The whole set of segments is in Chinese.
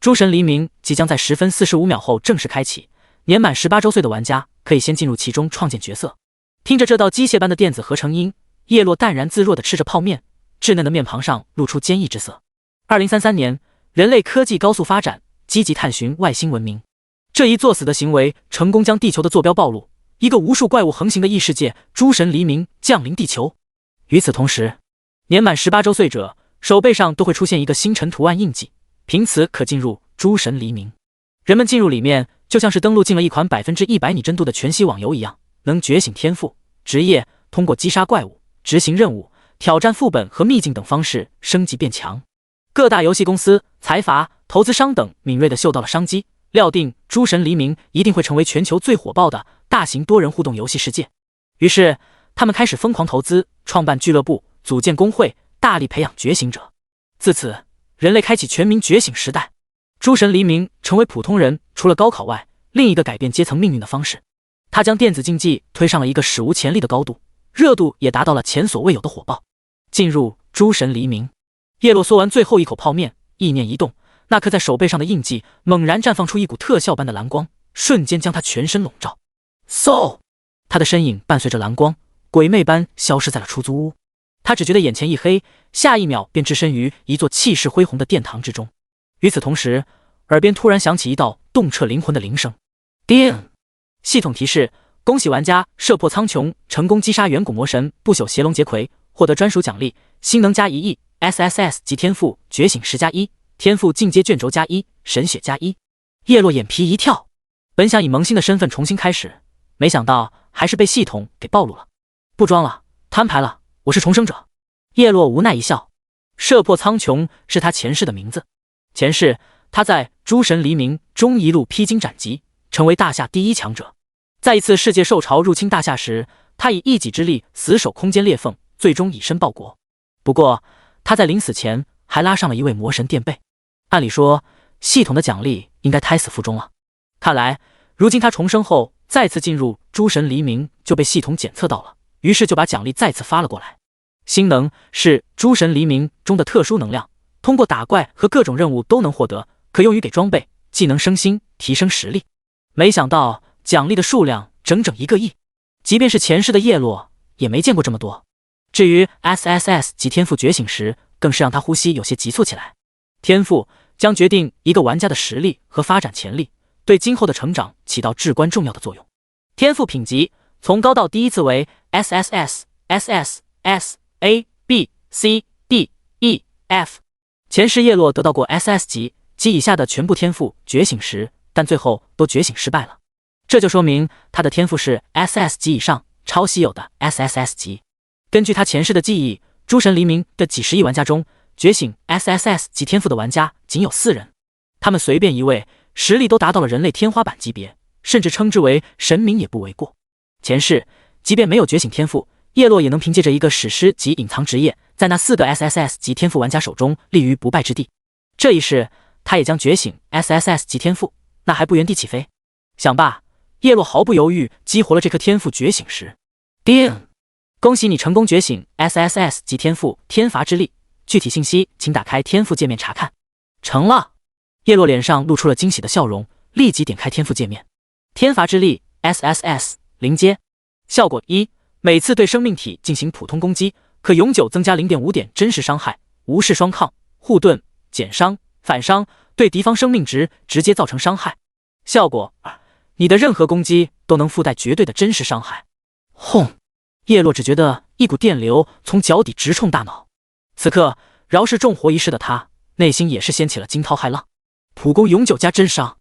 诸神黎明即将在10分45秒后正式开启，年满18周岁的玩家可以先进入其中创建角色。听着这道机械般的电子合成音，叶落淡然自若地吃着泡面，稚嫩的面庞上露出坚毅之色。2033年，人类科技高速发展，积极探寻外星文明。这一作死的行为成功将地球的坐标暴露，一个无数怪物横行的异世界——诸神黎明降临地球。与此同时，年满18周岁者手背上都会出现一个星辰图案印记，凭此可进入诸神黎明。人们进入里面，就像是登录进了一款100%拟真度的全息网游一样，能觉醒天赋、职业，通过击杀怪物、执行任务、挑战副本和秘境等方式升级变强。各大游戏公司、财阀、投资商等敏锐地嗅到了商机，料定诸神黎明一定会成为全球最火爆的大型多人互动游戏世界。于是，他们开始疯狂投资，创办俱乐部，组建工会，大力培养觉醒者。自此，人类开启全民觉醒时代。诸神黎明成为普通人除了高考外另一个改变阶层命运的方式。他将电子竞技推上了一个史无前例的高度，热度也达到了前所未有的火爆。进入诸神黎明，叶落嗦完最后一口泡面，意念一动，那刻在手背上的印记猛然绽放出一股特效般的蓝光，瞬间将他全身笼罩。嗖，他的身影伴随着蓝光鬼魅般消失在了出租屋。他只觉得眼前一黑，下一秒便置身于一座气势恢宏的殿堂之中。与此同时，耳边突然响起一道动彻灵魂的铃声。叮！系统提示：恭喜玩家射破苍穹，成功击杀远古魔神不朽邪龙劫魁，获得专属奖励：星能加1亿 ，SSS 及天赋觉醒10加1，天赋进阶卷轴加1，神血加1。叶落眼皮一跳，本想以萌新的身份重新开始，没想到还是被系统给暴露了。不装了，摊牌了，我是重生者。叶落无奈一笑，射破苍穹是他前世的名字。前世，他在诸神黎明中一路披荆斩棘，成为大夏第一强者。在一次世界兽潮入侵大夏时，他以一己之力死守空间裂缝，最终以身报国。不过，他在临死前还拉上了一位魔神垫背。按理说，系统的奖励应该胎死腹中了。看来，如今他重生后再次进入诸神黎明就被系统检测到了，于是就把奖励再次发了过来。星能是诸神黎明中的特殊能量，通过打怪和各种任务都能获得，可用于给装备、技能升星，提升实力。没想到奖励的数量整整1个亿，即便是前世的叶落也没见过这么多。至于 SSS 及天赋觉醒时，更是让他呼吸有些急促起来。天赋将决定一个玩家的实力和发展潜力，对今后的成长起到至关重要的作用。天赋品级从高到低依次为 SSS、SS、SA、B、C、D、E、F。前世叶落得到过 SS 级及以下的全部天赋觉醒时，但最后都觉醒失败了。这就说明他的天赋是 SS 级以上超稀有的 SSS 级。根据他前世的记忆，诸神黎明的几十亿玩家中，觉醒 SSS 级天赋的玩家仅有4人，他们随便一位实力都达到了人类天花板级别，甚至称之为神明也不为过。前世即便没有觉醒天赋，叶落也能凭借着一个史诗级隐藏职业，在那4个 SSS 级天赋玩家手中立于不败之地。这一世他也将觉醒 SSS 级天赋，那还不原地起飞？想罢，叶落毫不犹豫激活了这颗天赋觉醒石。叮！恭喜你成功觉醒 SSS 级天赋天罚之力，具体信息请打开天赋界面查看。成了！叶落脸上露出了惊喜的笑容，立即点开天赋界面。天罚之力 SSS 0阶，效果1，每次对生命体进行普通攻击，可永久增加 0.5 点真实伤害，无视双抗、护盾、减伤、反伤，对敌方生命值直接造成伤害。效果2，你的任何攻击都能附带绝对的真实伤害。轰！叶落只觉得一股电流从脚底直冲大脑。此刻饶是重活一世的他，内心也是掀起了惊涛骇浪。普攻永久加真伤，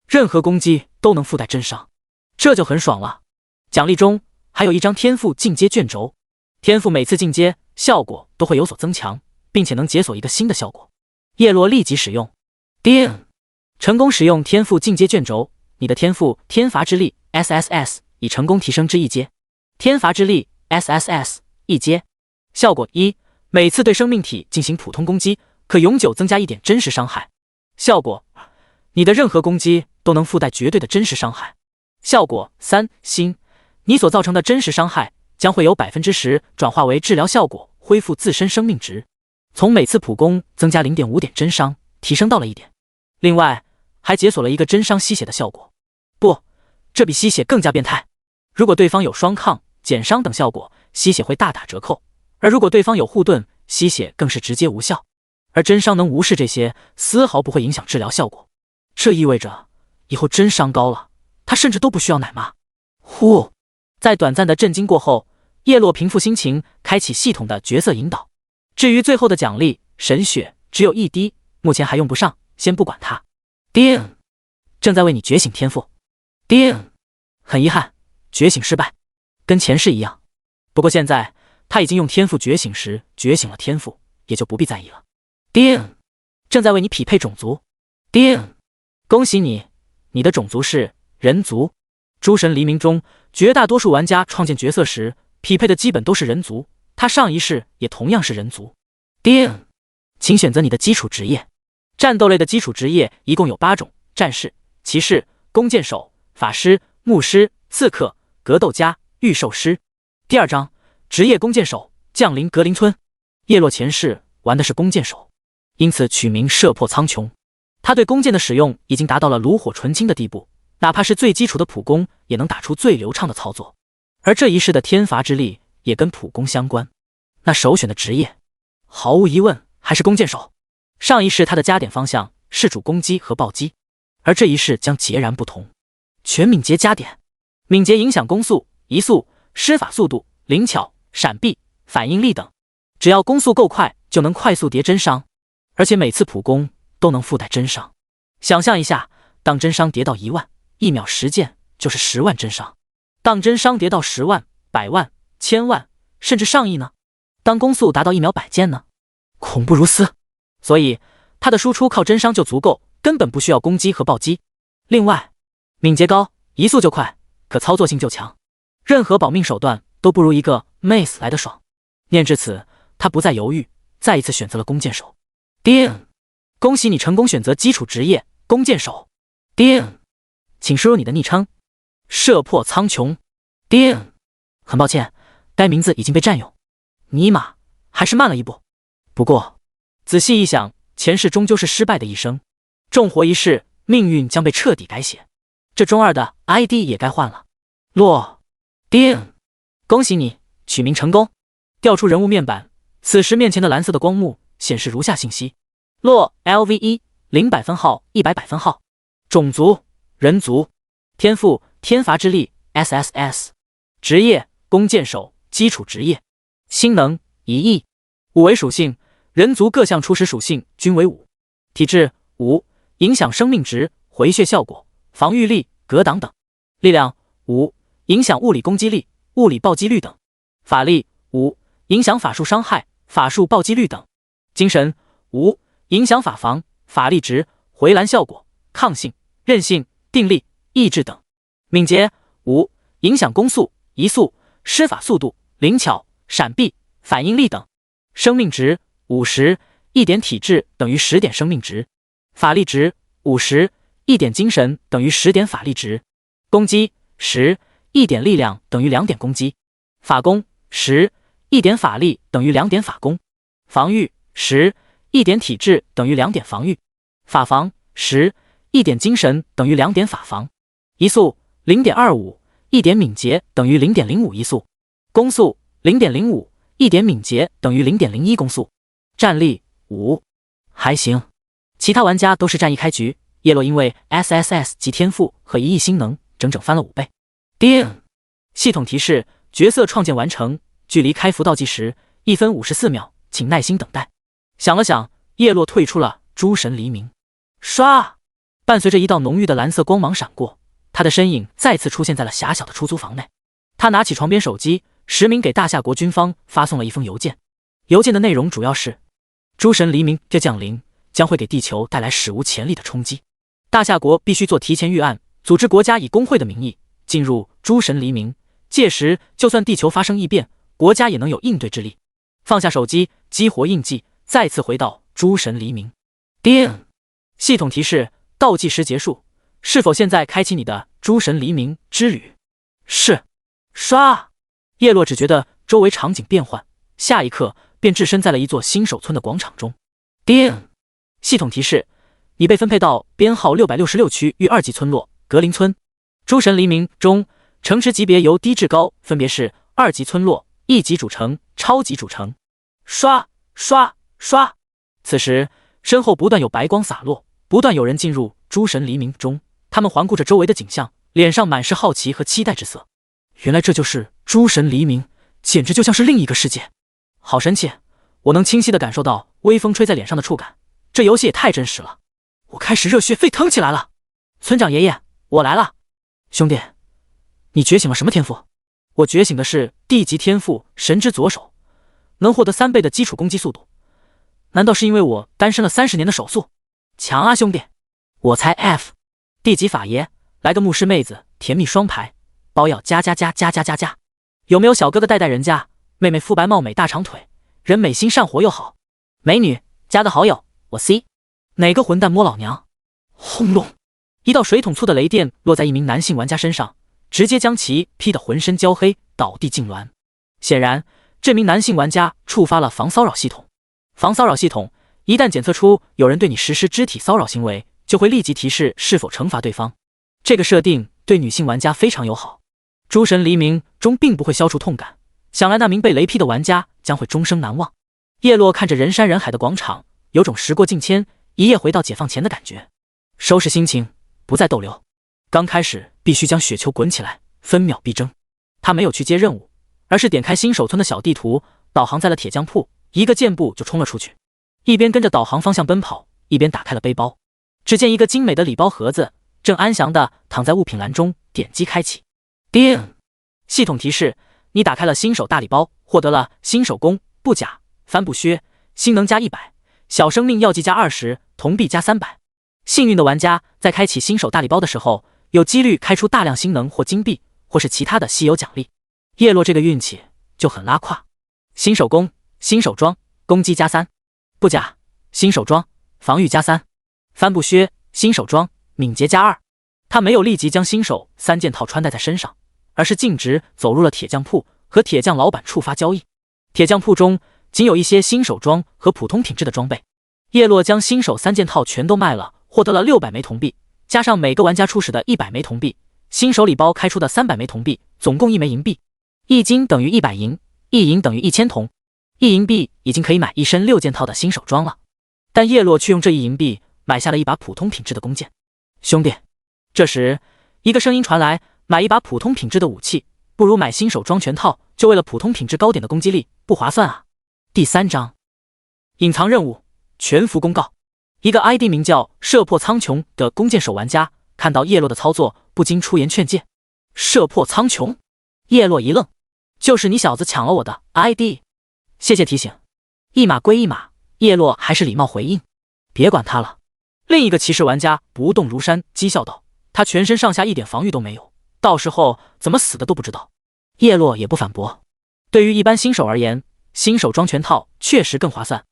任何攻击都能附带真伤，这就很爽了。奖励中还有一张天赋进阶卷轴，天赋每次进阶效果都会有所增强，并且能解锁一个新的效果。叶落立即使用。叮！成功使用天赋进阶卷轴，你的天赋天罚之力 SSS 已成功提升至1阶。天罚之力 SSS 1阶，效果1，每次对生命体进行普通攻击，可永久增加1点真实伤害。效果2，你的任何攻击都能附带绝对的真实伤害。效果3星，你所造成的真实伤害将会由 10% 转化为治疗效果，恢复自身生命值，从每次普攻增加 0.5 点真伤提升到了1点。另外还解锁了一个真伤吸血的效果。不，这比吸血更加变态。如果对方有双抗、减伤等效果，吸血会大打折扣；而如果对方有护盾，吸血更是直接无效。而真伤能无视这些，丝毫不会影响治疗效果。这意味着以后真伤高了，他甚至都不需要奶妈。呼，在短暂的震惊过后，叶落平复心情，开启系统的角色引导。至于最后的奖励神血，只有1滴，目前还用不上，先不管它。叮，正在为你觉醒天赋。叮，很遗憾，觉醒失败，跟前世一样。不过现在他已经用天赋觉醒时觉醒了天赋，也就不必在意了。叮，正在为你匹配种族。叮，恭喜你，你的种族是人族。诸神黎明中，绝大多数玩家创建角色时匹配的基本都是人族，他上一世也同样是人族。叮，请选择你的基础职业。战斗类的基础职业一共有8种：战士、骑士、弓箭手、法师、牧师、刺客、格斗家、御兽师。第2章，职业弓箭手，降临格林村。叶落前世玩的是弓箭手，因此取名射破苍穹。他对弓箭的使用已经达到了炉火纯青的地步，哪怕是最基础的普攻也能打出最流畅的操作。而这一世的天罚之力也跟普攻相关，那首选的职业毫无疑问还是弓箭手。上一世他的加点方向是主攻击和暴击，而这一世将截然不同。全敏捷加点，敏捷影响攻速、移速、施法速度、灵巧、闪避、反应力等，只要攻速够快就能快速叠真伤，而且每次普攻都能附带真伤。想象一下，当真伤叠到1万，1秒10件就是10万真伤。当真伤叠到10万、100万、1000万，甚至上亿呢？当攻速达到1秒100件呢？恐怖如斯。所以他的输出靠真伤就足够，根本不需要攻击和暴击。另外，敏捷高，移速就快，可操作性就强，任何保命手段都不如一个 Mace 来得爽。念至此，他不再犹豫，再一次选择了弓箭手。叮，恭喜你成功选择基础职业弓箭手。叮，请输入你的昵称。射破苍穹。叮，很抱歉，该名字已经被占用。尼玛，还是慢了一步。不过仔细一想，前世终究是失败的一生，重活一世，命运将被彻底改写。这中二的 ID 也该换了。洛叮，恭喜你取名成功。调出人物面板，此时面前的蓝色的光幕显示如下信息：洛 LV1 000分号100分号，种族人族，天赋天罚之力 SSS， 职业弓箭手基础职业，星能1亿，5为属性，人族各项初始属性均为5，体质5，影响生命值、回血效果、防御力、格挡等；力量5，影响物理攻击力、物理暴击率等；法力5，影响法术伤害、法术暴击率等；精神5，影响法防、法力值、回蓝效果、抗性、韧性、定力、意志等；敏捷5，影响攻速、移速、施法速度、灵巧、闪避、反应力等；生命值50，一点体质等于10点生命值；法力值50，一点精神等于10点法力值；攻击10，一点力量等于2点攻击；法攻10，一点法力等于2点法攻；防御10，一点体质等于2点防御；法防10，一点精神等于2点法防；移速0.25，一点敏捷等于0.05移速；攻速0.05，一点敏捷等于0.01攻速；战力5，还行。其他玩家都是战役开局，叶落因为 SSS 及天赋和1亿星能，整整翻了5倍。叮，系统提示：角色创建完成，距离开服倒计时1分54秒，请耐心等待。想了想，叶落退出了诸神黎明。唰，伴随着一道浓郁的蓝色光芒闪过，他的身影再次出现在了狭小的出租房内。他拿起床边手机，实名给大夏国军方发送了一封邮件。邮件的内容主要是：诸神黎明的降临将会给地球带来史无前例的冲击，大夏国必须做提前预案，组织国家以工会的名义进入诸神黎明，届时就算地球发生异变，国家也能有应对之力。放下手机，激活印记，再次回到诸神黎明。叮，系统提示：倒计时结束，是否现在开启你的诸神黎明之旅？是。唰，叶落只觉得周围场景变换，下一刻便置身在了一座新手村的广场中。叮，系统提示：你被分配到编号666区域2级村落格林村。诸神黎明中，城池级别由低至高分别是2级村落、1级主城、超级主城。刷刷刷！此时身后不断有白光洒落，不断有人进入诸神黎明中。他们环顾着周围的景象，脸上满是好奇和期待之色。原来这就是诸神黎明，简直就像是另一个世界。好神奇，我能清晰地感受到微风吹在脸上的触感。这游戏也太真实了，我开始热血沸腾起来了。村长爷爷，我来了。兄弟，你觉醒了什么天赋？我觉醒的是地级天赋神之左手，能获得3倍的基础攻击速度。难道是因为我单身了30年的手速？强啊兄弟！我猜 F。 地级法爷，来个牧师妹子，甜蜜双排，包要加加加加加加加。有没有小哥哥带带人家？妹妹肤白貌美大长腿，人美心善活又好。美女，加个好友，我 C。 哪个混蛋摸老娘？轰隆！一道水桶粗的雷电落在一名男性玩家身上，直接将其劈得浑身焦黑，倒地痉挛。显然这名男性玩家触发了防骚扰系统。防骚扰系统一旦检测出有人对你实施肢体骚扰行为，就会立即提示是否惩罚对方。这个设定对女性玩家非常友好。诸神黎明中并不会消除痛感，想来那名被雷劈的玩家将会终生难忘。叶落看着人山人海的广场，有种时过境迁，一夜回到解放前的感觉。收拾心情，不再逗留。刚开始必须将雪球滚起来，分秒必争。他没有去接任务，而是点开新手村的小地图，导航在了铁匠铺，一个箭步就冲了出去，一边跟着导航方向奔跑，一边打开了背包。只见一个精美的礼包盒子正安详地躺在物品栏中，点击开启。叮！系统提示：你打开了新手大礼包，获得了新手弓、布甲、帆布靴，星能加100，小生命药剂加20，铜币加300。幸运的玩家在开启新手大礼包的时候，有几率开出大量星能或金币，或是其他的稀有奖励。叶落这个运气就很拉胯。新手弓、新手装，攻击加3；布甲、新手装，防御加3；帆布靴、新手装，敏捷加2。他没有立即将新手3件套穿戴在身上，而是径直走入了铁匠铺，和铁匠老板触发交易。铁匠铺中仅有一些新手装和普通品质的装备。叶落将新手3件套全都卖了，获得了600枚铜币，加上每个玩家出使的100枚铜币，新手礼包开出的300枚铜币，总共1枚银币。1金等于100银，1银等于1000铜。1银币已经可以买一身6件套的新手装了，但叶落却用这1银币买下了一把普通品质的弓箭。兄弟，这时一个声音传来，买一把普通品质的武器，不如买新手装全套，就为了普通品质高点的攻击力，不划算啊。第3章隐藏任务全服公告。一个 ID 名叫射破苍穹的弓箭手玩家看到叶落的操作，不禁出言劝诫。射破苍穹？叶落一愣，就是你小子抢了我的 ID。 谢谢提醒。一码归一码，叶落还是礼貌回应，别管他了。另一个骑士玩家不动如山，讥笑道：他全身上下一点防御都没有，到时候怎么死的都不知道。叶落也不反驳。对于一般新手而言，新手装全套确实更划算，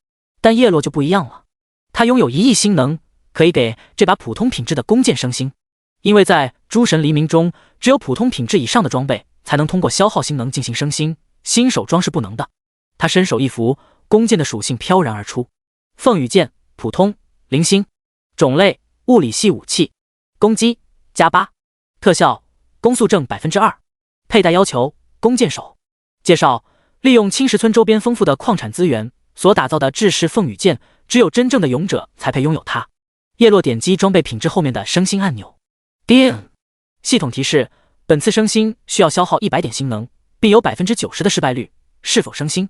但叶落就不一样了。他拥有1亿星能，可以给这把普通品质的弓箭升星。因为在诸神黎明中，只有普通品质以上的装备才能通过消耗星能进行升星，新手装是不能的。他伸手一扶，弓箭的属性飘然而出。凤羽箭，普通，0星。种类：物理系武器。攻击加8。特效：攻速正 2%。佩戴要求：弓箭手。介绍：利用青石村周边丰富的矿产资源所打造的制式凤羽箭，只有真正的勇者才配拥有它。叶落点击装备品质后面的升星按钮。叮！系统提示：本次升星需要消耗100点星能，并有 90% 的失败率，是否升星？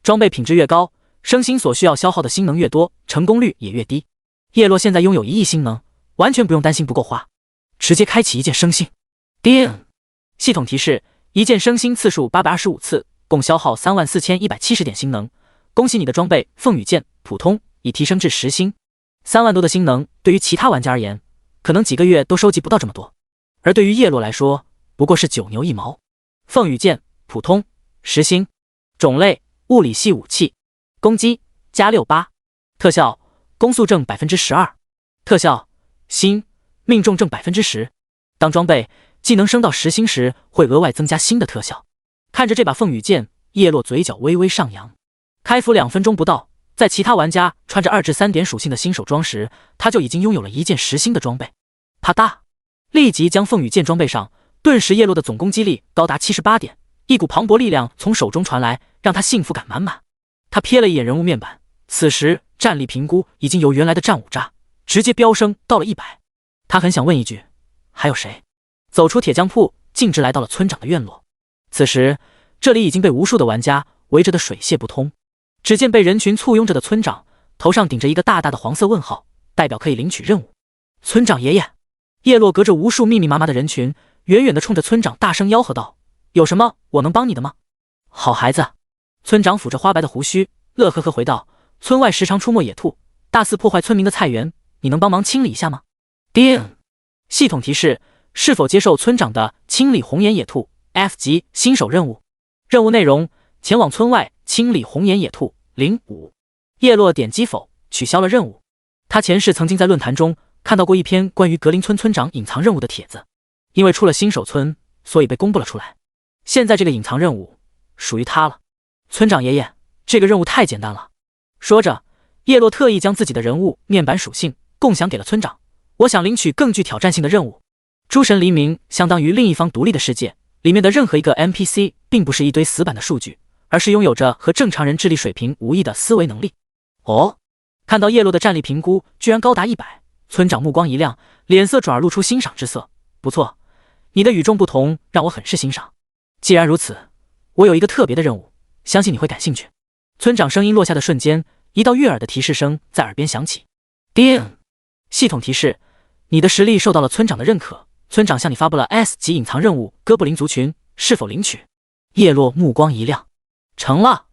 装备品质越高，升星所需要消耗的星能越多，成功率也越低。叶落现在拥有1亿星能，完全不用担心不够花，直接开启一键升星。叮！系统提示：一键升星次数825次，共消耗34170点星能。恭喜你的装备凤羽箭普通已提升至10星。3万多的星能对于其他玩家而言，可能几个月都收集不到这么多，而对于叶落来说，不过是9牛1毛。凤羽箭普通10星。种类：物理系武器。攻击加68。特效：攻速正 12%。特效：星，命中正 10%。当装备技能升到10星时，会额外增加新的特效。看着这把凤羽箭，叶落嘴角微微上扬。开服2分钟不到，在其他玩家穿着2至3点属性的新手装时，他就已经拥有了一件实心的装备。啪嗒，立即将凤羽剑装备上，顿时叶落的总攻击力高达78点，一股磅礴力量从手中传来，让他幸福感满满。他瞥了一眼人物面板，此时战力评估已经由原来的战5渣直接飙升到了100。他很想问一句，还有谁？走出铁匠铺，径直来到了村长的院落。此时这里已经被无数的玩家围着的水泄不通。只见被人群簇拥着的村长头上顶着一个大大的黄色问号，代表可以领取任务。村长爷爷，叶落隔着无数密密麻麻的人群，远远地冲着村长大声吆喝道：“有什么我能帮你的吗？”好孩子，村长抚着花白的胡须，乐呵呵回道：“村外时常出没野兔，大肆破坏村民的菜园，你能帮忙清理一下吗？”叮，系统提示：是否接受村长的清理红眼野兔 F 级新手任务？任务内容：前往村外清理红眼野兔05。叶落点击否，取消了任务。他前世曾经在论坛中看到过一篇关于格林村村长隐藏任务的帖子，因为出了新手村，所以被公布了出来。现在这个隐藏任务属于他了。村长爷爷，这个任务太简单了。说着，叶落特意将自己的人物面板属性共享给了村长。我想领取更具挑战性的任务。诸神黎明相当于另一方独立的世界，里面的任何一个 NPC 并不是一堆死板的数据，而是拥有着和正常人智力水平无异的思维能力。哦，看到叶落的战力评估居然高达100，村长目光一亮，脸色转而露出欣赏之色。不错，你的与众不同让我很是欣赏。既然如此，我有一个特别的任务，相信你会感兴趣。村长声音落下的瞬间，一道悦耳的提示声在耳边响起。叮，系统提示：你的实力受到了村长的认可，村长向你发布了 S 级隐藏任务哥布林族群，是否领取？叶落目光一亮，成了。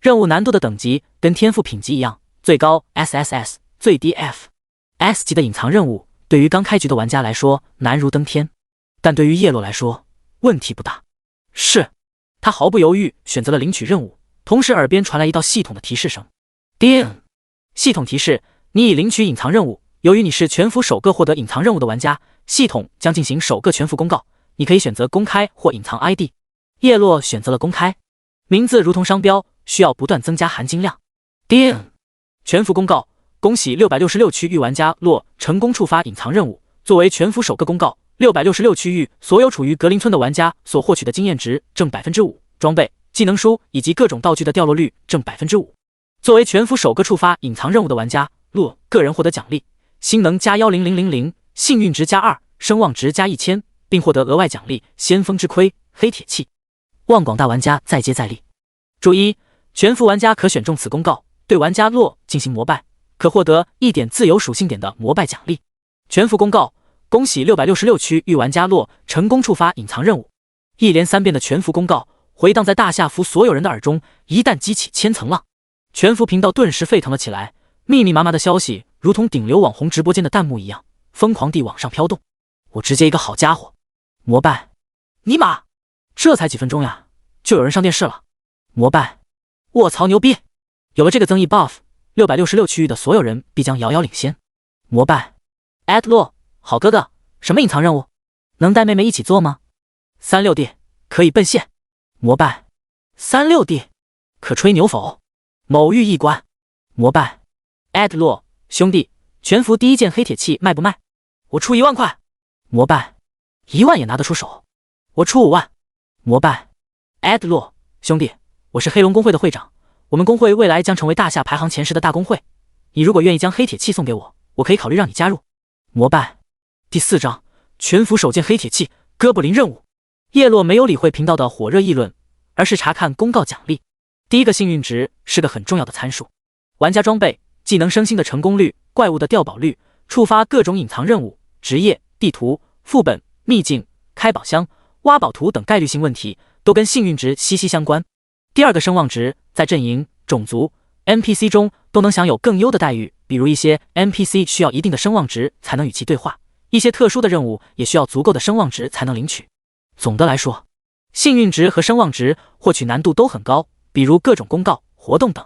任务难度的等级跟天赋品级一样，最高 SSS， 最低 F。S 级的隐藏任务对于刚开局的玩家来说难如登天，但对于叶落来说问题不大。是，他毫不犹豫选择了领取任务，同时耳边传来一道系统的提示声。叮，系统提示：你已领取隐藏任务，由于你是全服首个获得隐藏任务的玩家，系统将进行首个全服公告，你可以选择公开或隐藏 ID。叶落选择了公开，名字如同商标，需要不断增加含金量。叮，全服公告：恭喜666区域玩家洛成功触发隐藏任务。作为全服首个公告，666区域所有处于格林村的玩家所获取的经验值正 5%， 装备、技能书以及各种道具的掉落率正 5%。作为全服首个触发隐藏任务的玩家，洛个人获得奖励：星能加10000，幸运值加2，声望值加1000，并获得额外奖励先锋之盔、黑铁器。望广大玩家再接再厉。注意，全服玩家可选中此公告，对玩家洛进行膜拜，可获得1点自由属性点的膜拜奖励。全服公告：恭喜666区域玩家洛成功触发隐藏任务。一连3遍的全服公告回荡在大夏服所有人的耳中，一旦激起千层浪。全服频道顿时沸腾了起来，密密麻麻的消息如同顶流网红直播间的弹幕一样，疯狂地往上飘动。我直接一个好家伙，膜拜！尼玛，这才几分钟呀，就有人上电视了！膜拜！卧槽牛逼！有了这个增益 buff，666区域的所有人必将遥遥领先。膜拜！艾特洛，好哥哥，什么隐藏任务？能带妹妹一起做吗？36D 可以奔现。膜拜！36D 可吹牛否？某域一关。膜拜！艾特洛，兄弟，全服第一件黑铁器卖不卖？我出1万块。膜拜！1万也拿得出手。我出5万。膜拜！艾特洛，兄弟，我是黑龙公会的会长，我们公会未来将成为大夏排行前10的大公会，你如果愿意将黑铁器送给我，我可以考虑让你加入。膜拜！第4章全服首件黑铁器哥布林任务。叶落没有理会频道的火热议论，而是查看公告奖励。第一个幸运值是个很重要的参数，玩家装备、技能升星的成功率、怪物的掉宝率、触发各种隐藏任务、职业、地图、副本、秘境、开宝箱、挖宝图等概率性问题都跟幸运值息息相关。第二个声望值在阵营、种族、NPC 中都能享有更优的待遇，比如一些 NPC 需要一定的声望值才能与其对话，一些特殊的任务也需要足够的声望值才能领取。总的来说，幸运值和声望值获取难度都很高，比如各种公告、活动等。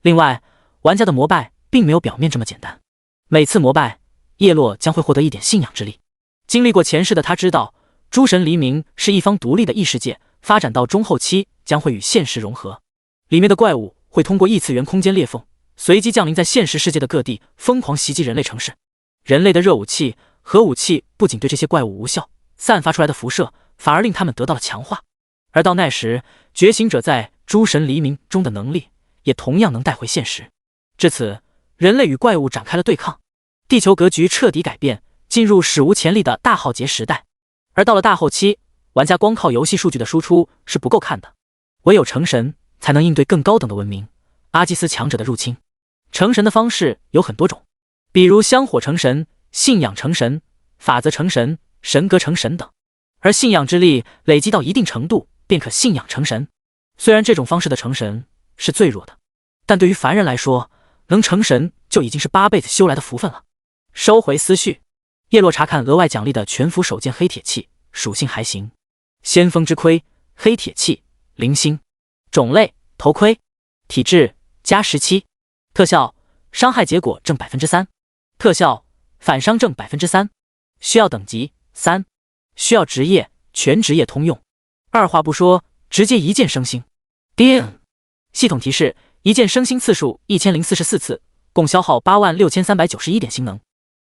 另外，玩家的膜拜并没有表面这么简单，每次膜拜，叶落将会获得一点信仰之力。经历过前世的他知道，诸神黎明是一方独立的异世界，发展到中后期将会与现实融合，里面的怪物会通过异次元空间裂缝随即降临在现实世界的各地，疯狂袭击人类城市。人类的热武器、核武器不仅对这些怪物无效，散发出来的辐射反而令他们得到了强化。而到那时，觉醒者在诸神黎明中的能力也同样能带回现实。至此，人类与怪物展开了对抗，地球格局彻底改变，进入史无前例的大浩劫时代。而到了大后期，玩家光靠游戏数据的输出是不够看的，唯有成神才能应对更高等的文明阿基斯强者的入侵。成神的方式有很多种，比如香火成神、信仰成神、法则成神、神格成神等。而信仰之力累积到一定程度，便可信仰成神。虽然这种方式的成神是最弱的，但对于凡人来说，能成神就已经是8辈子修来的福分了。收回思绪，叶落查看额外奖励的全幅手剑黑铁器，属性还行。先锋之盔，黑铁器，零星，种类头盔，体质加17，特效伤害结果正 3%， 特效反伤正 3%， 需要等级3，需要职业全职业通用。二话不说，直接一键升星。叮！系统提示：一键升星次数1044次，共消耗86391点星能。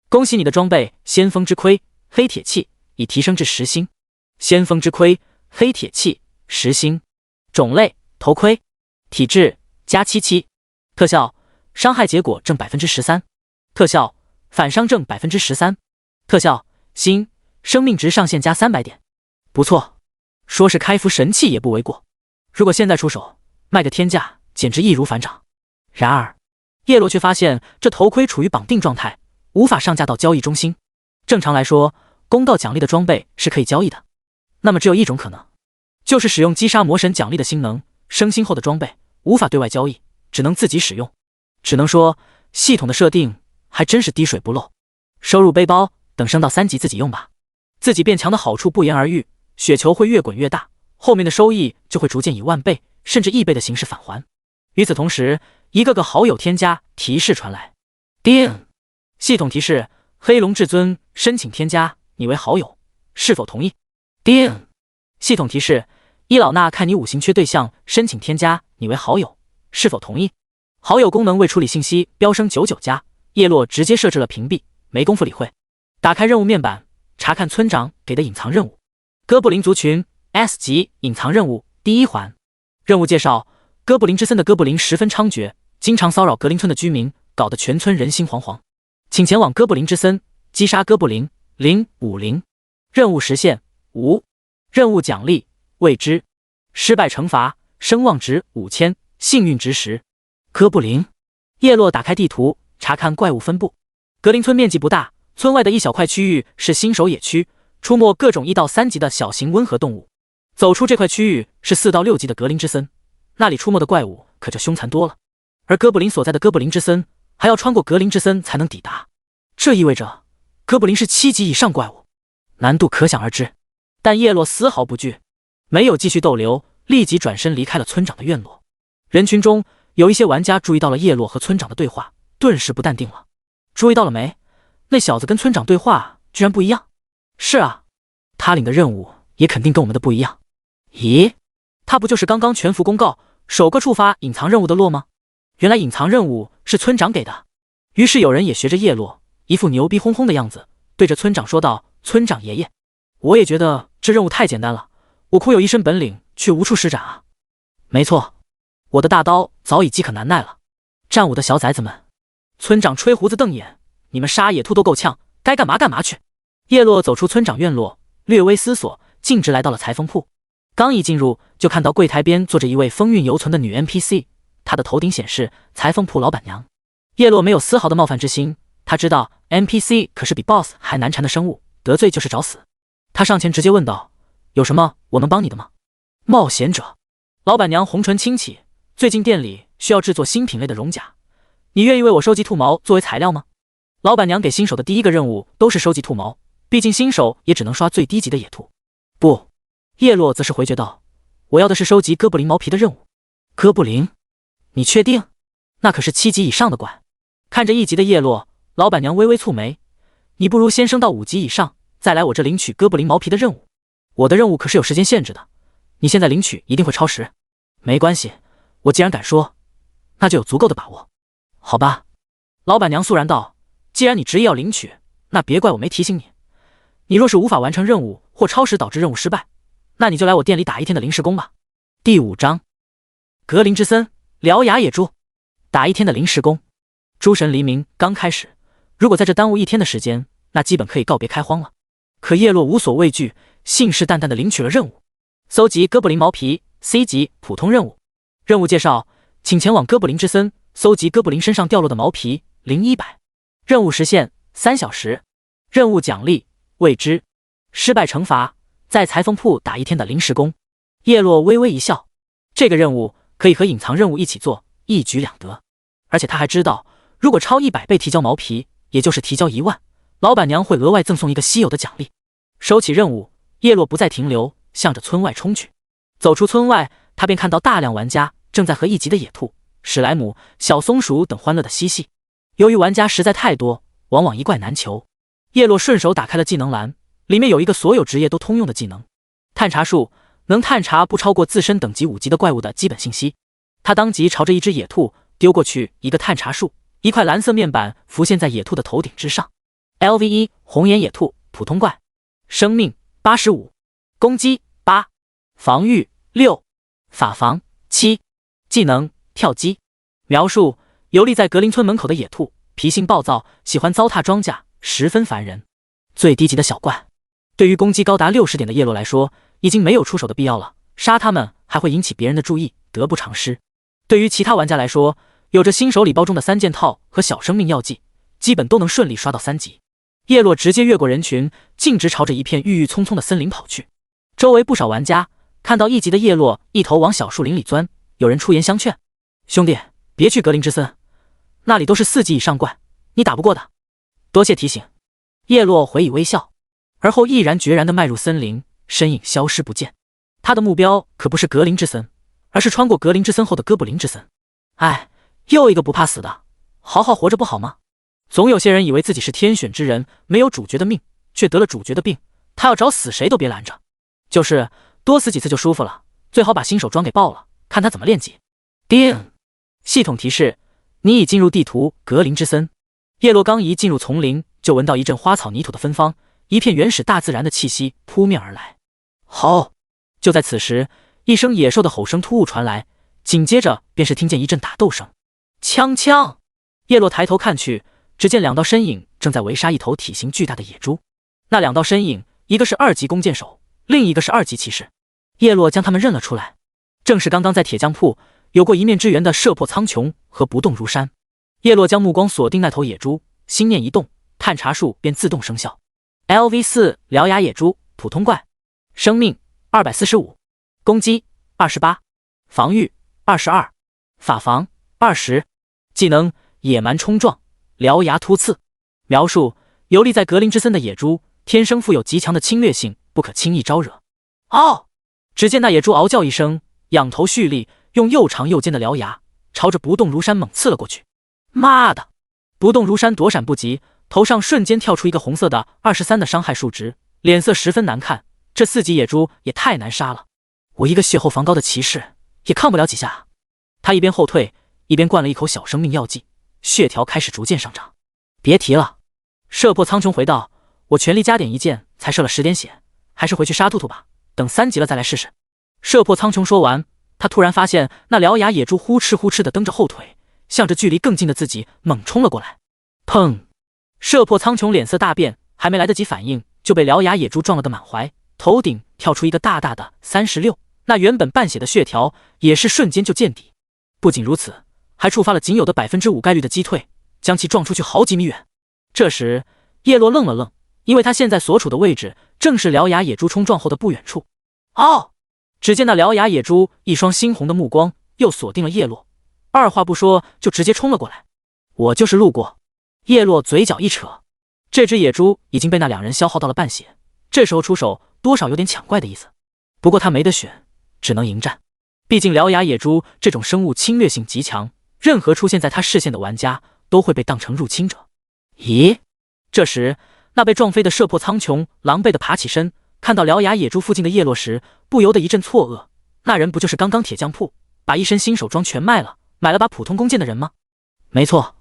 恭喜你的装备先锋之盔黑铁器已提升至10星。先锋之盔黑铁器10星，种类头盔，体质加77，特效伤害结果正 13%， 特效反伤正 13%， 特效星生命值上限加300点。不错，说是开服神器也不为过。如果现在出手卖个天价，简直易如反掌。然而叶落却发现这头盔处于绑定状态，无法上架到交易中心。正常来说，公道奖励的装备是可以交易的，那么只有一种可能，就是使用击杀魔神奖励的星能升星后的装备无法对外交易，只能自己使用。只能说系统的设定还真是滴水不漏。收入背包，等升到3级自己用吧。自己变强的好处不言而喻，雪球会越滚越大，后面的收益就会逐渐以万倍甚至亿倍的形式返还。与此同时，一个个好友添加提示传来。叮！系统提示：黑龙至尊申请添加你为好友，是否同意？叮！系统提示：伊老衲看你五行缺对象申请添加你为好友，是否同意？好友功能未处理信息飙升99+，叶落直接设置了屏蔽，没工夫理会。打开任务面板，查看村长给的隐藏任务。哥布林族群 S 级隐藏任务第1环。任务介绍：哥布林之森的哥布林十分猖獗，经常骚扰格林村的居民，搞得全村人心惶惶。请前往哥布林之森，击杀哥布林050。任务时限无。任务奖励未知。失败惩罚：声望值5000，幸运值10。哥布林。叶落打开地图，查看怪物分布。格林村面积不大，村外的一小块区域是新手野区，出没各种1到3级的小型温和动物。走出这块区域是4到6级的格林之森，那里出没的怪物可就凶残多了。而哥布林所在的哥布林之森还要穿过格林之森才能抵达，这意味着哥布林是7级以上怪物，难度可想而知。但叶落丝毫不惧，没有继续逗留，立即转身离开了村长的院落。人群中有一些玩家注意到了叶落和村长的对话，顿时不淡定了。注意到了没？那小子跟村长对话居然不一样。是啊，他领的任务也肯定跟我们的不一样。咦，他不就是刚刚全服公告首个触发隐藏任务的洛吗？原来隐藏任务是村长给的。于是有人也学着叶落，一副牛逼哄哄的样子，对着村长说道：村长爷爷，我也觉得这任务太简单了，我苦有一身本领却无处施展啊。没错，我的大刀早已饥渴难耐了。战舞的小崽子们，村长吹胡子瞪眼，你们杀野兔都够呛，该干嘛干嘛去。叶落走出村长院落，略微思索，径直来到了裁缝铺。刚一进入，就看到柜台边坐着一位风韵犹存的女 NPC， 她的头顶显示裁缝铺老板娘。叶落没有丝毫的冒犯之心，他知道 NPC 可是比 BOSS 还难缠的生物，得罪就是找死。他上前直接问道：有什么我能帮你的吗？冒险者。老板娘红唇轻启，最近店里需要制作新品类的绒甲，你愿意为我收集兔毛作为材料吗？老板娘给新手的第一个任务都是收集兔毛，毕竟新手也只能刷最低级的野兔。不，叶落则是回绝道：我要的是收集哥布林毛皮的任务。哥布林？你确定？那可是7级以上的怪。看着1级的叶落，老板娘微微蹙眉：你不如先升到5级以上，再来我这领取哥布林毛皮的任务。我的任务可是有时间限制的，你现在领取一定会超时。没关系，我既然敢说，那就有足够的把握。好吧。老板娘肃然道，既然你执意要领取，那别怪我没提醒你。你若是无法完成任务或超时导致任务失败，那你就来我店里打1天的临时工吧。第5章，格林之森，獠牙野猪，打1天的临时工。诸神黎明刚开始，如果在这耽误1天的时间，那基本可以告别开荒了。可叶落无所畏惧，信誓旦旦地领取了任务：搜集哥布林毛皮 C 级普通任务。任务介绍：请前往哥布林之森，搜集哥布林身上掉落的毛皮0100。任务时限3小时。任务奖励未知。失败惩罚：在裁缝铺打1天的临时工。叶落微微一笑，这个任务可以和隐藏任务一起做，一举两得。而且他还知道，如果超100倍提交毛皮，也就是提交1万，老板娘会额外赠送一个稀有的奖励。收起任务，叶落不再停留，向着村外冲去。走出村外，他便看到大量玩家正在和1级的野兔、史莱姆、小松鼠等欢乐的嬉戏。由于玩家实在太多，往往一怪难求。叶落顺手打开了技能栏，里面有一个所有职业都通用的技能探查术，能探查不超过自身等级5级的怪物的基本信息。他当即朝着一只野兔丢过去一个探查术，一块蓝色面板浮现在野兔的头顶之上。LV1 红眼野兔普通怪，生命85，攻击8，防御6，法防7，技能跳击。描述：游历在格林村门口的野兔，脾性暴躁，喜欢糟蹋庄稼，十分烦人。最低级的小怪，对于攻击高达60点的叶落来说，已经没有出手的必要了，杀他们还会引起别人的注意，得不偿失。对于其他玩家来说，有着新手礼包中的3件套和小生命药剂，基本都能顺利刷到3级。叶落直接越过人群，径直朝着一片郁郁葱葱的森林跑去。周围不少玩家看到1级的叶落一头往小树林里钻，有人出言相劝：兄弟，别去格林之森，那里都是4级以上怪，你打不过的。多谢提醒。叶落回以微笑，而后毅然决然地迈入森林，身影消失不见。他的目标可不是格林之森，而是穿过格林之森后的哥布林之森。哎，又一个不怕死的，好好活着不好吗？总有些人以为自己是天选之人，没有主角的命，却得了主角的病。他要找死谁都别拦着，就是多死几次就舒服了，最好把新手装给爆了，看他怎么练级。叮！系统提示：你已进入地图格林之森。叶落刚一进入丛林，就闻到一阵花草泥土的芬芳，一片原始大自然的气息扑面而来。吼！就在此时，一声野兽的吼声突兀传来，紧接着便是听见一阵打斗声。锵锵！叶落抬头看去，只见2道身影正在围杀一头体型巨大的野猪。那2道身影，一个是2级弓箭手，另一个是2级骑士。叶落将他们认了出来，正是刚刚在铁匠铺有过一面之缘的射破苍穹和不动如山。叶落将目光锁定那头野猪，心念一动，探查术便自动生效。LV4 獠牙野猪普通怪，生命245，攻击28，防御22，法防20，技能野蛮冲撞，獠牙突刺。描述：游历在格林之森的野猪天生富有极强的侵略性，不可轻易招惹。嗷！只见那野猪嗷叫一声，仰头蓄力，用又长又尖的獠牙朝着不动如山猛刺了过去。妈的！不动如山躲闪不及，头上瞬间跳出一个红色的23的伤害数值，脸色十分难看。这4级野猪也太难杀了，我一个血厚防高的骑士也抗不了几下。他一边后退，一边灌了一口小生命药剂，血条开始逐渐上涨。别提了。射破苍穹回道：我全力加点1箭才射了10点血，还是回去杀兔兔吧，等3级了再来试试。射破苍穹说完，他突然发现那獠牙野猪呼哧呼哧地蹬着后腿，向着距离更近的自己猛冲了过来。砰！射破苍穹脸色大变，还没来得及反应，就被獠牙野猪撞了个满怀，头顶跳出一个大大的36，那原本半血的血条也是瞬间就见底。不仅如此，还触发了仅有的5%概率的击退，将其撞出去好几米远。这时叶落愣了愣，因为他现在所处的位置正是獠牙野猪冲撞后的不远处。哦！只见那獠牙野猪一双猩红的目光又锁定了叶落，二话不说就直接冲了过来。我就是路过。叶落嘴角一扯，这只野猪已经被那2人消耗到了半血，这时候出手多少有点抢怪的意思。不过他没得选，只能迎战。毕竟獠牙野猪这种生物侵略性极强，任何出现在他视线的玩家都会被当成入侵者。咦？这时那被撞飞的射破苍穹狼狈地爬起身，看到獠牙野猪附近的叶落时，不由得一阵错愕。那人不就是刚刚铁匠铺把一身新手装全卖了，买了把普通弓箭的人吗？没错。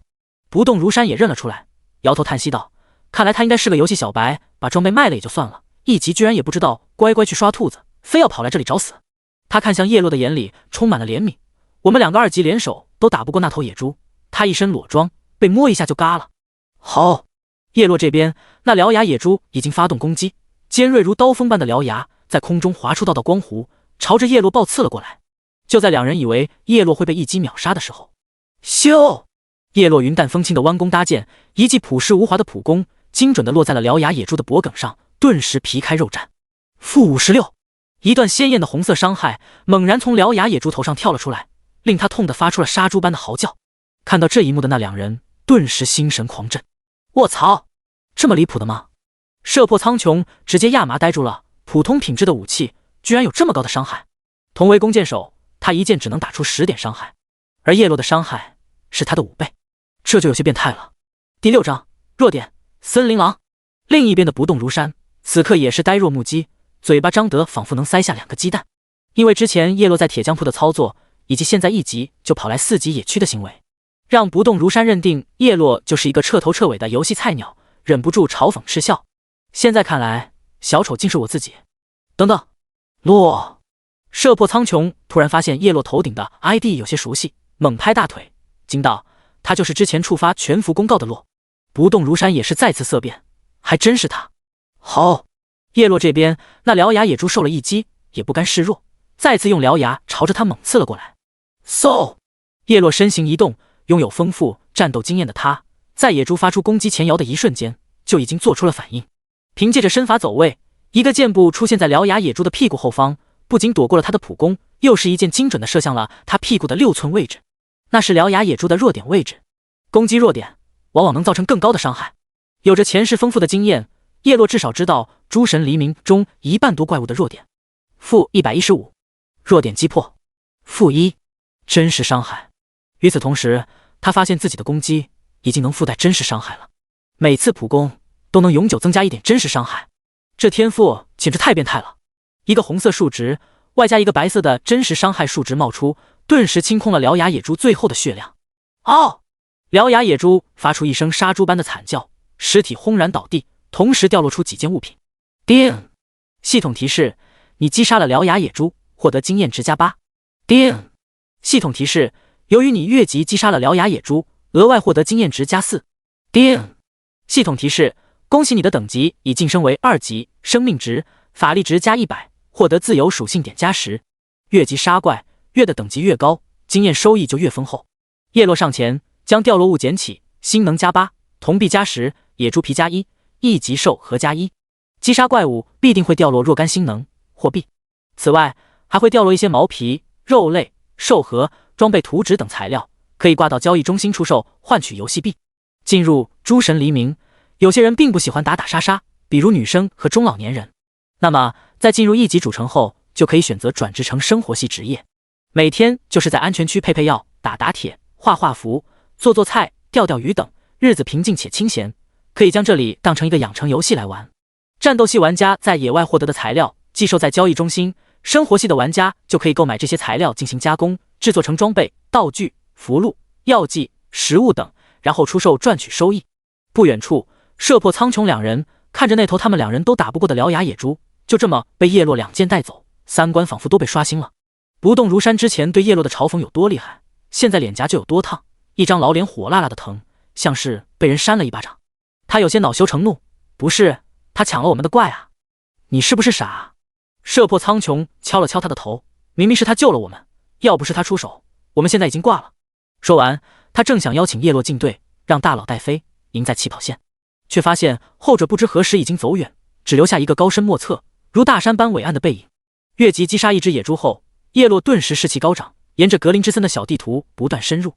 不动如山也认了出来，摇头叹息道：“看来他应该是个游戏小白，把装备卖了也就算了，一级居然也不知道乖乖去刷兔子，非要跑来这里找死。”他看向叶落的眼里充满了怜悯。我们2个2级联手都打不过那头野猪，他一身裸装，被摸一下就嘎了。好，叶落这边那獠牙野猪已经发动攻击，尖锐如刀锋般的獠牙在空中划出道道光弧，朝着叶落暴刺了过来。就在2人以为叶落会被一击秒杀的时候，咻！叶落云淡风轻的弯弓搭箭，一记朴实无华的普攻，精准的落在了獠牙野猪的脖颈上，顿时皮开肉绽。负56，一段鲜艳的红色伤害猛然从獠牙野猪头上跳了出来，令他痛得发出了杀猪般的嚎叫。看到这一幕的那2人顿时心神狂震。卧槽，这么离谱的吗？射破苍穹直接亚麻呆住了，普通品质的武器居然有这么高的伤害。同为弓箭手，他一箭只能打出10点伤害，而叶落的伤害是他的5倍，这就有些变态了。第6章弱点森林狼。另一边的不动如山此刻也是呆若木鸡，嘴巴张得仿佛能塞下2个鸡蛋。因为之前叶落在铁匠铺的操作，以及现在1级就跑来4级野区的行为，让不动如山认定叶落就是一个彻头彻尾的游戏菜鸟，忍不住嘲讽嗤笑。现在看来，小丑竟是我自己。等等，落！射破苍穹突然发现叶落头顶的 ID 有些熟悉，猛拍大腿，惊道：“他就是之前触发全服公告的落。”不动如山也是再次色变，还真是他。好，叶落这边那獠牙野猪受了一击，也不甘示弱，再次用獠牙朝着他猛刺了过来。嗖！叶落身形一动，拥有丰富战斗经验的他，在野猪发出攻击前摇的一瞬间，就已经做出了反应。凭借着身法走位，一个箭步出现在獠牙野猪的屁股后方，不仅躲过了他的普攻，又是一箭精准的射向了他屁股的6寸位置。那是獠牙野猪的弱点位置，攻击弱点往往能造成更高的伤害。有着前世丰富的经验，叶落至少知道诸神黎明中1半多怪物的弱点。负115，弱点击破。负1，真实伤害。与此同时，他发现自己的攻击已经能附带真实伤害了，每次普攻都能永久增加1点真实伤害，这天赋简直太变态了。一个红色数值外加一个白色的真实伤害数值冒出，顿时清空了獠牙野猪最后的血量。嗷！獠牙野猪发出一声杀猪般的惨叫，尸体轰然倒地，同时掉落出几件物品。叮！系统提示：你击杀了獠牙野猪，获得经验值+8。叮！系统提示：由于你越级击杀了獠牙野猪，额外获得经验值+4。叮！系统提示：恭喜你的等级已晋升为2级，生命值、法力值+100，获得自由属性点+10。越级杀怪，越的等级越高，经验收益就越丰厚。叶落上前将掉落物捡起，星能+8，铜币+10，野猪皮+1，一级兽核+1。击杀怪物必定会掉落若干星能、货币，此外还会掉落一些毛皮、肉类、兽核、装备图纸等材料，可以挂到交易中心出售，换取游戏币。进入诸神黎明，有些人并不喜欢打打杀杀，比如女生和中老年人。那么在进入1级主城后，就可以选择转职成生活系职业，每天就是在安全区配药、打打铁、画画符、做做菜、钓钓鱼等，日子平静且清闲，可以将这里当成一个养成游戏来玩。战斗系玩家在野外获得的材料寄售在交易中心，生活系的玩家就可以购买这些材料进行加工，制作成装备、道具、符箓、药剂、食物等，然后出售赚取收益。不远处，射破苍穹2人看着那头他们2人都打不过的獠牙野猪，就这么被叶落2剑带走，三观仿佛都被刷新了。不动如山之前对叶落的嘲讽有多厉害，现在脸颊就有多烫，一张老脸火辣辣的疼，像是被人扇了一巴掌。他有些恼羞成怒，不是，他抢了我们的怪啊！你是不是傻啊？射破苍穹敲了敲他的头，明明是他救了我们，要不是他出手，我们现在已经挂了。说完，他正想邀请叶落进队，让大佬带飞，赢在起跑线，却发现后者不知何时已经走远，只留下一个高深莫测、如大山般伟岸的背影。越级击杀一只野猪后，叶落顿时士气高涨，沿着格林之森的小地图不断深入，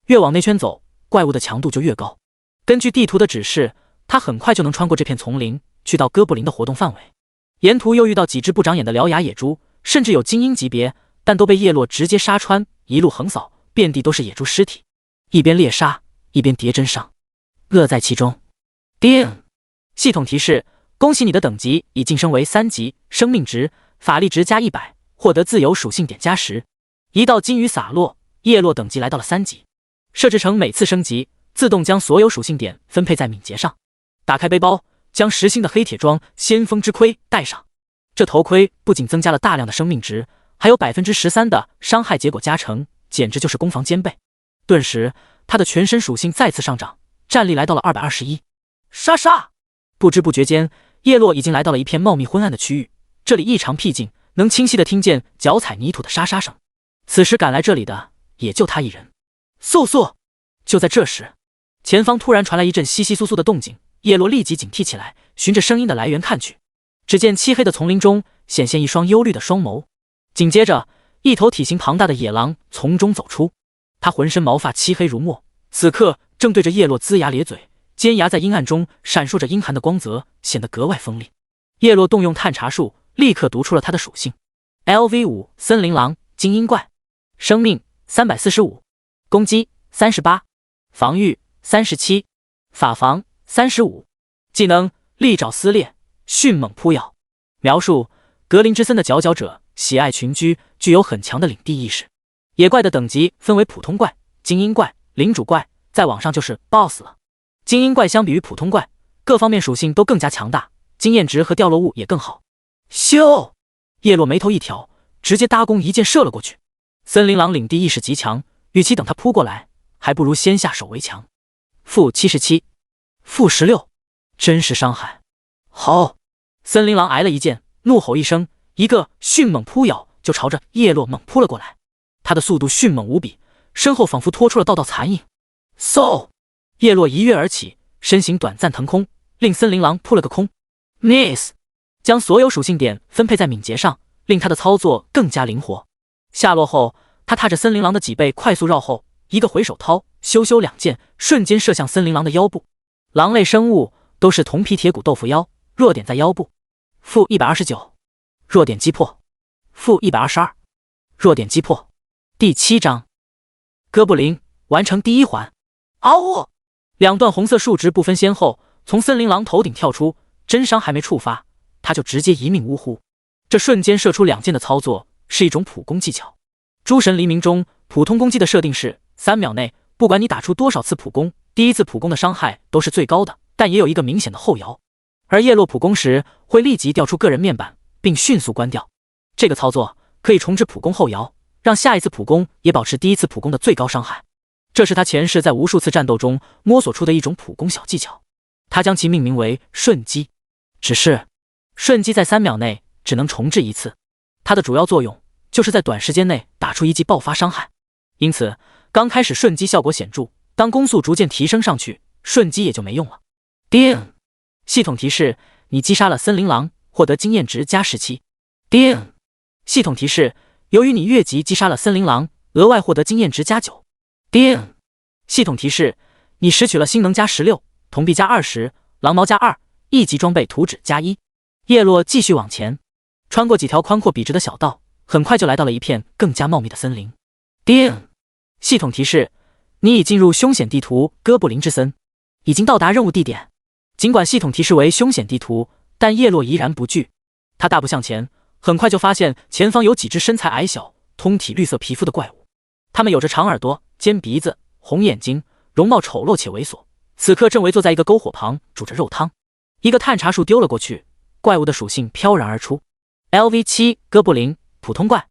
越往内圈走，怪物的强度就越高。根据地图的指示，他很快就能穿过这片丛林，去到哥布林的活动范围。沿途又遇到几只不长眼的獠牙野猪，甚至有精英级别，但都被叶落直接杀穿，一路横扫，遍地都是野猪尸体，一边猎杀一边叠真伤，乐在其中。叮！系统提示：恭喜你的等级已晋升为3级，生命值、法力值+100，获得自由属性点+10。一道金雨洒落，叶落等级来到了3级。设置成每次升级自动将所有属性点分配在敏捷上。打开背包，将实心的黑铁装先锋之盔戴上。这头盔不仅增加了大量的生命值，还有 13% 的伤害结果加成，简直就是攻防兼备。顿时，他的全身属性再次上涨，战力来到了221。杀杀！不知不觉间，叶落已经来到了一片茂密昏暗的区域，这里异常僻静，能清晰地听见脚踩泥土的沙沙声。此时赶来这里的也就他一人。嗖嗖！就在这时，前方突然传来一阵窸窸窣窣的动静，叶落立即警惕起来，循着声音的来源看去。只见漆黑的丛林中显现一双幽绿的双眸，紧接着一头体型庞大的野狼从中走出，他浑身毛发漆黑如墨，此刻正对着叶落龇牙咧嘴，尖牙在阴暗中闪烁着阴寒的光泽，显得格外锋利。叶落动用探查术，立刻读出了它的属性 LV5 森林狼精英怪，生命345，攻击38，防御37，法防35，技能利爪撕裂，迅猛扑咬。描述：格林之森的佼佼者，喜爱群居，具有很强的领地意识。野怪的等级分为普通怪、精英怪、领主怪，再往上就是 BOSS 了。精英怪相比于普通怪，各方面属性都更加强大，经验值和掉落物也更好。咻！叶落眉头一挑，直接搭弓一箭射了过去。森林狼领地意识极强，与其等他扑过来，还不如先下手为强。-77，-16，真是伤害。好！森林狼挨了一箭，怒吼一声，一个迅猛扑咬就朝着叶落猛扑了过来。他的速度迅猛无比，身后仿佛拖出了道道残影。嗖！叶落一跃而起，身形短暂腾空，令森林狼扑了个空。Nice！ 将所有属性点分配在敏捷上，令他的操作更加灵活。下落后，他踏着森林狼的脊背快速绕后，一个回手掏，咻咻两箭，瞬间射向森林狼的腰部。狼类生物都是铜皮铁骨豆腐腰，弱点在腰部。-129，弱点击破。-122，弱点击破。第7章，哥布林完成第1环。嗷呜！两段红色数值不分先后从森林狼头顶跳出，真伤还没触发，他就直接一命呜呼。这瞬间射出2箭的操作是一种普攻技巧。诸神黎明中普通攻击的设定是3秒内，不管你打出多少次普攻，第一次普攻的伤害都是最高的，但也有一个明显的后摇。而叶落普攻时会立即调出个人面板，并迅速关掉。这个操作可以重置普攻后摇，让下一次普攻也保持第一次普攻的最高伤害。这是他前世在无数次战斗中摸索出的一种普攻小技巧，他将其命名为瞬击。只是瞬击在3秒内只能重置一次，它的主要作用就是在短时间内打出一记爆发伤害。因此刚开始瞬击效果显著，当攻速逐渐提升上去，瞬击也就没用了。叮！系统提示：你击杀了森林狼，获得经验值+17。叮！系统提示：由于你越级击杀了森林狼，额外获得经验值+9。叮！系统提示：你拾取了星能+16，铜币+20，狼毛+2，一级装备图纸+1。叶落继续往前，穿过几条宽阔笔直的小道，很快就来到了一片更加茂密的森林。叮！系统提示：你已进入凶险地图哥布林之森，已经到达任务地点。尽管系统提示为凶险地图，但叶落依然不惧。他大步向前，很快就发现前方有几只身材矮小、通体绿色皮肤的怪物。它们有着长耳朵、尖鼻子、红眼睛，容貌丑陋且猥琐。此刻正围坐在一个篝火旁煮着肉汤。一个探查术丢了过去，怪物的属性飘然而出。LV7 哥布林普通怪，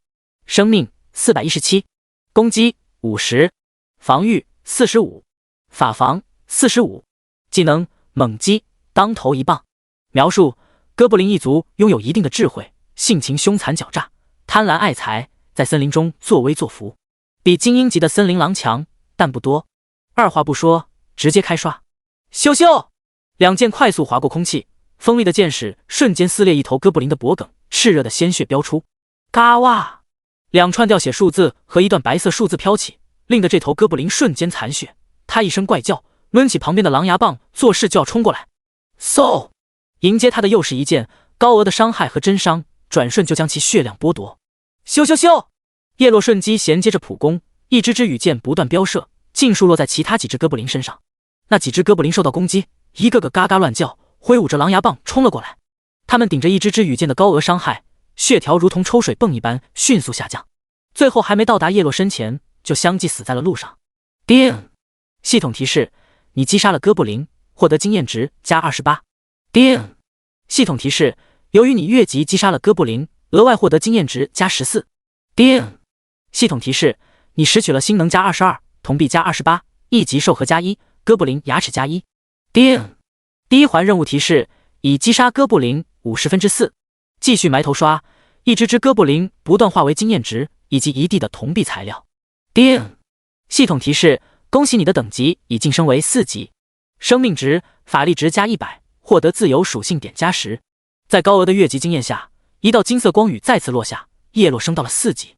生命417，攻击50，防御45，法防45，技能猛击当头一棒。描述：哥布林一族拥有一定的智慧，性情凶残狡诈，贪婪爱财，在森林中作威作福，比精英级的森林狼强，但不多。二话不说，直接开刷。咻咻，2箭快速划过空气，锋利的箭矢瞬间撕裂一头哥布林的脖颈，炽热的鲜血飙出。嘎哇！2串掉血数字和一段白色数字飘起，令得这头哥布林瞬间残血。他一声怪叫，抡起旁边的狼牙棒，作势就要冲过来。嗖！迎接他的又是一剑，高额的伤害和真伤，转瞬就将其血量剥夺。咻咻咻！叶落瞬击衔接着普攻，一支支羽箭不断飙射，尽数落在其他几只哥布林身上。那几只哥布林受到攻击，一个个嘎嘎乱叫，挥舞着狼牙棒冲了过来。他们顶着一支支羽箭的高额伤害，血条如同抽水泵一般迅速下降，最后还没到达叶落身前，就相继死在了路上。叮！系统提示：你击杀了哥布林，获得经验值加28。叮！系统提示：由于你越级击杀了哥布林，额外获得经验值加14。叮！系统提示：你拾取了星能加22，铜币加28，一级兽核加1，哥布林牙齿加1。叮！第一环任务提示：已击杀哥布林4/50。继续埋头刷，一只哥布林不断化为经验值以及一地的铜币材料。叮！系统提示：恭喜你的等级已晋升为4级，生命值、法力值加100，获得自由属性点加10。在高额的越级经验下，一道金色光雨再次落下，叶落升到了4级。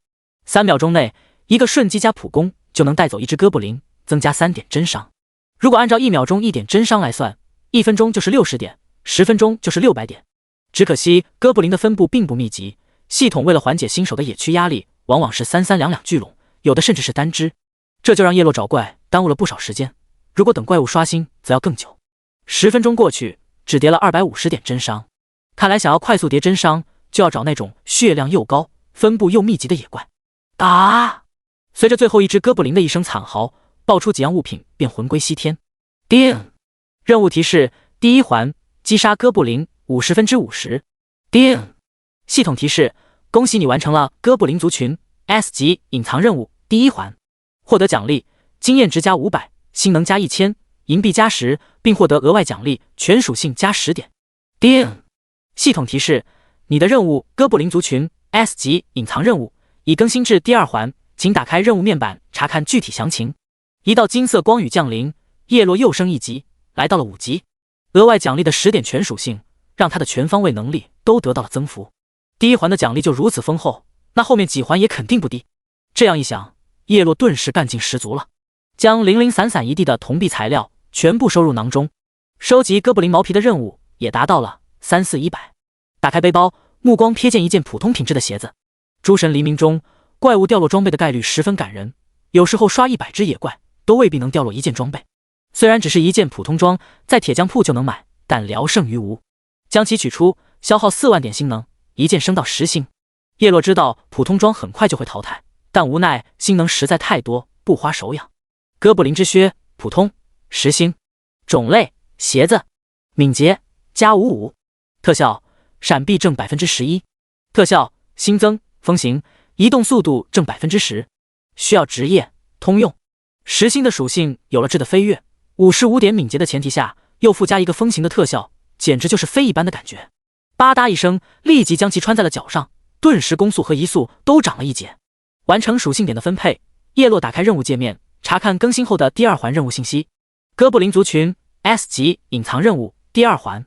3秒钟内，一个瞬击加普攻就能带走一只哥布林，增加3点真伤。如果按照1秒钟1点真伤来算，1分钟就是60点，10分钟就是600点。只可惜哥布林的分布并不密集，系统为了缓解新手的野区压力，往往是3-3两聚拢，有的甚至是单只，这就让叶落找怪耽误了不少时间。如果等怪物刷新，则要更久。10分钟过去，只叠了250点真伤。看来想要快速叠真伤，就要找那种血量又高、分布又密集的野怪。啊！随着最后一只哥布林的一声惨嚎，爆出几样物品便魂归西天。叮！任务提示：第一环击杀哥布林50%。叮！系统提示：恭喜你完成了哥布林族群 S 级隐藏任务第一环，获得奖励经验值加500，星能加1000，银币加10，并获得额外奖励全属性加10点。叮！系统提示：你的任务哥布林族群 S 级隐藏任务已更新至第2环，请打开任务面板查看具体详情。一道金色光雨降临，叶落又升1级，来到了5级。额外奖励的10点全属性，让他的全方位能力都得到了增幅。第一环的奖励就如此丰厚，那后面几环也肯定不低。这样一想，叶落顿时干劲十足了，将零零散散一地的铜币材料全部收入囊中。收集哥布林毛皮的任务也达到了3-4-100。打开背包，目光瞥见一件普通品质的鞋子。诸神黎明中，怪物掉落装备的概率十分感人，有时候刷100只野怪都未必能掉落一件装备。虽然只是一件普通装，在铁匠铺就能买，但聊胜于无。将其取出，消耗4万点星能，一件升到10星。叶落知道普通装很快就会淘汰，但无奈星能实在太多，不花手痒。哥布林之靴，普通10星，种类鞋子，敏捷加55，特效闪避正11%，特效新增风行，移动速度正10%，需要职业通用。10星的属性有了质的飞跃，55点敏捷的前提下，又附加一个风行的特效，简直就是飞一般的感觉。吧嗒一声，立即将其穿在了脚上，顿时攻速和移速都涨了1截。完成属性点的分配，叶落打开任务界面，查看更新后的第2环任务信息。哥布林族群 S 级隐藏任务第2环。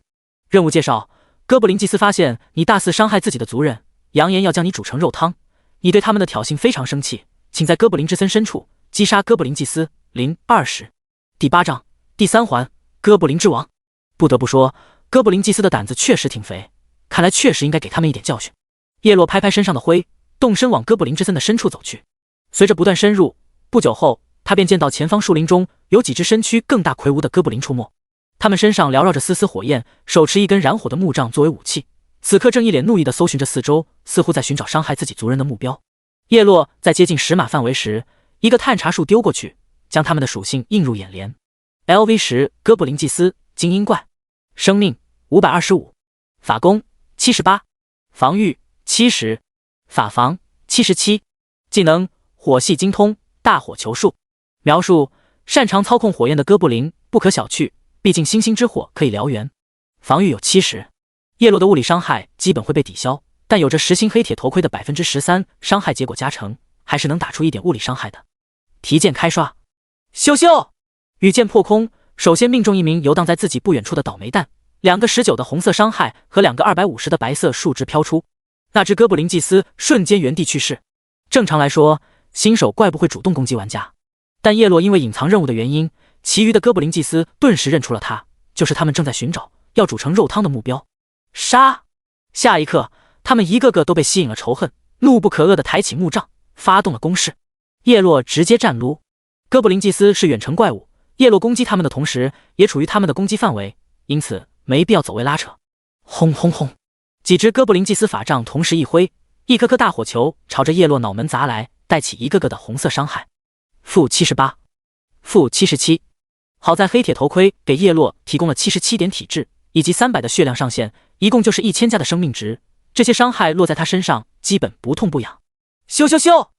任务介绍：哥布林祭司发现你大肆伤害自己的族人，扬言要将你煮成肉汤。你对他们的挑衅非常生气，请在哥布林之森深处击杀哥布林祭司020。第8章第3环哥布林之王。不得不说，哥布林祭司的胆子确实挺肥，看来确实应该给他们一点教训。叶落拍拍身上的灰，动身往哥布林之森的深处走去。随着不断深入，不久后他便见到前方树林中有几只身躯更大魁梧的哥布林出没，他们身上缭绕着丝丝火焰，手持一根燃火的木杖作为武器，此刻正一脸怒意地搜寻着四周，似乎在寻找伤害自己族人的目标。叶落在接近10码范围时，一个探查术丢过去，将他们的属性映入眼帘。LV10哥布林祭司精英怪，生命525，法攻78，防御70，法防77，技能火系精通大火球术。描述：擅长操控火焰的哥布林不可小觑，毕竟星星之火可以燎原。防御有70。叶落的物理伤害基本会被抵消，但有着10星黑铁头盔的13%伤害结果加成，还是能打出一点物理伤害的。提剑开刷，咻咻，羽箭破空，首先命中一名游荡在自己不远处的倒霉蛋，2个19的红色伤害和2个250的白色数值飘出，那只哥布林祭司瞬间原地去世。正常来说，新手怪不会主动攻击玩家，但叶落因为隐藏任务的原因，其余的哥布林祭司顿时认出了他，就是他们正在寻找要煮成肉汤的目标。杀！下一刻，他们一个个都被吸引了仇恨，怒不可遏地抬起木杖，发动了攻势。叶落直接站撸。哥布林祭司是远程怪物，叶落攻击他们的同时，也处于他们的攻击范围，因此没必要走位拉扯。轰轰轰！几只哥布林祭司法杖同时一挥，一颗颗大火球朝着叶落脑门砸来，带起一个个的红色伤害。-78，-77，好在黑铁头盔给叶落提供了77点体质以及300的血量上限，一共就是1000加的生命值，这些伤害落在他身上基本不痛不痒。咻咻咻！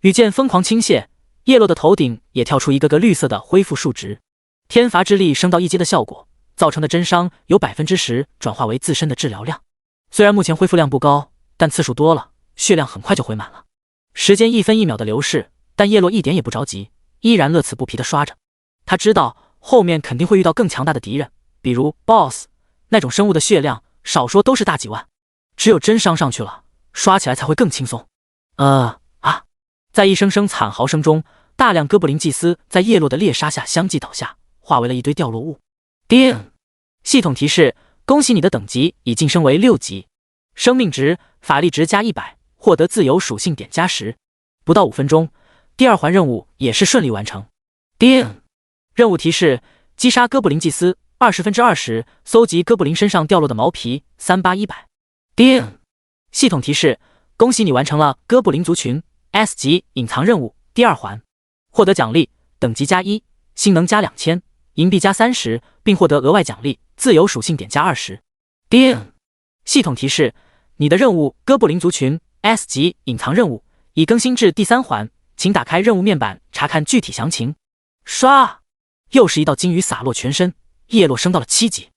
羽箭疯狂倾泻，叶落的头顶也跳出一个个绿色的恢复数值，天罚之力升到1阶的效果，造成的真伤有 10% 转化为自身的治疗量。虽然目前恢复量不高，但次数多了，血量很快就回满了。时间1分1秒的流逝，但叶落一点也不着急，依然乐此不疲地刷着。他知道后面肯定会遇到更强大的敌人，比如 BOSS 那种生物的血量少说都是大几万，只有真伤上去了，刷起来才会更轻松。在一声声惨嚎声中，大量哥布林祭司在叶落的猎杀下相继倒下，化为了一堆掉落物。叮！系统提示：恭喜你的等级已晋升为6级，生命值、法力值加100，获得自由属性点加10。不到5分钟，第2环任务也是顺利完成。叮！任务提示：击杀哥布林祭司20%，搜集哥布林身上掉落的毛皮38100。叮！系统提示：恭喜你完成了哥布林族群 S 级隐藏任务第2环，获得奖励等级加1，性能加2000，银币加30，并获得额外奖励自由属性点加20。叮！系统提示：你的任务哥布林族群 S 级隐藏任务已更新至第3环，请打开任务面板查看具体详情。刷！又是一道金雨洒落全身，叶落升到了7级，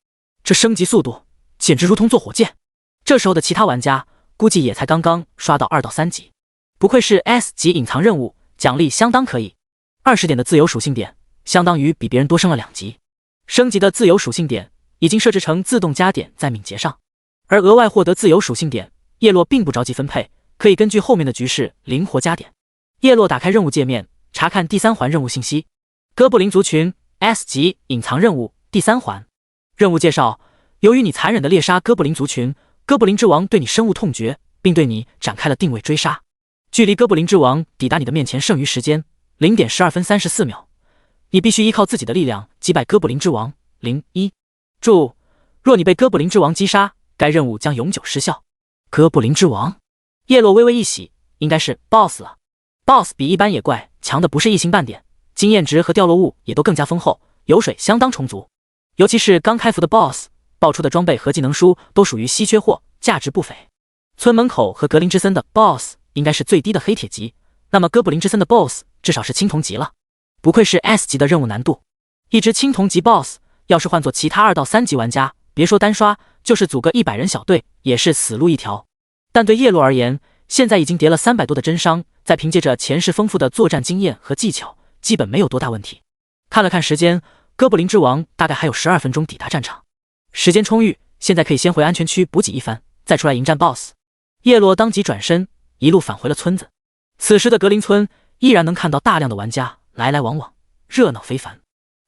这升级速度简直如同坐火箭。这时候的其他玩家估计也才刚刚刷到2到3级。不愧是 S 级隐藏任务，奖励相当可以，20点的自由属性点，相当于比别人多升了2级。升级的自由属性点已经设置成自动加点在敏捷上，而额外获得自由属性点，叶落并不着急分配，可以根据后面的局势灵活加点。叶落打开任务界面，查看第3环任务信息：哥布林族群 S 级隐藏任务第3环。任务介绍：由于你残忍的猎杀哥布林族群，哥布林之王对你深恶痛绝，并对你展开了定位追杀。距离哥布林之王抵达你的面前剩余时间0点12分34秒，你必须依靠自己的力量击败哥布林之王。01注：若你被哥布林之王击杀，该任务将永久失效。哥布林之王，叶落微微一喜，应该是 BOSS 了。BOSS 比一般野怪强的不是一星半点，经验值和掉落物也都更加丰厚，油水相当充足。尤其是刚开服的 BOSS 爆出的装备和技能书都属于稀缺货，价值不菲。村门口和格林之森的 BOSS 应该是最低的黑铁级，那么哥布林之森的 BOSS 至少是青铜级了。不愧是 S 级的任务难度，一只青铜级 BOSS 要是换做其他2到3级玩家，别说单刷，就是组个100人小队也是死路一条。但对叶落而言，现在已经叠了300多的真伤，再凭借着前世丰富的作战经验和技巧，基本没有多大问题。看了看时间，哥布林之王大概还有12分钟抵达战场，时间充裕，现在可以先回安全区补给一番，再出来迎战 BOSS。叶落当即转身，一路返回了村子。此时的格林村依然能看到大量的玩家来来往往，热闹非凡。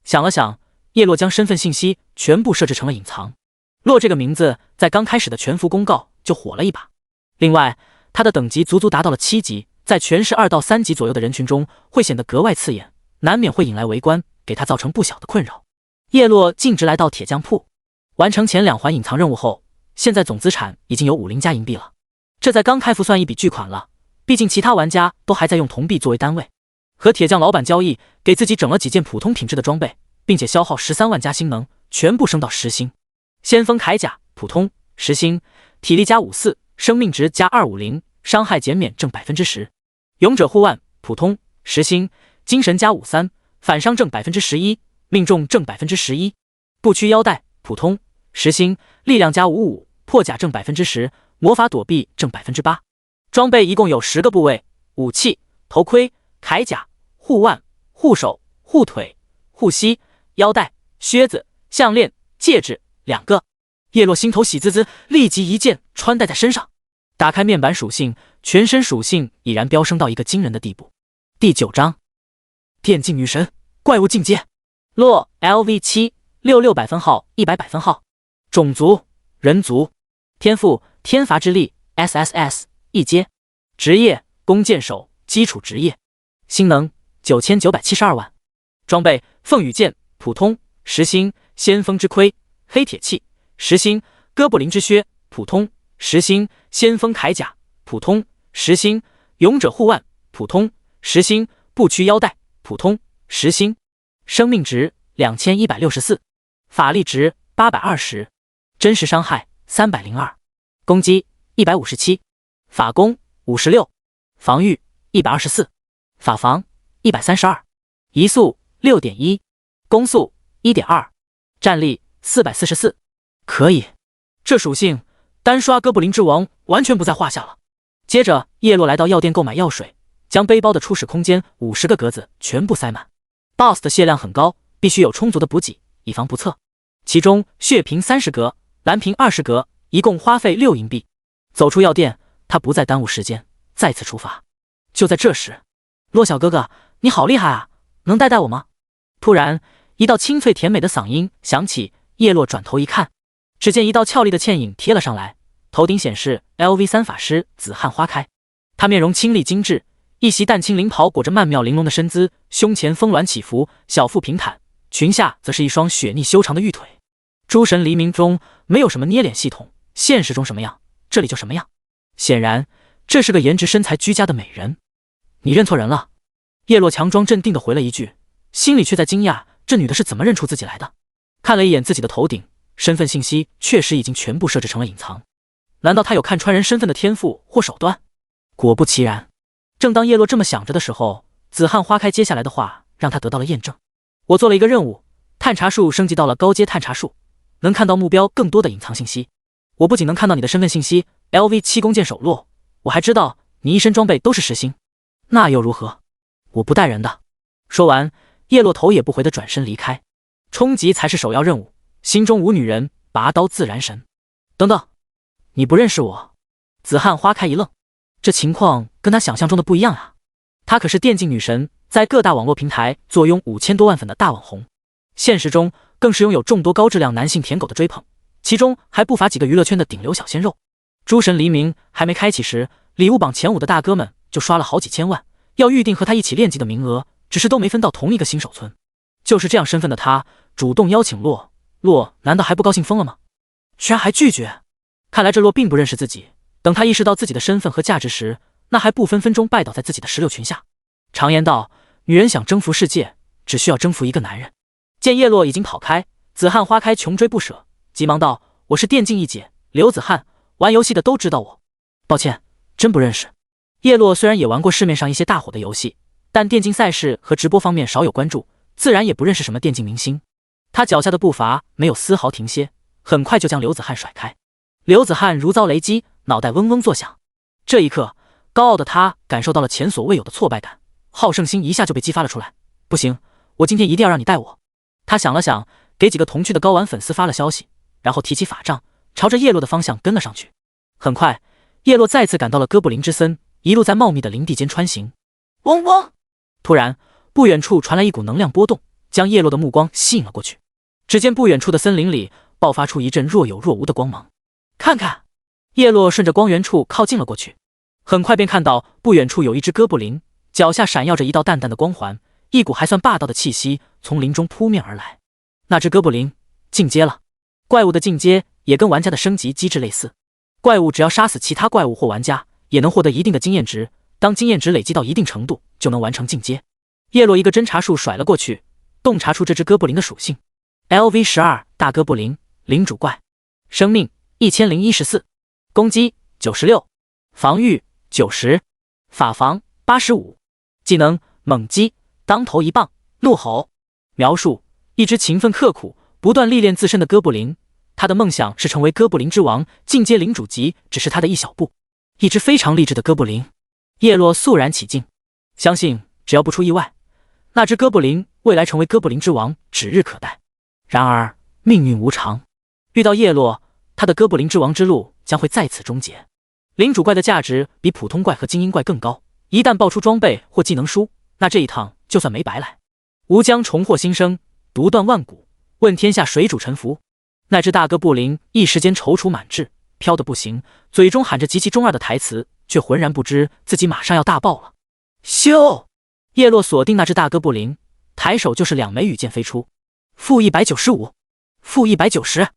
想了想，叶落将身份信息全部设置成了隐藏。洛这个名字在刚开始的全服公告就火了一把。另外，他的等级足足达到了7级，在全是2到3级左右的人群中会显得格外刺眼，难免会引来围观，给他造成不小的困扰。叶落径直来到铁匠铺，完成前2环隐藏任务后，现在总资产已经有50加银币了。这在刚开服算一笔巨款了，毕竟其他玩家都还在用铜币作为单位。和铁匠老板交易，给自己整了几件普通品质的装备，并且消耗13万加星能，全部升到10星。先锋铠甲普通10星，体力加54，生命值加250，伤害减免正 10%。勇者护腕普通10星，精神加53，反伤正 11%，命中正 11%。步躯腰带普通10星，力量加55，破甲正 10%，魔法躲避正 8%。装备一共有10个部位：武器、头盔、铠甲、护腕、护手、护腿、护膝、腰带、靴子、项链、戒指2个。叶落心头喜滋滋，立即一件穿戴在身上。打开面板属性，全身属性已然飙升到一个惊人的地步。第9章，电竞女神，怪物进阶。洛 LV7 6600分号100百分号。种族人族。天赋天罚之力 SSS 1阶。职业弓箭手基础职业。星能9972万。装备凤羽剑普通10星，先锋之盔黑铁器10星，哥布林之靴普通10星，先锋铠甲普通10星，勇者护腕普通10星，步躯腰带普通10星。生命值2164，法力值820，真实伤害302，攻击157，法攻56，防御124，法防132，移速6.1，攻速1.2，战力444，可以。这属性单刷哥布林之王完全不在话下了。接着叶落来到药店购买药水，将背包的初始空间50个格子全部塞满。BOSS 的血量很高，必须有充足的补给，以防不测。其中血瓶30格，蓝瓶20格，一共花费6银币。走出药店，他不再耽误时间，再次出发。就在这时，洛小哥哥，你好厉害啊，能带我吗？突然，一道清脆甜美的嗓音响起，叶落转头一看，只见一道俏丽的倩影贴了上来，头顶显示 LV3 法师紫汉花开。他面容清丽精致，一袭淡青绫袍裹着曼妙玲珑的身姿，胸前丰卵起伏，小腹平坦，裙下则是一双雪腻修长的玉腿。诸神黎明中没有什么捏脸系统，现实中什么样，这里就什么样。显然，这是个颜值身材居家的美人。你认错人了。叶落强装镇定地回了一句，心里却在惊讶，这女的是怎么认出自己来的。看了一眼自己的头顶，身份信息确实已经全部设置成了隐藏。难道他有看穿人身份的天赋或手段？果不其然，正当叶落这么想着的时候，紫汉花开接下来的话让他得到了验证。我做了一个任务，探查术升级到了高阶探查术，能看到目标更多的隐藏信息。我不仅能看到你的身份信息 LV7 弓箭手洛，我还知道你一身装备都是实星。那又如何？我不带人的。说完，叶落头也不回地转身离开。冲击才是首要任务，心中无女人，拔刀自燃神。等等，你不认识我？紫汉花开一愣，这情况跟他想象中的不一样啊。她可是电竞女神，在各大网络平台坐拥5000多万粉的大网红，现实中更是拥有众多高质量男性舔狗的追捧，其中还不乏几个娱乐圈的顶流小鲜肉。诸神黎明还没开启时，礼物榜前5的大哥们就刷了好几千万，要预定和他一起练级的名额，只是都没分到同一个新手村。就是这样身份的他，主动邀请洛，难道还不高兴疯了吗？居然还拒绝！看来这洛并不认识自己。等他意识到自己的身份和价值时，那还不分分钟拜倒在自己的石榴裙下。常言道，女人想征服世界，只需要征服一个男人。见叶落已经跑开，紫汉花开穷追不舍，急忙道：“我是电竞一姐刘子汉，玩游戏的都知道我。抱歉，真不认识。”叶落虽然也玩过市面上一些大火的游戏，但电竞赛事和直播方面少有关注，自然也不认识什么电竞明星。他脚下的步伐没有丝毫停歇，很快就将刘子汉甩开。刘子汉如遭雷击，脑袋嗡嗡作响。这一刻，高傲的他感受到了前所未有的挫败感，好胜心一下就被激发了出来。不行，我今天一定要让你带我。他想了想，给几个同区的高玩粉丝发了消息，然后提起法杖，朝着叶落的方向跟了上去。很快，叶落再次赶到了哥布林之森，一路在茂密的林地间穿行。嗡嗡！突然，不远处传来一股能量波动，将叶落的目光吸引了过去。只见不远处的森林里爆发出一阵若有若无的光芒。看看！叶落顺着光源处靠近了过去，很快便看到不远处有一只哥布林，脚下闪耀着一道淡淡的光环，一股还算霸道的气息从林中扑面而来。那只哥布林进阶了。怪物的进阶也跟玩家的升级机制类似，怪物只要杀死其他怪物或玩家，也能获得一定的经验值，当经验值累积到一定程度，就能完成进阶。叶落一个侦查术甩了过去，洞察出这只哥布林的属性。LV12 大哥布林，领主怪，生命1014，攻击96，防御90，法防85，技能猛击，当头一棒，怒吼。描述：一只勤奋刻苦、不断历练自身的哥布林，他的梦想是成为哥布林之王，进阶领主级只是他的一小步。一只非常励志的哥布林。叶落肃然起敬，相信只要不出意外，那只哥布林未来成为哥布林之王指日可待。然而命运无常，遇到叶落，他的哥布林之王之路将会再次终结。领主怪的价值比普通怪和精英怪更高，一旦爆出装备或技能书，那这一趟就算没白来。吾将重获新生，独断万古，问天下谁主臣服？那只大哥布林一时间踌躇满志，飘得不行，嘴中喊着极其中二的台词，却浑然不知自己马上要大爆了。咻！叶落锁定那只大哥布林，抬手就是2枚羽箭飞出。-195，-190，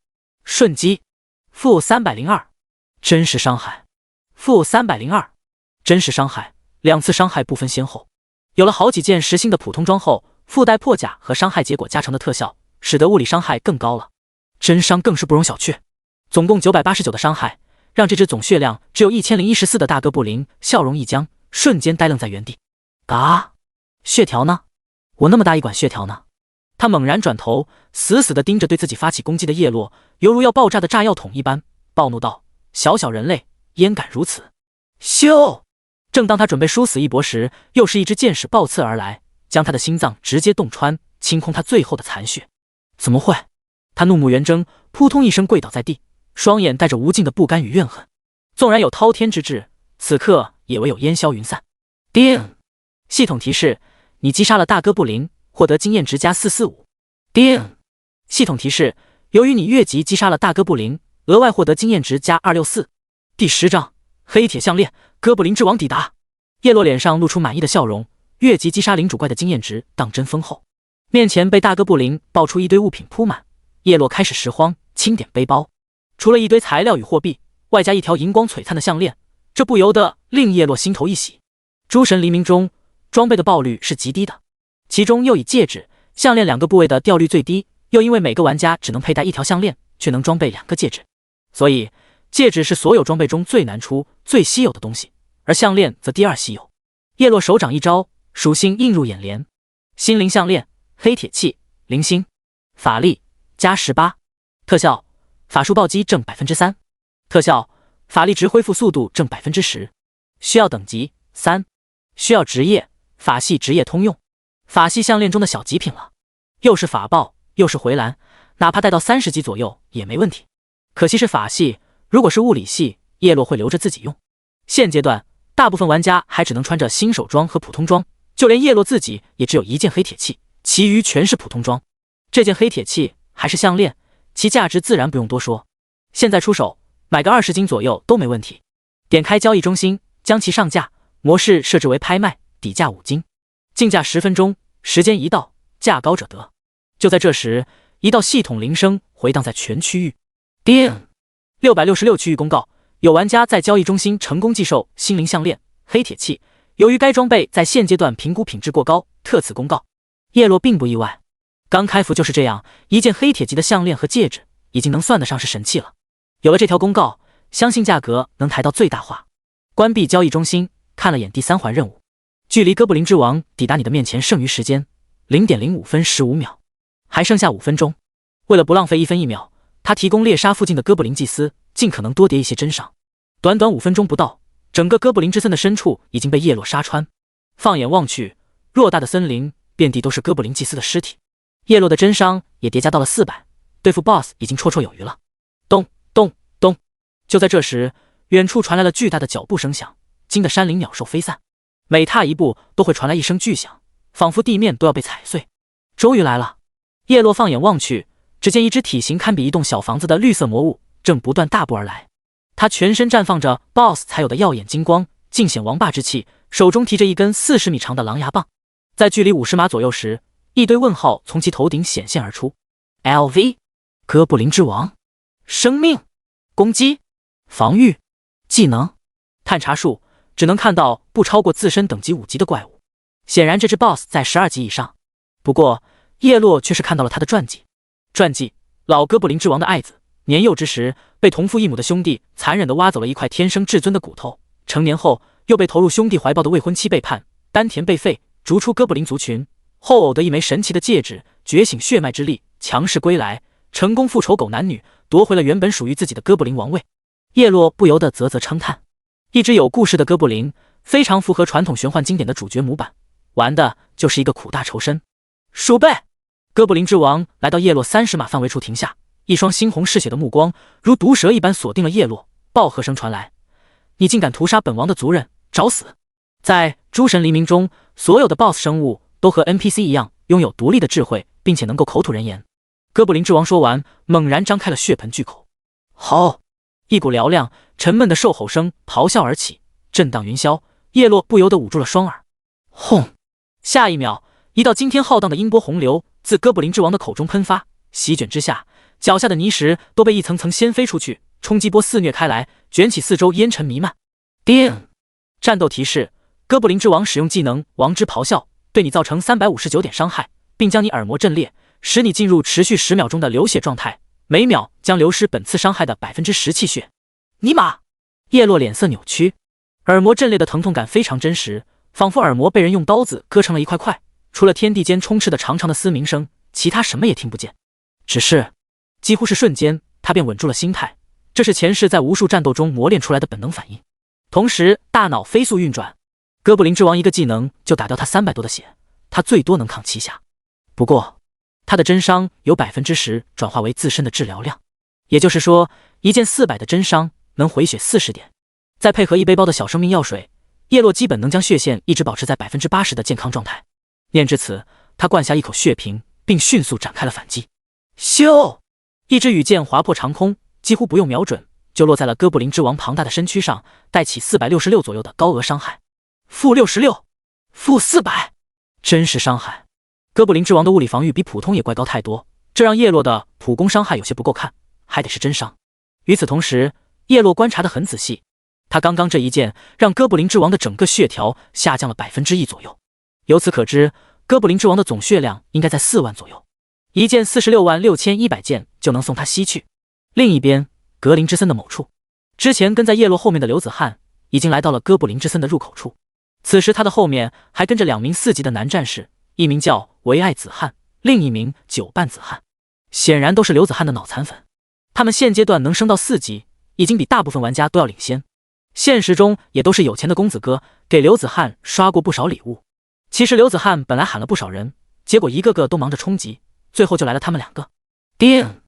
瞬击，-302，真实伤害，-302，真实伤害，2次伤害不分先后。有了好几件实心的普通装后，附带破甲和伤害结果加成的特效，使得物理伤害更高了。真伤更是不容小觑，总共989的伤害，让这只总血量只有1014的大哥布林笑容一僵，瞬间呆愣在原地。啊，血条呢？我那么大一管血条呢？他猛然转头，死死地盯着对自己发起攻击的叶落，犹如要爆炸的炸药桶一般，暴怒道：小小人类，焉敢如此！咻！正当他准备殊死一搏时，又是一支箭矢暴刺而来，将他的心脏直接洞穿，清空他最后的残血。怎么会？他怒目圆睁，扑通一声跪倒在地，双眼带着无尽的不甘与怨恨。纵然有滔天之志，此刻也唯有烟消云散。叮！系统提示：你击杀了大哥布林，获得经验值加445。叮！系统提示：由于你越级击杀了大哥布林，额外获得经验值加264。第10章黑铁项链，哥布林之王抵达。叶落脸上露出满意的笑容，越级击杀领主怪的经验值当真丰厚。面前被大哥布林爆出一堆物品铺满，叶落开始拾荒，清点背包，除了一堆材料与货币，外加一条银光璀璨的项链，这不由得令叶落心头一喜。诸神黎明中装备的爆率是极低的，其中又以戒指、项链2个部位的掉率最低，又因为每个玩家只能佩戴一条项链，却能装备2个戒指，所以戒指是所有装备中最难出、最稀有的东西，而项链则第2稀有。叶落手掌一招，属性映入眼帘：心灵项链，黑铁器，灵星，法力加18，特效法术暴击正 3%， 特效法力值恢复速度正 10%， 需要等级3，需要职业法系职业通用，法系项链中的小极品了，又是法爆又是回蓝，哪怕带到30级左右也没问题。可惜是法系，如果是物理系，叶落会留着自己用。现阶段大部分玩家还只能穿着新手装和普通装，就连叶落自己也只有一件黑铁器，其余全是普通装。这件黑铁器还是项链，其价值自然不用多说，现在出手买个20金左右都没问题。点开交易中心，将其上架，模式设置为拍卖，底价5金，竞价10分钟，时间一到，价高者得。就在这时，一道系统铃声回荡在全区域。叮！666区域公告，有玩家在交易中心成功寄售心灵项链、黑铁器，由于该装备在现阶段评估品质过高，特此公告。叶落并不意外，刚开服就是这样，一件黑铁级的项链和戒指已经能算得上是神器了。有了这条公告，相信价格能抬到最大化。关闭交易中心，看了眼第3环任务，距离哥布林之王抵达你的面前剩余时间 0.05分15秒，还剩下5分钟。为了不浪费1分1秒，他提供猎杀附近的哥布林祭司尽可能多叠一些真伤。短短5分钟不到，整个哥布林之森的深处已经被叶落杀穿。放眼望去，偌大的森林遍地都是哥布林祭司的尸体。叶落的真伤也叠加到了400，对付 BOSS 已经绰绰有余了。咚咚咚！就在这时，远处传来了巨大的脚步声响，惊得山林鸟兽飞散，每踏一步都会传来一声巨响，仿佛地面都要被踩碎。终于来了！叶落放眼望去，只见一只体型堪比一栋小房子的绿色魔物正不断大步而来，它全身绽放着 BOSS 才有的耀眼金光，尽显王霸之气，手中提着一根40米长的狼牙棒。在距离50码左右时，一堆问号从其头顶显现而出。LV 哥布林之王，生命、攻击、防御、技能、探查术，只能看到不超过自身等级5级的怪物。显然这只 BOSS 在12级以上，不过叶落却是看到了他的传记。传记：老哥布林之王的爱子，年幼之时被同父异母的兄弟残忍地挖走了一块天生至尊的骨头，成年后又被投入兄弟怀抱的未婚妻背叛，丹田被废，逐出哥布林族群，后偶得一枚神奇的戒指，觉醒血脉之力，强势归来，成功复仇狗男女，夺回了原本属于自己的哥布林王位。叶落不由得啧啧称叹，一只有故事的哥布林，非常符合传统玄幻经典的主角模板，玩的就是一个苦大仇深。鼠辈！哥布林之王来到叶落30码范围处停下，一双猩红嗜血的目光如毒蛇一般锁定了叶落，暴喝声传来：你竟敢屠杀本王的族人，找死！在诸神黎明中，所有的 BOSS 生物都和 NPC 一样拥有独立的智慧，并且能够口吐人言。哥布林之王说完，猛然张开了血盆巨口。吼！一股嘹亮沉闷的兽吼声咆哮而起，震荡云霄，叶落不由得捂住了双耳。轰！下一秒，一道惊天浩荡的音波洪流自哥布林之王的口中喷发，席卷之下，脚下的泥石都被一层层掀飞出去，冲击波肆虐开来，卷起四周烟尘弥漫。叮！战斗提示：哥布林之王使用技能王之咆哮，对你造成359点伤害，并将你耳膜震裂，使你进入持续10秒钟的流血状态，每秒将流失本次伤害的10%气血。尼玛！叶落脸色扭曲，耳膜震裂的疼痛感非常真实，仿佛耳膜被人用刀子割成了一块块，除了天地间充斥的长长的嘶鸣声，其他什么也听不见。只是几乎是瞬间，他便稳住了心态，这是前世在无数战斗中磨练出来的本能反应。同时大脑飞速运转，哥布林之王一个技能就打掉他300多的血，他最多能抗7下。不过他的真伤有 10% 转化为自身的治疗量，也就是说一件400的真伤能回血40点，再配合一背包的小生命药水，叶落基本能将血线一直保持在 80% 的健康状态。念至此，他灌下一口血瓶，并迅速展开了反击。咻！一支羽箭划破长空，几乎不用瞄准就落在了哥布林之王庞大的身躯上，带起466左右的高额伤害。-66，-400，真是伤害！哥布林之王的物理防御比普通野怪高太多，这让叶落的普攻伤害有些不够看，还得是真伤。与此同时，叶落观察得很仔细，他刚刚这一剑让哥布林之王的整个血条下降了1%左右，由此可知，哥布林之王的总血量应该在4万左右，一剑466100件就能送他西去。另一边，格林之森的某处，之前跟在叶落后面的刘子翰已经来到了哥布林之森的入口处，此时他的后面还跟着2名4级的男战士，一名叫唯爱子翰，另一名九半子翰，显然都是刘子翰的脑残粉。他们现阶段能升到4级，已经比大部分玩家都要领先。现实中也都是有钱的公子哥，给刘子翰刷过不少礼物。其实刘子翰本来喊了不少人，结果一个个都忙着冲击，最后就来了他们2个。叮！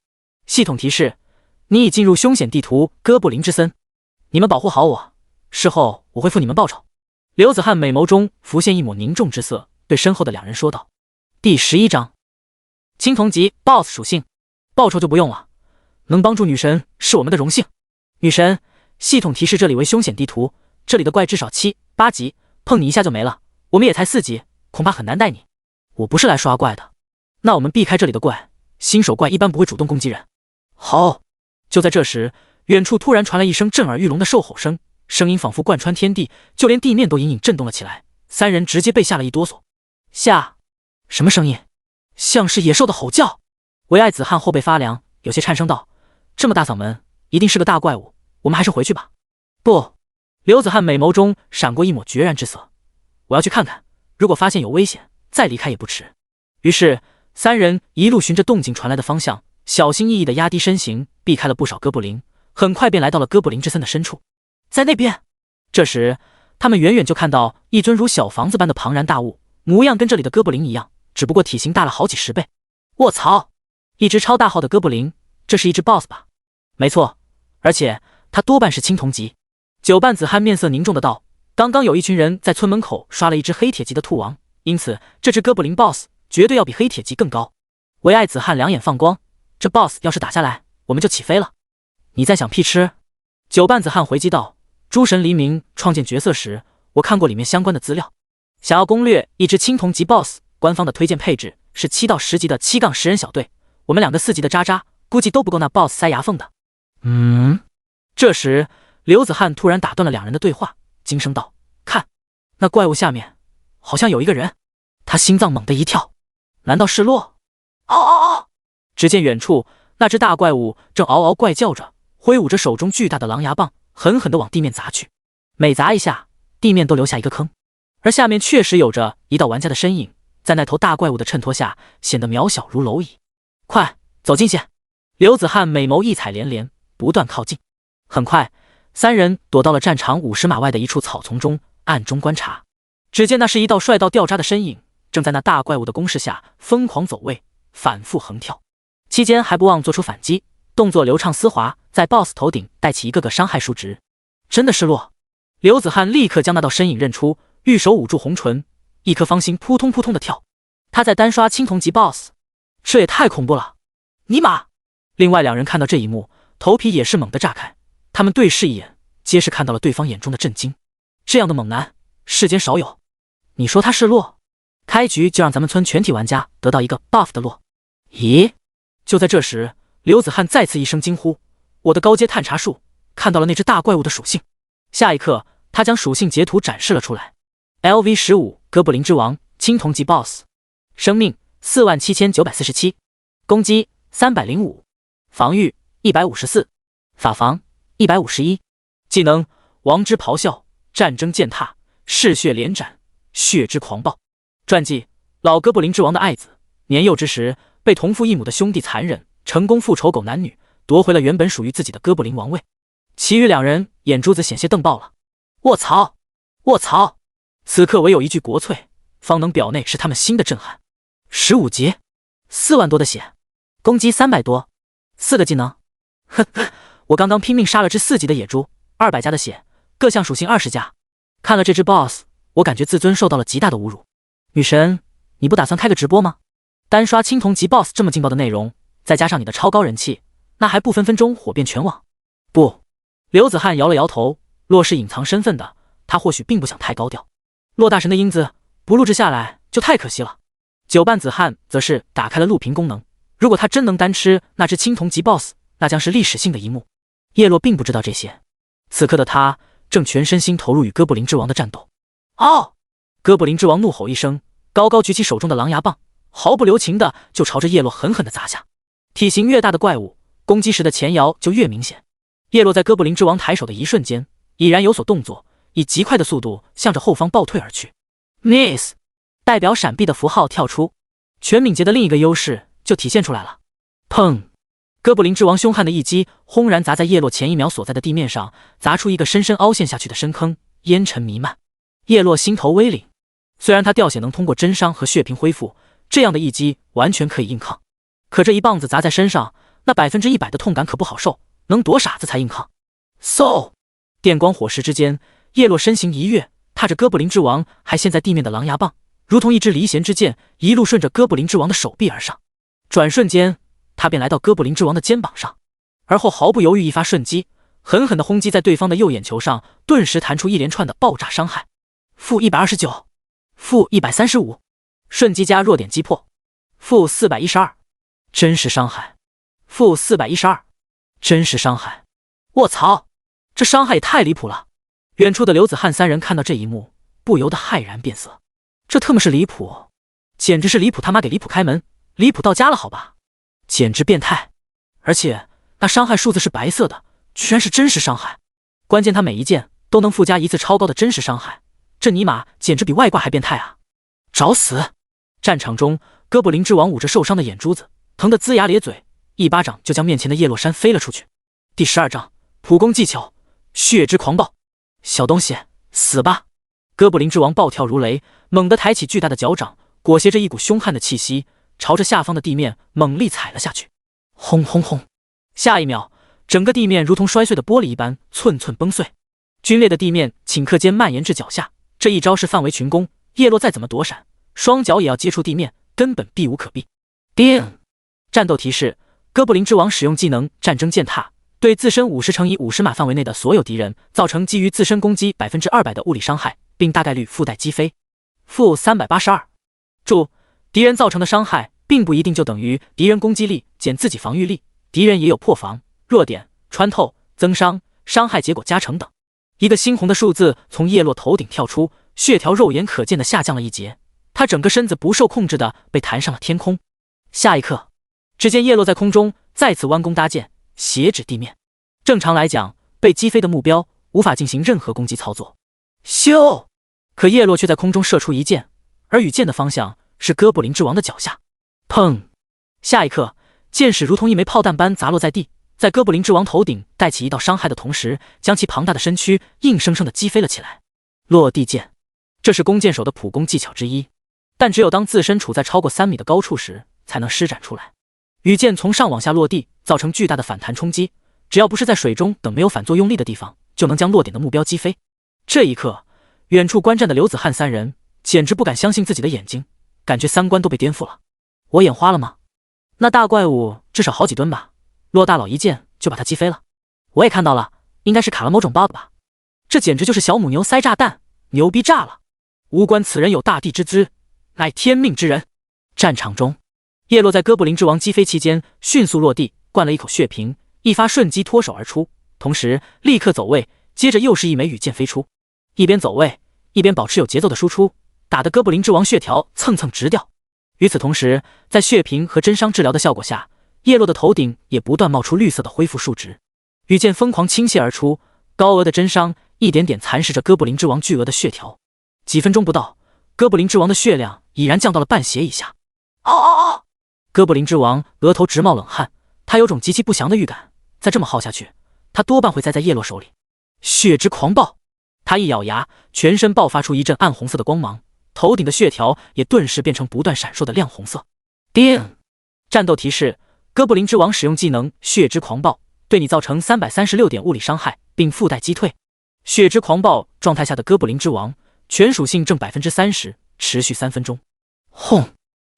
系统提示：你已进入凶险地图哥布林之森，你们保护好我，事后我会付你们报酬。刘子翰美眸中浮现一抹凝重之色，对身后的2人说道。第11章，青铜级 BOSS 属性，报酬就不用了，能帮助女神是我们的荣幸。女神，系统提示这里为凶险地图，这里的怪至少7、8级，碰你一下就没了，我们也才4级，恐怕很难带你。我不是来刷怪的，那我们避开这里的怪，新手怪一般不会主动攻击人。好。就在这时，远处突然传来一声震耳欲聋的兽吼声，声音仿佛贯穿天地，就连地面都隐隐震动了起来。3人直接被吓了一哆嗦。什么声音？像是野兽的吼叫。唯爱子翰后背发凉，有些颤声道：这么大嗓门，一定是个大怪物，我们还是回去吧。不，刘子翰美眸中闪过一抹决然之色，我要去看看，如果发现有危险，再离开也不迟。于是3人一路循着动静传来的方向，小心翼翼地压低身形，避开了不少哥布林，很快便来到了哥布林之森的深处。在那边，这时他们远远就看到一尊如小房子般的庞然大物，模样跟这里的哥布林一样，只不过体型大了好几10倍。卧槽，一只超大号的哥布林，这是一只 BOSS 吧？没错，而且他多半是青铜级。九半子憨面色凝重的道：刚刚有一群人在村门口刷了一只黑铁级的兔王，因此这只哥布林 BOSS 绝对要比黑铁级更高。唯爱子翰两眼放光，这 BOSS 要是打下来，我们就起飞了。你在想屁吃？九半子翰回击道：诸神黎明创建角色时，我看过里面相关的资料，想要攻略一只青铜级 BOSS， 官方的推荐配置是7到10级的7-10人小队，我们2个4级的渣渣估计都不够那 BOSS 塞牙缝的。这时刘子翰突然打断了2人的对话，惊声道：看，那怪物下面好像有一个人。他心脏猛地一跳，难道是洛？只见远处那只大怪物正嗷嗷怪叫着，挥舞着手中巨大的狼牙棒，狠狠地往地面砸去。每砸一下，地面都留下一个坑，而下面确实有着一道玩家的身影，在那头大怪物的衬托下显得渺小如蝼蚁。快走近些！刘子翰美眸异彩连连，不断靠近。很快3人躲到了战场50码外的一处草丛中，暗中观察。只见那是一道帅到掉渣的身影，正在那大怪物的攻势下疯狂走位，反复横跳，期间还不忘做出反击，动作流畅丝滑，在 BOSS 头顶带起一个个伤害数值。真的是洛！刘子翰立刻将那道身影认出，玉手捂住红唇，一颗芳心扑通扑通的跳。他在单刷青铜级 BOSS， 这也太恐怖了！尼玛！另外2人看到这一幕，头皮也是猛地炸开，他们对视一眼，皆是看到了对方眼中的震惊。这样的猛男世间少有，你说他是洛？开局就让咱们村全体玩家得到一个 buff 的洛。咦？就在这时，刘子翰再次一声惊呼：我的高阶探查术看到了那只大怪物的属性。下一刻，他将属性截图展示了出来。LV15 哥布林之王青铜级 BOSS， 生命47947，攻击305，防御154，法防151，技能王之咆哮，战争践踏，嗜血连斩，血之狂暴。传记：老哥布林之王的爱子，年幼之时被同父异母的兄弟残忍，成功复仇狗男女，夺回了原本属于自己的哥布林王位。其余两人眼珠子险些瞪爆了。卧槽！卧槽！此刻唯有一句国粹，方能表内是他们新的震撼。15级，4万多的血，攻击300多，4个技能。呵呵，我刚刚拼命杀了只4级的野猪，200加的血，各项属性20加。看了这只 BOSS， 我感觉自尊受到了极大的侮辱。女神，你不打算开个直播吗？单刷青铜级 BOSS 这么劲爆的内容，再加上你的超高人气，那还不分分钟火遍全网？不，刘子翰摇了摇头，洛是隐藏身份的，他或许并不想太高调。洛大神的英姿不录制下来就太可惜了。九半子翰则是打开了录屏功能，如果他真能单吃那只青铜级 BOSS， 那将是历史性的一幕。叶落并不知道这些，此刻的他正全身心投入与哥布林之王的战斗。哦！哥布林之王怒吼一声，高高举起手中的狼牙棒，毫不留情的就朝着叶落狠狠的砸下。体型越大的怪物，攻击时的前摇就越明显。叶落在哥布林之王抬手的一瞬间，已然有所动作，以极快的速度向着后方暴退而去。Miss， 代表闪避的符号跳出，全敏捷的另一个优势就体现出来了。砰！哥布林之王凶悍的一击轰然砸在叶落前一秒所在的地面上，砸出一个深深凹陷下去的深坑，烟尘弥漫。叶落心头微凛，虽然他掉血能通过真伤和血瓶恢复，这样的一击完全可以硬抗，可这一棒子砸在身上，那100%的痛感可不好受，能躲傻子才硬抗。嗖！电光火石之间，叶落身形一跃，踏着哥布林之王还陷在地面的狼牙棒，如同一支离弦之箭，一路顺着哥布林之王的手臂而上。转瞬间，他便来到哥布林之王的肩膀上，而后毫不犹豫一发瞬击，狠狠地轰击在对方的右眼球上，顿时弹出一连串的爆炸伤害。-129， -135，瞬击加弱点击破。-412，真实伤害。-412，真实伤害。卧槽，这伤害也太离谱了！远处的刘子翰三人看到这一幕，不由得骇然变色。这特么是离谱，简直是离谱他妈给离谱开门，离谱到家了好吧？简直变态！而且那伤害数字是白色的，居然是真实伤害。关键他每一剑都能附加一次超高的真实伤害，这尼玛简直比外挂还变态啊！找死！战场中，哥布林之王捂着受伤的眼珠子，疼得龇牙咧嘴，一巴掌就将面前的叶落山飞了出去。第12章普攻技巧，血之狂暴。小东西，死吧！哥布林之王暴跳如雷，猛地抬起巨大的脚掌，裹挟着一股凶悍的气息，朝着下方的地面猛力踩了下去。轰轰轰！下一秒，整个地面如同摔碎的玻璃一般寸寸崩碎，皲裂的地面顷刻间蔓延至脚下。这一招是范围群攻，叶落再怎么躲闪，双脚也要接触地面，根本避无可避。叮！战斗提示：哥布林之王使用技能战争践踏，对自身50乘以50码范围内的所有敌人造成基于自身攻击200%的物理伤害，并大概率附带击飞。-382。注：敌人造成的伤害并不一定就等于敌人攻击力减自己防御力，敌人也有破防、弱点、穿透、增伤、伤害结果加成等。一个猩红的数字从叶落头顶跳出，血条肉眼可见的下降了一截，他整个身子不受控制的被弹上了天空。下一刻，只见叶落在空中再次弯弓搭箭，斜指地面。正常来讲，被击飞的目标无法进行任何攻击操作。咻！可叶落却在空中射出一箭，而与箭的方向是哥布林之王的脚下。砰！下一刻，箭矢如同一枚炮弹般砸落在地，在哥布林之王头顶带起一道伤害的同时，将其庞大的身躯硬生生的击飞了起来。落地箭，这是弓箭手的普攻技巧之一，但只有当自身处在超过3米的高处时才能施展出来。羽箭从上往下落地，造成巨大的反弹冲击，只要不是在水中等没有反作用力的地方，就能将落点的目标击飞。这一刻，远处观战的刘子翰三人简直不敢相信自己的眼睛，感觉三观都被颠覆了。我眼花了吗？那大怪物至少好几吨吧，骆大佬一箭就把他击飞了。我也看到了，应该是卡了某种 bug 吧。这简直就是小母牛塞炸弹，牛逼炸了！无关此人有大地之资，乃天命之人。战场中，叶落在哥布林之王击飞期间迅速落地，灌了一口血瓶，一发瞬击脱手而出，同时立刻走位，接着又是一枚羽箭飞出，一边走位一边保持有节奏的输出，打得哥布林之王血条蹭蹭直掉。与此同时，在血瓶和真伤治疗的效果下，叶落的头顶也不断冒出绿色的恢复数值。羽箭疯狂倾泻而出，高额的真伤一点点蚕食着哥布林之王巨额的血条。几分钟不到，哥布林之王的血量已然降到了半血以下。嗷嗷嗷！哥布林之王额头直冒冷汗，他有种极其不祥的预感，再这么耗下去，他多半会栽在叶落手里。血之狂暴！他一咬牙，全身爆发出一阵暗红色的光芒，头顶的血条也顿时变成不断闪烁的亮红色。叮！战斗提示：哥布林之王使用技能血之狂暴，对你造成336点物理伤害，并附带击退。血之狂暴状态下的哥布林之王，全属性正 30%， 持续3分钟。轰！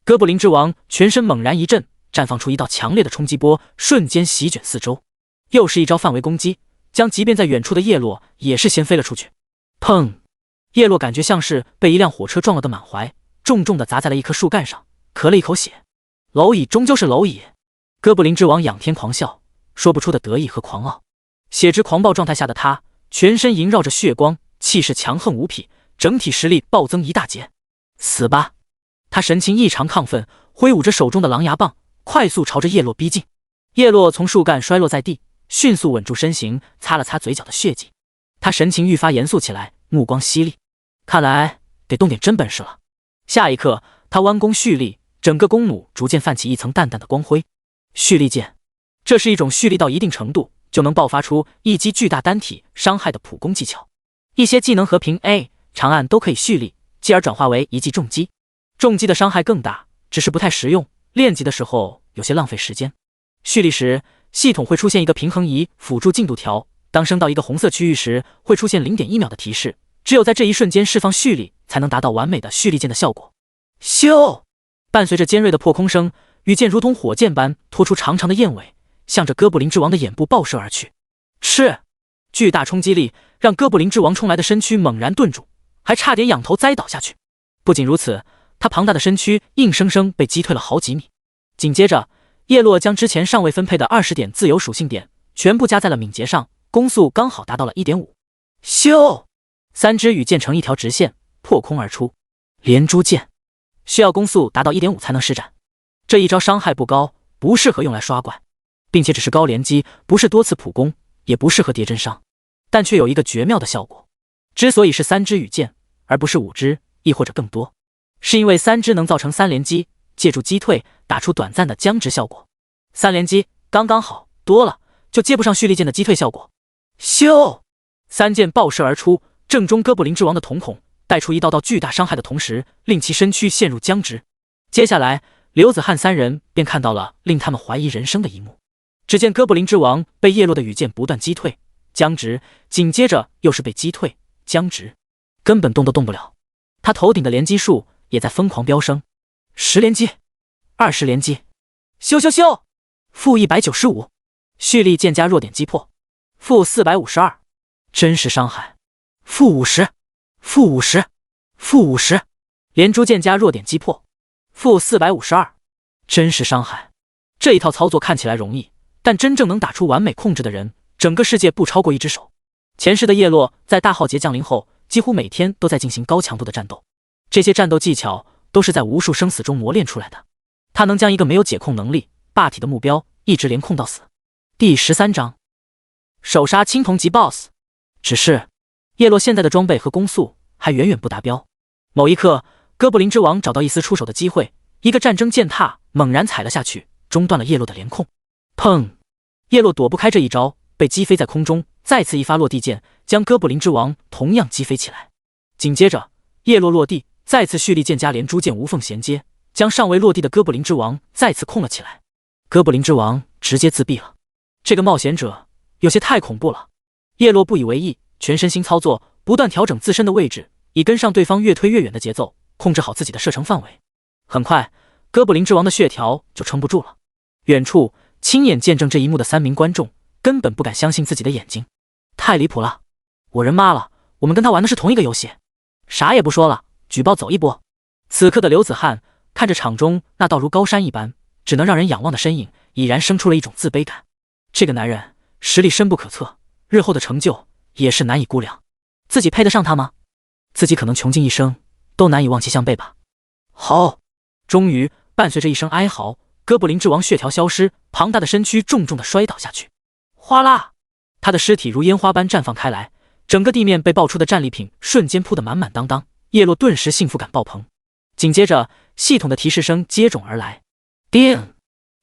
哥布林之王全身猛然一震，绽放出一道强烈的冲击波，瞬间席卷四周。又是一招范围攻击，将即便在远处的叶落也是掀飞了出去。砰！叶落感觉像是被一辆火车撞了个满怀，重重地砸在了一棵树干上，咳了一口血。蝼蚁终究是蝼蚁。哥布林之王仰天狂笑，说不出的得意和狂傲。血之狂暴状态下的他，全身萦绕着血光，气势强横无匹，整体实力暴增一大截。死吧！他神情异常亢奋，挥舞着手中的狼牙棒，快速朝着叶落逼近。叶落从树干摔落在地，迅速稳住身形，擦了擦嘴角的血迹。他神情愈发严肃起来，目光犀利，看来得动点真本事了。下一刻，他弯弓蓄力，整个弓弩逐渐泛起一层淡淡的光辉。蓄力箭，这是一种蓄力到一定程度就能爆发出一击巨大单体伤害的普攻技巧。一些技能和平 A、长按都可以蓄力，继而转化为一记重击。重击的伤害更大，只是不太实用，练级的时候有些浪费时间。蓄力时，系统会出现一个平衡仪辅助进度条，当升到一个红色区域时，会出现 0.1 秒的提示，只有在这一瞬间释放蓄力，才能达到完美的蓄力箭的效果。咻！伴随着尖锐的破空声，羽箭如同火箭般拖出长长的焰尾，向着哥布林之王的眼部爆射而去。是！巨大冲击力让哥布林之王冲来的身躯猛然顿住，还差点仰头栽倒下去。不仅如此，他庞大的身躯硬生生被击退了好几米。紧接着，叶落将之前尚未分配的20点自由属性点全部加在了敏捷上，攻速刚好达到了 1.5。咻！3支羽箭成一条直线破空而出。连珠箭需要攻速达到 1.5 才能施展。这一招伤害不高，不适合用来刷怪，并且只是高连击，不是多次普攻，也不适合叠真伤，但却有一个绝妙的效果。之所以是3支羽箭，而不是5支，亦或者更多，是因为3支能造成3连击，借助击退打出短暂的僵直效果。3连击刚刚好，多了就接不上蓄力箭的击退效果。咻！3箭爆射而出，正中哥布林之王的瞳孔，带出一道道巨大伤害的同时，令其身躯陷入僵直。接下来，刘子翰3人便看到了令他们怀疑人生的一幕。只见哥布林之王被叶落的羽箭不断击退、僵直，紧接着又是被击退、僵直，根本动都动不了。他头顶的连击数也在疯狂飙升，10连击、20连击，咻咻咻，负195，蓄力箭加弱点击破，负452，真实伤害，负50，负50，负50，连珠箭加弱点击破，负452，真实伤害。这一套操作看起来容易，但真正能打出完美控制的人，整个世界不超过一只手。前世的叶落在大浩劫降临后，几乎每天都在进行高强度的战斗，这些战斗技巧都是在无数生死中磨练出来的。他能将一个没有解控能力、霸体的目标一直连控到死。第13章，首杀青铜级 BOSS。只是叶落现在的装备和攻速还远远不达标。某一刻，哥布林之王找到一丝出手的机会，一个战争践踏猛然踩了下去，中断了叶落的连控。砰！叶落躲不开这一招，被击飞在空中，再次一发落地箭将哥布林之王同样击飞起来。紧接着，叶落落地，再次蓄力箭加连珠箭无缝衔接，将尚未落地的哥布林之王再次控了起来。哥布林之王直接自毙了。这个冒险者有些太恐怖了。叶落不以为意，全身心操作，不断调整自身的位置，以跟上对方越推越远的节奏，控制好自己的射程范围。很快，哥布林之王的血条就撑不住了。远处亲眼见证这一幕的3名观众根本不敢相信自己的眼睛，太离谱了！我人妈了，我们跟他玩的是同一个游戏。啥也不说了，举报走一波。此刻的刘子翰看着场中那道如高山一般只能让人仰望的身影，已然生出了一种自卑感。这个男人实力深不可测，日后的成就也是难以估量。自己配得上他吗？自己可能穷尽一生都难以望其项背吧。好，终于，伴随着一声哀嚎，哥布林之王血条消失，庞大的身躯重重地摔倒下去。哗啦，他的尸体如烟花般绽放开来，整个地面被爆出的战利品瞬间铺得满满当当。叶落顿时幸福感爆棚。紧接着，系统的提示声接踵而来。叮！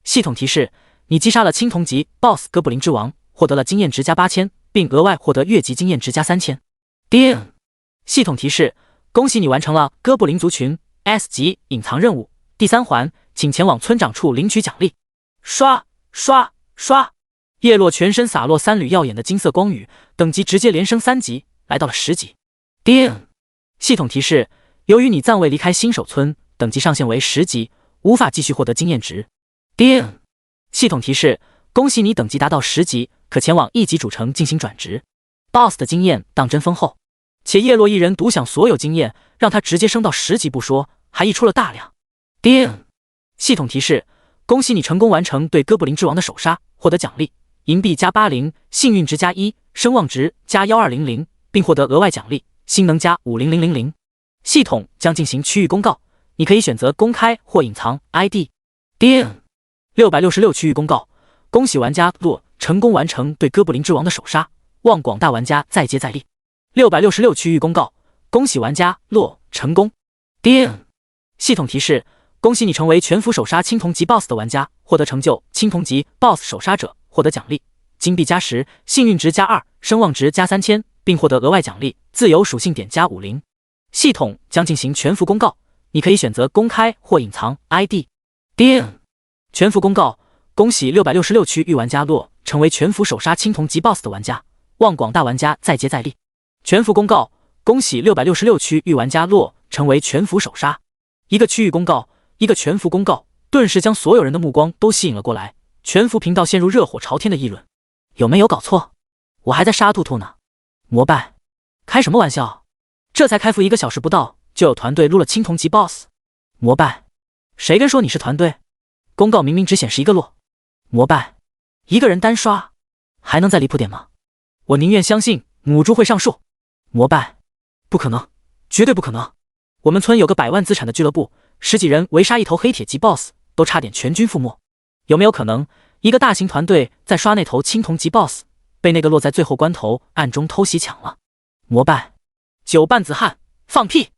系统提示：你击杀了青铜级 BOSS 哥布林之王，获得了经验值加8000，并额外获得越级经验值加3000。叮！系统提示：恭喜你完成了哥布林族群 S 级隐藏任务第3环，请前往村长处领取奖励。刷刷刷！叶落全身洒落3缕耀眼的金色光雨，等级直接连升3级，来到了10级。叮！系统提示：由于你暂未离开新手村，等级上限为10级，无法继续获得经验值。叮！系统提示：恭喜你等级达到10级，可前往1级主城进行转职。BOSS 的经验当真丰厚，且叶落一人独享所有经验，让他直接升到10级不说，还溢出了大量。叮！系统提示：恭喜你成功完成对哥布林之王的首杀，获得奖励：银币加80，幸运值加1，声望值加1200，并获得额外奖励：星能加50000。系统将进行区域公告，你可以选择公开或隐藏 ID。叮！666区域公告：恭喜玩家洛成功完成对哥布林之王的首杀，望广大玩家再接再厉。666区域公告：恭喜玩家洛成功。叮！系统提示：恭喜你成为全服首杀青铜级 BOSS 的玩家，获得成就青铜级 BOSS 首杀者，获得奖励：金币加10，幸运值加2，声望值加3000，并获得额外奖励：自由属性点加50。系统将进行全服公告，你可以选择公开或隐藏 ID。叮！全服公告：恭喜666区域玩家洛成为全服首杀青铜级 BOSS 的玩家，望广大玩家再接再厉。全服公告：恭喜666区域玩家洛成为全服首杀。一个区域公告，一个全服公告，顿时将所有人的目光都吸引了过来。全服频道陷入热火朝天的议论：有没有搞错？我还在杀兔兔呢！膜拜？开什么玩笑？这才开服1个小时不到，就有团队撸了青铜级 BOSS。膜拜？谁跟说你是团队？公告明明只显示1个洛。膜拜？一个人单刷？还能再离谱点吗？我宁愿相信母猪会上树。膜拜？不可能，绝对不可能！我们村有个100万资产的俱乐部，10几人围杀一头黑铁级 BOSS， 都差点全军覆没。有没有可能，一个大型团队在刷那头青铜级 BOSS， 被那个落在最后关头暗中偷袭抢了？膜拜？酒拌子汉，放屁！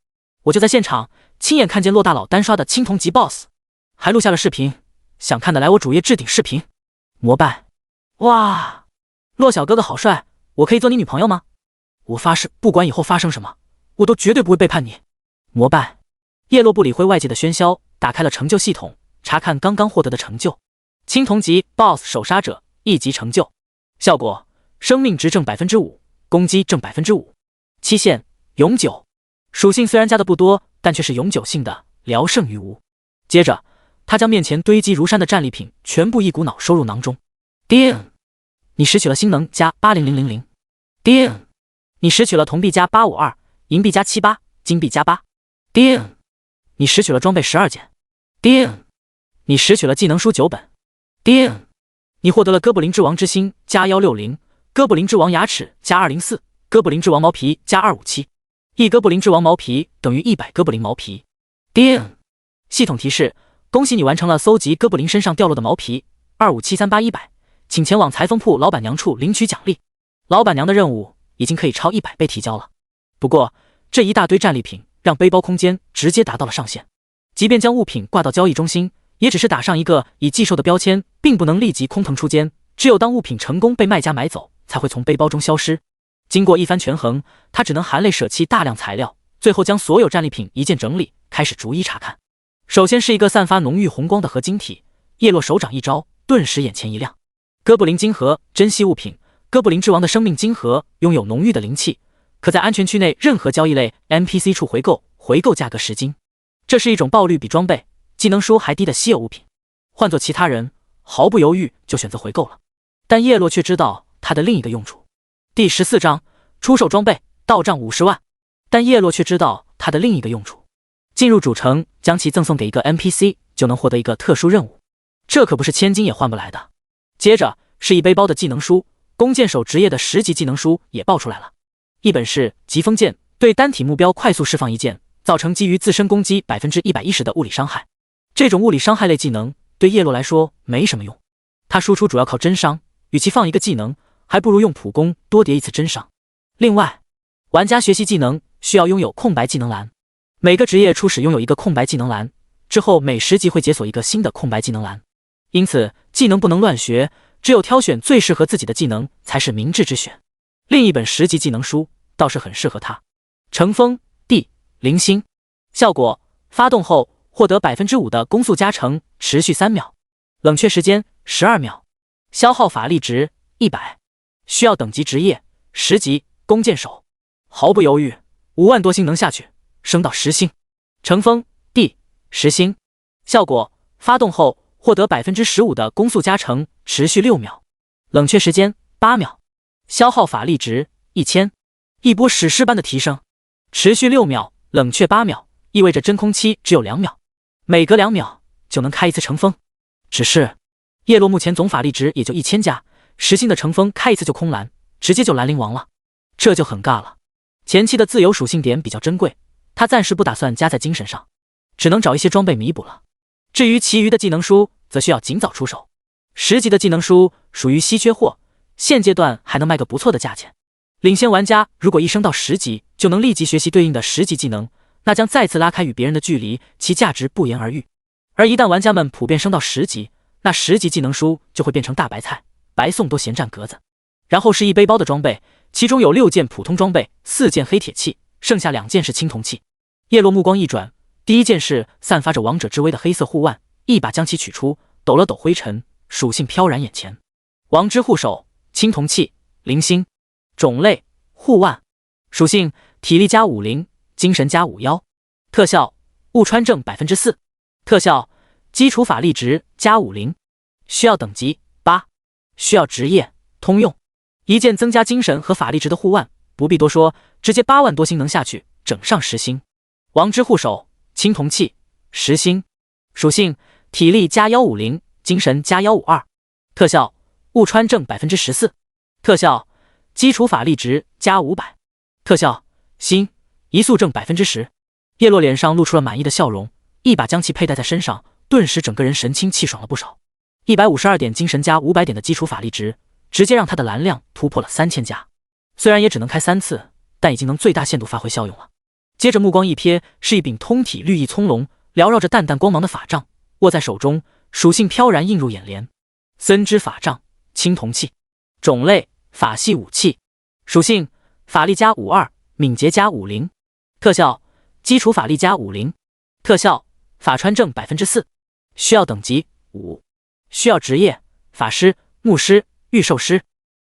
我就在现场亲眼看见骆大佬单刷的青铜级 BOSS， 还录下了视频，想看的来我主页置顶视频。膜拜！哇，骆小哥哥好帅，我可以做你女朋友吗？我发誓，不管以后发生什么，我都绝对不会背叛你。膜拜！叶落不理会外界的喧嚣，打开了成就系统，查看刚刚获得的成就：青铜级 BOSS 首杀者1级成就，效果：生命值正 5%， 攻击正 5%， 期限永久，属性虽然加的不多，但却是永久性的，聊胜于无。接着，他将面前堆积如山的战利品全部一股脑收入囊中。叮！你拾取了星能加80000。叮！你拾取了铜币加852，银币加78，金币加8。叮！你拾取了装备12件。叮！你拾取了技能书9本。叮！你获得了哥布林之王之心加160，哥布林之王牙齿加204，哥布林之王毛皮加257。1哥布林之王毛皮等于100哥布林毛皮。叮！系统提示：恭喜你完成了搜集哥布林身上掉落的毛皮，25738100，请前往裁缝铺老板娘处领取奖励。老板娘的任务已经可以超100倍提交了。不过这一大堆战利品让背包空间直接达到了上限，即便将物品挂到交易中心，也只是打上一个已寄售的标签，并不能立即空腾出间，只有当物品成功被卖家买走，才会从背包中消失。经过一番权衡，他只能含泪舍弃大量材料，最后将所有战利品一键整理，开始逐一查看。首先是一个散发浓郁红光的合金体，叶落手掌一招，顿时眼前一亮。哥布林金核，珍稀物品，哥布林之王的生命金核拥有浓郁的灵气，可在安全区内任何交易类 NPC 处回购，回购价格10金。这是一种爆率比装备、技能书还低的稀有物品，换做其他人毫不犹豫就选择回购了，但叶落却知道它的另一个用处。第14章出售装备，到账50万。但叶落却知道它的另一个用处：进入主城，将其赠送给一个 NPC， 就能获得一个特殊任务，这可不是千金也换不来的。接着是一背包的技能书，弓箭手职业的10级技能书也爆出来了。一本是疾风剑，对单体目标快速释放一剑，造成基于自身攻击110%的物理伤害。这种物理伤害类技能对叶落来说没什么用，他输出主要靠真伤，与其放一个技能，还不如用普攻多叠一次真伤。另外，玩家学习技能需要拥有空白技能栏，每个职业初始拥有一个空白技能栏，之后每10级会解锁一个新的空白技能栏，因此技能不能乱学，只有挑选最适合自己的技能才是明智之选。另一本10级技能书倒是很适合他。乘风地零星，效果发动后获得 5% 的攻速加成，持续3秒，冷却时间12秒，消耗法力值100，需要等级职业10级弓箭手，毫不犹豫5万多星能下去，升到10星。乘风地10星，效果发动后获得 15% 的攻速加成，持续6秒，冷却时间8秒，消耗法力值1000，一波史诗般的提升，持续6秒，冷却8秒，意味着真空期只有2秒，每隔2秒就能开一次乘风。只是叶落目前总法力值也就1000加，10星的乘风开一次就空蓝，直接就蓝灵王了，这就很尬了。前期的自由属性点比较珍贵，他暂时不打算加在精神上，只能找一些装备弥补了。至于其余的技能书，则需要尽早出手。10级的技能书属于稀缺货，现阶段还能卖个不错的价钱。领先玩家如果一升到10级就能立即学习对应的10级技能，那将再次拉开与别人的距离，其价值不言而喻。而一旦玩家们普遍升到10级，那10级技能书就会变成大白菜，白送都嫌占格子。然后是一背包的装备，其中有6件普通装备，4件黑铁器，剩下2件是青铜器。叶落目光一转，第一件是散发着王者之威的黑色护腕，一把将其取出，抖了抖灰尘，属性飘然眼前。王之护手，青铜器，零星，种类护腕，属性体力加50，精神加51，特效误穿正 4%， 特效基础法力值加50，需要等级8，需要职业通用。一件增加精神和法力值的护腕，不必多说，直接8万多星能下去，整上10星。王之护手，青铜器，10星，属性体力加150，精神加152，特效误穿正 14%， 特效基础法力值加500，特效星移速正 10%。 叶落脸上露出了满意的笑容，一把将其佩戴在身上，顿时整个人神清气爽了不少。152点精神加500点的基础法力值，直接让他的蓝量突破了3000加，虽然也只能开3次，但已经能最大限度发挥效用了。接着目光一瞥，是一柄通体绿意葱茏，缭绕着淡淡光芒的法杖，握在手中，属性飘然映入眼帘。森之法杖，青铜器，种类法系武器，属性法力加52，敏捷加50，特效基础法力加50，特效法穿正 4%， 需要等级5，需要职业法师、牧师、御兽师，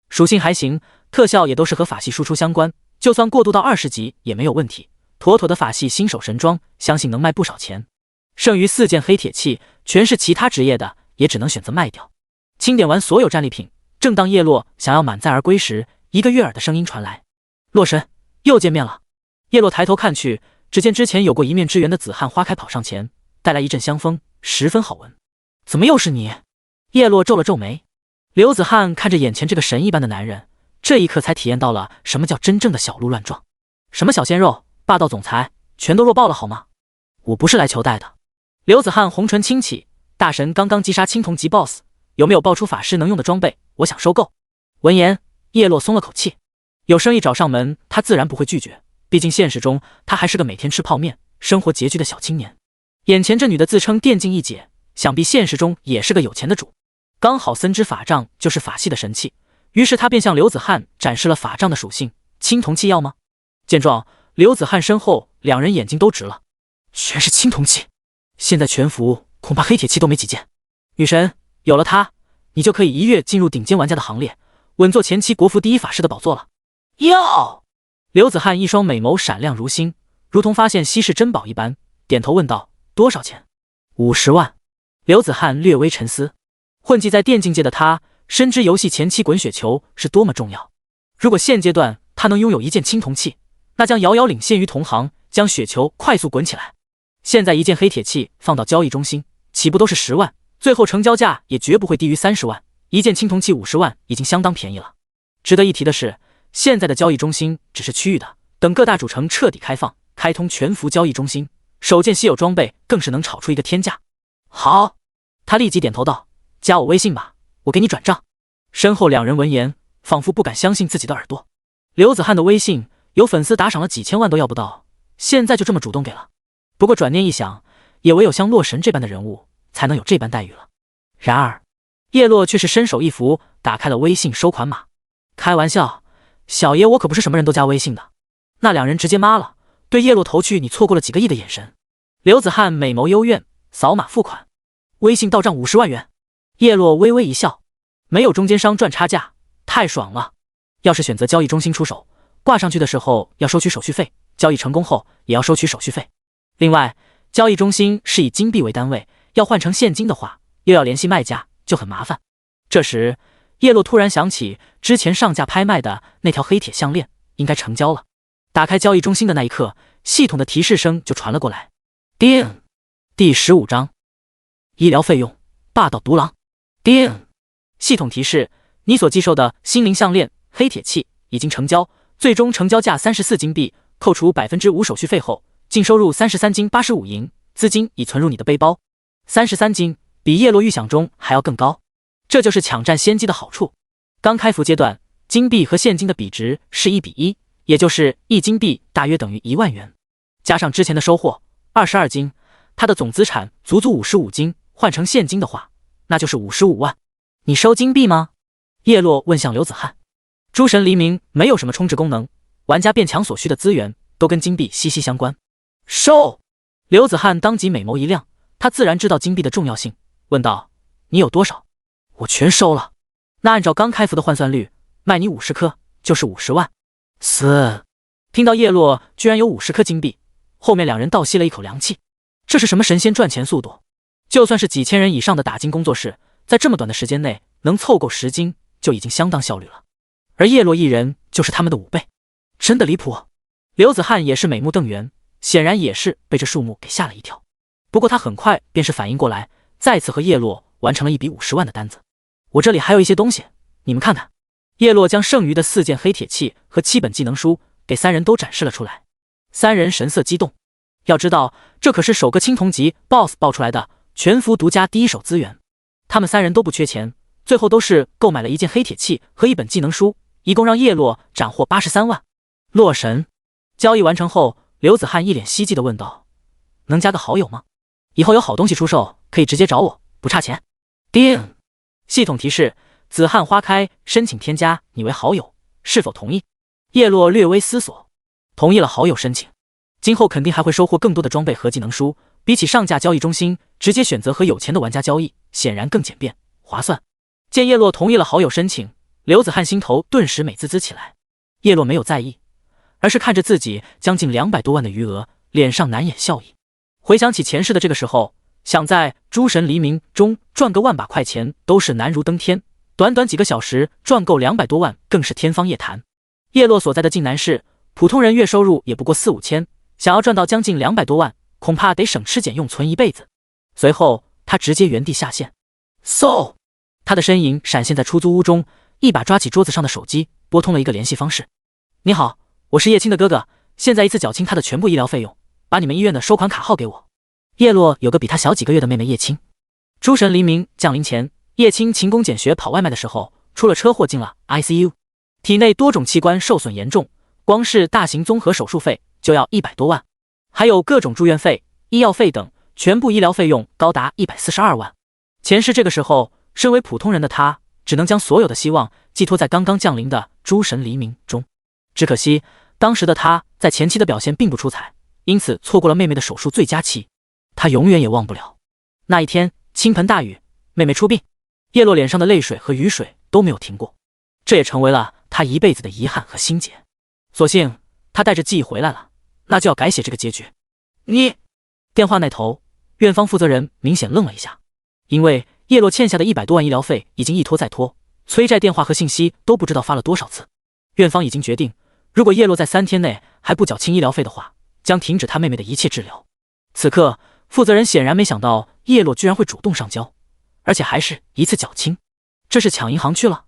属性还行，特效也都是和法系输出相关，就算过渡到20级也没有问题，妥妥的法系新手神装，相信能卖不少钱。剩余4件黑铁器全是其他职业的，也只能选择卖掉。清点完所有战利品，正当叶落想要满载而归时，一个悦耳的声音传来：洛神，又见面了。叶落抬头看去，只见之前有过一面之缘的紫汉花开跑上前，带来一阵香风，十分好闻。怎么又是你？叶落皱了皱眉。刘子汉看着眼前这个神一般的男人，这一刻才体验到了什么叫真正的小鹿乱撞。什么小鲜肉、霸道总裁，全都弱爆了好吗？我不是来求带的。刘子汉红唇轻启，大神刚刚击杀青铜级 BOSS， 有没有爆出法师能用的装备？我想收购。闻言，叶落松了口气，有生意找上门，他自然不会拒绝，毕竟现实中他还是个每天吃泡面、生活拮据的小青年。眼前这女的自称电竞一姐，想必现实中也是个有钱的主。刚好森之法杖就是法系的神器，于是他便向刘子汉展示了法杖的属性：青铜器要吗？见状，刘子汉身后两人眼睛都直了，全是青铜器，现在全服恐怕黑铁器都没几件。女神，有了它，你就可以一跃进入顶尖玩家的行列，稳坐前期国服第一法师的宝座了。哟！刘子汉一双美眸闪亮如星，如同发现稀世珍宝一般，点头问道：多少钱？50万。刘子汉略微沉思，混迹在电竞界的他，深知游戏前期滚雪球是多么重要。如果现阶段他能拥有一件青铜器，那将遥遥领先于同行，将雪球快速滚起来。现在一件黑铁器放到交易中心，起步都是10万，最后成交价也绝不会低于30万。一件青铜器50万已经相当便宜了。值得一提的是，现在的交易中心只是区域的，等各大主城彻底开放，开通全服交易中心，首件稀有装备更是能炒出一个天价。好，他立即点头道：“加我微信吧，我给你转账。”身后两人闻言，仿佛不敢相信自己的耳朵。刘子翰的微信有粉丝打赏了几千万都要不到，现在就这么主动给了。不过转念一想，也唯有像洛神这般的人物才能有这般待遇了。然而叶落却是伸手一扶，打开了微信收款码。开玩笑，小爷我可不是什么人都加微信的。那两人直接妈了，对叶落投去你错过了几个亿的眼神。刘子翰美眸幽怨，扫码付款，微信到账50万元。叶落微微一笑，没有中间商赚差价，太爽了。要是选择交易中心出手，挂上去的时候要收取手续费，交易成功后也要收取手续费。另外，交易中心是以金币为单位，要换成现金的话，又要联系卖家，就很麻烦。这时，叶落突然想起之前上架拍卖的那条黑铁项链应该成交了。打开交易中心的那一刻，系统的提示声就传了过来。叮！第15章医疗费用霸道独狼。叮！系统提示：你所寄售的心灵项链黑铁器已经成交，最终成交价34金币，扣除5%手续费后，净收入33金85银，资金已存入你的背包。33金比叶落预想中还要更高，这就是抢占先机的好处。刚开服阶段，金币和现金的比值是1比1，也就是1金币大约等于1万元。加上之前的收获22金，他的总资产足足55金，换成现金的话，那就是55万。你收金币吗？叶落问向刘子翰。诸神黎明没有什么充值功能，玩家变强所需的资源都跟金币息息相关。收！刘子翰当即美眸一亮，他自然知道金币的重要性，问道：你有多少？我全收了。那按照刚开服的换算率，卖你50颗就是50万。听到叶落居然有50颗金币，后面两人倒吸了一口凉气。这是什么神仙赚钱速度？就算是几千人以上的打金工作室，在这么短的时间内能凑够10金就已经相当效率了，而叶落一人就是他们的5倍，真的离谱。刘子翰也是美目瞪圆，显然也是被这数目给吓了一跳。不过他很快便是反应过来，再次和叶落完成了一笔50万的单子。我这里还有一些东西，你们看看。叶落将剩余的4件黑铁器和7本技能书给三人都展示了出来，三人神色激动。要知道，这可是首个青铜级 BOSS 爆出来的全服独家第一手资源，他们三人都不缺钱，最后都是购买了1件黑铁器和1本技能书，一共让叶落斩获83万。洛神！交易完成后，刘子翰一脸希冀地问道：能加个好友吗？以后有好东西出售可以直接找我，不差钱。叮！系统提示：紫汉花开申请添加你为好友，是否同意？叶落略微思索，同意了好友申请。今后肯定还会收获更多的装备和技能书，比起上架交易中心直接选择和有钱的玩家交易，显然更简便划算。见叶落同意了好友申请，刘子翰心头顿时美滋滋起来。叶落没有在意，而是看着自己将近200多万的余额，脸上难掩笑意。回想起前世的这个时候，想在诸神黎明中赚个万把块钱都是难如登天，短短几个小时赚够200多万更是天方夜谭。叶落所在的晋南市，普通人月收入也不过4、5千，想要赚到将近200多万，恐怕得省吃俭用存一辈子。随后他直接原地下线，他的身影闪现在出租屋中，一把抓起桌子上的手机，拨通了一个联系方式。你好，我是叶青的哥哥，现在一次缴清他的全部医疗费用，把你们医院的收款卡号给我。叶落有个比他小几个月的妹妹叶青。诸神黎明降临前，叶青勤工俭学跑外卖的时候出了车祸进了 ICU， 体内多种器官受损严重，光是大型综合手术费就要100多万，还有各种住院费、医药费等，全部医疗费用高达142万。前世这个时候，身为普通人的他，只能将所有的希望寄托在刚刚降临的诸神黎明中。只可惜，当时的他在前期的表现并不出彩，因此错过了妹妹的手术最佳期。他永远也忘不了那一天倾盆大雨，妹妹出殡，叶落脸上的泪水和雨水都没有停过，这也成为了他一辈子的遗憾和心结。所幸他带着记忆回来了，那就要改写这个结局。你……电话那头，院方负责人明显愣了一下，因为叶落欠下的100多万医疗费已经一拖再拖，催债电话和信息都不知道发了多少次。院方已经决定，如果叶落在3天内还不缴清医疗费的话，将停止他妹妹的一切治疗。此刻负责人显然没想到叶落居然会主动上交，而且还是一次缴清，这是抢银行去了。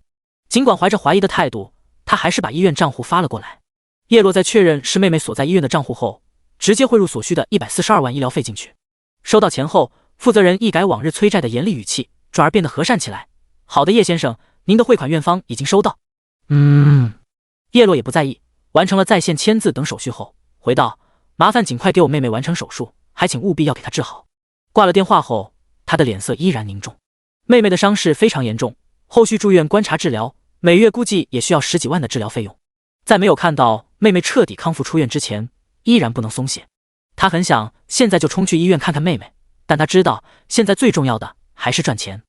尽管怀着怀疑的态度，他还是把医院账户发了过来。叶落在确认是妹妹所在医院的账户后，直接汇入所需的142万医疗费进去。收到钱后，负责人一改往日催债的严厉语气，转而变得和善起来。好的，叶先生，您的汇款院方已经收到。叶落也不在意，完成了在线签字等手续后，回道：麻烦尽快给我妹妹完成手术，还请务必要给她治好。挂了电话后，他的脸色依然凝重。妹妹的伤势非常严重，后续住院观察治疗，每月估计也需要10几万的治疗费用。在没有看到妹妹彻底康复出院之前，依然不能松懈。他很想现在就冲去医院看看妹妹，但他知道现在最重要的还是赚钱。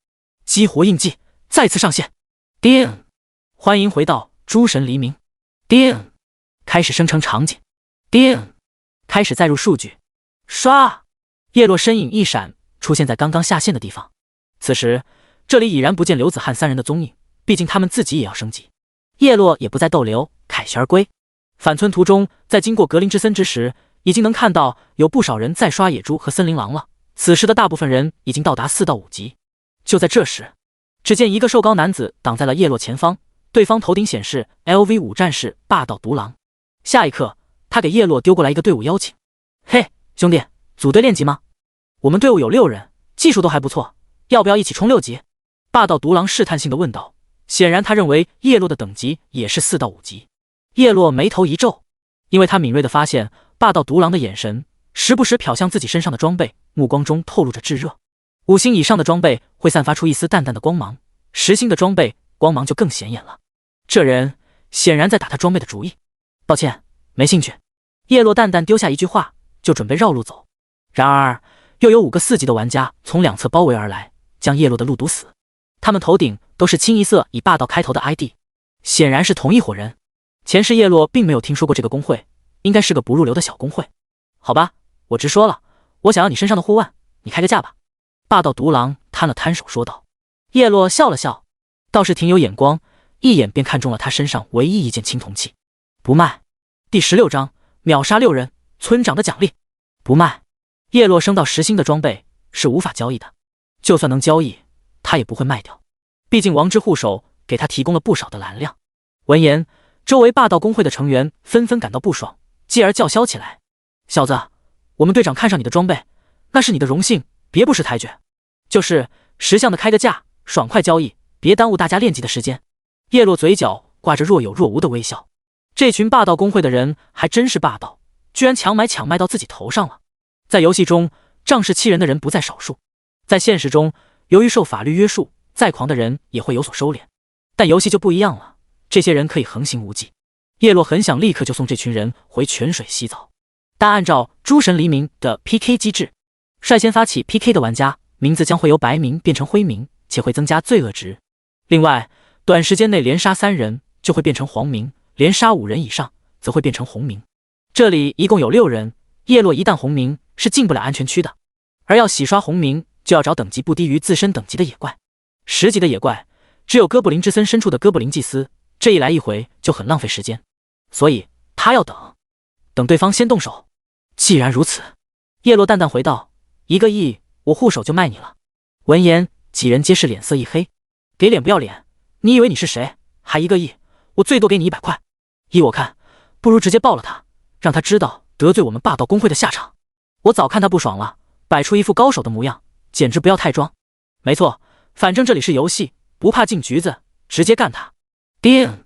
激活印记再次上线，叮！欢迎回到诸神黎明，叮！开始生成场景，叮！开始载入数据，刷！叶落身影一闪，出现在刚刚下线的地方。此时这里已然不见刘子翰3人的踪影，毕竟他们自己也要升级。叶落也不再逗留，凯旋而归。返村途中，在经过格林之森之时，已经能看到有不少人在刷野猪和森林狼了。此时的大部分人已经到达4到5级。就在这时，只见一个瘦高男子挡在了叶落前方，对方头顶显示 LV5战士霸道独狼。下一刻，他给叶落丢过来一个队伍邀请：嘿，兄弟，组队练级吗？我们队伍有6人，技术都还不错，要不要一起冲6级？霸道独狼试探性的问道。显然他认为叶落的等级也是4到5级。叶落眉头一皱，因为他敏锐地发现霸道独狼的眼神时不时瞟向自己身上的装备，目光中透露着炙热。5星以上的装备会散发出一丝淡淡的光芒，10星的装备光芒就更显眼了。这人显然在打他装备的主意。抱歉，没兴趣。叶落淡淡丢下一句话，就准备绕路走。然而又有5个4级的玩家从两侧包围而来，将叶落的路堵死。他们头顶都是清一色以霸道开头的 ID， 显然是同一伙人。前世叶落并没有听说过这个公会，应该是个不入流的小公会。好吧，我直说了，我想要你身上的护腕，你开个价吧。霸道独狼摊了摊手说道。叶落笑了笑，倒是挺有眼光，一眼便看中了他身上唯一一件青铜器。不卖。第16章秒杀6人，村长的奖励。不卖。叶落升到10星的装备是无法交易的，就算能交易，他也不会卖掉，毕竟王之护手给他提供了不少的蓝量。闻言，周围霸道公会的成员纷纷感到不爽，继而叫嚣起来：小子，我们队长看上你的装备，那是你的荣幸，别不识抬举。就是识相的开个价，爽快交易，别耽误大家练级的时间。叶落嘴角挂着若有若无的微笑，这群霸道公会的人还真是霸道，居然强买强卖到自己头上了。在游戏中，仗势欺人的人不在少数，在现实中，由于受法律约束，再狂的人也会有所收敛，但游戏就不一样了，这些人可以横行无忌。叶落很想立刻就送这群人回泉水洗澡，但按照诸神黎明的 PK 机制，率先发起 PK 的玩家名字将会由白名变成灰名，且会增加罪恶值。另外，短时间内连杀3人就会变成黄名，连杀5人以上则会变成红名。这里一共有6人，叶落一旦红名是进不了安全区的，而要洗刷红名就要找等级不低于自身等级的野怪。10级的野怪只有哥布林之森深处的哥布林祭司，这一来一回就很浪费时间，所以他要等对方先动手。既然如此，叶落淡淡回道：1个亿，我护手就卖你了。闻言，几人皆是脸色一黑，给脸不要脸，你以为你是谁？还1个亿，我最多给你100块。依我看，不如直接爆了他，让他知道得罪我们霸道公会的下场。我早看他不爽了，摆出一副高手的模样，简直不要太装。没错，反正这里是游戏，不怕进局子，直接干他。叮！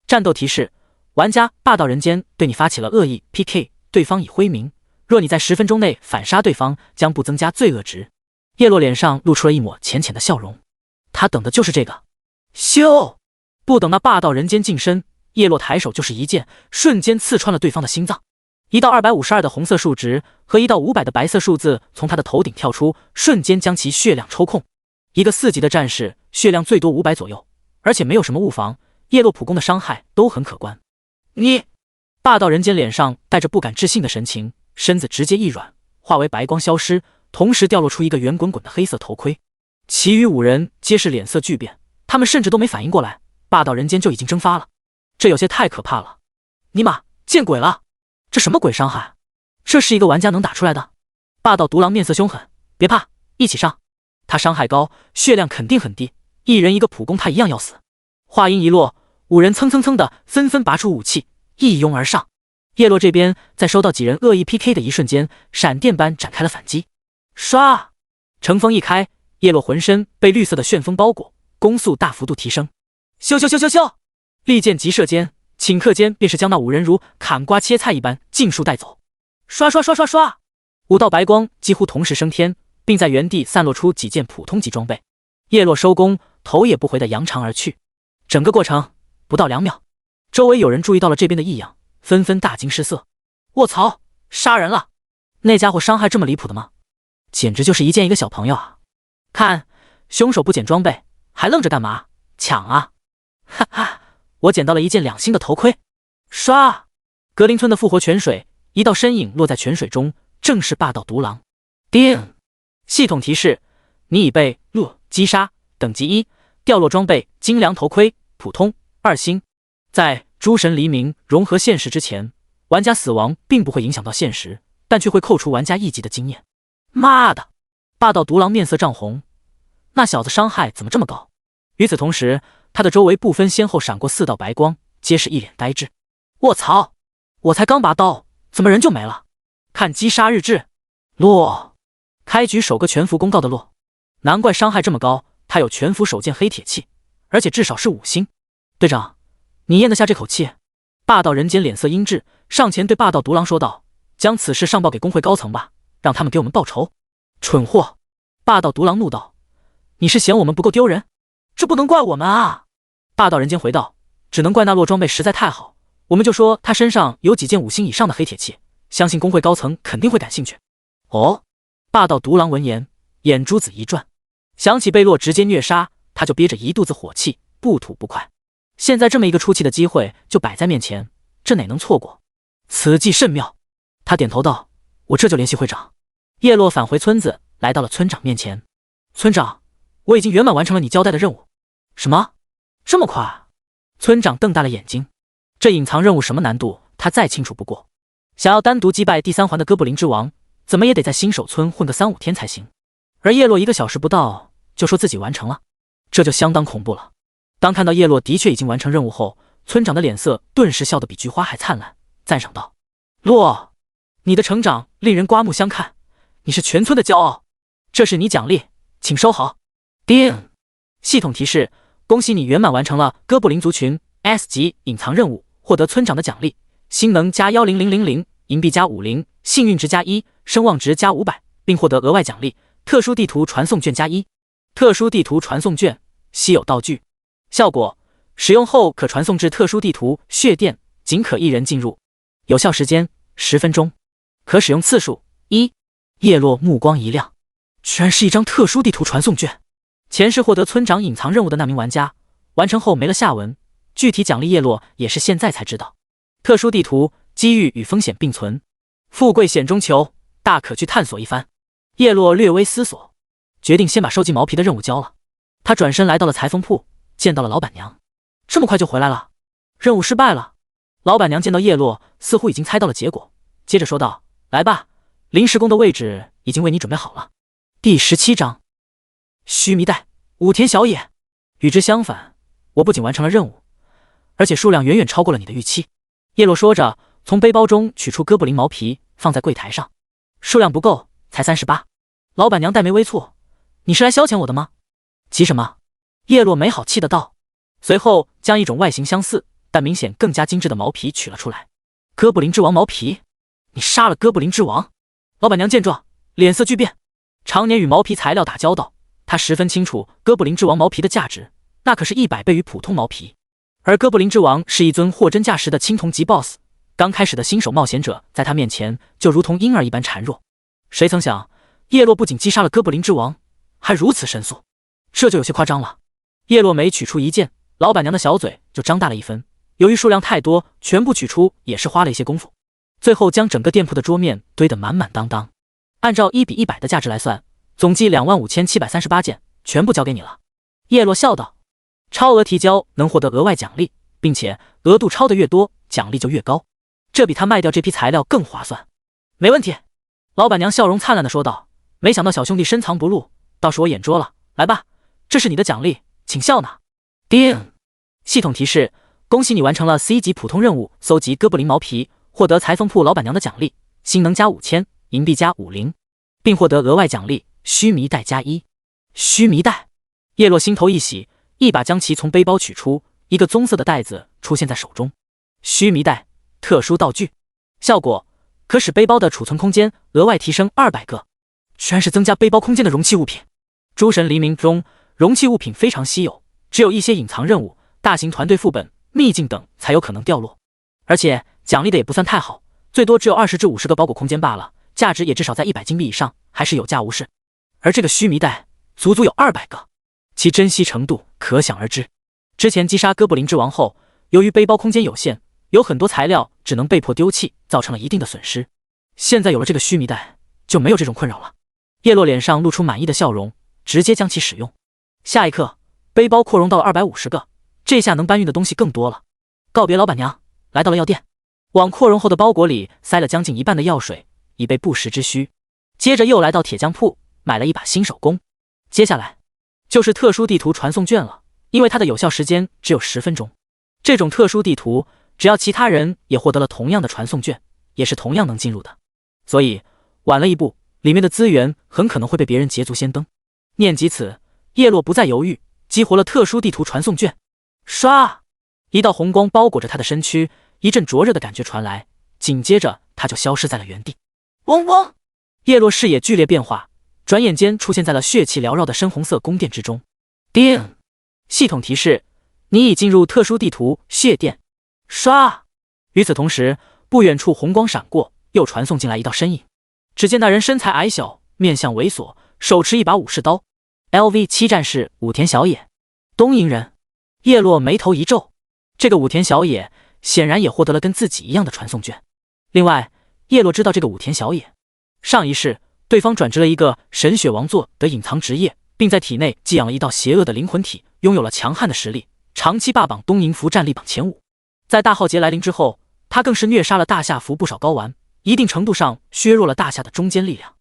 战斗提示：玩家霸道人间对你发起了恶意 PK， 对方已灰名，若你在10分钟内反杀对方，将不增加罪恶值。叶落脸上露出了一抹浅浅的笑容，他等的就是这个。咻！不等那霸道人间近身，叶落抬手就是一剑，瞬间刺穿了对方的心脏。1到252的红色数值和1到500的白色数字从他的头顶跳出，瞬间将其血量抽空。一个4级的战士血量最多500左右，而且没有什么物防，叶落普攻的伤害都很可观。你！霸道人间脸上带着不敢置信的神情，身子直接一软，化为白光消失，同时掉落出一个圆滚滚的黑色头盔。其余5人皆是脸色巨变，他们甚至都没反应过来，霸道人间就已经蒸发了。这有些太可怕了！尼玛，见鬼了！这什么鬼伤害？这是一个玩家能打出来的？霸道独狼面色凶狠，别怕，一起上。他伤害高，血量肯定很低，一人一个普攻他一样要死。话音一落，5人蹭蹭蹭的纷纷拔出武器，一拥而上。叶落这边在收到几人恶意 PK 的一瞬间，闪电般展开了反击。刷！乘风一开，叶落浑身被绿色的旋风包裹，攻速大幅度提升。咻咻咻咻咻！利剑急射间，顷刻间便是将那5人如砍瓜切菜一般尽数带走。刷刷刷刷刷，5道白光几乎同时升天，并在原地散落出几件普通级装备。叶落收工，头也不回地扬长而去。整个过程不到2秒，周围有人注意到了这边的异样，纷纷大惊失色。卧槽，杀人了！那家伙伤害这么离谱的吗？简直就是一见一个小朋友啊！看，凶手不捡装备，还愣着干嘛？抢啊！哈哈，我捡到了一件2星的头盔。刷！格林村的复活泉水，一道身影落在泉水中，正是霸道独狼。叮！系统提示：你已被击杀，等级1，掉落装备精良头盔，普通2星。在诸神黎明融合现实之前，玩家死亡并不会影响到现实，但却会扣除玩家1级的经验。妈的！霸道独狼面色涨红，那小子伤害怎么这么高？与此同时，他的周围不分先后闪过4道白光，皆是一脸呆滞。卧槽！我才刚拔刀，怎么人就没了？看击杀日志，落。开局首个全服公告的落，难怪伤害这么高，他有全服手剑黑铁器，而且至少是5星。队长，你咽得下这口气？霸道人间脸色阴鸷，上前对霸道独狼说道：“将此事上报给工会高层吧，让他们给我们报仇。”蠢货！霸道独狼怒道：“你是嫌我们不够丢人？这不能怪我们啊！”霸道人间回道：“只能怪那落装备实在太好，我们就说他身上有几件5星以上的黑铁器，相信工会高层肯定会感兴趣。”哦。霸道独狼闻言，眼珠子一转，想起被洛直接虐杀，他就憋着一肚子火气，不吐不快。现在这么一个出气的机会就摆在面前，这哪能错过？此计甚妙。他点头道：“我这就联系会长。”叶落返回村子，来到了村长面前。村长，我已经圆满完成了你交代的任务。什么？这么快？村长瞪大了眼睛。这隐藏任务什么难度，他再清楚不过。想要单独击败第3环的哥布林之王，怎么也得在新手村混个3-5天才行。而叶落1个小时不到就说自己完成了，这就相当恐怖了。当看到叶落的确已经完成任务后，村长的脸色顿时笑得比菊花还灿烂，赞赏道：“洛，你的成长令人刮目相看，你是全村的骄傲，这是你奖励，请收好。”叮！系统提示：恭喜你圆满完成了哥布林族群 S 级隐藏任务，获得村长的奖励：星能加10000，银币加50，幸运值加1，声望值加500，并获得额外奖励：特殊地图传送券加1。特殊地图传送券，稀有道具。效果：使用后可传送至特殊地图血殿，仅可1人进入。有效时间10分钟。可使用次数1。叶落目光一亮，居然是一张特殊地图传送券。前世获得村长隐藏任务的那名玩家，完成后没了下文，具体奖励叶落也是现在才知道。特殊地图，机遇与风险并存，富贵险中求，大可去探索一番。叶落略微思索，决定先把收集毛皮的任务交了。他转身来到了裁缝铺，见到了老板娘。这么快就回来了？任务失败了。老板娘见到叶落，似乎已经猜到了结果，接着说道：“来吧，临时工的位置已经为你准备好了。”第17章，须弥带武田小野。与之相反，我不仅完成了任务，而且数量远远超过了你的预期。叶落说着，从背包中取出哥布林毛皮，放在柜台上。数量不够，才38。老板娘黛眉微蹙：“你是来消遣我的吗？急什么？”叶落没好气的道，随后将一种外形相似但明显更加精致的毛皮取了出来。哥布林之王毛皮？你杀了哥布林之王？老板娘见状，脸色巨变。常年与毛皮材料打交道，她十分清楚哥布林之王毛皮的价值，那可是100倍于普通毛皮。而哥布林之王是一尊货真价实的青铜级 BOSS， 刚开始的新手冒险者在他面前就如同婴儿一般孱弱。谁曾想，叶落不仅击杀了哥布林之王，还如此神速，这就有些夸张了。叶落每取出一件，老板娘的小嘴就张大了1分。由于数量太多，全部取出也是花了一些功夫，最后将整个店铺的桌面堆得满满当当。按照1比100的价值来算，总计25738件，全部交给你了。叶落笑道：“超额提交能获得额外奖励，并且额度超的越多，奖励就越高，这比他卖掉这批材料更划算。”没问题。老板娘笑容灿烂地说道：“没想到小兄弟深藏不露，倒是我眼拙了。来吧，这是你的奖励，请笑纳。”叮！系统提示：恭喜你完成了 C 级普通任务，搜集哥布林毛皮，获得裁缝铺老板娘的奖励：星能加5000，银币加50，并获得额外奖励：须弥带+1。须弥带，叶落心头一喜，一把将其从背包取出，一个棕色的袋子出现在手中。须弥带，特殊道具，效果可使背包的储存空间额外提升200个，居然是增加背包空间的容器物品。诸神黎明中，容器物品非常稀有，只有一些隐藏任务、大型团队副本、秘境等才有可能掉落，而且奖励的也不算太好，最多只有20至50个包裹空间罢了，价值也至少在100金币以上，还是有价无市。而这个须弥带足足有200个，其珍惜程度可想而知。之前击杀哥布林之王后，由于背包空间有限，有很多材料只能被迫丢弃，造成了一定的损失。现在有了这个须弥带，就没有这种困扰了。叶落脸上露出满意的笑容，直接将其使用。下一刻，背包扩容到了250个，这下能搬运的东西更多了。告别老板娘，来到了药店，往扩容后的包裹里塞了将近一半的药水，以备不时之需。接着又来到铁匠铺，买了一把新手工。接下来就是特殊地图传送卷了，因为它的有效时间只有10分钟。这种特殊地图，只要其他人也获得了同样的传送卷，也是同样能进入的，所以晚了一步，里面的资源很可能会被别人捷足先登。念及此，叶落不再犹豫，激活了特殊地图传送卷。唰，一道红光包裹着他的身躯，一阵灼热的感觉传来，紧接着他就消失在了原地。嗡嗡，叶落视野剧烈变化，转眼间出现在了血气缭绕的深红色宫殿之中。叮，系统提示：你已进入特殊地图血殿。唰，与此同时，不远处红光闪过，又传送进来一道身影。只见那人身材矮小，面相猥琐，手持一把武士刀。LV7战士武田小野，东瀛人。叶落眉头一皱，这个武田小野显然也获得了跟自己一样的传送卷。另外，叶落知道这个武田小野，上一世对方转职了一个神血王座的隐藏职业，并在体内寄养了一道邪恶的灵魂体，拥有了强悍的实力，长期霸榜东瀛服战力榜前5。在大浩劫来临之后，他更是虐杀了大夏服不少高玩，一定程度上削弱了大夏的中坚力量。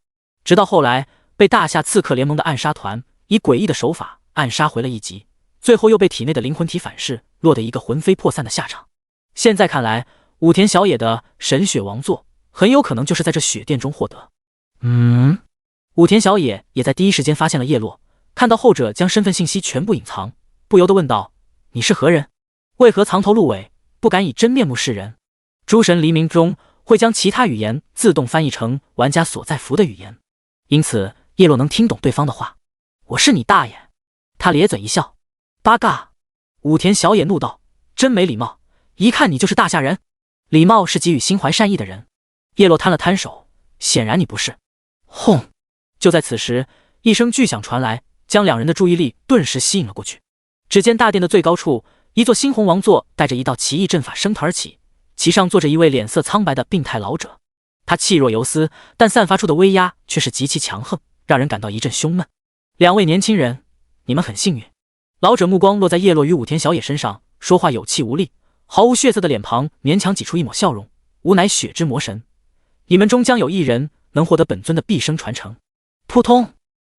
直到后来被大夏刺客联盟的暗杀团以诡异的手法暗杀回了一级，最后又被体内的灵魂体反噬，落得一个魂飞魄散的下场。现在看来，武田小野的神血王座很有可能就是在这血殿中获得。武田小野也在第一时间发现了叶落，看到后者将身份信息全部隐藏，不由得问道：你是何人？为何藏头露尾，不敢以真面目示人？诸神黎明中会将其他语言自动翻译成玩家所在服的语言，因此叶落能听懂对方的话。我是你大爷！他咧嘴一笑。八嘎！武田小野怒道：真没礼貌，一看你就是大夏人。礼貌是给予心怀善意的人。叶落摊了摊手，显然你不是。轰！就在此时，一声巨响传来，将两人的注意力顿时吸引了过去。只见大殿的最高处，一座猩红王座带着一道奇异阵法升腾而起，其上坐着一位脸色苍白的病态老者。他气若游丝，但散发出的威压却是极其强横，让人感到一阵胸闷。两位年轻人，你们很幸运。老者目光落在叶落与武田小野身上，说话有气无力，毫无血色的脸庞勉强挤出一抹笑容。吾乃血之魔神，你们终将有一人能获得本尊的毕生传承。扑通！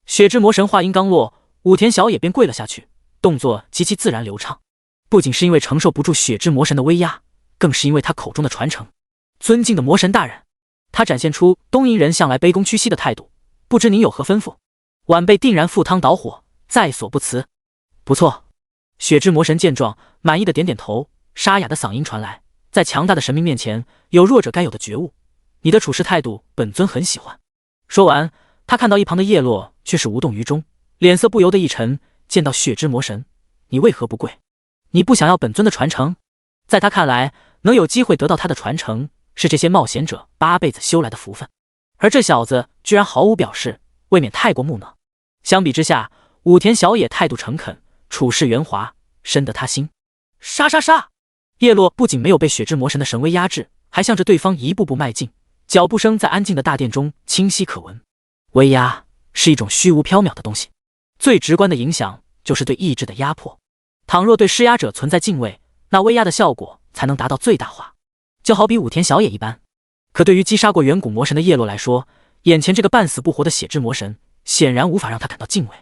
血之魔神话音刚落，武田小野便跪了下去，动作极其自然流畅。不仅是因为承受不住血之魔神的威压，更是因为他口中的传承。尊敬的魔神大人，他展现出东瀛人向来卑躬屈膝的态度，不知您有何吩咐？晚辈定然赴汤蹈火，在所不辞。不错。血之魔神见状，满意的点点头，沙哑的嗓音传来，在强大的神明面前，有弱者该有的觉悟。你的处事态度，本尊很喜欢。说完，他看到一旁的叶落却是无动于衷，脸色不由得一沉。见到血之魔神，你为何不跪？你不想要本尊的传承？在他看来，能有机会得到他的传承，是这些冒险者8辈子修来的福分。而这小子居然毫无表示，未免太过木讷。相比之下，武田小野态度诚恳，处事圆滑，深得他心。杀杀杀！叶落不仅没有被血之魔神的神威压制，还向着对方一步步迈进，脚步声在安静的大殿中清晰可闻。威压是一种虚无缥缈的东西，最直观的影响就是对意志的压迫。倘若对施压者存在敬畏，那威压的效果才能达到最大化。就好比武田小野一般。可对于击杀过远古魔神的叶落来说，眼前这个半死不活的血之魔神显然无法让他感到敬畏。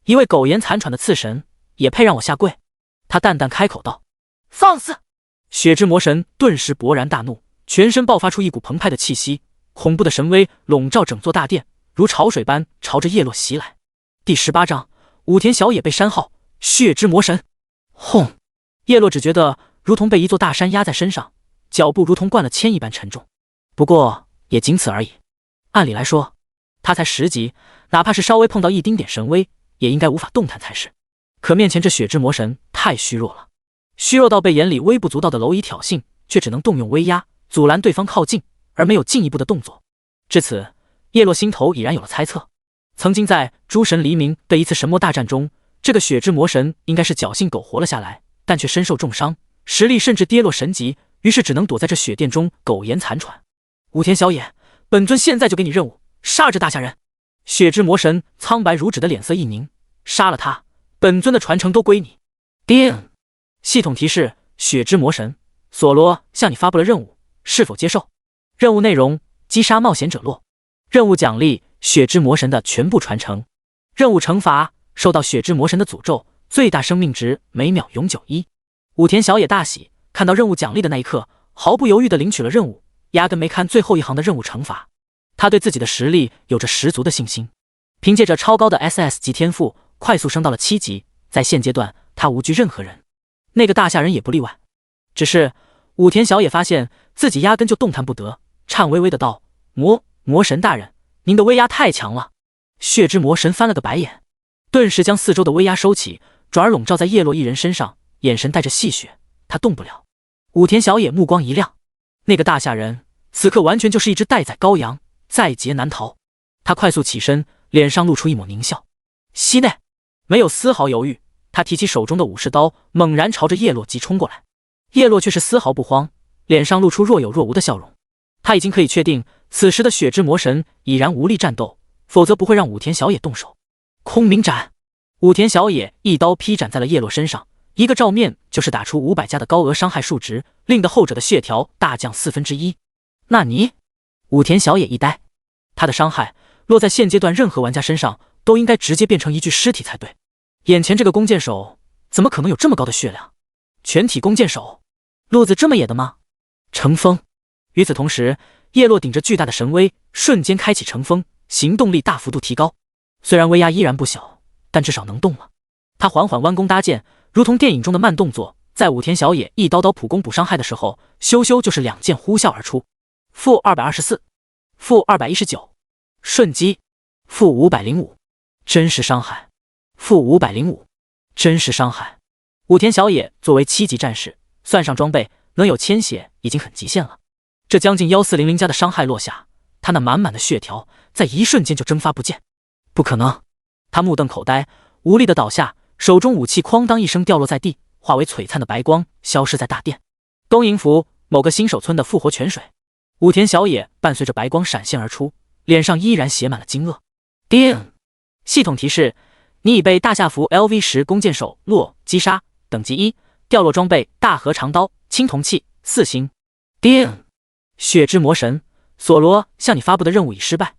一位苟延残喘的次神也配让我下跪？他淡淡开口道。放肆！血之魔神顿时勃然大怒，全身爆发出一股澎湃的气息，恐怖的神威笼罩整座大殿，如潮水般朝着叶落袭来。第18章，武田小野被山号血之魔神。轰！叶落只觉得如同被一座大山压在身上，脚步如同灌了铅一般沉重。不过也仅此而已。按理来说，他才10级，哪怕是稍微碰到一丁点神威，也应该无法动弹才是。可面前这血之魔神太虚弱了，虚弱到被眼里微不足道的蝼蚁挑衅，却只能动用威压阻拦对方靠近，而没有进一步的动作。至此，叶落心头已然有了猜测。曾经在诸神黎明的一次神魔大战中，这个血之魔神应该是侥幸苟活了下来，但却身受重伤，实力甚至跌落神级，于是只能躲在这血殿中苟延残喘。武田小野，本尊现在就给你任务，杀这大下人！血之魔神苍白如纸的脸色一凝，杀了他，本尊的传承都归你。叮！系统提示：血之魔神索罗向你发布了任务，是否接受？任务内容：击杀冒险者落。任务奖励：血之魔神的全部传承。任务惩罚：受到血之魔神的诅咒，最大生命值每秒永久1。武田小野大喜，看到任务奖励的那一刻，毫不犹豫地领取了任务，压根没看最后一行的任务惩罚。他对自己的实力有着十足的信心，凭借着超高的 SS 级天赋，快速升到了7级。在现阶段，他无惧任何人，那个大下人也不例外。只是武田小野发现自己压根就动弹不得，颤巍巍的道：“魔神大人，您的威压太强了。”血之魔神翻了个白眼，顿时将四周的威压收起，转而笼罩在叶落一人身上，眼神带着戏谑。他动不了。武田小野目光一亮，那个大下人此刻完全就是一只待宰羔羊，在劫难逃。他快速起身，脸上露出一抹狞笑。西内没有丝毫犹豫，他提起手中的武士刀，猛然朝着叶落击冲过来。叶落却是丝毫不慌，脸上露出若有若无的笑容。他已经可以确定，此时的血之魔神已然无力战斗，否则不会让武田小野动手。空明斩！武田小野一刀劈斩在了叶落身上，一个照面就是打出500加的高额伤害数值，令得后者的血条大降1/4。那你？武田小野一呆，他的伤害落在现阶段任何玩家身上，都应该直接变成一具尸体才对。眼前这个弓箭手怎么可能有这么高的血量？全体弓箭手，路子这么野的吗？乘风！与此同时，叶落顶着巨大的神威，瞬间开启乘风，行动力大幅度提高。虽然威压依然不小，但至少能动了。他缓缓弯弓搭箭，如同电影中的慢动作，在武田小野一刀刀普攻补伤害的时候，咻咻就是2箭呼啸而出。-224，-219，瞬击-505，真实伤害-505，真实伤害。武田小野作为7级战士，算上装备，能有千血已经很极限了。这将近1400加的伤害落下，他那满满的血条在一瞬间就蒸发不见。不可能！他目瞪口呆，无力的倒下，手中武器哐当一声掉落在地，化为璀璨的白光，消失在大殿。东瀛府某个新手村的复活泉水，武田小野伴随着白光闪现而出，脸上依然写满了惊愕。叮！系统提示：你已被大下服 LV10弓箭手落击杀，等级1，掉落装备大和长刀青铜器4星。叮！血之魔神索罗向你发布的任务已失败，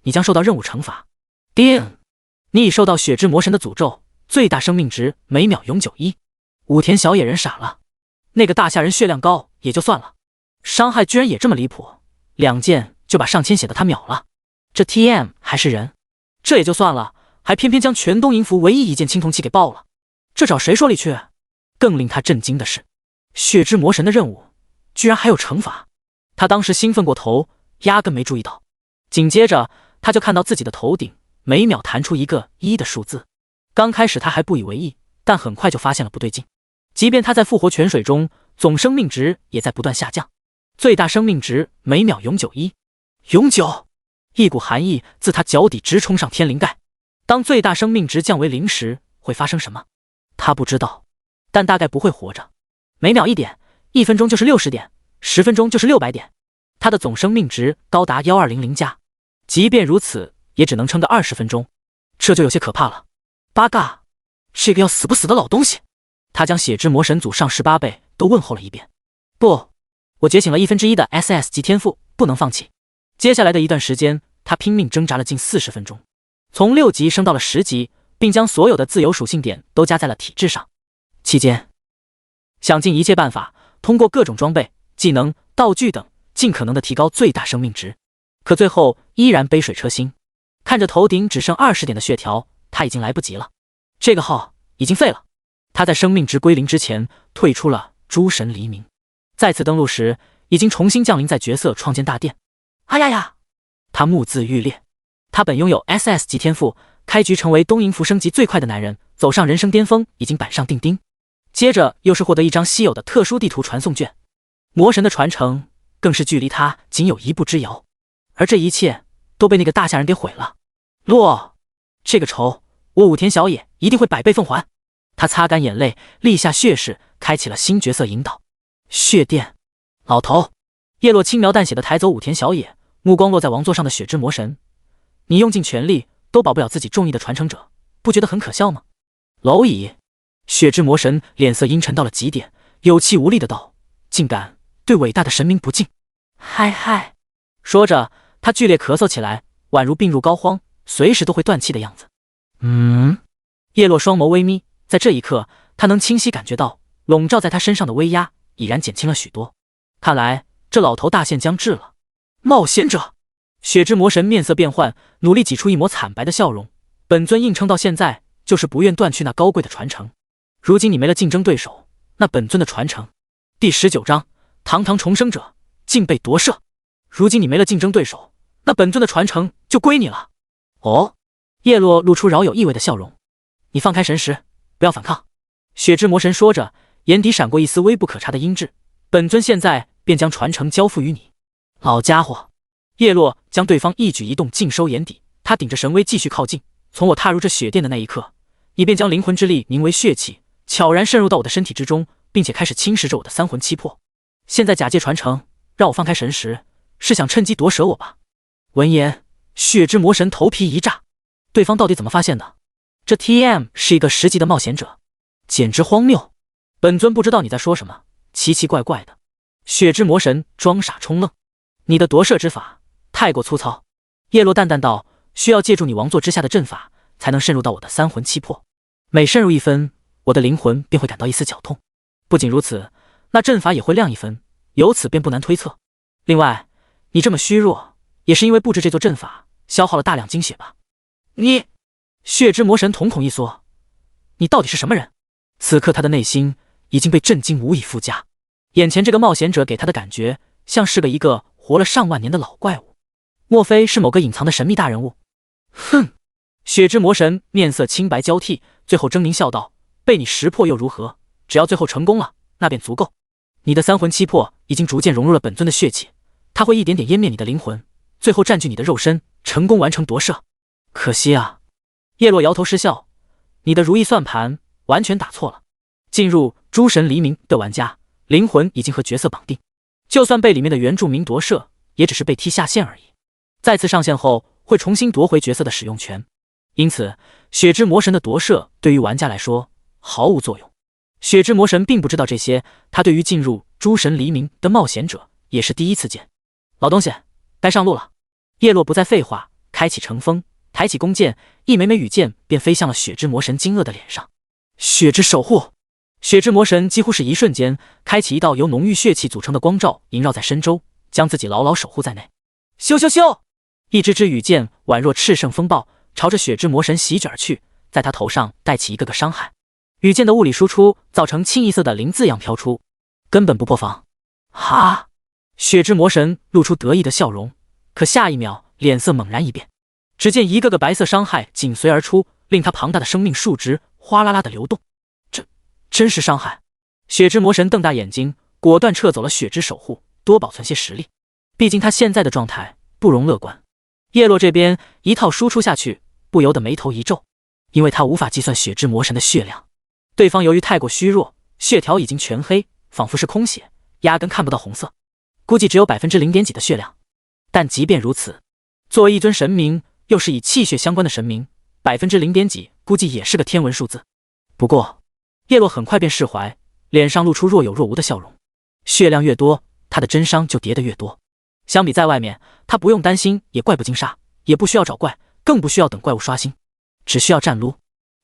你将受到任务惩罚。叮！你已受到血之魔神的诅咒，最大生命值每秒永久1。武田小野人傻了，那个大下人血量高也就算了，伤害居然也这么离谱，2箭就把上千血的他秒了。这 TM 还是人？这也就算了，还偏偏将全东瀛服唯一一件青铜器给爆了，这找谁说理去？更令他震惊的是，血之魔神的任务居然还有惩罚。他当时兴奋过头，压根没注意到。紧接着，他就看到自己的头顶每秒弹出一个1的数字。刚开始他还不以为意，但很快就发现了不对劲。即便他在复活泉水中，总生命值也在不断下降，最大生命值每秒永久1。永久！一股寒意自他脚底直冲上天灵盖。当最大生命值降为0时，会发生什么？他不知道，但大概不会活着。每秒1点，1分钟就是60点，10分钟就是600点。他的总生命值高达1200加，即便如此，也只能撑个20分钟，这就有些可怕了。八嘎，这个要死不死的老东西！他将血之魔神祖上18倍都问候了一遍。不，我觉醒了1/1的 SS 级天赋，不能放弃。接下来的一段时间，他拼命挣扎了近40分钟，从6级升到了10级，并将所有的自由属性点都加在了体质上。期间，想尽一切办法，通过各种装备、技能、道具等，尽可能的提高最大生命值。可最后依然杯水车薪。看着头顶只剩20点的血条，他已经来不及了。这个号已经废了。他在生命值归零之前退出了诸神黎明，再次登陆时已经重新降临在角色创建大殿。哎呀呀！他目眦欲裂。他本拥有 SS 级天赋，开局成为东瀛服升级最快的男人，走上人生巅峰已经板上钉钉。接着又是获得一张稀有的特殊地图传送卷，魔神的传承更是距离他仅有1步之遥。而这一切都被那个大夏人给毁了。洛，这个仇我武田小野一定会100倍奉还。他擦干眼泪，立下血誓，开启了新角色引导。血殿，老头。叶落轻描淡写的抬走武田小野，目光落在王座上的血之魔神。你用尽全力都保不了自己中意的传承者，不觉得很可笑吗？蝼蚁。血之魔神脸色阴沉到了极点，有气无力的道：竟敢对伟大的神明不敬。嗨嗨。说着他剧烈咳嗽起来，宛如病入膏肓，随时都会断气的样子。叶落双眸微眯，在这一刻他能清晰感觉到笼罩在他身上的威压已然减轻了许多。看来这老头大限将至了。冒险者。血之魔神面色变幻，努力挤出一抹惨白的笑容。本尊硬撑到现在，就是不愿断去那高贵的传承。如今你没了竞争对手，那本尊的传承……第19章，堂堂重生者竟被夺舍。如今你没了竞争对手，那本尊的传承就归你了。哦。叶落露出饶有意味的笑容。你放开神识，不要反抗。血之魔神说着，眼底闪过一丝微不可察的阴鸷。本尊现在便将传承交付于你。老家伙。叶落将对方一举一动尽收眼底，他顶着神威继续靠近。从我踏入这血殿的那一刻，你便将灵魂之力凝为血气，悄然渗入到我的身体之中，并且开始侵蚀着我的3魂7魄。现在假借传承，让我放开神识，是想趁机夺舍我吧？闻言，血之魔神头皮一炸，对方到底怎么发现的？这 TM 是一个10级的冒险者，简直荒谬！本尊不知道你在说什么，奇奇怪怪的。血之魔神装傻充愣，你的夺舍之法太过粗糙。叶落淡淡道：需要借助你王座之下的阵法，才能渗入到我的3魂7魄。每渗入1分，我的灵魂便会感到一丝绞痛。不仅如此，那阵法也会亮1分，由此便不难推测。另外，你这么虚弱，也是因为布置这座阵法消耗了大量精血吧？你……血之魔神瞳孔一缩，你到底是什么人？此刻他的内心已经被震惊无以复加。眼前这个冒险者给他的感觉，像是一个活了上万年的老怪物。莫非是某个隐藏的神秘大人物？哼！血之魔神面色青白交替，最后狰狞笑道：被你识破又如何？只要最后成功了，那便足够。你的3魂7魄已经逐渐融入了本尊的血气，它会一点点湮灭你的灵魂，最后占据你的肉身，成功完成夺舍。可惜啊。叶落摇头失笑，你的如意算盘完全打错了。进入诸神黎明的玩家，灵魂已经和角色绑定，就算被里面的原住民夺舍，也只是被踢下线而已。再次上线后，会重新夺回角色的使用权。因此，血之魔神的夺舍对于玩家来说毫无作用。血之魔神并不知道这些，他对于进入诸神黎明的冒险者也是第一次见。老东西，该上路了。叶落不再废话，开启乘风，抬起弓箭，一枚枚羽箭便飞向了血之魔神惊愕的脸上。血之守护。血之魔神几乎是一瞬间开启一道由浓郁血气组成的光罩，萦绕在身周，将自己牢牢守护在内。咻咻咻！一支支羽箭宛若炽盛风暴，朝着血之魔神席卷而去，在他头上带起一个个伤害。羽箭的物理输出造成清一色的零字样飘出，根本不破防。哈！血之魔神露出得意的笑容，可下一秒脸色猛然一变，只见一个个白色伤害紧随而出，令他庞大的生命数值哗啦啦的流动。这真是伤害！血之魔神瞪大眼睛，果断撤走了血之守护，多保存些实力。毕竟他现在的状态不容乐观。叶落这边一套输出下去，不由得眉头一皱，因为他无法计算血之魔神的血量。对方由于太过虚弱，血条已经全黑，仿佛是空血，压根看不到红色，估计只有0.几的血量。但即便如此，作为一尊神明，又是以气血相关的神明，0.几估计也是个天文数字。不过叶落很快便释怀，脸上露出若有若无的笑容。血量越多，他的真伤就叠得越多。相比在外面，他不用担心也怪不经杀，也不需要找怪，更不需要等怪物刷新，只需要站撸，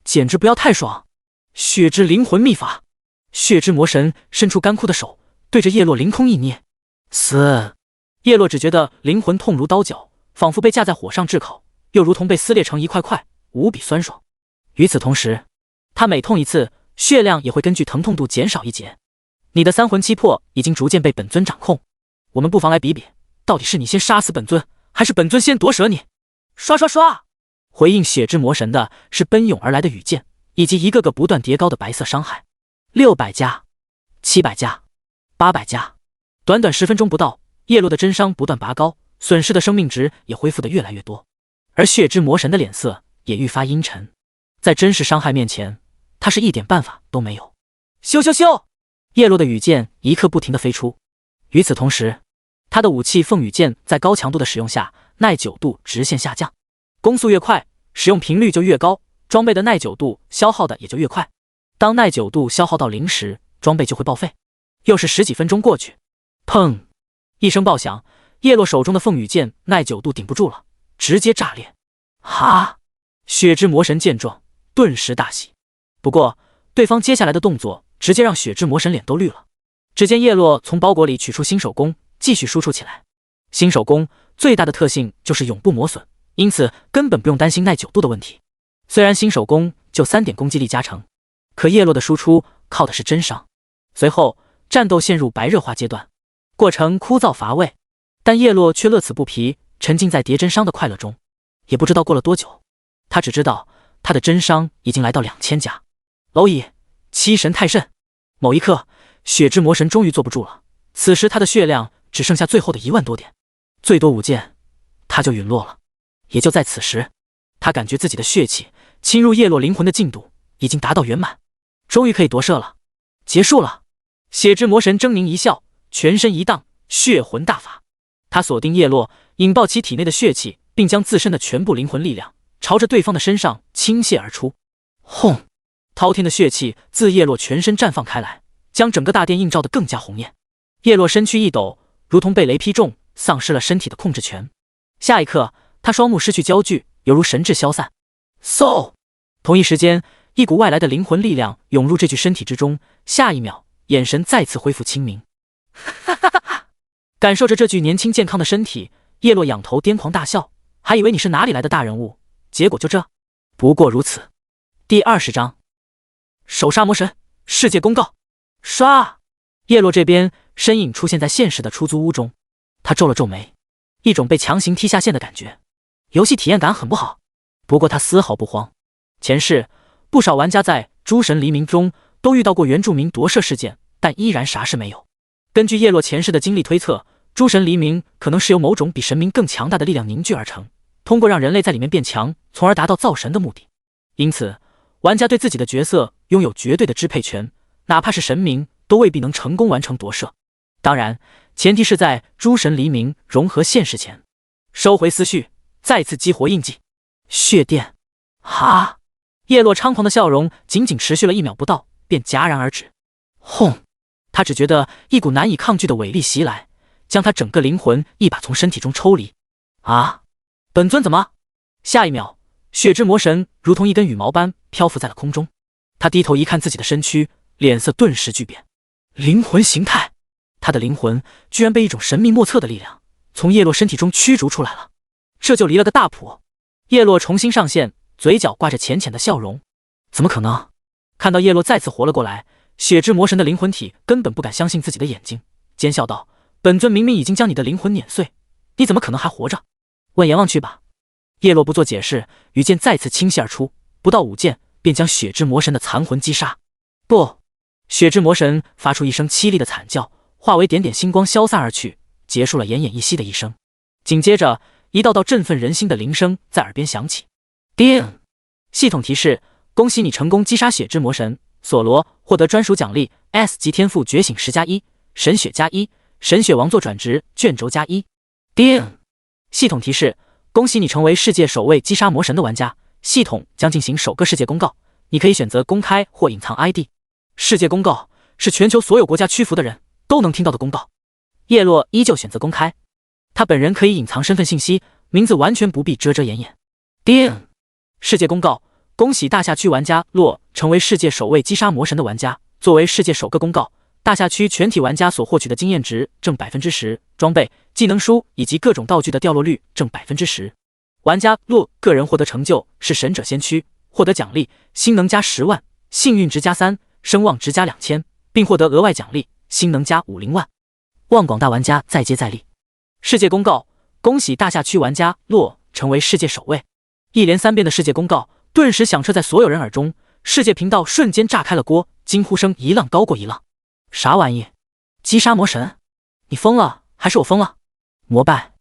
简直不要太爽。血之灵魂秘法。血之魔神伸出干枯的手，对着叶落凌空一捏，死！叶落只觉得灵魂痛如刀绞，仿佛被架在火上炙烤，又如同被撕裂成一块块，无比酸爽。与此同时，他每痛一次，血量也会根据疼痛度减少一截。你的三魂七魄已经逐渐被本尊掌控，我们不妨来比比，到底是你先杀死本尊，还是本尊先夺舍你？刷刷刷！回应血之魔神的是奔涌而来的羽箭，以及一个个不断叠高的白色伤害。600加、700加、800加，短短10分钟不到，叶落的真伤不断拔高，损失的生命值也恢复得越来越多。而血之魔神的脸色也愈发阴沉，在真实伤害面前，他是一点办法都没有。咻咻咻！叶落的羽箭一刻不停地飞出。与此同时，他的武器凤羽箭在高强度的使用下，耐久度直线下降。攻速越快，使用频率就越高，装备的耐久度消耗的也就越快。当耐久度消耗到0时，装备就会报废。又是10几分钟过去，砰！一声爆响，叶落手中的凤羽箭耐久度顶不住了，直接炸裂。哈！血之魔神见状，顿时大喜。不过，对方接下来的动作直接让血之魔神脸都绿了。只见叶落从包裹里取出新手弓，继续输出起来。新手弓最大的特性就是永不磨损，因此根本不用担心耐久度的问题。虽然新手弓就3点攻击力加成，可叶落的输出靠的是真伤。随后，战斗陷入白热化阶段，过程枯燥乏味，但叶落却乐此不疲，沉浸在叠真伤的快乐中。也不知道过了多久，他只知道他的真伤已经来到2000加。蝼蚁，七神太甚！某一刻，血之魔神终于坐不住了。此时他的血量只剩下最后的1万多点，最多5箭，他就陨落了。也就在此时，他感觉自己的血气侵入叶落灵魂的进度已经达到圆满，终于可以夺舍了。结束了！血之魔神狰狞一笑，全身一荡，血魂大法。他锁定叶落，引爆其体内的血气，并将自身的全部灵魂力量朝着对方的身上倾泻而出。轰！滔天的血气自叶落全身绽放开来，将整个大殿映照得更加红艳。叶落身躯一抖，如同被雷劈中，丧失了身体的控制权。下一刻，他双目失去焦距，犹如神智消散。嗖！同一时间，一股外来的灵魂力量涌入这具身体之中，下一秒，眼神再次恢复清明。哈哈哈哈！感受着这具年轻健康的身体，叶落仰头癫狂大笑，还以为你是哪里来的大人物，结果就这，不过如此。第20章，手杀魔神，世界公告。刷！叶落这边身影出现在现实的出租屋中，他皱了皱眉，一种被强行踢下线的感觉，游戏体验感很不好。不过他丝毫不慌。前世不少玩家在诸神黎明中都遇到过原住民夺舍事件，但依然啥事没有。根据叶落前世的经历推测，诸神黎明可能是由某种比神明更强大的力量凝聚而成，通过让人类在里面变强，从而达到造神的目的。因此，玩家对自己的角色拥有绝对的支配权，哪怕是神明都未必能成功完成夺舍。当然，前提是在诸神黎明融合现实前。收回思绪，再次激活印记。血殿！哈！叶落猖狂的笑容仅仅持续了1秒不到，便戛然而止。轰！他只觉得一股难以抗拒的伟力袭来，将他整个灵魂一把从身体中抽离。啊！本尊怎么？下一秒，血之魔神如同一根羽毛般漂浮在了空中。他低头一看自己的身躯，脸色顿时巨变。灵魂形态！他的灵魂居然被一种神秘莫测的力量从叶落身体中驱逐出来了，这就离了个大谱。叶落重新上线，嘴角挂着浅浅的笑容。怎么可能？看到叶落再次活了过来，血之魔神的灵魂体根本不敢相信自己的眼睛，尖笑道：“本尊明明已经将你的灵魂碾碎，你怎么可能还活着？问阎王去吧。”叶落不做解释，羽箭再次倾泻而出，不到5箭便将血之魔神的残魂击杀。不！血之魔神发出一声凄厉的惨叫，化为点点星光消散而去，结束了奄奄一息的一生。紧接着，一道道振奋人心的铃声在耳边响起。叮！系统提示：恭喜你成功击杀血之魔神，索罗获得专属奖励 S 级天赋觉醒10+1，神血+1，神血王座转职卷轴+1。叮！系统提示：恭喜你成为世界首位击杀魔神的玩家，系统将进行首个世界公告，你可以选择公开或隐藏 ID。世界公告是全球所有国家屈服的人都能听到的公告。叶落依旧选择公开，他本人可以隐藏身份信息，名字完全不必遮遮掩掩。叮！世界公告：恭喜大夏区玩家洛成为世界首位击杀魔神的玩家。作为世界首个公告，大夏区全体玩家所获取的经验值正10%，装备、技能书以及各种道具的掉落率正10%。玩家若个人获得成就是神者先驱，获得奖励星能加10万，幸运值加3，声望值加2000，并获得额外奖励星能加50万。望广大玩家再接再厉。世界公告：恭喜大夏区玩家洛成为世界首位。一连3遍的世界公告顿时响彻在所有人耳中，世界频道瞬间炸开了锅，惊呼声一浪高过一浪。啥玩意？击杀魔神？你疯了还是我疯了？膜拜！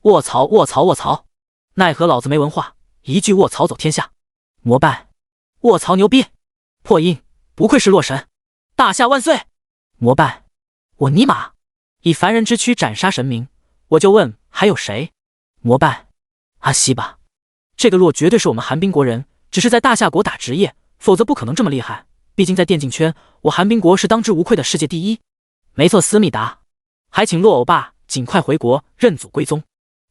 卧槽卧槽卧槽！奈何老子没文化，一句卧槽走天下。膜拜！卧槽牛逼！破音！不愧是洛神！大夏万岁！膜拜！我尼玛！以凡人之躯斩杀神明，我就问还有谁？膜拜！阿西吧！这个洛绝对是我们寒冰国人，只是在大夏国打职业，否则不可能这么厉害。毕竟在电竞圈，我寒冰国是当之无愧的世界第一。没错，思密达，还请洛欧巴尽快回国认祖归宗。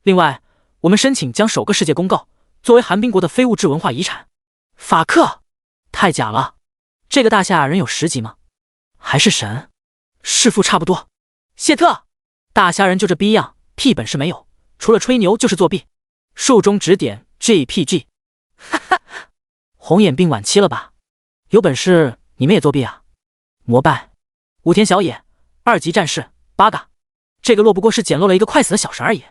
另外，我们申请将首个世界公告作为寒冰国的非物质文化遗产。法克，太假了！这个大夏人有10级吗？还是神？弑父差不多。谢特，大夏人就这逼样，屁本事没有，除了吹牛就是作弊。术中指点 GPG， 哈哈，红眼病晚期了吧？有本事你们也作弊啊！膜拜！武田小野2级战士8嘎，这个洛不过是捡漏了一个快死的小神而已。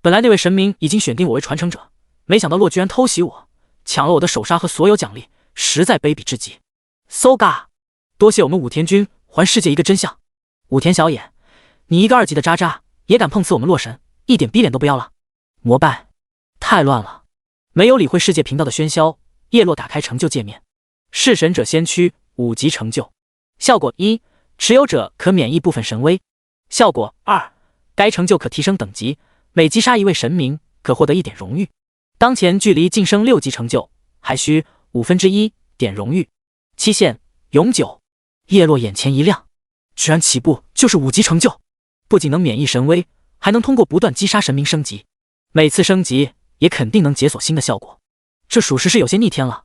本来那位神明已经选定我为传承者，没想到洛居然偷袭我，抢了我的首杀和所有奖励，实在卑鄙至极。So ga， 多谢我们武田君还世界一个真相。武田小野，你一个2级的渣渣也敢碰瓷我们洛神，一点逼脸都不要了？膜拜！太乱了，没有理会世界频道的喧嚣，叶落打开成就界面，弑神者先驱5级成就。效果1，持有者可免疫部分神威。效果2，该成就可提升等级，每击杀一位神明可获得1点荣誉。当前距离晋升6级成就还需1/5点荣誉，期限永久。叶落眼前一亮，居然起步就是5级成就，不仅能免疫神威，还能通过不断击杀神明升级，每次升级也肯定能解锁新的效果，这属实是有些逆天了。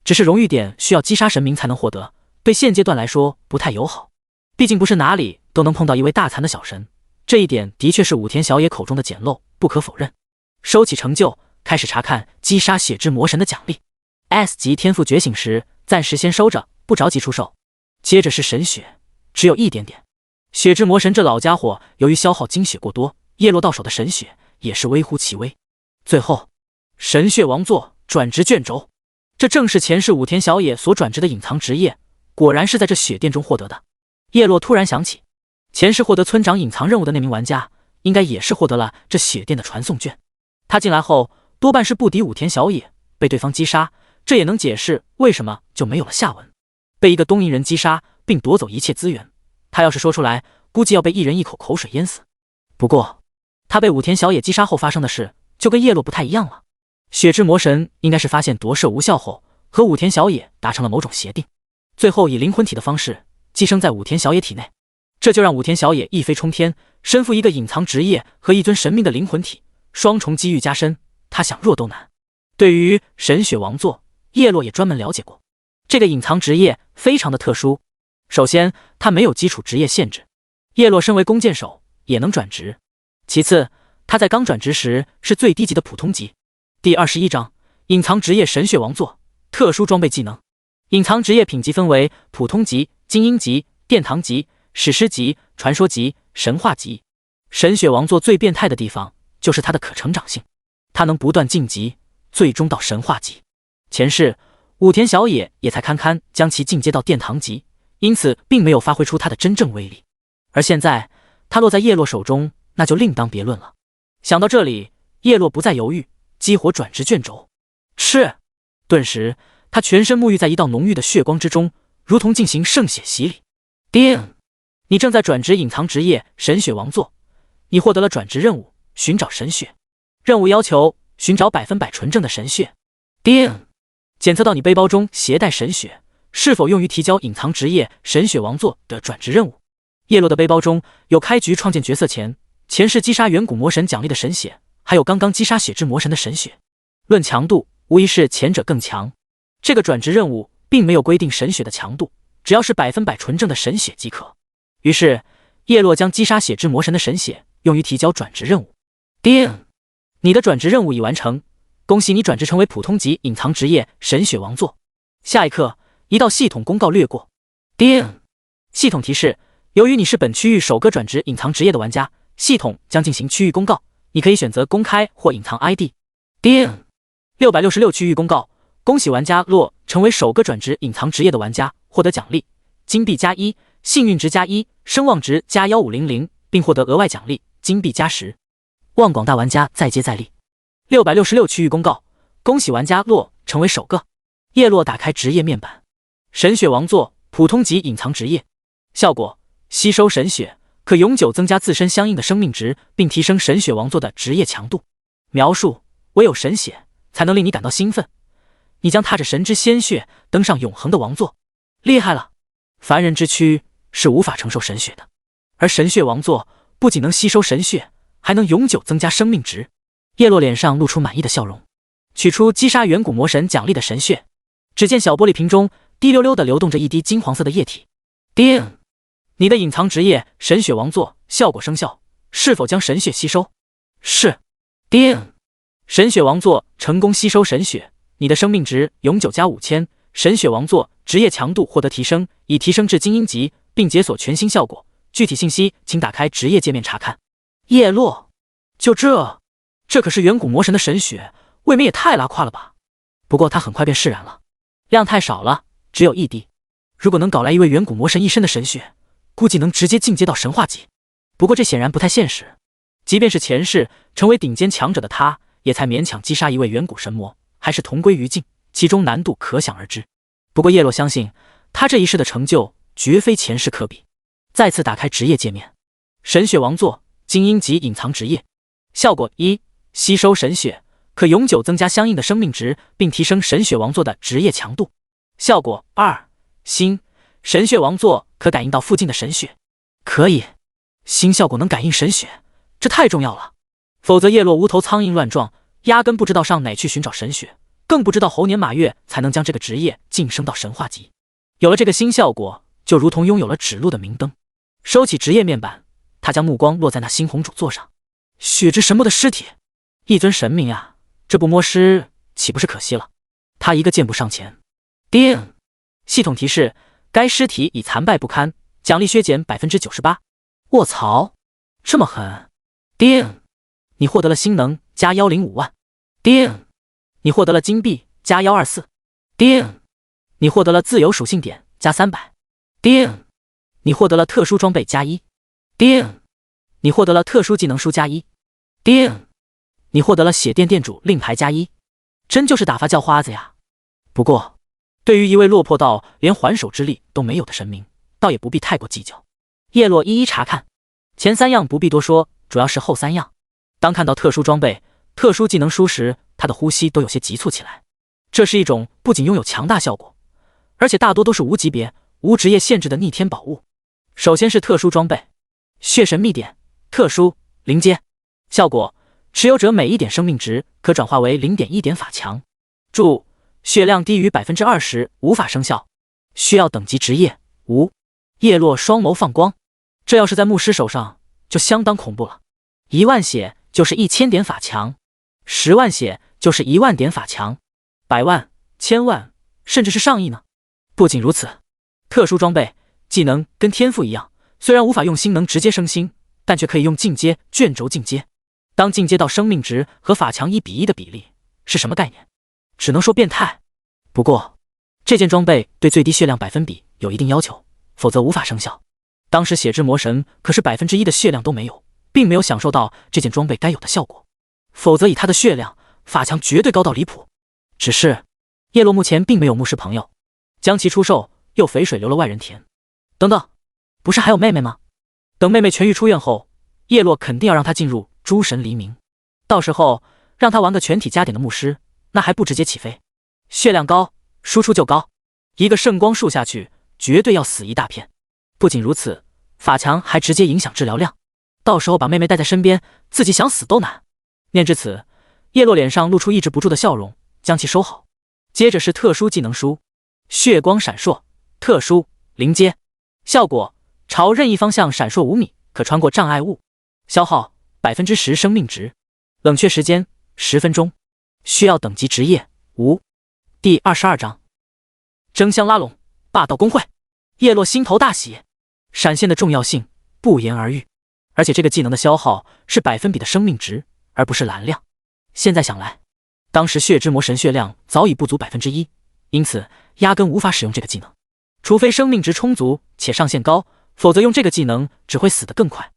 只是荣誉点需要击杀神明才能获得，对现阶段来说不太友好，毕竟不是哪里都能碰到一位大残的小神，这一点的确是武田小野口中的简陋，不可否认。收起成就，开始查看击杀血之魔神的奖励。S 级天赋觉醒时暂时先收着，不着急出售。接着是神血，只有一点点。血之魔神这老家伙由于消耗精血过多，叶落到手的神血也是微乎其微。最后神血王座转职卷轴，这正是前世武田小野所转职的隐藏职业，果然是在这血殿中获得的。叶落突然想起，前世获得村长隐藏任务的那名玩家应该也是获得了这血殿的传送卷。他进来后多半是不敌武田小野，被对方击杀，这也能解释为什么就没有了下文。被一个东瀛人击杀并夺走一切资源，他要是说出来，估计要被一人一口口水淹死。不过他被武田小野击杀后发生的事就跟叶落不太一样了。血之魔神应该是发现夺舍无效后，和武田小野达成了某种协定，最后以灵魂体的方式寄生在武田小野体内，这就让武田小野一飞冲天，身负一个隐藏职业和一尊神明的灵魂体，双重机遇加深，他想弱都难。对于神血王座，叶落也专门了解过，这个隐藏职业非常的特殊。首先，他没有基础职业限制，叶落身为弓箭手也能转职。其次，他在刚转职时是最低级的普通级。第21章隐藏职业神血王座特殊装备技能。隐藏职业品级分为普通级、精英级、殿堂级、史诗级、传说级、神话级。神血王座最变态的地方就是它的可成长性，它能不断晋级，最终到神话级。前世武田小野也才堪堪将其进阶到殿堂级，因此并没有发挥出它的真正威力。而现在它落在叶落手中，那就另当别论了。想到这里，叶落不再犹豫，激活转职卷轴，吃！顿时他全身沐浴在一道浓郁的血光之中，如同进行圣血洗礼。叮！你正在转职隐藏职业神血王座，你获得了转职任务，寻找神血。任务要求寻找100%纯正的神血。叮！检测到你背包中携带神血，是否用于提交隐藏职业神血王座的转职任务？叶落的背包中有开局创建角色前世击杀远古魔神奖励的神血，还有刚刚击杀血之魔神的神血。论强度，无疑是前者更强。这个转职任务并没有规定神血的强度，只要是100%纯正的神血即可。于是叶落将击杀血之魔神的神血用于提交转职任务。叮！你的转职任务已完成，恭喜你转职成为普通级隐藏职业神血王座。下一刻，一道系统公告掠过。叮！系统提示：由于你是本区域首个转职隐藏职业的玩家，系统将进行区域公告，你可以选择公开或隐藏 ID。叮！666区域公告：恭喜玩家洛成为首个转职隐藏职业的玩家，获得奖励：金币+1，幸运值+1，声望值+1500，并获得额外奖励金币+10。望广大玩家再接再厉。666区域公告：恭喜玩家洛成为首个。叶落打开职业面板，神血王座，普通级隐藏职业。效果：吸收神血，可永久增加自身相应的生命值，并提升神血王座的职业强度。描述：唯有神血才能令你感到兴奋，你将踏着神之鲜血登上永恒的王座。厉害了！凡人之躯是无法承受神血的，而神血王座不仅能吸收神血，还能永久增加生命值。叶落脸上露出满意的笑容，取出击杀远古魔神奖励的神血。只见小玻璃瓶中滴溜溜地流动着一滴金黄色的液体。叮！你的隐藏职业神血王座效果生效，是否将神血吸收？是。叮！神血王座成功吸收神血，你的生命值永久加5000，神血王座职业强度获得提升，已提升至精英级，并解锁全新效果。具体信息请打开职业界面查看。叶落，就这可是远古魔神的神血，未免也太拉胯了吧？不过他很快便释然了。量太少了，只有1滴。如果能搞来一位远古魔神一身的神血，估计能直接进阶到神话级。不过这显然不太现实，即便是前世成为顶尖强者的他，也才勉强击杀一位远古神魔，还是同归于尽，其中难度可想而知。不过叶落相信，他这一世的成就绝非前世可比。再次打开职业界面，神血王座，精英级隐藏职业。效果：1. 吸收神血，可永久增加相应的生命值，并提升神血王座的职业强度。效果：2. 星神血王座可感应到附近的神血。可以，新效果能感应神血，这太重要了。否则叶落无头苍蝇乱撞，压根不知道上哪去寻找神血，更不知道猴年马月才能将这个职业晋升到神话级。有了这个新效果，就如同拥有了指路的明灯。收起职业面板，他将目光落在那猩红主座上。血之神魔的尸体，一尊神明啊，这不摸尸岂不是可惜了？他一个箭步上前。叮！系统提示：该尸体已残败不堪，奖励削减 98%。卧槽，这么狠！叮！你获得了新能加105万。叮！你获得了金币加124。叮！你获得了自由属性点加300。叮！你获得了特殊装备加1。叮！你获得了特殊技能书加1。叮！你获得了血殿殿主令牌加1。真就是打发叫花子呀！不过，对于一位落魄到连还手之力都没有的神明，倒也不必太过计较。叶落一一查看，前3样不必多说，主要是后3样。当看到特殊装备、特殊技能书时，他的呼吸都有些急促起来。这是一种不仅拥有强大效果，而且大多都是无级别、无职业限制的逆天宝物。首先是特殊装备，血神秘典，特殊临阶，效果：持有者每1点生命值可转化为 0.1 点法强。注：血量低于 20%无法生效。需要等级职业无。叶落双眸放光，这要是在牧师手上就相当恐怖了。1万血就是1000点法强，10万血就是1万点法强，100万、1000万，甚至是上亿呢。不仅如此，特殊装备、技能跟天赋一样，虽然无法用星能直接升星，但却可以用进阶卷轴进阶。当进阶到生命值和法强1比1的比例是什么概念？只能说变态。不过这件装备对最低血量百分比有一定要求，否则无法生效。当时血之魔神可是1%的血量都没有，并没有享受到这件装备该有的效果，否则以他的血量，法强绝对高到离谱。只是叶落目前并没有牧师朋友，将其出售又肥水流了外人田。等等，不是还有妹妹吗？等妹妹痊愈出院后，叶落肯定要让她进入诸神黎明，到时候让她玩个全体加点的牧师，那还不直接起飞？血量高，输出就高，一个圣光术下去，绝对要死一大片。不仅如此，法强还直接影响治疗量，到时候把妹妹带在身边，自己想死都难。念至此，叶落脸上露出抑制不住的笑容，将其收好。接着是特殊技能书，血光闪烁，特殊临阶，效果：朝任意方向闪烁5米，可穿过障碍物，消耗 10% 生命值，冷却时间10分钟。需要等级职业无。第22章，争相拉拢，霸道公会。叶落心头大喜，闪现的重要性不言而喻，而且这个技能的消耗是百分比的生命值，而不是蓝量。现在想来，当时血之魔神血量早已不足1%，因此压根无法使用这个技能，除非生命值充足且上限高，否则用这个技能只会死得更快。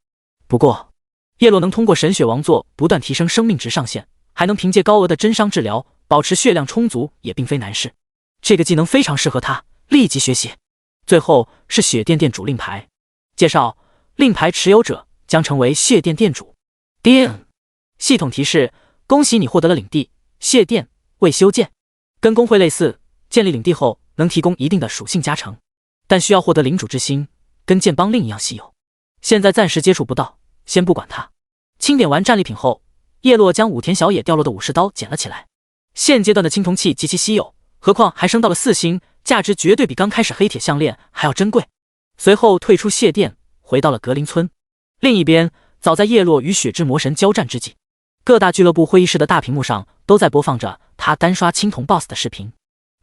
不过，叶落能通过神血王座不断提升生命值上限，还能凭借高额的真伤治疗保持血量充足，也并非难事。这个技能非常适合他，立即学习。最后是血殿殿主令牌介绍，令牌持有者将成为血殿殿主。叮！系统提示：恭喜你获得了领地血殿，未修建。跟公会类似，建立领地后能提供一定的属性加成，但需要获得领主之心，跟剑邦令一样稀有。现在暂时接触不到，先不管它。清点完战利品后，叶落将武田小野掉落的武士刀捡了起来。现阶段的青铜器极其稀有，何况还升到了4星，价值绝对比刚开始黑铁项链还要珍贵。随后退出谢殿，回到了格林村。另一边，早在叶落与血之魔神交战之际，各大俱乐部会议室的大屏幕上都在播放着他单刷青铜 BOSS 的视频。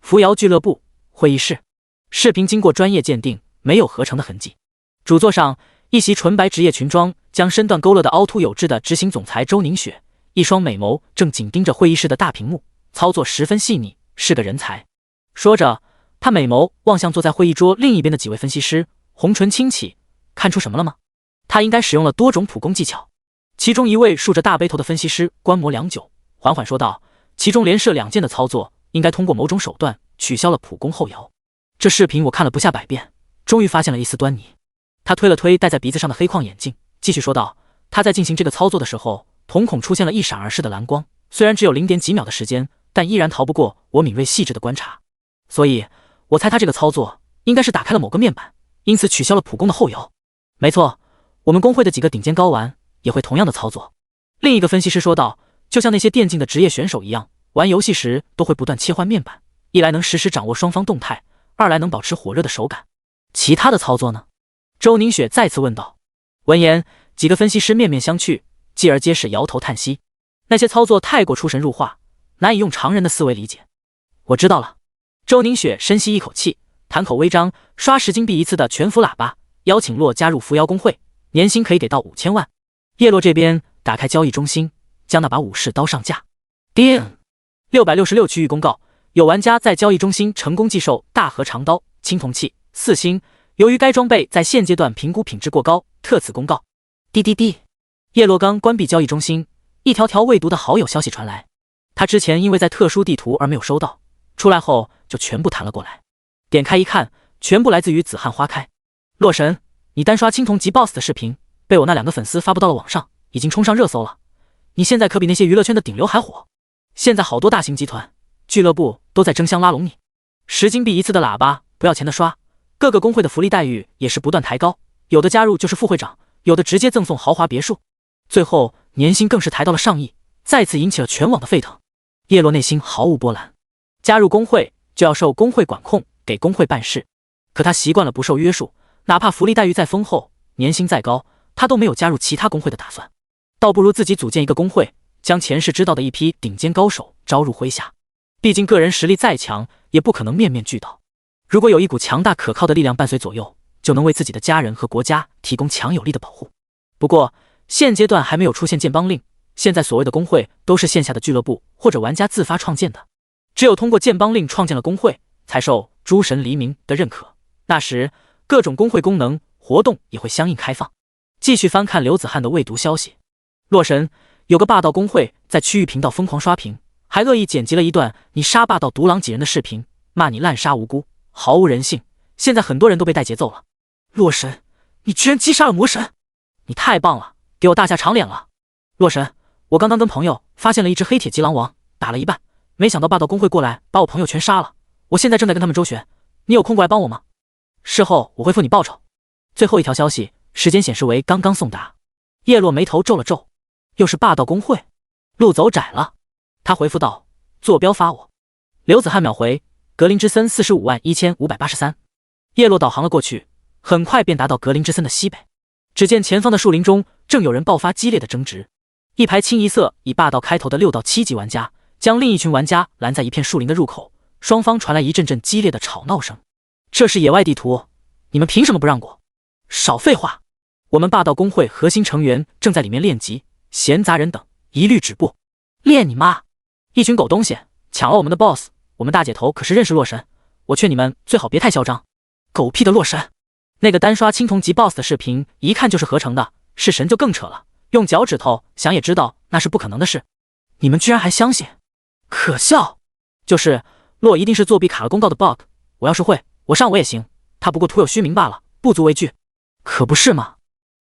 扶摇俱乐部会议室，视频经过专业鉴定，没有合成的痕迹。主座上，一袭纯白职业裙装，将身段勾勒的凹凸有致的执行总裁周宁雪，一双美眸正紧盯着会议室的大屏幕，操作十分细腻，是个人才。说着，他美眸望向坐在会议桌另一边的几位分析师，红唇轻启，看出什么了吗？他应该使用了多种普攻技巧。其中一位竖着大背头的分析师观摩良久，缓缓说道：其中连射2箭的操作，应该通过某种手段取消了普攻后摇。这视频我看了不下100遍，终于发现了一丝端倪。他推了推戴在鼻子上的黑框眼镜，继续说道：他在进行这个操作的时候，瞳孔出现了一闪而逝的蓝光，虽然只有0点几秒的时间，但依然逃不过我敏锐细致的观察。所以我猜他这个操作应该是打开了某个面板，因此取消了普攻的后摇。没错，我们公会的几个顶尖高玩也会同样的操作。另一个分析师说道：就像那些电竞的职业选手一样，玩游戏时都会不断切换面板，一来能实时掌握双方动态，二来能保持火热的手感。其他的操作呢？周宁雪再次问道。闻言，几个分析师面面相觑，继而皆是摇头叹息。那些操作太过出神入化，难以用常人的思维理解。我知道了。周宁雪深吸一口气，谈口微张，刷10金币一次的全服喇叭，邀请洛加入扶摇公会，年薪可以给到5000万。叶落这边打开交易中心，将那把武士刀上架。叮！666区域公告：有玩家在交易中心成功寄售大和长刀青铜器4星，由于该装备在现阶段评估品质过高，特此公告。滴滴滴！叶落刚关闭交易中心，一条条未读的好友消息传来。他之前因为在特殊地图而没有收到，出来后就全部弹了过来。点开一看，全部来自于紫汉花开。洛神，你单刷青铜级 BOSS 的视频被我那2个粉丝发布到了网上，已经冲上热搜了。你现在可比那些娱乐圈的顶流还火。现在好多大型集团、俱乐部都在争相拉拢你。10金币一次的喇叭，不要钱的刷。各个工会的福利待遇也是不断抬高，有的加入就是副会长，有的直接赠送豪华别墅，最后年薪更是抬到了上亿，再次引起了全网的沸腾。叶落内心毫无波澜，加入工会就要受工会管控，给工会办事，可他习惯了不受约束，哪怕福利待遇再丰厚，年薪再高，他都没有加入其他工会的打算，倒不如自己组建一个工会，将前世知道的一批顶尖高手招入麾下。毕竟个人实力再强，也不可能面面俱到。如果有一股强大可靠的力量伴随左右，就能为自己的家人和国家提供强有力的保护。不过现阶段还没有出现剑邦令，现在所谓的工会都是线下的俱乐部或者玩家自发创建的，只有通过剑邦令创建了工会，才受诸神黎明的认可，那时各种工会功能活动也会相应开放。继续翻看刘子翰的未读消息。洛神，有个霸道工会在区域频道疯狂刷屏，还恶意剪辑了一段你杀霸道独狼几人的视频，骂你滥杀无辜，毫无人性，现在很多人都被带节奏了。洛神，你居然击杀了魔神，你太棒了，给我大下长脸了。洛神，我刚刚跟朋友发现了一只黑铁级狼王，打了一半，没想到霸道工会过来把我朋友全杀了，我现在正在跟他们周旋，你有空过来帮我吗？事后我会付你报酬。最后一条消息，时间显示为刚刚送达。叶落眉头皱了皱，又是霸道工会，路走窄了。他回复道：坐标发我。刘子翰秒回：格林之森451583。叶落导航了过去，很快便达到格林之森的西北。只见前方的树林中正有人爆发激烈的争执，一排清一色以霸道开头的6到7级玩家，将另一群玩家拦在一片树林的入口，双方传来一阵阵激烈的吵闹声。这是野外地图，你们凭什么不让过？少废话！我们霸道公会核心成员正在里面练级，闲杂人等一律止步。练你妈！一群狗东西，抢了我们的 boss， 我们大姐头可是认识洛神，我劝你们最好别太嚣张。狗屁的洛神！那个单刷青铜级 boss 的视频一看就是合成的，是神就更扯了，用脚趾头想也知道那是不可能的事。你们居然还相信？可笑！就是洛一定是作弊卡了公告的 bug， 我要是会，我上我也行，他不过徒有虚名罢了，不足为惧。可不是吗？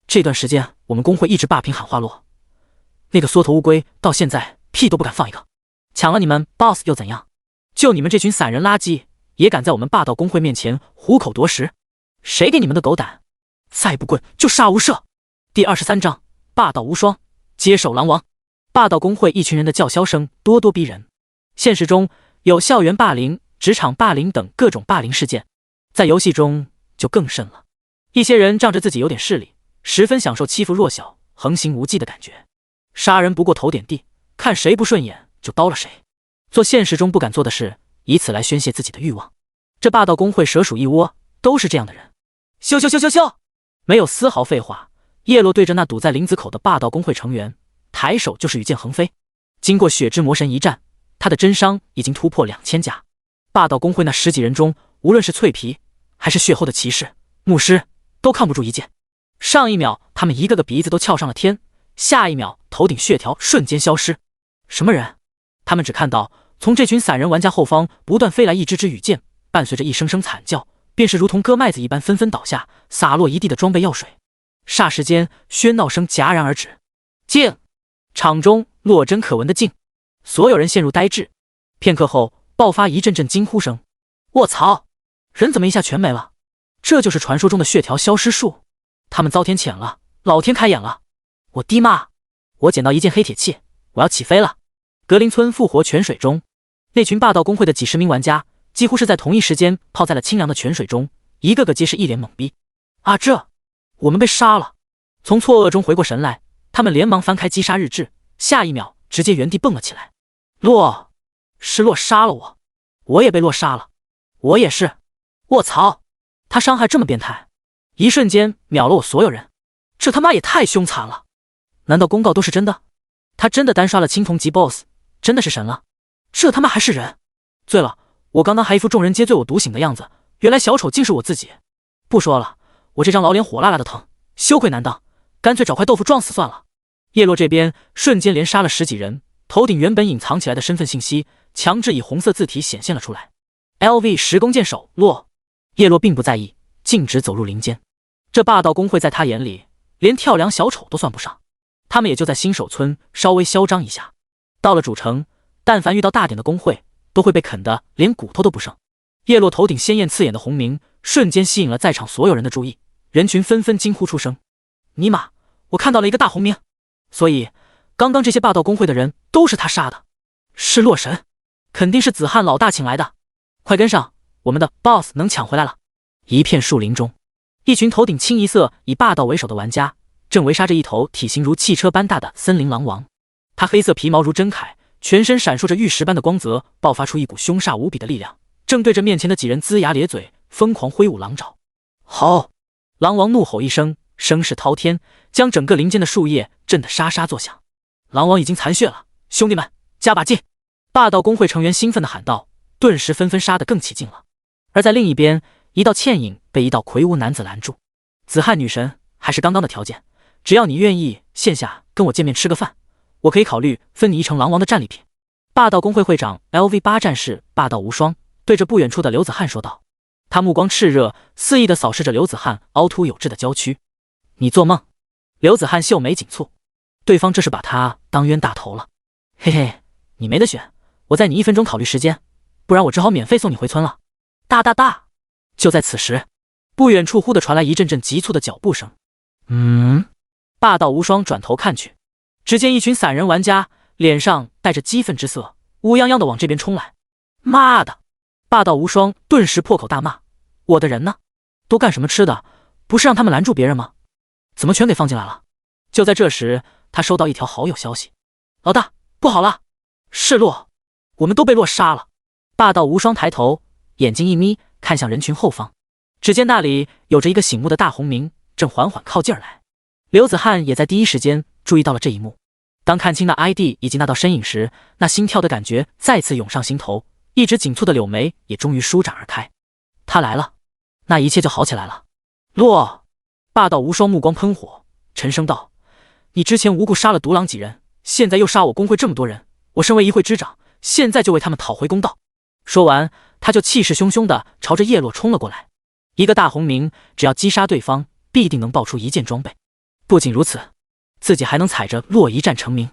这段时间我们公会一直霸屏喊话洛，那个缩头乌龟到现在屁都不敢放一个，抢了你们 boss 又怎样？就你们这群散人垃圾，也敢在我们霸道公会面前虎口夺食？谁给你们的狗胆？再不滚就杀无赦！第23章霸道无双，接手狼王。霸道公会一群人的叫嚣声咄咄逼人。现实中有校园霸凌、职场霸凌等各种霸凌事件，在游戏中就更甚了。一些人仗着自己有点势力，十分享受欺负弱小、横行无忌的感觉，杀人不过头点地，看谁不顺眼就刀了谁，做现实中不敢做的事，以此来宣泄自己的欲望。这霸道公会蛇鼠一窝，都是这样的人。咻咻咻咻咻！没有丝毫废话，叶落对着那堵在林子口的霸道公会成员，抬手就是羽箭横飞。经过血之魔神一战，他的真伤已经突破2000加。霸道公会那10几人中，无论是脆皮还是血厚的骑士、牧师，都抗不住一剑。上一秒他们一个个鼻子都翘上了天，下一秒头顶血条瞬间消失。什么人？他们只看到从这群散人玩家后方不断飞来一支支羽箭，伴随着一声声惨叫，便是如同割麦子一般纷纷倒下，洒落一地的装备药水。霎时间喧闹声戛然而止。静！场中落针可闻的静，所有人陷入呆滞。片刻后爆发一阵阵惊呼声。卧槽！人怎么一下全没了？这就是传说中的血条消失术。他们遭天谴了，老天开眼了！我滴妈！我捡到一件黑铁器，我要起飞了！格林村复活泉水中，那群霸道公会的几十名玩家几乎是在同一时间泡在了清凉的泉水中，一个个皆是一脸懵逼。啊，我们被杀了！从错愕中回过神来，他们连忙翻开击杀日志，下一秒直接原地蹦了起来。是洛杀了我，我也被洛杀了，我也是！卧槽，他伤害这么变态，一瞬间秒了我所有人，这他妈也太凶残了！难道公告都是真的？他真的单刷了青铜级 BOSS， 真的是神了？这他妈还是人？醉了，我刚刚还一副众人皆醉我独醒的样子，原来小丑竟是我自己！不说了，我这张老脸火辣辣的疼，羞愧难当，干脆找块豆腐撞死算了。叶落这边瞬间连杀了10几人，头顶原本隐藏起来的身份信息强制以红色字体显现了出来。LV 10弓箭手洛。叶落并不在意，径直走入林间。这霸道公会在他眼里连跳梁小丑都算不上，他们也就在新手村稍微嚣张一下，到了主城，但凡遇到大点的公会，都会被啃得连骨头都不剩。叶落头顶鲜艳刺眼的红名瞬间吸引了在场所有人的注意，人群纷纷惊呼出声。尼玛，我看到了一个大红名！所以刚刚这些霸道公会的人都是他杀的，是洛神，肯定是子汉老大请来的，快跟上，我们的 BOSS 能抢回来了！一片树林中，一群头顶清一色以霸道为首的玩家正围杀着一头体型如汽车般大的森林狼王。他黑色皮毛如真铠，全身闪烁着玉石般的光泽，爆发出一股凶煞无比的力量，正对着面前的几人龇牙咧嘴，疯狂挥舞狼爪。好！狼王怒吼一声，声势滔天，将整个林间的树叶震得沙沙作响。狼王已经残血了，兄弟们加把劲！霸道公会成员兴奋地喊道，顿时纷纷杀得更起劲了。而在另一边，一道倩影被一道魁梧男子拦住。子汉女神，还是刚刚的条件，只要你愿意线下跟我见面吃个饭，我可以考虑分你一成狼王的战利品。霸道公会会长 LV8 战士霸道无双对着不远处的刘子汉说道，他目光炽热，肆意地扫视着刘子汉凹凸有致的娇躯。你做梦！刘子汉秀眉紧蹙，对方这是把他当冤大头了。嘿嘿，你没得选，我在你1分钟考虑时间，不然我只好免费送你回村了。大！就在此时，不远处忽地传来一阵阵急促的脚步声。霸道无双转头看去，只见一群散人玩家脸上带着激愤之色，乌泱泱地往这边冲来。妈的！霸道无双顿时破口大骂，我的人呢？都干什么吃的？不是让他们拦住别人吗？怎么全给放进来了？就在这时，他收到一条好友消息，老大，不好了，是洛我们都被洛杀了。霸道无双抬头，眼睛一眯，看向人群后方，只见那里有着一个醒目的大红明，正缓缓靠近而来。刘子翰也在第一时间注意到了这一幕。当看清那 ID 以及那道身影时，那心跳的感觉再次涌上心头，一直紧蹙的柳眉也终于舒展而开。他来了，那一切就好起来了。洛，霸道无双目光喷火，沉声道：“你之前无故杀了独狼几人，现在又杀我公会这么多人，我身为一会之长，现在就为他们讨回公道。”说完，他就气势汹汹地朝着叶落冲了过来。一个大红明，只要击杀对方，必定能爆出一件装备。不仅如此，自己还能踩着洛一战成名，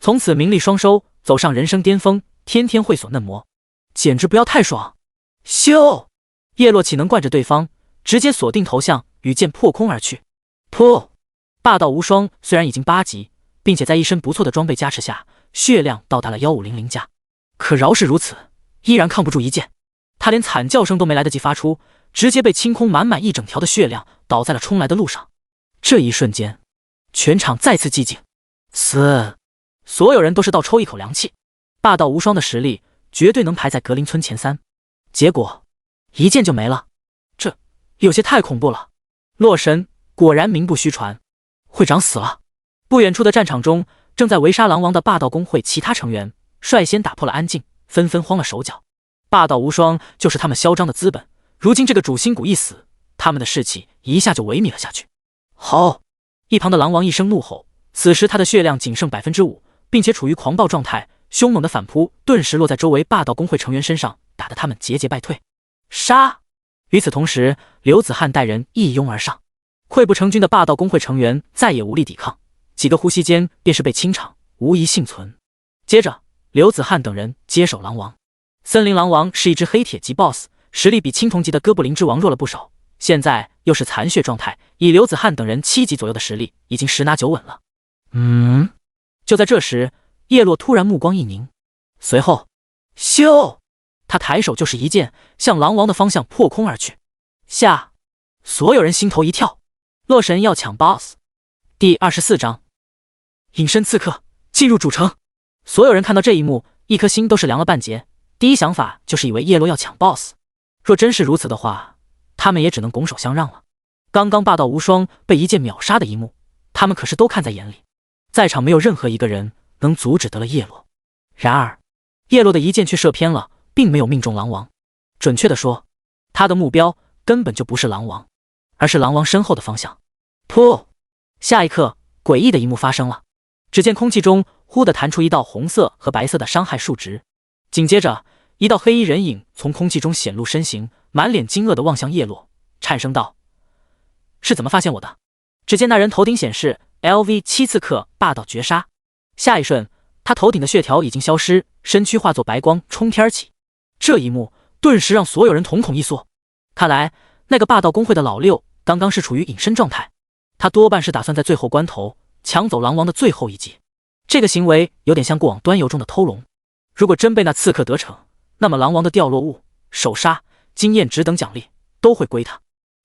从此名利双收，走上人生巅峰，天天会所嫩模，简直不要太爽！咻！叶落岂能惯着对方，直接锁定头像，羽箭破空而去。噗！霸道无双虽然已经8级，并且在一身不错的装备加持下，血量到达了1500加，可饶是如此，依然抗不住一箭。他连惨叫声都没来得及发出，直接被清空满满一整条的血量，倒在了冲来的路上。这一瞬间，全场再次寂静。死！所有人都是倒抽一口凉气。霸道无双的实力绝对能排在格林村前3，结果一箭就没了，这有些太恐怖了。洛神果然名不虚传，会长死了。不远处的战场中，正在围杀狼王的霸道公会其他成员率先打破了安静，纷纷慌了手脚。霸道无双就是他们嚣张的资本，如今这个主心骨一死，他们的士气一下就萎靡了下去。好！一旁的狼王一声怒吼，此时他的血量仅剩 5%， 并且处于狂暴状态，凶猛的反扑顿时落在周围霸道公会成员身上，打得他们节节败退。杀！与此同时，刘子翰带人一拥而上，溃不成军的霸道公会成员再也无力抵抗，几个呼吸间便是被清场，无一幸存。接着，刘子翰等人接手狼王。森林狼王是一只黑铁级 BOSS， 实力比青铜级的哥布林之王弱了不少，现在又是残血状态，以刘子翰等人7级左右的实力，已经10拿9稳了。就在这时，叶落突然目光一凝，随后，咻！他抬手就是一剑，向狼王的方向破空而去。下，所有人心头一跳，洛神要抢 BOSS。第24章，隐身刺客进入主城。所有人看到这一幕，一颗心都是凉了半截。第一想法就是以为叶落要抢 BOSS， 若真是如此的话，他们也只能拱手相让了。刚刚霸道无双被一剑秒杀的一幕，他们可是都看在眼里，在场没有任何一个人能阻止得了叶落。然而，叶落的一箭却射偏了，并没有命中狼王。准确的说，他的目标根本就不是狼王，而是狼王身后的方向。噗！下一刻，诡异的一幕发生了。只见空气中忽地弹出一道红色和白色的伤害数值，紧接着，一道黑衣人影从空气中显露身形，满脸惊愕地望向叶落，颤声道：“是怎么发现我的？”只见那人头顶显示 LV7刺客霸道绝杀，下一瞬，他头顶的血条已经消失，身躯化作白光冲天起。这一幕顿时让所有人瞳孔一缩，看来那个霸道公会的老六刚刚是处于隐身状态，他多半是打算在最后关头抢走狼王的最后一击。这个行为有点像过往端游中的偷龙，如果真被那刺客得逞，那么狼王的掉落物、首杀、经验值等奖励都会归他。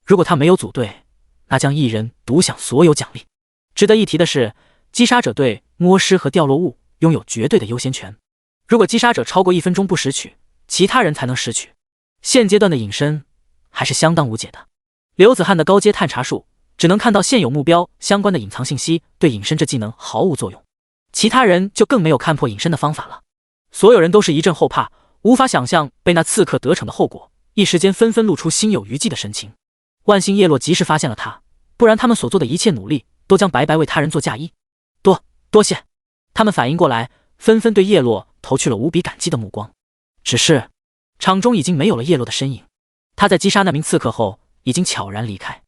如果他没有组队，那将一人独享所有奖励。值得一提的是，击杀者对摸尸和掉落物拥有绝对的优先权，如果击杀者超过1分钟不拾取，其他人才能拾取。现阶段的隐身还是相当无解的。刘子翰的高阶探查术只能看到现有目标相关的隐藏信息，对隐身这技能毫无作用。其他人就更没有看破隐身的方法了。所有人都是一阵后怕，无法想象被那刺客得逞的后果，一时间纷纷露出心有余悸的神情。万幸叶落及时发现了他，不然他们所做的一切努力都将白白为他人做嫁衣。多谢！他们反应过来，纷纷对叶落投去了无比感激的目光。只是场中已经没有了叶落的身影，他在击杀那名刺客后已经悄然离开。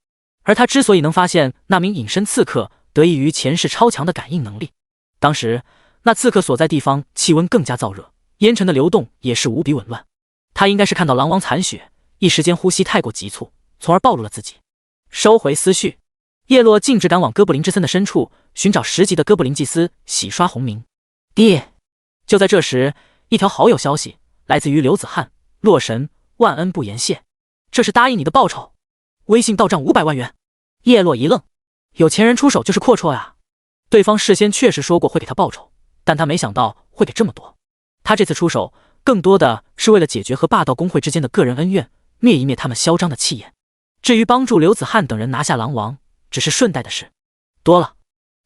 而他之所以能发现那名隐身刺客，得益于前世超强的感应能力。当时那刺客所在地方气温更加燥热，烟尘的流动也是无比紊乱。他应该是看到狼王残血，一时间呼吸太过急促，从而暴露了自己。收回思绪，叶落径直赶往哥布林之森的深处，寻找10级的哥布林祭司洗刷红名。就在这时，一条好友消息来自于刘子翰：洛神万恩不言谢，这是答应你的报酬，微信到账500万元。叶落一愣，有钱人出手就是阔绰呀。对方事先确实说过会给他报酬，但他没想到会给这么多。他这次出手更多的是为了解决和霸道公会之间的个人恩怨，灭一灭他们嚣张的气焰。至于帮助刘子翰等人拿下狼王，只是顺带的事。多了，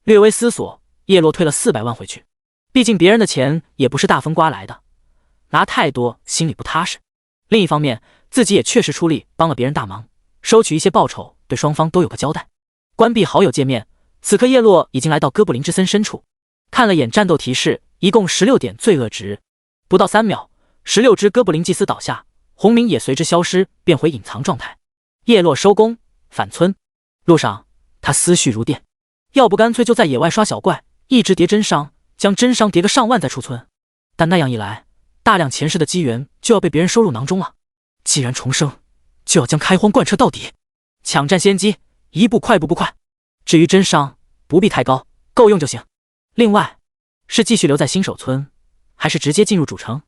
略微思索，叶落退了400万回去。毕竟别人的钱也不是大风刮来的，拿太多心里不踏实。另一方面，自己也确实出力帮了别人大忙，收取一些报酬，对双方都有个交代。关闭好友界面，此刻叶落已经来到哥布林之森深处，看了眼战斗提示，一共16点罪恶值。不到3秒，16只哥布林祭司倒下，红名也随之消失，变回隐藏状态。叶落收工，返村。路上，他思绪如电，要不干脆就在野外刷小怪，一直叠真伤，将真伤叠个上万再出村。但那样一来，大量前世的机缘就要被别人收入囊中了。既然重生，就要将开荒贯彻到底，抢占先机，一步快步不快。至于真伤，不必太高，够用就行。另外，是继续留在新手村，还是直接进入主城？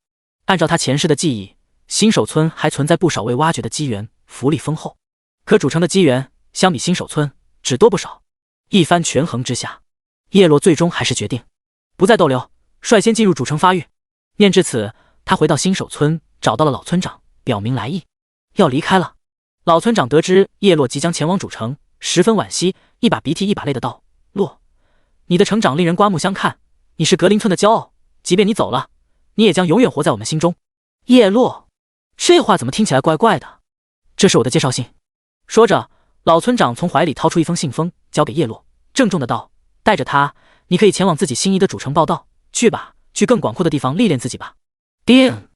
按照他前世的记忆，新手村还存在不少未挖掘的机缘，福利丰厚。可主城的机缘相比新手村只多不少。一番权衡之下，叶落最终还是决定不再逗留，率先进入主城发育。念至此，他回到新手村，找到了老村长，表明来意，要离开了。老村长得知叶落即将前往主城，十分惋惜，一把鼻涕一把泪的道：落，你的成长令人刮目相看，你是格林村的骄傲，即便你走了，你也将永远活在我们心中。叶落，这话怎么听起来怪怪的？这是我的介绍信。说着，老村长从怀里掏出一封信封，交给叶落，郑重的道：带着它，你可以前往自己心仪的主城报道，去吧，去更广阔的地方历练自己吧。叮，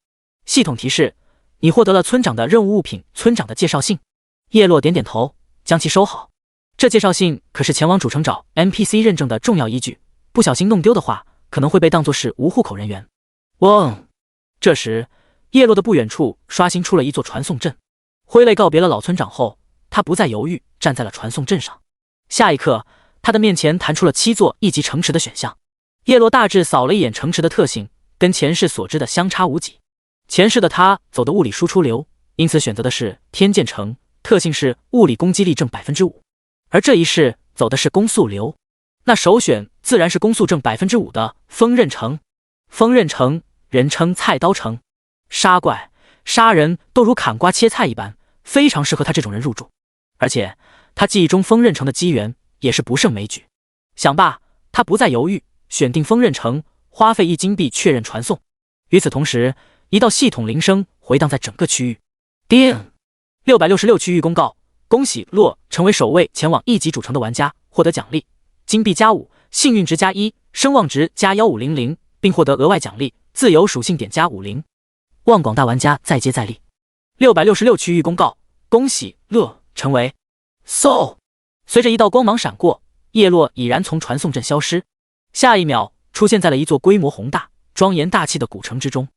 系统提示，你获得了村长的任务物品，村长的介绍信。叶落点点头，将其收好。这介绍信可是前往主城找 NPC 认证的重要依据，不小心弄丢的话，可能会被当作是无户口人员。嗡！这时，叶落的不远处刷新出了一座传送阵。挥泪告别了老村长后，他不再犹豫，站在了传送阵上。下一刻，他的面前弹出了7座1级城池的选项。叶落大致扫了一眼城池的特性，跟前世所知的相差无几。前世的他走的物理输出流，因此选择的是天剑城，特性是物理攻击力正 5%。而这一世走的是攻速流，那首选自然是攻速正 5% 的锋刃城。锋刃城人称菜刀城，杀怪、杀人都如砍瓜切菜一般，非常适合他这种人入住。而且他记忆中锋刃城的机缘也是不胜枚举。想罢，他不再犹豫，选定锋刃城，花费1金币确认传送。与此同时，一道系统铃声回荡在整个区域。叮！666区域公告：恭喜洛成为首位前往1级主城的玩家，获得奖励：金币+5，幸运值+1，声望值+1500，并获得额外奖励：自由属性点+50。望广大玩家再接再厉。666区域公告：恭喜洛成为 SO。随着一道光芒闪过，叶落已然从传送阵消失，下一秒出现在了一座规模宏大、庄严大气的古城之中。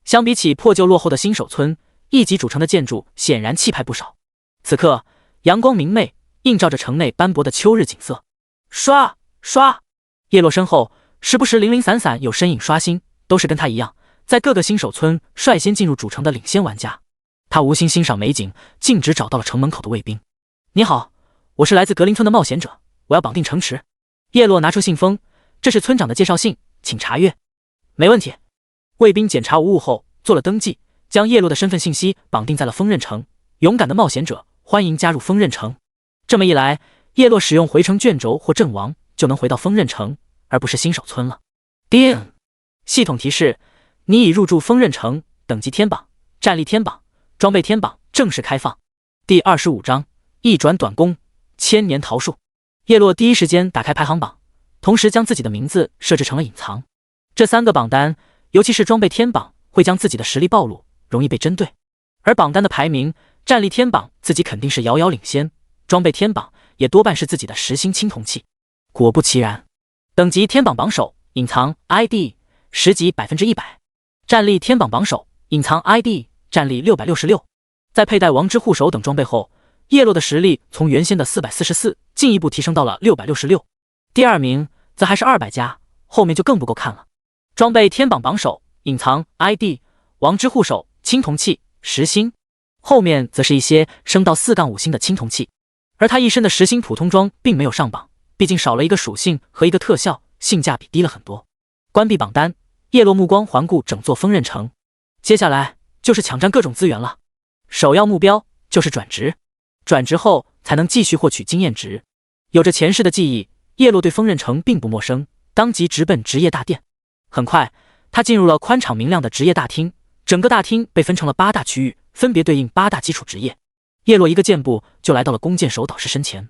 相比起破旧落后的新手村，1级主城的建筑显然气派不少。此刻阳光明媚，映照着城内斑驳的秋日景色。刷刷，叶落身后时不时零零散散有身影刷新，都是跟他一样，在各个新手村率先进入主城的领先玩家。他无心欣赏美景，径直找到了城门口的卫兵。你好，我是来自格林村的冒险者，我要绑定城池。叶落拿出信封，这是村长的介绍信，请查阅。没问题。卫兵检查无误后做了登记，将叶落的身份信息绑定在了锋刃城。勇敢的冒险者，欢迎加入锋刃城。这么一来，叶落使用回城卷轴或阵亡就能回到锋刃城，而不是新手村了。叮！系统提示：你已入驻锋刃城，等级天榜、战力天榜、装备天榜正式开放。第25章一转短弓，千年桃树。叶落第一时间打开排行榜，同时将自己的名字设置成了隐藏。这3个榜单，尤其是装备天榜，会将自己的实力暴露，容易被针对。而榜单的排名，战力天榜自己肯定是遥遥领先，装备天榜也多半是自己的实心青铜器。果不其然，等级天榜榜首隐藏 ID 10级 100%， 战力天榜榜首隐藏 ID 战力666。在佩戴王之护手等装备后，叶落的实力从原先的444进一步提升到了666。第2名则还是200加，后面就更不够看了。装备天榜榜首隐藏 ID 王之护手青铜器10星，后面则是一些升到4-5星的青铜器。而他一身的10星普通装并没有上榜，毕竟少了一个属性和一个特效，性价比低了很多。关闭榜单，叶落目光环顾整座锋刃城。接下来就是抢占各种资源了，首要目标就是转职，转职后才能继续获取经验值。有着前世的记忆，叶落对锋刃城并不陌生，当即直奔职业大殿。很快，他进入了宽敞明亮的职业大厅，整个大厅被分成了8大区域，分别对应8大基础职业。叶落一个箭步就来到了弓箭手导师身前。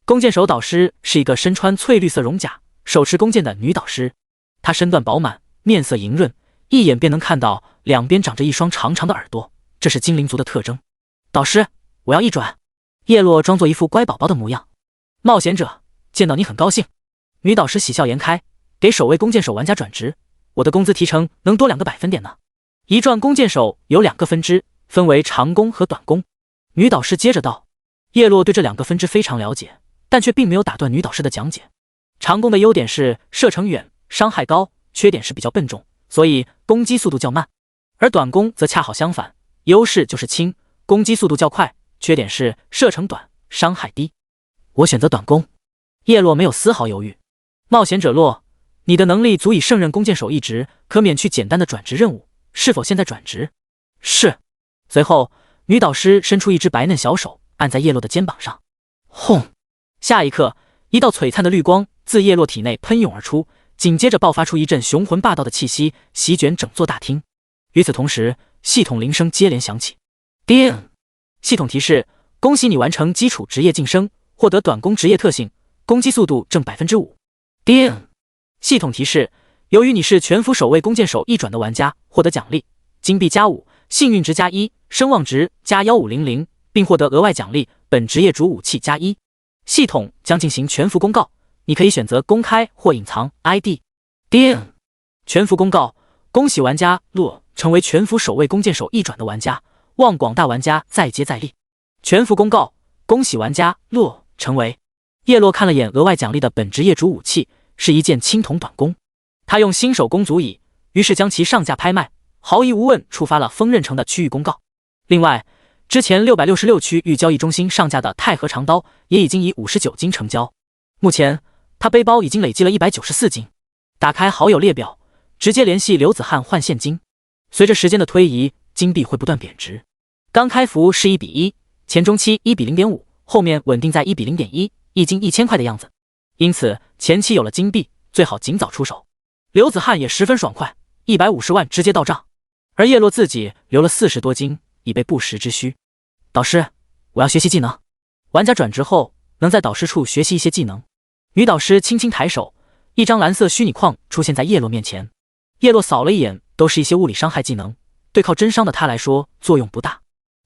弓箭手导师是一个身穿翠绿色绒甲、手持弓箭的女导师，她身段饱满，面色莹润，一眼便能看到两边长着一双长长的耳朵，这是精灵族的特征。导师，我要一转。叶落装作一副乖宝宝的模样。冒险者，见到你很高兴。女导师喜笑颜开，给首位弓箭手玩家转职，我的工资提成能多2个百分点呢。一转弓箭手有2个分支，分为长弓和短弓。女导师接着道。叶落对这2个分支非常了解，但却并没有打断女导师的讲解。长弓的优点是射程远，伤害高，缺点是比较笨重，所以攻击速度较慢。而短弓则恰好相反，优势就是轻，攻击速度较快，缺点是射程短，伤害低。我选择短弓。叶落没有丝毫犹豫。冒险者洛，你的能力足以胜任弓箭手一职，可免去简单的转职任务，是否现在转职？是。随后，女导师伸出一只白嫩小手，按在叶落的肩膀上。轰！下一刻，一道璀璨的绿光自叶落体内喷涌而出，紧接着爆发出一阵雄浑霸道的气息，席卷整座大厅。与此同时，系统铃声接连响起。叮！系统提示：恭喜你完成基础职业晋升，获得短弓职业特性，攻击速度正 5%。叮！系统提示：由于你是全服首位弓箭手一转的玩家，获得奖励：金币+5，幸运值+1，声望值+1500，并获得额外奖励本职业主武器+1。系统将进行全服公告，你可以选择公开或隐藏 ID。叮！全服公告：恭喜玩家洛成为全服首位弓箭手一转的玩家，望广大玩家再接再厉。全服公告：恭喜玩家洛成为。叶落看了眼额外奖励的本职业主武器，是一件青铜短弓。他用新手弓足矣，于是将其上架拍卖，毫无疑问触发了锋刃城的区域公告。另外，之前666区域交易中心上架的太和长刀也已经以59金成交。目前他背包已经累积了194金。打开好友列表，直接联系刘子翰换现金。随着时间的推移，金币会不断贬值。刚开服是1比1，前中期1比0.5，后面稳定在1比0.1，一金1000块的样子。因此前期有了金币，最好尽早出手。刘子翰也十分爽快，150万直接到账。而叶落自己留了40多金，以备不时之需。导师，我要学习技能。玩家转职后能在导师处学习一些技能。女导师轻轻抬手，一张蓝色虚拟框出现在叶落面前。叶落扫了一眼，都是一些物理伤害技能，对靠真伤的他来说作用不大。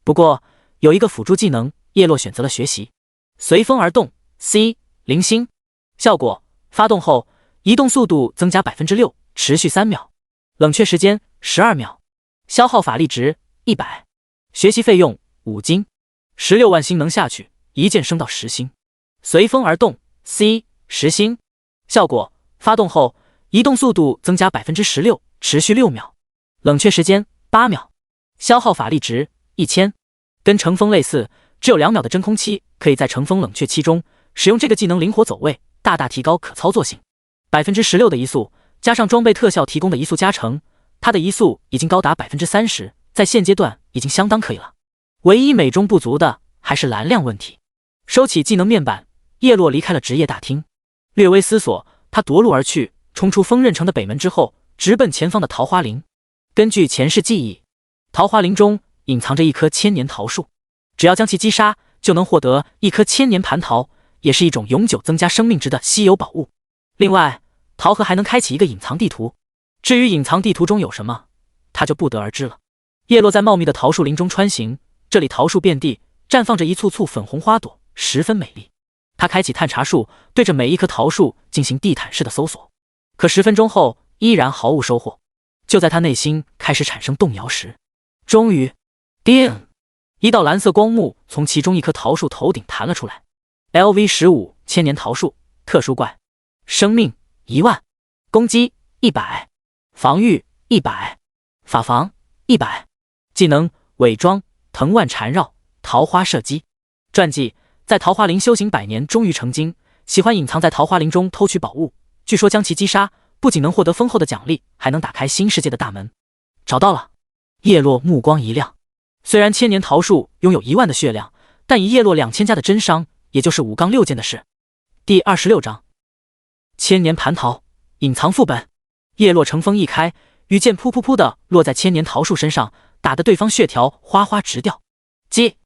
不过有一个辅助技能，叶落选择了学习。随风而动 C 零星，效果发动后移动速度增加 6%， 持续3秒，冷却时间12秒，消耗法力值100，学习费用5金，16万星能下去，一键升到10星。随风而动 C 10星，效果发动后移动速度增加 16%， 持续6秒，冷却时间8秒，消耗法力值1000。跟乘风类似，只有2秒的真空期，可以在乘风冷却期中使用这个技能灵活走位，大大提高可操作性。16%的移速加上装备特效提供的移速加成，它的移速已经高达 30%， 在现阶段已经相当可以了。唯一美中不足的还是蓝量问题。收起技能面板，叶落离开了职业大厅。略微思索，他夺路而去，冲出锋刃城的北门之后，直奔前方的桃花林。根据前世记忆，桃花林中隐藏着一棵千年桃树，只要将其击杀，就能获得一颗千年蟠桃，也是一种永久增加生命值的稀有宝物。另外，桃核还能开启一个隐藏地图，至于隐藏地图中有什么，他就不得而知了。叶落在茂密的桃树林中穿行，这里桃树遍地，绽放着一簇簇粉红花朵，十分美丽。他开启探查术，对着每一棵桃树进行地毯式的搜索，可10分钟后依然毫无收获。就在他内心开始产生动摇时，终于，叮！一道蓝色光幕从其中一棵桃树头顶弹了出来。LV15千年桃树，特殊怪，生命1万，攻击100，防御100，法防100，技能伪装藤蔓缠绕，桃花射击。传记：在桃花林修行100年，终于成精，喜欢隐藏在桃花林中偷取宝物。据说将其击杀，不仅能获得丰厚的奖励，还能打开新世界的大门。找到了。叶落目光一亮，虽然千年桃树拥有1万的血量，但以叶落2000加的真伤，也就是5杠6件的事。第26章千年蟠桃隐藏副本。叶落乘风一开，羽箭噗噗噗的落在千年桃树身上，打得对方血条哗哗直掉。击！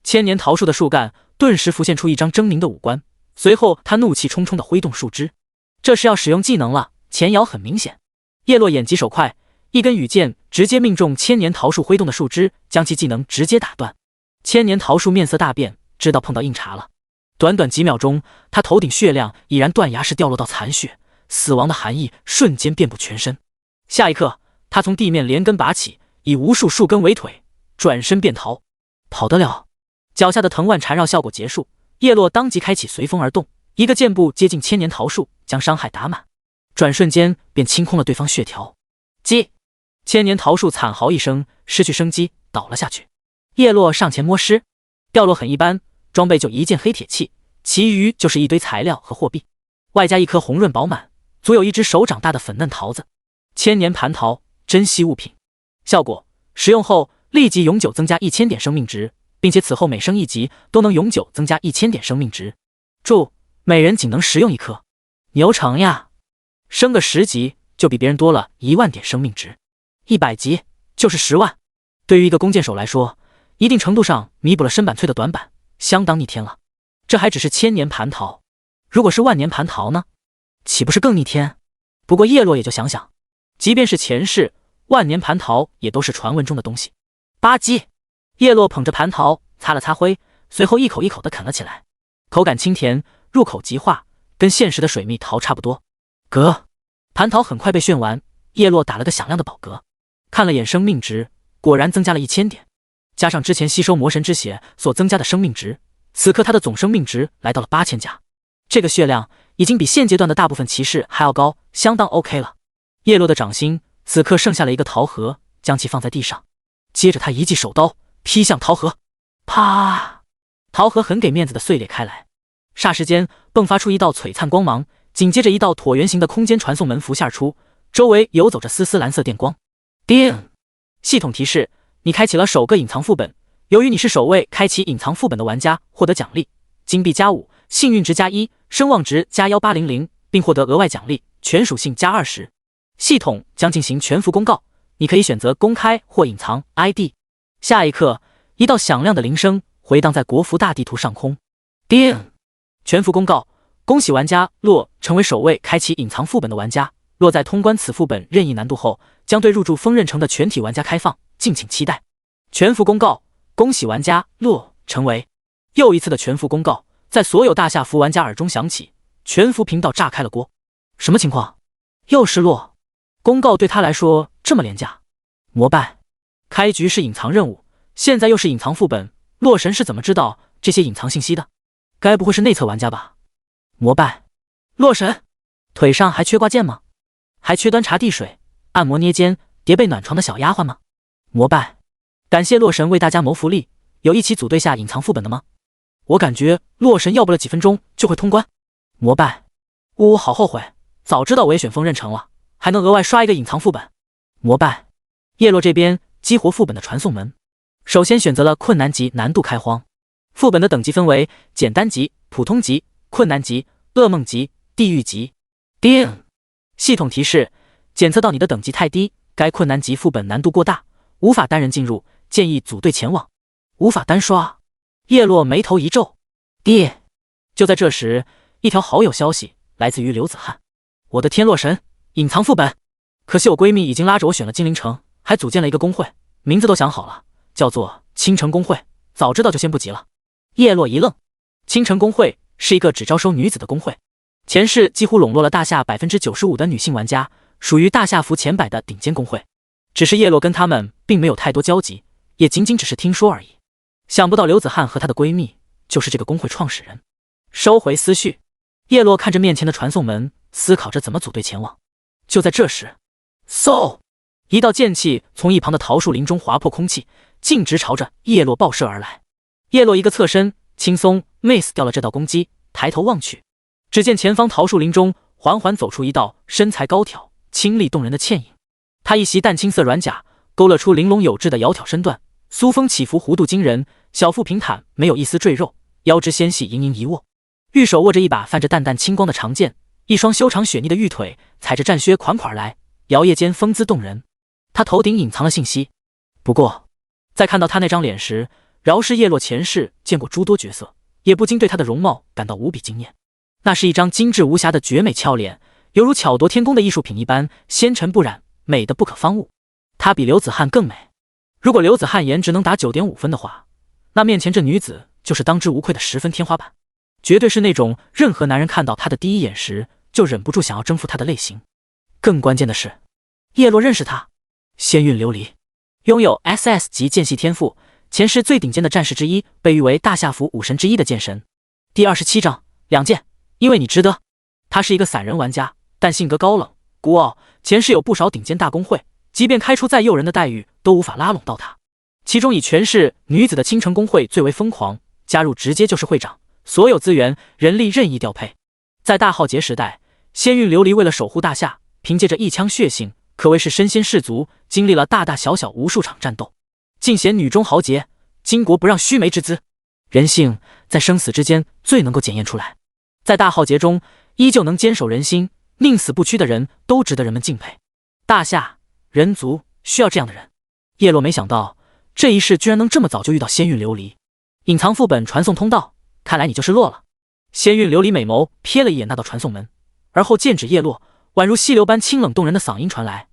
千年桃树的树干顿时浮现出一张狰狞的五官，随后他怒气冲冲地挥动树枝，这是要使用技能了，前摇很明显。叶落眼疾手快，一根羽箭直接命中千年桃树挥动的树枝，将其技能直接打断。千年桃树面色大变，知道碰到硬茬了。短短几秒钟，他头顶血量已然断崖式掉落到残血，死亡的寒意瞬间遍布全身。下一刻，他从地面连根拔起，以无数树根为腿，转身便逃。跑得了？脚下的藤蔓缠绕效果结束，叶落当即开启随风而动，一个箭步接近千年桃树，将伤害打满，转瞬间便清空了对方血条。击！千年桃树惨嚎一声，失去生机，倒了下去。叶落上前摸尸，掉落很一般，装备就一件黑铁器，其余就是一堆材料和货币，外加一颗红润饱满、足有一只手掌大的粉嫩桃子。千年蟠桃，珍稀物品。效果：使用后立即永久增加1000点生命值，并且此后每升1级都能永久增加1000点生命值。注：每人仅能食用1颗。牛成呀！升个10级就比别人多了1万点生命值，100级就是10万。对于一个弓箭手来说，一定程度上弥补了身板脆的短板，相当逆天了。这还只是千年蟠桃，如果是万年蟠桃呢？岂不是更逆天？不过叶落也就想想，即便是前世，万年蟠桃也都是传闻中的东西。吧唧！叶落捧着蟠桃擦了擦灰，随后一口一口地啃了起来，口感清甜，入口即化，跟现实的水蜜桃差不多。嗝！蟠桃很快被炫完，叶落打了个响亮的饱嗝，看了眼生命值，果然增加了1000点，加上之前吸收魔神之血所增加的生命值，此刻他的总生命值来到了8000加。这个血量已经比现阶段的大部分骑士还要高，相当 OK 了。叶落的掌心此刻剩下了一个桃核，将其放在地上，接着他一记手刀劈向桃核，啪！桃核很给面子的碎裂开来，霎时间迸发出一道璀璨光芒，紧接着一道椭圆形的空间传送门浮现而出，周围游走着丝丝蓝色电光。叮！系统提示：你开启了首个隐藏副本，由于你是首位开启隐藏副本的玩家，获得奖励：金币+5，幸运值+1，声望值+1800，并获得额外奖励全属性+20。系统将进行全服公告，你可以选择公开或隐藏 ID。下一刻，一道响亮的铃声回荡在国服大地图上空。叮！全服公告：恭喜玩家洛成为首位开启隐藏副本的玩家。洛在通关此副本任意难度后，将对入驻锋刃城的全体玩家开放，敬请期待。全服公告：恭喜玩家洛成为。又一次的全服公告在所有大夏服玩家耳中响起，全服频道炸开了锅。什么情况？又是洛？公告对他来说这么廉价？膜拜！开局是隐藏任务，现在又是隐藏副本，洛神是怎么知道这些隐藏信息的？该不会是内测玩家吧？膜拜！洛神，腿上还缺挂件吗？还缺端茶递水、按摩捏肩、叠被暖床的小丫鬟吗？膜拜！感谢洛神为大家谋福利，有一起组队下隐藏副本的吗？我感觉洛神要不了几分钟就会通关。膜拜！呜，好后悔，早知道我也选锋刃城了，还能额外刷一个隐藏副本。膜拜！叶落这边激活副本的传送门，首先选择了困难级难度开荒。副本的等级分为简单级、普通级、困难级、噩梦级、地狱级。叮！系统提示：检测到你的等级太低，该困难级副本难度过大，无法单人进入，建议组队前往。无法单刷。叶落眉头一皱。爹！就在这时，一条好友消息来自于刘子翰。我的天，洛神隐藏副本！可惜我闺蜜已经拉着我选了精灵城，还组建了一个公会，名字都想好了，叫做倾城公会。早知道就先不急了。叶落一愣，倾城公会是一个只招收女子的公会，前世几乎笼络了大夏95%的女性玩家，属于大夏服前100的顶尖公会。只是叶落跟他们并没有太多交集，也仅仅只是听说而已。想不到刘子翰和她的闺蜜就是这个公会创始人。收回思绪，叶落看着面前的传送门，思考着怎么组队前往。就在这时，嗖！一道剑气从一旁的桃树林中划破空气，径直朝着叶落爆射而来。叶落一个侧身，轻松 miss 掉了这道攻击，抬头望去，只见前方桃树林中缓缓走出一道身材高挑、清丽动人的倩影。她一袭淡青色软甲，勾勒出玲珑有致的窈窕身段，酥峰起伏，弧度惊人，小腹平坦，没有一丝赘肉，腰肢纤细，盈盈一握。玉手握着一把泛着淡淡青光的长剑，一双修长雪腻的玉腿踩着战靴款款而来，摇曳间风姿动人。他头顶隐藏了信息，不过在看到他那张脸时，饶是叶落前世见过诸多绝色，也不禁对他的容貌感到无比惊艳。那是一张精致无瑕的绝美俏脸，犹如巧夺天工的艺术品一般，纤尘不染，美得不可方物。她比刘子翰更美。如果刘子翰颜值能打 9.5 分的话，那面前这女子就是当之无愧的10分天花板，绝对是那种任何男人看到她的第一眼时就忍不住想要征服她的类型。更关键的是，叶落认识她，仙韵琉璃，拥有 SS 级剑系天赋，前世最顶尖的战士之一，被誉为大夏府武神之一的剑神。第27章两剑，因为你值得。他是一个散人玩家，但性格高冷孤傲，前世有不少顶尖大公会，即便开出再诱人的待遇都无法拉拢到他。其中以全市女子的倾城公会最为疯狂，加入直接就是会长，所有资源人力任意调配。在大浩劫时代，仙韵琉璃为了守护大夏，凭借着一腔血性，可谓是身先士卒，经历了大大小小无数场战斗，尽显女中豪杰，巾帼不让须眉之姿。人性在生死之间最能够检验出来，在大浩劫中依旧能坚守人心，宁死不屈的人都值得人们敬佩。大夏人族需要这样的人。叶落没想到这一世居然能这么早就遇到仙韵琉璃。隐藏副本传送通道，看来你就是落了。仙韵琉璃美眸瞥了一眼那道传送门，而后剑指叶落，宛如溪流般清冷动人的嗓音传来：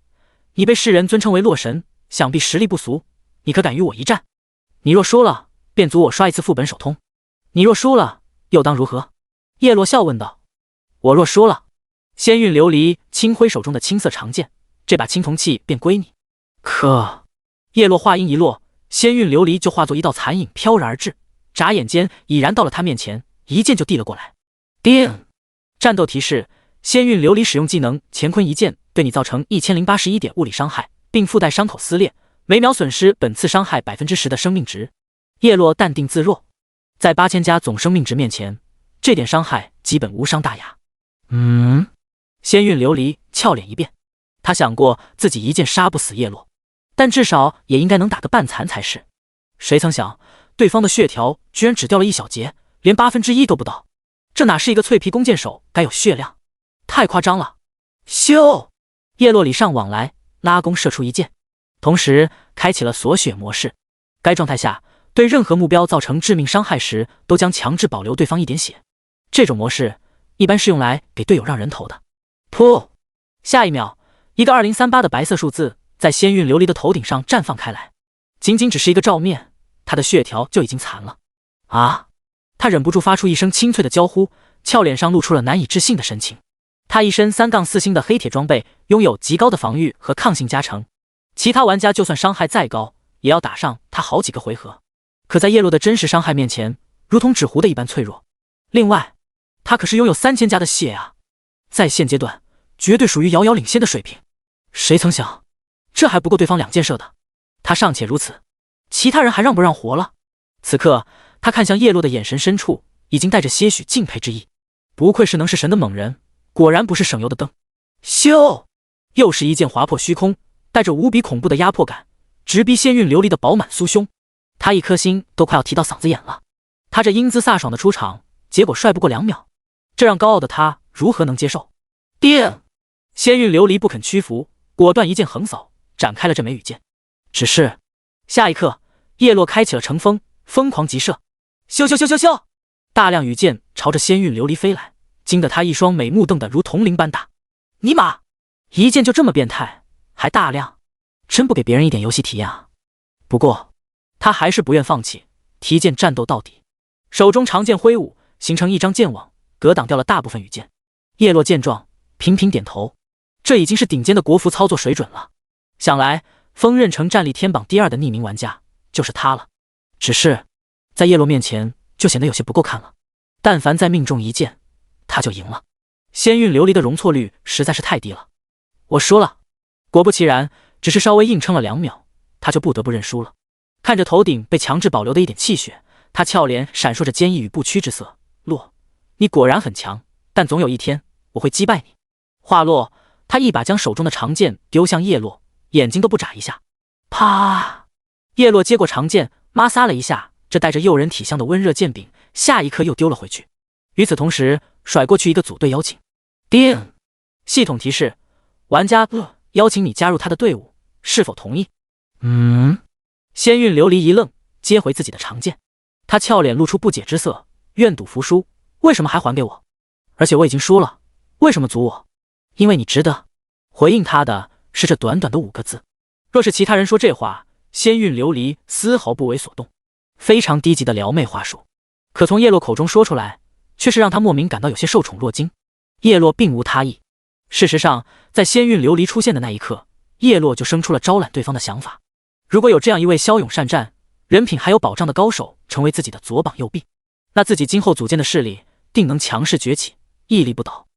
你被世人尊称为洛神，想必实力不俗，你可敢与我一战？你若输了，便阻我刷一次副本首通。你若输了，又当如何？叶落笑问道。我若输了，仙韵琉璃轻挥手中的青色长剑，这把青铜器便归你。可叶落话音一落，仙韵琉璃就化作一道残影飘然而至，眨眼间已然到了他面前，一剑就递了过来。叮！战斗提示：仙韵琉璃使用技能乾坤一剑，对你造成1081点物理伤害，并附带伤口撕裂，每秒损失本次伤害 10% 的生命值。叶落淡定自若，在8000加总生命值面前，这点伤害基本无伤大雅。仙韵琉璃俏脸一变，他想过自己一剑杀不死叶落，但至少也应该能打个半残才是。谁曾想对方的血条居然只掉了一小截，连1%都不到，这哪是一个脆皮弓箭手该有血量，太夸张了。咻！叶落礼尚往来，拉弓射出一箭，同时开启了锁血模式。该状态下对任何目标造成致命伤害时，都将强制保留对方一点血。这种模式一般是用来给队友让人头的。噗！下一秒，一个2038的白色数字在仙韵琉璃的头顶上绽放开来，仅仅只是一个照面，他的血条就已经残了。啊！他忍不住发出一声清脆的娇呼，俏脸上露出了难以置信的神情。他一身3-4星的黑铁装备，拥有极高的防御和抗性加成，其他玩家就算伤害再高，也要打上他好几个回合。可在叶落的真实伤害面前，如同纸糊的一般脆弱。另外，他可是拥有3000加的血啊，在现阶段绝对属于遥遥领先的水平。谁曾想，这还不够对方2箭射的。他尚且如此，其他人还让不让活了？此刻，他看向叶落的眼神深处，已经带着些许敬佩之意。不愧是能是神的猛人，果然不是省油的灯。咻！又是一剑划破虚空，带着无比恐怖的压迫感，直逼仙韵琉璃的饱满酥胸。他一颗心都快要提到嗓子眼了。他这英姿飒爽的出场，结果帅不过2秒，这让高傲的他如何能接受？叮！仙韵琉璃不肯屈服，果断一剑横扫，展开了这枚羽箭。只是下一刻，叶落开启了乘风，疯狂急射，咻咻咻咻咻！大量羽箭朝着仙韵琉璃飞来，惊得他一双美目瞪得如铜铃般大。尼玛，一箭就这么变态，还大量，真不给别人一点游戏体验啊！不过他还是不愿放弃，提剑战斗到底，手中长剑挥舞，形成一张剑网，格挡掉了大部分羽箭。叶落见状，频频点头，这已经是顶尖的国服操作水准了。想来锋刃城战力天榜第2的匿名玩家就是他了。只是在叶落面前就显得有些不够看了，但凡再命中一箭，他就赢了。仙韵琉璃的容错率实在是太低了。我输了。果不其然，只是稍微硬撑了2秒，他就不得不认输了。看着头顶被强制保留的一点气血，他俏脸闪烁着坚毅与不屈之色。洛，你果然很强，但总有一天我会击败你。话落，他一把将手中的长剑丢向叶落，眼睛都不眨一下。啪！叶落接过长剑，摩挲了一下这带着诱人体香的温热剑柄，下一刻又丢了回去。与此同时，甩过去一个组队邀请。叮！系统提示：玩家邀请你加入他的队伍，是否同意？仙韵琉璃一愣，接回自己的长剑。他俏脸露出不解之色，愿赌服输，为什么还还给我？而且我已经输了，为什么阻我？因为你值得。回应他的是这短短的5个字。若是其他人说这话，仙韵琉璃丝毫不为所动，非常低级的撩妹话术。可从叶落口中说出来，却是让他莫名感到有些受宠若惊。叶落并无他意。事实上，在仙韵琉璃出现的那一刻，叶落就生出了招揽对方的想法。如果有这样一位骁勇善战、人品还有保障的高手成为自己的左膀右臂，那自己今后组建的势力定能强势崛起，屹立不倒。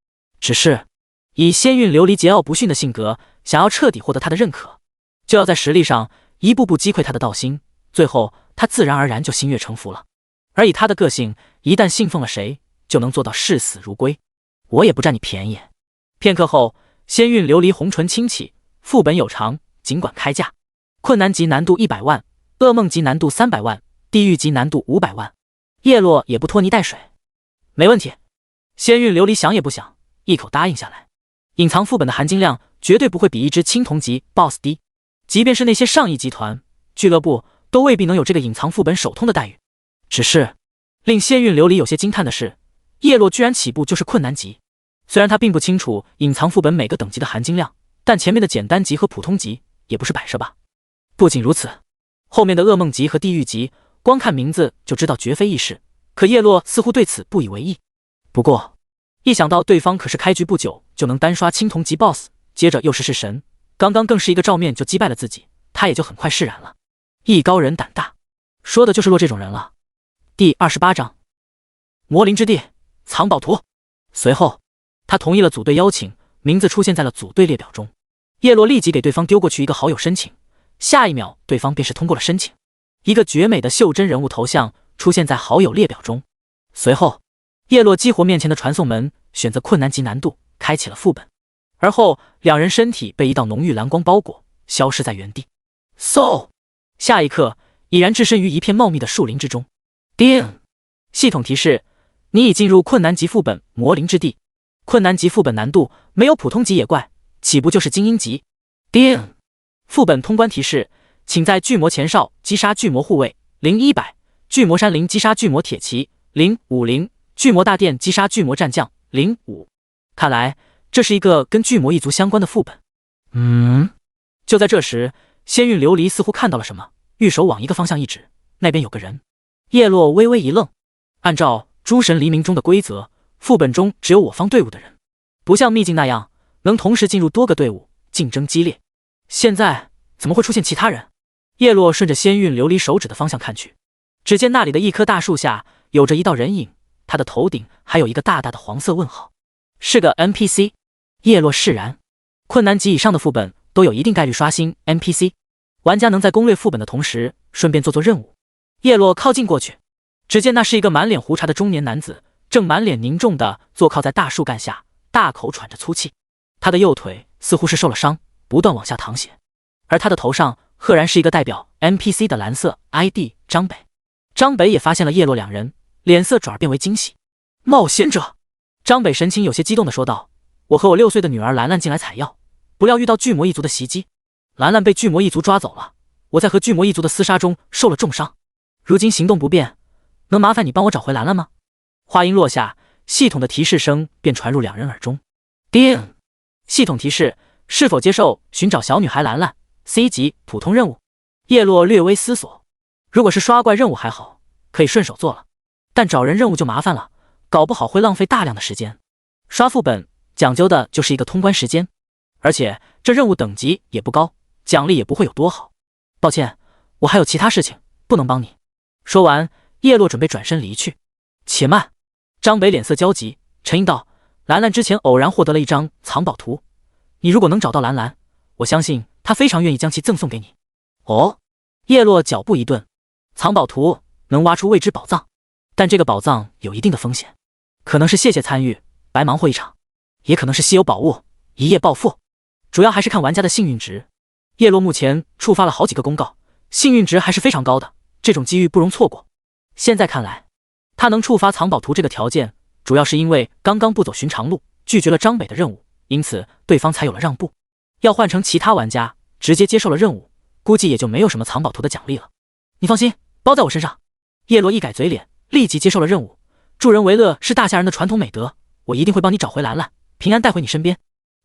只是以仙韵琉璃桀骜不驯的性格，想要彻底获得他的认可，就要在实力上一步步击溃他的道心，最后他自然而然就心悦诚服了。而以他的个性，一旦信奉了谁，就能做到视死如归。我也不占你便宜。片刻后，仙韵琉璃红唇轻启，副本有偿，尽管开价。困难级难度100万，噩梦级难度300万，地狱级难度500万。叶落也不拖泥带水，没问题。仙韵琉璃想也不想，一口答应下来。隐藏副本的含金量绝对不会比一只青铜级 BOSS 低，即便是那些上亿集团俱乐部，都未必能有这个隐藏副本首通的待遇。只是令仙韵琉璃有些惊叹的是，叶落居然起步就是困难级。虽然他并不清楚隐藏副本每个等级的含金量，但前面的简单级和普通级也不是摆设吧。不仅如此，后面的噩梦级和地狱级，光看名字就知道绝非易事。可叶落似乎对此不以为意。不过一想到对方可是开局不久就能单刷青铜级 BOSS， 接着又是神，刚刚更是一个照面就击败了自己，他也就很快释然了。艺高人胆大，说的就是落这种人了。第28章魔灵之地藏宝图。随后他同意了组队邀请，名字出现在了组队列表中。叶落立即给对方丢过去一个好友申请，下一秒对方便是通过了申请。一个绝美的袖珍人物头像出现在好友列表中。随后叶落激活面前的传送门，选择困难级难度，开启了副本。而后两人身体被一道浓郁蓝光包裹，消失在原地。下一刻已然置身于一片茂密的树林之中。叮！系统提示：你已进入困难级副本魔灵之地。困难级副本难度没有普通级野怪，起步就是精英级。叮！副本通关提示：请在巨魔前哨击杀巨魔护卫0100，巨魔山林击杀巨魔铁骑050，巨魔大殿击杀巨魔战将05。看来这是一个跟巨魔一族相关的副本。就在这时，仙韵琉璃似乎看到了什么，玉手往一个方向一指，那边有个人。叶落微微一愣，按照诸神黎明中的规则，副本中只有我方队伍的人，不像秘境那样能同时进入多个队伍，竞争激烈。现在怎么会出现其他人？叶落顺着仙韵琉璃手指的方向看去，只见那里的一棵大树下有着一道人影，他的头顶还有一个大大的黄色问号，是个 NPC。 叶落释然，困难级以上的副本都有一定概率刷新 NPC， 玩家能在攻略副本的同时顺便做任务。叶落靠近过去，只见那是一个满脸胡茬的中年男子，正满脸凝重地坐靠在大树干下，大口喘着粗气。他的右腿似乎是受了伤，不断往下淌血，而他的头上赫然是一个代表 NPC 的蓝色 ID 张北。张北也发现了叶落两人，脸色转而变为惊喜。冒险者！张北神情有些激动地说道：我和我6岁的女儿兰兰进来采药，不料遇到巨魔一族的袭击，兰兰被巨魔一族抓走了，我在和巨魔一族的厮杀中受了重伤，如今行动不便，能麻烦你帮我找回兰兰吗？话音落下，系统的提示声便传入两人耳中。叮！系统提示：是否接受寻找小女孩兰兰 C 级普通任务？叶落略微思索，如果是刷怪任务还好，可以顺手做了，但找人任务就麻烦了，搞不好会浪费大量的时间。刷副本讲究的就是一个通关时间，而且这任务等级也不高，奖励也不会有多好。抱歉，我还有其他事情，不能帮你。说完，叶落准备转身离去。且慢！张北脸色焦急，沉吟道：兰兰之前偶然获得了一张藏宝图，你如果能找到兰兰，我相信她非常愿意将其赠送给你。哦？叶落脚步一顿，藏宝图能挖出未知宝藏，但这个宝藏有一定的风险，可能是谢参与，白忙活一场，也可能是稀有宝物，一夜暴富，主要还是看玩家的幸运值。叶落目前触发了好几个公告，幸运值还是非常高的，这种机遇不容错过。现在看来，他能触发藏宝图这个条件，主要是因为刚刚不走寻常路，拒绝了张北的任务，因此对方才有了让步。要换成其他玩家，直接接受了任务，估计也就没有什么藏宝图的奖励了。你放心，包在我身上。叶落一改嘴脸，立即接受了任务。助人为乐是大夏人的传统美德，我一定会帮你找回兰兰，平安带回你身边。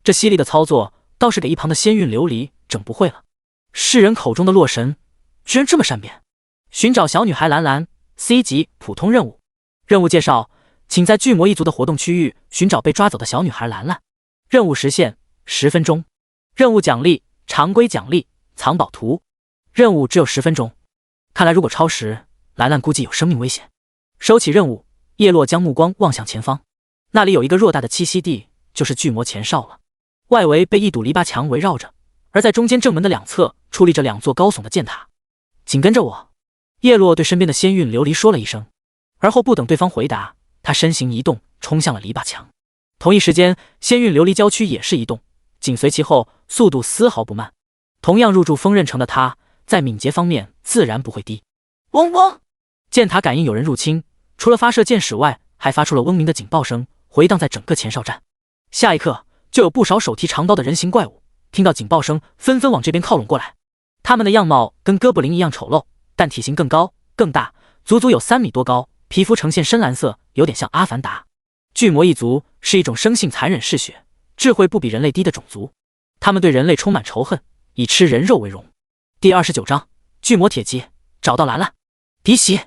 这犀利的操作倒是给一旁的仙韵琉璃整不会了。世人口中的洛神，居然这么善变。寻找小女孩兰兰 C 级普通任务。任务介绍，请在巨魔一族的活动区域寻找被抓走的小女孩兰兰。任务时限10分钟。任务奖励常规奖励藏宝图。任务只有10分钟，看来如果超时，兰兰估计有生命危险。收起任务，叶落将目光望向前方，那里有一个偌大的栖息地，就是巨魔前哨了。外围被一堵篱笆墙围绕着，而在中间正门的两侧矗立着2座高耸的箭塔。紧跟着我，叶落对身边的仙韵琉璃说了一声，而后不等对方回答，他身形一动，冲向了篱笆墙。同一时间，仙韵琉璃娇躯也是一动，紧随其后，速度丝毫不慢。同样入住锋刃城的他，在敏捷方面自然不会低。嗡嗡，箭塔感应有人入侵，除了发射箭矢外，还发出了嗡鸣的警报声，回荡在整个前哨站。下一刻，就有不少手提长刀的人形怪物听到警报声，纷纷往这边靠拢过来。他们的样貌跟哥布林一样丑陋，但体型更高更大，足足有3米多高，皮肤呈现深蓝色，有点像阿凡达。巨魔一族是一种生性残忍嗜血、智慧不比人类低的种族，他们对人类充满仇恨，以吃人肉为荣。第29章巨魔铁骑，找到兰兰。敌袭！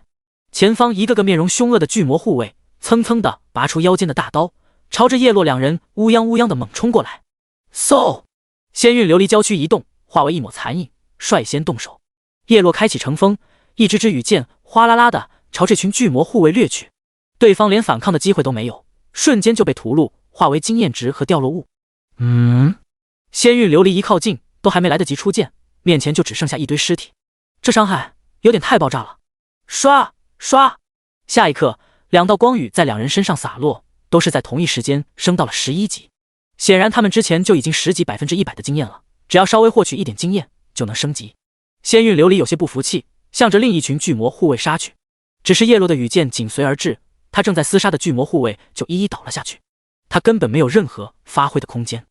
前方一个个面容凶恶的巨魔护卫蹭蹭地拔出腰间的大刀，朝着叶落两人乌泱乌泱地猛冲过来。嗖！仙韵琉璃娇躯一动，化为一抹残影，率先动手。叶落开启乘风，一支支羽箭哗啦啦地朝这群巨魔护卫掠去。对方连反抗的机会都没有，瞬间就被屠戮，化为经验值和掉落物。仙韵琉璃一靠近，都还没来得及出剑，面前就只剩下一堆尸体。这伤害有点太爆炸了。刷刷！下一刻，2道光雨在两人身上洒落，都是在同一时间升到了11级。显然他们之前就已经10级100%的经验了，只要稍微获取一点经验就能升级。仙韵琉璃有些不服气，向着另一群巨魔护卫杀去。只是叶落的羽箭紧随而至，他正在厮杀的巨魔护卫就一一倒了下去，他根本没有任何发挥的空间。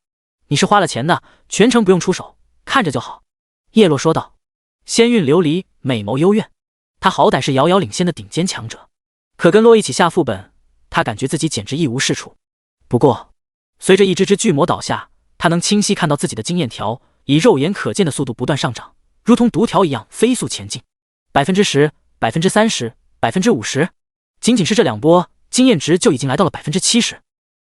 你是花了钱的，全程不用出手，看着就好。叶落说道。仙韵琉璃美眸幽怨，他好歹是遥遥领先的顶尖强者，可跟洛一起下副本，他感觉自己简直一无是处。不过随着一只只巨魔倒下，他能清晰看到自己的经验条以肉眼可见的速度不断上涨，如同毒条一样飞速前进。10%、30%、50%，仅仅是这2波，经验值就已经来到了70%。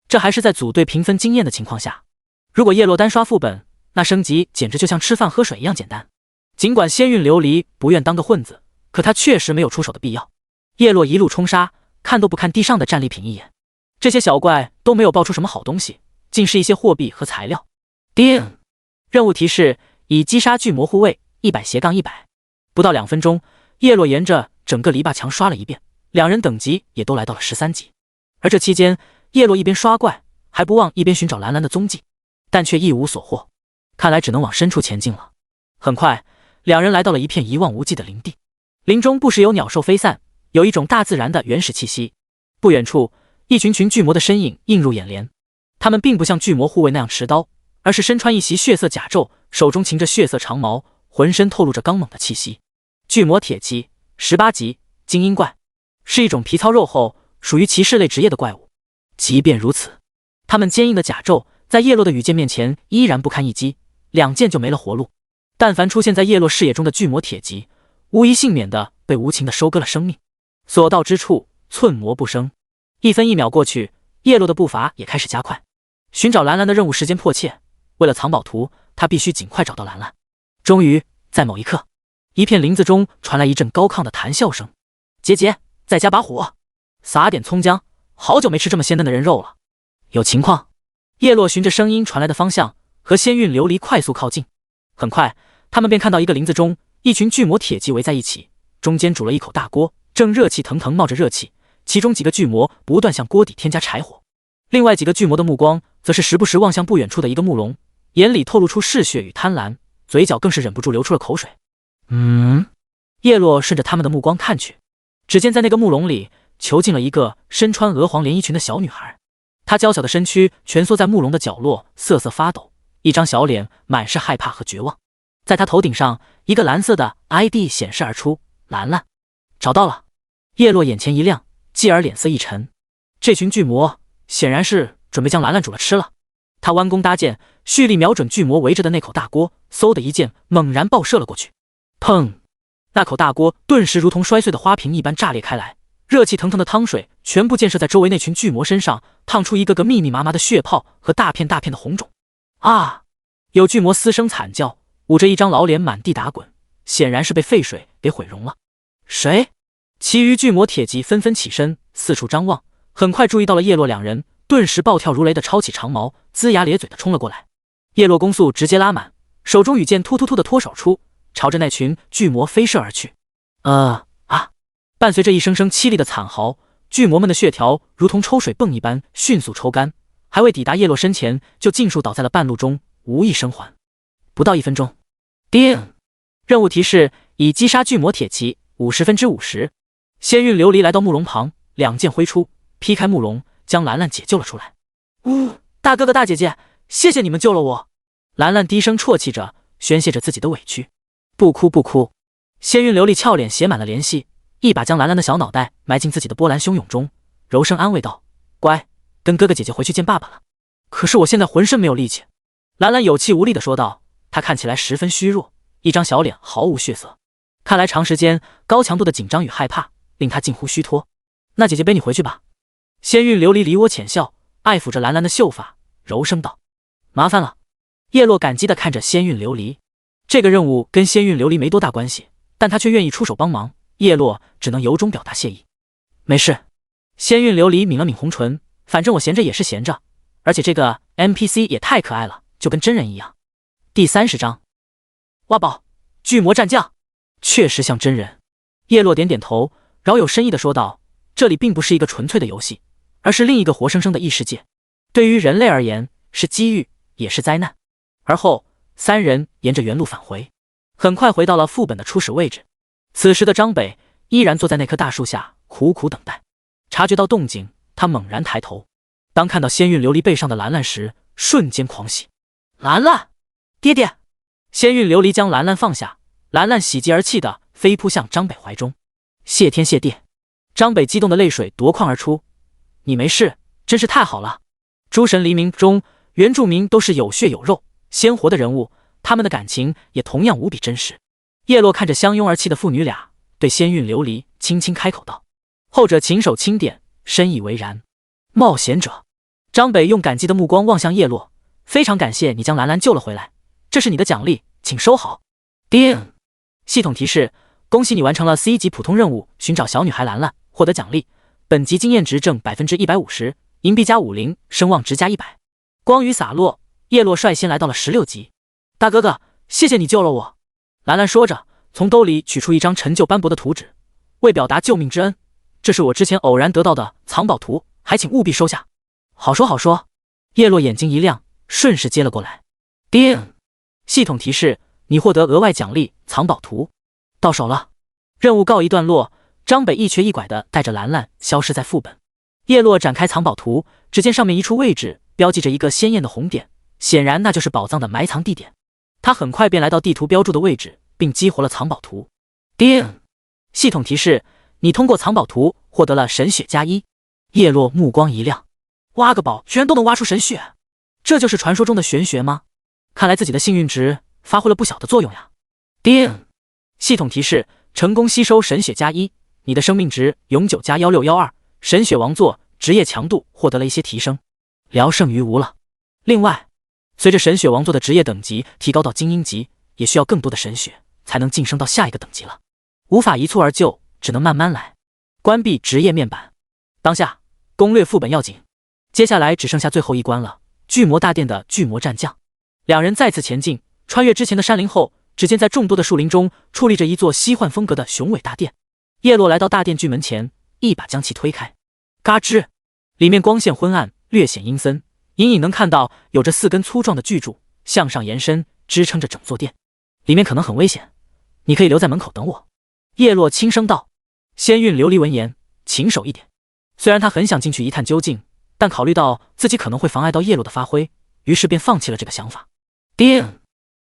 这还是在组队平分经验的情况下。如果叶落单刷副本，那升级简直就像吃饭喝水一样简单。尽管仙韵琉璃不愿当个混子，可他确实没有出手的必要。叶落一路冲杀，看都不看地上的战利品一眼。这些小怪都没有爆出什么好东西，尽是一些货币和材料。叮！任务提示：已击杀巨魔护卫100-100。不到2分钟，叶落沿着整个篱笆墙刷了一遍，两人等级也都来到了13级。而这期间，叶落一边刷怪，还不忘一边寻找兰兰的踪迹，但却一无所获。看来只能往深处前进了。很快，两人来到了一片一望无际的林地，林中不时有鸟兽飞散，有一种大自然的原始气息。不远处，一群群巨魔的身影映入眼帘。他们并不像巨魔护卫那样持刀，而是身穿一袭血色甲胄，手中擎着血色长矛，浑身透露着刚猛的气息。巨魔铁骑18级精英怪，是一种皮糙肉厚、属于骑士类职业的怪物。即便如此，他们坚硬的甲胄在叶落的羽箭面前依然不堪一击，2箭就没了活路。但凡出现在叶落视野中的巨魔铁骑，无一幸免的被无情的收割了生命。所到之处，寸魔不生。1分1秒过去，叶落的步伐也开始加快。寻找兰兰的任务时间迫切，为了藏宝图，他必须尽快找到兰兰。终于，在某一刻，一片林子中传来一阵高亢的谈笑声。姐，再加把火，撒点葱姜，好久没吃这么鲜嫩的人肉了。有情况。叶落循着声音传来的方向，和仙韵琉璃快速靠近。很快，他们便看到一个林子中，一群巨魔铁骑围在一起，中间煮了一口大锅，正热气腾腾冒着热气，其中几个巨魔不断向锅底添加柴火。另外几个巨魔的目光则是时不时望向不远处的一个木笼，眼里透露出嗜血与贪婪，嘴角更是忍不住流出了口水。叶落顺着他们的目光看去，只见在那个木笼里囚禁了一个身穿鹅黄连衣裙的小女孩，她娇小的身躯蜷缩在木笼的角落，瑟瑟发抖，一张小脸满是害怕和绝望。在她头顶上，一个蓝色的 ID 显示而出：兰兰。找到了。叶落眼前一亮，继而脸色一沉。这群巨魔显然是准备将兰兰煮了吃了。他弯弓搭箭，蓄力瞄准巨魔围着的那口大锅，嗖的一箭猛然爆射了过去。砰！那口大锅顿时如同摔碎的花瓶一般炸裂开来，热气腾腾的汤水全部溅射在周围那群巨魔身上，烫出一个个密密麻麻的血泡和大片大片的红肿。啊！有巨魔嘶声惨叫，捂着一张老脸满地打滚，显然是被沸水给毁容了。谁？其余巨魔铁骑纷纷起身，四处张望，很快注意到了叶落两人，顿时暴跳如雷的抄起长矛，龇牙咧嘴的冲了过来。叶落攻速直接拉满，手中羽箭突突突的脱手出，朝着那群巨魔飞射而去。伴随着一声声凄厉的惨嚎，巨魔们的血条如同抽水泵一般迅速抽干，还未抵达叶落身前，就尽数倒在了半路中，无一生还。不到1分钟，叮！任务提示：已击杀巨魔铁骑50%。仙韵琉璃来到木笼旁，两剑挥出，劈开木笼，将兰兰解救了出来。大哥哥大姐姐，谢谢你们救了我。兰兰低声啜泣着，宣泄着自己的委屈。不哭不哭。仙韵琉璃俏脸写满了怜惜，一把将兰兰的小脑袋埋进自己的波澜汹涌中，柔声安慰道：乖，跟哥哥姐姐回去见爸爸了。可是我现在浑身没有力气。兰兰有气无力地说道，她看起来十分虚弱，一张小脸毫无血色，看来长时间高强度的紧张与害怕令她近乎虚脱。那姐姐背你回去吧。仙韵琉璃梨涡浅笑，爱抚着兰兰的秀发，柔声道：麻烦了。叶落感激地看着仙韵琉璃，这个任务跟仙韵琉璃没多大关系，但他却愿意出手帮忙，叶落只能由衷表达谢意。没事。仙韵琉璃抿了抿红唇，反正我闲着也是闲着，而且这个 NPC 也太可爱了，就跟真人一样。第30章，挖宝，巨魔战将，确实像真人。叶落点点头，饶有深意地说道：这里并不是一个纯粹的游戏，而是另一个活生生的异世界，对于人类而言是机遇也是灾难。而后三人沿着原路返回，很快回到了副本的初始位置。此时的张北依然坐在那棵大树下苦苦等待。察觉到动静，他猛然抬头，当看到仙韵琉璃背上的兰兰时，瞬间狂喜。兰兰，爹爹！仙韵琉璃将兰兰放下，兰兰喜极而泣地飞扑向张北怀中。谢天谢地！张北激动的泪水夺眶而出。你没事，真是太好了。诸神黎明中，原住民都是有血有肉鲜活的人物，他们的感情也同样无比真实。叶落看着相拥而泣的父女俩，对仙韵琉璃轻轻开口道，后者轻手轻点，深以为然。冒险者。张北用感激的目光望向叶落，非常感谢你将兰兰救了回来，这是你的奖励，请收好。叮！系统提示：恭喜你完成了 C 级普通任务，寻找小女孩兰兰，获得奖励，本级经验值正 150%， 银币加50，声望值加100。光雨洒落，叶落率先来到了16级。大哥哥，谢谢你救了我。兰兰说着，从兜里取出一张陈旧斑驳的图纸，为表达救命之恩，这是我之前偶然得到的藏宝图，还请务必收下。好说好说。叶落眼睛一亮，顺势接了过来。叮！系统提示：你获得额外奖励藏宝图，到手了。任务告一段落，张北一瘸一拐地带着兰兰消失在副本。叶落展开藏宝图，只见上面一处位置标记着一个鲜艳的红点，显然那就是宝藏的埋藏地点。他很快便来到地图标注的位置，并激活了藏宝图。叮！系统提示：你通过藏宝图获得了神血加1。叶落目光一亮，挖个宝居然都能挖出神血，这就是传说中的玄学吗？看来自己的幸运值发挥了不小的作用呀。叮！系统提示：成功吸收神血加1，你的生命值永久加1612，神血王座职业强度获得了一些提升，聊胜于无了。另外，随着神血王座的职业等级提高到精英级，也需要更多的神血才能晋升到下一个等级了，无法一蹴而就，只能慢慢来。关闭职业面板。当下攻略副本要紧，接下来只剩下最后一关了，巨魔大殿的巨魔战将。两人再次前进，穿越之前的山林后，只见在众多的树林中矗立着一座西幻风格的雄伟大殿。叶落来到大殿巨门前，一把将其推开。嘎吱！里面光线昏暗，略显阴森，隐隐能看到有着4根粗壮的巨柱向上延伸，支撑着整座殿。里面可能很危险，你可以留在门口等我。叶落轻声道。仙韵琉璃闻言，请守一点。虽然他很想进去一探究竟，但考虑到自己可能会妨碍到叶落的发挥，于是便放弃了这个想法。叮！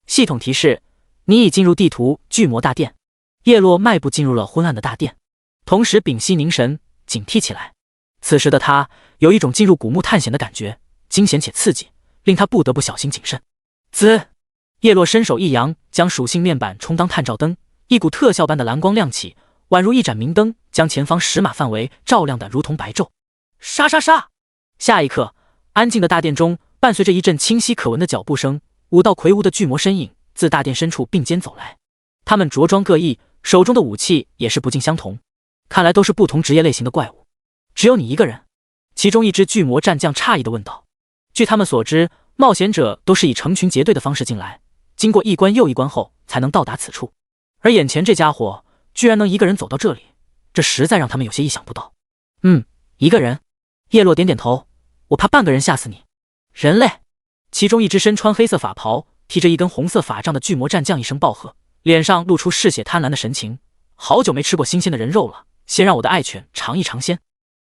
系统提示：你已进入地图巨魔大殿。叶落迈步进入了昏暗的大殿，同时屏息凝神，警惕起来。此时的他有一种进入古墓探险的感觉，惊险且刺激，令他不得不小心谨慎。滋！叶落伸手一扬，将属性面板充当探照灯，一股特效般的蓝光亮起，宛如一盏明灯，将前方10码范围照亮的如同白昼。沙沙沙！下一刻，安静的大殿中伴随着一阵清晰可闻的脚步声，5道魁梧的巨魔身影自大殿深处并肩走来。他们着装各异，手中的武器也是不尽相同，看来都是不同职业类型的怪物。只有你一个人？其中一只巨魔战将诧异地问道。据他们所知，冒险者都是以成群结队的方式进来，经过一关又一关后才能到达此处，而眼前这家伙居然能一个人走到这里，这实在让他们有些意想不到。一个人。叶落点点头，我怕半个人吓死你。人类。其中一只身穿黑色法袍，提着一根红色法杖的巨魔战将一声暴喝，脸上露出嗜血贪婪的神情。好久没吃过新鲜的人肉了，先让我的爱犬尝一尝鲜。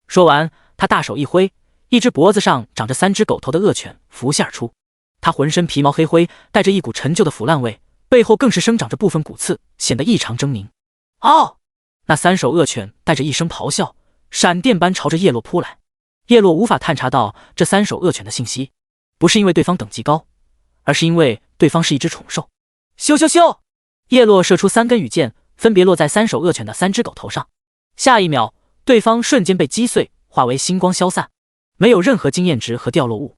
说完，他大手一挥，一只脖子上长着3只狗头的恶犬浮现而出。它浑身皮毛黑灰，带着一股陈旧的腐烂味，背后更是生长着部分骨刺，显得异常狰狞。嗷！那3首恶犬带着一声咆哮，闪电般朝着叶落扑来。叶落无法探查到这3首恶犬的信息，不是因为对方等级高，而是因为对方是一只宠兽。咻咻咻！叶落射出3根羽箭，分别落在3首恶犬的3只狗头上。下一秒，对方瞬间被击碎，化为星光消散，没有任何经验值和掉落物。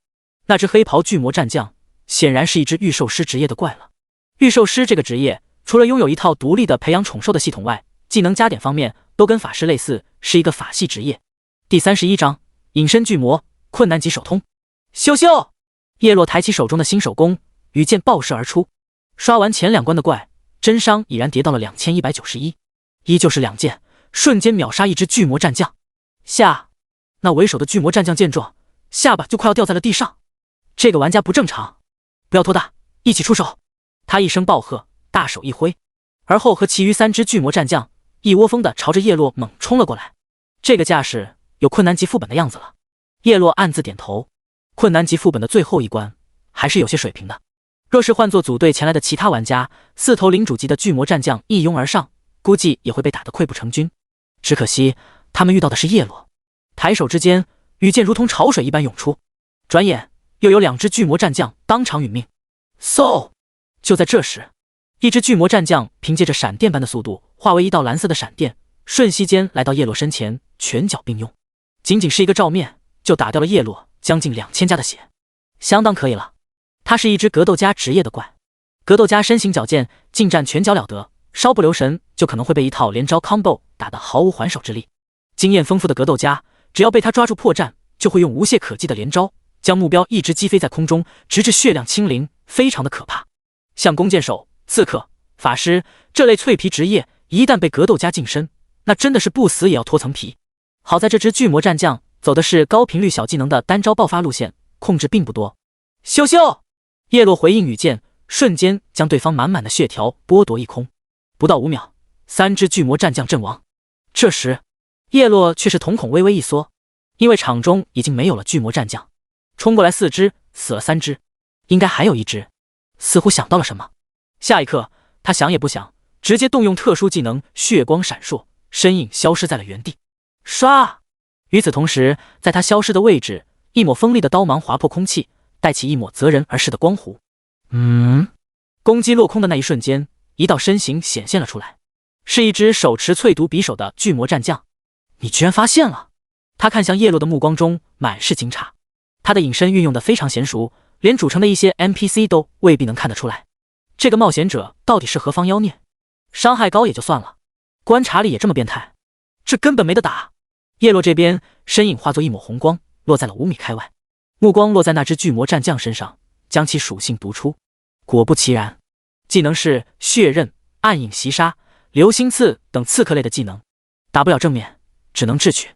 那只黑袍巨魔战将显然是一只御兽师职业的怪了。御兽师这个职业，除了拥有一套独立的培养宠兽的系统外，技能加点方面都跟法师类似，是一个法系职业。第31章隐身巨魔困难级手通。咻咻！叶落抬起手中的新手弓，羽箭爆射而出。刷完前2关的怪，真伤已然跌到了2191，依旧是2箭，瞬间秒杀一只巨魔战将。那为首的巨魔战将见状，下巴就快要掉在了地上。这个玩家不正常，不要拖大，一起出手！他一声暴喝，大手一挥，而后和其余3只巨魔战将一窝蜂地朝着叶落猛冲了过来。这个架势有困难级副本的样子了。叶落暗自点头，困难级副本的最后一关还是有些水平的。若是换作组队前来的其他玩家，4头领主级的巨魔战将一拥而上，估计也会被打得溃不成军。只可惜他们遇到的是叶落，抬手之间，羽箭如同潮水一般涌出，转眼又有2只巨魔战将当场殒命。就在这时，一只巨魔战将凭借着闪电般的速度，化为一道蓝色的闪电，瞬息间来到叶落身前，拳脚并用，仅仅是一个照面就打掉了叶落将近2000加的血，相当可以了。他是一只格斗家职业的怪，格斗家身形矫健，近战拳脚了得，稍不留神就可能会被一套连招 combo 打得毫无还手之力。经验丰富的格斗家，只要被他抓住破绽，就会用无懈可击的连招将目标一直击飞在空中，直至血量清零，非常的可怕。像弓箭手、刺客、法师这类脆皮职业，一旦被格斗家近身，那真的是不死也要脱层皮。好在这只巨魔战将走的是高频率小技能的单招爆发路线，控制并不多。咻咻！叶落回应羽箭，瞬间将对方满满的血条剥夺一空。不到5秒，3只巨魔战将阵亡。这时，叶落却是瞳孔微微一缩，因为场中已经没有了巨魔战将，冲过来4只，死了3只，应该还有1只。似乎想到了什么，下一刻，他想也不想，直接动用特殊技能血光闪烁，身影消失在了原地。唰！与此同时，在他消失的位置，一抹锋利的刀芒划破空气，带起一抹择人而逝的光弧。攻击落空的那一瞬间，一道身形显现了出来，是一只手持淬毒匕首的巨魔战将。你居然发现了！他看向叶落的目光中满是惊诧，他的隐身运用得非常娴熟，连主城的一些 NPC 都未必能看得出来。这个冒险者到底是何方妖孽？伤害高也就算了，观察力也这么变态，这根本没得打。叶落这边身影化作一抹红光，落在了5米开外，目光落在那只巨魔战将身上，将其属性读出。果不其然，技能是血刃、暗影袭杀、流星刺等刺客类的技能，打不了正面，只能智取。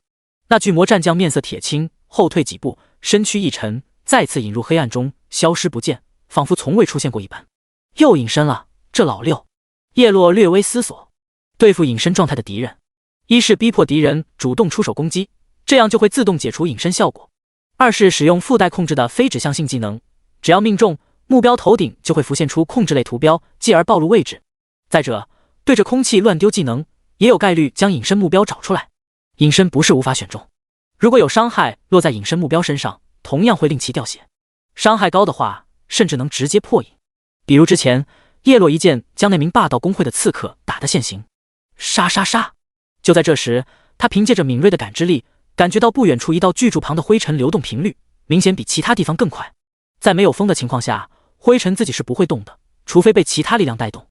那巨魔战将面色铁青，后退几步，身躯一沉，再次引入黑暗中，消失不见，仿佛从未出现过一般。又隐身了，这老六。叶落略微思索，对付隐身状态的敌人，一是逼迫敌人主动出手攻击，这样就会自动解除隐身效果；二是使用附带控制的非指向性技能，只要命中目标头顶就会浮现出控制类图标，继而暴露位置。再者，对着空气乱丢技能，也有概率将隐身目标找出来。隐身不是无法选中，如果有伤害落在隐身目标身上，同样会令其掉血，伤害高的话，甚至能直接破影。比如之前叶落一剑将那名霸道公会的刺客打得现形，杀杀杀！就在这时，他凭借着敏锐的感知力，感觉到不远处一道巨柱旁的灰尘流动频率明显比其他地方更快。在没有风的情况下，灰尘自己是不会动的，除非被其他力量带动。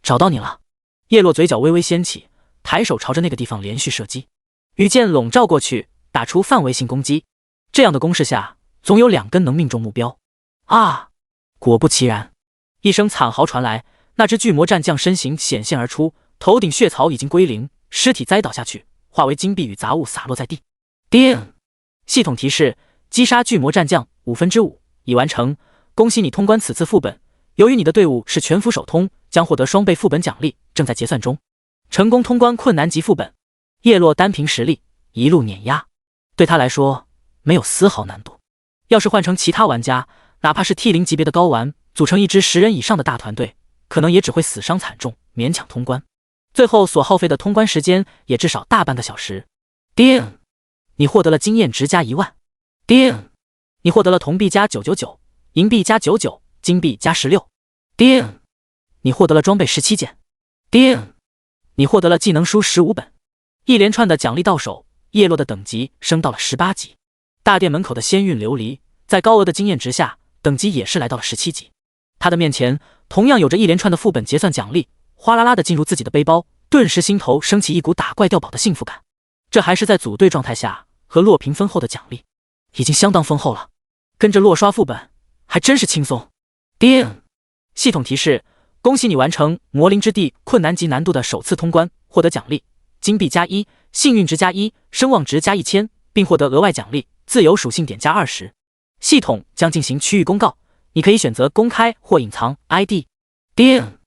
找到你了！叶落嘴角微微掀起，抬手朝着那个地方连续射击，羽箭笼罩过去，打出范围性攻击。这样的攻势下，总有2根能命中目标。啊！果不其然，一声惨嚎传来，那只巨魔战将身形显现而出，头顶血槽已经归零，尸体栽倒下去，化为金币与杂物洒落在地。叮！系统提示：击杀巨魔战将5%已完成，恭喜你通关此次副本。由于你的队伍是全服首通，将获得双倍副本奖励，正在结算中。成功通关困难级副本。叶落单凭实力一路碾压，对他来说没有丝毫难度。要是换成其他玩家，哪怕是 T0 级别的高玩，组成一支10人以上的大团队，可能也只会死伤惨重，勉强通关。最后所耗费的通关时间也至少大半个小时。叮！你获得了经验值加1万。叮！你获得了铜币加999，银币加99，金币加16。叮！你获得了装备17件。叮！你获得了技能书15本。一连串的奖励到手，叶落的等级升到了18级。大殿门口的仙韵琉璃，在高额的经验值下，等级也是来到了17级。他的面前同样有着一连串的副本结算奖励，哗啦啦的进入自己的背包，顿时心头升起一股打怪掉宝的幸福感。这还是在组队状态下和洛平分后的奖励，已经相当丰厚了。跟着洛刷副本还真是轻松。叮！系统提示：恭喜你完成魔灵之地困难级难度的首次通关，获得奖励金币加1，幸运值加1，声望值加1000，并获得额外奖励自由属性点加20。系统将进行区域公告，你可以选择公开或隐藏 ID。叮！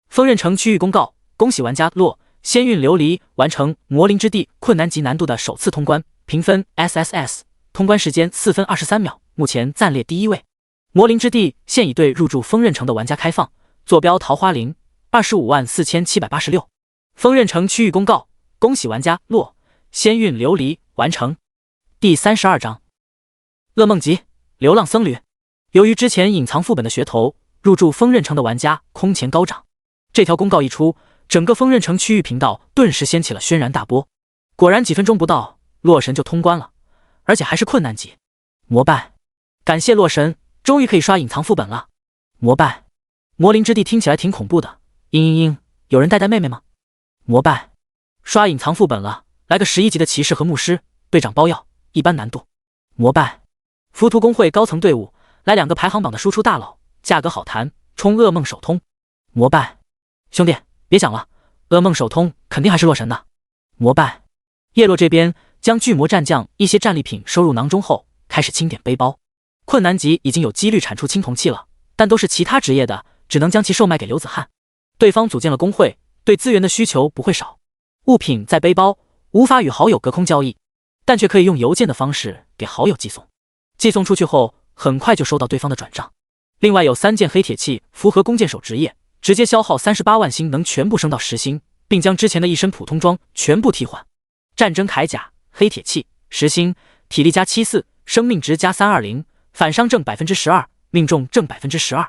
锋刃城区域公告：恭喜玩家洛仙韵琉璃完成魔灵之地困难级难度的首次通关，评分 SSS， 通关时间4分23秒，目前暂列第1位。魔灵之地现已对入驻锋刃城的玩家开放，坐标桃花林，254786。锋刃城区域公告：恭喜玩家洛仙韵琉璃完成。第32章噩梦集流浪僧侣。由于之前隐藏副本的噱头，入驻锋刃城的玩家空前高涨。这条公告一出，整个锋刃城区域频道顿时掀起了轩然大波。果然几分钟不到，洛神就通关了，而且还是困难级。膜拜，感谢洛神，终于可以刷隐藏副本了。膜拜，魔灵之地听起来挺恐怖的。有人带妹妹吗？膜拜，刷隐藏副本了，来个11级的骑士和牧师，队长包药，一般难度。膜拜，浮屠工会高层队伍，来2个排行榜的输出大佬，价格好谈，冲噩梦首通。膜拜，兄弟别想了，噩梦首通肯定还是洛神的。膜拜，叶落这边将巨魔战将一些战利品收入囊中后，开始清点背包。困难级已经有几率产出青铜器了，但都是其他职业的，只能将其售卖给刘子翰。对方组建了工会，对资源的需求不会少。物品在背包，无法与好友隔空交易，但却可以用邮件的方式给好友寄送。寄送出去后，很快就收到对方的转账。另外有3件黑铁器符合弓箭手职业，直接消耗38万星能全部升到10星，并将之前的一身普通装全部替换。战争铠甲黑铁器10星，体力加74，生命值加320，反伤正 12%， 命中正 12%。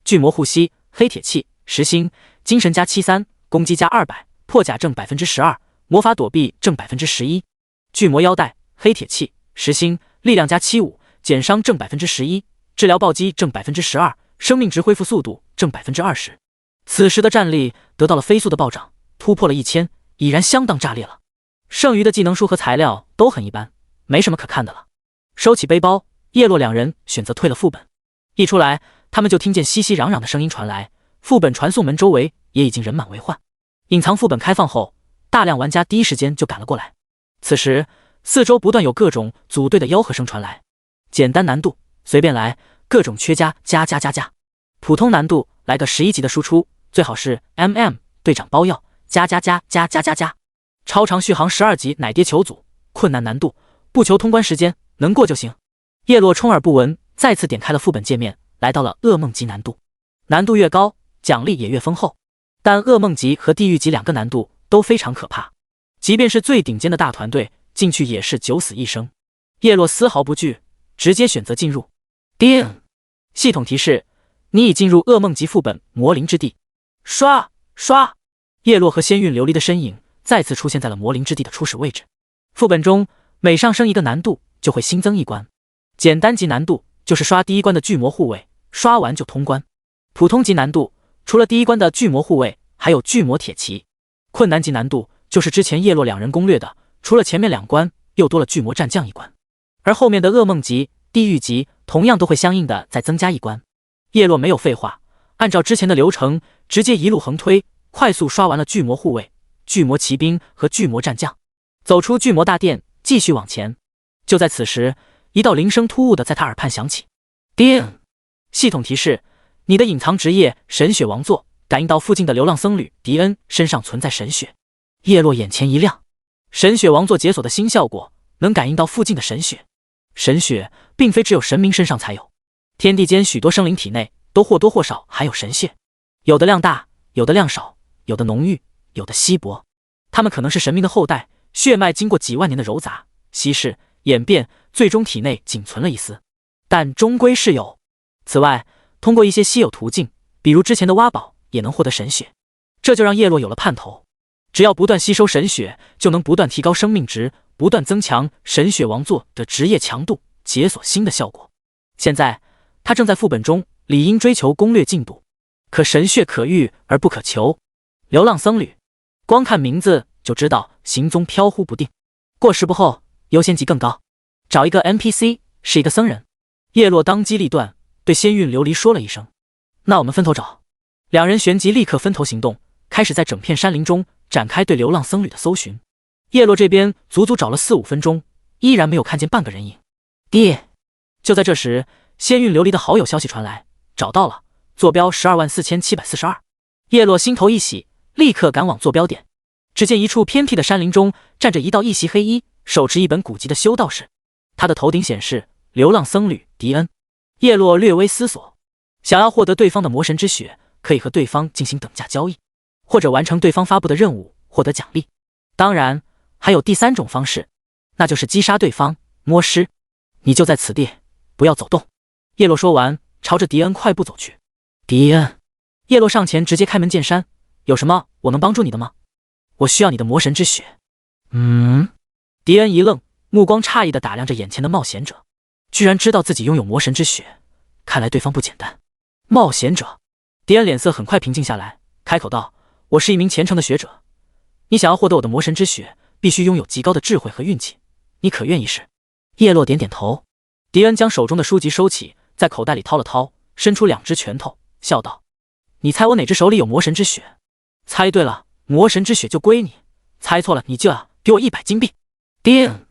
巨魔护膝黑铁器10星，精神加73，攻击加200，破甲正 12%， 魔法躲避正 11%。巨魔腰带黑铁器10星，力量加75，减伤正 11%， 治疗暴击正 12%， 生命值恢复速度正 20%。此时的战力得到了飞速的暴涨，突破了1000，已然相当炸裂了。剩余的技能书和材料都很一般，没什么可看的了。收起背包，叶落2人选择退了副本。一出来，他们就听见熙熙攘攘的声音传来，副本传送门周围也已经人满为患。隐藏副本开放后，大量玩家第一时间就赶了过来。此时四周不断有各种组队的吆喝声传来，简单难度随便来，各种缺加加。普通难度来个11级的输出，最好是 队长包药，加。超长续航12级奶爹求组，困难难度不求通关时间，能过就行。叶落充耳不闻，再次点开了副本界面，来到了噩梦级难度。难度越高，奖励也越丰厚，但噩梦级和地狱级2个难度都非常可怕，即便是最顶尖的大团队进去也是九死一生。叶落丝毫不惧，直接选择进入。叮！系统提示：你已进入噩梦级副本魔灵之地。刷！叶落和仙韵琉璃的身影再次出现在了魔灵之地的初始位置。副本中每上升一个难度就会新增一关，简单级难度就是刷第一关的巨魔护卫，刷完就通关。普通级难度除了第一关的巨魔护卫，还有巨魔铁骑。困难级难度就是之前叶落2人攻略的，除了前面2关，又多了巨魔战将1关，而后面的噩梦级、地狱级同样都会相应的再增加1关。叶落没有废话，按照之前的流程，直接一路横推，快速刷完了巨魔护卫、巨魔骑兵和巨魔战将，走出巨魔大殿，继续往前。就在此时，一道铃声突兀的在他耳畔响起。叮！系统提示：你的隐藏职业神血王座感应到附近的流浪僧侣迪恩身上存在神血。叶落眼前一亮，神血王座解锁的新效果，能感应到附近的神血。神血并非只有神明身上才有，天地间许多生灵体内都或多或少含有神血，有的量大，有的量少，有的浓郁，有的稀薄。他们可能是神明的后代，血脉经过几万年的糅杂、稀释、演变，最终体内仅存了一丝，但终归是有。此外，通过一些稀有途径，比如之前的挖宝，也能获得神血。这就让叶落有了盼头，只要不断吸收神血，就能不断提高生命值，不断增强神血王座的职业强度，解锁新的效果。现在他正在副本中理应追求攻略进度，可神血可遇而不可求。流浪僧侣，光看名字就知道行踪飘忽不定，过时不候，优先级更高。找一个 NPC 是一个僧人。叶落当机立断，对仙韵琉璃说了一声：那我们分头找。2人旋即立刻分头行动，开始在整片山林中展开对流浪僧侣的搜寻。叶落这边足足找了4-5分钟，依然没有看见半个人影。爹！就在这时，仙韵琉璃的好友消息传来，找到了，坐标124742。叶落心头一喜，立刻赶往坐标点。只见一处偏僻的山林中站着一道一袭黑衣，手持一本古籍的修道士，他的头顶显示流浪僧侣迪恩。叶落略微思索，想要获得对方的魔神之血，可以和对方进行等价交易，或者完成对方发布的任务获得奖励。当然还有第3种方式，那就是击杀对方，摸尸。你就在此地，不要走动。叶落说完，朝着迪恩快步走去。迪恩，叶落上前直接开门见山：有什么我能帮助你的吗？我需要你的魔神之血。迪恩一愣，目光诧异地打量着眼前的冒险者，居然知道自己拥有魔神之血，看来对方不简单。冒险者，迪恩脸色很快平静下来，开口道：我是一名虔诚的学者，你想要获得我的魔神之血，必须拥有极高的智慧和运气，你可愿意试？叶落点点头。迪恩将手中的书籍收起，在口袋里掏了掏，伸出2只拳头，笑道：你猜我哪只手里有魔神之血？猜对了，魔神之血就归你；猜错了，你就要给我100金币。叮！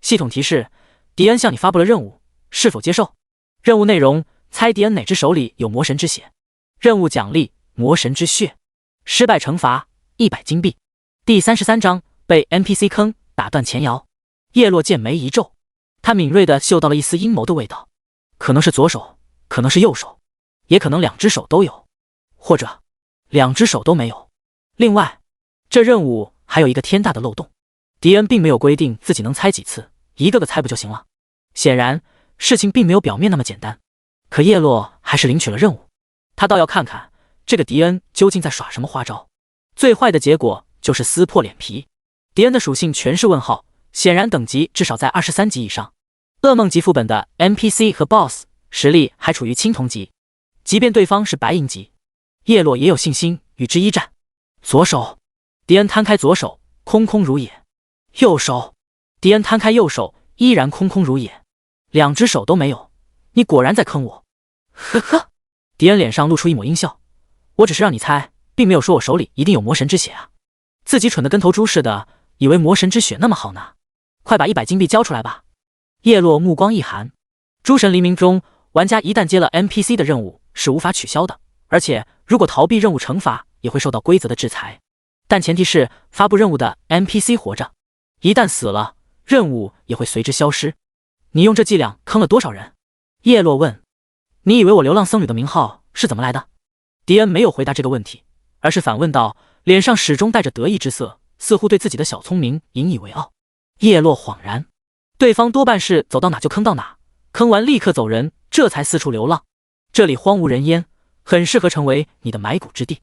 系统提示：迪恩向你发布了任务，是否接受？任务内容：猜迪恩哪只手里有魔神之血。任务奖励：魔神之血。失败惩罚100金币。第33章被 NPC 坑，打断前摇。叶落剑眉一皱，他敏锐地嗅到了一丝阴谋的味道，可能是左手，可能是右手，也可能2只手都有，或者2只手都没有。另外，这任务还有一个天大的漏洞，迪恩并没有规定自己能猜几次，一个个猜不就行了。显然事情并没有表面那么简单，可叶落还是领取了任务。他倒要看看这个迪恩究竟在耍什么花招。最坏的结果就是撕破脸皮。迪恩的属性全是问号，显然等级至少在23级以上。噩梦级副本的 NPC 和 BOSS 实力还处于青铜级，即便对方是白银级，叶落也有信心与之一战。左手，迪恩摊开左手，空空如也。右手，迪恩摊开右手，依然空空如也。2只手都没有，你果然在坑我。呵呵，迪恩脸上露出一抹阴笑，我只是让你猜，并没有说我手里一定有魔神之血啊。自己蠢得跟头猪似的，以为魔神之血那么好拿，快把100金币交出来吧。叶落目光一寒，诸神黎明中，玩家一旦接了 NPC 的任务是无法取消的，而且如果逃避任务惩罚，也会受到规则的制裁。但前提是发布任务的 NPC 活着，一旦死了，任务也会随之消失。你用这伎俩坑了多少人？叶落问。你以为我流浪僧侣的名号是怎么来的？迪恩没有回答这个问题，而是反问道，脸上始终带着得意之色，似乎对自己的小聪明引以为傲。叶落恍然，对方多半是走到哪就坑到哪，坑完立刻走人，这才四处流浪。这里荒无人烟，很适合成为你的埋骨之地。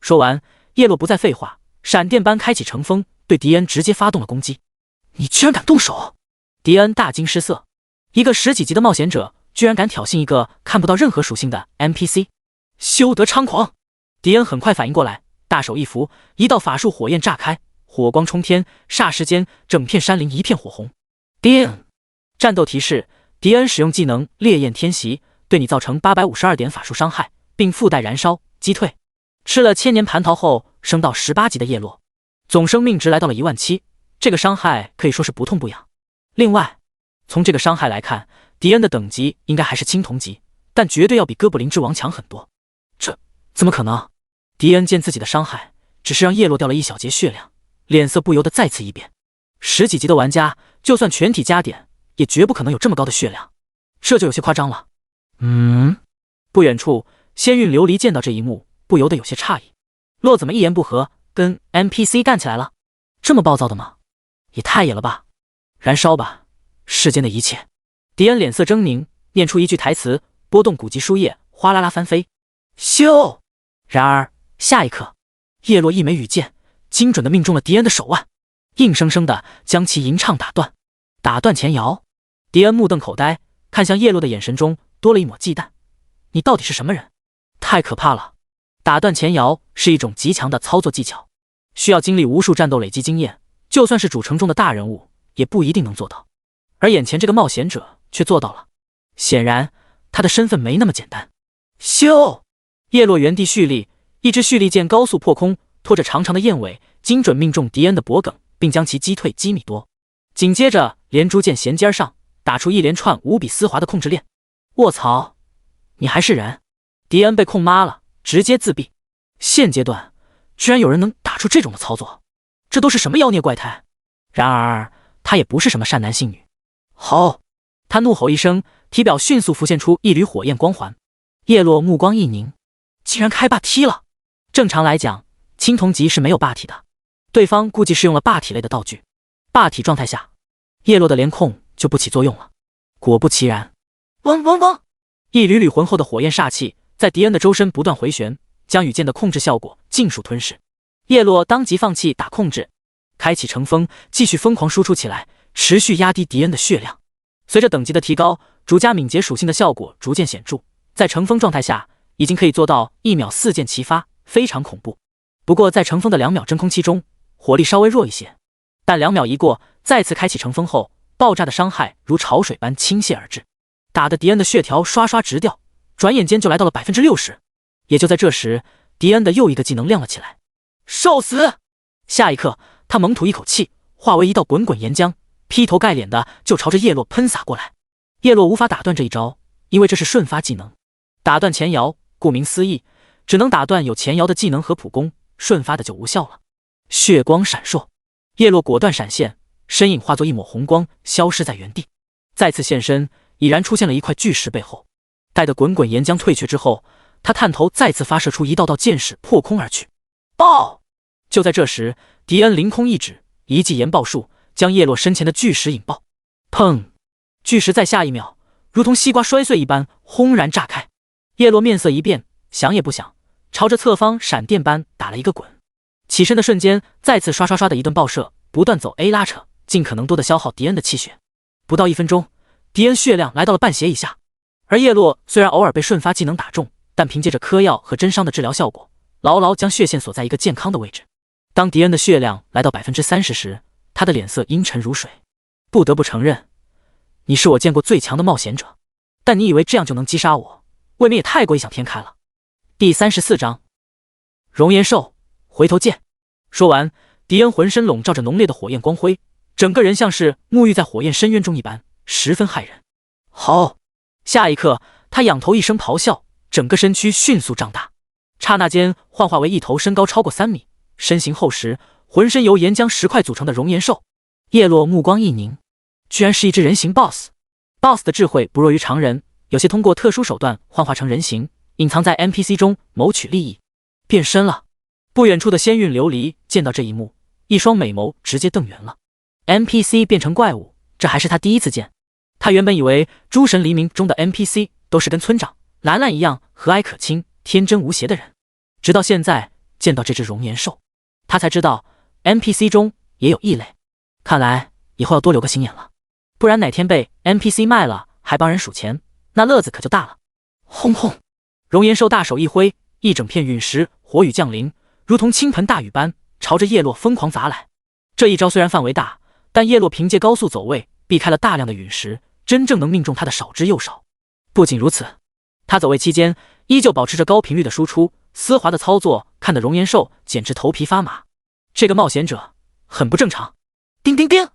说完，叶落不再废话，闪电般开启乘风，对迪恩直接发动了攻击。你居然敢动手！迪恩大惊失色，一个10几级的冒险者居然敢挑衅一个看不到任何属性的 NPC， 休得猖狂！迪恩很快反应过来，大手一扶，一道法术火焰炸开，火光冲天，霎时间整片山林一片火红。叮！战斗提示：迪恩使用技能烈焰天袭，对你造成852点法术伤害，并附带燃烧击退。吃了千年蟠桃后升到18级的叶落，总生命值来到了17000，这个伤害可以说是不痛不痒。另外，从这个伤害来看，迪恩的等级应该还是青铜级，但绝对要比哥布林之王强很多。这怎么可能？迪恩见自己的伤害只是让叶落掉了1小节血量，脸色不由得再次一变。10几级的玩家，就算全体加点，也绝不可能有这么高的血量，这就有些夸张了。不远处，仙韵琉璃见到这一幕，不由得有些诧异。洛怎么一言不合跟 NPC 干起来了？这么暴躁的吗？也太野了吧！燃烧吧，世间的一切！迪恩脸色狰狞，念出一句台词，拨动古籍书页，哗啦啦翻飞。咻！然而下一刻，叶落一枚羽箭精准地命中了迪恩的手腕，硬生生地将其吟唱打断。打断前摇！迪恩目瞪口呆，看向叶落的眼神中多了一抹忌惮。你到底是什么人？太可怕了！打断前摇是一种极强的操作技巧，需要经历无数战斗累积经验，就算是主城中的大人物也不一定能做到。而眼前这个冒险者却做到了，显然他的身份没那么简单。咻！叶落原地蓄力，一支蓄力箭高速破空，拖着长长的焰尾，精准命中迪恩的脖颈，并将其击退几米多。紧接着连珠箭衔接而上，打出一连串无比丝滑的控制链。卧槽，你还是人？迪恩被控妈了，直接自闭。现阶段居然有人能打出这种的操作，这都是什么妖孽怪胎？然而他也不是什么善男信女。好！他怒吼一声，体表迅速浮现出一缕火焰光环。叶落目光一凝，竟然开霸体了。正常来讲，青铜级是没有霸体的，对方估计是用了霸体类的道具。霸体状态下，叶落的连控就不起作用了。果不其然，嗡嗡嗡，一缕缕浑厚的火焰煞气在迪恩的周身不断回旋，将羽箭的控制效果尽数吞噬。叶落当即放弃打控制，开启乘风，继续疯狂输出起来，持续压低迪恩的血量。随着等级的提高，逐加敏捷属性的效果逐渐显著，在乘风状态下已经可以做到1秒4箭齐发，非常恐怖。不过在乘风的2秒真空期中，火力稍微弱一些，但2秒一过，再次开启乘风后，爆炸的伤害如潮水般倾泻而至，打得迪恩的血条刷刷直掉，转眼间就来到了 60%。 也就在这时，迪恩的又一个技能亮了起来，受死！下一刻，他猛吐一口气，化为一道滚滚岩浆，劈头盖脸的就朝着叶落喷洒过来。叶落无法打断这一招，因为这是瞬发技能。打断前摇，顾名思义，只能打断有前摇的技能和普攻，瞬发的就无效了。血光闪烁，叶落果断闪现，身影化作一抹红光，消失在原地。再次现身，已然出现了一块巨石背后。待得滚滚岩浆退却之后，他探头再次发射出一道道箭矢，破空而去。爆！就在这时，迪恩凌空一指，一记岩爆术将叶落身前的巨石引爆。砰！巨石在下一秒如同西瓜摔碎一般轰然炸开。叶落面色一变，想也不想，朝着侧方闪电般打了一个滚。起身的瞬间，再次刷刷刷的一顿爆射，不断走 A 拉扯，尽可能多的消耗迪恩的气血。不到1分钟，迪恩血量来到了半血以下。而叶落虽然偶尔被瞬发技能打中，但凭借着嗑药和真伤的治疗效果，牢牢将血线锁在一个健康的位置。当迪恩的血量来到 30% 时，他的脸色阴沉如水。不得不承认，你是我见过最强的冒险者，但你以为这样就能击杀我，未免也太过异想天开了。第34章熔岩兽回头剑。说完，迪恩浑身笼罩着浓烈的火焰光辉，整个人像是沐浴在火焰深渊中一般，十分骇人。好！下一刻，他仰头一声咆哮，整个身躯迅速胀大。刹那间幻化为一头身高超过3米、身形厚实、浑身由岩浆石块组成的熔岩兽。叶落目光一凝，居然是一只人形 BOSS。BOSS 的智慧不弱于常人，有些通过特殊手段幻化成人形，隐藏在 NPC 中谋取利益。变身了！不远处的仙韵琉璃见到这一幕，一双美眸直接瞪圆了。NPC 变成怪物，这还是他第一次见。他原本以为诸神黎明中的 NPC 都是跟村长兰兰一样和蔼可亲、天真无邪的人，直到现在见到这只熔岩兽，他才知道 NPC 中也有异类。看来以后要多留个心眼了，不然哪天被 NPC 卖了还帮人数钱，那乐子可就大了。轰轰！熔岩兽大手一挥，一整片陨石火雨降临，如同倾盆大雨般朝着叶落疯狂砸来。这一招虽然范围大，但叶落凭借高速走位避开了大量的陨石，真正能命中他的少之又少。不仅如此，他走位期间依旧保持着高频率的输出，丝滑的操作看得熔岩兽简直头皮发麻。这个冒险者很不正常。叮叮叮，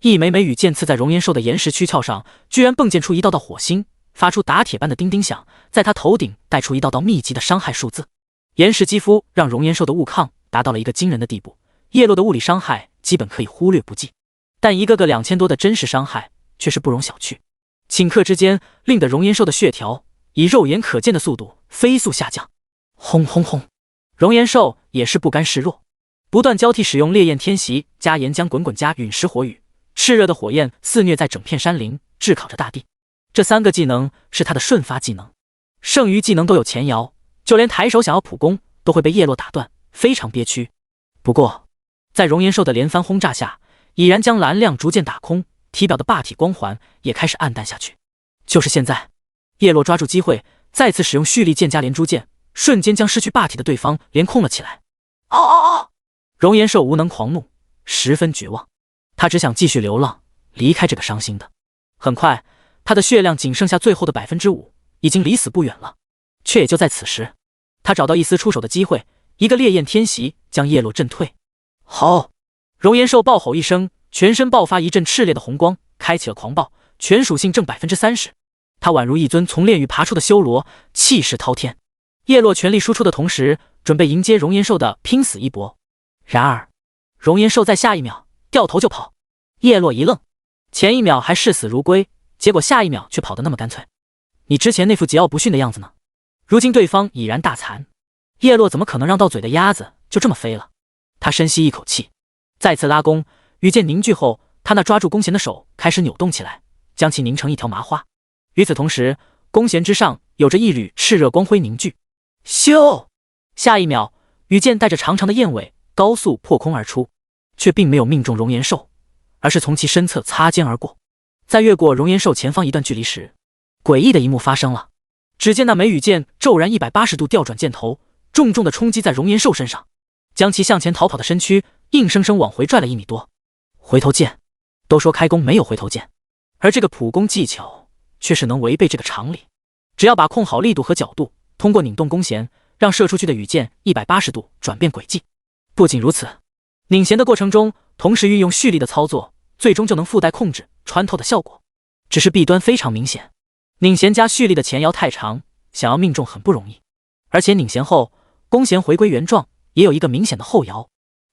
一枚枚羽箭刺在熔岩兽的岩石躯壳上，居然迸溅出一道道火星，发出打铁般的叮叮响，在他头顶带出一道道密集的伤害数字。岩石肌肤让熔岩兽的物抗达到了一个惊人的地步，叶落的物理伤害基本可以忽略不计，但一个个2000多的真实伤害却是不容小觑。顷刻之间，令得熔岩兽的血条以肉眼可见的速度飞速下降。轰轰轰！熔岩兽也是不甘示弱，不断交替使用烈焰天袭加岩浆滚滚加陨石火雨，炽热的火焰肆虐在整片山林，炙烤着大地。这3个技能是他的瞬发技能，剩余技能都有前摇，就连抬手想要普攻都会被叶落打断，非常憋屈。不过在熔岩兽的连番轰炸下，已然将蓝亮逐渐打空，体表的霸体光环也开始暗淡下去。就是现在，叶落抓住机会，再次使用蓄力剑加连珠剑，瞬间将失去霸体的对方连控了起来。嗷嗷嗷！熔岩兽无能狂怒，十分绝望，他只想继续流浪，离开这个伤心的。很快，他的血量仅剩下最后的 5%， 已经离死不远了。却也就在此时，他找到一丝出手的机会，一个烈焰天袭将叶落震退。吼！熔岩兽暴吼一声，全身爆发一阵炽烈的红光，开启了狂暴，全属性正 30%。他宛如一尊从炼狱爬出的修罗，气势滔天。叶落全力输出的同时，准备迎接熔岩兽的拼死一搏。然而，熔岩兽在下一秒掉头就跑。叶落一愣，前一秒还视死如归，结果下一秒却跑得那么干脆。你之前那副桀骜不驯的样子呢？如今对方已然大残，叶落怎么可能让到嘴的鸭子就这么飞了？他深吸一口气，再次拉弓，羽箭凝聚后，他那抓住弓弦的手开始扭动起来，将其拧成一条麻花。与此同时，弓弦之上有着一缕炽热光辉凝聚。咻！下一秒，羽箭带着长长的焰尾高速破空而出，却并没有命中熔岩兽，而是从其身侧擦肩而过。在越过熔岩兽前方一段距离时，诡异的一幕发生了。只见那枚羽箭骤然180度调转箭头，重重的冲击在熔岩兽身上，将其向前逃跑的身躯硬生生往回拽了1米多。回头箭，都说开弓没有回头箭，而这个普攻技巧却是能违背这个常理。只要把控好力度和角度，通过拧动弓弦，让射出去的羽箭180度转变轨迹。不仅如此，拧弦的过程中同时运用蓄力的操作，最终就能附带控制穿透的效果。只是弊端非常明显，拧弦加蓄力的前摇太长，想要命中很不容易。而且拧弦后，弓弦回归原状，也有一个明显的后摇。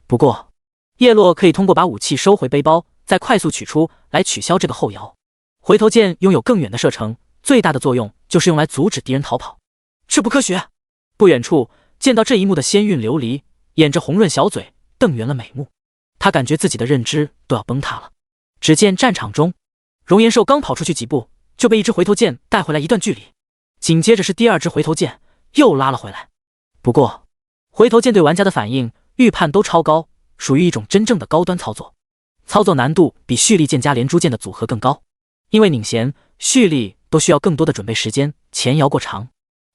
不过，叶落可以通过把武器收回背包，再快速取出来取消这个后摇。回头箭拥有更远的射程，最大的作用就是用来阻止敌人逃跑。这不科学！不远处见到这一幕的仙韵琉璃，掩着红润小嘴，瞪圆了美目。他感觉自己的认知都要崩塌了。只见战场中，熔岩兽刚跑出去几步，就被一支回头箭带回来一段距离，紧接着是第2支回头箭又拉了回来。不过，回头箭对玩家的反应预判都超高，属于一种真正的高端操作。操作难度比蓄力箭加连珠箭的组合更高，因为拧弦、蓄力都需要更多的准备时间，前摇过长，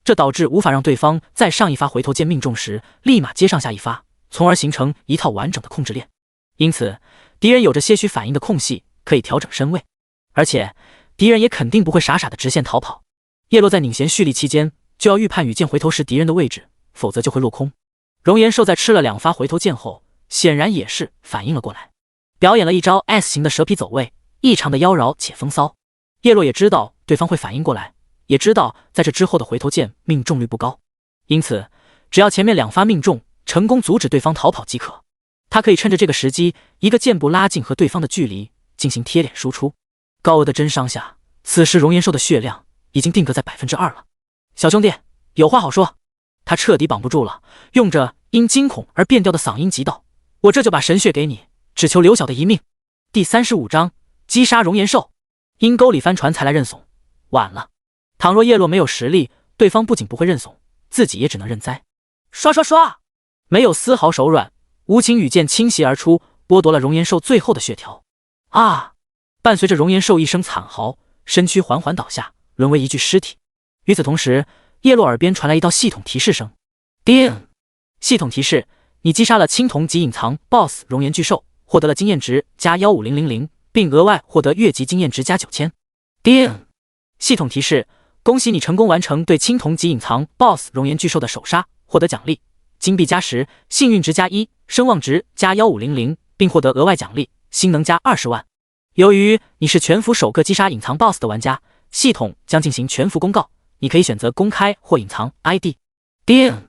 这导致无法让对方在上一发回头箭命中时立马接上下一发，从而形成一套完整的控制链。因此，敌人有着些许反应的空隙，可以调整身位，而且敌人也肯定不会傻傻的直线逃跑。叶落在拧弦蓄力期间，就要预判羽箭回头时敌人的位置，否则就会落空。熔岩兽在吃了2发回头箭后，显然也是反应了过来，表演了一招 S 型的蛇皮走位，异常的妖娆且风骚。叶落也知道对方会反应过来，也知道在这之后的回头箭命中率不高，因此只要前面2发命中，成功阻止对方逃跑即可。他可以趁着这个时机，一个箭步拉近和对方的距离，进行贴脸输出。高额的真伤下，此时容颜兽的血量已经定格在 2% 了。小兄弟，有话好说。他彻底绑不住了，用着因惊恐而变调的嗓音急道：“我这就把神血给你，只求刘晓的一命。”第35章击杀容颜兽。因沟里帆船才来认怂，晚了。倘若叶落没有实力，对方不仅不会认怂，自己也只能认栽。刷刷刷！没有丝毫手软，无情羽箭倾袭而出，剥夺了容颜兽最后的血条。啊！伴随着容颜兽一声惨嚎，身躯缓缓倒下，沦为一具尸体。与此同时，叶落耳边传来一道系统提示声：叮！系统提示：你击杀了青铜级隐藏 BOSS 熔岩巨兽，获得了经验值加15000，并额外获得越级经验值加9000。叮！系统提示：恭喜你成功完成对青铜级隐藏 BOSS 熔岩巨兽的首杀，获得奖励金币加10，幸运值加1，声望值加15000，并获得额外奖励星能加20万。由于你是全服首个击杀隐藏 BOSS 的玩家，系统将进行全服公告，你可以选择公开或隐藏 ID。叮！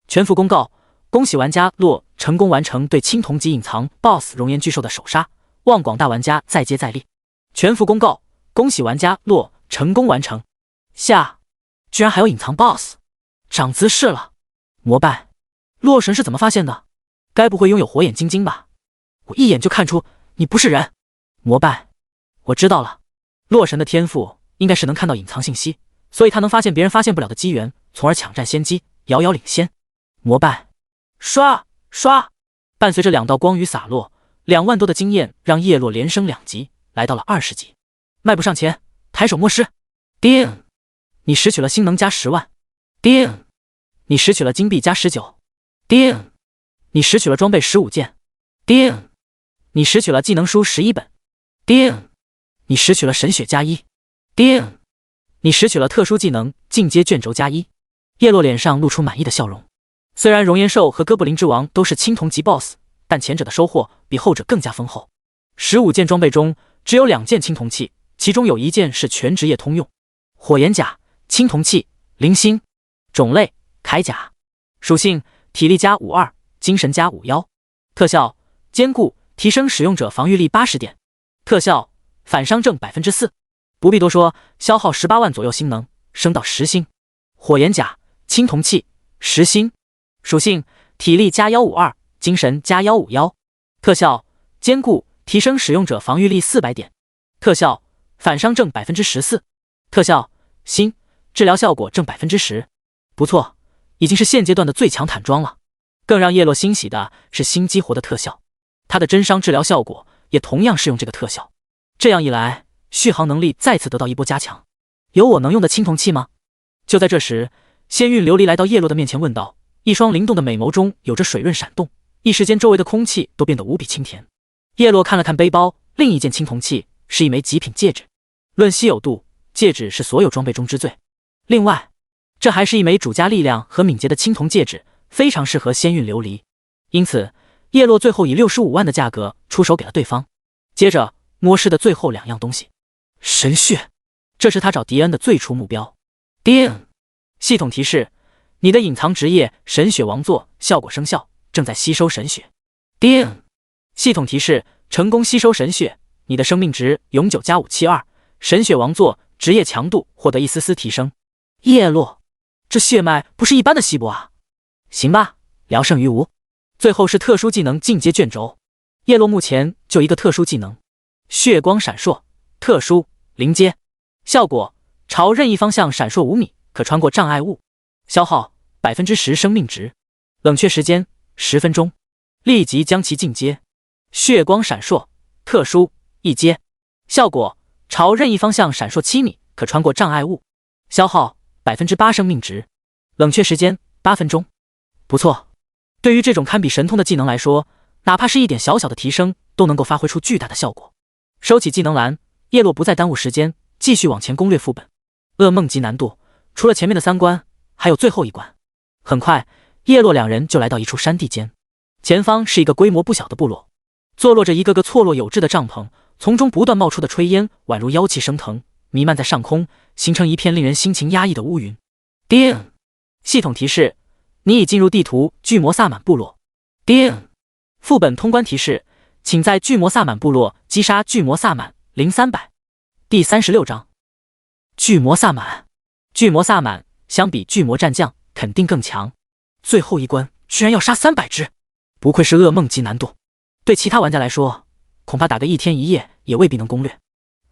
全服公告：恭喜玩家洛成功完成对青铜级隐藏 BOSS 熔岩巨兽的首杀，望广大玩家再接再厉。全服公告：恭喜玩家洛成功完成。下，居然还有隐藏 BOSS， 长姿势了。膜拜，洛神是怎么发现的？该不会拥有火眼金睛吧？我一眼就看出你不是人。膜拜，我知道了。洛神的天赋应该是能看到隐藏信息，所以他能发现别人发现不了的机缘，从而抢占先机，遥遥领先。膜拜，刷刷！伴随着2道光雨洒落，2万多的经验让叶落连升2级，来到了20级。迈步上前，抬手默示。叮！你拾取了星能加10万。叮！你拾取了金币加19。叮！你拾取了装备15件。叮！你拾取了技能书11本。叮！你拾取了神血加1。叮！你拾取了特殊技能进阶卷轴加1。叶落脸上露出满意的笑容。虽然熔岩兽和哥布林之王都是青铜级 BOSS， 但前者的收获比后者更加丰厚。15件装备中只有2件青铜器，其中有1件是全职业通用。火焰甲，青铜器，零星，种类铠甲，属性体力加52，精神加51，特效坚固，提升使用者防御力80点，特效反伤症 4%。 不必多说，消耗18万左右星能，升到10星。火焰甲，青铜器，10星，属性体力加152，精神加151，特效坚固，提升使用者防御力400点，特效反伤症 14%， 特效新，治疗效果正 10%。 不错，已经是现阶段的最强坦装了。更让叶落欣喜的是新激活的特效，他的真伤治疗效果也同样适用这个特效。这样一来，续航能力再次得到一波加强。有我能用的青铜器吗？就在这时，仙韵琉璃来到叶落的面前问道，一双灵动的美眸中有着水润闪动，一时间周围的空气都变得无比清甜。叶落看了看背包，另一件青铜器是一枚极品戒指，论稀有度，戒指是所有装备中之最。另外，这还是一枚主加力量和敏捷的青铜戒指，非常适合仙韵琉璃。因此，叶落最后以65万的价格出手给了对方。接着摸失的最后2样东西，神血，这是他找迪恩的最初目标。叮！系统提示：你的隐藏职业神血王座效果生效，正在吸收神血。叮！系统提示：成功吸收神血，你的生命值永久加572，神血王座职业强度获得一丝丝提升。叶落，这血脉不是一般的稀薄啊！行吧，聊胜于无。最后是特殊技能进阶卷轴。叶落目前就一个特殊技能，血光闪烁，特殊零阶，效果朝任意方向闪烁5米，可穿过障碍物，消耗 10% 生命值，冷却时间10分钟，立即将其进阶。血光闪烁，特殊1阶，效果朝任意方向闪烁7米，可穿过障碍物，消耗 8% 生命值，冷却时间8分钟。不错，对于这种堪比神通的技能来说，哪怕是一点小小的提升都能够发挥出巨大的效果。收起技能栏，叶落不再耽误时间，继续往前攻略副本。噩梦级难度，除了前面的3关，还有最后一关。很快，叶落2人就来到一处山地间，前方是一个规模不小的部落，坐落着一个个错落有致的帐篷，从中不断冒出的炊烟宛如妖气升腾，弥漫在上空，形成一片令人心情压抑的乌云。叮！系统提示：你已进入地图巨魔萨满部落。叮！副本通关提示，请在巨魔萨满部落击杀巨魔萨满0300。第36章。巨魔萨满。巨魔萨满相比巨魔战将肯定更强，最后一关居然要杀300只，不愧是噩梦级难度。对其他玩家来说，恐怕打个1天1夜也未必能攻略。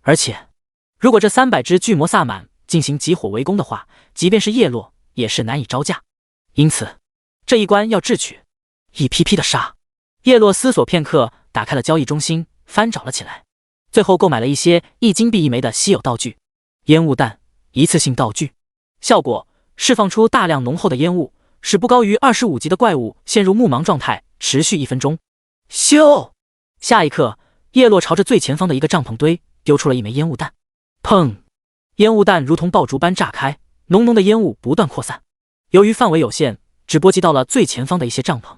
而且，如果这300只巨魔萨满进行集火围攻的话，即便是叶落也是难以招架。因此，这一关要智取，一批批的杀。叶落思索片刻，打开了交易中心，翻找了起来，最后购买了一些1金币1枚的稀有道具。烟雾弹，一次性道具，效果释放出大量浓厚的烟雾，使不高于25级的怪物陷入目盲状态，持续1分钟。咻！下一刻，叶落朝着最前方的一个帐篷堆丢出了一枚烟雾弹。砰！烟雾弹如同爆竹般炸开，浓浓的烟雾不断扩散。由于范围有限，只波及到了最前方的一些帐篷，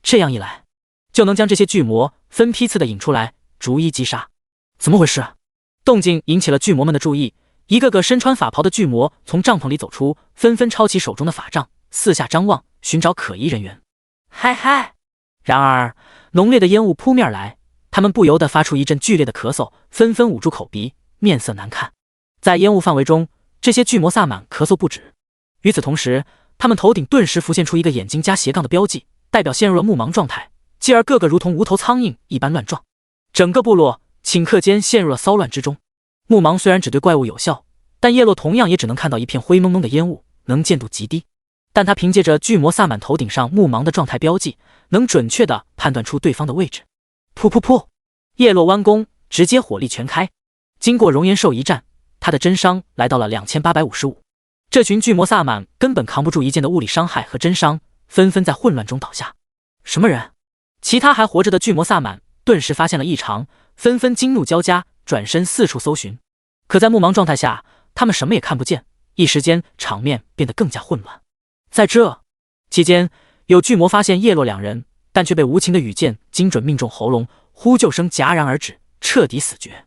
这样一来，就能将这些巨魔分批次的引出来，逐一击杀。怎么回事？动静引起了巨魔们的注意，一个个身穿法袍的巨魔从帐篷里走出，纷纷抄起手中的法杖，四下张望，寻找可疑人员。嗨嗨！然而，浓烈的烟雾扑面而来，他们不由得发出一阵剧烈的咳嗽，纷纷捂住口鼻，面色难看。在烟雾范围中，这些巨魔萨满咳嗽不止。与此同时，他们头顶顿时浮现出一个眼睛加斜杠的标记，代表陷入了目盲状态，继而个个如同无头苍蝇一般乱撞。整个部落顷刻间陷入了骚乱之中。目盲虽然只对怪物有效，但叶落同样也只能看到一片灰蒙蒙的烟雾，能见度极低。但他凭借着巨魔萨满头顶上目盲的状态标记，能准确地判断出对方的位置。噗噗噗！叶落弯弓，直接火力全开。经过熔岩兽一战，他的真伤来到了2855。这群巨魔萨满根本扛不住一剑的物理伤害和真伤，纷纷在混乱中倒下。什么人？其他还活着的巨魔萨满顿时发现了异常，纷纷惊怒交加，转身四处搜寻。可在目盲状态下，他们什么也看不见，一时间场面变得更加混乱。在这期间，有巨魔发现叶落两人，但却被无情的羽箭精准命中喉咙，呼救声戛然而止，彻底死绝。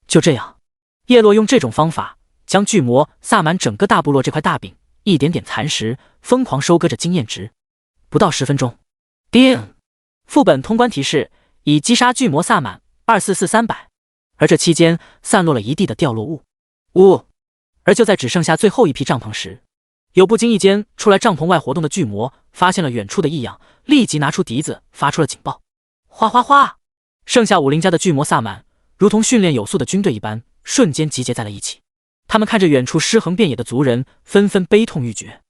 就这样，叶落用这种方法将巨魔萨满整个大部落这块大饼一点点蚕食，疯狂收割着经验值。不到10分钟，叮！副本通关提示：已击杀巨魔萨满244300。而这期间散落了一地的掉落物。而就在只剩下最后一批帐篷时，有不经意间出来帐篷外活动的巨魔发现了远处的异样，立即拿出笛子发出了警报。哗哗哗！剩下50家的巨魔萨满如同训练有素的军队一般，瞬间集结在了一起。他们看着远处尸横遍野的族人，纷纷悲痛欲绝。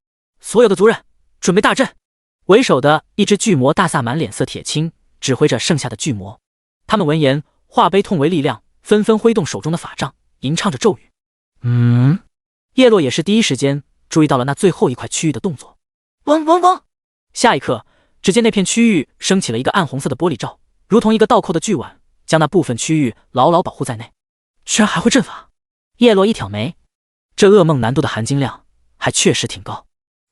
所有的族人准备大阵！为首的一只巨魔大萨满脸色铁青，指挥着剩下的巨魔。他们闻言化悲痛为力量，纷纷挥动手中的法杖，吟唱着咒语。叶落也是第一时间注意到了那最后一块区域的动作。嗡嗡嗡！下一刻，只见那片区域升起了一个暗红色的玻璃罩，如同一个倒扣的巨碗，将那部分区域牢牢保护在内。居然还会阵法！叶落一挑眉，这噩梦难度的含金量还确实挺高。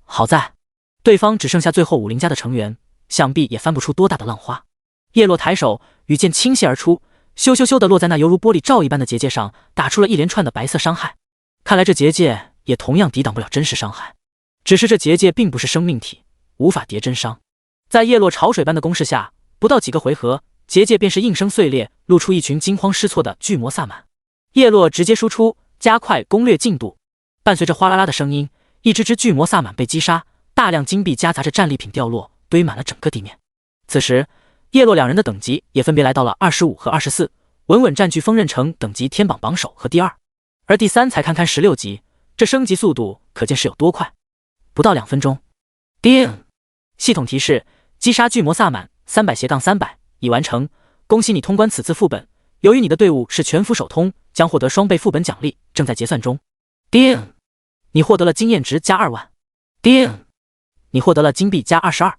好在对方只剩下最后50家的成员，想必也翻不出多大的浪花。叶落抬手，羽箭倾泻而出，咻咻咻地落在那犹如玻璃罩一般的结界上，打出了一连串的白色伤害。看来这结界也同样抵挡不了真实伤害，只是这结界并不是生命体，无法叠真伤。在叶落潮水般的攻势下，不到几个回合，结界便是应声碎裂，露出一群惊慌失措的巨魔萨满。叶落直接输出，加快攻略进度。伴随着哗啦啦的声音，一只只巨魔萨满被击杀，大量金币夹杂着战利品掉落，堆满了整个地面。此时，叶落两人的等级也分别来到了25和24，稳稳占据锋刃城等级天榜榜首和第2，而第3才堪堪16级，这升级速度可见是有多快。不到2分钟，叮！系统提示：击杀巨魔萨满300-300已完成，恭喜你通关此次副本。由于你的队伍是全服首通，将获得双倍副本奖励，正在结算中。叮！你获得了经验值加2万。叮！你获得了金币加22。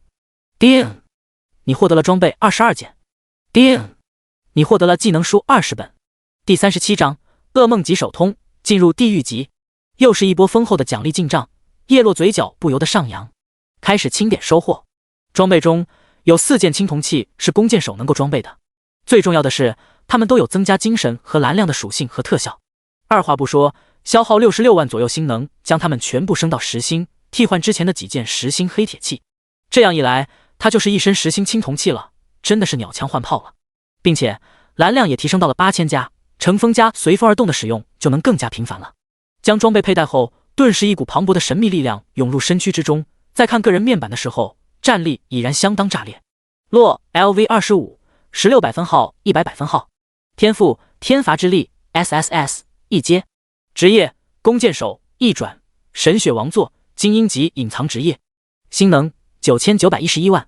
叮！你获得了装备22件。叮！你获得了技能书20本。第37章噩梦级首通，进入地狱级。又是一波丰厚的奖励进账，叶落嘴角不由得上扬，开始清点收获。装备中有4件青铜器是弓箭手能够装备的，最重要的是他们都有增加精神和蓝量的属性和特效。二话不说，消耗66万左右星能，将他们全部升到10星，替换之前的几件10星黑铁器。这样一来，他就是一身实心青铜器了，真的是鸟枪换炮了。并且蓝量也提升到了8000加，乘风加随风而动的使用就能更加频繁了。将装备佩戴后，顿时一股磅礴的神秘力量涌入身躯之中。在看个人面板的时候，战力已然相当炸裂。洛 LV25 16百分号100百分号，天赋天罚之力 SSS 一阶，职业弓箭手一转，神血王座精英级隐藏职业，星能9911万，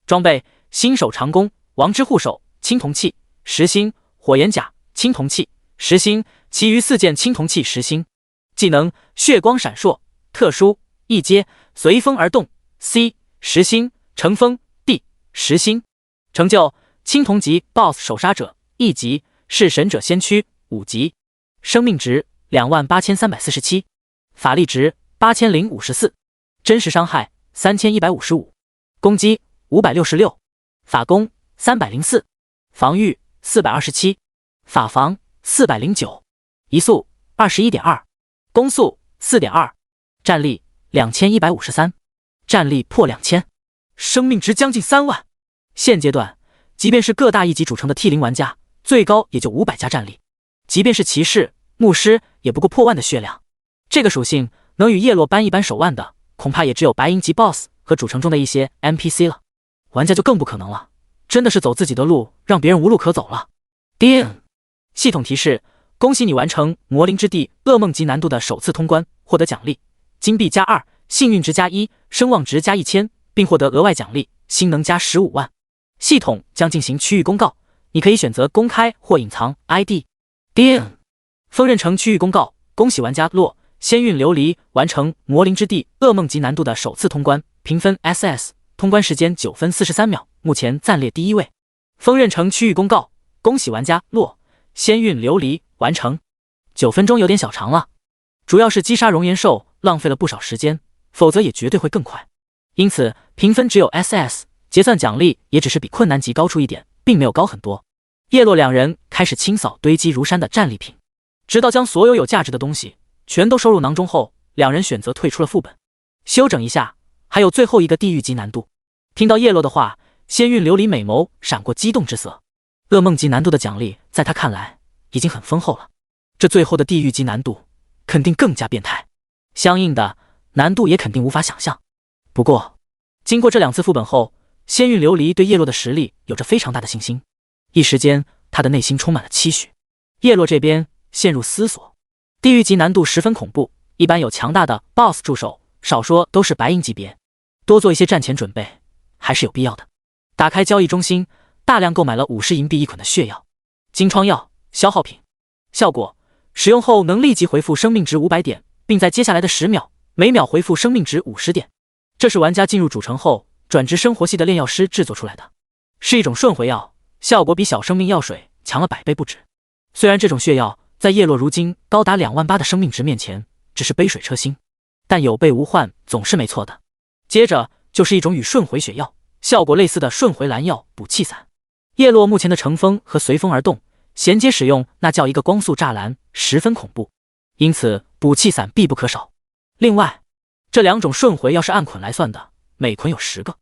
装备新手长弓王之护手青铜器10星，火焰甲青铜器10星，其余4件青铜器10星。技能血光闪烁，特殊一阶，随风而动 C 10星，乘风 D 10星。成就青铜级 BOSS 手杀者1级，弑神者先驱5级，生命值28347，法力值8054，真实伤害3155，攻击566，法攻304，防御427，法防409，移速21.2，攻速4.2，战力2153，战力破2000，生命值将近3万。现阶段，即便是各大一级主城的 T0 玩家，最高也就500加战力，即便是骑士、牧师，也不过破万的血量。这个属性能与叶落扳一扳手腕的，恐怕也只有白银级 BOSS 和主城中的一些 NPC 了。玩家就更不可能了，真的是走自己的路，让别人无路可走了。叮！系统提示：恭喜你完成魔灵之地噩梦级难度的首次通关，获得奖励金币+2，幸运值+1，声望值+1000，并获得额外奖励星能+15万。系统将进行区域公告，你可以选择公开或隐藏 ID。叮！锋刃城区域公告：恭喜玩家洛仙韵琉璃完成魔灵之地噩梦级难度的首次通关，评分 SS， 通关时间9分43秒，目前暂列第1位。锋刃城区域公告：恭喜玩家洛仙韵琉璃完成。9分钟有点小长了，主要是击杀熔岩兽浪费了不少时间，否则也绝对会更快。因此评分只有 SS， 结算奖励也只是比困难级高出一点，并没有高很多。叶落两人开始清扫堆积如山的战利品，直到将所有有价值的东西全都收入囊中后，两人选择退出了副本，休整一下。还有最后一个地狱级难度。听到叶落的话，仙韵琉璃美眸闪过激动之色。噩梦级难度的奖励在他看来已经很丰厚了，这最后的地狱级难度肯定更加变态，相应的难度也肯定无法想象。不过经过这2次副本后，仙韵琉璃对叶落的实力有着非常大的信心，一时间他的内心充满了期许。叶落这边陷入思索，地狱级难度十分恐怖，一般有强大的 BOSS 助手，少说都是白银级别，多做一些战前准备还是有必要的。打开交易中心，大量购买了50银币1捆的血药、金疮药、消耗品。效果：使用后能立即回复生命值500点，并在接下来的10秒每秒回复生命值50点。这是玩家进入主城后转职生活系的炼药师制作出来的，是一种顺回药，效果比小生命药水强了100倍不止。虽然这种血药在叶落如今高达28000的生命值面前只是杯水车薪，但有备无患总是没错的。接着就是一种与顺回血药效果类似的顺回蓝药补气伞。叶落目前的乘风和随风而动衔接使用，那叫一个光速栅栏，十分恐怖，因此补气伞必不可少。另外这2种顺回要是按捆来算的，每捆有10个。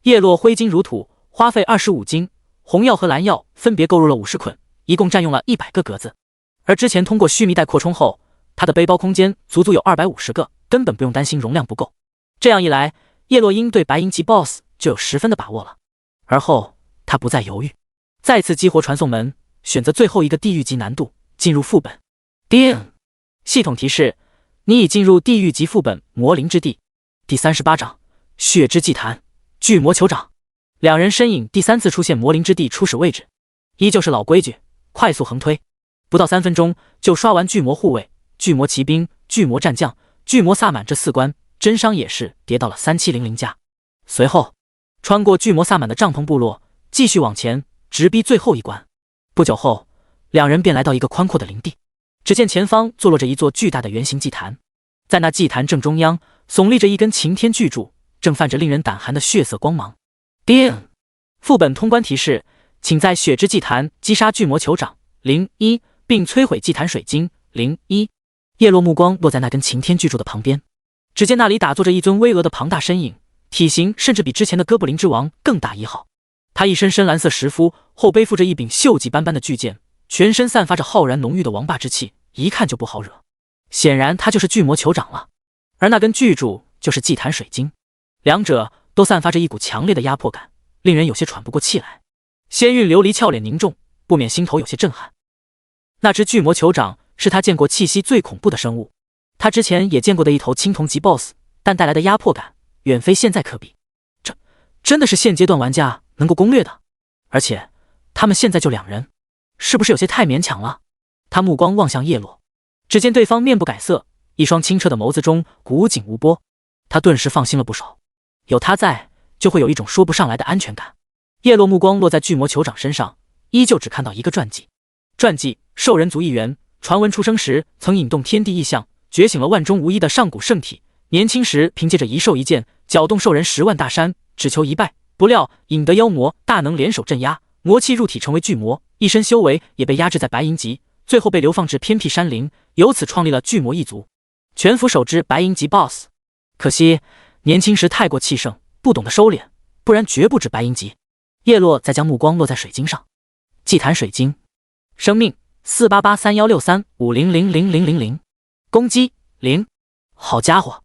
叶落挥金如土，花费25金，红药和蓝药分别购入了50捆，一共占用了100个格子。而之前通过须弥带扩充后，他的背包空间足足有250个，根本不用担心容量不够。这样一来，叶落鹰对白银级 BOSS 就有10分的把握了。而后他不再犹豫，再次激活传送门，选择最后一个地狱级难度，进入副本。叮！系统提示：你已进入地狱级副本魔灵之地第38章血之祭坛巨魔酋长。两人身影第3次出现魔灵之地初始位置，依旧是老规矩，快速横推，不到3分钟就刷完巨魔护卫、巨魔骑兵、巨魔战将、巨魔萨满这4关，真伤也是跌到了3700加。随后穿过巨魔萨满的帐篷部落，继续往前直逼最后一关。不久后，两人便来到一个宽阔的林地，只见前方坐落着一座巨大的圆形祭坛，在那祭坛正中央耸立着一根擎天巨柱，正泛着令人胆寒的血色光芒。叮！副本通关提示：请在血之祭坛击杀巨魔酋长01，并摧毁祭坛水晶01。叶落目光落在那根擎天巨柱的旁边，只见那里打坐着一尊巍峨的庞大身影，体型甚至比之前的哥布林之王更大一号。他一身深蓝色石肤，后背负着一柄锈迹斑斑的巨剑，全身散发着浩然浓郁的王霸之气，一看就不好惹。显然他就是巨魔酋长了，而那根巨柱就是祭坛水晶，两者都散发着一股强烈的压迫感，令人有些喘不过气来。仙韵琉璃俏脸凝重，不免心头有些震撼。那只巨魔酋长是他见过气息最恐怖的生物，他之前也见过的一头青铜级 BOSS， 但带来的压迫感远非现在可比。这真的是现阶段玩家能够攻略的，而且他们现在就2人，是不是有些太勉强了？他目光望向叶落，只见对方面不改色，一双清澈的眸子中古井无波，他顿时放心了不少。有他在，就会有一种说不上来的安全感。叶落目光落在巨魔酋长身上，依旧只看到一个传记。传记：兽人族一员，传闻出生时曾引动天地异象，觉醒了万中无一的上古圣体。年轻时凭借着一兽一剑，搅动兽人10万大山，只求一败。不料引得妖魔大能联手镇压，魔气入体成为巨魔，一身修为也被压制在白银级，最后被流放至偏僻山林，由此创立了巨魔一族，全服首只白银级 BOSS。可惜年轻时太过气盛，不懂得收敛，不然绝不止白银级。叶落再将目光落在水晶上，祭坛水晶，生命4883163500000，攻击0。好家伙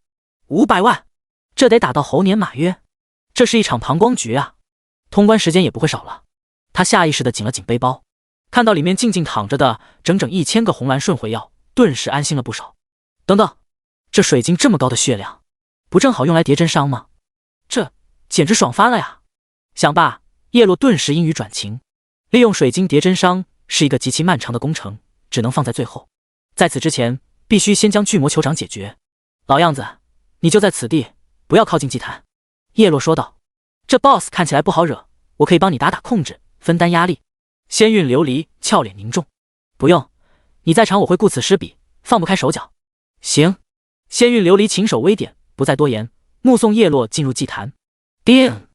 ，500万，这得打到猴年马月，这是一场膀胱局啊！通关时间也不会少了。他下意识地紧了紧背包，看到里面静静躺着的整整1000个红蓝顺回药，顿时安心了不少。等等，这水晶这么高的血量，不正好用来叠针伤吗？这简直爽翻了呀！想罢，叶落顿时阴雨转晴。利用水晶叠针伤是一个极其漫长的工程，只能放在最后。在此之前，必须先将巨魔酋长解决。老样子，你就在此地，不要靠近祭坛。叶落说道：“这 BOSS 看起来不好惹，我可以帮你打控制，分担压力。”仙韵琉璃俏脸凝重：“不用，你在场我会顾此失彼，放不开手脚。”行。仙韵琉璃琴手微点，不再多言，目送叶落进入祭坛。叮！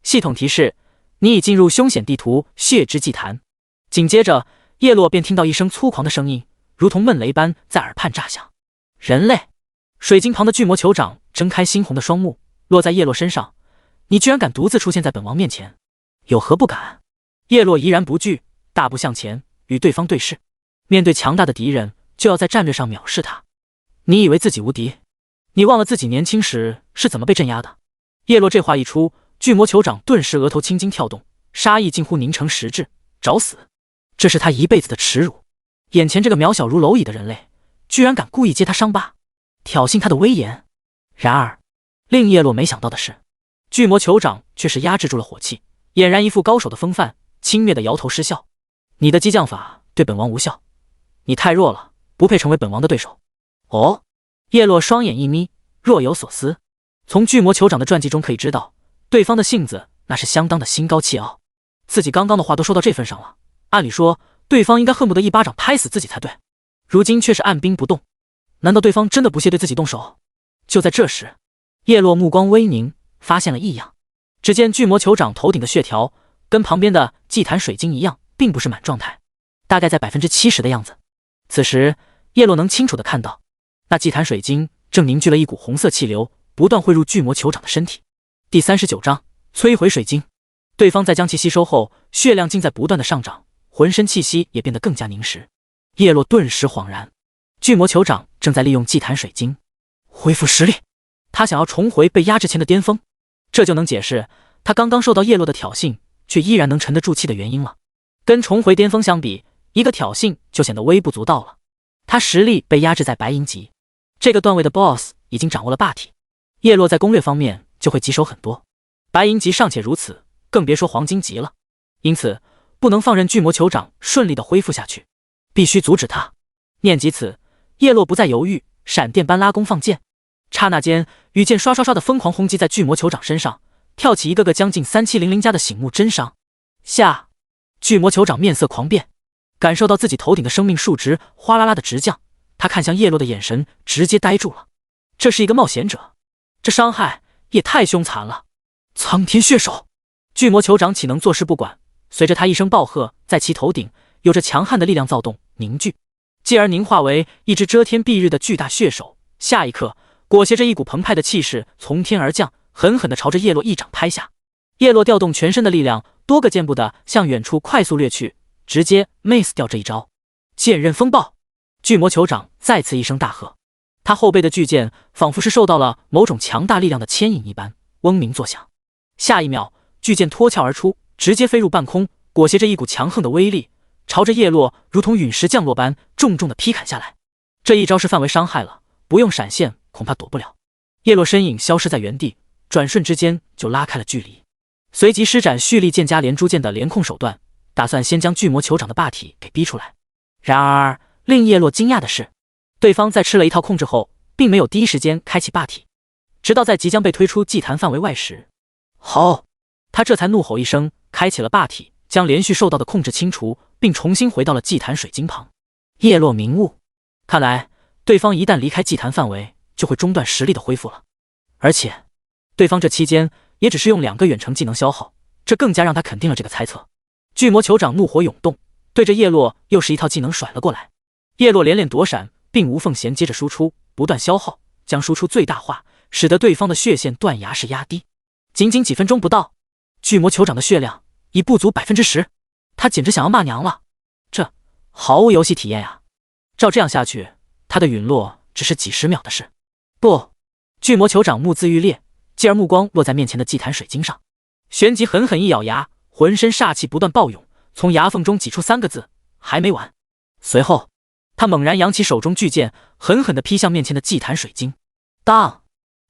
系统提示：你已进入凶险地图血之祭坛。紧接着，叶落便听到一声粗狂的声音，如同闷雷般在耳畔炸响。人类！水晶旁的巨魔酋长睁开猩红的双目，落在叶落身上。你居然敢独自出现在本王面前，有何不敢？叶落怡然不惧，大步向前，与对方对视。面对强大的敌人，就要在战略上藐视他。你以为自己无敌？你忘了自己年轻时是怎么被镇压的？叶落这话一出，巨魔酋长顿时额头青筋跳动，杀意近乎凝成实质，找死！这是他一辈子的耻辱。眼前这个渺小如蝼蚁的人类，居然敢故意揭他伤疤，挑衅他的威严。然而，令叶落没想到的是，巨魔酋长却是压制住了火气，俨然一副高手的风范，轻蔑的摇头失笑：“你的激将法对本王无效，你太弱了，不配成为本王的对手。”哦，叶落双眼一眯，若有所思。从巨魔酋长的传记中可以知道，对方的性子那是相当的心高气傲。自己刚刚的话都说到这份上了，按理说对方应该恨不得一巴掌拍死自己才对，如今却是按兵不动。难道对方真的不屑对自己动手？就在这时，叶落目光微凝，发现了异样。只见巨魔酋长头顶的血条跟旁边的祭坛水晶一样，并不是满状态，大概在70%的样子。此时叶落能清楚地看到，那祭坛水晶正凝聚了一股红色气流，不断汇入巨魔酋长的身体。第39章摧毁水晶。对方在将其吸收后，血量竟在不断的上涨，浑身气息也变得更加凝实。叶落顿时恍然，巨魔酋长正在利用祭坛水晶恢复实力，他想要重回被压制前的巅峰。这就能解释他刚刚受到叶落的挑衅，却依然能沉得住气的原因了。跟重回巅峰相比，一个挑衅就显得微不足道了。他实力被压制在白银级，这个段位的 BOSS 已经掌握了霸体，叶落在攻略方面就会棘手很多。白银级尚且如此，更别说黄金级了。因此不能放任巨魔酋长顺利的恢复下去，必须阻止他。念及此，叶落不再犹豫，闪电般拉弓放箭。刹那间，羽箭刷刷刷的疯狂轰击在巨魔酋长身上，跳起一个个将近3700加的醒目真伤。下，巨魔酋长面色狂变，感受到自己头顶的生命数值哗啦啦的直降，他看向叶落的眼神直接呆住了。这是一个冒险者，这伤害也太凶残了！苍天血手！巨魔酋长岂能坐视不管？随着他一声暴喝，在其头顶有着强悍的力量躁动凝聚，继而凝化为一只遮天蔽日的巨大血手。下一刻，裹挟着一股澎湃的气势从天而降，狠狠地朝着叶落一掌拍下。叶落调动全身的力量，多个箭步的向远处快速掠去，直接 miss 掉这一招。剑刃风暴！巨魔酋长再次一声大喝，他后背的巨剑仿佛是受到了某种强大力量的牵引一般，嗡鸣作响。下一秒，巨剑脱壳而出，直接飞入半空，裹挟着一股强横的威力，朝着叶落如同陨石降落般重重的劈砍下来。这一招是范围伤害了，不用闪现恐怕躲不了。叶落身影消失在原地，转瞬之间就拉开了距离，随即施展蓄力剑加连珠剑的连控手段，打算先将巨魔酋长的霸体给逼出来。然而令叶落惊讶的是，对方在吃了一套控制后，并没有第一时间开启霸体，直到在即将被推出祭坛范围外时，吼！他这才怒吼一声，开启了霸体，将连续受到的控制清除，并重新回到了祭坛水晶旁。叶落明悟，看来对方一旦离开祭坛范围，就会中断实力的恢复了。而且对方这期间也只是用2个远程技能消耗，这更加让他肯定了这个猜测。巨魔酋长怒火涌动，对着叶落又是一套技能甩了过来。叶落连连躲闪，并无缝衔接着输出，不断消耗，将输出最大化，使得对方的血线断崖式压低。仅仅几分钟不到，巨魔酋长的血量已不足 10%， 他简直想要骂娘了。这毫无游戏体验呀！照这样下去，他的陨落只是几十秒的事。不，巨魔酋长目眦欲裂，继而目光落在面前的祭坛水晶上，旋即狠狠一咬牙，浑身煞气不断暴涌，从牙缝中挤出3个字：还没完。随后他猛然扬起手中巨剑，狠狠地劈向面前的祭坛水晶。当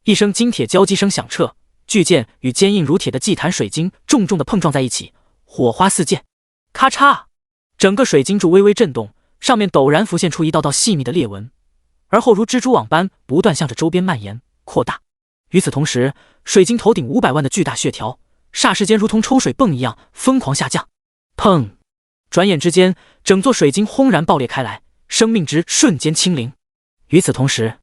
一声金铁交击声响彻，巨剑与坚硬如铁的祭坛水晶重重地碰撞在一起，火花四溅。咔嚓，整个水晶柱微微震动，上面陡然浮现出一道道细密的裂纹，而后如蜘蛛网般不断向着周边蔓延扩大。与此同时，水晶头顶500万的巨大血条霎时间如同抽水泵一样疯狂下降。砰！转眼之间，整座水晶轰然爆裂开来，生命值瞬间清零。与此同时，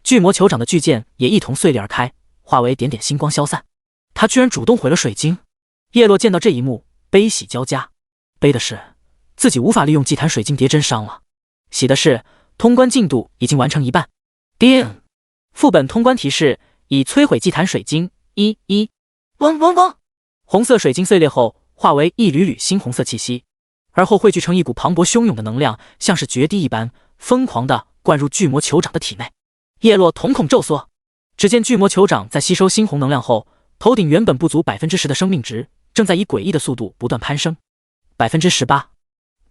巨魔酋长的巨剑也一同碎裂而开，化为点点星光消散。他居然主动毁了水晶！叶落见到这一幕，悲喜交加。悲的是自己无法利用祭坛水晶叠真伤了，喜的是通关进度已经完成一半。叮！副本通关提示：已摧毁祭坛水晶。嗡嗡嗡！红色水晶碎裂后，化为一缕缕猩红色气息，而后汇聚成一股磅礴汹涌的能量，像是决堤一般，疯狂地灌入巨魔酋长的体内。叶落瞳孔骤缩，只见巨魔酋长在吸收猩红能量后，头顶原本不足 10% 的生命值，正在以诡异的速度不断攀升。18%、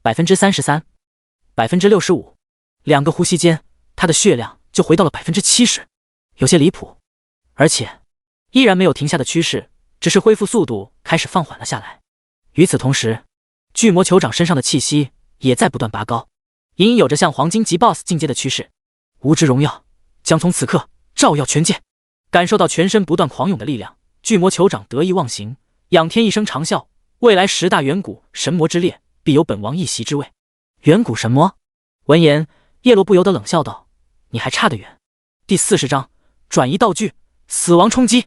33%、65%，2个呼吸间，他的血量就回到了 70%， 有些离谱。而且依然没有停下的趋势，只是恢复速度开始放缓了下来。与此同时，巨魔酋长身上的气息也在不断拔高，隐隐有着向黄金级 BOSS 进阶的趋势。无之荣耀将从此刻照耀全界。感受到全身不断狂涌的力量，巨魔酋长得意忘形，仰天一声长啸，未来10大远古神魔之列，必有本王一席之位。远古神魔？闻言，叶落不由得冷笑道：你还差得远。第40章转移道具，死亡冲击。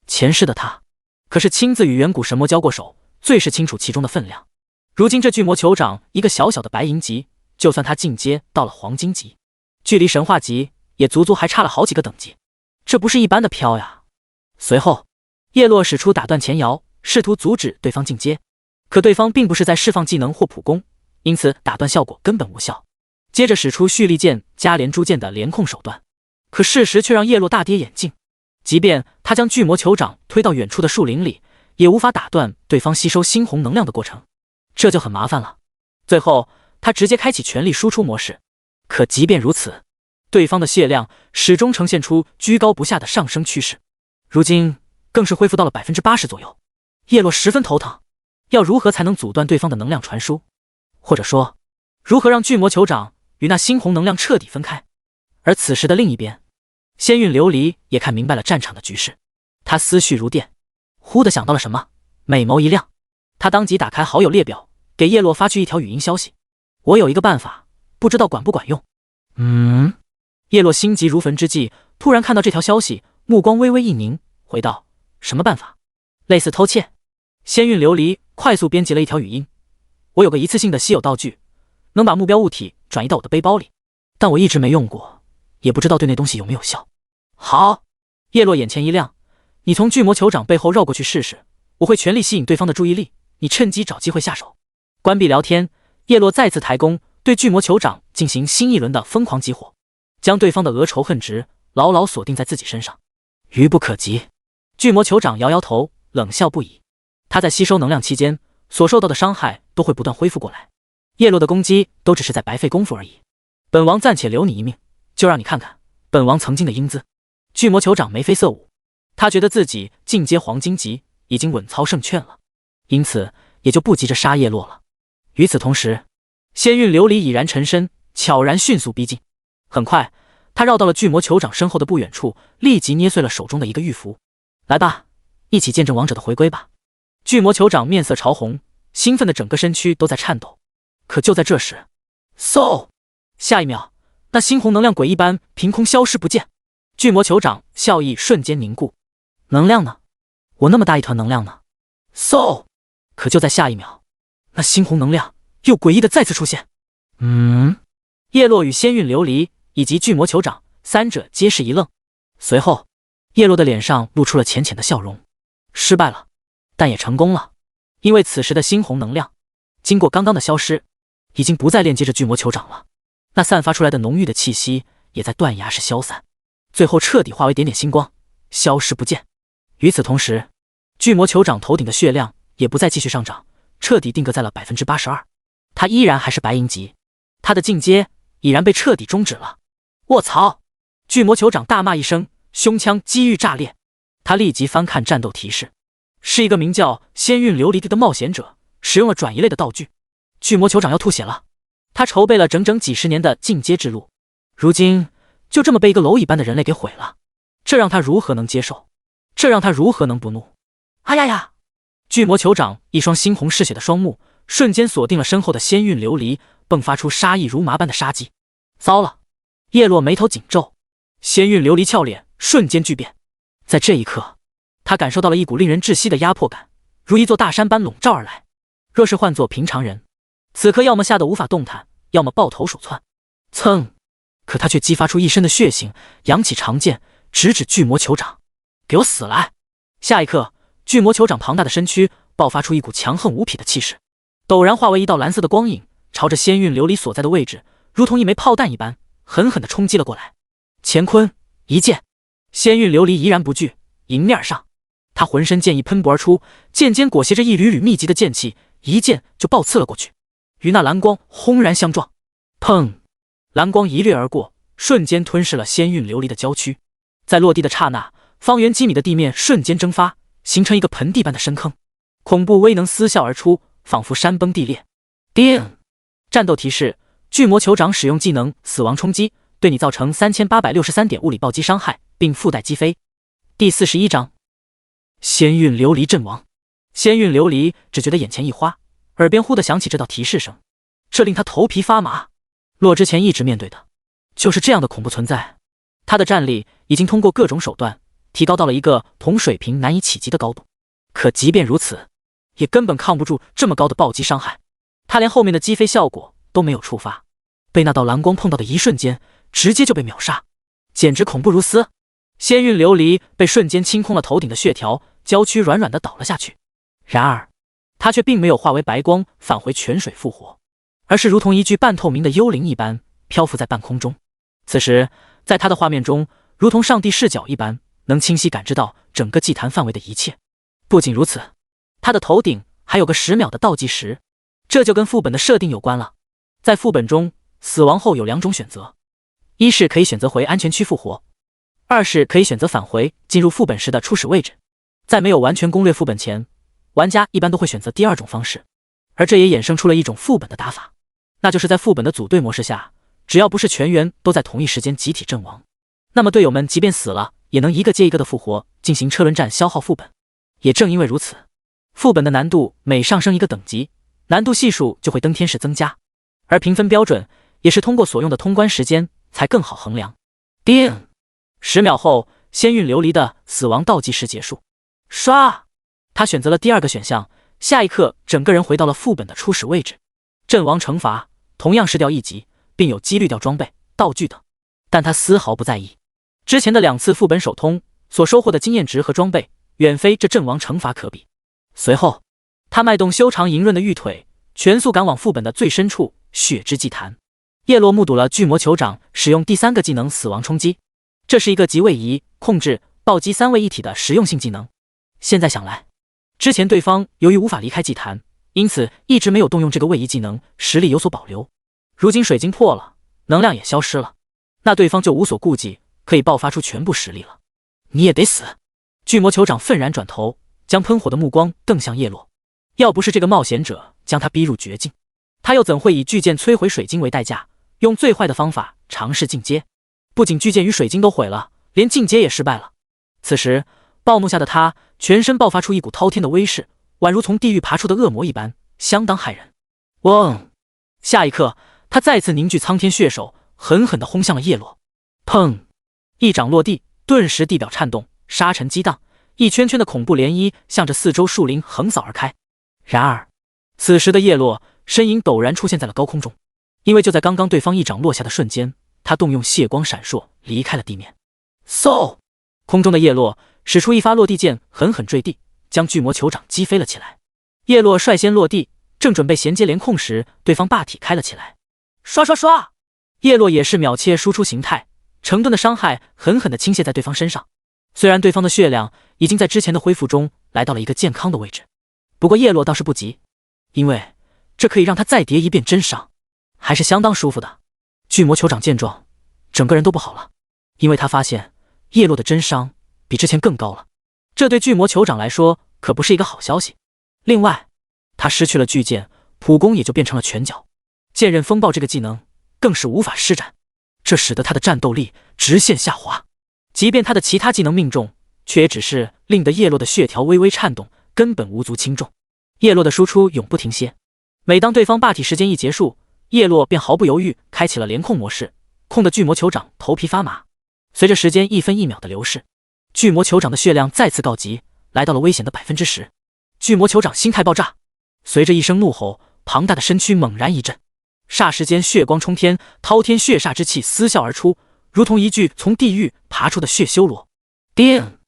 前世的他可是亲自与远古神魔交过手，最是清楚其中的分量。如今这巨魔酋长一个小小的白银级，就算他进阶到了黄金级，距离神话级也足足还差了好几个等级，这不是一般的飘呀。随后叶落使出打断前摇，试图阻止对方进阶，可对方并不是在释放技能或普攻，因此打断效果根本无效。接着使出蓄力剑加连珠剑的连控手段，可事实却让叶落大跌眼镜。即便他将巨魔酋长推到远处的树林里，也无法打断对方吸收猩红能量的过程，这就很麻烦了。最后他直接开启全力输出模式，可即便如此，对方的血量始终呈现出居高不下的上升趋势，如今更是恢复到了 80% 左右。叶落十分头疼，要如何才能阻断对方的能量传输，或者说如何让巨魔酋长与那猩红能量彻底分开。而此时的另一边，仙韵琉璃也看明白了战场的局势，他思绪如电，忽地想到了什么，美眸一亮，他当即打开好友列表，给叶落发去一条语音消息：我有一个办法，不知道管不管用。叶落心急如焚之际，突然看到这条消息，目光微微一凝，回道：什么办法？类似偷窃。仙韵琉璃快速编辑了一条语音：我有个一次性的稀有道具，能把目标物体转移到我的背包里，但我一直没用过，也不知道对那东西有没有效。好！叶落眼前一亮，你从巨魔酋长背后绕过去试试，我会全力吸引对方的注意力，你趁机找机会下手。关闭聊天，叶落再次抬弓，对巨魔酋长进行新一轮的疯狂激活，将对方的额仇恨值牢牢锁定在自己身上。愚不可及。巨魔酋长摇摇头，冷笑不已。他在吸收能量期间所受到的伤害都会不断恢复过来，叶落的攻击都只是在白费功夫而已。本王暂且留你一命，就让你看看本王曾经的英姿。巨魔酋长眉飞色舞，他觉得自己进阶黄金级已经稳操胜券了，因此也就不急着杀叶落了。与此同时，仙韵琉璃已然沉身，悄然迅速逼近。很快，他绕到了巨魔酋长身后的不远处，立即捏碎了手中的一个玉符。来吧，一起见证王者的回归吧。巨魔酋长面色潮红，兴奋的整个身躯都在颤抖。可就在这时，嗖！下一秒，那猩红能量鬼一般凭空消失不见。巨魔酋长笑意瞬间凝固。能量呢？我那么大一团能量呢？嗖！可就在下一秒，那猩红能量又诡异的再次出现。叶落与仙韵琉璃以及巨魔酋长三者皆是一愣，随后叶落的脸上露出了浅浅的笑容。失败了，但也成功了，因为此时的猩红能量经过刚刚的消失，已经不再链接着巨魔酋长了，那散发出来的浓郁的气息也在断崖式消散，最后彻底化为点点星光，消失不见。与此同时，巨魔酋长头顶的血量也不再继续上涨，彻底定格在了 82%， 他依然还是白银级，他的进阶已然被彻底终止了。卧槽！巨魔酋长大骂一声，胸腔机遇炸裂。他立即翻看战斗提示，是一个名叫仙韵琉璃的冒险者使用了转移类的道具。巨魔酋长要吐血了，他筹备了整整几十年的进阶之路，如今就这么被一个蝼蚁般的人类给毁了，这让他如何能接受？这让他如何能不怒？哎呀呀！巨魔酋长一双猩红嗜血的双目瞬间锁定了身后的仙韵琉璃，迸发出杀意如麻般的杀机。糟了！叶落眉头紧皱，仙韵琉璃俏脸瞬间巨变。在这一刻，他感受到了一股令人窒息的压迫感，如一座大山般笼罩而来。若是换作平常人，此刻要么吓得无法动弹，要么抱头鼠窜。噌！可他却激发出一身的血性，扬起长剑直指巨魔酋长。给我死来！下一刻，巨魔酋长庞大的身躯爆发出一股强横无匹的气势，陡然化为一道蓝色的光影，朝着仙韵琉璃所在的位置，如同一枚炮弹一般狠狠地冲击了过来。乾坤一剑，仙韵琉璃怡然不惧，迎面而上。他浑身剑意喷薄而出，剑尖裹挟着一缕缕密集的剑气，一剑就暴刺了过去，与那蓝光轰然相撞。砰！蓝光一掠而过，瞬间吞噬了仙韵琉璃的娇躯。在落地的刹那，方圆几米的地面瞬间蒸发，形成一个盆地般的深坑，恐怖威能嘶啸而出，仿佛山崩地裂。叮！战斗提示：巨魔酋长使用技能死亡冲击，对你造成3863点物理暴击伤害，并附带击飞。第41章仙韵琉璃阵亡。仙韵琉璃只觉得眼前一花，耳边忽地响起这道提示声，这令他头皮发麻。洛之前一直面对的就是这样的恐怖存在，他的战力已经通过各种手段提高到了一个同水平难以企及的高度，可即便如此，也根本抗不住这么高的暴击伤害。他连后面的击飞效果都没有触发，被那道蓝光碰到的一瞬间，直接就被秒杀，简直恐怖如斯。仙韵琉璃被瞬间清空了头顶的血条，娇躯软软的倒了下去。然而，他却并没有化为白光返回泉水复活，而是如同一具半透明的幽灵一般漂浮在半空中。此时，在他的画面中，如同上帝视角一般，能清晰感知到整个祭坛范围的一切。不仅如此，他的头顶还有个10秒的倒计时，这就跟副本的设定有关了。在副本中，死亡后有2种选择，一是可以选择回安全区复活，二是可以选择返回进入副本时的初始位置。在没有完全攻略副本前，玩家一般都会选择第二种方式，而这也衍生出了一种副本的打法，那就是在副本的组队模式下，只要不是全员都在同一时间集体阵亡，那么队友们即便死了，也能一个接一个的复活，进行车轮战消耗副本。也正因为如此，副本的难度每上升一个等级，难度系数就会登天式增加，而评分标准也是通过所用的通关时间才更好衡量。叮！10秒后，仙韵琉璃的死亡倒计时结束。刷！他选择了第二个选项，下一刻整个人回到了副本的初始位置。阵亡惩罚同样是掉1级，并有几率掉装备、道具等，但他丝毫不在意。之前的2次副本首通所收获的经验值和装备远非这阵亡惩罚可比。随后，他迈动修长莹润的玉腿，全速赶往副本的最深处血之祭坛。叶落目睹了巨魔酋长使用第3个技能死亡冲击，这是一个集位移、控制、暴击3位一体的实用性技能。现在想来，之前对方由于无法离开祭坛，因此一直没有动用这个位移技能，实力有所保留。如今水晶破了，能量也消失了，那对方就无所顾忌，可以爆发出全部实力了。你也得死！巨魔酋长愤然转头，将喷火的目光瞪向叶落。要不是这个冒险者将他逼入绝境，他又怎会以巨剑摧毁水晶为代价，用最坏的方法尝试进阶？不仅巨剑与水晶都毁了，连进阶也失败了。此时暴怒下的他全身爆发出一股滔天的威势，宛如从地狱爬出的恶魔一般，相当骇人。嗡！下一刻，他再次凝聚苍天血手，狠狠地轰向了叶落。砰！一掌落地，顿时地表颤动，沙尘激荡，一圈圈的恐怖涟漪向着四周树林横扫而开。然而，此时的叶落身影陡然出现在了高空中，因为就在刚刚对方一掌落下的瞬间，他动用血光闪烁，离开了地面。嗖！空中的叶落使出一发落地剑，狠狠坠地，将巨魔酋长击飞了起来。叶落率先落地，正准备衔接连控时，对方霸体开了起来。刷刷刷！叶落也是秒切输出形态，成吨的伤害狠狠地倾泻在对方身上。虽然对方的血量已经在之前的恢复中来到了一个健康的位置，不过叶落倒是不急，因为这可以让他再叠一遍真伤，还是相当舒服的。巨魔酋长见状，整个人都不好了，因为他发现叶落的真伤比之前更高了，这对巨魔酋长来说可不是一个好消息。另外，他失去了巨剑，普攻也就变成了拳脚，剑刃风暴这个技能更是无法施展，这使得他的战斗力直线下滑。即便他的其他技能命中，却也只是令得叶落的血条微微颤动，根本无足轻重。叶落的输出永不停歇，每当对方霸体时间一结束，叶落便毫不犹豫开启了连控模式，控得巨魔酋长头皮发麻。随着时间一分一秒的流逝，巨魔酋长的血量再次告急，来到了危险的 10%。 巨魔酋长心态爆炸，随着一声怒吼，庞大的身躯猛然一震，霎时间血光冲天，滔天血煞之气撕啸而出，如同一具从地狱爬出的血修罗。叮！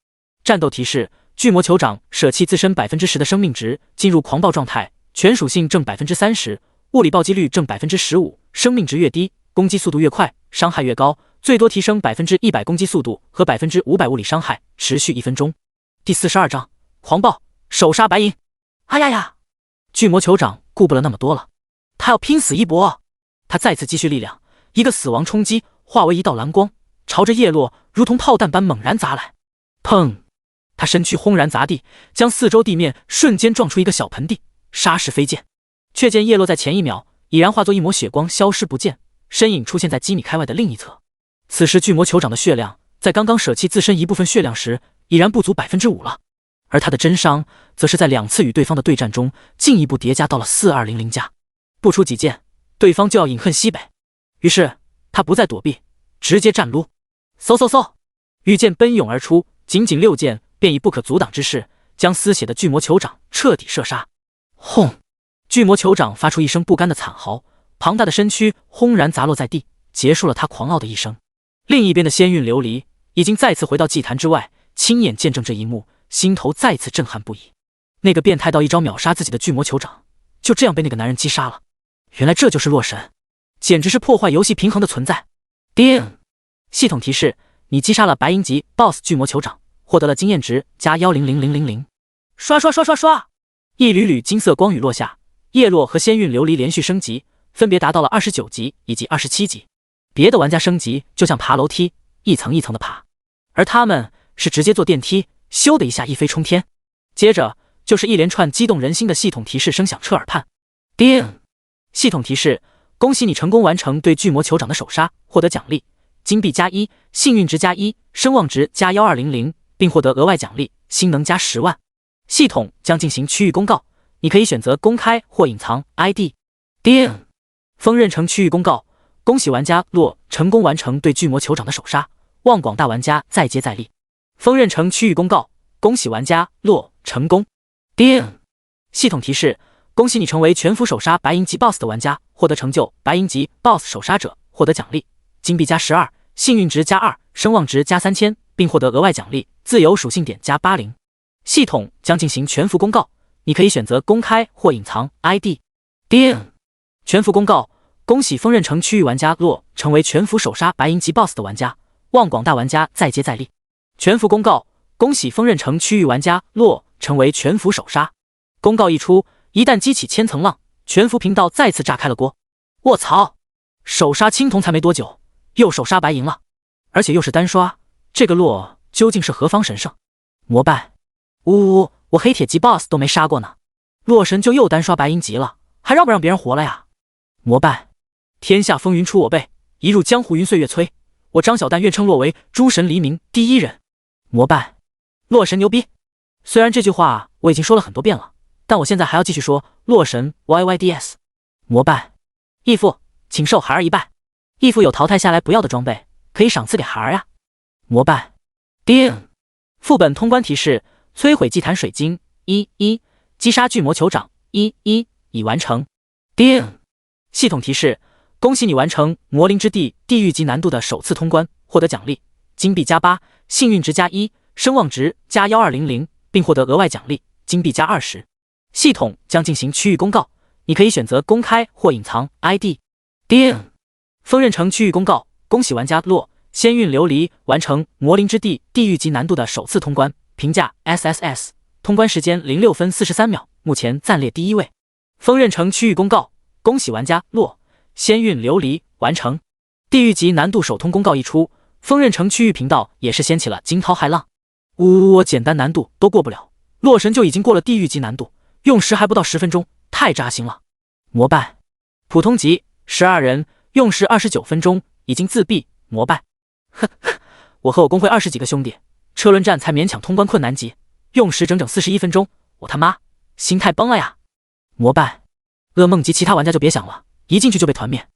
战斗提示：巨魔酋长舍弃自身 10% 的生命值，进入狂暴状态，全属性正 30%， 物理暴击率正 15%， 生命值越低，攻击速度越快，伤害越高，最多提升 100% 攻击速度和 500% 物理伤害，持续1分钟。第42章狂暴，手杀白银。哎呀呀！巨魔酋长顾不了那么多了，他要拼死一搏。他再次积蓄力量，一个死亡冲击化为一道蓝光，朝着叶落如同炮弹般猛然砸来。砰！他身躯轰然砸地，将四周地面瞬间撞出一个小盆地，沙石飞溅。却见叶落在前一秒已然化作一抹血光消失不见，身影出现在几米开外的另一侧。此时巨魔酋长的血量在刚刚舍弃自身一部分血量时已然不足 5% 了，而他的真伤则是在2次与对方的对战中进一步叠加到了4200加。不出几剑，对方就要饮恨西北，于是他不再躲避，直接战撸，嗖嗖嗖，羽箭奔涌而出，仅仅6箭便以不可阻挡之势将丝血的巨魔酋长彻底射杀。轰！巨魔酋长发出一声不甘的惨嚎，庞大的身躯轰然砸落在地，结束了他狂傲的一生。另一边的仙韵琉璃已经再次回到祭坛之外，亲眼见证这一幕，心头再次震撼不已。那个变态到一招秒杀自己的巨魔酋长，就这样被那个男人击杀了。原来这就是洛神，简直是破坏游戏平衡的存在。叮！系统提示：你击杀了白银级 BOSS 巨魔酋长，获得了经验值加1000000。刷刷刷刷刷！一缕缕金色光雨落下，叶落和仙韵琉璃连续升级，分别达到了29级以及27级。别的玩家升级就像爬楼梯，一层一层的爬，而他们是直接坐电梯，咻的一下一飞冲天。接着就是一连串激动人心的系统提示声响彻耳畔。叮！系统提示：恭喜你成功完成对巨魔酋长的手杀，获得奖励金币加1，幸运值加1，声望值加1200，并获得额外奖励星能加10万。系统将进行区域公告，你可以选择公开或隐藏 ID。叮！锋刃城区域公告：恭喜玩家洛成功完成对巨魔酋长的手杀，望广大玩家再接再厉。锋刃城区域公告：恭喜玩家洛成功。叮！系统提示：恭喜你成为全服手杀白银级 BOSS 的玩家，获得成就白银级 BOSS 手杀者，获得奖励金币加12，幸运值加2，声望值加3000，并获得额外奖励自由属性点加80。系统将进行全服公告，你可以选择公开或隐藏 ID。叮！全服公告，恭喜锋刃城区域玩家洛成为全服首杀白银级 BOSS 的玩家，望广大玩家再接再厉。全服公告，恭喜锋刃城区域玩家洛成为全服首杀。公告一出，一旦激起千层浪，全服频道再次炸开了锅。卧槽！首杀青铜才没多久，又首杀白银了，而且又是单刷，这个洛究竟是何方神圣？膜拜！呜，我黑铁级 BOSS 都没杀过呢，洛神就又单刷白银级了，还让不让别人活了呀？膜拜！天下风云出我辈，一入江湖云岁月催，我张小蛋愿称洛为诸神黎明第一人。膜拜！洛神牛逼！虽然这句话我已经说了很多遍了，但我现在还要继续说洛神 YYDS。膜拜！义父，请受孩儿一拜。义父有淘汰下来不要的装备，可以赏赐给孩儿呀。膜拜！叮！副本通关提示：摧毁祭坛水晶1击杀巨魔酋长1已完成。叮！系统提示：恭喜你完成魔灵之地地狱级难度的首次通关，获得奖励金币+8，幸运值+1，声望值+1200，并获得额外奖励金币+20。系统将进行区域公告，你可以选择公开或隐藏 ID。叮！锋刃城区域公告，恭喜玩家洛仙韵琉璃完成魔灵之地地狱级难度的首次通关，评价 SSS， 通关时间06分43秒，目前暂列第1位。锋刃城区域公告，恭喜玩家洛仙韵琉璃完成地狱级难度首通公告一出，锋刃城区域频道也是掀起了惊涛骇浪。我简单难度都过不了，洛神就已经过了地狱级难度，用时还不到10分钟，太扎心了。膜拜！普通级12人，用时29分钟，已经自闭。膜拜！呵呵，我和我公会20几个兄弟，车轮战才勉强通关困难级，用时整整41分钟，我他妈心态崩了呀！膜拜！噩梦级其他玩家就别想了，一进去就被团灭。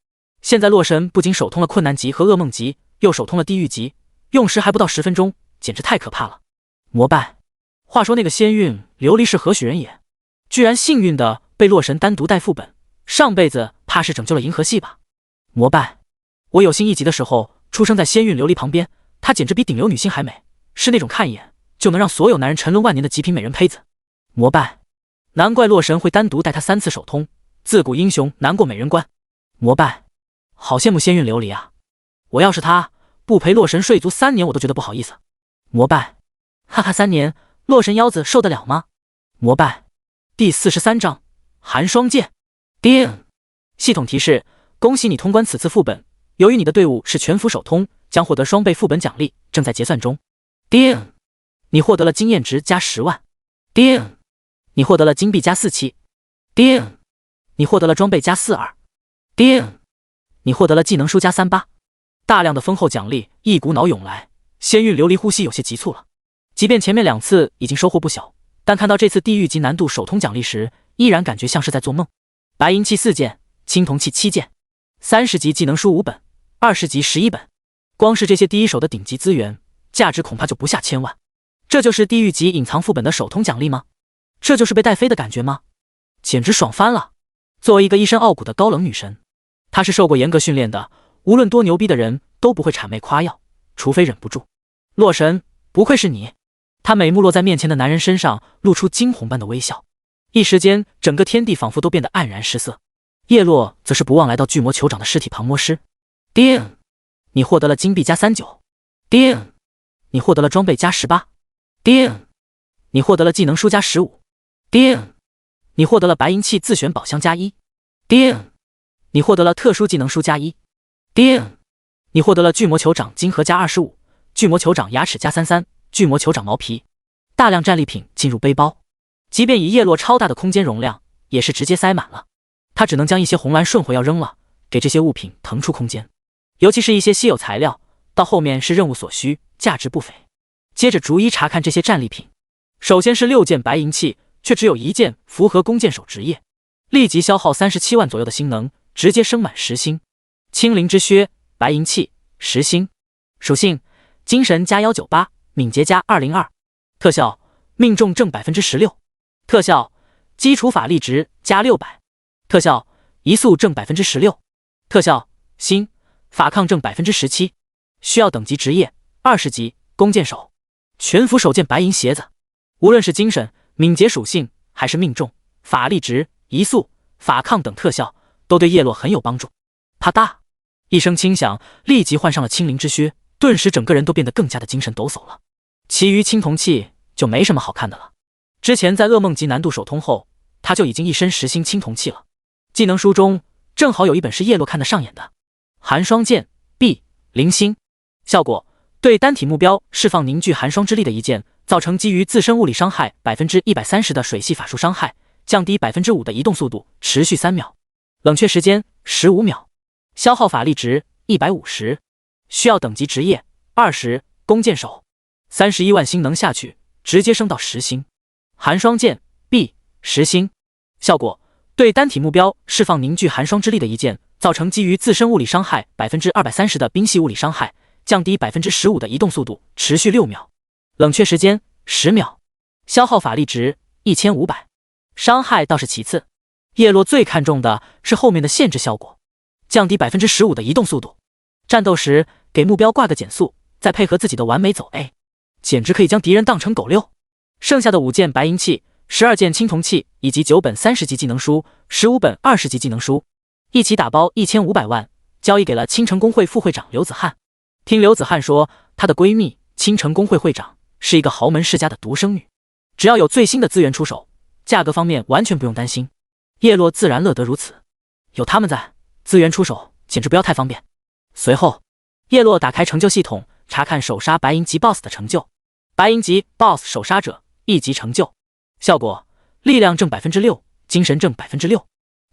现在洛神不仅首通了困难级和噩梦级，又首通了地狱级，用时还不到10分钟，简直太可怕了。膜拜！话说那个仙韵琉璃是何许人也？居然幸运的被洛神单独带副本，上辈子怕是拯救了银河系吧？膜拜！我有幸一级的时候出生在仙韵琉璃旁边，她简直比顶流女星还美，是那种看一眼就能让所有男人沉沦万年的极品美人胚子。膜拜！难怪洛神会单独带她3次首通，自古英雄难过美人关。膜拜！好羡慕仙韵琉璃啊！我要是她，不陪洛神睡足3年我都觉得不好意思。膜拜！哈哈，3年洛神腰子受得了吗？膜拜！第43章寒霜剑。叮！系统提示：恭喜你通关此次副本，由于你的队伍是全服首通，将获得双倍副本奖励，正在结算中。叮！你获得了经验值+10万。叮！你获得了金币+47。叮！你获得了装备+42。叮！你获得了技能书+38。大量的丰厚奖励一股脑涌来，仙韵琉璃呼吸有些急促了。即便前面2次已经收获不小，但看到这次地狱级难度首通奖励时，依然感觉像是在做梦。白银器4件，青铜器7件，30级技能书5本，20级11本，光是这些第一手的顶级资源，价值恐怕就不下1000万。这就是地狱级隐藏副本的首通奖励吗？这就是被带飞的感觉吗？简直爽翻了！作为一个一身傲骨的高冷女神，她是受过严格训练的，无论多牛逼的人都不会谄媚夸耀，除非忍不住。洛神，不愧是你！她美目落在面前的男人身上，露出惊鸿般的微笑。一时间，整个天地仿佛都变得黯然失色。叶落则是不忘来到巨魔酋长的尸体旁摸尸。叮！你获得了金币+39。叮！你获得了装备+18。叮！你获得了技能书+15。叮！你获得了白银器自选宝箱+1。叮！你获得了特殊技能书+1。叮！你获得了巨魔酋长金盒+25，巨魔酋长牙齿+33，巨魔酋长毛皮。大量战利品进入背包，即便以叶落超大的空间容量，也是直接塞满了。他只能将一些红蓝顺回要扔了，给这些物品腾出空间。尤其是一些稀有材料，到后面是任务所需，价值不菲。接着逐一查看这些战利品。首先是6件白银器，却只有1件符合弓箭手职业，立即消耗37万左右的星能，直接升满10星。青灵之靴，白银器10星，属性精神+198，敏捷+202，特效命中正16%，特效基础法力值+600，特效移速正16%，特效心法抗正17%。需要等级职业20级弓箭手，全服手剑白银鞋子，无论是精神、敏捷属性，还是命中、法力值、移速、法抗等特效，都对叶落很有帮助。啪嗒一声轻响，立即换上了青灵之靴，顿时整个人都变得更加的精神抖擞了。其余青铜器就没什么好看的了。之前在噩梦级难度首通后，他就已经一身实心青铜器了。技能书中正好有一本是叶落看得上眼的寒霜剑 B 零星，效果对单体目标释放凝聚寒霜之力的一剑，造成基于自身物理伤害 130% 的水系法术伤害，降低 5% 的移动速度，持续3秒，冷却时间15秒，消耗法力值150，需要等级职业20，弓箭手31万星能下去，直接升到10星。寒霜剑 B 10星，效果对单体目标释放凝聚寒霜之力的一剑，造成基于自身物理伤害 230% 的冰系物理伤害，降低 15% 的移动速度，持续6秒，冷却时间10秒，消耗法力值1500。伤害倒是其次，叶落最看重的是后面的限制效果，降低 15% 的移动速度，战斗时给目标挂个减速，再配合自己的完美走 A， 简直可以将敌人当成狗遛。剩下的5件白银器、12件青铜器以及9本30级技能书、15本20级技能书，一起打包1500万，交易给了青城工会副会长刘子翰。听刘子翰说，她的闺蜜青城工会会长是一个豪门世家的独生女，只要有最新的资源出手，价格方面完全不用担心。叶落自然乐得如此，有他们在，资源出手简直不要太方便。随后，叶落打开成就系统，查看首杀白银级 BOSS 的成就。白银级 BOSS 首杀者1级成就，效果力量正 6%， 精神正 6%，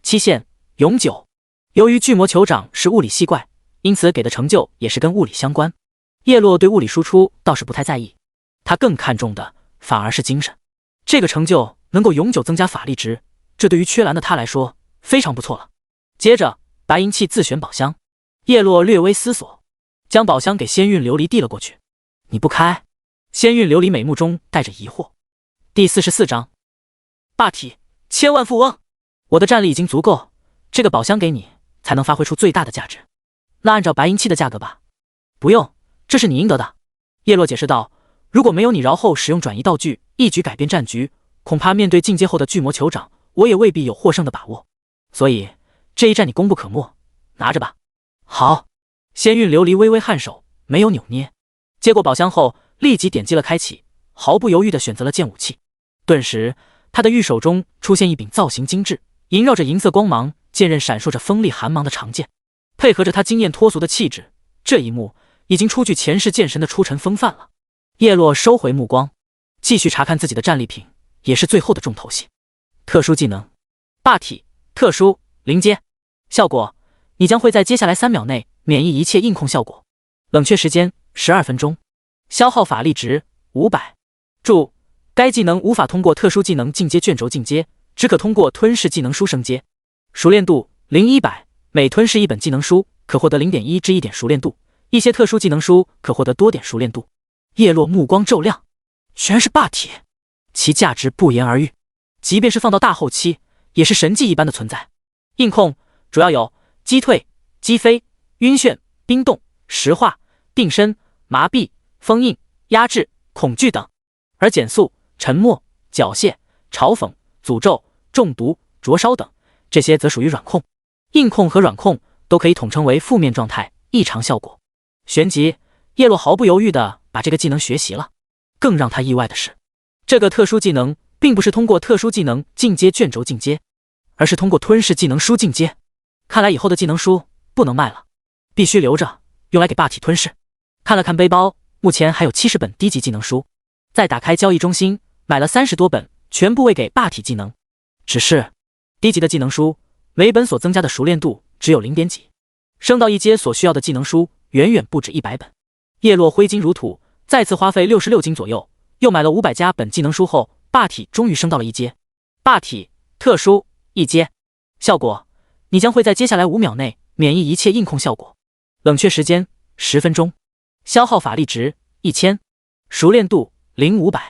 期限永久。由于巨魔酋长是物理系怪，因此给的成就也是跟物理相关。叶落对物理输出倒是不太在意，他更看重的反而是精神。这个成就能够永久增加法力值，这对于缺蓝的他来说非常不错了。接着白银器自选宝箱，叶落略微思索，将宝箱给仙韵琉璃递了过去。你不开？仙韵琉璃美目中带着疑惑。第44章霸体千万富翁，我的战力已经足够，这个宝箱给你才能发挥出最大的价值。那按照白银器的价格吧。不用，这是你应得的。叶落解释道，如果没有你饶后使用转移道具，一举改变战局，恐怕面对进阶后的巨魔酋长，我也未必有获胜的把握。所以这一战你功不可没，拿着吧。好。仙韵琉璃微微颔首，没有扭捏，接过宝箱后立即点击了开启，毫不犹豫地选择了剑武器。顿时他的玉手中出现一柄造型精致、萦绕着银色光芒、剑刃闪烁着锋利寒芒的长剑，配合着他惊艳脱俗的气质，这一幕已经出具前世剑神的出尘风范了。叶落收回目光，继续查看自己的战利品，也是最后的重头戏。特殊技能霸体特殊临阶，效果你将会在接下来3秒内免疫一切硬控效果，冷却时间12分钟，消耗法力值500。注：该技能无法通过特殊技能进阶卷轴进阶，只可通过吞噬技能书升阶。熟练度0-100，每吞噬一本技能书可获得 0.1 至1点熟练度，一些特殊技能书可获得多点熟练度。叶落目光骤亮，居然是霸体，其价值不言而喻，即便是放到大后期也是神技一般的存在。硬控主要有击退、击飞、晕眩、冰冻、石化、定身、麻痹、封印、压制、恐惧等，而减速、沉默、缴械、嘲讽、诅咒、中毒、灼烧等，这些则属于软控。硬控和软控都可以统称为负面状态、异常效果。旋即，叶落毫不犹豫地把这个技能学习了。更让他意外的是，这个特殊技能并不是通过特殊技能进阶卷轴进阶，而是通过吞噬技能书进阶。看来以后的技能书不能卖了，必须留着用来给霸体吞噬。看了看背包，目前还有70本低级技能书，再打开交易中心买了30多本，全部喂给霸体技能。只是低级的技能书每本所增加的熟练度只有0点几，升到一阶所需要的技能书远远不止100本。叶落挥金如土，再次花费66金左右，又买了500加本技能书后，霸体终于升到了一阶。霸体特殊一阶，效果你将会在接下来5秒内免疫一切硬控效果，冷却时间10分钟，消耗法力值1000，熟练度0-500，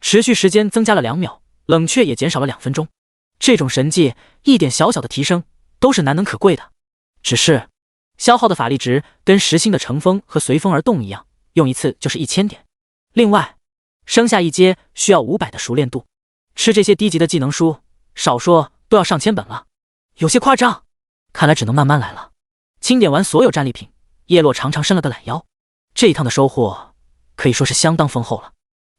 持续时间增加了2秒，冷却也减少了2分钟。这种神技一点小小的提升都是难能可贵的。只是消耗的法力值跟实心的乘风和随风而动一样，用一次就是1000点。另外升下一阶需要500的熟练度，吃这些低级的技能书，少说都要上千本了，有些夸张。看来只能慢慢来了。清点完所有战利品，叶落长长伸了个懒腰。这一趟的收获可以说是相当丰厚了。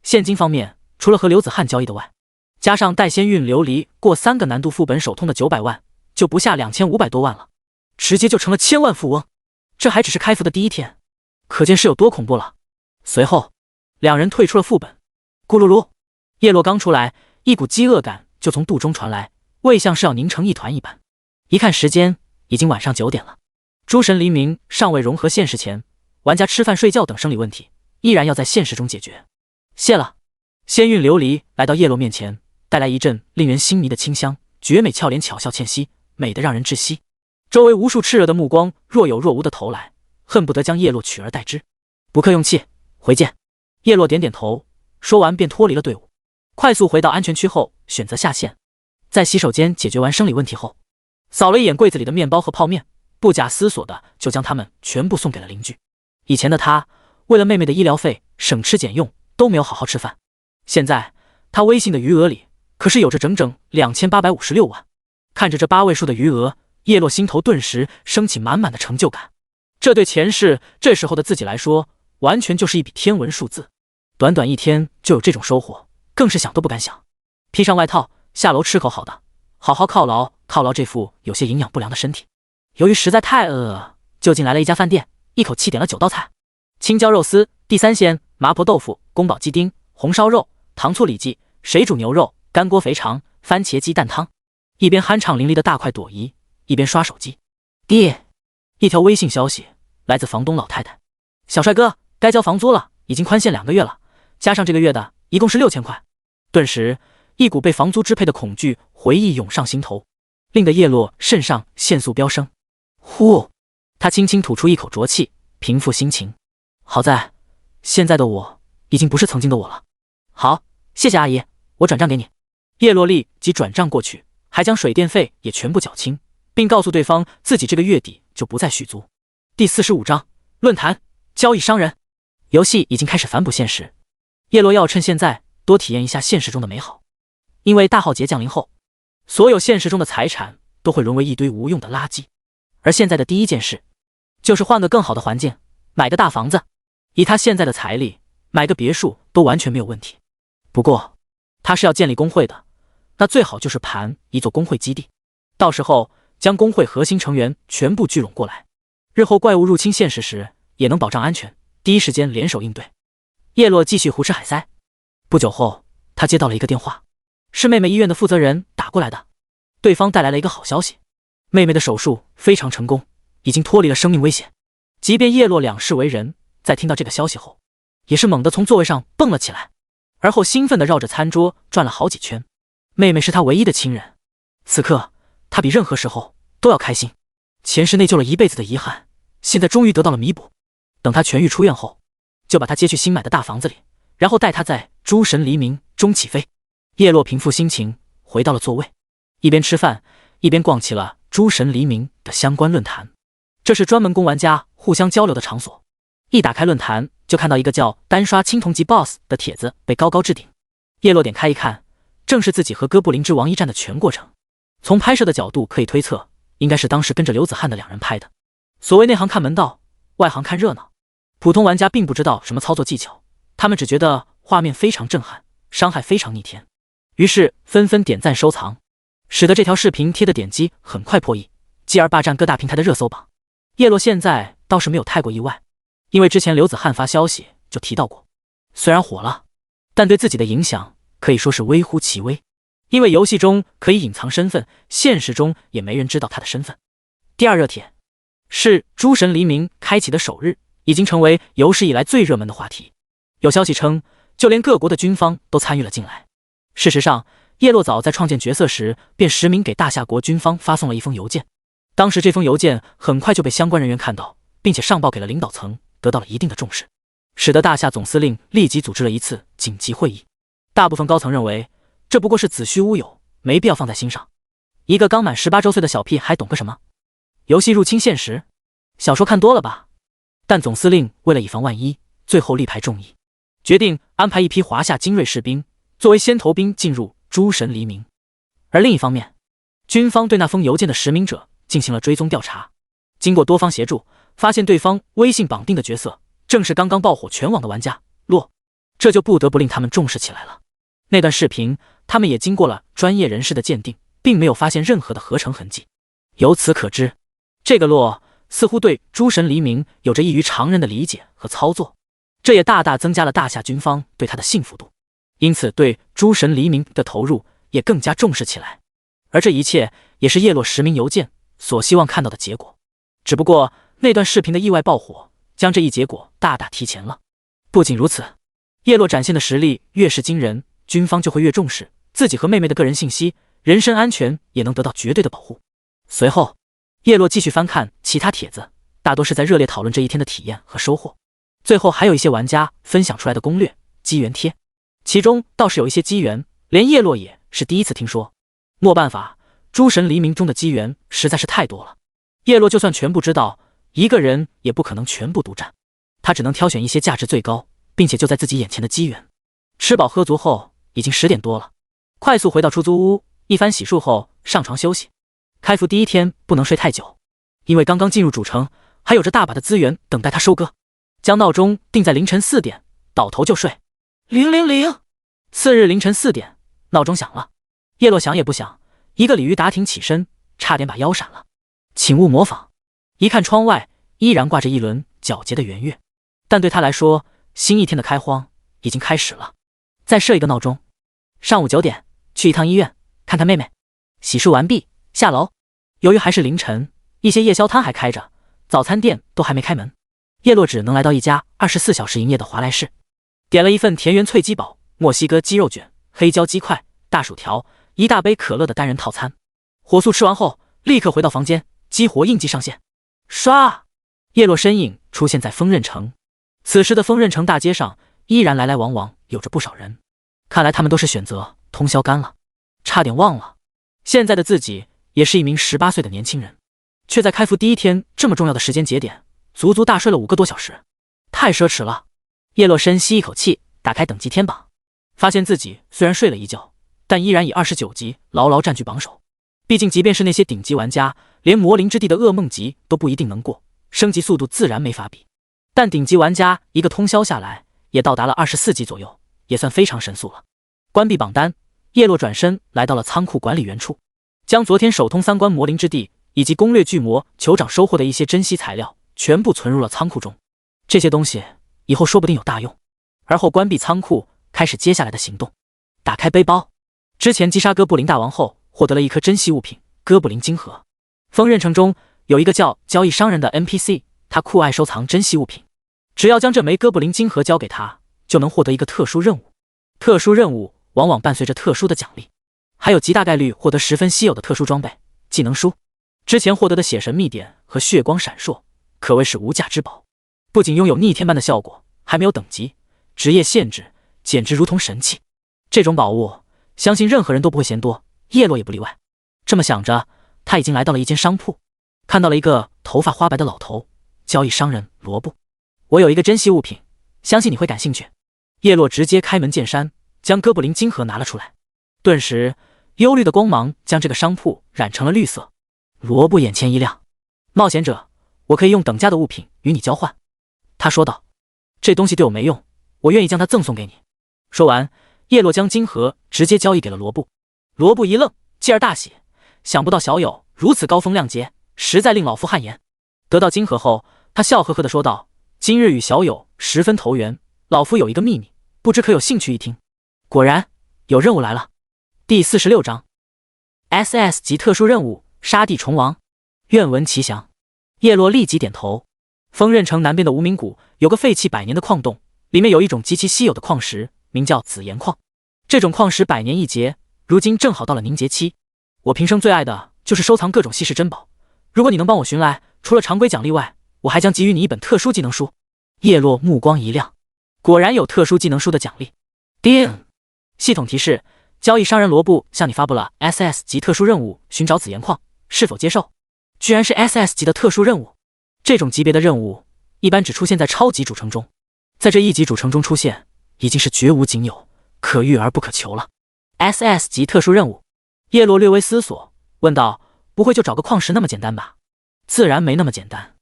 现金方面，除了和刘子翰交易的外，加上带仙运琉璃过3个难度副本首通的900万，就不下2500多万了，直接就成了千万富翁。这还只是开服的第一天，可见是有多恐怖了。随后，两人退出了副本。咕噜噜，叶落刚出来，一股饥饿感就从肚中传来，胃像是要凝成一团一般。一看时间，已经晚上9点了。诸神黎明尚未融合现实前，玩家吃饭睡觉等生理问题依然要在现实中解决。谢了。仙韵琉璃来到叶落面前，带来一阵令人心迷的清香，绝美俏脸巧笑倩兮，美得让人窒息。周围无数炽热的目光若有若无的投来，恨不得将叶落取而代之。不客用气，回见。叶落点点头，说完便脱离了队伍，快速回到安全区后选择下线。在洗手间解决完生理问题后，扫了一眼柜子里的面包和泡面，不假思索的就将它们全部送给了邻居。以前的他为了妹妹的医疗费省吃俭用，都没有好好吃饭。现在他微信的余额里可是有着整整2856万。看着这8位数的余额，叶落心头顿时升起满满的成就感。这对前世这时候的自己来说，完全就是一笔天文数字。短短一天就有这种收获，更是想都不敢想。披上外套，下楼吃口好的，好好犒劳这副有些营养不良的身体。由于实在太饿，就近来了一家饭店，一口气点了9道菜：青椒肉丝、地三鲜、麻婆豆腐、宫保鸡丁、红烧肉、糖醋里脊、水煮牛肉、干锅肥肠、番茄鸡蛋汤。一边酣畅淋漓的大快朵颐，一边刷手机。一条微信消息来自房东老太太：小帅哥，该交房租了，已经宽限2个月了，加上这个月的，一共是6000块。顿时，一股被房租支配的恐惧回忆涌上心头，令得叶落肾上腺素飙升。呼，他轻轻吐出一口浊气，平复心情。好在，现在的我已经不是曾经的我了。好，谢谢阿姨，我转账给你。叶落立即转账过去，还将水电费也全部缴清，并告诉对方自己这个月底就不再续租。第45章论坛交易商人。游戏已经开始反哺现实，叶落要趁现在多体验一下现实中的美好。因为大浩劫降临后，所有现实中的财产都会沦为一堆无用的垃圾。而现在的第一件事，就是换个更好的环境，买个大房子。以他现在的财力，买个别墅都完全没有问题。不过，他是要建立工会的，那最好就是盘一座工会基地，到时候将工会核心成员全部聚拢过来，日后怪物入侵现实时也能保障安全，第一时间联手应对。叶落继续胡吃海塞。不久后，他接到了一个电话，是妹妹医院的负责人打过来的。对方带来了一个好消息，妹妹的手术非常成功，已经脱离了生命危险。即便叶落两世为人，在听到这个消息后，也是猛地从座位上蹦了起来，而后兴奋地绕着餐桌转了好几圈。妹妹是他唯一的亲人，此刻他比任何时候都要开心。前世内疚了一辈子的遗憾，现在终于得到了弥补。等他痊愈出院后，就把他接去新买的大房子里，然后带他在诸神黎明中起飞。叶落平复心情，回到了座位，一边吃饭一边逛起了诸神黎明的相关论坛。这是专门供玩家互相交流的场所。一打开论坛，就看到一个叫单刷青铜级 BOSS 的帖子被高高置顶。叶落点开一看，正是自己和哥布林之王一战的全过程。从拍摄的角度可以推测，应该是当时跟着刘子翰的2人拍的。所谓内行看门道，外行看热闹，普通玩家并不知道什么操作技巧，他们只觉得画面非常震撼，伤害非常逆天，于是纷纷点赞收藏，使得这条视频贴的点击很快破亿，继而霸占各大平台的热搜榜。叶落现在倒是没有太过意外，因为之前刘子翰发消息就提到过，虽然火了，但对自己的影响可以说是微乎其微，因为游戏中可以隐藏身份，现实中也没人知道他的身份。第二热帖是诸神黎明开启的首日，已经成为有史以来最热门的话题。有消息称，就连各国的军方都参与了进来。事实上，叶落早在创建角色时便实名给大夏国军方发送了一封邮件，当时这封邮件很快就被相关人员看到，并且上报给了领导层，得到了一定的重视，使得大夏总司令立即组织了一次紧急会议。大部分高层认为，这不过是子虚乌有，没必要放在心上。一个刚满18周岁的小屁孩懂个什么？游戏入侵现实，小说看多了吧？但总司令为了以防万一，最后力排众议，决定安排一批华夏精锐士兵作为先头兵进入诸神黎明。而另一方面，军方对那封邮件的实名者进行了追踪调查，经过多方协助，发现对方微信绑定的角色正是刚刚爆火全网的玩家洛，这就不得不令他们重视起来了。那段视频他们也经过了专业人士的鉴定，并没有发现任何的合成痕迹。由此可知，这个洛似乎对诸神黎明有着异于常人的理解和操作，这也大大增加了大夏军方对他的信服度，因此对诸神黎明的投入也更加重视起来。而这一切也是叶落实名邮件所希望看到的结果。只不过那段视频的意外爆火，将这一结果大大提前了。不仅如此，叶落展现的实力越是惊人，军方就会越重视自己和妹妹的个人信息，人身安全也能得到绝对的保护。随后，叶落继续翻看其他帖子，大多是在热烈讨论这一天的体验和收获。最后还有一些玩家分享出来的攻略机缘贴，其中倒是有一些机缘，连叶落也是第一次听说。没办法，诸神黎明中的机缘实在是太多了，叶落就算全部知道，一个人也不可能全部独占，他只能挑选一些价值最高，并且就在自己眼前的机缘。吃饱喝足后，已经10点多了，快速回到出租屋，一番洗漱后上床休息。开服第一天不能睡太久，因为刚刚进入主城，还有着大把的资源等待他收割。将闹钟定在凌晨4点，倒头就睡。000。次日凌晨4点，闹钟响了。叶落想也不想，一个鲤鱼打挺起身，差点把腰闪了。请勿模仿。一看窗外，依然挂着一轮皎洁的圆月，但对他来说，新一天的开荒已经开始了。再设一个闹钟，上午9点去一趟医院看看妹妹。洗漱完毕，下楼。由于还是凌晨，一些夜宵摊还开着，早餐店都还没开门，叶落只能来到一家24小时营业的华莱士，点了一份田园脆鸡堡、墨西哥鸡肉卷、黑椒鸡块、大薯条，一大杯可乐的单人套餐。火速吃完后，立刻回到房间，激活印记上线。刷！叶落身影出现在锋刃城。此时的锋刃城大街上依然来来往往有着不少人，看来他们都是选择通宵干了。差点忘了，现在的自己也是一名18岁的年轻人，却在开服第一天这么重要的时间节点，足足大睡了5个多小时，太奢侈了。叶落深吸一口气，打开等级天榜，发现自己虽然睡了一觉，但依然以29级牢牢占据榜首。毕竟即便是那些顶级玩家，连魔灵之地的噩梦级都不一定能过，升级速度自然没法比。但顶级玩家一个通宵下来，也到达了24级左右，也算非常神速了。关闭榜单，叶落转身来到了仓库管理员处，将昨天首通3关魔灵之地以及攻略巨魔酋长收获的一些珍稀材料全部存入了仓库中。这些东西以后说不定有大用。而后关闭仓库，开始接下来的行动。打开背包，之前击杀哥布林大王后获得了一颗珍稀物品哥布林晶核。锋刃城中有一个叫交易商人的 NPC， 他酷爱收藏珍稀物品，只要将这枚哥布林晶核交给他，就能获得一个特殊任务。特殊任务往往伴随着特殊的奖励，还有极大概率获得10分稀有的特殊装备、技能书。之前获得的血神秘典和血光闪烁可谓是无价之宝，不仅拥有逆天般的效果，还没有等级、职业限制，简直如同神器。这种宝物相信任何人都不会嫌多，叶落也不例外。这么想着，他已经来到了一间商铺，看到了一个头发花白的老头，交易商人罗布。我有一个珍稀物品，相信你会感兴趣。叶落直接开门见山，将哥布林晶核拿了出来。顿时忧虑的光芒将这个商铺染成了绿色。罗布眼前一亮，冒险者，我可以用等价的物品与你交换。他说道，这东西对我没用，我愿意将它赠送给你。说完，叶落将晶核直接交易给了罗布。罗布一愣，继而大喜，想不到小友如此高风亮节，实在令老夫汗颜。得到晶核后，他笑呵呵地说道，今日与小友10分投缘，老夫有一个秘密，不知可有兴趣一听。果然有任务来了。第46章 SS 级特殊任务，杀地虫王，愿闻其详。叶落立即点头。锋刃城南边的无名谷有个废弃100年的矿洞，里面有一种极其稀有的矿石，名叫紫岩矿。这种矿石100年一劫，如今正好到了凝结期。我平生最爱的就是收藏各种稀世珍宝，如果你能帮我寻来，除了常规奖励外，我还将给予你一本特殊技能书。叶落目光一亮，果然有特殊技能书的奖励。叮！系统提示，交易商人罗布向你发布了 SS 级特殊任务，寻找紫岩矿，是否接受？居然是 SS 级的特殊任务。这种级别的任务一般只出现在超级主城中，在这1级主城中出现，已经是绝无仅有，可遇而不可求了。SS 级特殊任务。叶落略微思索，问道：“不会就找个矿石那么简单吧？”自然没那么简单。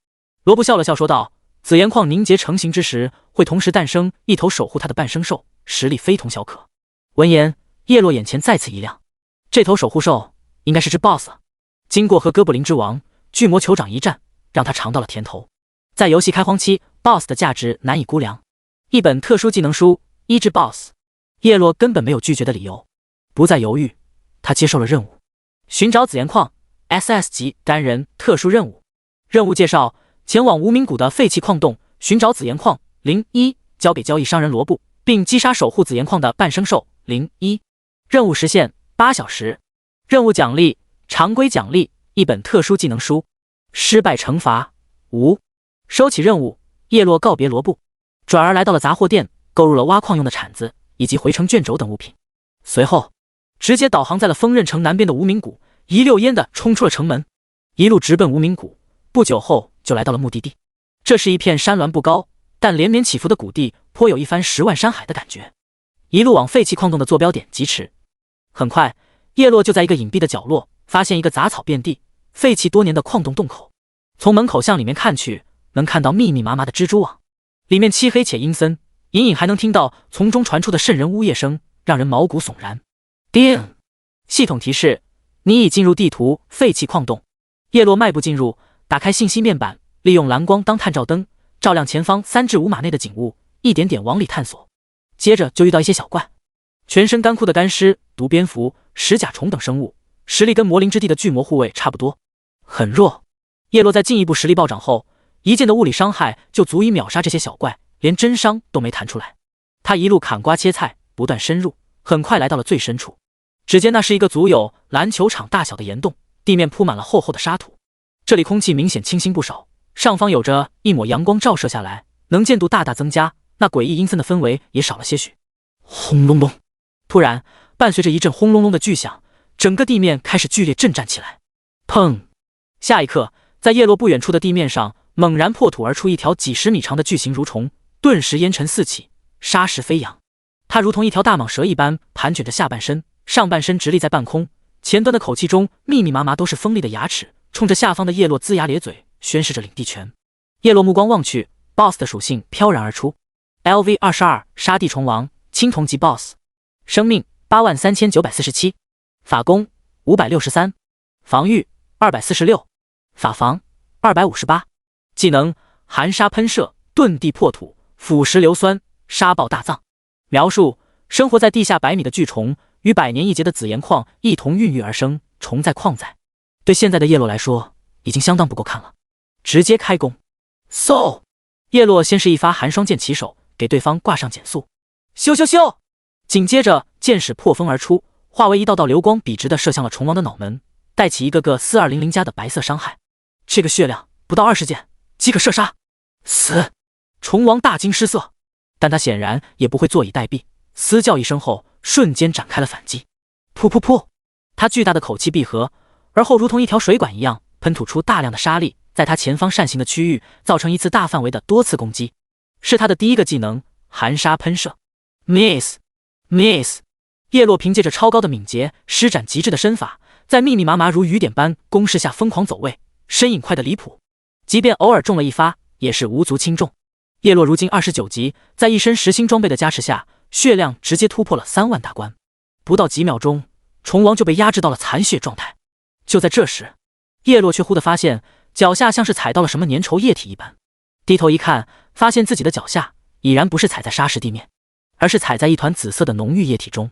罗布笑了笑说道：“紫岩矿凝结成型之时，会同时诞生一头守护它的半生兽，实力非同小可。”闻言，叶落眼前再次一亮，这头守护兽应该是只 BOSS。经过和哥布林之王、巨魔酋长一战，让他尝到了甜头。在游戏开荒期 ，BOSS 的价值难以估量。一本特殊技能书，医治 BOSS， 叶落根本没有拒绝的理由。不再犹豫，他接受了任务，寻找紫岩矿 SS 级单人特殊任务。任务介绍：前往无名谷的废弃矿洞，寻找紫岩矿01，交给交易商人罗布，并击杀守护紫岩矿的半生兽01。任务时限8小时。任务奖励：常规奖励一本特殊技能书，失败惩罚无。收起任务，叶落告别罗布，转而来到了杂货店，购入了挖矿用的铲子以及回程卷轴等物品。随后直接导航在了锋刃城南边的无名谷，一溜烟的冲出了城门，一路直奔无名谷。不久后就来到了目的地。这是一片山峦不高但连绵起伏的谷地，颇有一番10万山海的感觉。一路往废弃矿洞的坐标点疾驰。很快，叶落就在一个隐蔽的角落发现一个杂草遍地、废弃多年的矿洞洞口。从门口向里面看去，能看到密密麻麻的蜘蛛网，里面漆黑且阴森，隐隐还能听到从中传出的瘆人呜咽声，让人毛骨悚然。叮！系统提示：你已进入地图废弃矿洞。叶落迈步进入，打开信息面板，利用蓝光当探照灯，照亮前方3至5码内的景物，一点点往里探索。接着就遇到一些小怪，全身干枯的干尸、毒蝙蝠、石甲虫等生物，实力跟魔灵之地的巨魔护卫差不多，很弱。叶落在进一步实力暴涨后，一剑的物理伤害就足以秒杀这些小怪，连真伤都没弹出来。他一路砍瓜切菜，不断深入，很快来到了最深处。只见那是一个足有篮球场大小的岩洞，地面铺满了厚厚的沙土。这里空气明显清新不少，上方有着一抹阳光照射下来，能见度大大增加，那诡异阴森的氛围也少了些许。轰隆隆！突然，伴随着一阵轰隆隆的巨响，整个地面开始剧烈震颤起来。砰！下一刻，在叶落不远处的地面上猛然破土而出一条几10米长的巨型蠕虫，顿时烟尘四起，沙石飞扬。它如同一条大蟒蛇一般盘卷着下半身，上半身直立在半空，前端的口气中密密麻麻都是锋利的牙齿，冲着下方的叶落龇牙咧嘴，宣示着领地权。叶落目光望去， BOSS 的属性飘然而出。 LV22 沙地虫王，青铜级 BOSS， 生命83947，法攻563，防御246，法防258，技能含沙喷射、遁地破土、腐蚀硫酸、沙暴大葬。描述：生活在地下100米的巨虫，与100年一劫的紫岩矿一同孕育而生，虫在矿在。对现在的叶落来说，已经相当不够看了。直接开攻。嗖！叶落先是一发寒霜剑起手，给对方挂上减速。咻咻咻！紧接着剑矢破风而出，化为一道道流光，笔直的射向了虫王的脑门，带起一个个4200加的白色伤害。这个血量不到20剑即可射杀。死！虫王大惊失色，但他显然也不会坐以待毙，嘶叫一声后，瞬间展开了反击。噗噗噗！他巨大的口气闭合，而后如同一条水管一样喷吐出大量的沙粒，在他前方扇形的区域造成一次大范围的多次攻击。是他的第一个技能含沙喷射。Miss！ 叶落凭借着超高的敏捷，施展极致的身法，在密密麻麻如雨点般攻势下疯狂走位，身影快得离谱，即便偶尔中了一发也是无足轻重。叶落如今29级，在一身实心装备的加持下，血量直接突破了3万大关。不到几秒钟，虫王就被压制到了残血状态。就在这时，叶落却忽地发现脚下像是踩到了什么粘稠液体一般，低头一看，发现自己的脚下已然不是踩在沙石地面，而是踩在一团紫色的浓郁液体中。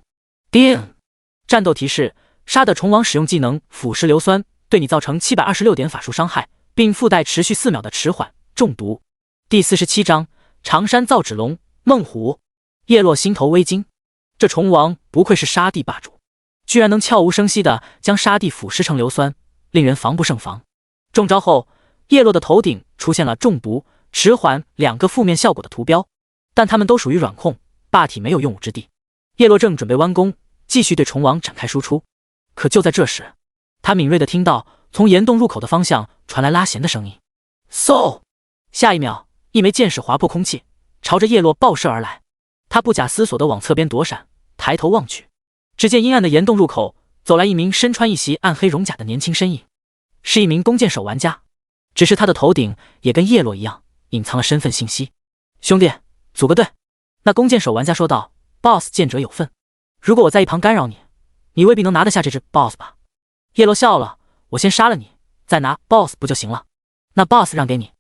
叮！战斗提示：杀的虫王使用技能腐蚀硫酸，对你造成726点法术伤害，并附带持续4秒的迟缓中毒。第47章长山造纸龙梦虎。叶落心头微惊，这虫王不愧是沙地霸主，居然能悄无声息地将沙地腐蚀成硫酸，令人防不胜防。中招后，叶落的头顶出现了中毒、迟缓2个负面效果的图标，但它们都属于软控，霸体没有用武之地。叶落正准备弯弓，继续对虫王展开输出，可就在这时，他敏锐地听到从岩洞入口的方向传来拉弦的声音。嗖！下一秒，一枚箭矢划破空气，朝着叶落爆射而来。他不假思索地往侧边躲闪，抬头望去，只见阴暗的岩洞入口走来一名身穿一袭暗黑戎甲的年轻身影，是一名弓箭手玩家，只是他的头顶也跟叶落一样隐藏了身份信息。兄弟，组个队。那弓箭手玩家说道 ：“Boss 见者有份，如果我在一旁干扰你，你未必能拿得下这只 Boss 吧？”叶落笑了：“我先杀了你，再拿 Boss 不就行了？那 Boss 让给你。”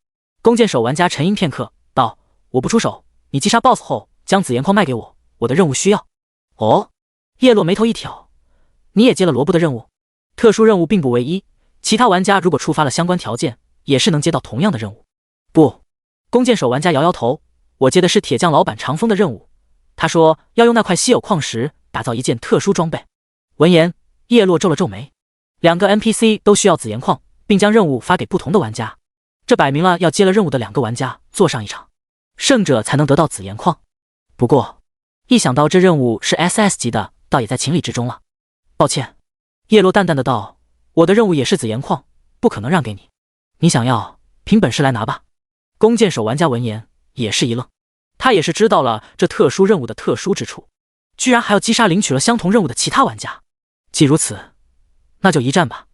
弓箭手玩家沉吟片刻，道：“我不出手，你击杀 Boss 后将紫岩矿卖给我，我的任务需要。”哦，叶落眉头一挑：“你也接了罗布的任务？特殊任务并不唯一，其他玩家如果触发了相关条件，也是能接到同样的任务。”不，弓箭手玩家摇摇头：“我接的是铁匠老板长风的任务，他说要用那块稀有矿石打造一件特殊装备。”闻言，叶落皱了皱眉。2个 NPC 都需要紫岩矿，并将任务发给不同的玩家，这摆明了要接了任务的2个玩家做上一场，胜者才能得到紫岩矿。不过，一想到这任务是 SS 级的，倒也在情理之中了。抱歉，叶落淡淡的道：“我的任务也是紫岩矿，不可能让给你。你想要，凭本事来拿吧。”弓箭手玩家闻言也是一愣，他也是知道了这特殊任务的特殊之处，居然还要击杀领取了相同任务的其他玩家。既如此，那就一战吧。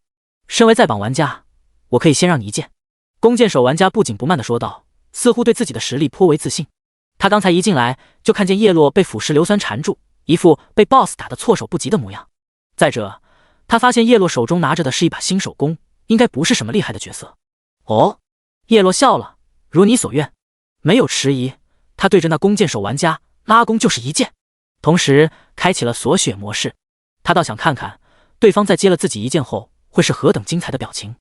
身为在榜玩家，我可以先让你一剑。弓箭手玩家不紧不慢地说道，似乎对自己的实力颇为自信。他刚才一进来就看见叶落被腐蚀硫酸缠住，一副被 BOSS 打得措手不及的模样。再者，他发现叶落手中拿着的是一把新手弓，应该不是什么厉害的角色。哦，叶落笑了，如你所愿。没有迟疑，他对着那弓箭手玩家拉弓就是一剑，同时开启了锁血模式。他倒想看看对方在接了自己一剑后会是何等精彩的表情，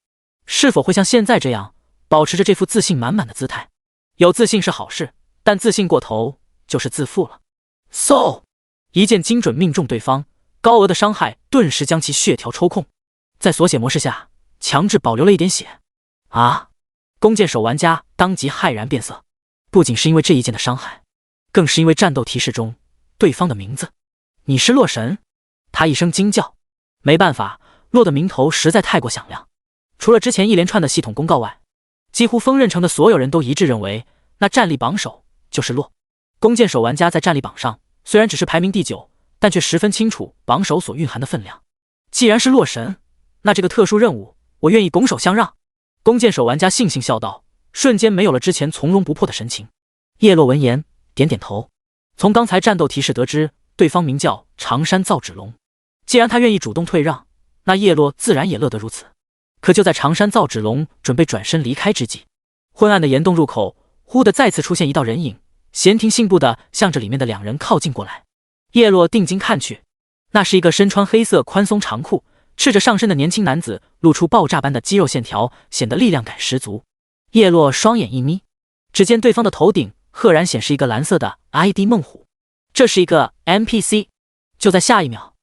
是否会像现在这样保持着这副自信满满的姿态。有自信是好事，但自信过头就是自负了。嗖，一剑精准命中对方，高额的伤害顿时将其血条抽空，在锁血模式下强制保留了一点血。啊！弓箭手玩家当即骇然变色，不仅是因为这一剑的伤害，更是因为战斗提示中对方的名字。你是洛神？他一声惊叫。没办法，洛的名头实在太过响亮，除了之前一连串的系统公告外，几乎风刃城的所有人都一致认为那战力榜首就是洛。弓箭手玩家在战力榜上虽然只是排名第9，但却十分清楚榜首所蕴含的分量。既然是洛神，那这个特殊任务我愿意拱手相让。弓箭手玩家悻悻笑道，瞬间没有了之前从容不迫的神情。叶落闻言点点头，从刚才战斗提示得知对方名叫长山造纸龙，既然他愿意主动退让，那叶落自然也乐得如此。可就在长山造纸龙准备转身离开之际，昏暗的岩洞入口忽地再次出现一道人影，闲庭信步地向着里面的2人靠近过来。叶落定睛看去，那是一个身穿黑色宽松长裤、赤着上身的年轻男子，露出爆炸般的肌肉线条，显得力量感十足。叶落双眼一眯，只见对方的头顶赫然显示一个蓝色的 ID 梦虎，这是一个 NPC。 就在下一秒，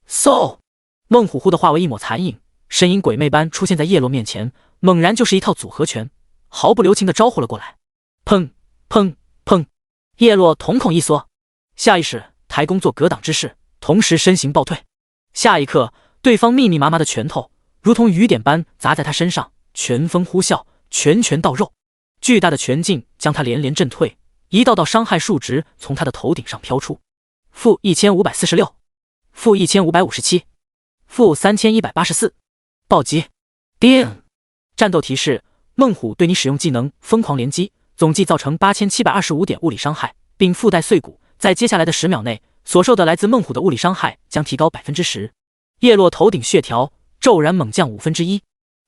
嗖，梦虎忽地化为一抹残影，身影鬼魅般出现在叶落面前，猛然就是一套组合拳，毫不留情地招呼了过来。砰砰砰！叶落瞳孔一缩，下意识抬弓做格挡之势，同时身形暴退。下一刻，对方密密麻麻的拳头如同雨点般砸在他身上，拳风呼啸，拳拳到肉，巨大的拳劲将他连连震退，一道道伤害数值从他的头顶上飘出：负1546，负1557，负3184。暴击！叮！战斗提示：梦虎对你使用技能疯狂连击，总计造成8725点物理伤害，并附带碎骨，在接下来的10秒内，所受的来自梦虎的物理伤害将提高 10%。叶落头顶血条骤然猛降1/5。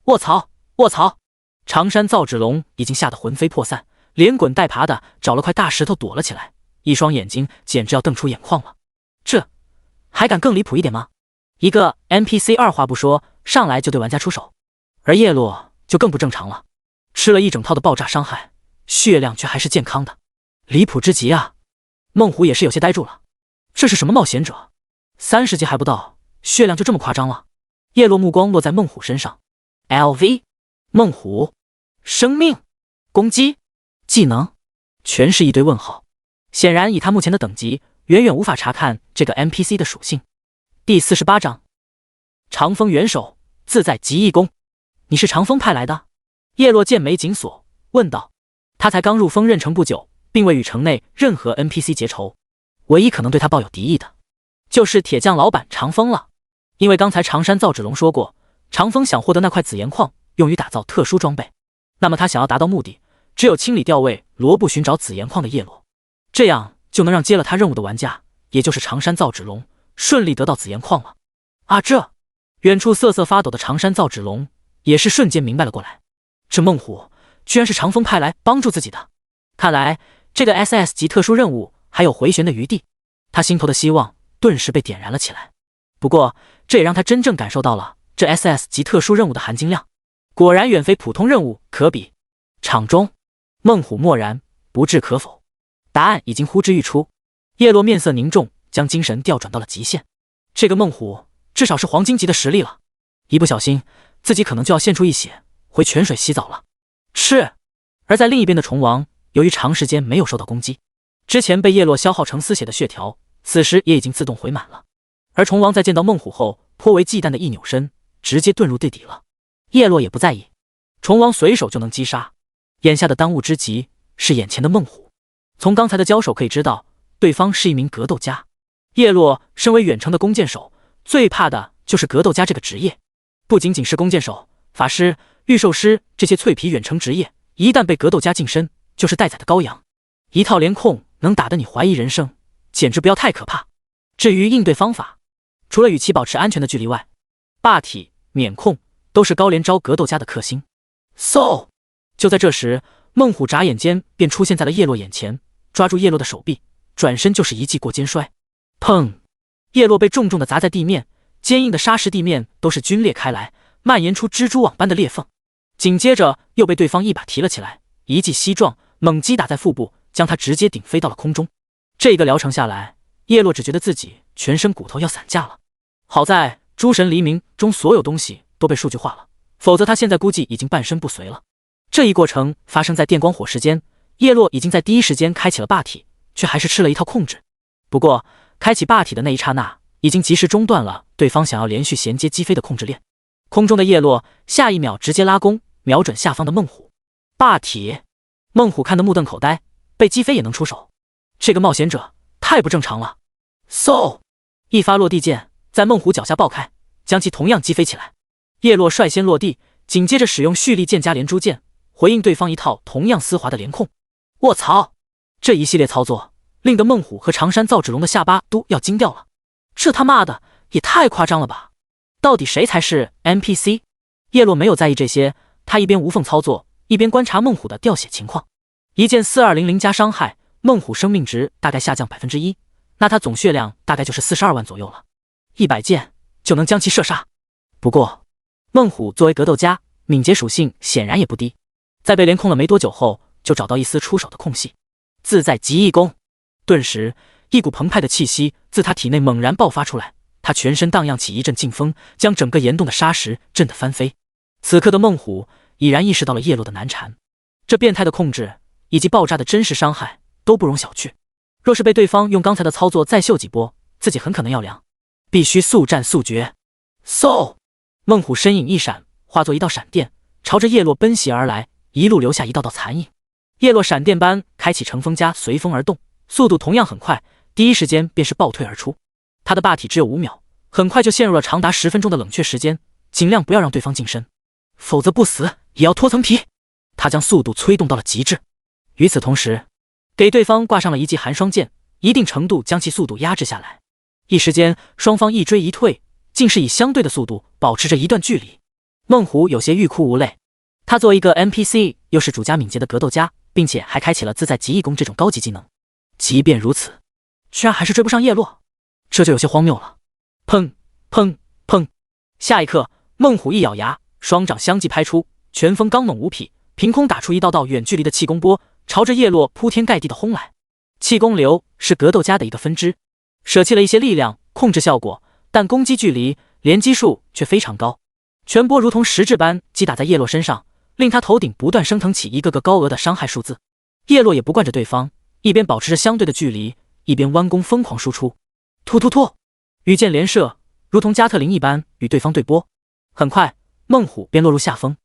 卧槽！卧槽！长山造纸龙已经吓得魂飞魄散，连滚带爬的找了块大石头躲了起来，一双眼睛简直要瞪出眼眶了。这还敢更离谱一点吗？一个 NPC 二话不说上来就对玩家出手，而叶落就更不正常了，吃了一整套的爆炸伤害，血量却还是健康的，离谱之极啊！梦虎也是有些呆住了，这是什么冒险者？30级还不到，血量就这么夸张了？叶落目光落在梦虎身上 ，LV， 梦虎，生命，攻击，技能，全是一堆问号。显然以他目前的等级，远远无法查看这个 NPC 的属性。第48章，长风元首，自在极意功。你是长风派来的？叶落剑眉紧锁，问道。他才刚入风刃城不久，并未与城内任何 NPC 结仇。唯一可能对他抱有敌意的，就是铁匠老板长风了。因为刚才常山造纸龙说过，长风想获得那块紫岩矿，用于打造特殊装备。那么他想要达到目的，只有清理掉为罗布寻找紫岩矿的叶落，这样就能让接了他任务的玩家，也就是常山造纸龙，顺利得到紫岩矿了。啊，这远处瑟瑟发抖的常山造纸龙也是瞬间明白了过来，这孟虎居然是长风派来帮助自己的，看来这个 SS 级特殊任务还有回旋的余地。他心头的希望顿时被点燃了起来。不过这也让他真正感受到了这 SS 级特殊任务的含金量，果然远非普通任务可比。场中孟虎默然，不置可否，答案已经呼之欲出。叶落面色凝重，将精神调转到了极限。这个孟虎至少是黄金级的实力了，一不小心自己可能就要献出一血，回泉水洗澡了。是。而在另一边的虫王，由于长时间没有受到攻击，之前被叶落消耗成丝血的血条，此时也已经自动回满了。而虫王在见到孟虎后，颇为忌惮的一扭身，直接遁入地底了。叶落也不在意，虫王随手就能击杀。眼下的当务之急是眼前的孟虎。从刚才的交手可以知道，对方是一名格斗家。叶落身为远程的弓箭手，最怕的就是格斗家这个职业。不仅仅是弓箭手、法师、御兽师这些脆皮远程职业，一旦被格斗家近身，就是待宰的羔羊。一套连控能打得你怀疑人生，简直不要太可怕。至于应对方法，除了与其保持安全的距离外，霸体、免控都是高连招格斗家的克星。嗖！就在这时，孟虎眨眼间便出现在了叶落眼前，抓住叶落的手臂，转身就是一记过肩摔。砰！叶落被重重的砸在地面，坚硬的砂石地面都是皲裂开来，蔓延出蜘蛛网般的裂缝。紧接着又被对方一把提了起来，一记膝撞猛击打在腹部，将他直接顶飞到了空中。这一个疗程下来，叶落只觉得自己全身骨头要散架了。好在诸神黎明中所有东西都被数据化了，否则他现在估计已经半身不遂了。这一过程发生在电光火石间，叶落已经在第一时间开启了霸体，却还是吃了一套控制。不过开启霸体的那一刹那，已经及时中断了对方想要连续衔接击飞的控制链。空中的叶落下一秒直接拉弓，瞄准下方的孟虎。霸体！孟虎看得目瞪口呆，被击飞也能出手，这个冒险者太不正常了。嗖！一发落地剑在孟虎脚下爆开，将其同样击飞起来。叶落率先落地，紧接着使用蓄力剑加连珠剑回应对方一套同样丝滑的连控。卧槽！这一系列操作令得孟虎和常山造纸龙的下巴都要惊掉了。这他妈的也太夸张了吧！到底谁才是 NPC？ 叶落没有在意这些，他一边无缝操作，一边观察孟虎的掉血情况。一剑4200加伤害，孟虎生命值大概下降 1%， 那他总血量大概就是42万左右了。100剑就能将其射杀。不过孟虎作为格斗家，敏捷属性显然也不低，在被连控了没多久后，就找到一丝出手的空隙，自在极意功。顿时一股澎湃的气息自他体内猛然爆发出来，他全身荡漾起一阵劲风，将整个岩洞的沙石震得翻飞。此刻的孟虎已然意识到了叶落的难缠，这变态的控制以及爆炸的真实伤害都不容小觑。若是被对方用刚才的操作再秀几波，自己很可能要凉，必须速战速决。嗖！孟虎身影一闪，化作一道闪电，朝着叶落奔袭而来，一路留下一道道残影。叶落闪电般开启乘风加随风而动，速度同样很快，第一时间便是暴退而出。他的霸体只有5秒，很快就陷入了长达10分钟的冷却时间，尽量不要让对方近身，否则不死也要脱层皮。他将速度催动到了极致，与此同时给对方挂上了一记寒霜剑，一定程度将其速度压制下来。一时间双方一追一退，竟是以相对的速度保持着一段距离。孟虎有些欲哭无泪，他作为一个 NPC， 又是主加敏捷的格斗家，并且还开启了自在极意功这种高级技能，即便如此，居然还是追不上叶落，这就有些荒谬了。砰砰砰！下一刻，孟虎一咬牙，双掌相继拍出，拳风刚猛无匹，凭空打出一道道远距离的气功波，朝着叶落铺天盖地的轰来。气功流是格斗家的一个分支，舍弃了一些力量控制效果，但攻击距离、连击数却非常高。拳波如同实质般击打在叶落身上，令他头顶不断升腾起一个个高额的伤害数字。叶落也不惯着对方，一边保持着相对的距离，一边弯弓疯狂输出，突突突，羽箭连射，如同加特林一般与对方对波。很快，孟虎便落入下风，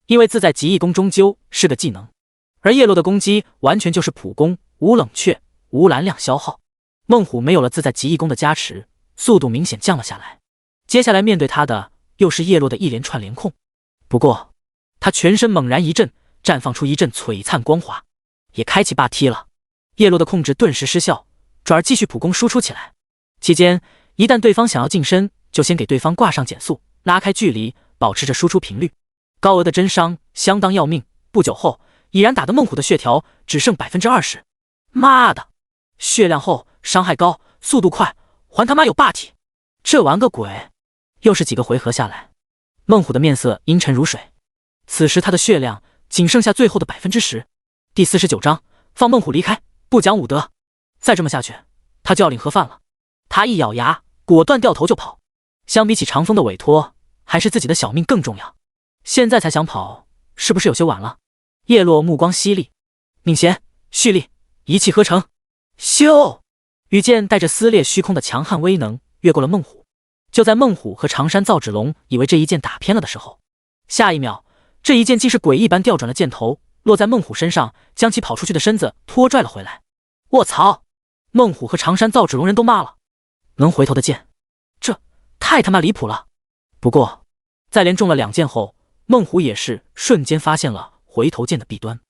因为自在极意功终究是个技能，而叶落的攻击完全就是普攻，无冷却，无蓝量消耗。孟虎没有了自在极意功的加持，速度明显降了下来。接下来面对他的又是叶落的一连串连控，不过他全身猛然一震，绽放出一阵璀璨光华，也开启霸踢了。叶落的控制顿时失效，转而继续普攻输出起来。期间，一旦对方想要近身，就先给对方挂上减速，拉开距离，保持着输出频率。高额的真伤相当要命，不久后已然打得孟虎的血条只剩 20%。妈的，血量厚，伤害高，速度快，还他妈有霸体，这玩个鬼！又是几个回合下来，孟虎的面色阴沉如水。此时他的血量仅剩下最后的 10%。第49章，放孟虎离开，不讲武德。再这么下去，他就要领盒饭了。他一咬牙，果断掉头就跑。相比起长风的委托，还是自己的小命更重要。现在才想跑，是不是有些晚了？叶落目光犀利，命弦蓄力，一气呵成。咻！羽箭带着撕裂虚空的强悍威能越过了孟虎。就在孟虎和长山造纸龙以为这一箭打偏了的时候，下一秒，这一箭竟是鬼一般调转了箭头，落在孟虎身上，将其跑出去的身子拖拽了回来。卧槽！孟虎和长山造纸龙人都骂了，能回头的箭，这太他妈离谱了。不过在连中了2箭后，孟虎也是瞬间发现了回头箭的弊端，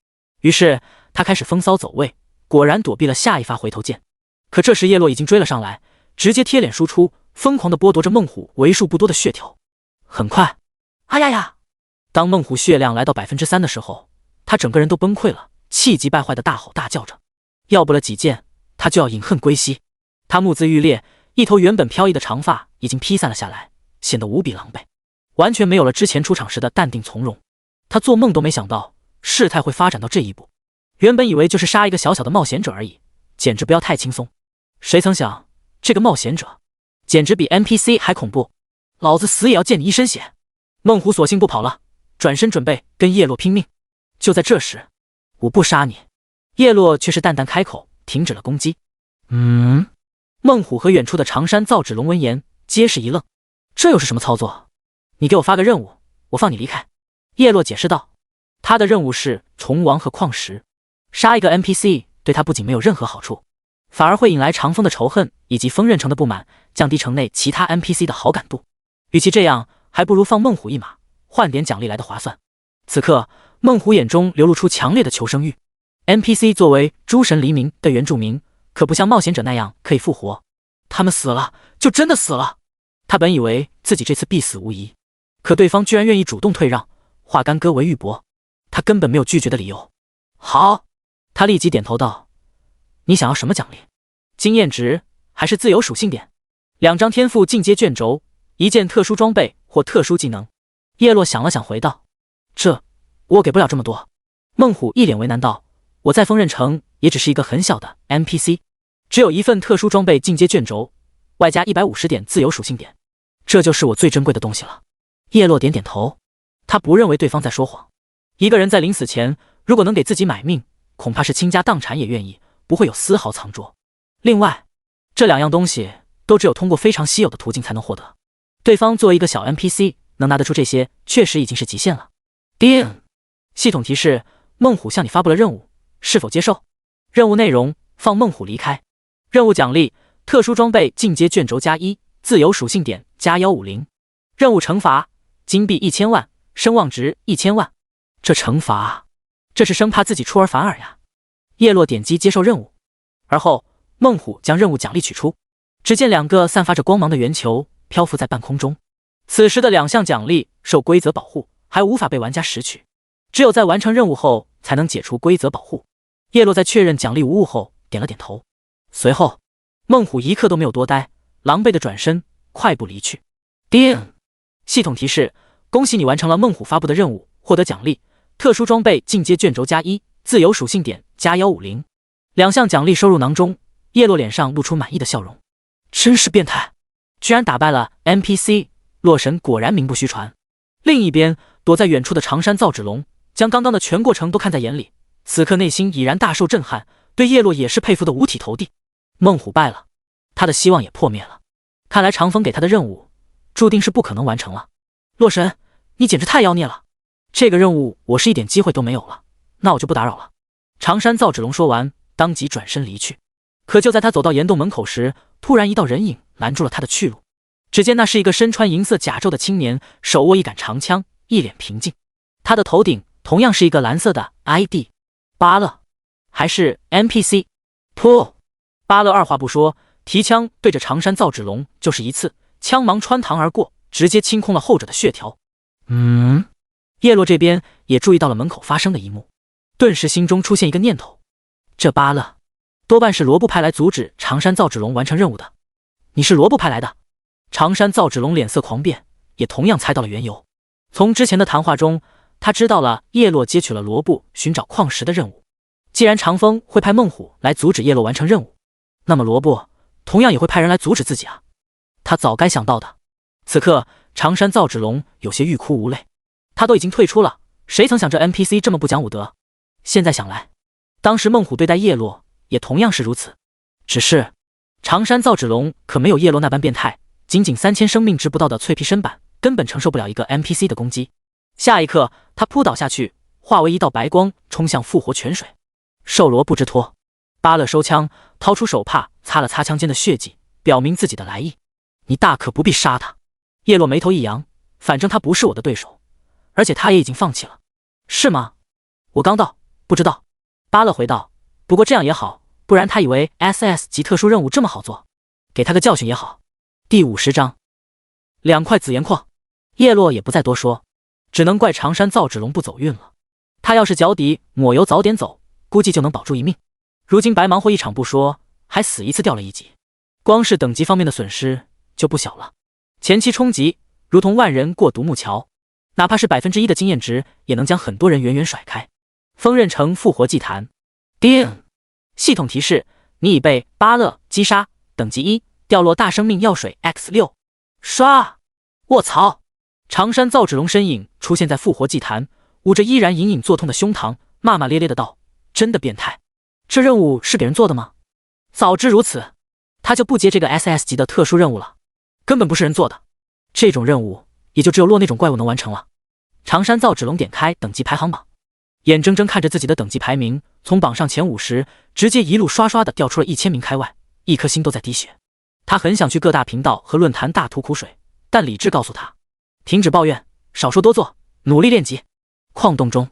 于是他开始风骚走位，果然躲避了下一发回头箭。可这时叶落已经追了上来，直接贴脸输出，疯狂地剥夺着孟虎为数不多的血条。很快，哎呀呀！当孟虎血量来到 3% 的时候，他整个人都崩溃了，气急败坏地大吼大叫着，要不了几箭，他就要饮恨归西。他目眦欲裂，一头原本飘逸的长发已经披散了下来，显得无比狼狈，完全没有了之前出场时的淡定从容。他做梦都没想到事态会发展到这一步，原本以为就是杀一个小小的冒险者而已，简直不要太轻松。谁曾想这个冒险者简直比 NPC 还恐怖，老子死也要溅你一身血。孟虎索性不跑了，转身准备跟叶落拼命。就在这时，我不杀你。叶落却是淡淡开口，停止了攻击。孟虎和远处的长山造纸龙闻言皆是一愣，这又是什么操作？你给我发个任务，我放你离开。叶落解释道，他的任务是虫王和矿石，杀一个 NPC 对他不仅没有任何好处，反而会引来长风的仇恨以及风刃城的不满，降低城内其他 NPC 的好感度。与其这样，还不如放孟虎一马，换点奖励来的划算。此刻孟虎眼中流露出强烈的求生欲。NPC 作为诸神黎明的原住民，可不像冒险者那样可以复活，他们死了就真的死了。他本以为自己这次必死无疑，可对方居然愿意主动退让，化干戈为玉帛，他根本没有拒绝的理由。好，他立即点头道，你想要什么奖励？经验值还是自由属性点？2张天赋进阶卷轴，1件特殊装备或特殊技能。叶落想了想回道，这我给不了这么多。孟虎一脸为难道，我在风刃城也只是一个很小的 NPC， 只有1份特殊装备进阶卷轴，外加150点自由属性点，这就是我最珍贵的东西了。叶落点点头，他不认为对方在说谎。一个人在临死前如果能给自己买命，恐怕是倾家荡产也愿意，不会有丝毫藏拙。另外，这2样东西都只有通过非常稀有的途径才能获得，对方作为一个小 NPC 能拿得出这些，确实已经是极限了。叮！系统提示，孟虎向你发布了任务，是否接受？任务内容，放孟虎离开。任务奖励，特殊装备进阶卷轴+1，自由属性点加150。任务惩罚，金币1000万，声望值1000万。这惩罚，这是生怕自己出尔反尔呀。叶落点击接受任务，而后孟虎将任务奖励取出，只见2个散发着光芒的圆球漂浮在半空中。此时的2项奖励受规则保护，还无法被玩家拾取，只有在完成任务后才能解除规则保护。叶落在确认奖励无误后点了点头，随后孟虎一刻都没有多待，狼狈的转身快步离去。叮！系统提示，恭喜你完成了孟虎发布的任务，获得奖励，特殊装备进阶卷轴+1，自由属性点加150。2项奖励收入囊中，叶落脸上露出满意的笑容。真是变态，居然打败了 NPC， 洛神果然名不虚传。另一边，躲在远处的长山造纸龙将刚刚的全过程都看在眼里，此刻内心已然大受震撼，对叶落也是佩服得五体投地。孟虎败了，他的希望也破灭了，看来长风给他的任务注定是不可能完成了。洛神，你简直太妖孽了，这个任务我是一点机会都没有了，那我就不打扰了。长山造纸龙说完，当即转身离去。可就在他走到岩洞门口时，突然一道人影拦住了他的去路。只见那是一个身穿银色甲胄的青年，手握一杆长枪，一脸平静。他的头顶同样是一个蓝色的 ID。巴勒，还是 NPC？ 噗！巴勒二话不说，提枪对着长山造纸龙就是一刺，枪芒穿膛而过，直接清空了后者的血条。叶落这边也注意到了门口发生的一幕，顿时心中出现一个念头：这巴勒多半是罗布派来阻止长山造纸龙完成任务的。你是罗布派来的？长山造纸龙脸色狂变，也同样猜到了缘由。从之前的谈话中，他知道了叶落接取了罗布寻找矿石的任务。既然长风会派孟虎来阻止叶落完成任务，那么罗布同样也会派人来阻止自己啊！他早该想到的。此刻，长山造纸龙有些欲哭无泪。他都已经退出了，谁曾想这 NPC 这么不讲武德？现在想来，当时孟虎对待叶落也同样是如此。只是长山造纸龙可没有叶落那般变态，仅仅3000生命值不到的脆皮身板根本承受不了一个 NPC 的攻击。下一刻，他扑倒下去，化为一道白光，冲向复活泉水。受罗布之托，巴勒收枪，掏出手帕擦了擦枪间的血迹，表明自己的来意。你大可不必杀他。叶落眉头一扬，反正他不是我的对手，而且他也已经放弃了。是吗？我刚到，不知道。巴勒回道。不过这样也好，不然他以为 SS 级特殊任务这么好做，给他个教训也好。第50章2块紫岩矿。叶落也不再多说，只能怪长山造纸龙不走运了。他要是脚底抹油早点走，估计就能保住一命。如今白忙活一场不说，还死一次掉了一级，光是等级方面的损失就不小了。前期冲击如同万人过独木桥，哪怕是1%的经验值，也能将很多人远远甩开。锋刃城复活祭坛。叮！系统提示：你已被巴勒击杀，等级1，掉落大生命药水 X6。刷！卧槽！长山造纸龙身影出现在复活祭坛，捂着依然隐隐作痛的胸膛，骂骂咧咧的道：真的变态！这任务是给人做的吗？早知如此，他就不接这个 SS 级的特殊任务了，根本不是人做的。这种任务也就只有落那种怪物能完成了。长山造纸龙点开等级排行榜，眼睁睁看着自己的等级排名从榜上前50直接一路刷刷的掉出了1000名开外，一颗心都在滴血。他很想去各大频道和论坛大吐苦水，但理智告诉他，停止抱怨，少说多做，努力练级。矿洞中，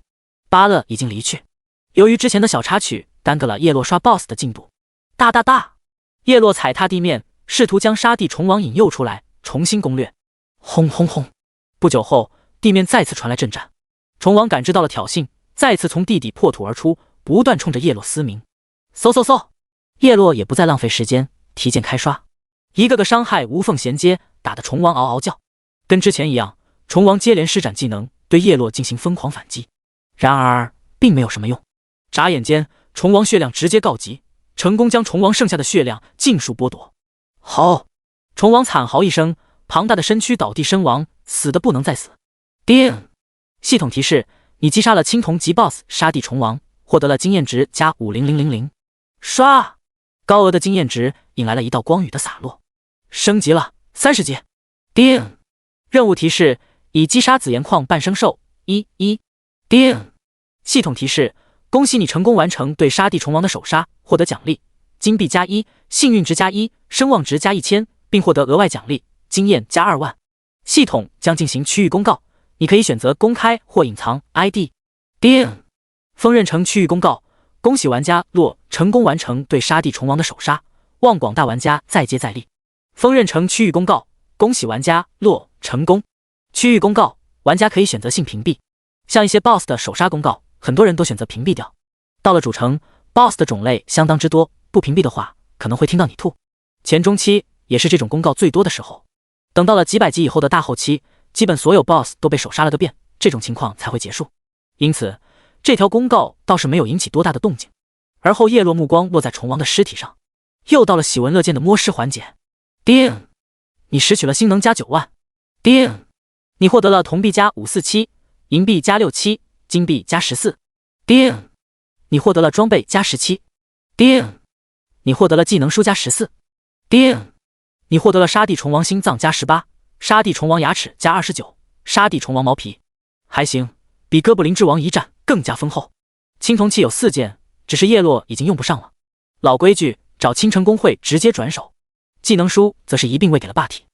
巴勒已经离去。由于之前的小插曲耽搁了叶落刷 BOSS 的进度。大！叶落踩踏地面，试图将沙地虫王引诱出来，重新攻略。轰轰轰！不久后，地面再次传来震颤。虫王感知到了挑衅，再次从地底破土而出，不断冲着叶落嘶鸣。嗖！叶落也不再浪费时间，提剑开刷，一个个伤害无缝衔接，打得虫王嗷嗷叫。跟之前一样，虫王接连施展技能，对叶落进行疯狂反击。然而，并没有什么用。眨眼间，虫王血量直接告急，成功将虫王剩下的血量尽数剥夺。吼！虫王惨嚎一声，庞大的身躯倒地身亡，死的不能再死。叮！系统提示：你击杀了青铜级 BOSS 沙地虫王，获得了经验值加50000。刷！高额的经验值引来了一道光雨的洒落。升级了30级。叮！任务提示：已击杀紫岩矿半生兽1。叮！系统提示：恭喜你成功完成对沙地虫王的首杀，获得奖励金币加1，幸运值加1，声望值加1000，并获得额外奖励经验加2万。系统将进行区域公告，你可以选择公开或隐藏 ID。叮！锋刃城区域公告：恭喜玩家洛成功完成对沙地虫王的首杀，望广大玩家再接再厉。锋刃城区域公告：恭喜玩家洛成功。区域公告：玩家可以选择性屏蔽。像一些 BOSS 的首杀公告，很多人都选择屏蔽掉。到了主城 ，BOSS 的种类相当之多，不屏蔽的话，可能会听到你吐。前中期也是这种公告最多的时候，等到了几百级以后的大后期，基本所有 BOSS 都被首杀了个遍，这种情况才会结束。因此，这条公告倒是没有引起多大的动静。而后叶落目光落在虫王的尸体上，又到了喜闻乐见的摸尸环节。叮！你拾取了星能加9万。叮！你获得了铜币加547，银币加67，金币加14。叮！你获得了装备加17。叮！你获得了技能书加14。叮！你获得了沙地虫王心脏加18，沙地虫王牙齿加29，沙地虫王毛皮。还行，比哥布林之王一战更加丰厚。青铜器有4件，只是叶落已经用不上了。老规矩，找青城公会直接转手，技能书则是一并喂给了霸体。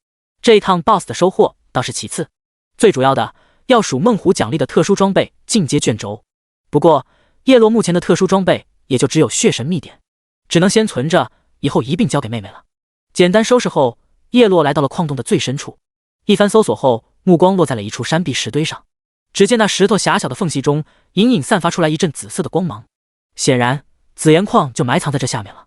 这一趟 BOSS 的收获倒是其次，最主要的要数梦虎奖励的特殊装备进阶卷轴。不过叶落目前的特殊装备也就只有血神秘典，只能先存着，以后一并交给妹妹了。简单收拾后，叶落来到了矿洞的最深处，一番搜索后，目光落在了一处山壁石堆上。只见那石头狭小的缝隙中隐隐散发出来一阵紫色的光芒，显然紫岩矿就埋藏在这下面了。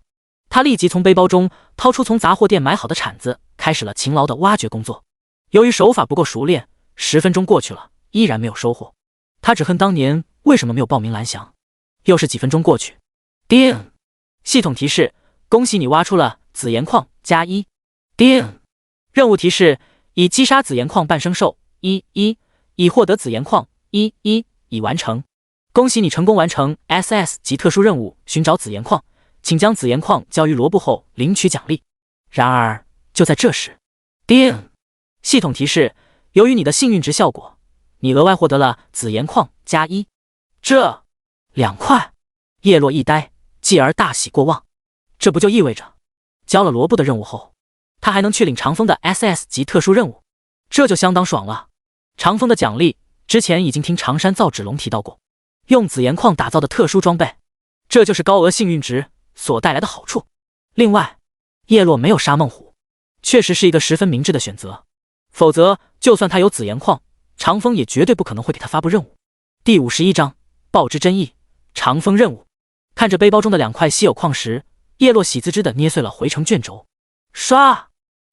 他立即从背包中掏出从杂货店买好的铲子，开始了勤劳的挖掘工作。由于手法不够熟练，10分钟过去了，依然没有收获。他只恨当年为什么没有报名蓝翔。又是几分钟过去，叮！系统提示：恭喜你挖出了紫岩矿+1。叮！任务提示：已击杀紫岩矿半生兽1，已获得紫岩矿1，已完成。恭喜你成功完成 SS 级特殊任务，寻找紫岩矿，请将紫岩矿交于罗布后领取奖励。然而就在这时，叮！系统提示：由于你的幸运值效果，你额外获得了紫岩矿+1。这2块，叶落一呆，继而大喜过望。这不就意味着交了罗布的任务后，他还能去领长风的 SS 级特殊任务，这就相当爽了。长风的奖励之前已经听常山造纸龙提到过，用紫岩矿打造的特殊装备，这就是高额幸运值所带来的好处。另外，叶落没有杀梦虎，确实是一个十分明智的选择，否则就算他有紫岩矿，长风也绝对不可能会给他发布任务。第51章报之真意，长风任务。看着背包中的2块稀有矿石，叶落喜滋滋的捏碎了回城卷轴。唰！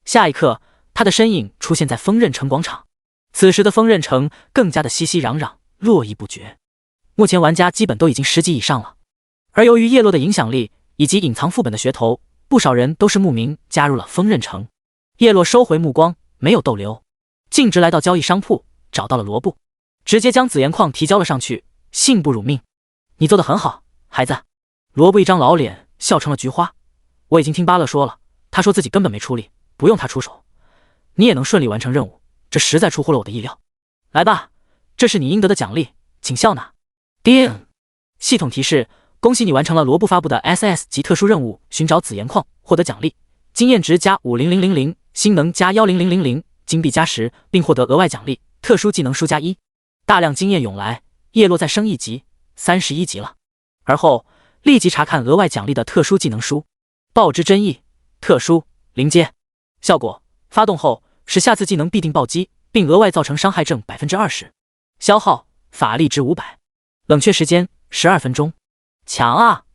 下一刻，他的身影出现在锋刃城广场。此时的锋刃城更加的熙熙攘攘，络绎不绝。目前玩家基本都已经10级以上了，而由于叶落的影响力以及隐藏副本的噱头，不少人都是慕名加入了锋刃城。叶落收回目光，没有逗留，径直来到交易商铺，找到了罗布，直接将紫岩矿提交了上去。幸不辱命，你做得很好，孩子。罗布一张老脸笑成了菊花。我已经听巴勒说了，他说自己根本没出力，不用他出手，你也能顺利完成任务，这实在出乎了我的意料。来吧，这是你应得的奖励，请笑纳。叮！系统提示：恭喜你完成了罗布发布的 SS 级特殊任务，寻找紫岩矿，获得奖励：经验值+50000，星能+10000，金币+10，并获得额外奖励特殊技能书+1。大量经验涌来，叶落再升1级，31级了。而后立即查看额外奖励的特殊技能书：报之真意，特殊临阶，效果发动后使下次技能必定暴击，并额外造成伤害正 20%， 消耗法力值500，冷却时间12分钟。强啊！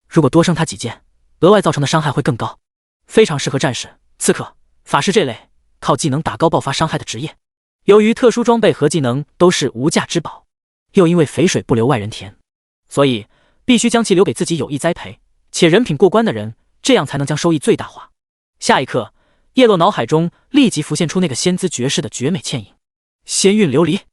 如果多升它几件，额外造成的伤害会更高，非常适合战士、刺客、法师这类靠技能打高爆发伤害的职业。由于特殊装备和技能都是无价之宝，又因为肥水不流外人田，所以必须将其留给自己有意栽培且人品过关的人，这样才能将收益最大化。下一刻，叶落脑海中立即浮现出那个仙姿绝世的绝美倩影仙韵琉璃。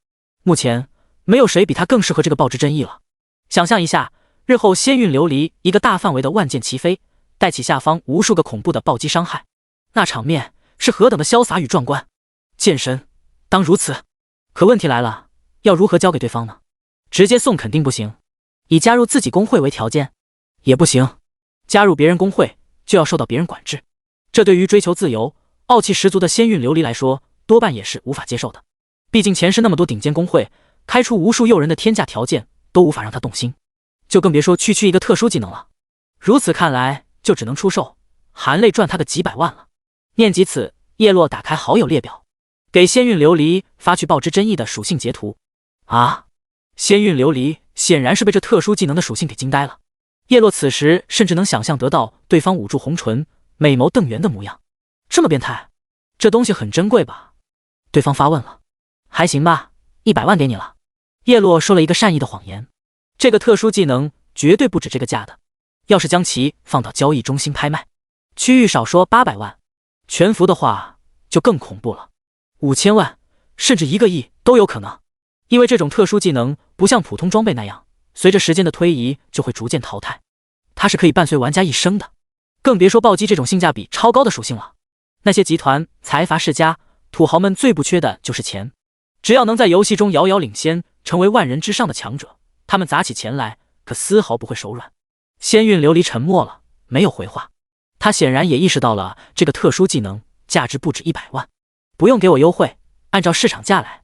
目前没有谁比他更适合这个报之真意了。想象一下，日后仙韵琉璃一个大范围的万箭齐飞，带起下方无数个恐怖的暴击伤害，那场面是何等的潇洒与壮观。剑神当如此。可问题来了，要如何交给对方呢？直接送肯定不行，以加入自己公会为条件也不行，加入别人公会就要受到别人管制，这对于追求自由、傲气十足的仙韵琉璃来说，多半也是无法接受的。毕竟前世那么多顶尖公会开出无数诱人的天价条件，都无法让他动心，就更别说区一个特殊技能了。如此看来，就只能出售，含泪赚他个几百万了。念及此，叶落打开好友列表，给仙韵琉璃发去报之真意的属性截图。啊！仙韵琉璃显然是被这特殊技能的属性给惊呆了。叶落此时甚至能想象得到对方捂住红唇、美眸瞪圆的模样。这么变态，这东西很珍贵吧？对方发问了。还行吧，100万给你了。叶落说了一个善意的谎言。这个特殊技能绝对不止这个价的，要是将其放到交易中心拍卖，区域少说800万，全服的话就更恐怖了，5000万甚至1个亿都有可能。因为这种特殊技能不像普通装备那样，随着时间的推移就会逐渐淘汰，它是可以伴随玩家一生的，更别说暴击这种性价比超高的属性了。那些集团、财阀世家、土豪们最不缺的就是钱，只要能在游戏中遥遥领先，成为万人之上的强者，他们砸起钱来可丝毫不会手软。仙韵琉璃沉默了，没有回话。他显然也意识到了这个特殊技能价值不止100万，不用给我优惠，按照市场价来。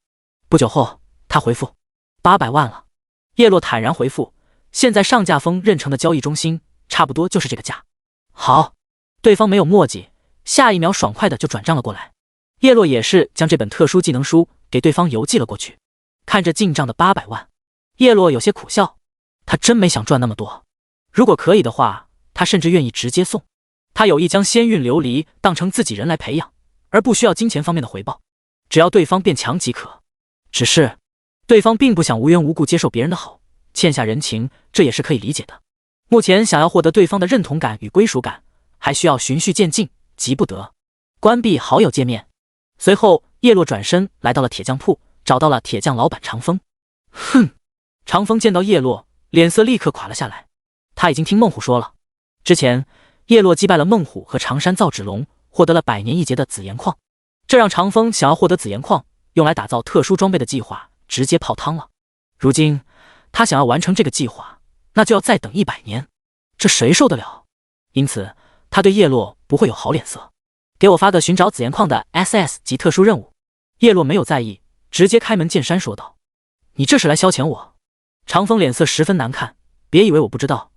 不久后，他回复800万了。叶落坦然回复，现在上架峰认成的交易中心差不多就是这个价。好，对方没有墨迹，下一秒爽快的就转账了过来。叶落也是将这本特殊技能书给对方邮寄了过去。看着进账的800万，叶落有些苦笑，他真没想赚那么多，如果可以的话，他甚至愿意直接送。他有意将仙韵琉璃当成自己人来培养，而不需要金钱方面的回报，只要对方变强即可。只是对方并不想无缘无故接受别人的好，欠下人情，这也是可以理解的。目前想要获得对方的认同感与归属感，还需要循序渐进，急不得。关闭好友界面，随后叶落转身来到了铁匠铺，找到了铁匠老板长风。哼！长风见到叶落，脸色立刻垮了下来。他已经听孟虎说了，之前叶落击败了孟虎和常山造纸龙，获得了100年一劫的紫炎矿，这让长风想要获得紫炎矿用来打造特殊装备的计划直接泡汤了。如今他想要完成这个计划，那就要再等100年，这谁受得了？因此他对叶落不会有好脸色。给我发个寻找紫炎矿的 SS 级特殊任务。叶落没有在意，直接开门见山说道：你这是来消遣我？长风脸色十分难看，别以为我不知道，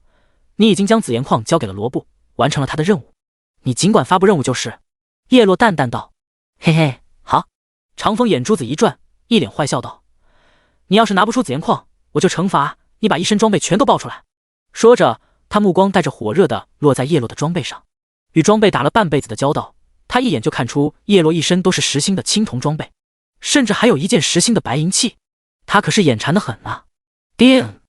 你已经将紫炎矿交给了罗布，完成了他的任务，你尽管发布任务就是。叶落淡淡道：嘿嘿，好。长风眼珠子一转，一脸坏笑道：你要是拿不出紫炎矿，我就惩罚你把一身装备全都爆出来。说着，他目光带着火热的落在叶落的装备上。与装备打了半辈子的交道，他一眼就看出叶落一身都是实心的青铜装备，甚至还有一件实心的白银器，他可是眼馋得很啊。叮！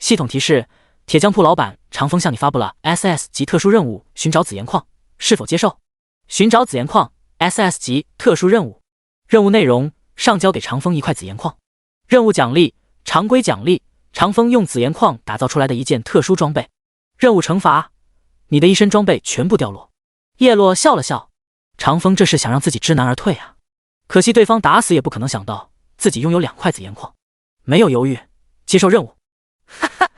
系统提示：铁匠铺老板长风向你发布了 SS 级特殊任务，寻找紫炎矿，是否接受？寻找紫炎矿 SS 级特殊任务。任务内容：上交给长风1块紫炎矿。任务奖励：常规奖励，长风用紫炎矿打造出来的一件特殊装备。任务惩罚：你的一身装备全部掉落。叶落笑了笑，长风这是想让自己知难而退啊，可惜对方打死也不可能想到自己拥有2块紫炎矿，没有犹豫，接受任务。哈哈！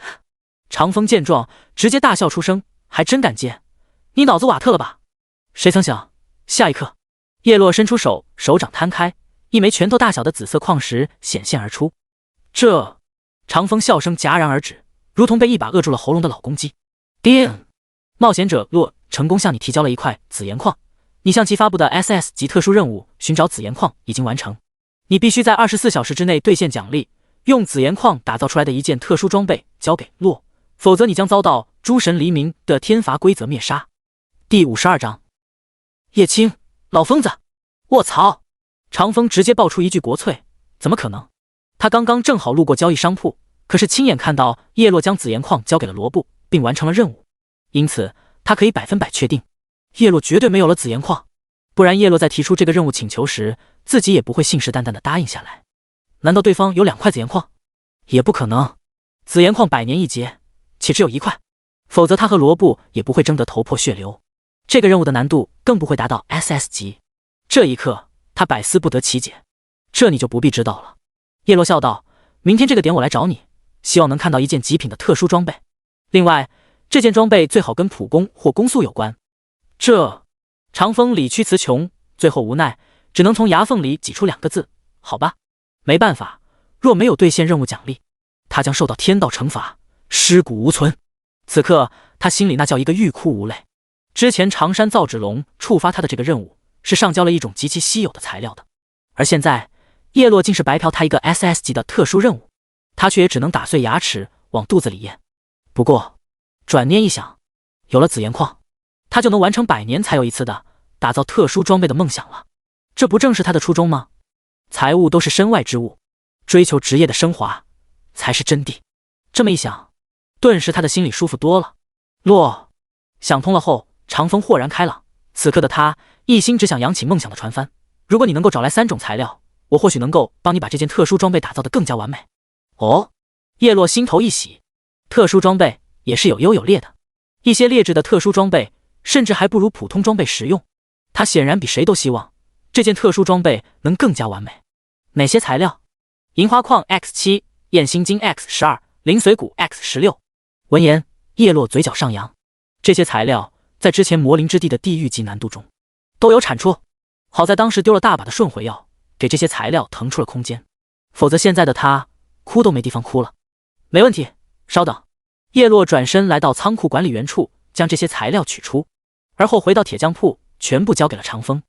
长风见状直接大笑出声，还真敢接，你脑子瓦特了吧？谁曾想，下一刻，叶落伸出手，手掌摊开，一枚拳头大小的紫色矿石显现而出。这……长风笑声戛然而止，如同被一把扼住了喉咙的老公鸡。叮！冒险者洛成功向你提交了1块紫炎矿，你向其发布的 SS 级特殊任务寻找紫炎矿已经完成，你必须在24小时之内兑现奖励，用紫炎矿打造出来的一件特殊装备交给洛，否则你将遭到诸神黎明的天罚规则灭杀。第52章，叶青，老疯子！卧槽！长风直接爆出一句国粹，怎么可能？他刚刚正好路过交易商铺，可是亲眼看到叶落将紫炎矿交给了罗布，并完成了任务，因此他可以100%确定，叶落绝对没有了紫炎矿，不然叶落在提出这个任务请求时，自己也不会信誓旦旦地答应下来。难道对方有2块紫炎矿？也不可能，紫炎矿100年一劫，且只有1块，否则他和罗布也不会争得头破血流。这个任务的难度更不会达到 SS 级。这一刻，他百思不得其解。这你就不必知道了。叶落笑道：明天这个点我来找你，希望能看到一件极品的特殊装备。另外，这件装备最好跟普攻或攻速有关。这……长风理屈词穷，最后无奈只能从牙缝里挤出2个字：好吧。没办法，若没有兑现任务奖励，他将受到天道惩罚，尸骨无存。此刻他心里那叫一个欲哭无泪。之前常山造纸龙触发他的这个任务是上交了一种极其稀有的材料的，而现在叶落竟是白嫖他一个 SS 级的特殊任务，他却也只能打碎牙齿往肚子里咽。不过转念一想，有了紫炎矿，他就能完成100年才有一次的打造特殊装备的梦想了。这不正是他的初衷吗？财物都是身外之物，追求职业的升华才是真谛。这么一想，顿时他的心里舒服多了。想通了后，长风豁然开朗。此刻的他一心只想扬起梦想的船帆。如果你能够找来3种材料，我或许能够帮你把这件特殊装备打造得更加完美。哦，叶落心头一喜，特殊装备也是有优有劣的，一些劣质的特殊装备甚至还不如普通装备实用。他显然比谁都希望这件特殊装备能更加完美。哪些材料？银花矿 X7， 燕心金 X12， 灵髓骨 X16。闻言，叶落嘴角上扬。这些材料在之前魔灵之地的地狱级难度中都有产出。好在当时丢了大把的顺回药，给这些材料腾出了空间，否则现在的他哭都没地方哭了。没问题，稍等。叶落转身来到仓库管理员处，将这些材料取出，而后回到铁匠铺，全部交给了长风。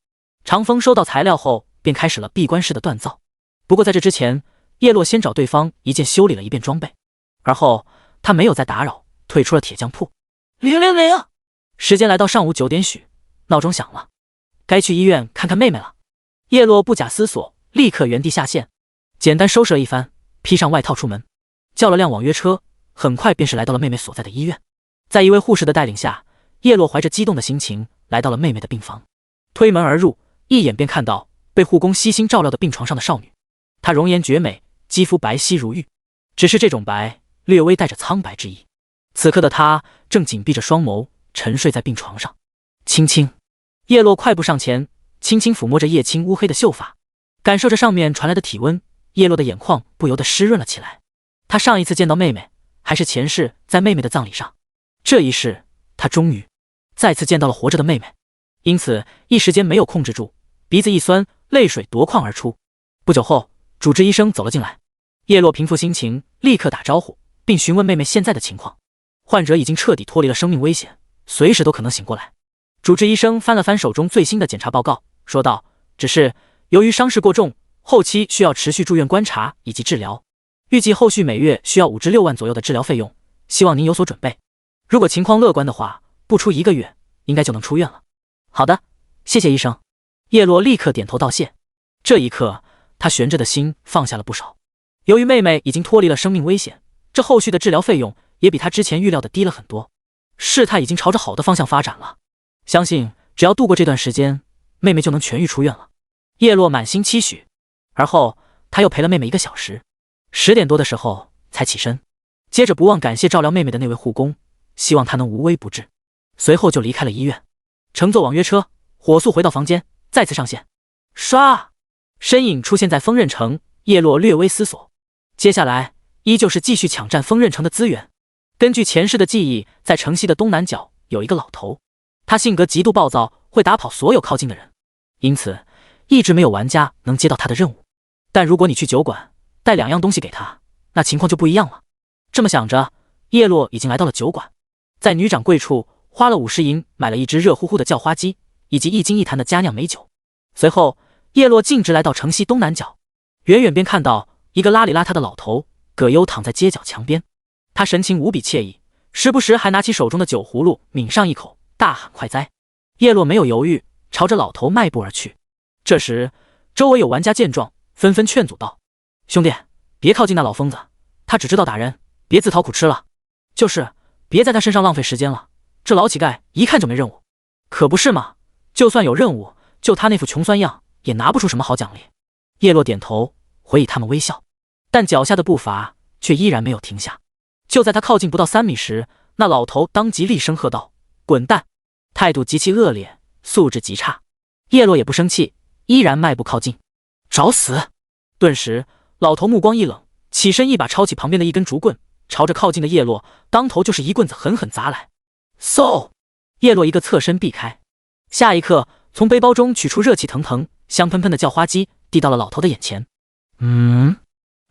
长风收到材料后，便开始了闭关式的锻造。不过在这之前，叶落先找对方一键修理了一遍装备，而后他没有再打扰，退出了铁匠铺。000，时间来到上午9点许，闹钟响了，该去医院看看妹妹了。叶落不假思索，立刻原地下线，简单收拾了一番，披上外套出门，叫了辆网约车，很快便是来到了妹妹所在的医院。在一位护士的带领下，叶落怀着激动的心情来到了妹妹的病房，推门而入，一眼便看到被护工悉心照料的病床上的少女。她容颜绝美，肌肤白皙如玉，只是这种白略微带着苍白之意。此刻的她正紧闭着双眸，沉睡在病床上。轻轻，叶落快步上前，轻轻抚摸着叶青乌黑的秀发，感受着上面传来的体温，叶落的眼眶不由得湿润了起来。他上一次见到妹妹，还是前世在妹妹的葬礼上，这一世他终于再次见到了活着的妹妹，因此一时间没有控制住，鼻子一酸，泪水夺眶而出。不久后，主治医生走了进来，叶落平复心情，立刻打招呼，并询问妹妹现在的情况。患者已经彻底脱离了生命危险，随时都可能醒过来。主治医生翻了翻手中最新的检查报告，说道：“只是由于伤势过重，后期需要持续住院观察以及治疗，预计后续每月需要5至6万左右的治疗费用，希望您有所准备。如果情况乐观的话，不出1个月，应该就能出院了。”“好的，谢谢医生。”叶落立刻点头道谢。这一刻，他悬着的心放下了不少。由于妹妹已经脱离了生命危险，这后续的治疗费用也比他之前预料的低了很多，事态已经朝着好的方向发展了。相信只要度过这段时间，妹妹就能痊愈出院了。叶落满心期许，而后他又陪了妹妹1个小时，10点多的时候才起身，接着不忘感谢照料妹妹的那位护工，希望她能无危不至，随后就离开了医院，乘坐网约车火速回到房间，再次上线。唰，身影出现在锋刃城，叶落略微思索，接下来依旧是继续抢占锋刃城的资源。根据前世的记忆，在城西的东南角有一个老头，他性格极度暴躁，会打跑所有靠近的人，因此一直没有玩家能接到他的任务。但如果你去酒馆带2样东西给他，那情况就不一样了。这么想着，叶落已经来到了酒馆，在女掌柜处花了50银买了一只热乎乎的叫花鸡以及1斤1坛的佳酿美酒。随后叶落径直来到城西东南角，远远便看到一个邋里邋遢的老头葛优躺在街角墙边，他神情无比惬意，时不时还拿起手中的酒葫芦抿上一口，大喊快哉。叶落没有犹豫，朝着老头迈步而去。这时周围有玩家见状，纷纷劝阻道：“兄弟，别靠近那老疯子，他只知道打人，别自讨苦吃了。就是别在他身上浪费时间了，这老乞丐一看就没任务。”“可不是嘛，就算有任务，就他那副穷酸样，也拿不出什么好奖励。”叶落点头回以他们微笑，但脚下的步伐却依然没有停下。就在他靠近不到3米时，那老头当即厉声喝道：“滚蛋！”态度极其恶劣，素质极差。叶落也不生气，依然迈步靠近。“找死！”顿时老头目光一冷，起身一把抄起旁边的一根竹棍，朝着靠近的叶落当头就是一棍子狠狠砸来。嗖！叶落一个侧身避开，下一刻从背包中取出热气腾腾香喷喷的叫花鸡，递到了老头的眼前。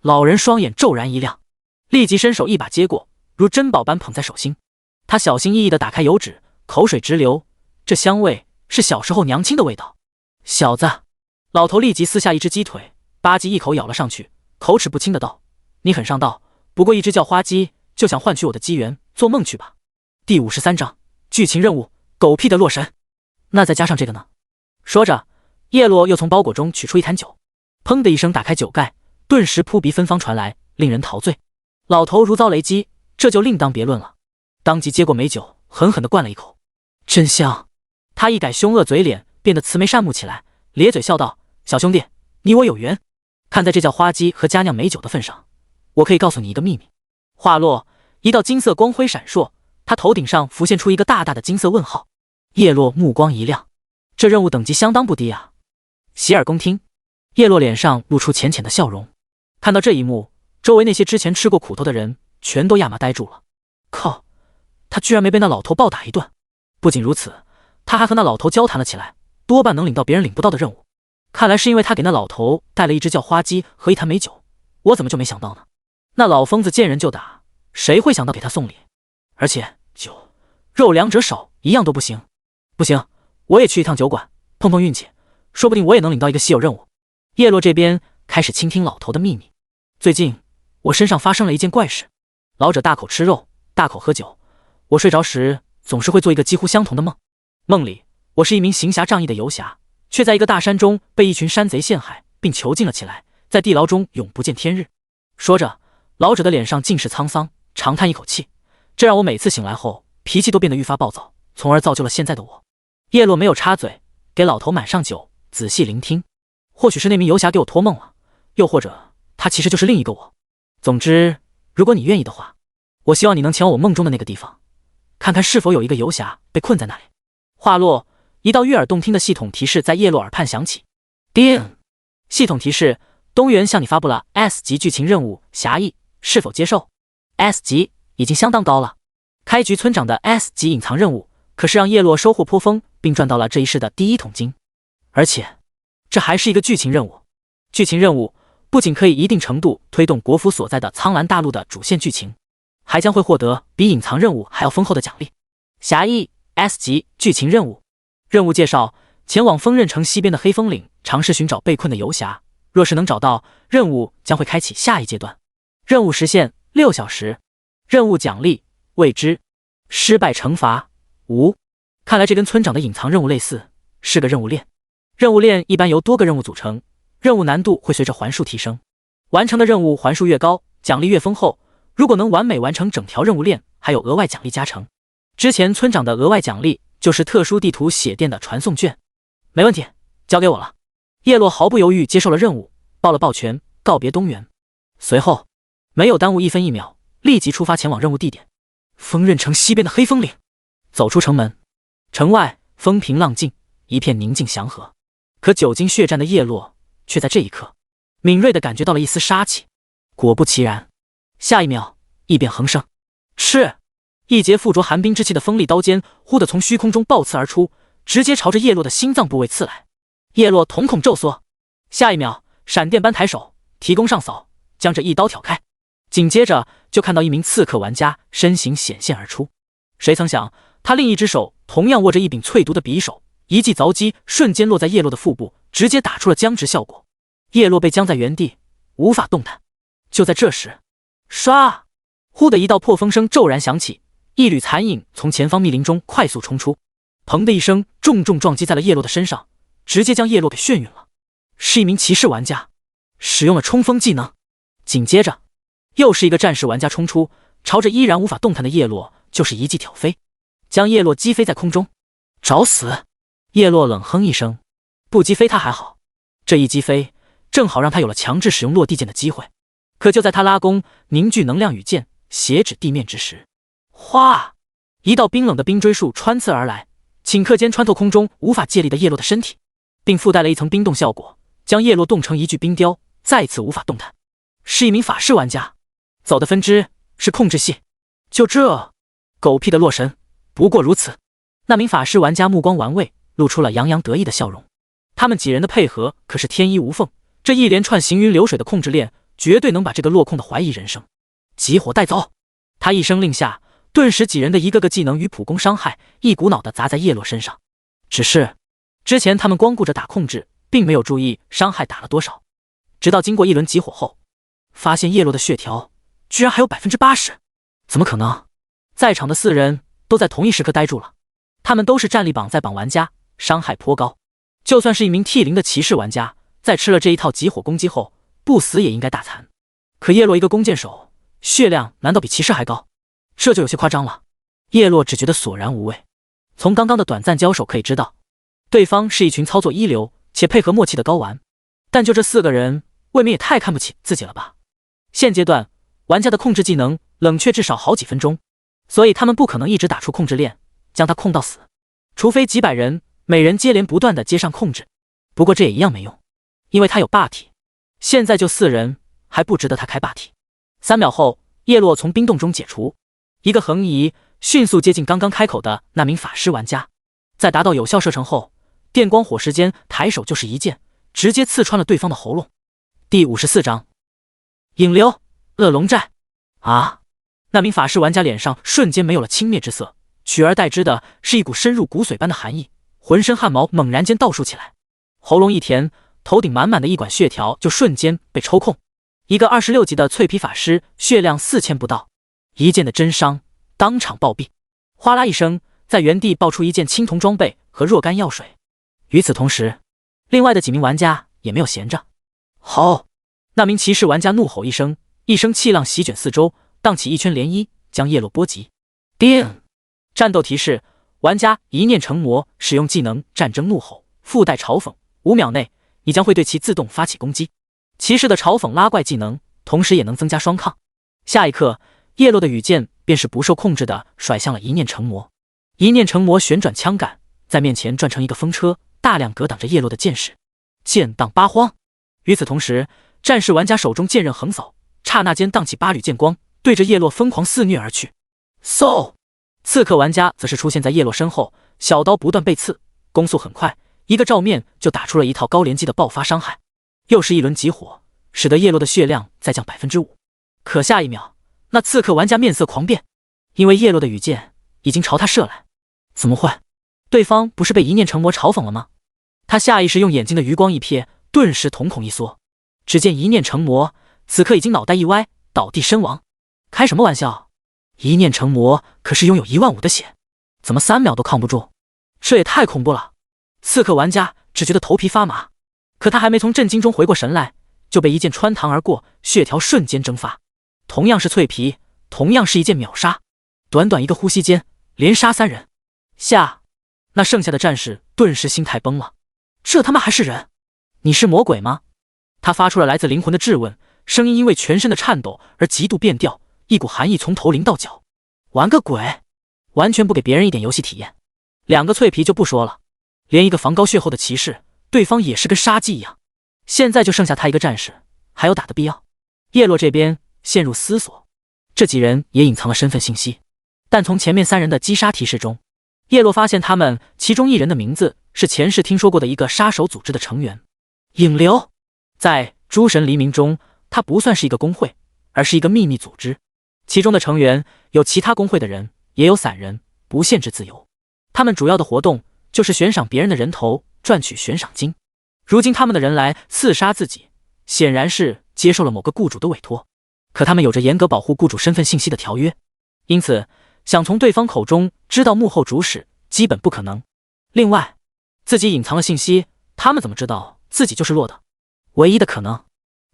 老人双眼骤然一亮，立即伸手一把接过，如珍宝般捧在手心。他小心翼翼地打开油纸，口水直流，这香味是小时候娘亲的味道。“小子！”老头立即撕下一只鸡腿，吧唧一口咬了上去，口齿不清的道：“你很上道，不过一只叫花鸡就想换取我的机缘，做梦去吧。”第53章剧情任务：狗屁的洛神。那再加上这个呢？说着，叶落又从包裹中取出一坛酒，砰的一声打开酒盖，顿时扑鼻芬芳传来，令人陶醉。老头如遭雷击，这就另当别论了，当即接过美酒，狠狠地灌了一口。真香！他一改凶恶嘴脸，变得慈眉善目起来，咧嘴笑道：“小兄弟，你我有缘，看在这叫花鸡和佳酿美酒的份上，我可以告诉你一个秘密。”话落，一道金色光辉闪烁，他头顶上浮现出一个大大的金色问号。叶落目光一亮，这任务等级相当不低啊！洗耳恭听。叶落脸上露出浅浅的笑容，看到这一幕，周围那些之前吃过苦头的人全都亚麻呆住了。靠，他居然没被那老头暴打一顿，不仅如此，他还和那老头交谈了起来，多半能领到别人领不到的任务。看来是因为他给那老头带了一只叫花鸡和一坛美酒，我怎么就没想到呢？那老疯子见人就打，谁会想到给他送礼？而且酒、肉两者少，一样都不行。不行，我也去一趟酒馆，碰碰运气，说不定我也能领到一个稀有任务。叶落这边开始倾听老头的秘密。最近我身上发生了一件怪事。老者大口吃肉，大口喝酒，我睡着时总是会做一个几乎相同的梦。梦里我是一名行侠仗义的游侠，却在一个大山中被一群山贼陷害，并囚禁了起来，在地牢中永不见天日。说着，老者的脸上尽是沧桑，长叹一口气，这让我每次醒来后脾气都变得愈发暴躁，从而造就了现在的我。叶落没有插嘴，给老头满上酒，仔细聆听。或许是那名游侠给我托梦了，又或者他其实就是另一个我。总之，如果你愿意的话，我希望你能前往我梦中的那个地方，看看是否有一个游侠被困在那里。话落，一道悦耳动听的系统提示在叶落耳畔响起。叮！系统提示：东原向你发布了 S 级剧情任务侠义，是否接受？ S 级已经相当高了。开局村长的 S 级隐藏任务可是让叶落收获颇丰，并赚到了这一世的第一桶金。而且这还是一个剧情任务。剧情任务不仅可以一定程度推动国服所在的苍兰大陆的主线剧情，还将会获得比隐藏任务还要丰厚的奖励。侠义 S 级剧情任务。任务介绍：前往锋刃城西边的黑风岭，尝试寻找被困的游侠。若是能找到，任务将会开启下一阶段。任务时限6小时。任务奖励未知。失败惩罚无。看来这跟村长的隐藏任务类似，是个任务链。任务链一般由多个任务组成，任务难度会随着环数提升。完成的任务环数越高，奖励越丰厚。如果能完美完成整条任务链，还有额外奖励加成。之前村长的额外奖励就是特殊地图血店的传送券。没问题，交给我了。叶落毫不犹豫接受了任务，抱了抱拳，告别东原。随后没有耽误1分1秒，立即出发前往任务地点——锋刃城西边的黑风岭。走出城门，城外风平浪静，一片宁静祥和。可久经血战的叶落却在这一刻敏锐地感觉到了一丝杀气。果不其然，下一秒异变横生，是一节附着寒冰之气的锋利刀尖忽地从虚空中爆刺而出，直接朝着叶落的心脏部位刺来。叶落瞳孔骤缩，下一秒闪电般抬手提弓上扫，将这一刀挑开。紧接着就看到一名刺客玩家身形显现而出。谁曾想他另一只手同样握着一柄淬毒的匕首，一记凿击瞬间落在叶落的腹部，直接打出了僵直效果。叶落被僵在原地，无法动弹。就在这时，唰！忽的一道破风声骤然响起，一缕残影从前方密林中快速冲出，砰的一声重重撞击在了叶落的身上，直接将叶落给眩晕了。是一名骑士玩家，使用了冲锋技能。紧接着又是一个战士玩家冲出，朝着依然无法动弹的叶落就是一记挑飞，将叶落击飞在空中。找死！叶落冷哼一声，不击飞他还好，这一击飞正好让他有了强制使用落地剑的机会。可就在他拉弓凝聚能量羽箭斜指地面之时，哗！一道冰冷的冰锥束穿刺而来，顷刻间穿透空中无法借力的叶落的身体，并附带了一层冰冻效果，将叶落冻成一具冰雕，再次无法动弹。是一名法师玩家，走的分支是控制系。就这狗屁的洛神，不过如此。那名法师玩家目光玩味，露出了洋洋得意的笑容。他们几人的配合可是天衣无缝，这一连串行云流水的控制链绝对能把这个落空的怀疑人生。急火带走！他一声令下，顿时几人的一个个技能与普攻伤害一股脑的砸在叶落身上。只是之前他们光顾着打控制，并没有注意伤害打了多少。直到经过一轮急火后，发现叶落的血条居然还有 80%。 怎么可能？在场的4人都在同一时刻呆住了。他们都是战力榜在榜玩家，伤害颇高。就算是一名 T0 的骑士玩家，在吃了这一套急火攻击后，不死也应该大残。可叶落一个弓箭手，血量难道比骑士还高？这就有些夸张了。叶落只觉得索然无味。从刚刚的短暂交手可以知道，对方是一群操作一流且配合默契的高玩。但就这4个人，未免也太看不起自己了吧。现阶段玩家的控制技能冷却至少好几分钟，所以他们不可能一直打出控制链将他控到死，除非几百人每人接连不断的接上控制。不过这也一样没用，因为他有霸体。现在就4人还不值得他开霸体。3秒后，叶落从冰洞中解除，一个横移迅速接近刚刚开口的那名法师玩家。在达到有效射程后，电光火石间抬手就是一剑，直接刺穿了对方的喉咙。第54章引流恶龙寨。啊！那名法师玩家脸上瞬间没有了轻蔑之色，取而代之的是一股深入骨髓般的寒意，浑身汗毛猛然间倒竖起来，喉咙一甜，头顶满满的一管血条就瞬间被抽空。一个26级的脆皮法师，血量4000不到，一剑的真伤，当场暴毙。哗啦一声，在原地爆出一件青铜装备和若干药水。与此同时，另外的几名玩家也没有闲着。吼！那名骑士玩家怒吼一声，一声气浪席卷四周，荡起一圈涟漪，将叶落波及。叮！战斗提示：玩家一念成魔，使用技能战争怒吼，附带嘲讽，5秒内你将会对其自动发起攻击。骑士的嘲讽拉怪技能，同时也能增加双抗。下一刻，叶落的羽箭便是不受控制的甩向了一念成魔。一念成魔旋转枪杆，在面前转成一个风车，大量格挡着叶落的箭矢，剑荡八荒。与此同时，战士玩家手中剑刃横扫，刹那间荡起8缕剑光，对着叶落疯狂肆虐而去。嗖！刺客玩家则是出现在叶落身后，小刀不断被刺，攻速很快，一个照面就打出了一套高连击的爆发伤害。又是一轮集火，使得叶落的血量再降 5%。可下一秒，那刺客玩家面色狂变，因为叶落的羽箭已经朝他射来。怎么会？对方不是被一念成魔嘲讽了吗？他下意识用眼睛的余光一瞥，顿时瞳孔一缩。只见一念成魔此刻已经脑袋一歪，倒地身亡。开什么玩笑？一念成魔可是拥有15000的血，怎么3秒都抗不住？这也太恐怖了！刺客玩家只觉得头皮发麻，可他还没从震惊中回过神来，就被一剑穿膛而过，血条瞬间蒸发。同样是脆皮，同样是一剑秒杀，短短一个呼吸间连杀3人。那剩下的战士顿时心态崩了，这他妈还是人？你是魔鬼吗？他发出了来自灵魂的质问，声音因为全身的颤抖而极度变调，一股寒意从头淋到脚。玩个鬼！完全不给别人一点游戏体验。2个脆皮就不说了，连一个防高血后的骑士，对方也是跟杀鸡一样。现在就剩下他一个战士，还有打的必要？叶落这边陷入思索，这几人也隐藏了身份信息，但从前面3人的击杀提示中，叶落发现他们其中一人的名字是前世听说过的一个杀手组织的成员。引流，在诸神黎明中，它不算是一个工会，而是一个秘密组织。其中的成员有其他工会的人，也有散人，不限制自由。他们主要的活动就是悬赏别人的人头，赚取悬赏金。如今他们的人来刺杀自己，显然是接受了某个雇主的委托。可他们有着严格保护雇主身份信息的条约，因此想从对方口中知道幕后主使基本不可能。另外，自己隐藏了信息，他们怎么知道自己就是落的？唯一的可能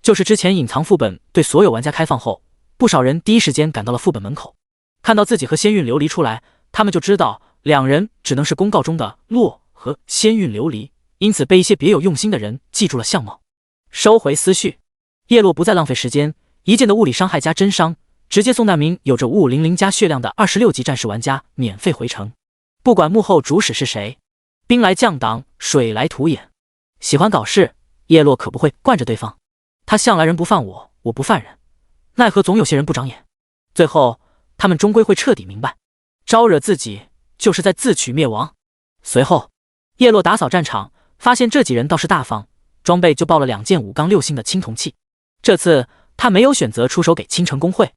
就是之前隐藏副本对所有玩家开放后，不少人第一时间赶到了副本门口，看到自己和仙韵琉璃出来，他们就知道2人只能是公告中的洛和仙韵琉璃，因此被一些别有用心的人记住了相貌。收回思绪，叶落不再浪费时间，一剑的物理伤害加真伤，直接送那名有着5500加血量的26级战士玩家免费回城。不管幕后主使是谁，兵来将挡，水来土掩。喜欢搞事，叶落可不会惯着对方。他向来人不犯我，我不犯人，奈何总有些人不长眼。最后，他们终归会彻底明白，招惹自己就是在自取灭亡。随后，叶落打扫战场，发现这几人倒是大方，装备就报了2件5-6星的青铜器。这次他没有选择出手给青城工会，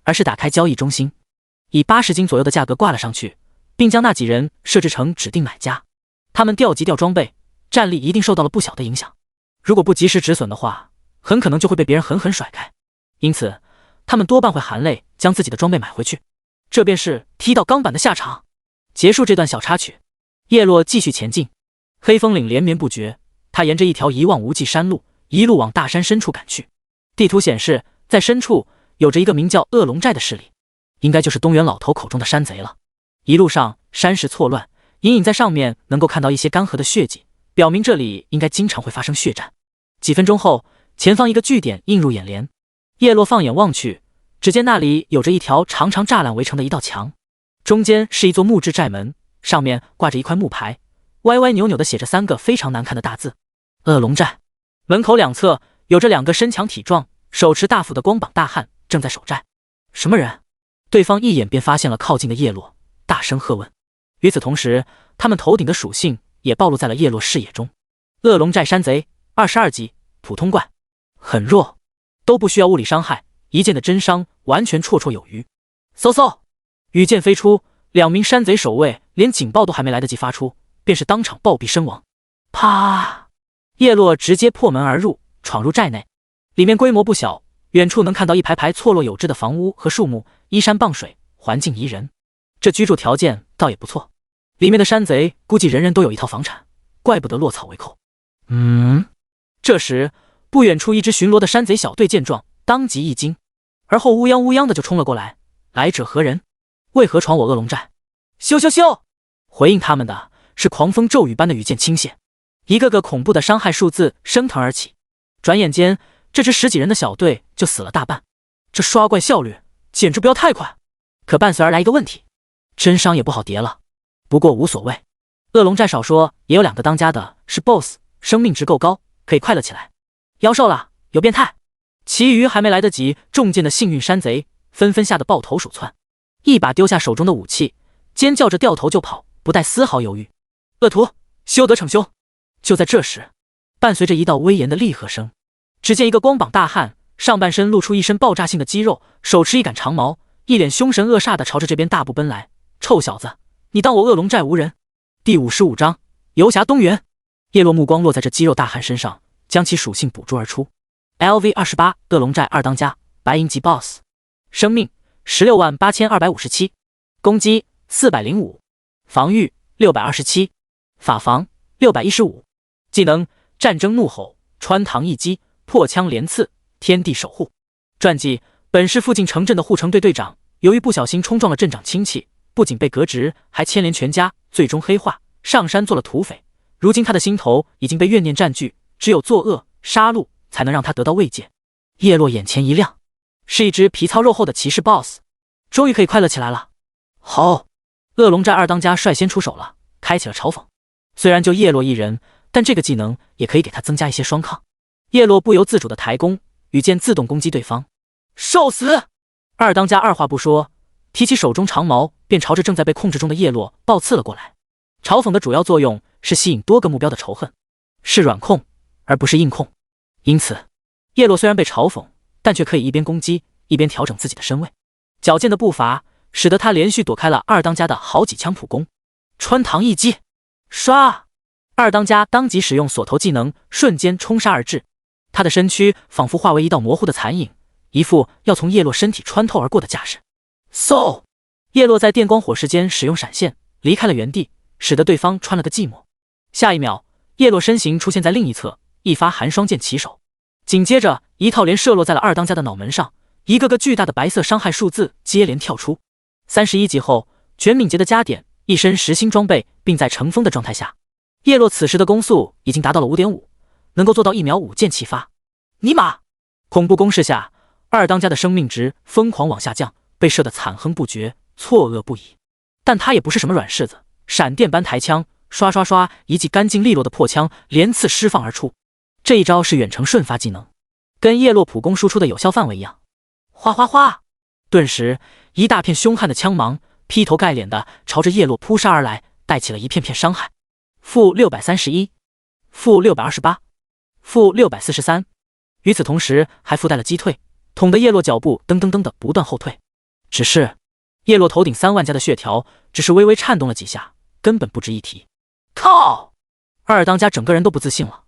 而是打开交易中心，以80金左右的价格挂了上去，并将那几人设置成指定买家。他们调集掉装备，战力一定受到了不小的影响。如果不及时止损的话，很可能就会被别人狠狠甩开。因此，他们多半会含泪将自己的装备买回去。这便是踢到钢板的下场。结束这段小插曲，叶落继续前进。黑风岭连绵不绝，他沿着一条一望无际山路，一路往大山深处赶去。地图显示，在深处有着一个名叫恶龙寨的势力，应该就是东原老头口中的山贼了。一路上山势错乱，隐隐在上面能够看到一些干涸的血迹，表明这里应该经常会发生血战。几分钟后，前方一个据点映入眼帘。叶落放眼望去，只见那里有着一条长长栅栏围成的一道墙，中间是一座木质寨门，上面挂着一块木牌，歪歪扭扭的写着3个非常难看的大字：恶龙寨。门口2侧有着2个身强体壮、手持大斧的光膀大汉正在守寨。什么人？对方一眼便发现了靠近的叶落，大声喝问。与此同时，他们头顶的属性也暴露在了叶落视野中。恶龙寨山贼，22级，普通怪，很弱，都不需要物理伤害，一剑的真伤完全绰绰有余。嗖嗖，羽箭飞出，两名山贼守卫连警报都还没来得及发出，便是当场暴毙身亡。啪！叶落直接破门而入，闯入寨内，里面规模不小，远处能看到一排排错落有致的房屋和树木，依山傍水，环境宜人。这居住条件倒也不错，里面的山贼估计人人都有一套房产，怪不得落草为寇。这时不远处一支巡逻的山贼小队见状，当即一惊，而后乌泱乌泱的就冲了过来。来者何人？为何闯我恶龙寨？咻咻咻！回应他们的是狂风骤雨般的羽箭倾泻，一个个恐怖的伤害数字升腾而起。转眼间，这支10几人的小队就死了大半，这刷怪效率简直不要太快。可伴随而来一个问题，真伤也不好叠了。不过无所谓，恶龙寨少说也有2个当家的是 BOSS， 生命值够高，可以快乐起来。妖兽了，有变态！其余还没来得及中箭的幸运山贼纷纷吓得抱头鼠窜，一把丢下手中的武器，尖叫着掉头就跑，不带丝毫犹豫。恶徒，休得逞凶！就在这时，伴随着一道威严的厉喝声，只见一个光膀大汉，上半身露出一身爆炸性的肌肉，手持一杆长矛，一脸凶神恶煞地朝着这边大步奔来。臭小子，你当我恶龙寨无人？第55章游侠东原。叶落目光落在这肌肉大汉身上，将其属性捕捉而出。LV28 恶龙寨2当家，白银级 BOSS， 生命168257，攻击405，防御627，法防615，技能战争怒吼，穿膛一击，破枪连刺，天地守护。传记：本市附近城镇的护城队队长，由于不小心冲撞了镇长亲戚，不仅被革职，还牵连全家，最终黑化，上山做了土匪。如今他的心头已经被怨念占据，只有作恶杀戮才能让他得到慰藉。叶落眼前一亮，是一只皮糙肉厚的骑士 BOSS， 终于可以快乐起来了。好，恶龙寨2当家率先出手了，开启了嘲讽。虽然就叶落一人，但这个技能也可以给他增加一些双抗。叶落不由自主的抬弓，羽箭自动攻击对方。受死！2当家二话不说，提起手中长矛，便朝着正在被控制中的叶落暴刺了过来。嘲讽的主要作用是吸引多个目标的仇恨，是软控而不是硬控。因此，叶落虽然被嘲讽，但却可以一边攻击一边调整自己的身位。矫健的步伐使得他连续躲开了2当家的好几枪普攻。穿膛一击，唰！2当家当即使用锁头技能，瞬间冲杀而至。他的身躯仿佛化为一道模糊的残影，一副要从叶落身体穿透而过的架势。嗖！叶落在电光火石间使用闪现，离开了原地，使得对方穿了个寂寞。下一秒，叶落身形出现在另一侧，一发寒霜剑起手，紧接着一套连射落在了2当家的脑门上，一个个巨大的白色伤害数字接连跳出。31级后，全敏捷的加点，一身实心装备，并在乘风的状态下，叶落此时的攻速已经达到了 5.5， 能够做到1秒5箭齐发。尼玛！恐怖攻势下，2当家的生命值疯狂往下降，被射得惨哼不绝，错愕不已。但他也不是什么软柿子，闪电般抬枪，刷刷刷，一记干净利落的破枪连刺释放而出。这一招是远程瞬发技能，跟叶落普攻输出的有效范围一样。哗哗哗！顿时，一大片凶悍的枪芒劈头盖脸的朝着叶落扑杀而来，带起了一片片伤害。-631，-628，-643。与此同时，还附带了击退，捅得叶落脚步噔噔噔的不断后退。只是叶落头顶3万加的血条，只是微微颤动了几下，根本不值一提。靠！2当家整个人都不自信了，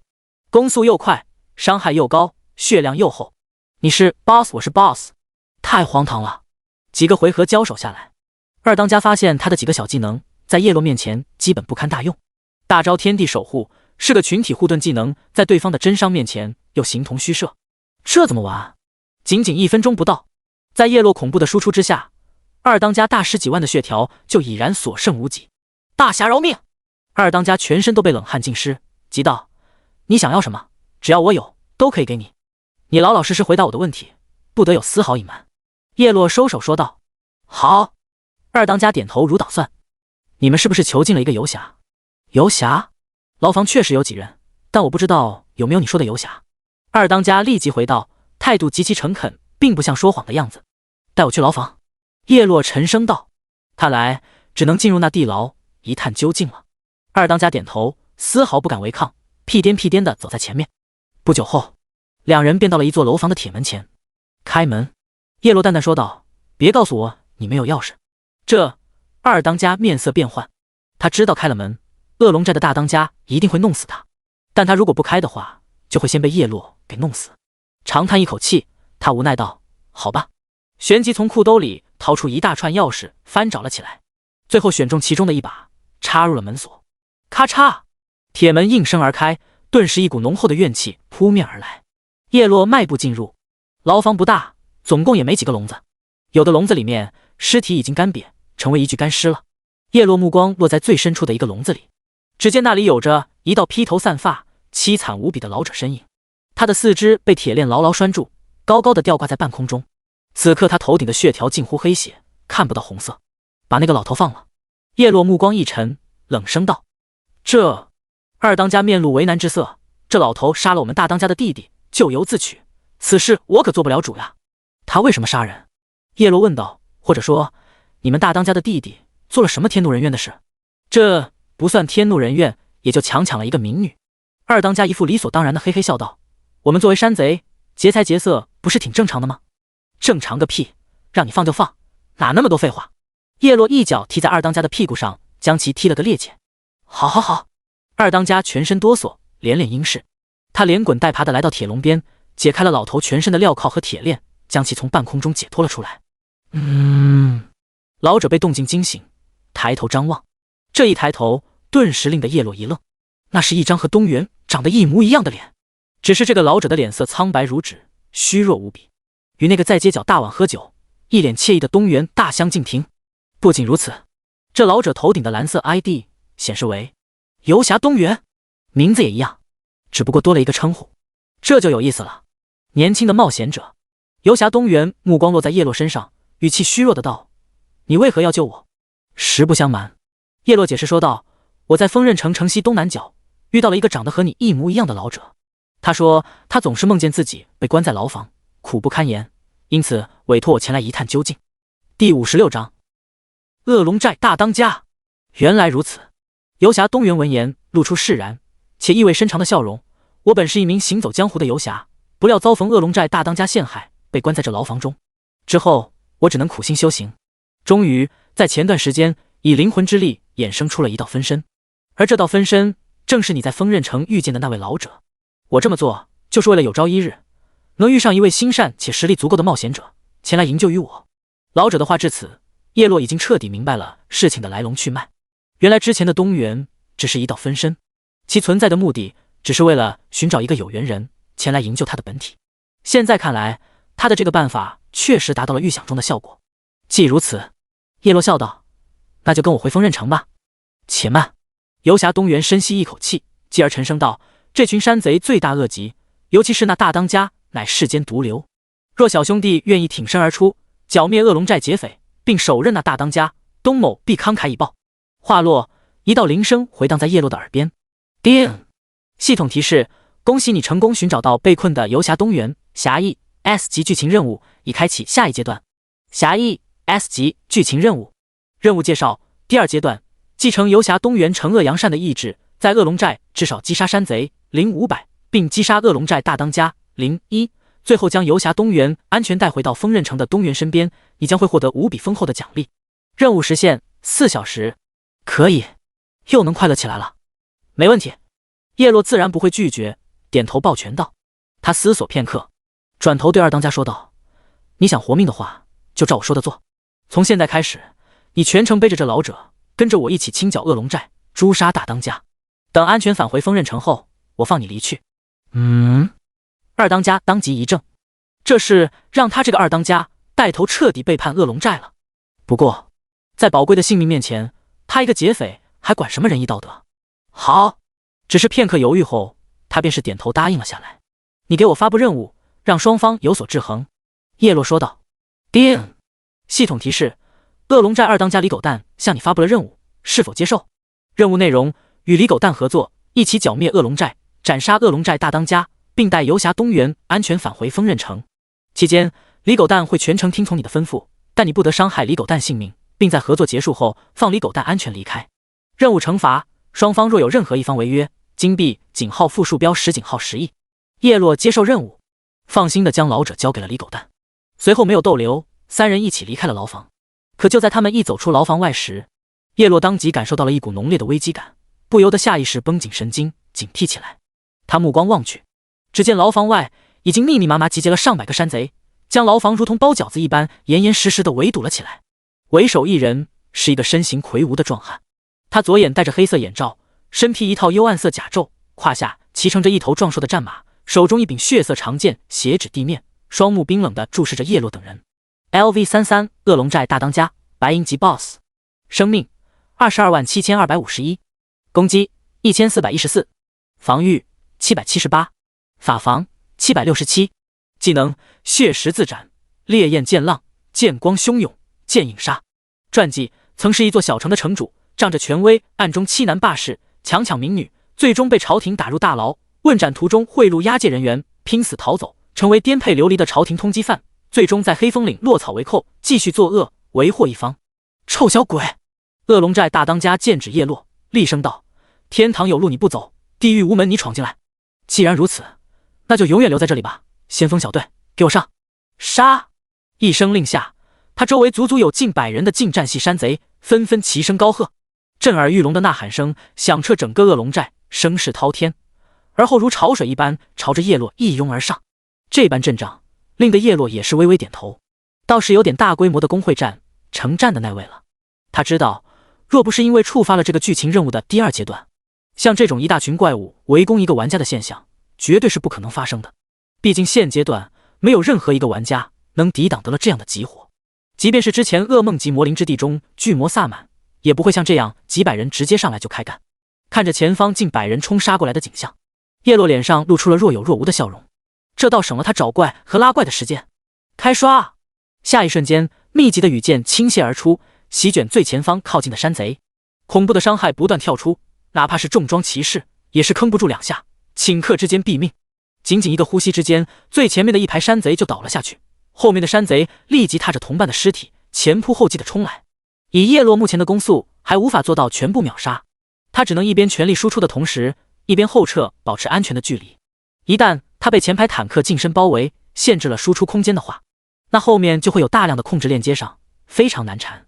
攻速又快，伤害又高，血量又厚。你是 BOSS， 我是 BOSS， 太荒唐了。几个回合交手下来，2当家发现他的几个小技能在叶落面前基本不堪大用。大招天地守护是个群体护盾技能，在对方的真伤面前又形同虚设。这怎么玩？仅仅1分钟不到，在叶落恐怖的输出之下，2当家大10几万的血条就已然所剩无几。大侠饶命！2当家全身都被冷汗浸湿，急道：“你想要什么？只要我有，都可以给你。你老老实实回答我的问题，不得有丝毫隐瞒。”叶落收手说道：“好。”2当家点头如捣蒜。你们是不是囚禁了一个游侠？游侠？牢房确实有几人，但我不知道有没有你说的游侠。2当家立即回道，态度极其诚恳，并不像说谎的样子。带我去牢房。叶落沉声道：“看来只能进入那地牢一探究竟了。”二当家点头，丝毫不敢违抗，屁颠屁颠地走在前面。不久后，两人便到了一座楼房的铁门前。开门，叶落淡淡说道：“别告诉我你没有钥匙。”这二当家面色变幻，他知道开了门，恶龙寨的大当家一定会弄死他，但他如果不开的话，就会先被叶落给弄死。长叹一口气，他无奈道：“好吧。”旋即从裤兜里掏出一大串钥匙，翻找了起来，最后选中其中的一把，插入了门锁。咔嚓，铁门应声而开，顿时一股浓厚的怨气扑面而来。叶落迈步进入。牢房不大，总共也没几个笼子，有的笼子里面尸体已经干瘪，成为一具干尸了。叶落目光落在最深处的一个笼子里，只见那里有着一道披头散发、凄惨无比的老者身影，他的四肢被铁链牢牢拴住，高高的吊挂在半空中。此刻他头顶的血条近乎黑血，看不到红色。把那个老头放了。叶落目光一沉，冷声道：“这……”二当家面露为难之色，这老头杀了我们大当家的弟弟，咎由自取，此事我可做不了主呀。他为什么杀人？叶落问道。或者说，你们大当家的弟弟做了什么天怒人怨的事？这不算天怒人怨，也就强抢了一个民女。二当家一副理所当然的嘿嘿笑道：“我们作为山贼，劫财劫色不是挺正常的吗？”正常个屁，让你放就放，哪那么多废话？叶落一脚踢在二当家的屁股上，将其踢了个趔趄。好好好！二当家全身哆嗦，连连应是。他连滚带爬的来到铁笼边，解开了老头全身的镣铐和铁链，将其从半空中解脱了出来。老者被动静惊醒，抬头张望，这一抬头顿时令得叶落一愣，那是一张和东原长得一模一样的脸，只是这个老者的脸色苍白如纸，虚弱无比，与那个在街角大碗喝酒一脸惬意的东原大相径庭。不仅如此，这老者头顶的蓝色 ID 显示为游侠东原，名字也一样，只不过多了一个称呼，这就有意思了。年轻的冒险者游侠东原目光落在叶落身上，语气虚弱的道：“你为何要救我？”实不相瞒，叶落解释说道：“我在丰润城城西东南角遇到了一个长得和你一模一样的老者，他说他总是梦见自己被关在牢房，苦不堪言，因此委托我前来一探究竟。”第56章，恶龙寨大当家。原来如此。游侠东原闻言露出释然且意味深长的笑容：“我本是一名行走江湖的游侠，不料遭逢恶龙寨大当家陷害，被关在这牢房中。之后我只能苦心修行，终于在前段时间以灵魂之力衍生出了一道分身，而这道分身正是你在丰润城遇见的那位老者。我这么做就是为了有朝一日能遇上一位心善且实力足够的冒险者，前来营救于我。”老者的话至此，叶落已经彻底明白了事情的来龙去脉。原来之前的东原只是一道分身，其存在的目的只是为了寻找一个有缘人前来营救他的本体。现在看来，他的这个办法确实达到了预想中的效果。既如此，叶落笑道：“那就跟我回丰润城吧。”且慢！游侠东原深吸一口气，继而沉声道：“这群山贼罪大恶极，尤其是那大当家乃世间毒瘤。若小兄弟愿意挺身而出，剿灭恶龙寨劫匪，并手刃那大当家，东某必慷慨以报。”话落，一道铃声回荡在叶落的耳边。叮！系统提示：恭喜你成功寻找到被困的游侠东原，侠义 S 级剧情任务已开启下一阶段。侠义 S 级剧情任务任务介绍：第二阶段，继承游侠东原惩恶扬善的意志，在恶龙寨至少击杀山贼0500，并击杀恶龙寨大当家01，最后将游侠东原安全带回到丰润城的东原身边，你将会获得无比丰厚的奖励。任务时限4小时。可以，又能快乐起来了。没问题。叶落自然不会拒绝，点头抱拳道。他思索片刻，转头对二当家说道：“你想活命的话，就照我说的做。从现在开始，你全程背着这老者，跟着我一起清剿恶龙寨，诛杀大当家。等安全返回丰润城后，我放你离去。”二当家当即一怔，这是让他这个二当家带头彻底背叛恶龙寨了。不过，在宝贵的性命面前，他一个劫匪还管什么仁义道德？好，只是片刻犹豫后，他便是点头答应了下来。你给我发布任务，让双方有所制衡。叶落说道。叮！系统提示：恶龙寨二当家李狗蛋向你发布了任务，是否接受？任务内容：与李狗蛋合作，一起剿灭恶龙寨，斩杀恶龙寨大当家，并带游侠东原安全返回丰润城。期间，李狗蛋会全程听从你的吩咐，但你不得伤害李狗蛋性命，并在合作结束后放李狗蛋安全离开。任务惩罚：双方若有任何一方违约，金币井号负数标10井号10亿。叶落接受任务，放心地将老者交给了李狗蛋。随后没有逗留，三人一起离开了牢房。可就在他们一走出牢房外时，叶落当即感受到了一股浓烈的危机感，不由得下意识绷紧神经，警惕起来。他目光望去，只见牢房外已经密密麻麻集结了上百个山贼，将牢房如同包饺子一般严严实实地围堵了起来。为首一人是一个身形魁梧的壮汉，他左眼戴着黑色眼罩，身披一套幽暗色甲胄，胯下骑乘着一头壮硕的战马，手中一柄血色长剑斜指地面，双目冰冷地注视着叶落等人。LV33 恶龙寨大当家，白银级 BOSS， 生命227251，攻击1414，防御778，法防767，技能血石自斩，烈焰剑浪，剑光汹涌，剑影杀。传记：曾是一座小城的城主，仗着权威暗中欺男霸士，强抢民女，最终被朝廷打入大牢。问斩途中贿赂押解人员，拼死逃走，成为颠沛流离的朝廷通缉犯，最终在黑风岭落草为寇，继续作恶，为祸一方。臭小鬼！恶龙寨大当家剑指叶落，厉声道：天堂有路你不走，地狱无门你闯进来。既然如此，那就永远留在这里吧。先锋小队，给我上！杀！一声令下，他周围足足有近100人的近战系山贼纷纷齐声高喝，震耳欲聋的呐喊声响彻整个恶龙寨，声势滔天，而后如潮水一般朝着叶落一拥而上。这般阵仗令得叶落也是微微点头，倒是有点大规模的工会战、城战的那味了。他知道，若不是因为触发了这个剧情任务的第2阶段，像这种一大群怪物围攻一个玩家的现象，绝对是不可能发生的。毕竟现阶段没有任何一个玩家能抵挡得了这样的集火，即便是之前噩梦级魔灵之地中巨魔萨满，也不会像这样几百人直接上来就开干。看着前方近100人冲杀过来的景象，叶落脸上露出了若有若无的笑容，这倒省了他找怪和拉怪的时间。开刷！下一瞬间，密集的羽箭倾泻而出，席卷最前方靠近的山贼，恐怖的伤害不断跳出，哪怕是重装骑士也是坑不住2下，顷刻之间毙命。仅仅一个呼吸之间，最前面的一排山贼就倒了下去，后面的山贼立即踏着同伴的尸体前仆后继的冲来。以叶落目前的攻速，还无法做到全部秒杀，他只能一边全力输出的同时，一边后撤，保持安全的距离。一旦他被前排坦克近身包围，限制了输出空间的话，那后面就会有大量的控制链接上，非常难缠。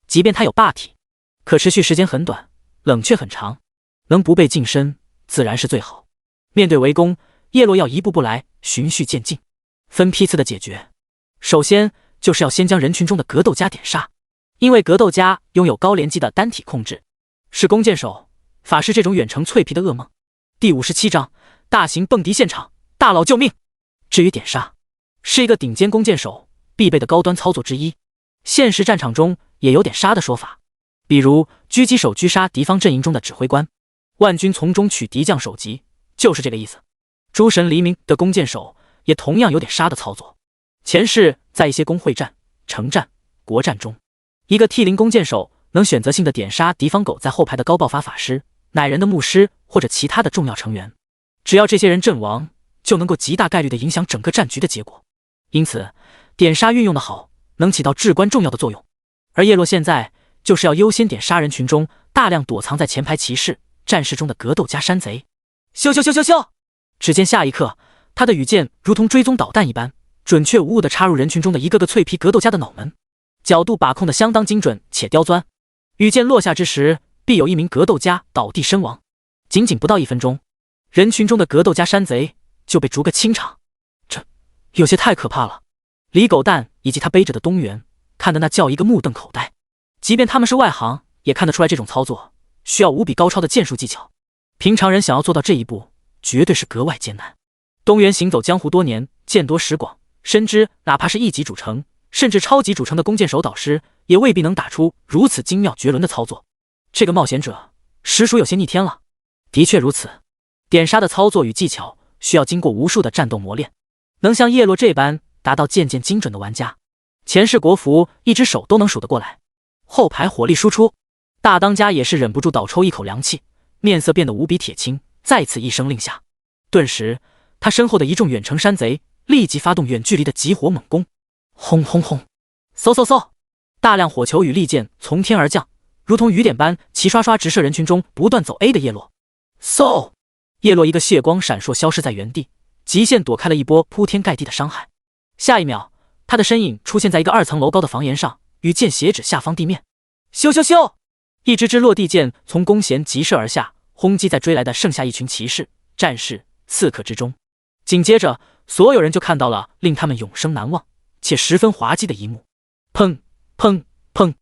即便他有霸体，可持续时间很短，冷却很长，能不被近身自然是最好。面对围攻，叶落要一步步来，循序渐进，分批次的解决。首先就是要先将人群中的格斗家点杀，因为格斗家拥有高连击的单体控制，是弓箭手、法师这种远程脆皮的噩梦。第57章大型蹦迪现场，大佬救命！至于点杀，是一个顶尖弓箭手必备的高端操作之一，现实战场中也有点杀的说法，比如狙击手狙杀敌方阵营中的指挥官，万军从中取敌将首级，就是这个意思。诸神黎明的弓箭手也同样有点杀的操作。前世在一些工会战、城战、国战中，一个 T0 弓箭手能选择性的点杀敌方狗在后排的高爆发法师、乃人的牧师或者其他的重要成员，只要这些人阵亡，就能够极大概率的影响整个战局的结果。因此点杀运用的好，能起到至关重要的作用。而叶落现在就是要优先点杀人群中大量躲藏在前排骑士、战士中的格斗家山贼。咻咻咻咻咻！只见下一刻，他的羽箭如同追踪导弹一般，准确无误地插入人群中的一个个脆皮格斗家的脑门，角度把控得相当精准且刁钻。羽箭落下之时，必有一名格斗家倒地身亡。仅仅不到1分钟，人群中的格斗家山贼就被逐个清场，这有些太可怕了。李狗蛋以及他背着的东元看得那叫一个目瞪口呆，即便他们是外行，也看得出来这种操作需要无比高超的剑术技巧，平常人想要做到这一步，绝对是格外艰难。东元行走江湖多年，见多识广，深知哪怕是1级主城甚至超级主城的弓箭手导师，也未必能打出如此精妙绝伦的操作。这个冒险者实属有些逆天了。的确如此，点杀的操作与技巧需要经过无数的战斗磨练，能像叶落这般达到渐渐精准的玩家，前世国服一只手都能数得过来。后排火力输出，大当家也是忍不住倒抽一口凉气，面色变得无比铁青，再次一声令下，顿时他身后的一众远程山贼立即发动远距离的集火猛攻。轰轰轰！嗖嗖嗖！大量火球与利箭从天而降，如同雨点般齐刷刷直射人群中不断走 A 的叶落。嗖！叶落一个血光闪烁，消失在原地，极限躲开了一波铺天盖地的伤害。下一秒，他的身影出现在一个2层楼高的房檐上，与箭斜指下方地面。咻咻咻！一支支落地箭从弓弦急射而下，轰击在追来的剩下一群骑士、战士、刺客之中。紧接着，所有人就看到了令他们永生难忘且十分滑稽的一幕：砰砰砰！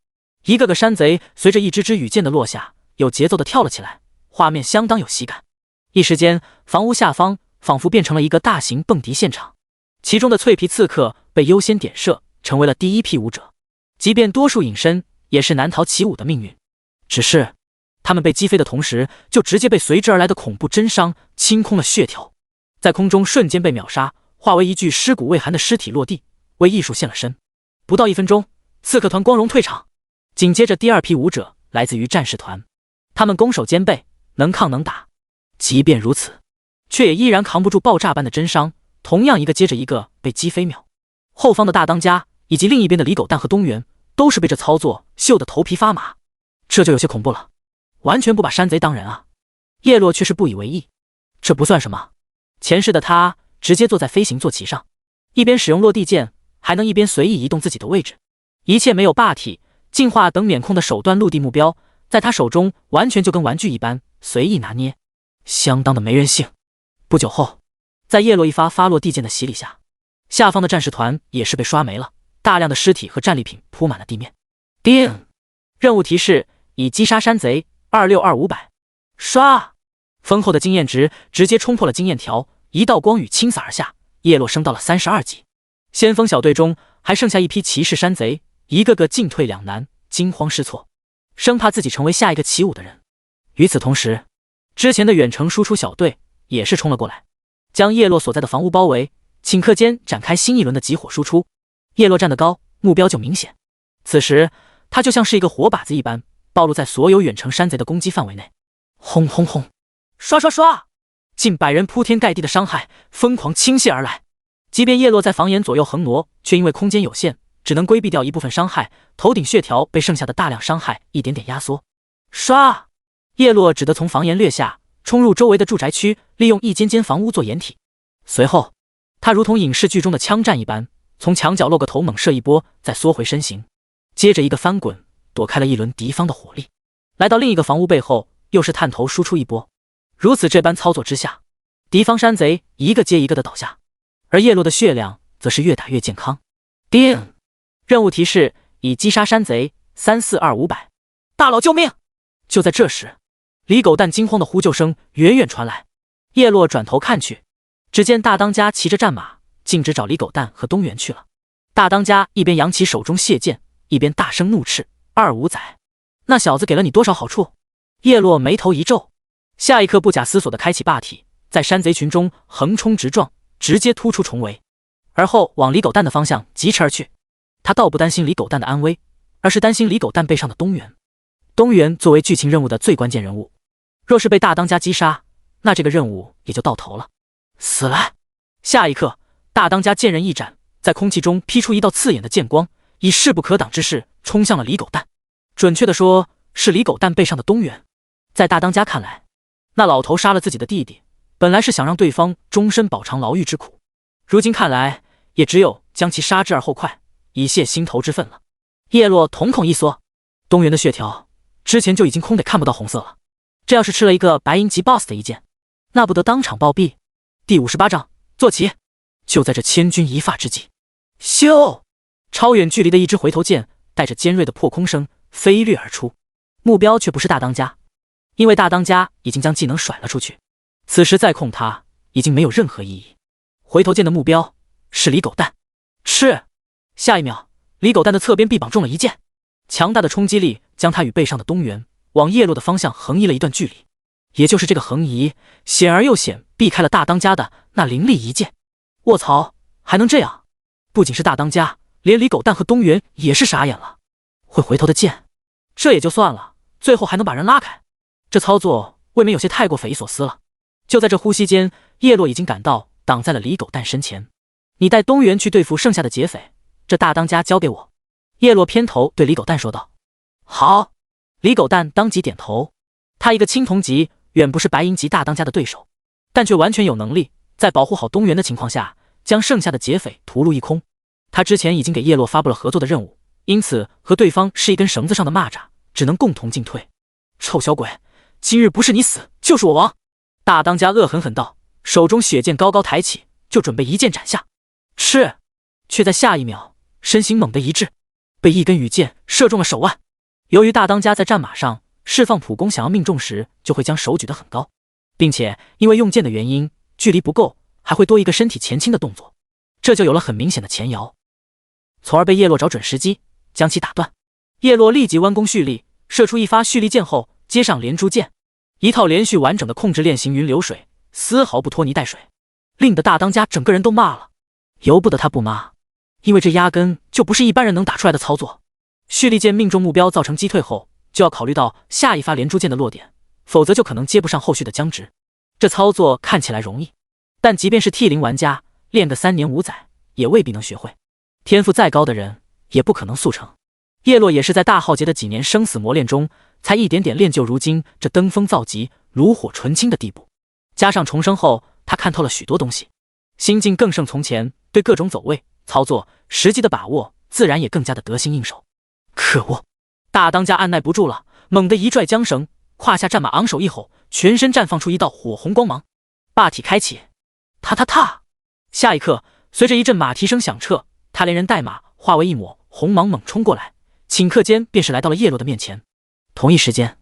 一个个山贼随着一支支羽箭的落下，有节奏的跳了起来，画面相当有喜感。一时间，房屋下方仿佛变成了一个大型蹦迪现场，其中的脆皮刺客被优先点射，成为了第一批舞者。即便多数隐身，也是难逃起舞的命运。只是他们被击飞的同时，就直接被随之而来的恐怖真伤清空了血条，在空中瞬间被秒杀，化为一具尸骨未寒的尸体落地，为艺术献了身。不到1分钟，刺客团光荣退场。紧接着第2批舞者来自于战士团，他们攻守兼备，能抗能打。即便如此，却也依然扛不住爆炸般的真伤，同样一个接着一个被击飞秒。后方的大当家以及另一边的李狗蛋和东原都是被这操作秀得头皮发麻，这就有些恐怖了，完全不把山贼当人啊。叶落却是不以为意，这不算什么。前世的他直接坐在飞行坐骑上，一边使用落地剑，还能一边随意移动自己的位置，一切没有霸体、进化等免控的手段陆地目标，在他手中完全就跟玩具一般随意拿捏，相当的没人性。不久后，在叶落一发落地剑的洗礼下，下方的战士团也是被刷没了，大量的尸体和战利品铺满了地面。叮！任务提示：已击杀山贼262-500。刷！丰厚的经验值直接冲破了经验条，一道光雨倾洒而下，叶落升到了32级。先锋小队中还剩下一批骑士山贼，一个个进退两难，惊慌失措，生怕自己成为下一个起舞的人。与此同时，之前的远程输出小队也是冲了过来，将叶落所在的房屋包围，顷刻间展开新一轮的集火输出。叶落站得高，目标就明显。此时他就像是一个火把子一般，暴露在所有远程山贼的攻击范围内。轰轰轰！刷刷刷！近100人铺天盖地的伤害疯狂倾泻而来。即便叶落在房檐左右横挪，却因为空间有限，只能规避掉一部分伤害，头顶血条被剩下的大量伤害一点点压缩。刷！叶落只得从房檐掠下，冲入周围的住宅区，利用一间间房屋做掩体。随后，他如同影视剧中的枪战一般，从墙角露个头猛射一波，再缩回身形，接着一个翻滚，躲开了一轮敌方的火力，来到另一个房屋背后，又是探头输出一波。如此这般操作之下，敌方山贼一个接一个的倒下，而叶落的血量则是越打越健康。叮！任务提示：已击杀山贼342-500。大佬救命！就在这时，李狗蛋惊慌的呼救声远远传来。叶落转头看去，只见大当家骑着战马径直找李狗蛋和东原去了。大当家一边扬起手中血剑，一边大声怒斥：“2五仔，那小子给了你多少好处？”叶落眉头一皱，下一刻不假思索地开启霸体，在山贼群中横冲直撞，直接突出重围，而后往李狗蛋的方向疾驰而去。他倒不担心李狗蛋的安危，而是担心李狗蛋背上的东原。东原作为剧情任务的最关键人物，若是被大当家击杀，那这个任务也就到头了。死来！下一刻，大当家剑刃一斩，在空气中劈出一道刺眼的剑光，以势不可挡之势冲向了李狗蛋。准确的说，是李狗蛋背上的东原。在大当家看来，那老头杀了自己的弟弟，本来是想让对方终身饱尝牢狱之苦，如今看来，也只有将其杀之而后快，以泄心头之愤了。叶落瞳孔一缩，东原的血条之前就已经空得看不到红色了，这要是吃了一个白银级 BOSS 的一剑，那不得当场暴毙。第58章坐骑。就在这千钧一发之际，咻！超远距离的一支回头箭带着尖锐的破空声飞掠而出，目标却不是大当家，因为大当家已经将技能甩了出去，此时再控他已经没有任何意义。回头箭的目标是李狗蛋，是。下一秒，李狗蛋的侧边臂膀中了一箭，强大的冲击力将他与背上的东原往叶落的方向横移了一段距离，也就是这个横移，险而又险，避开了大当家的那凌厉一剑。卧槽，还能这样！不仅是大当家，连李狗蛋和东原也是傻眼了。会回头的剑，这也就算了，最后还能把人拉开，这操作未免有些太过匪夷所思了。就在这呼吸间，叶落已经赶到，挡在了李狗蛋身前。你带东原去对付剩下的劫匪，这大当家交给我。叶落偏头对李狗蛋说道：“好。”李狗蛋当即点头。他一个青铜级，远不是白银级大当家的对手，但却完全有能力在保护好东原的情况下，将剩下的劫匪屠戮一空。他之前已经给叶落发布了合作的任务，因此和对方是一根绳子上的蚂蚱，只能共同进退。臭小鬼，今日不是你死，就是我亡！大当家恶狠狠道，手中血剑高高抬起，就准备一剑斩下。是，却在下一秒，身形猛地一滞，被一根羽箭射中了手腕。由于大当家在战马上释放普攻，想要命中时就会将手举得很高，并且因为用剑的原因，距离不够，还会多一个身体前倾的动作，这就有了很明显的前摇，从而被叶落找准时机将其打断。叶落立即弯弓蓄力，射出一发蓄力箭后接上连珠箭，一套连续完整的控制链行云流水，丝毫不拖泥带水，令得大当家整个人都骂了。由不得他不骂，因为这压根就不是一般人能打出来的操作。蓄力箭命中目标造成击退后，就要考虑到下一发连珠箭的落点，否则就可能接不上后续的僵直。这操作看起来容易，但即便是 T0 玩家练个3年5载，也未必能学会。天赋再高的人也不可能速成。叶落也是在大浩劫的几年生死磨练中，才一点点练就如今这登峰造极、炉火纯青的地步。加上重生后，他看透了许多东西，心境更胜从前，对各种走位、操作、时机的把握，自然也更加的得心应手。可恶！大当家按耐不住了，猛地一拽缰绳，胯下战马昂首一吼，全身绽放出一道火红光芒，霸体开启，踏踏踏！下一刻，随着一阵马蹄声响彻，他连人带马化为一抹红芒猛冲过来，顷刻间便是来到了叶落的面前。同一时间，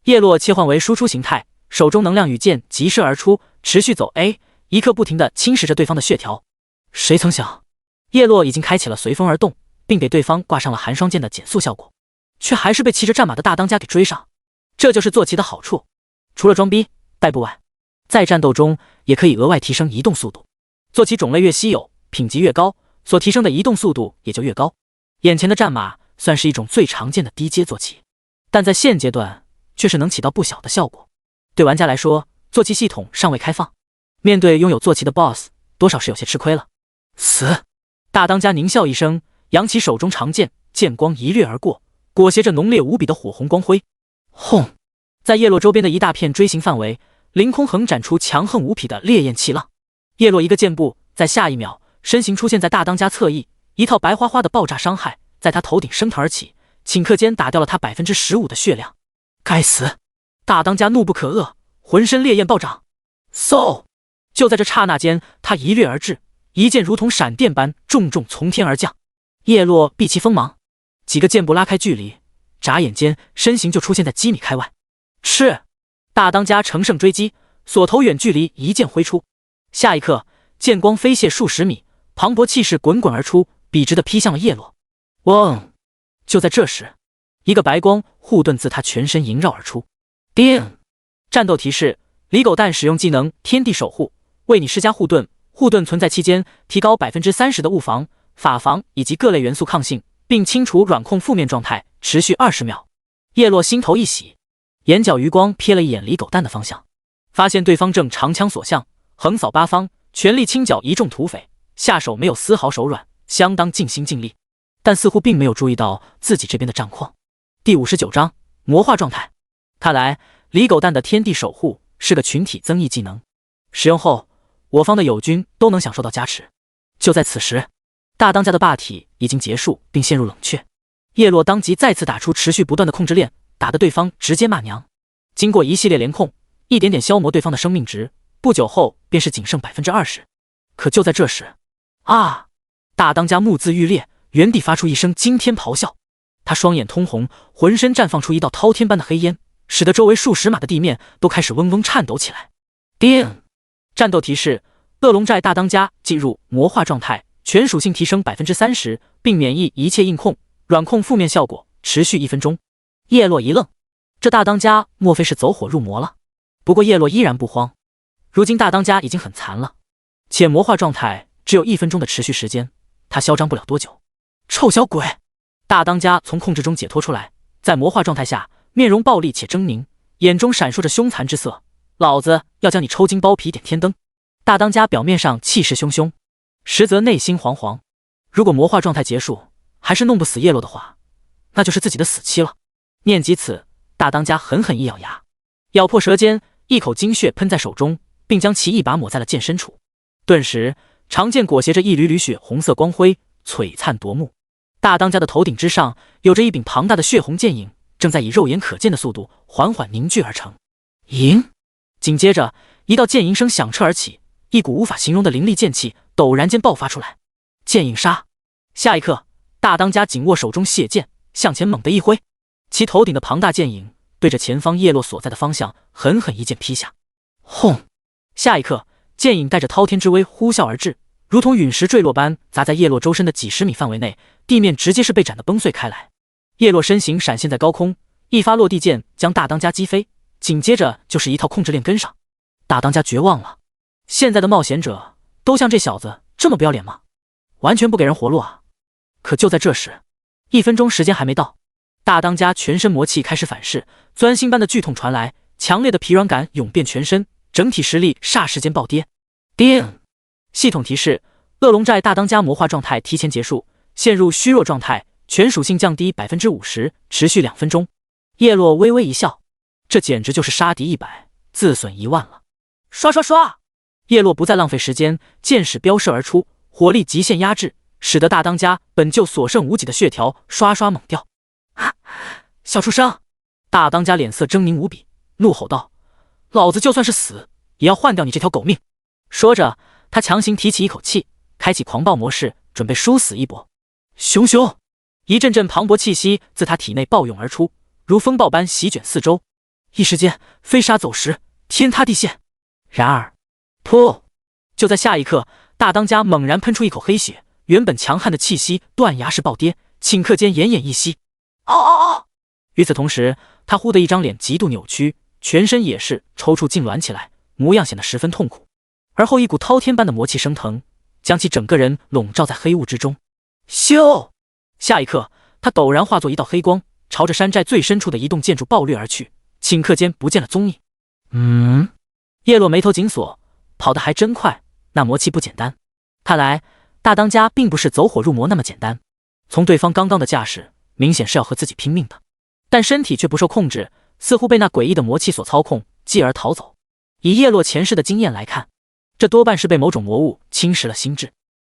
叶落切换为输出形态，手中能量羽箭急射而出，持续走 A， 一刻不停地侵蚀着对方的血条。谁曾想，叶落已经开启了随风而动，并给对方挂上了寒霜剑的减速效果，却还是被骑着战马的大当家给追上。这就是坐骑的好处，除了装逼带不完，在战斗中也可以额外提升移动速度。坐骑种类越稀有，品级越高，所提升的移动速度也就越高。眼前的战马算是一种最常见的低阶坐骑，但在现阶段却是能起到不小的效果。对玩家来说，坐骑系统尚未开放，面对拥有坐骑的 BOSS， 多少是有些吃亏了。死！大当家狞笑一声，扬起手中长剑，剑光一掠而过，裹挟着浓烈无比的火红光辉。轰！在叶落周边的一大片锥形范围，凌空横展出强横无匹的烈焰气浪。叶落一个箭步，在下一秒，身形出现在大当家侧翼，一套白花花的爆炸伤害在他头顶升腾而起，顷刻间打掉了他 15% 的血量。该死！大当家怒不可遏，浑身烈焰暴涨。嗖！就在这刹那间，他一掠而至，一剑如同闪电般重重从天而降。叶落避其锋芒，几个箭步拉开距离，眨眼间身形就出现在几米开外。是！大当家乘胜追击，锁头远距离一剑挥出，下一刻剑光飞泻数十米，磅礴气势滚滚而出，笔直地劈向了叶落。嗡！就在这时，一个白光护盾自他全身萦绕而出。叮！战斗提示：李狗蛋使用技能天地守护，为你施加护盾，护盾存在期间提高 30% 的物防、法防以及各类元素抗性，并清除软控负面状态，持续20秒。叶落心头一喜，眼角余光瞥了一眼李狗蛋的方向，发现对方正长枪所向，横扫八方，全力清剿一众土匪，下手没有丝毫手软，相当尽心尽力，但似乎并没有注意到自己这边的战况。第59章魔化状态。看来李狗蛋的天地守护是个群体增益技能，使用后我方的友军都能享受到加持。就在此时，大当家的霸体已经结束并陷入冷却，叶落当即再次打出持续不断的控制链，打得对方直接骂娘。经过一系列连控，一点点消磨对方的生命值，不久后便是仅剩 20%。 可就在这时，啊！大当家目眦欲裂，原地发出一声惊天咆哮，他双眼通红，浑身绽放出一道滔天般的黑烟，使得周围数十码的地面都开始嗡嗡颤抖起来。叮！战斗提示：恶龙寨大当家进入魔化状态，全属性提升 30%， 并免疫一切硬控、软控负面效果，持续1分钟。叶落一愣，这大当家莫非是走火入魔了？不过叶落依然不慌，如今大当家已经很残了，且魔化状态只有1分钟的持续时间，他嚣张不了多久。臭小鬼！大当家从控制中解脱出来，在魔化状态下，面容暴戾且狰狞，眼中闪烁着凶残之色。老子要将你抽筋剥皮点天灯！大当家表面上气势汹汹，实则内心惶惶。如果魔化状态结束，还是弄不死叶落的话，那就是自己的死期了。念及此，大当家狠狠一咬牙，咬破舌尖，一口精血喷在手中，并将其一把抹在了剑身处。顿时，长剑裹挟着一缕缕血红色光辉，璀璨夺目。大当家的头顶之上，有着一柄庞大的血红剑影，正在以肉眼可见的速度缓缓凝聚而成。迎！紧接着，一道剑吟声响彻而起，一股无法形容的凌厉剑气陡然间爆发出来。剑影杀！下一刻，大当家紧握手中血剑，向前猛地一挥，其头顶的庞大剑影对着前方叶落所在的方向狠狠一剑劈下。轰！下一刻，剑影带着滔天之威呼啸而至，如同陨石坠落般砸在叶落周身的几十米范围内，地面直接是被斩得崩碎开来。叶落身形闪现在高空，一发落地剑将大当家击飞，紧接着就是一套控制链跟上。大当家绝望了，现在的冒险者都像这小子这么不要脸吗？完全不给人活路啊！可就在这时，1分钟时间还没到，大当家全身魔气开始反噬，钻心般的剧痛传来，强烈的疲软感涌遍全身，整体实力霎时间暴跌。叮！系统提示：恶龙寨大当家魔化状态提前结束，陷入虚弱状态，全属性降低 50%， 持续2分钟。叶落微微一笑，这简直就是杀敌100，自损1万了。刷刷刷！叶落不再浪费时间，剑矢飙射而出，火力极限压制，使得大当家本就所剩无几的血条刷刷猛掉。小畜生！大当家脸色狰狞无比，怒吼道：“老子就算是死，也要换掉你这条狗命！”说着，他强行提起一口气，开启狂暴模式，准备殊死一搏。熊熊！一阵阵磅礴气息自他体内暴涌而出，如风暴般席卷四周，一时间飞沙走石，天塌地陷。然而，噗！就在下一刻，大当家猛然喷出一口黑血，原本强悍的气息断崖式暴跌，顷刻间奄奄一息。嗷嗷嗷！与此同时，他忽的一张脸极度扭曲，全身也是抽搐痉挛起来，模样显得十分痛苦。而后一股滔天般的魔气升腾，将其整个人笼罩在黑雾之中。咻！下一刻，他陡然化作一道黑光，朝着山寨最深处的一栋建筑暴掠而去，顷刻间不见了踪影。叶落眉头紧锁，跑得还真快，那魔气不简单。看来大当家并不是走火入魔那么简单，从对方刚刚的架势，明显是要和自己拼命的，但身体却不受控制，似乎被那诡异的魔气所操控，继而逃走。以叶落前世的经验来看，这多半是被某种魔物侵蚀了心智。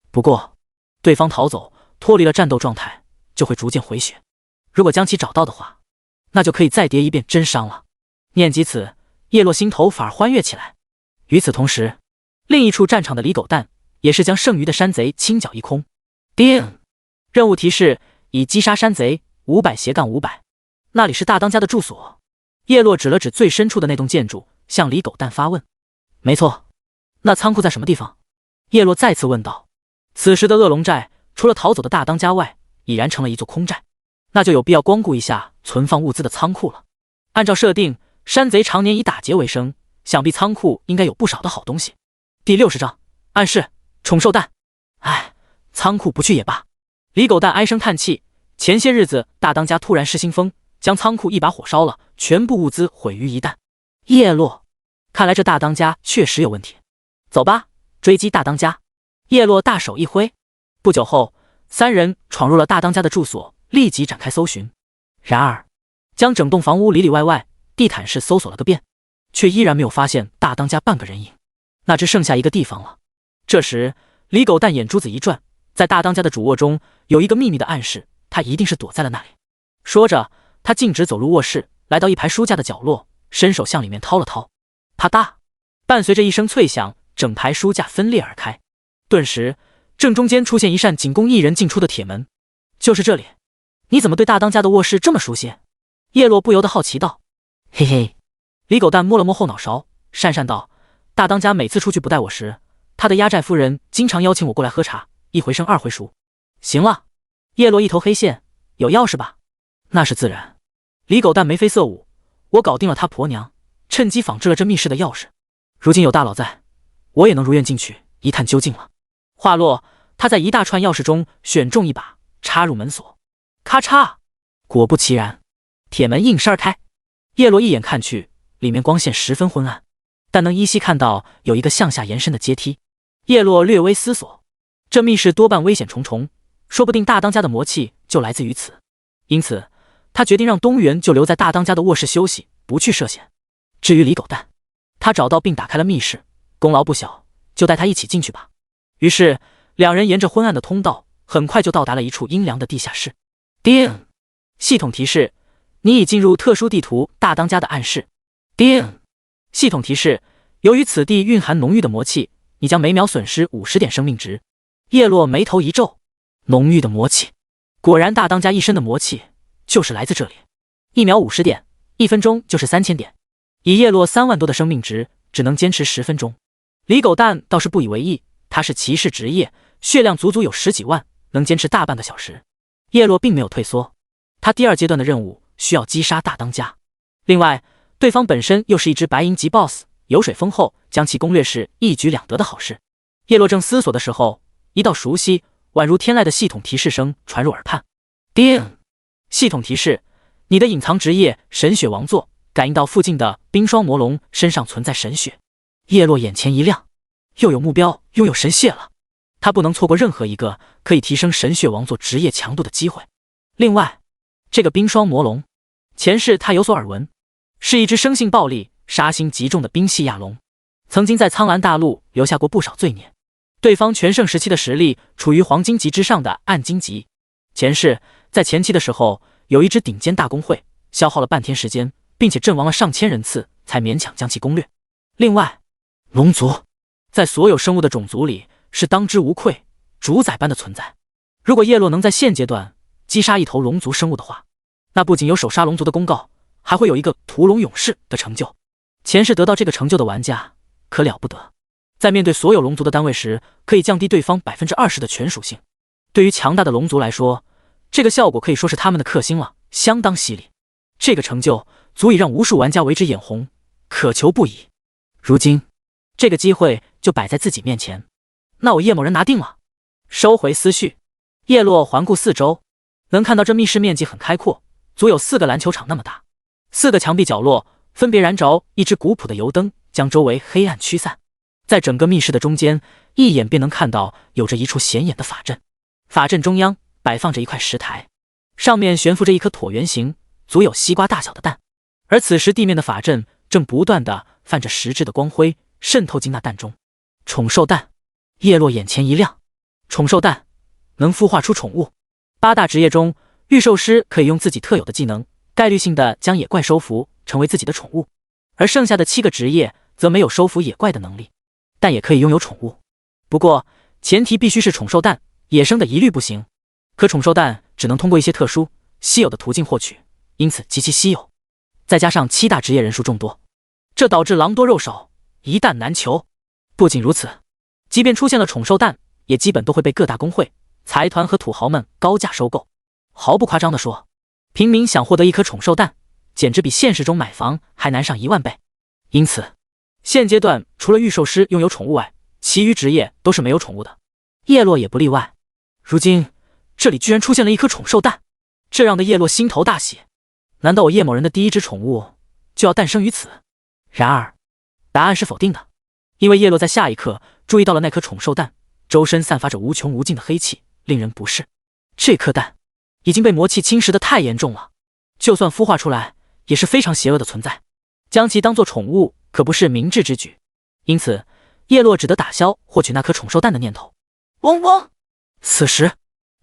不过，对方逃走，脱离了战斗状态，就会逐渐回血。如果将其找到的话，那就可以再叠一遍真伤了。念及此，叶落心头反而欢悦起来。与此同时，另一处战场的李狗蛋也是将剩余的山贼清剿一空。叮！任务提示：已击杀山贼500-500。那里是大当家的住所。叶落指了指最深处的那栋建筑，向李狗蛋发问。没错。那仓库在什么地方？叶落再次问道。此时的恶龙寨除了逃走的大当家外，已然成了一座空寨，那就有必要光顾一下存放物资的仓库了。按照设定，山贼常年以打劫为生，想必仓库应该有不少的好东西。第60章暗示宠兽蛋。唉，仓库不去也罢。李狗蛋唉声叹气，前些日子大当家突然失心疯，将仓库一把火烧了，全部物资毁于一旦。叶落，看来这大当家确实有问题。走吧，追击大当家。叶落大手一挥，不久后，3人闯入了大当家的住所，立即展开搜寻。然而，将整栋房屋里里外外地毯式搜索了个遍，却依然没有发现大当家半个人影。那只剩下一个地方了。这时，李狗蛋眼珠子一转，在大当家的主卧中有一个秘密的暗示，他一定是躲在了那里。说着，他径直走入卧室，来到一排书架的角落，伸手向里面掏了掏。啪嗒，伴随着一声脆响，整排书架分裂而开。顿时，正中间出现一扇仅供1人进出的铁门。就是这里。你怎么对大当家的卧室这么熟悉？叶落不由得好奇道。嘿嘿，李狗蛋摸了摸后脑勺，讪讪道：大当家每次出去不带我时，他的压寨夫人经常邀请我过来喝茶，一回生二回熟。行了。叶落一头黑线，有钥匙吧？那是自然。李狗蛋眉飞色舞，我搞定了他婆娘，趁机仿制了这密室的钥匙。如今有大佬在，我也能如愿进去一探究竟了。话落，他在一大串钥匙中选中一把，插入门锁。咔嚓，果不其然，铁门应声而开。叶落一眼看去，里面光线十分昏暗，但能依稀看到有一个向下延伸的阶梯。叶落略微思索，这密室多半危险重重，说不定大当家的魔气就来自于此。因此，他决定让东原就留在大当家的卧室休息，不去涉险。至于李狗蛋，他找到并打开了密室，功劳不小，就带他一起进去吧。于是，两人沿着昏暗的通道，很快就到达了一处阴凉的地下室。叮！系统提示：你已进入特殊地图大当家的暗室。叮！系统提示：由于此地蕴含浓郁的魔气，你将每秒损失50点生命值。叶落眉头一皱，浓郁的魔气，果然大当家一身的魔气就是来自这里。1秒50点，1分钟就是3000点。以叶落3万多的生命值，只能坚持10分钟。李狗蛋倒是不以为意，他是骑士职业，血量足足有10几万，能坚持大半个小时。叶落并没有退缩，他第2阶段的任务需要击杀大当家。另外，对方本身又是一只白银级 BOSS， 油水丰厚，将其攻略是一举两得的好事。叶落正思索的时候，一道熟悉宛如天籁的系统提示声传入耳畔。叮！系统提示：你的隐藏职业神血王座感应到附近的冰霜魔龙身上存在神血。叶落眼前一亮，又有目标拥有神血了，他不能错过任何一个可以提升神血王座职业强度的机会。另外，这个冰霜魔龙前世他有所耳闻，是一只生性暴戾、杀心极重的冰系亚龙，曾经在苍蓝大陆留下过不少罪孽。对方全盛时期的实力处于黄金级之上的暗金级。前世在前期的时候，有一支顶尖大公会，消耗了半天时间，并且阵亡了上千人次，才勉强将其攻略。另外，龙族在所有生物的种族里是当之无愧、主宰般的存在。如果叶落能在现阶段击杀一头龙族生物的话，那不仅有手杀龙族的公告，还会有一个屠龙勇士的成就。前世得到这个成就的玩家可了不得，在面对所有龙族的单位时，可以降低对方 20% 的全属性。对于强大的龙族来说，这个效果可以说是他们的克星了，相当犀利。这个成就足以让无数玩家为之眼红，渴求不已。如今这个机会就摆在自己面前，那我叶某人拿定了。收回思绪，叶落环顾四周，能看到这密室面积很开阔，足有4个篮球场那么大。4个墙壁角落分别燃着一只古朴的油灯，将周围黑暗驱散。在整个密室的中间，一眼便能看到有着一处显眼的法阵。法阵中央摆放着一块石台，上面悬浮着一颗椭圆形、足有西瓜大小的蛋。而此时地面的法阵正不断地泛着实质的光辉，渗透进那蛋中。宠兽蛋，叶落眼前一亮。宠兽蛋能孵化出宠物。8大职业中，御兽师可以用自己特有的技能，概率性的将野怪收服成为自己的宠物，而剩下的7个职业则没有收服野怪的能力，但也可以拥有宠物。不过前提必须是宠兽蛋，野生的一律不行。可宠兽蛋只能通过一些特殊、稀有的途径获取，因此极其稀有。再加上7大职业人数众多，这导致狼多肉少，一蛋难求。不仅如此，即便出现了宠兽蛋，也基本都会被各大公会、财团和土豪们高价收购。毫不夸张地说，平民想获得一颗宠兽蛋，简直比现实中买房还难上1万倍。因此，现阶段除了御兽师拥有宠物外，其余职业都是没有宠物的，叶落也不例外。如今这里居然出现了一颗宠兽蛋，这让的叶落心头大喜。难道我叶某人的第1只宠物就要诞生于此？然而答案是否定的，因为叶落在下一刻注意到了那颗宠兽蛋周身散发着无穷无尽的黑气，令人不适。这颗蛋已经被魔气侵蚀得太严重了，就算孵化出来也是非常邪恶的存在，将其当作宠物可不是明智之举。因此叶落只得打消获取那颗宠兽蛋的念头。嗡嗡！此时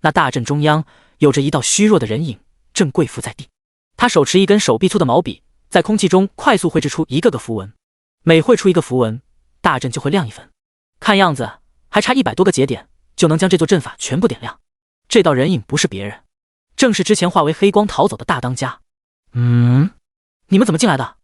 那大阵中央有着一道虚弱的人影正跪伏在地，他手持一根手臂粗的毛笔，在空气中快速绘制出一个个符文，每绘出一个符文，大阵就会亮1分。看样子还差100多个节点就能将这座阵法全部点亮。这道人影不是别人，正是之前化为黑光逃走的大当家。你们怎么进来的？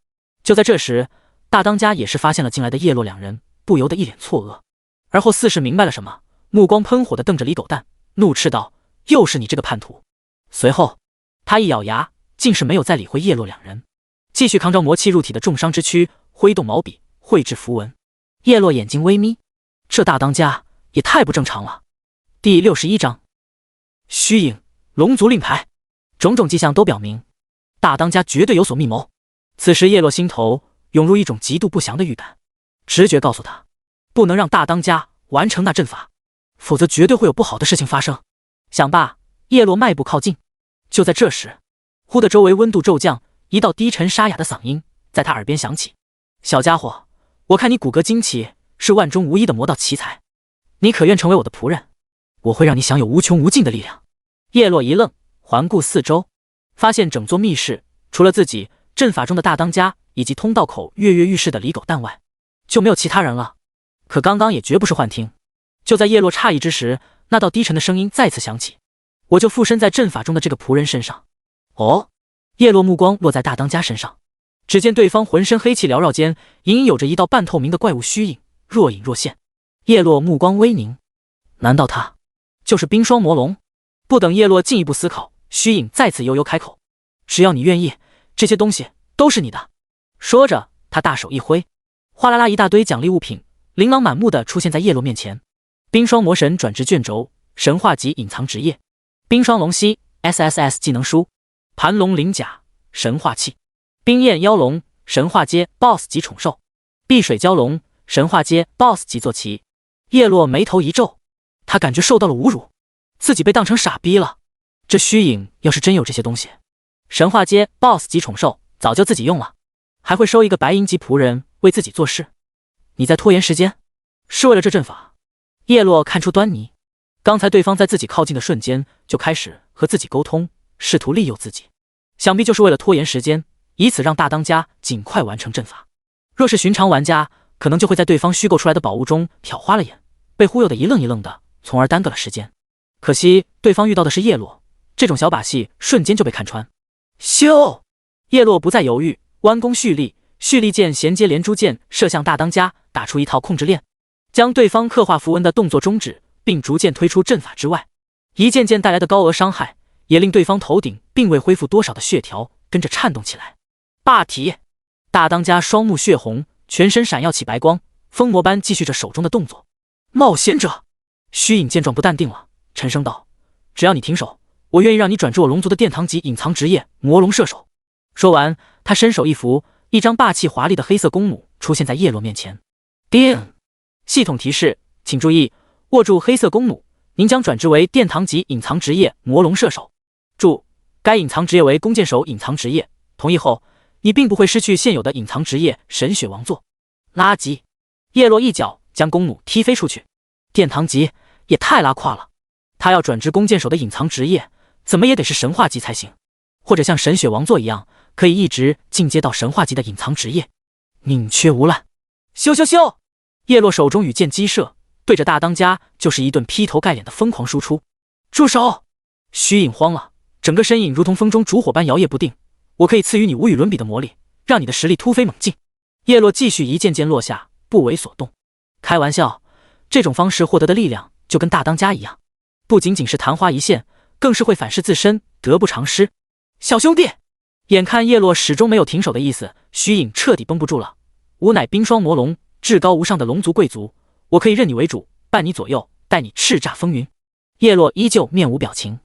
就在这时，大当家也是发现了进来的叶落两人，不由得一脸错愕，而后似是明白了什么，目光喷火地瞪着李狗蛋，怒斥道：又是你这个叛徒！随后他一咬牙，竟是没有再理会叶落两人，继续扛着魔气入体的重伤之躯，挥动毛笔绘制符文。叶落眼睛微眯，这大当家也太不正常了。第61章虚影龙族令牌，种种迹象都表明大当家绝对有所密谋。此时叶落心头涌入一种极度不祥的预感，直觉告诉他不能让大当家完成那阵法，否则绝对会有不好的事情发生。想罢，叶落迈步靠近。就在这时，忽的周围温度骤降，一道低沉沙哑的嗓音在他耳边响起：“小家伙，我看你骨骼惊奇，是万中无一的魔道奇才，你可愿成为我的仆人？我会让你享有无穷无尽的力量。”叶落一愣，环顾四周，发现整座密室除了自己、阵法中的大当家以及通道口跃跃欲试的李狗蛋外，就没有其他人了。可刚刚也绝不是幻听。就在叶落诧异之时，那道低沉的声音再次响起：“我就附身在阵法中的这个仆人身上。”哦，叶落目光落在大当家身上，只见对方浑身黑气缭绕间，隐隐有着一道半透明的怪物虚影，若隐若现。叶落目光微凝，难道他就是冰霜魔龙？不等叶落进一步思考，虚影再次悠悠开口：“只要你愿意，这些东西都是你的。”说着，他大手一挥，哗啦啦一大堆奖励物品琳琅满目的出现在叶落面前。冰霜魔神转职卷轴，神话级隐藏职业，冰霜龙息 SSS 技能书，盘龙鳞甲神话器，冰焰妖龙神话阶 BOSS 级宠兽，碧水蛟龙神话阶 BOSS 级坐骑。叶落眉头一皱，他感觉受到了侮辱，自己被当成傻逼了。这虚影要是真有这些东西，神话阶 BOSS 级宠兽早就自己用了，还会收一个白银级仆人为自己做事。你在拖延时间，是为了这阵法？叶落看出端倪，刚才对方在自己靠近的瞬间就开始和自己沟通，试图利诱自己，想必就是为了拖延时间，以此让大当家尽快完成阵法。若是寻常玩家，可能就会在对方虚构出来的宝物中瞟花了眼，被忽悠得一愣一愣的，从而耽搁了时间。可惜对方遇到的是叶落，这种小把戏瞬间就被看穿。咻！叶落不再犹豫，弯弓蓄力，蓄力剑衔接连珠箭射向大当家，打出一套控制链，将对方刻画符文的动作终止，并逐渐推出阵法之外。一件件带来的高额伤害，也令对方头顶并未恢复多少的血条跟着颤动起来。霸体！大当家双目血红，全身闪耀起白光，疯魔般继续着手中的动作。冒险者！虚影见状不淡定了，沉声道：“只要你停手，我愿意让你转至我龙族的殿堂级隐藏职业魔龙射手。”说完，他伸手一扶，一张霸气华丽的黑色公弩出现在叶落面前。叮！系统提示，请注意，握住黑色公弩，您将转职为殿堂级隐藏职业魔龙射手。注：该隐藏职业为弓箭手隐藏职业，同意后，你并不会失去现有的隐藏职业神血王座。垃圾！叶落一脚将公弩踢飞出去。殿堂级也太拉胯了，他要转职弓箭手的隐藏职业，怎么也得是神话级才行，或者像神血王座一样，可以一直进阶到神话级的隐藏职业。宁缺毋滥！咻咻咻！叶落手中羽箭击射，对着大当家就是一顿劈头盖脸的疯狂输出。住手！虚影慌了，整个身影如同风中烛火般摇曳不定。我可以赐予你无与伦比的魔力，让你的实力突飞猛进。叶落继续一件件落下，不为所动。开玩笑，这种方式获得的力量就跟大当家一样，不仅仅是昙花一现，更是会反噬自身，得不偿失。小兄弟！眼看叶落始终没有停手的意思，虚影彻底绷不住了。吾乃冰霜魔龙，至高无上的龙族贵族，我可以任你为主，伴你左右，带你叱咤风云。叶落依旧面无表情，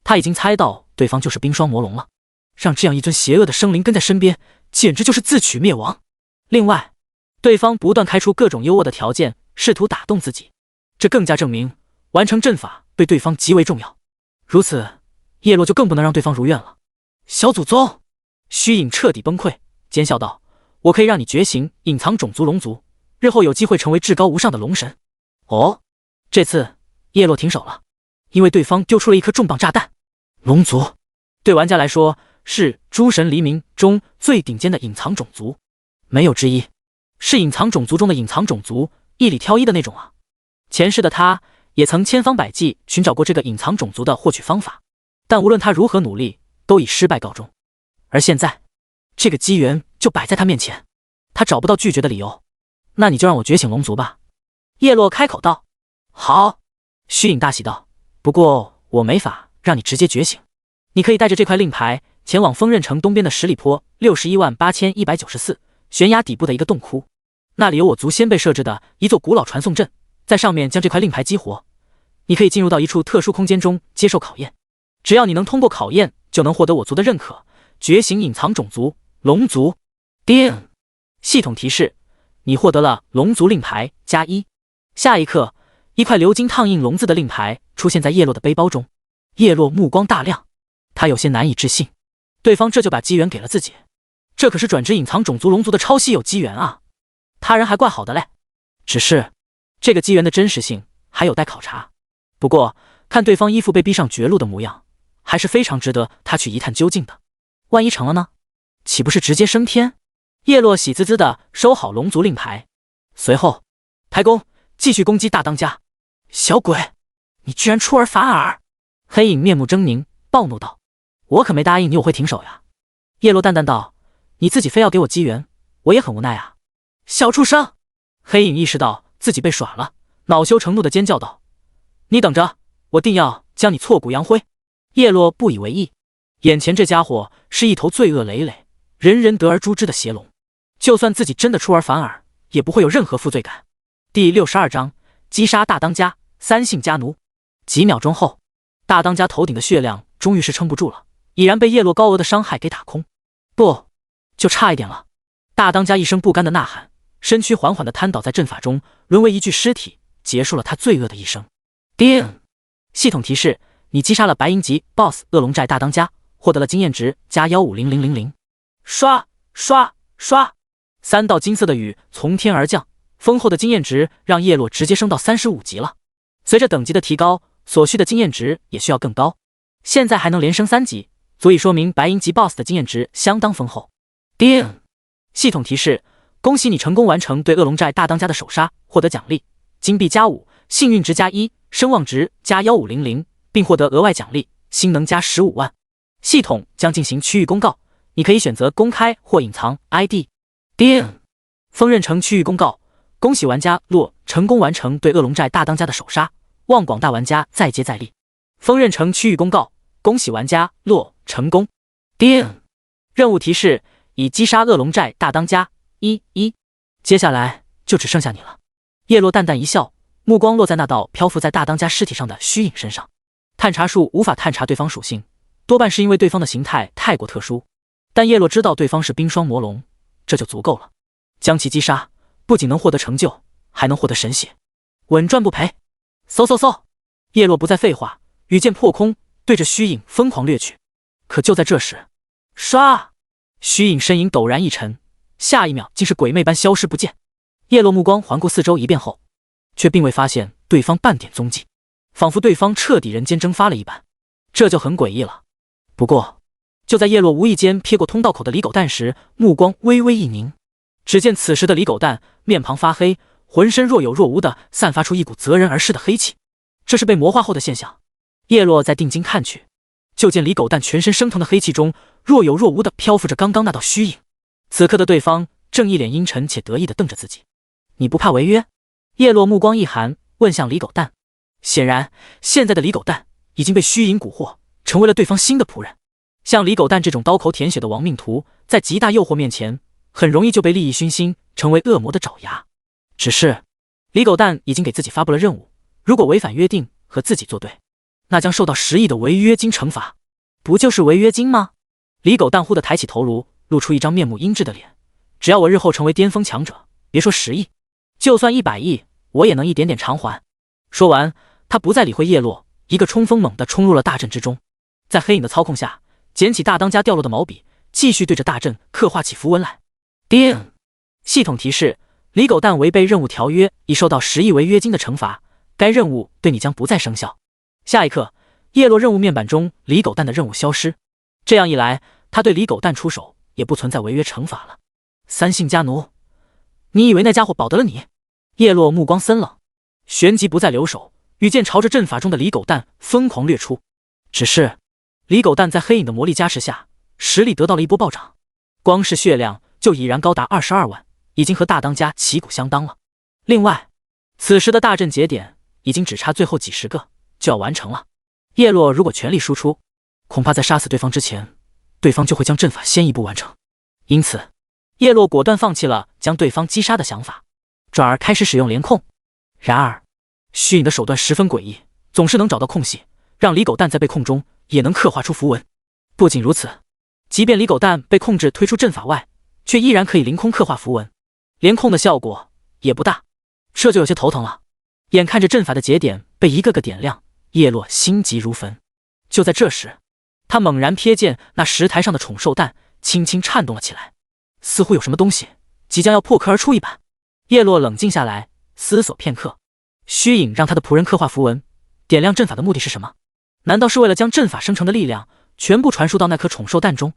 他已经猜到对方就是冰霜魔龙了，让这样一尊邪恶的生灵跟在身边，简直就是自取灭亡。另外，对方不断开出各种优渥的条件，试图打动自己，这更加证明完成阵法对对方极为重要。如此，叶落就更不能让对方如愿了。小祖宗！虚影彻底崩溃，尖笑道：“我可以让你觉醒隐藏种族龙族，日后有机会成为至高无上的龙神。”哦，这次叶落停手了，因为对方丢出了一颗重磅炸弹。龙族对玩家来说是诸神黎明中最顶尖的隐藏种族，没有之一，是隐藏种族中的隐藏种族，一里挑一的那种啊。前世的他也曾千方百计寻找过这个隐藏种族的获取方法，但无论他如何努力，都以失败告终。而现在，这个机缘就摆在他面前，他找不到拒绝的理由。那你就让我觉醒龙族吧。叶落开口道。好。虚影大喜道，不过我没法让你直接觉醒，你可以带着这块令牌前往丰刃城东边的10里坡618194悬崖底部的一个洞窟，那里有我族先辈设置的一座古老传送阵，在上面将这块令牌激活，你可以进入到一处特殊空间中接受考验，只要你能通过考验，就能获得我族的认可，觉醒隐藏种族龙族。叮！系统提示，你获得了龙族令牌+1。下一刻，一块鎏金烫印龙字的令牌出现在叶落的背包中。叶落目光大亮，他有些难以置信，对方这就把机缘给了自己，这可是转职隐藏种族龙族的超稀有机缘啊！他人还怪好的嘞，只是这个机缘的真实性还有待考察。不过看对方依附被逼上绝路的模样，还是非常值得他去一探究竟的。万一成了呢？岂不是直接升天？叶落喜滋滋地收好龙族令牌，随后抬弓继续攻击大当家。小鬼，你居然出尔反尔！黑影面目狰狞，暴怒道：“我可没答应你我会停手呀。”叶落淡淡道：“你自己非要给我机缘，我也很无奈啊。”小畜生！黑影意识到自己被耍了，恼羞成怒地尖叫道：“你等着，我定要将你挫骨扬灰！”叶落不以为意，眼前这家伙是一头罪恶累累、人人得而诛之的邪龙，就算自己真的出尔反尔，也不会有任何负罪感。第62章击杀大当家，三姓家奴。几秒钟后，大当家头顶的血量终于是撑不住了，已然被叶落高额的伤害给打空。不，就差一点了！大当家一声不甘的呐喊，身躯缓缓地瘫倒在阵法中，沦为一具尸体，结束了他罪恶的一生。叮！系统提示：你击杀了白银级 BOSS 恶龙寨大当家，获得了经验值加1500000。刷刷刷！3道金色的雨从天而降，丰厚的经验值让叶落直接升到35级了。随着等级的提高，所需的经验值也需要更高。现在还能连升3级，足以说明白银级 BOSS 的经验值相当丰厚。叮！系统提示：恭喜你成功完成对恶龙寨大当家的首杀，获得奖励金币加5，幸运值加1，声望值加15000，并获得额外奖励星能加15万。系统将进行区域公告，你可以选择公开或隐藏 ID。叮！锋刃城区域公告：恭喜玩家洛成功完成对恶龙寨大当家的首杀，望广大玩家再接再厉。锋刃城区域公告：恭喜玩家洛成功。叮！任务提示：已击杀恶龙寨大当家1接下来就只剩下你了。叶落淡淡一笑，目光落在那道漂浮在大当家尸体上的虚影身上。探查术无法探查对方属性，多半是因为对方的形态太过特殊，但叶落知道对方是冰霜魔龙，这就足够了。将其击杀，不仅能获得成就，还能获得神血，稳赚不赔。嗖嗖嗖！叶落不再废话，羽剑破空，对着虚影疯狂掠去。可就在这时，唰！虚影身影陡然一沉，下一秒竟是鬼魅般消失不见。叶落目光环顾四周一遍后，却并未发现对方半点踪迹，仿佛对方彻底人间蒸发了一般，这就很诡异了。不过，就在叶落无意间瞥过通道口的李狗蛋时，目光微微一凝。只见此时的李狗蛋面庞发黑，浑身若有若无的散发出一股择人而噬的黑气，这是被魔化后的现象。叶落在定睛看去，就见李狗蛋全身升腾的黑气中，若有若无的漂浮着刚刚那道虚影。此刻的对方正一脸阴沉且得意的瞪着自己。你不怕违约？叶落目光一寒，问向李狗蛋。显然，现在的李狗蛋已经被虚影蛊惑，成为了对方新的仆人。像李狗蛋这种刀口舔血的亡命徒，在极大诱惑面前，很容易就被利益熏心，成为恶魔的爪牙。只是李狗蛋已经给自己发布了任务，如果违反约定和自己作对，那将受到10亿的违约金惩罚。不就是违约金吗？李狗蛋忽地抬起头颅，露出一张面目阴鸷的脸。只要我日后成为巅峰强者，别说10亿，就算100亿，我也能一点点偿还。说完，他不再理会叶落，一个冲锋猛地冲入了大阵之中。在黑影的操控下，捡起大当家掉落的毛笔，继续对着大阵刻画起符文来。叮！系统提示：李狗蛋违背任务条约，已受到10亿违约金的惩罚，该任务对你将不再生效。下一刻，叶落任务面板中李狗蛋的任务消失。这样一来，他对李狗蛋出手也不存在违约惩罚了。三姓家奴，你以为那家伙保得了你？叶落目光森冷，旋即不再留手，羽剑朝着阵法中的李狗蛋疯狂掠出。只是李狗蛋在黑影的魔力加持下，实力得到了一波暴涨，光是血量就已然高达22万，已经和大当家旗鼓相当了。另外，此时的大阵节点已经只差最后几十个就要完成了。叶落如果全力输出，恐怕在杀死对方之前，对方就会将阵法先一步完成。因此，叶落果断放弃了将对方击杀的想法，转而开始使用连控。然而，虚影的手段十分诡异，总是能找到空隙，让李狗蛋在被控中也能刻画出符文。不仅如此，即便李狗蛋被控制推出阵法外，却依然可以凌空刻画符文，连控的效果也不大，这就有些头疼了。眼看着阵法的节点被一个个点亮，叶落心急如焚。就在这时，他猛然瞥见那石台上的宠兽蛋轻轻颤动了起来，似乎有什么东西即将要破壳而出一般。叶落冷静下来，思索片刻。虚影让他的仆人刻画符文，点亮阵法的目的是什么？难道是为了将阵法生成的力量全部传输到那颗宠兽蛋中？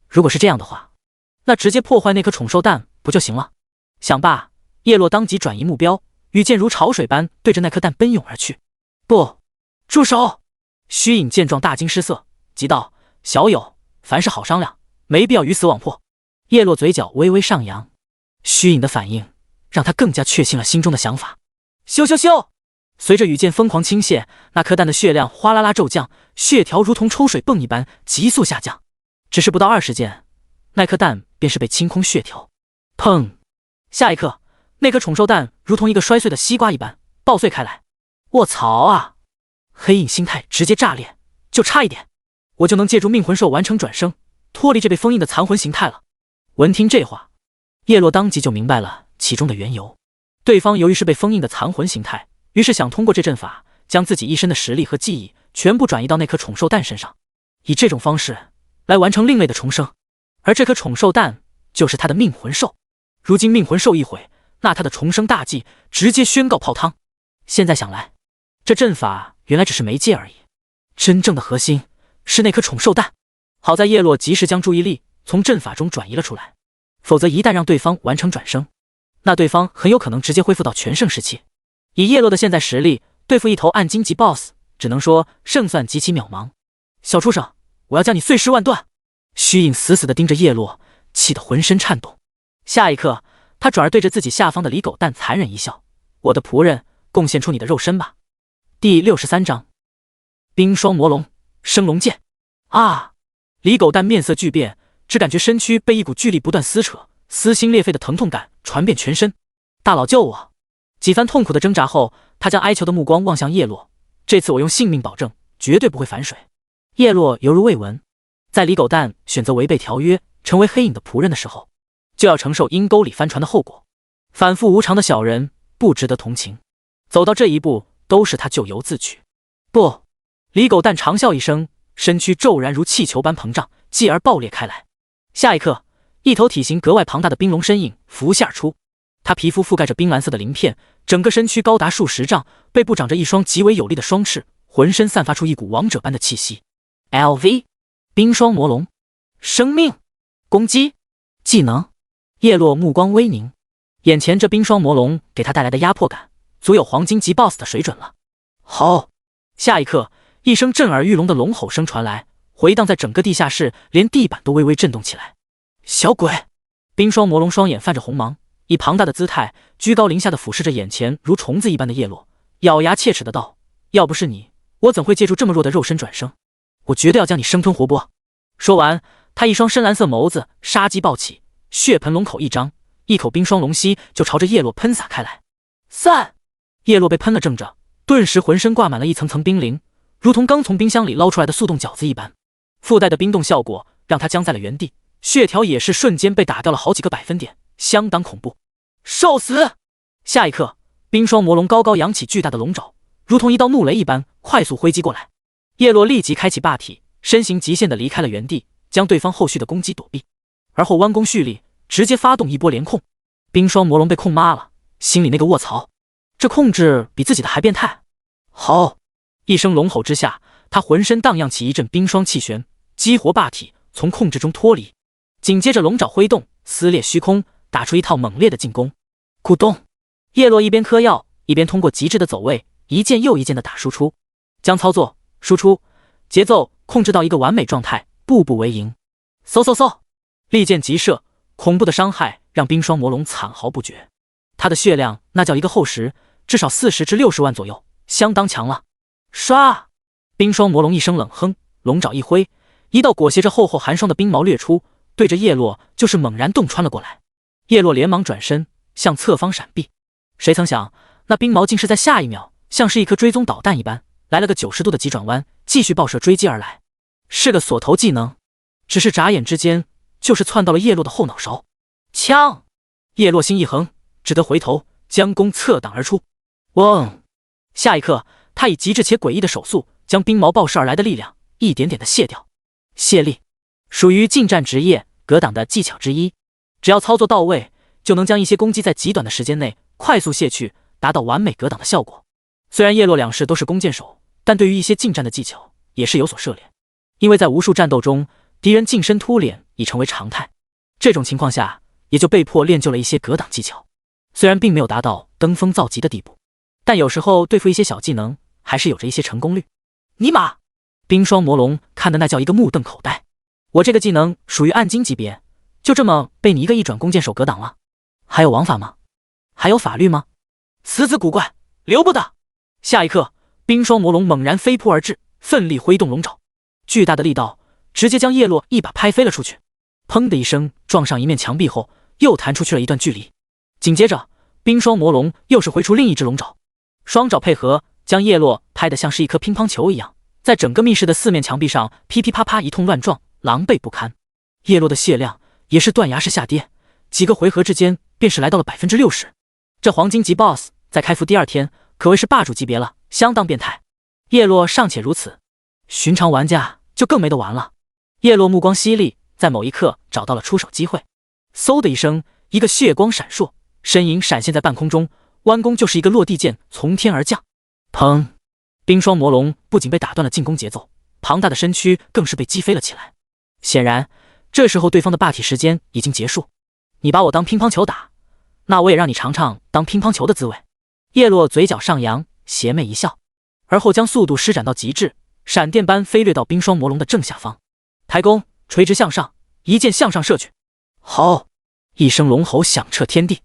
如果是这样的话，那直接破坏那颗宠兽蛋不就行了？想罢，叶落当即转移目标，羽箭如潮水般对着那颗蛋奔涌而去。不，住手！虚影见状大惊失色，急道：小友，凡事好商量，没必要鱼死网破。叶落嘴角微微上扬，虚影的反应让他更加确信了心中的想法。咻咻咻！随着羽箭疯狂倾泻，那颗蛋的血量哗啦啦骤降，血条如同抽水泵一般急速下降。只是不到20箭，那颗蛋便是被清空血条。砰！下一刻，那颗宠兽蛋如同一个摔碎的西瓜一般爆碎开来。卧槽啊！黑影心态直接炸裂，就差一点，我就能借助命魂兽完成转生，脱离这被封印的残魂形态了。闻听这话，叶落当即就明白了其中的缘由。对方由于是被封印的残魂形态，于是想通过这阵法将自己一身的实力和记忆全部转移到那颗宠兽蛋身上，以这种方式来完成另类的重生。而这颗宠兽蛋就是他的命魂兽，如今命魂兽一毁，那他的重生大计直接宣告泡汤。现在想来，这阵法原来只是媒介而已，真正的核心是那颗宠兽蛋。好在叶落及时将注意力从阵法中转移了出来，否则一旦让对方完成转生，那对方很有可能直接恢复到全盛时期。以叶落的现在实力，对付一头暗金级 BOSS， 只能说胜算极其渺茫。小畜生，我要将你碎尸万段！虚影死死地盯着叶落，气得浑身颤动。下一刻，他转而对着自己下方的李狗蛋残忍一笑：我的仆人，贡献出你的肉身吧。第63章冰霜魔龙升龙剑。啊！李狗蛋面色巨变，只感觉身躯被一股巨力不断撕扯，撕心裂肺的疼痛感传遍全身。大佬救我！几番痛苦的挣扎后，他将哀求的目光望向叶落。这次我用性命保证，绝对不会反水。叶落犹如未闻，在李狗蛋选择违背条约，成为黑影的仆人的时候，就要承受阴沟里翻船的后果。反复无常的小人不值得同情，走到这一步都是他咎由自取。不！李狗蛋长啸一声，身躯骤然如气球般膨胀，继而爆裂开来。下一刻，一头体型格外庞大的冰龙身影浮现而出，他皮肤覆盖着冰蓝色的鳞片，整个身躯高达数十丈，背部长着一双极为有力的双翅，浑身散发出一股王者般的气息。LV 冰霜魔龙生命攻击技能。叶落目光微凝，眼前这冰霜魔龙给他带来的压迫感足有黄金级 BOSS 的水准了。吼！下一刻，一声震耳欲聋的龙吼声传来，回荡在整个地下室，连地板都微微震动起来。小鬼！冰霜魔龙双眼泛着红芒，以庞大的姿态居高临下的俯视着眼前如虫子一般的叶落，咬牙切齿的道：要不是你，我怎会借助这么弱的肉身转生？我绝对要将你生吞活剥！说完，他一双深蓝色眸子杀机暴起，血盆龙口一张，一口冰霜龙息就朝着叶落喷洒开来。散！叶落被喷了怔着，顿时浑身挂满了一层层冰凌，如同刚从冰箱里捞出来的速冻饺子一般，附带的冰冻效果让他僵在了原地，血条也是瞬间被打掉了好几个百分点，相当恐怖。受死！下一刻，冰霜魔龙高高扬起巨大的龙爪，如同一道怒雷一般快速挥击过来。叶落立即开启霸体，身形极限的离开了原地，将对方后续的攻击躲避，而后弯弓蓄力，直接发动一波连控。冰霜魔龙被控妈了，心里那个卧槽，这控制比自己的还变态。好！一声龙吼之下，他浑身荡漾起一阵冰霜气旋，激活霸体从控制中脱离，紧接着龙爪挥动，撕裂虚空，打出一套猛烈的进攻。咕咚！叶落一边嗑药，一边通过极致的走位，一剑又一剑的打输出，将操作、输出、节奏控制到一个完美状态，步步为营。嗖嗖嗖！利剑急射，恐怖的伤害让冰霜魔龙惨嚎不绝。他的血量那叫一个厚实，至少40至60万左右，相当强了。唰！冰霜魔龙一声冷哼，龙爪一挥，一道裹挟着厚厚寒霜的冰毛掠出，对着叶落就是猛然洞穿了过来。叶落连忙转身向侧方闪避，谁曾想那冰毛竟是在下一秒像是一颗追踪导弹一般来了个90度的急转弯，继续爆射追击而来。是个锁头技能，只是眨眼之间就是窜到了叶落的后脑勺。枪！叶落心一横，只得回头将弓侧挡而出。嗡！下一刻，他以极致且诡异的手速将冰毛爆射而来的力量一点点的卸掉。卸力属于近战职业格挡的技巧之一，只要操作到位，就能将一些攻击在极短的时间内快速卸去，达到完美格挡的效果。虽然叶落两世都是弓箭手，但对于一些近战的技巧也是有所涉猎，因为在无数战斗中，敌人近身突脸已成为常态。这种情况下，也就被迫练就了一些格挡技巧。虽然并没有达到登峰造极的地步，但有时候对付一些小技能还是有着一些成功率。尼玛！冰霜魔龙看的那叫一个目瞪口呆。我这个技能属于暗金级别，就这么被你一个一转弓箭手格挡了？还有王法吗？还有法律吗？此子古怪，留不得！下一刻，冰霜魔龙猛然飞扑而至，奋力挥动龙爪，巨大的力道直接将叶落一把拍飞了出去。砰的一声，撞上一面墙壁后，又弹出去了一段距离。紧接着，冰霜魔龙又是挥出另一只龙爪，双爪配合，将叶落拍得像是一颗乒乓球一样，在整个密室的四面墙壁上噼噼啪啪一通乱撞，狼狈不堪。叶落的血量也是断崖式下跌，几个回合之间便是来到了 60%。这黄金级 BOSS 在开服第2天可谓是霸主级别了，相当变态。叶落尚且如此，寻常玩家就更没得玩了。叶落目光犀利，在某一刻找到了出手机会，嗖的一声，一个血光闪烁，身影闪现在半空中，弯弓就是一个落地剑从天而降。砰！冰霜魔龙不仅被打断了进攻节奏，庞大的身躯更是被击飞了起来。显然，这时候对方的霸体时间已经结束。你把我当乒乓球打，那我也让你尝尝当乒乓球的滋味。叶落嘴角上扬，邪魅一笑，而后将速度施展到极致，闪电般飞掠到冰霜魔龙的正下方。抬弓，垂直向上，一箭向上射去。吼！一声龙吼响彻天地，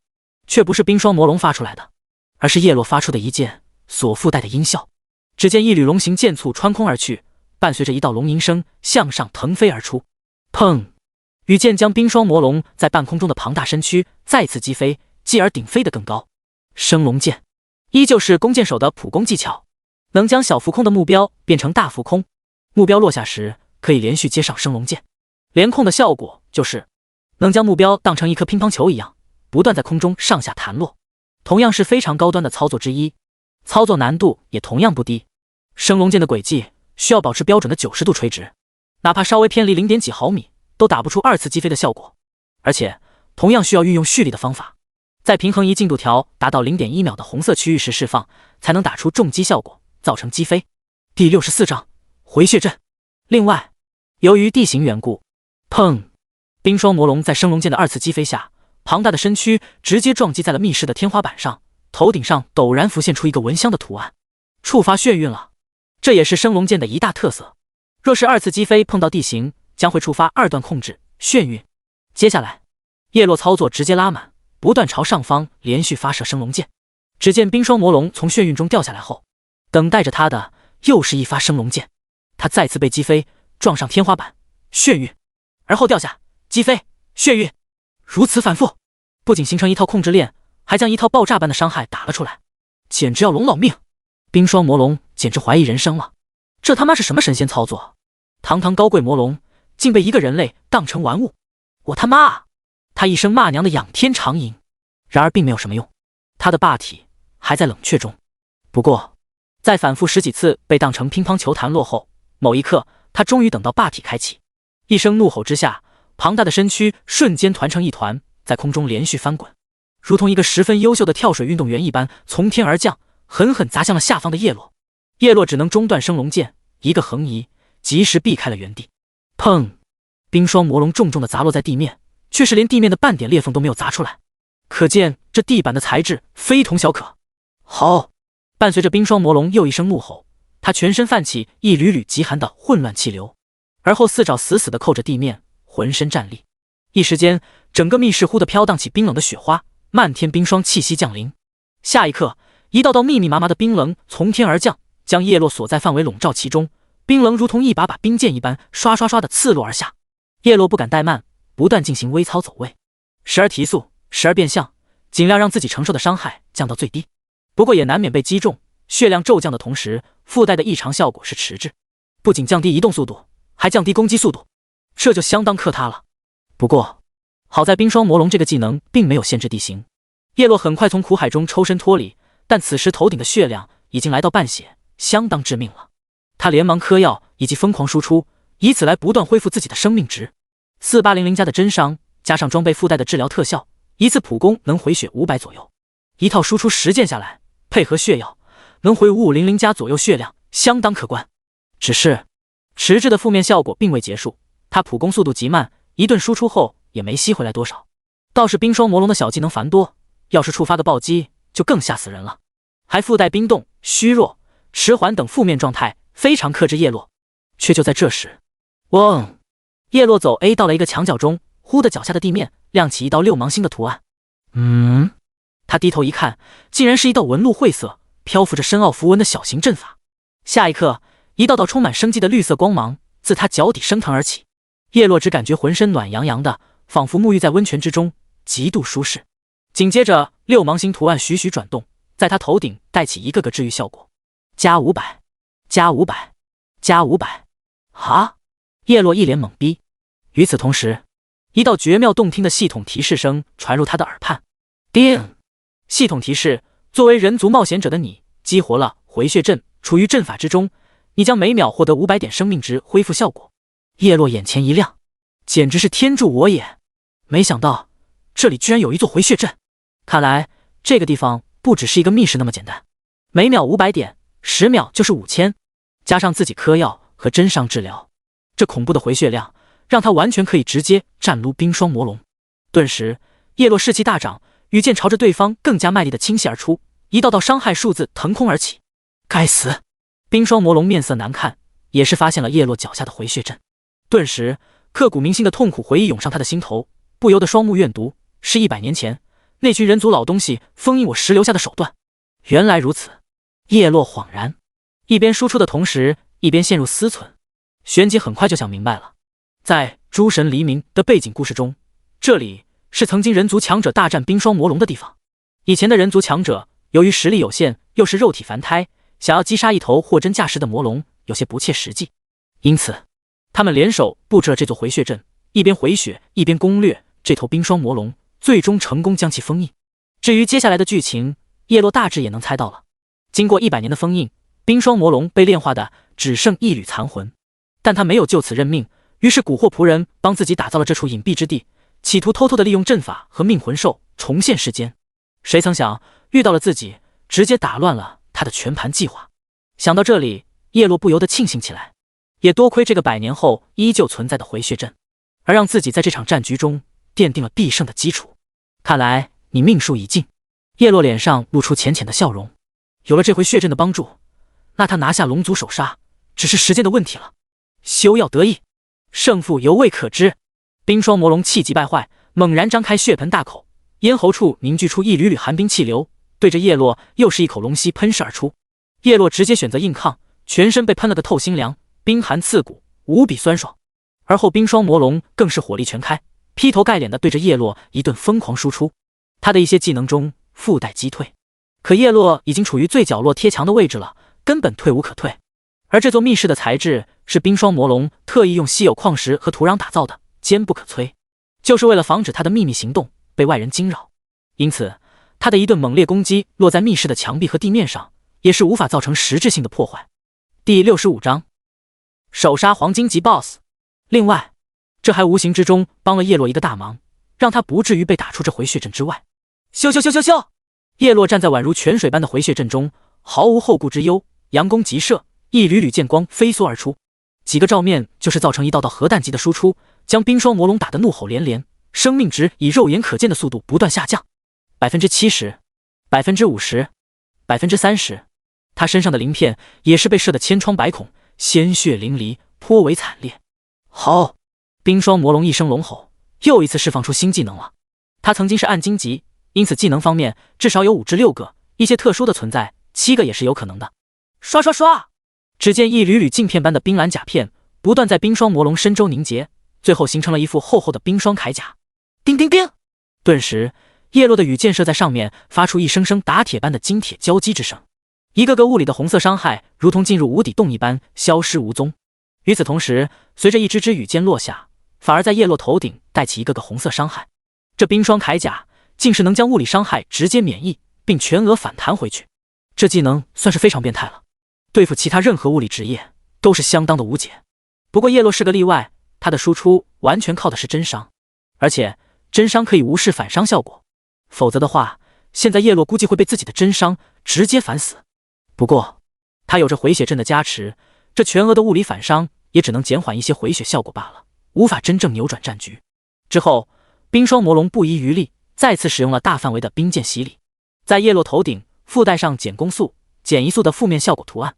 却不是冰霜魔龙发出来的，而是叶落发出的一箭所附带的音效。只见一缕龙形剑簇穿空而去，伴随着一道龙吟声向上腾飞而出。砰！羽箭将冰霜魔龙在半空中的庞大身躯再次击飞，继而顶飞得更高。升龙剑依旧是弓箭手的普攻技巧，能将小浮空的目标变成大浮空，目标落下时可以连续接上升龙剑。连控的效果就是能将目标当成一颗乒乓球一样，不断在空中上下弹落，同样是非常高端的操作之一，操作难度也同样不低。升龙剑的轨迹需要保持标准的90度垂直，哪怕稍微偏离0点几毫米都打不出2次击飞的效果，而且同样需要运用蓄力的方法，在平衡仪进度条达到 0.1 秒的红色区域时释放，才能打出重击效果，造成击飞。第64章回血阵。另外，由于地形缘故，砰！冰霜魔龙在升龙剑的2次击飞下，庞大的身躯直接撞击在了密室的天花板上，头顶上陡然浮现出一个蚊香的图案，触发眩晕了。这也是升龙剑的一大特色，若是2次击飞碰到地形，将会触发2段控制眩晕。接下来，叶落操作直接拉满，不断朝上方连续发射升龙剑。只见冰霜魔龙从眩晕中掉下来后，等待着他的又是一发升龙剑。他再次被击飞，撞上天花板，眩晕，而后掉下，击飞，眩晕，如此反复，不仅形成一套控制链，还将一套爆炸般的伤害打了出来，简直要龙老命。冰霜魔龙简直怀疑人生了，这他妈是什么神仙操作？堂堂高贵魔龙，竟被一个人类当成玩物！我他妈啊！他一声骂娘的仰天长吟，然而并没有什么用，他的霸体还在冷却中。不过，在反复10几次被当成乒乓球弹落后，某一刻，他终于等到霸体开启。一声怒吼之下，庞大的身躯瞬间团成一团，在空中连续翻滚，如同一个十分优秀的跳水运动员一般从天而降，狠狠砸向了下方的叶落。叶落只能中断升龙剑，一个横移，及时避开了原地。砰！冰霜魔龙重重的砸落在地面，却是连地面的半点裂缝都没有砸出来，可见这地板的材质非同小可。好！伴随着冰霜魔龙又一声怒吼，他全身泛起一缕缕极寒的混乱气流，而后四爪死死地扣着地面，浑身战栗。一时间，整个密室忽地飘荡起冰冷的雪花，漫天冰霜气息降临。下一刻，一道道密密麻麻的冰棱从天而降，将叶落所在范围笼罩其中，冰棱如同一把把冰剑一般，刷刷刷地刺落而下。叶落不敢怠慢，不断进行微操走位，时而提速，时而变向，尽量让自己承受的伤害降到最低。不过也难免被击中，血量骤降的同时，附带的异常效果是迟滞，不仅降低移动速度，还降低攻击速度，这就相当克他了。不过好在冰霜魔龙这个技能并没有限制地形，叶落很快从苦海中抽身脱离，但此时头顶的血量已经来到半血，相当致命了。他连忙嗑药，以及疯狂输出，以此来不断恢复自己的生命值。4800加的真伤，加上装备附带的治疗特效，一次普攻能回血500左右。一套输出10件下来，配合血药，能回5500加左右血量，相当可观。只是迟滞的负面效果并未结束，他普攻速度极慢，一顿输出后也没吸回来多少。倒是冰霜魔龙的小技能繁多，要是触发个暴击就更吓死人了，还附带冰冻、虚弱、迟缓等负面状态，非常克制叶落。却就在这时，嗡！叶落走 A 到了一个墙角中，忽的脚下的地面亮起一道6芒星的图案。他低头一看，竟然是一道纹路晦涩、漂浮着深奥符文的小型阵法。下一刻，一道道充满生机的绿色光芒自他脚底升腾而起。叶落只感觉浑身暖洋洋的，仿佛沐浴在温泉之中，极度舒适。紧接着，6芒星图案徐徐转动，在他头顶带起一个个治愈效果，加500，加500，加500。啊！叶落一脸懵逼。与此同时，一道绝妙动听的系统提示声传入他的耳畔。叮！系统提示：作为人族冒险者的你，激活了回血阵，处于阵法之中，你将每秒获得500点生命值恢复效果。叶落眼前一亮，简直是天助我也！没想到这里居然有一座回血阵，看来这个地方不只是一个密室那么简单。每秒500点，10秒就是5000，加上自己嗑药和真伤治疗，这恐怖的回血量让他完全可以直接战撸冰霜魔龙。顿时，叶落士气大涨，羽剑朝着对方更加卖力的倾泻而出，一道道伤害数字腾空而起。该死！冰霜魔龙面色难看，也是发现了叶落脚下的回血阵。顿时，刻骨铭心的痛苦回忆涌上他的心头，不由得双目怨毒。是100年前那群人族老东西封印我石留下的手段。原来如此，叶落恍然，一边输出的同时，一边陷入思忖。旋即很快就想明白了，在诸神黎明的背景故事中，这里是曾经人族强者大战冰霜魔龙的地方。以前的人族强者由于实力有限，又是肉体凡胎，想要击杀一头货真价实的魔龙有些不切实际，因此他们联手布置了这座回血阵，一边回血一边攻略这头冰霜魔龙，最终成功将其封印。至于接下来的剧情，叶落大致也能猜到了。经过100年的封印，冰霜魔龙被炼化的只剩一缕残魂，但他没有就此认命，于是蛊惑仆人帮自己打造了这处隐蔽之地，企图偷偷的利用阵法和命魂兽重现世间。谁曾想遇到了自己，直接打乱了他的全盘计划。想到这里，叶落不由得庆幸起来，也多亏这个100年后依旧存在的回血阵，而让自己在这场战局中奠定了必胜的基础。看来你命数已尽。叶落脸上露出浅浅的笑容，有了这回血阵的帮助，那他拿下龙族首杀只是时间的问题了。休要得意，胜负犹未可知。冰霜魔龙气急败坏，猛然张开血盆大口，咽喉处凝聚出一缕缕寒冰气流，对着叶落又是一口龙息喷射而出。叶落直接选择硬抗，全身被喷了个透心凉，冰寒刺骨，无比酸爽。而后冰霜魔龙更是火力全开，劈头盖脸的对着叶落一顿疯狂输出。他的一些技能中附带击退，可叶落已经处于最角落贴墙的位置了，根本退无可退。而这座密室的材质是冰霜魔龙特意用稀有矿石和土壤打造的，坚不可摧，就是为了防止他的秘密行动被外人惊扰。因此他的一顿猛烈攻击落在密室的墙壁和地面上，也是无法造成实质性的破坏。第65章首杀黄金级 BOSS。 另外，这还无形之中帮了叶落一个大忙，让他不至于被打出这回血阵之外。咻咻咻咻咻！叶落站在宛如泉水般的回血阵中，毫无后顾之忧，佯攻急射，一缕缕剑光飞梭而出，几个照面就是造成一道道核弹级的输出，将冰霜魔龙打得怒吼连连，生命值以肉眼可见的速度不断下降，70%、50%、30%，他身上的鳞片也是被射得千疮百孔，鲜血淋漓，颇为惨烈。好！冰霜魔龙一声龙吼，又一次释放出新技能了。他曾经是暗金级，因此技能方面至少有5至6个，一些特殊的存在7个也是有可能的。刷刷刷！只见一缕缕镜片般的冰蓝甲片不断在冰霜魔龙身周凝结，最后形成了一副厚厚的冰霜铠甲。叮叮叮！顿时，叶落的羽箭射在上面，发出一声声打铁般的金铁交击之声，一个个物理的红色伤害如同进入无底洞一般消失无踪。与此同时，随着一支支羽箭落下，反而在叶落头顶带起一个个红色伤害。这冰霜铠甲竟是能将物理伤害直接免疫，并全额反弹回去，这技能算是非常变态了。对付其他任何物理职业都是相当的无解。不过叶落是个例外，他的输出完全靠的是真伤，而且真伤可以无视反伤效果，否则的话，现在叶落估计会被自己的真伤直接反死。不过他有着回血阵的加持，这全额的物理反伤也只能减缓一些回血效果罢了，无法真正扭转战局。之后，冰霜魔龙不遗余力，再次使用了大范围的冰剑洗礼，在叶落头顶附带上减攻速、减移速的负面效果图案，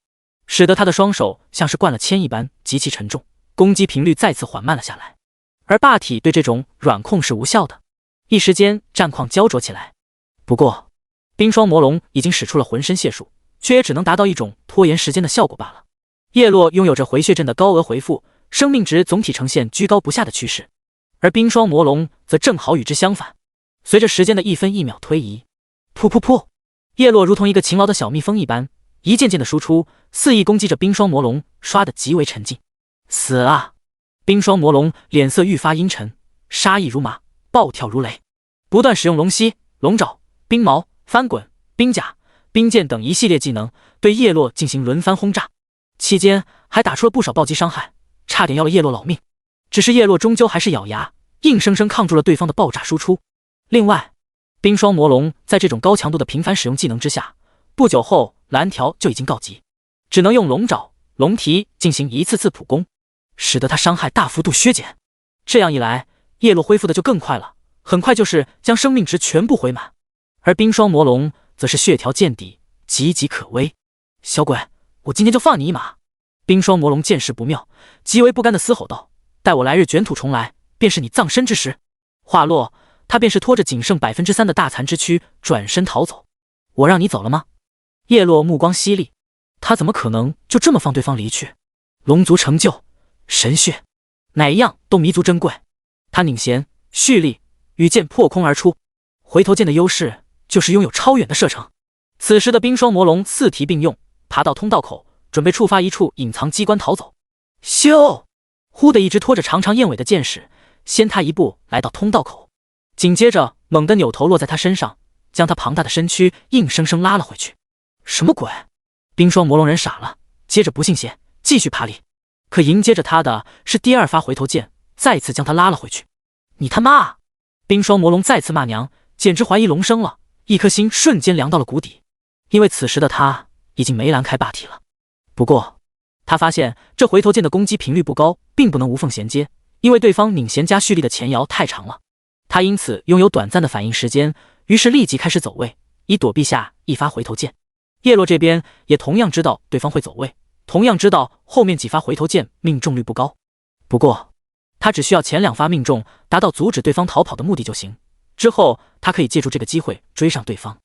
使得他的双手像是灌了铅一般极其沉重，攻击频率再次缓慢了下来。而霸体对这种软控是无效的，一时间战况焦灼起来。不过，冰霜魔龙已经使出了浑身解数，却也只能达到一种拖延时间的效果罢了。叶落拥有着回血阵的高额回复，生命值总体呈现居高不下的趋势，而冰霜魔龙则正好与之相反。随着时间的一分一秒推移，噗噗噗，叶落如同一个勤劳的小蜜蜂一般，一件件的输出，肆意攻击着冰霜魔龙，刷得极为沉静。死啊！冰霜魔龙脸色愈发阴沉，杀意如麻，暴跳如雷，不断使用龙息、龙爪、冰矛、翻滚、冰甲、冰剑等一系列技能对叶落进行轮番轰炸，期间还打出了不少暴击伤害，差点要了叶落老命。只是叶落终究还是咬牙，硬生生抗住了对方的爆炸输出。另外，冰霜魔龙在这种高强度的频繁使用技能之下，不久后蓝条就已经告急，只能用龙爪、龙蹄进行一次次普攻，使得他伤害大幅度削减。这样一来，叶落恢复的就更快了，很快就是将生命值全部回满。而冰霜魔龙则是血条见底，岌岌可危。小鬼，我今天就放你一马！冰霜魔龙见势不妙，极为不甘的嘶吼道：“待我来日卷土重来，便是你葬身之时。”话落，他便是拖着仅剩3%的大残之躯转身逃走。我让你走了吗？叶落目光犀利，他怎么可能就这么放对方离去？龙族成就，神血，哪一样都弥足珍贵。他拧弦蓄力，羽箭破空而出。回头剑的优势就是拥有超远的射程。此时的冰霜魔龙四蹄并用，爬到通道口，准备触发一处隐藏机关逃走。咻！忽的一只拖着长长燕尾的剑矢先他一步来到通道口，紧接着猛地扭头落在他身上，将他庞大的身躯硬生生拉了回去。什么鬼？冰霜魔龙人傻了，接着不信邪，继续爬离。可迎接着他的是第二发回头剑，再次将他拉了回去。你他妈啊！冰霜魔龙再次骂娘，简直怀疑龙生了，一颗心瞬间凉到了谷底。因为此时的他已经没拦开霸体了。不过他发现这回头剑的攻击频率不高，并不能无缝衔接，因为对方拧弦加蓄力的前摇太长了，他因此拥有短暂的反应时间，于是立即开始走位，以躲避下一发回头剑。叶落这边也同样知道对方会走位，同样知道后面几发回头剑命中率不高，不过他只需要前2发命中，达到阻止对方逃跑的目的就行，之后他可以借助这个机会追上对方。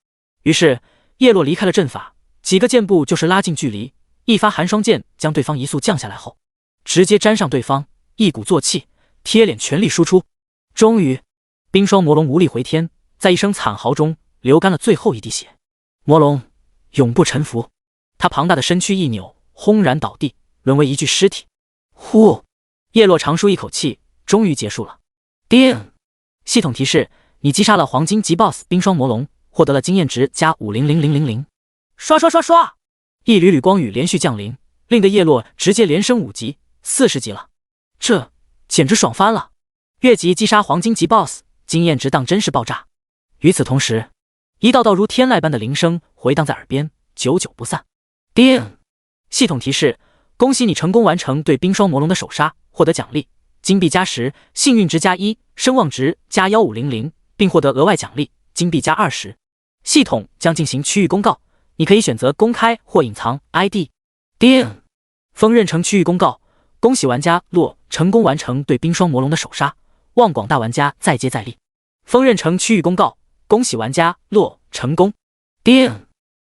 于是叶落离开了阵法，几个箭步就是拉近距离，一发寒霜剑将对方移速降下来后，直接粘上对方，一鼓作气，贴脸全力输出。终于，冰霜魔龙无力回天，在一声惨嚎中流干了最后一滴血。魔龙永不臣服，他庞大的身躯一扭，轰然倒地，沦为一具尸体。呼！叶落长舒一口气，终于结束了。叮！系统提示：你击杀了黄金级 BOSS 冰霜魔龙，获得了经验值加5000000。刷刷刷刷！一缕缕光雨连续降临，令得叶落直接连升5级，40级了。这简直爽翻了！越级击杀黄金级 BOSS， 经验值当真是爆炸。与此同时，一道道如天籁般的铃声回荡在耳边，久久不散。叮！系统提示：恭喜你成功完成对冰霜魔龙的手杀，获得奖励金币加10，幸运值加1，声望值加1500，并获得额外奖励金币加20。系统将进行区域公告，你可以选择公开或隐藏 ID。叮！锋刃城区域公告：恭喜玩家洛成功完成对冰霜魔龙的手杀，望广大玩家再接再厉。锋刃城区域公告：恭喜玩家洛成功。叮！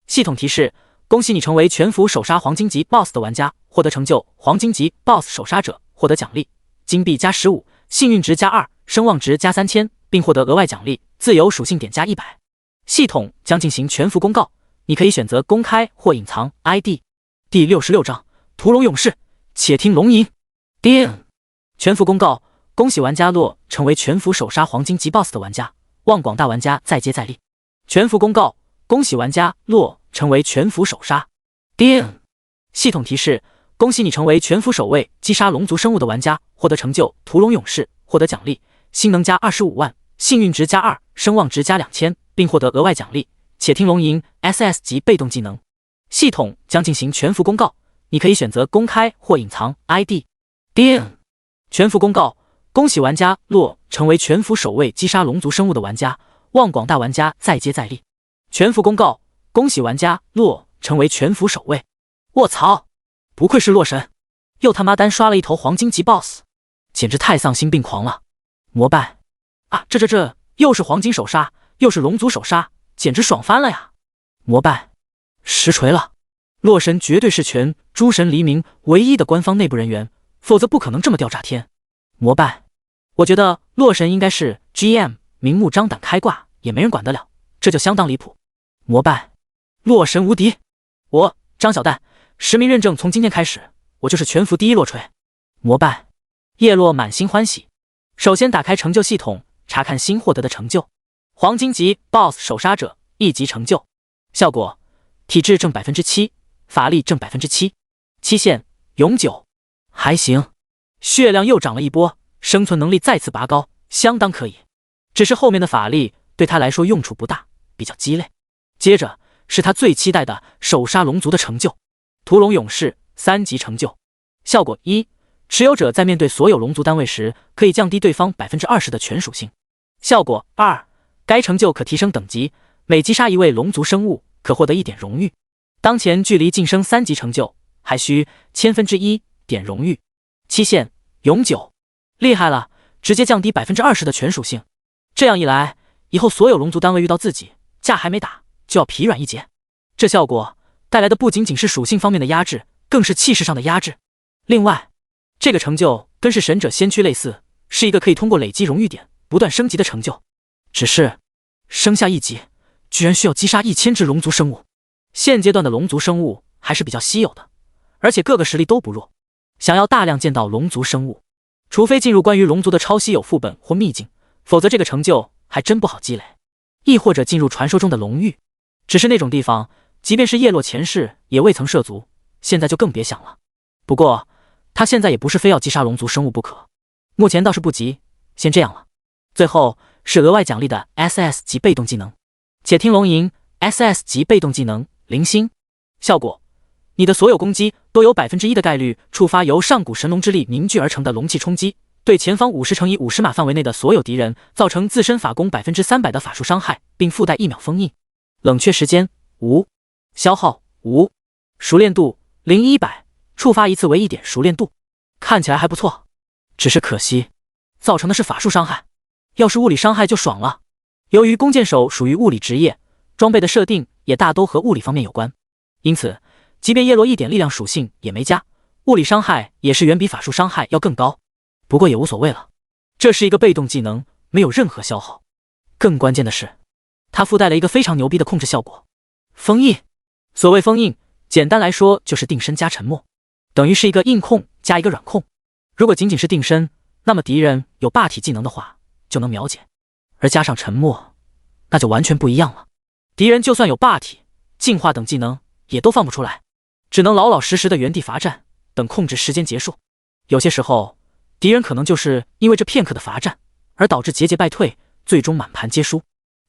系统提示：恭喜你成为全服手杀黄金级 BOSS 的玩家，获得成就黄金级 BOSS 手杀者，获得奖励金币加15，幸运值加2，声望值加3000，并获得额外奖励自由属性点加100。系统将进行全服公告，你可以选择公开或隐藏 ID。第66章屠龙勇士，且听龙吟。叮！全服公告：恭喜玩家洛成为全服手杀黄金级 BOSS 的玩家，望广大玩家再接再厉。全服公告：恭喜玩家洛成为全服手杀。叮！系统提示：恭喜你成为全服守卫击杀龙族生物的玩家，获得成就屠龙勇士，获得奖励星能加25万，幸运值加2，声望值加2000，并获得额外奖励。且听龙吟 SS 级被动技能。系统将进行全服公告，你可以选择公开或隐藏 ID。叮！全服公告：恭喜玩家洛成为全服守卫击杀龙族生物的玩家，望广大玩家再接再厉。全服公告：恭喜玩家洛成为全服守卫。卧槽！不愧是洛神，又他妈单刷了一头黄金级 BOSS， 简直太丧心病狂了！膜拜啊！这又是黄金首杀，又是龙族首杀，简直爽翻了呀！膜拜，实锤了！洛神绝对是全诸神黎明唯一的官方内部人员，否则不可能这么吊炸天。膜拜，我觉得洛神应该是 GM 明目张胆开挂，也没人管得了，这就相当离谱。膜拜，洛神无敌！我张小蛋实名认证，从今天开始，我就是全服第一落锤。膜拜，叶落满心欢喜。首先打开成就系统，查看新获得的成就：黄金级 BOSS 首杀者1级成就，效果体质正 7%， 法力正 7%， 期限永久，还行。血量又涨了一波，生存能力再次拔高，相当可以。只是后面的法力对他来说用处不大，比较鸡肋。接着是他最期待的首杀龙族的成就：屠龙勇士3级成就，效果1，持有者在面对所有龙族单位时，可以降低对方 20% 的全属性。效果2，该成就可提升等级，每击杀一位龙族生物，可获得1点荣誉。当前距离晋升3级成就，还需1/1000点荣誉。期限永久。厉害了，直接降低 20% 的全属性。这样一来，以后所有龙族单位遇到自己，架还没打，就要疲软一截。这效果带来的不仅仅是属性方面的压制，更是气势上的压制。另外，这个成就跟是神者先驱类似，是一个可以通过累积荣誉点不断升级的成就。只是升下1级，居然需要击杀1000只龙族生物。现阶段的龙族生物还是比较稀有的，而且各个实力都不弱。想要大量见到龙族生物，除非进入关于龙族的超稀有副本或秘境，否则这个成就还真不好积累。亦或者进入传说中的龙域，只是那种地方，即便是叶落前世也未曾涉足，现在就更别想了。不过他现在也不是非要击杀龙族生物不可，目前倒是不急，先这样了。最后是额外奖励的 SS 级被动技能。且听龙吟 SS 级被动技能零星。效果：你的所有攻击都有 1% 的概率触发由上古神龙之力凝聚而成的龙气冲击，对前方50×50码范围内的所有敌人造成自身法攻 300% 的法术伤害，并附带1秒封印。冷却时间无，消耗无，熟练度0/100，触发一次为1点熟练度。看起来还不错，只是可惜造成的是法术伤害，要是物理伤害就爽了。由于弓箭手属于物理职业，装备的设定也大都和物理方面有关，因此即便叶落1点力量属性也没加，物理伤害也是远比法术伤害要更高。不过也无所谓了，这是一个被动技能，没有任何消耗。更关键的是，它附带了一个非常牛逼的控制效果——封印。所谓封印，简单来说就是定身加沉默，等于是一个硬控加一个软控。如果仅仅是定身，那么敌人有霸体技能的话就能秒解，而加上沉默，那就完全不一样了。敌人就算有霸体、进化等技能，也都放不出来，只能老老实实的原地罚站，等控制时间结束。有些时候，敌人可能就是因为这片刻的罚站，而导致节节败退，最终满盘皆输。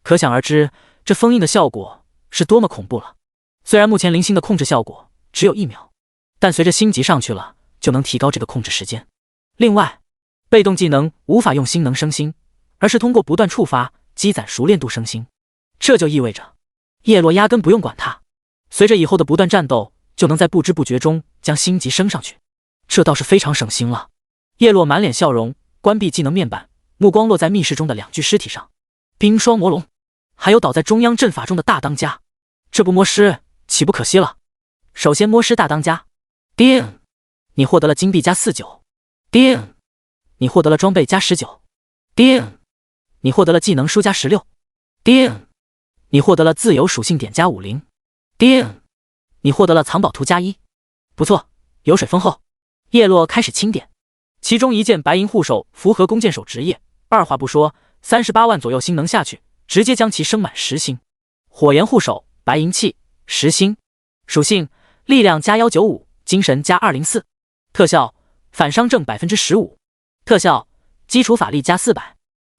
可想而知，这封印的效果是多么恐怖了。虽然目前零星的控制效果只有1秒，但随着星级上去了，就能提高这个控制时间。另外，被动技能无法用星能升星，而是通过不断触发积攒熟练度升星。这就意味着叶落压根不用管它，随着以后的不断战斗，就能在不知不觉中将星级升上去。这倒是非常省心了。叶落满脸笑容，关闭技能面板，目光落在密室中的2具尸体上，冰霜魔龙，还有倒在中央阵法中的大当家。这不摸尸岂不可惜了？首先摸尸大当家，叮，你获得了金币加49，叮，你获得了装备加19，叮，你获得了技能书加16，叮，你获得了自由属性点加50，叮，你获得了藏宝图加1。不错，油水丰厚。叶落开始清点，其中一件白银护手符合弓箭手职业，二话不说，38万左右星能下去，直接将其升满10星。火焰护手白银器10星，属性力量加195，精神加204。特效反伤正 15%。特效基础法力加400。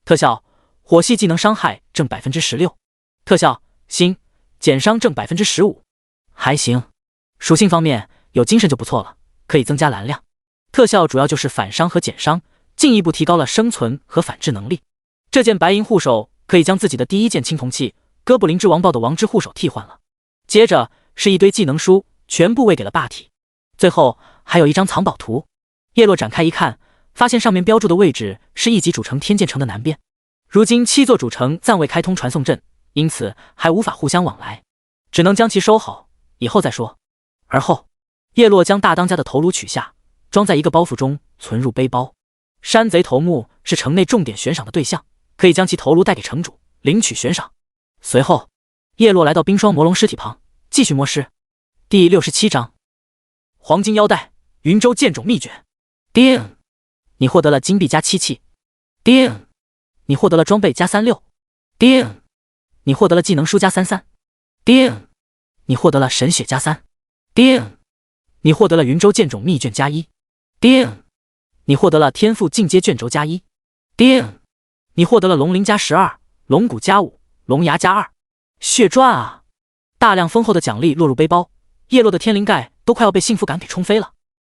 特效火系技能伤害正 16%。特效星减伤正 15%。还行。属性方面有精神就不错了，可以增加蓝量。特效主要就是反伤和减伤，进一步提高了生存和反制能力。这件白银护手可以将自己的第一件青铜器哥布林之王豹的王之护手替换了。接着是一堆技能书，全部喂给了霸体。最后还有一张藏宝图。叶落展开一看，发现上面标注的位置是1级主城天剑城的南边。如今7座主城暂未开通传送阵，因此还无法互相往来，只能将其收好，以后再说。而后叶落将大当家的头颅取下，装在一个包袱中，存入背包。山贼头目是城内重点悬赏的对象，可以将其头颅带给城主，领取悬赏。随后叶落来到冰霜魔龙尸体旁，继续摸尸。第67章黄金腰带云州剑种秘诀。叮，你获得了金币加7器。叮，你获得了装备加36。叮，你获得了技能书加33。叮，你获得了神血加3。叮，你获得了云州剑种秘卷加1。叮，你获得了天赋进阶卷轴加1。叮，你获得了龙鳞加12，龙骨加5，龙牙加2。血赚啊！大量丰厚的奖励落入背包，叶落的天灵盖都快要被幸福感给冲飞了。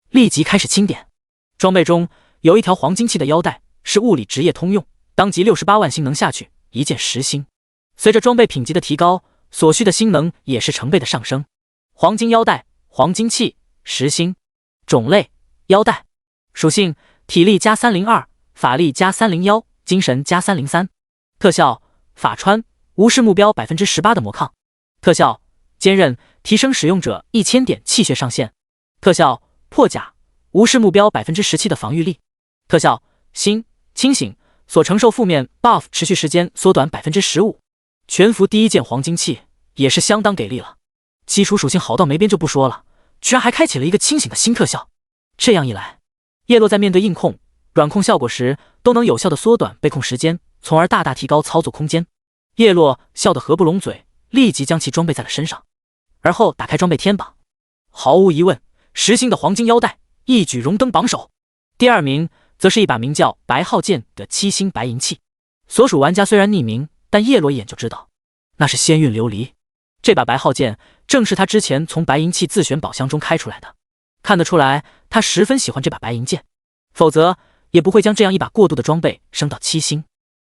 立即开始清点。装备中有一条黄金器的腰带，是物理职业通用，当即68万星能下去，一件10星。随着装备品级的提高，所需的星能也是成倍的上升。黄金腰带，黄金器，10星。种类腰带。属性体力加302，法力加301，精神加303。特效法穿，无视目标 18% 的魔抗。特效坚韧，提升使用者1000点气血上限。特效破甲，无视目标 17% 的防御力。特效心清醒，所承受负面 buff 持续时间缩短 15%。全服第一件黄金器也是相当给力了，基础属性好到没边就不说了，居然还开启了一个清醒的新特效。这样一来，叶落在面对硬控、软控效果时都能有效的缩短被控时间，从而大大提高操作空间。叶落笑得合不拢嘴，立即将其装备在了身上，而后打开装备天榜。毫无疑问，10星的黄金腰带一举荣登榜首。第二名则是一把名叫白浩剑的7星白银器。所属玩家虽然匿名，但叶落一眼就知道，那是仙韵琉璃。这把白浩剑正是他之前从白银器自选宝箱中开出来的，看得出来他十分喜欢这把白银剑，否则也不会将这样一把过渡的装备升到7星。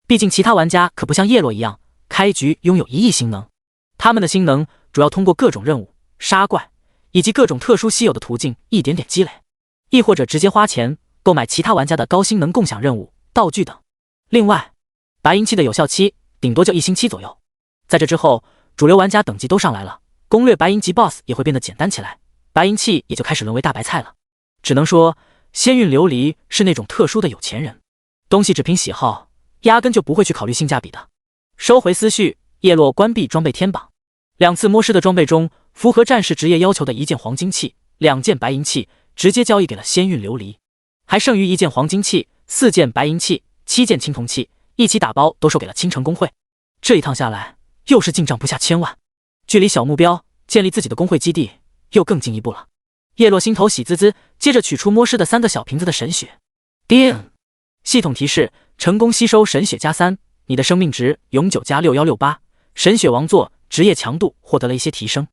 毕竟其他玩家可不像叶落一样，开局拥有1亿星能，他们的星能主要通过各种任务、杀怪以及各种特殊稀有的途径一点点积累，亦或者直接花钱购买其他玩家的高星能共享任务、道具等。另外，白银器的有效期顶多就1星期左右，在这之后，主流玩家等级都上来了，攻略白银级 BOSS 也会变得简单起来，白银器也就开始沦为大白菜了。只能说，仙韵琉璃是那种特殊的有钱人，东西只凭喜好，压根就不会去考虑性价比的。收回思绪，叶落关闭装备天榜。2次摸尸的装备中，符合战士职业要求的1件黄金器、2件白银器，直接交易给了仙韵琉璃，还剩余1件黄金器、4件白银器、7件青铜器，一起打包都售给了青城工会。这一趟下来，又是进账不下1000万，距离小目标建立自己的工会基地又更进一步了。叶落心头喜滋滋，接着取出摸尸的3个小瓶子的神血。叮！系统提示：成功吸收神血加3，你的生命值永久加6168，神血王座职业强度获得了一些提升。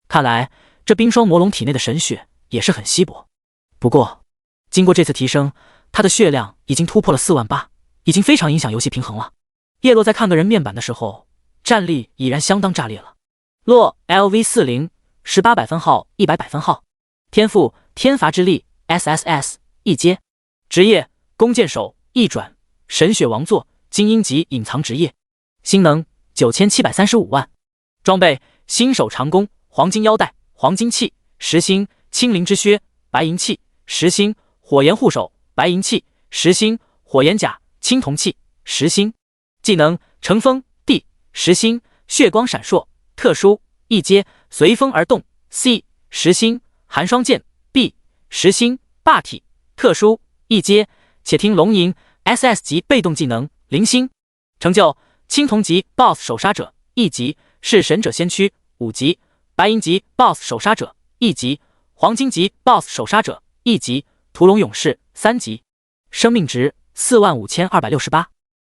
看来这冰霜魔龙体内的神血也是很稀薄。不过经过这次提升，他的血量已经突破了48000，已经非常影响游戏平衡了。叶落在看个人面板的时候，战力已然相当炸裂了。落 LV40 1800分号100百分号。天赋天罚之力 SSS 一阶。职业弓箭手一转神血王座精英级隐藏职业。星能9735万。装备新手长弓黄金腰带黄金器10星青灵之靴白银器10星火焰护手白银器10星火焰甲青铜器10星。技能乘风地10星血光闪烁特殊一阶随风而动 C 10星寒霜剑 B 10星霸体特殊一阶且听龙吟 SS 级被动技能0星。成就青铜级 BOSS 手杀者1级是神者先驱5级白银级 BOSS 手杀者1级黄金级 BOSS 首杀者1级，屠龙勇士3级，生命值45268，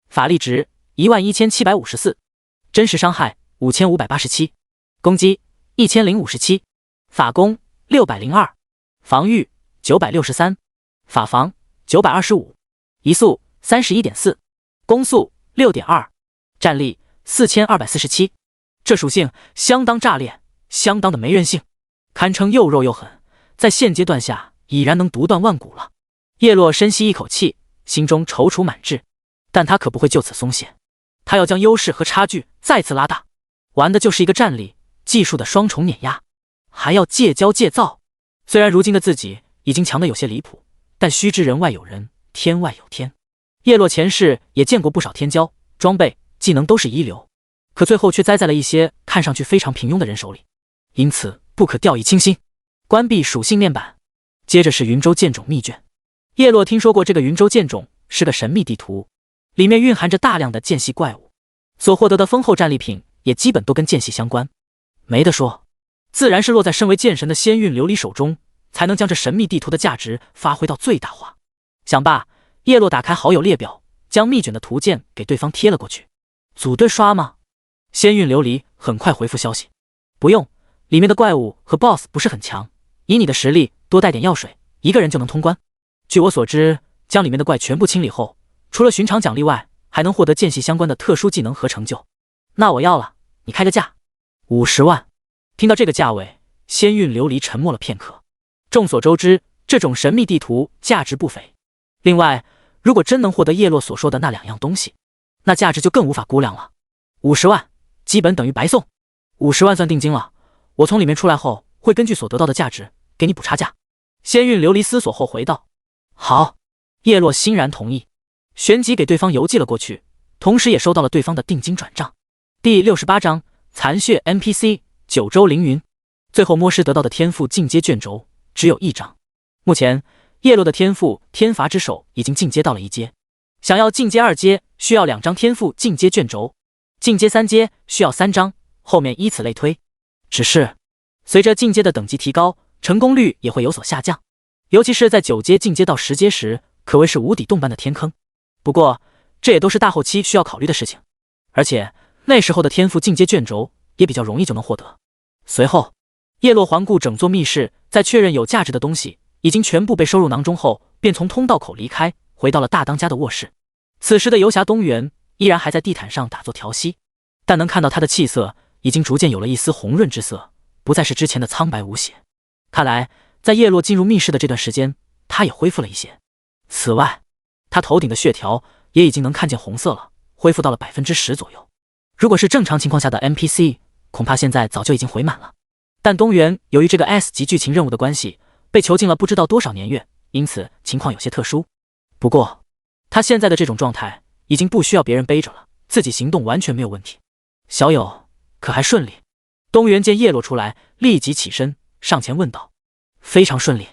法力值11754，真实伤害5587，攻击1057，法攻602，防御963，法防925，移速31.4，攻速6.2，战力4247。这属性相当炸裂，相当的没人性，堪称又肉又狠，在现阶段下已然能独断万古了。叶落深吸一口气，心中踌躇满志，但他可不会就此松懈，他要将优势和差距再次拉大，玩的就是一个战力、技术的双重碾压，还要戒骄戒躁。虽然如今的自己已经强得有些离谱，但须知人外有人，天外有天。叶落前世也见过不少天骄，装备、技能都是一流，可最后却栽在了一些看上去非常平庸的人手里，因此不可掉以轻心。关闭属性面板，接着是云州剑种秘卷。叶落听说过这个云州剑种是个神秘地图，里面蕴含着大量的剑系怪物，所获得的丰厚战利品也基本都跟剑系相关。没得说，自然是落在身为剑神的仙韵琉璃手中，才能将这神秘地图的价值发挥到最大化。想罢，叶落打开好友列表，将秘卷的图鉴给对方贴了过去。组队刷吗？仙韵琉璃很快回复消息，不用，里面的怪物和 BOSS 不是很强，以你的实力多带点药水，一个人就能通关。据我所知，将里面的怪全部清理后，除了寻常奖励外，还能获得剑系相关的特殊技能和成就。那我要了，你开个价。50万。听到这个价位，仙韵琉璃沉默了片刻。众所周知，这种神秘地图价值不菲。另外，如果真能获得叶落所说的那2样东西，那价值就更无法估量了。50万，基本等于白送。50万算定金了，我从里面出来后，会根据所得到的价值给你补差价。仙韵琉璃思索后回道：好。叶落欣然同意，旋即给对方邮寄了过去，同时也收到了对方的定金转账。第68章残血 NPC 九州凌云。最后摸师得到的天赋进阶卷轴只有1张，目前叶落的天赋天罚之手已经进阶到了1阶，想要进阶2阶需要2张天赋进阶卷轴，进阶3阶需要3张，后面依此类推。只是随着进阶的等级提高，成功率也会有所下降，尤其是在9阶进阶到10阶时，可谓是无底洞般的天坑。不过这也都是大后期需要考虑的事情，而且那时候的天赋进阶卷轴也比较容易就能获得。随后叶落环顾整座密室，在确认有价值的东西已经全部被收入囊中后，便从通道口离开，回到了大当家的卧室。此时的游侠东原依然还在地毯上打坐调息，但能看到他的气色已经逐渐有了一丝红润之色，不再是之前的苍白无血。看来在叶落进入密室的这段时间，他也恢复了一些。此外，他头顶的血条也已经能看见红色了，恢复到了10%左右。如果是正常情况下的 NPC， 恐怕现在早就已经回满了。但东原由于这个 S 级剧情任务的关系，被囚禁了不知道多少年月，因此情况有些特殊。不过他现在的这种状态已经不需要别人背着了，自己行动完全没有问题。小友可还顺利？东原见叶落出来，立即起身上前问道。非常顺利。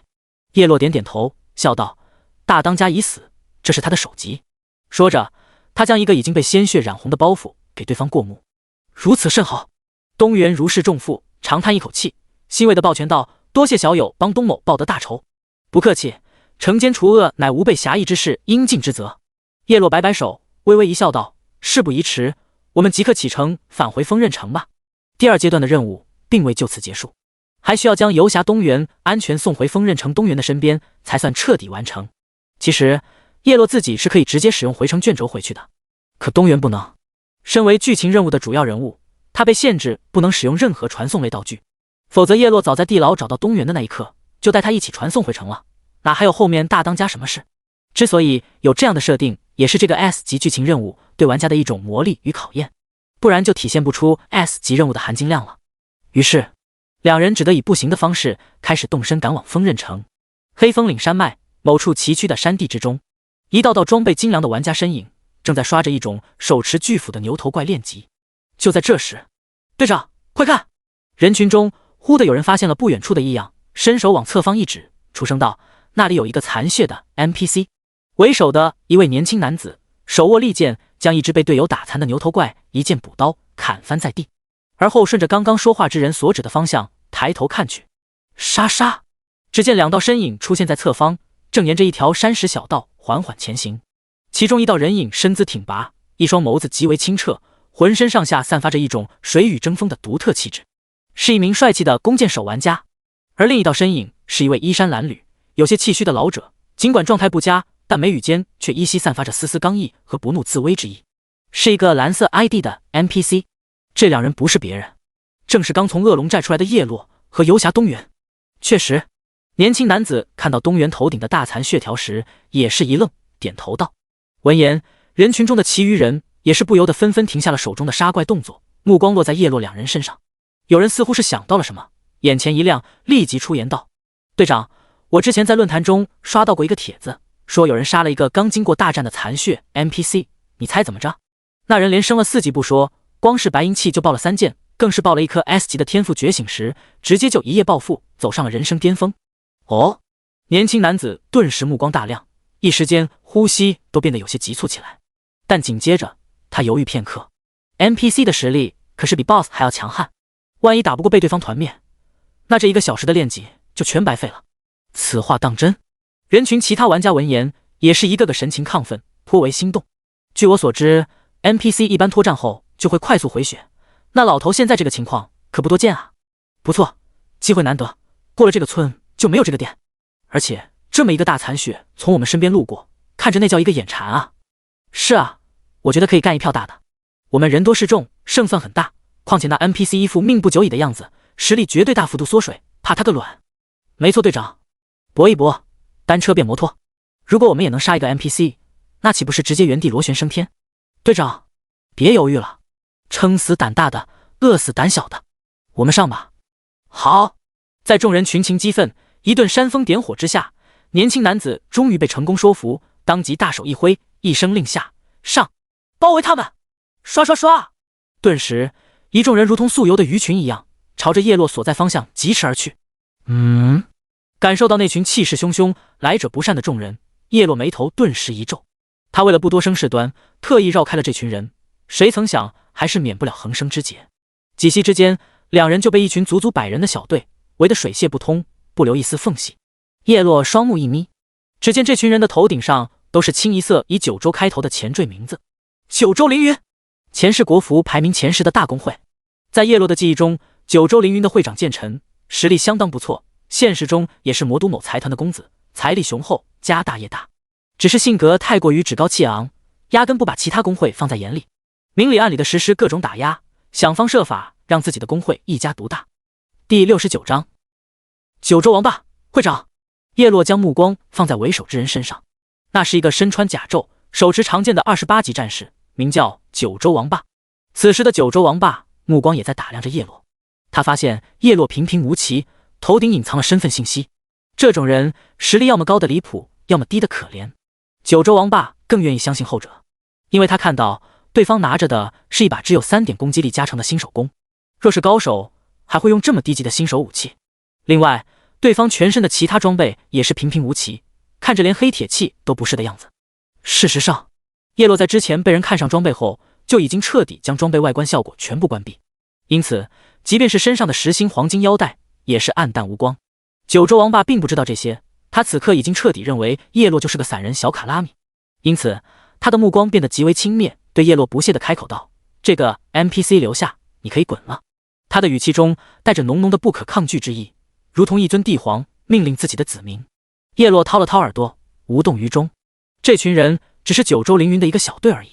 叶落点点头，笑道：大当家已死，这是他的首级。说着，他将一个已经被鲜血染红的包袱给对方过目。如此甚好。东原如释重负，长叹一口气，欣慰地抱拳道：多谢小友帮东某报得大仇。不客气，惩奸除恶乃吾辈侠义之事应尽之责。叶落摆摆手，微微一笑道：事不宜迟，我们即刻启程返回丰刃城吧。第2阶段的任务并未就此结束，还需要将游侠东原安全送回丰刃城东原的身边，才算彻底完成。其实叶落自己是可以直接使用回城卷轴回去的，可东原不能。身为剧情任务的主要人物，他被限制不能使用任何传送类道具，否则叶落早在地牢找到东原的那一刻，就带他一起传送回城了，哪还有后面大当家什么事？之所以有这样的设定，也是这个 S 级剧情任务对玩家的一种磨砺与考验，不然就体现不出 S 级任务的含金量了。于是两人只得以步行的方式开始动身赶往丰刃城。黑风岭山脉某处崎岖的山地之中，一道道装备精良的玩家身影正在刷着一种手持巨斧的牛头怪练级。就在这时，队长快看！人群中忽的有人发现了不远处的异样，伸手往侧方一指，出声道：那里有一个残血的 NPC。 为首的一位年轻男子手握利剑，将一只被队友打残的牛头怪一剑补刀砍翻在地，而后顺着刚刚说话之人所指的方向抬头看去。沙沙！只见两道身影出现在侧方，正沿着一条山石小道缓缓前行。其中一道人影身姿挺拔，一双眸子极为清澈，浑身上下散发着一种水雨争锋的独特气质，是一名帅气的弓箭手玩家。而另一道身影是一位衣衫褴褛、有些气虚的老者，尽管状态不佳，但眉宇间却依稀散发着丝丝刚毅和不怒自威之意，是一个蓝色 ID 的 NPC。 这两人不是别人，正是刚从恶龙寨出来的叶落和游侠东原。确实，年轻男子看到东原头顶的大残血条时也是一愣，点头道。闻言，人群中的其余人也是不由得纷纷停下了手中的杀怪动作，目光落在叶落两人身上。有人似乎是想到了什么，眼前一亮，立即出言道：队长，我之前在论坛中刷到过一个帖子，说有人杀了一个刚经过大战的残血 NPC， 你猜怎么着？那人连升了4级不说，光是白银器就爆了3件，更是爆了一颗 S 级的天赋，觉醒时直接就一夜暴富，走上了人生巅峰。哦，年轻男子顿时目光大亮，一时间呼吸都变得有些急促起来。但紧接着他犹豫片刻， NPC 的实力可是比 BOSS 还要强悍，万一打不过被对方团灭，那这1个小时的练级就全白费了。此话当真？人群其他玩家闻言也是一个个神情亢奋，颇为心动。据我所知， NPC 一般脱战后就会快速回血，那老头现在这个情况可不多见啊。不错，机会难得，过了这个村就没有这个店。而且这么一个大残血从我们身边路过，看着那叫一个眼馋啊。是啊，我觉得可以干一票大的，我们人多势众，胜算很大，况且那 NPC 一副命不久矣的样子，实力绝对大幅度缩水，怕他个卵。没错队长，搏一搏，单车变摩托，如果我们也能杀一个 NPC， 那岂不是直接原地螺旋升天？队长别犹豫了，撑死胆大的，饿死胆小的，我们上吧。好。在众人群情激愤，一顿煽风点火之下，年轻男子终于被成功说服，当即大手一挥，一声令下，上，包围他们！刷刷刷！顿时，一众人如同速游的鱼群一样，朝着叶落所在方向疾驰而去。感受到那群气势汹汹、来者不善的众人，叶落眉头顿时一皱。他为了不多生事端，特意绕开了这群人，谁曾想还是免不了横生枝节。几息之间，两人就被一群足足100人的小队围得水泄不通，不留一丝缝隙。叶落双目一眯，只见这群人的头顶上都是清一色以九州开头的前缀名字：九州凌云。前世国服排名前10的大公会。在叶落的记忆中，九州凌云的会长剑尘实力相当不错，现实中也是魔都某财团的公子，财力雄厚，家大业大，只是性格太过于趾高气昂，压根不把其他公会放在眼里，明里暗里的实施各种打压，想方设法让自己的公会一家独大。第69章，九州王霸会长。叶落将目光放在为首之人身上，那是一个身穿甲胄、手持长剑的28级战士，名叫九州王霸。此时的九州王霸目光也在打量着叶落，他发现叶落平平无奇，头顶隐藏了身份信息。这种人实力要么高的离谱，要么低的可怜。九州王霸更愿意相信后者，因为他看到对方拿着的是一把只有3点攻击力加成的新手弓，若是高手还会用这么低级的新手武器。另外，对方全身的其他装备也是平平无奇，看着连黑铁器都不是的样子。事实上，叶落在之前被人看上装备后，就已经彻底将装备外观效果全部关闭，因此即便是身上的10星黄金腰带也是暗淡无光。九州王霸并不知道这些，他此刻已经彻底认为叶落就是个散人小卡拉米，因此他的目光变得极为轻蔑，对叶落不屑地开口道：这个 NPC 留下，你可以滚了。他的语气中带着浓浓的不可抗拒之意，如同一尊帝皇命令自己的子民。叶落掏了掏耳朵，无动于衷。这群人只是九州凌云的一个小队而已，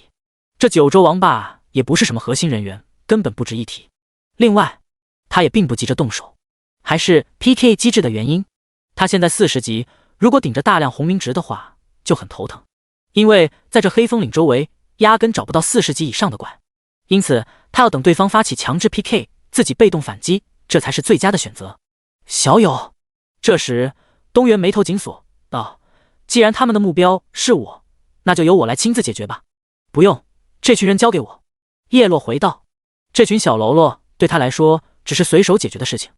这九州王霸也不是什么核心人员，根本不值一提。另外，他也并不急着动手，还是 PK 机制的原因。他现在40级，如果顶着大量红名值的话，就很头疼，因为在这黑风岭周围压根找不到40级以上的怪，因此他要等对方发起强制 PK， 自己被动反击，这才是最佳的选择。小友，这时东原眉头紧锁道：既然他们的目标是我，那就由我来亲自解决吧。不用，这群人交给我。叶落回道，这群小喽啰对他来说只是随手解决的事情，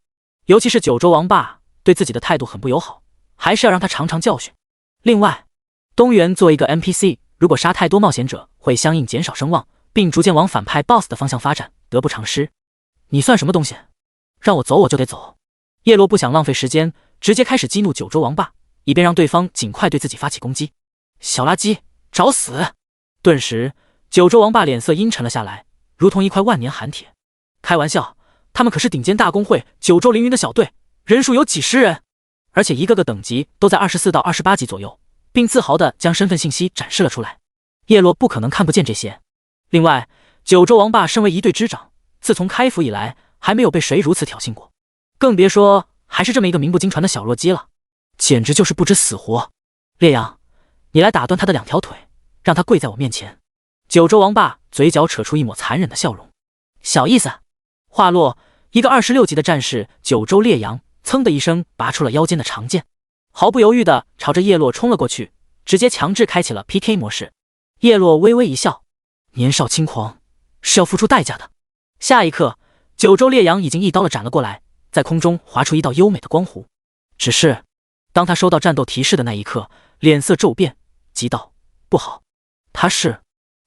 尤其是九州王霸对自己的态度很不友好，还是要让他尝尝教训。另外，东原作为一个 NPC， 如果杀太多冒险者，会相应减少声望，并逐渐往反派 BOSS 的方向发展，得不偿失。你算什么东西？让我走我就得走。叶落不想浪费时间，直接开始激怒九州王霸，以便让对方尽快对自己发起攻击。小垃圾，找死！顿时，九州王霸脸色阴沉了下来，如同一块万年寒铁。开玩笑，他们可是顶尖大公会九州凌云的小队，人数有几十人，而且一个个等级都在24到28级左右，并自豪地将身份信息展示了出来。叶落不可能看不见这些。另外，九州王霸身为一队之长，自从开服以来，还没有被谁如此挑衅过，更别说还是这么一个名不经传的小弱鸡了，简直就是不知死活。烈阳，你来打断他的2条腿，让他跪在我面前。九州王霸嘴角扯出一抹残忍的笑容。小意思。话落，一个26级的战士九州烈阳噌的一声拔出了腰间的长剑，毫不犹豫地朝着叶落冲了过去，直接强制开启了 PK 模式。叶落微微一笑，年少轻狂是要付出代价的。下一刻，九州烈阳已经一刀了斩了过来，在空中划出一道优美的光弧。只是当他收到战斗提示的那一刻，脸色骤变，急道：不好，他是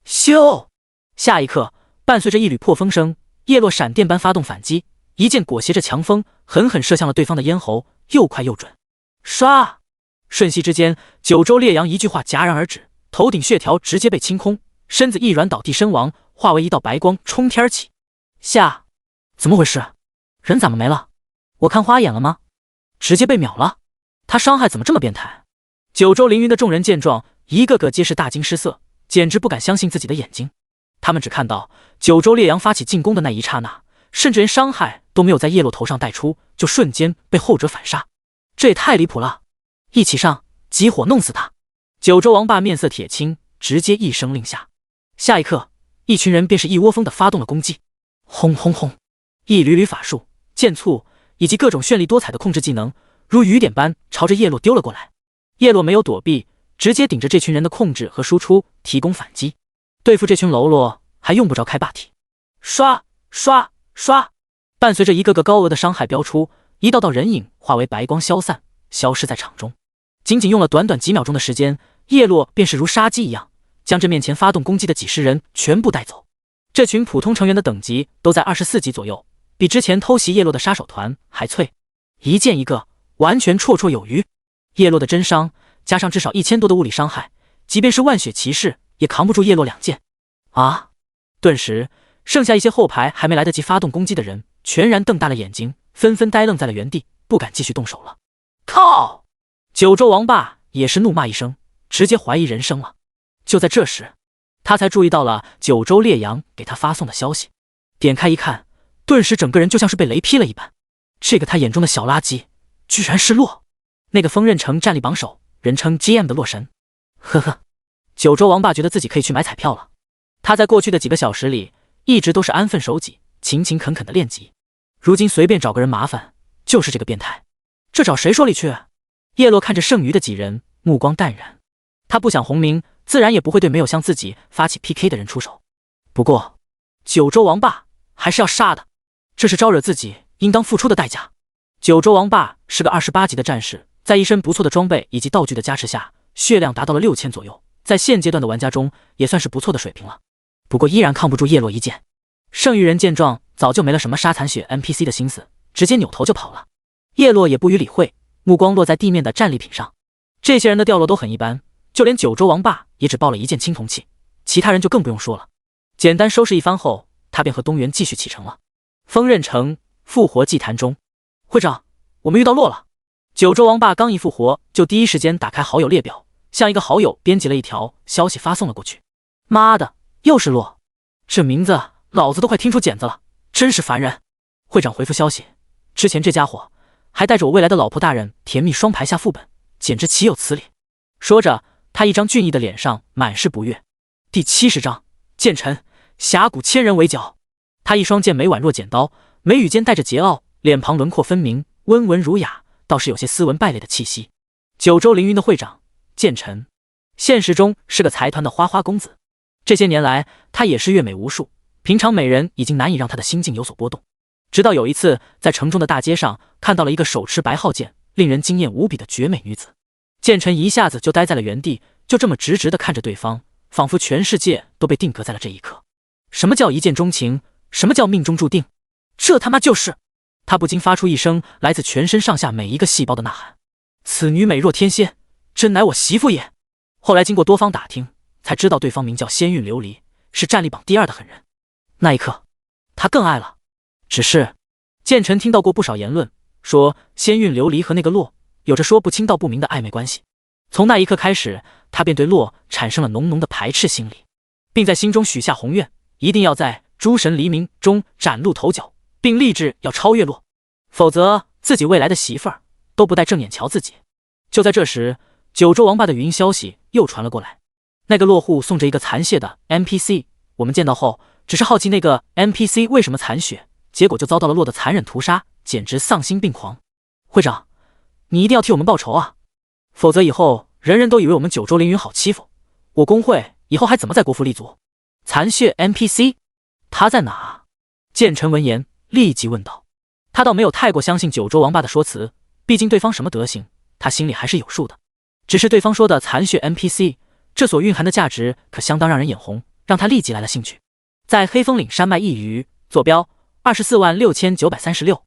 咻！下一刻，伴随着一缕破风声，叶落闪电般发动反击，一剑裹挟着强风，狠狠射向了对方的咽喉，又快又准。唰！瞬息之间，九州烈阳一句话戛然而止，头顶血条直接被清空，身子一软倒地身亡，化为一道白光冲天起。下，怎么回事？人怎么没了？我看花眼了吗？直接被秒了？他伤害怎么这么变态？九州凌云的众人见状，一个个皆是大惊失色，简直不敢相信自己的眼睛。他们只看到九州烈阳发起进攻的那一刹那，甚至连伤害都没有在叶落头上带出，就瞬间被后者反杀。这也太离谱了！一起上，集火弄死他！九州王霸面色铁青，直接一声令下。下一刻，一群人便是一窝蜂的发动了攻击。轰轰轰！一缕缕法术、剑簇以及各种绚丽多彩的控制技能，如雨点般朝着叶落丢了过来。叶落没有躲避，直接顶着这群人的控制和输出提供反击。对付这群喽啰，还用不着开霸体。刷刷刷！伴随着一个个高额的伤害飙出，一道道人影化为白光消散，消失在场中。仅仅用了短短几秒钟的时间，叶落便是如杀鸡一样，将这面前发动攻击的几十人全部带走。这群普通成员的等级都在24级左右，比之前偷袭叶落的杀手团还脆，一剑一个，完全绰绰有余。叶落的真伤加上至少1000多的物理伤害，即便是万血骑士也扛不住叶落2剑。啊！顿时，剩下一些后排还没来得及发动攻击的人，全然瞪大了眼睛，纷纷呆愣在了原地，不敢继续动手了。靠！九州王霸也是怒骂一声，直接怀疑人生了。就在这时，他才注意到了九州烈阳给他发送的消息，点开一看，顿时整个人就像是被雷劈了一般。这个他眼中的小垃圾，居然是洛，那个锋刃城战力榜首，人称 GM 的洛神。呵呵，九州王霸觉得自己可以去买彩票了。他在过去的几个小时里，一直都是安分守己、勤勤恳恳的练级，如今随便找个人麻烦，就是这个变态。这找谁说理去？叶落看着剩余的几人，目光淡然。他不想红名，自然也不会对没有向自己发起 PK 的人出手。不过，九州王霸还是要杀的，这是招惹自己应当付出的代价。九州王霸是个28级的战士，在一身不错的装备以及道具的加持下，血量达到了6000左右，在现阶段的玩家中也算是不错的水平了。不过依然抗不住叶落一剑。剩余人见状，早就没了什么杀残血 NPC 的心思，直接扭头就跑了。叶落也不予理会，目光落在地面的战利品上。这些人的掉落都很一般，就连九州王霸也只爆了一件青铜器，其他人就更不用说了。简单收拾一番后，他便和东原继续启程了。锋刃城复活祭坛中，会长，我们遇到洛了。九州王霸刚一复活，就第一时间打开好友列表，向一个好友编辑了一条消息发送了过去。妈的，又是洛，这名字老子都快听出茧子了，真是烦人。会长回复消息，之前这家伙还带着我未来的老婆大人甜蜜双排下副本，简直岂有此理。说着，他一张俊逸的脸上满是不悦。第70章，剑臣峡谷千人围剿。他一双剑眉宛若剪刀，眉宇间带着桀骜，脸庞轮廓分明，温文儒雅，倒是有些斯文败类的气息。九州凌云的会长剑臣，现实中是个财团的花花公子。这些年来，他也是阅美无数，平常美人已经难以让他的心境有所波动。直到有一次，在城中的大街上看到了一个手持白浩剑、令人惊艳无比的绝美女子，剑臣一下子就呆在了原地，就这么直直地看着对方，仿佛全世界都被定格在了这一刻。什么叫一见钟情？什么叫命中注定？这他妈就是……他不禁发出一声来自全身上下每一个细胞的呐喊：此女美若天仙，真乃我媳妇也。后来经过多方打听，才知道对方名叫仙韵琉璃，是战力榜第2的狠人。那一刻，他更爱了。只是剑尘听到过不少言论，说仙韵琉璃和那个洛有着说不清道不明的暧昧关系。从那一刻开始，他便对洛产生了浓浓的排斥心理，并在心中许下宏愿，一定要在诸神黎明中崭露头角，并立志要超越洛，否则自己未来的媳妇儿都不带正眼瞧自己。就在这时，九州王霸的语音消息又传了过来，那个落户送着一个残血的 NPC， 我们见到后只是好奇那个 NPC 为什么残血，结果就遭到了洛的残忍屠杀，简直丧心病狂。会长，你一定要替我们报仇啊，否则以后人人都以为我们九州凌云好欺负，我工会以后还怎么在国服立足？残血 NPC 他在哪？剑尘闻言立即问道。他倒没有太过相信九州王霸的说辞，毕竟对方什么德行他心里还是有数的。只是对方说的残血 NPC， 这所蕴含的价值可相当让人眼红，让他立即来了兴趣。在黑风岭山脉一隅，坐标246936。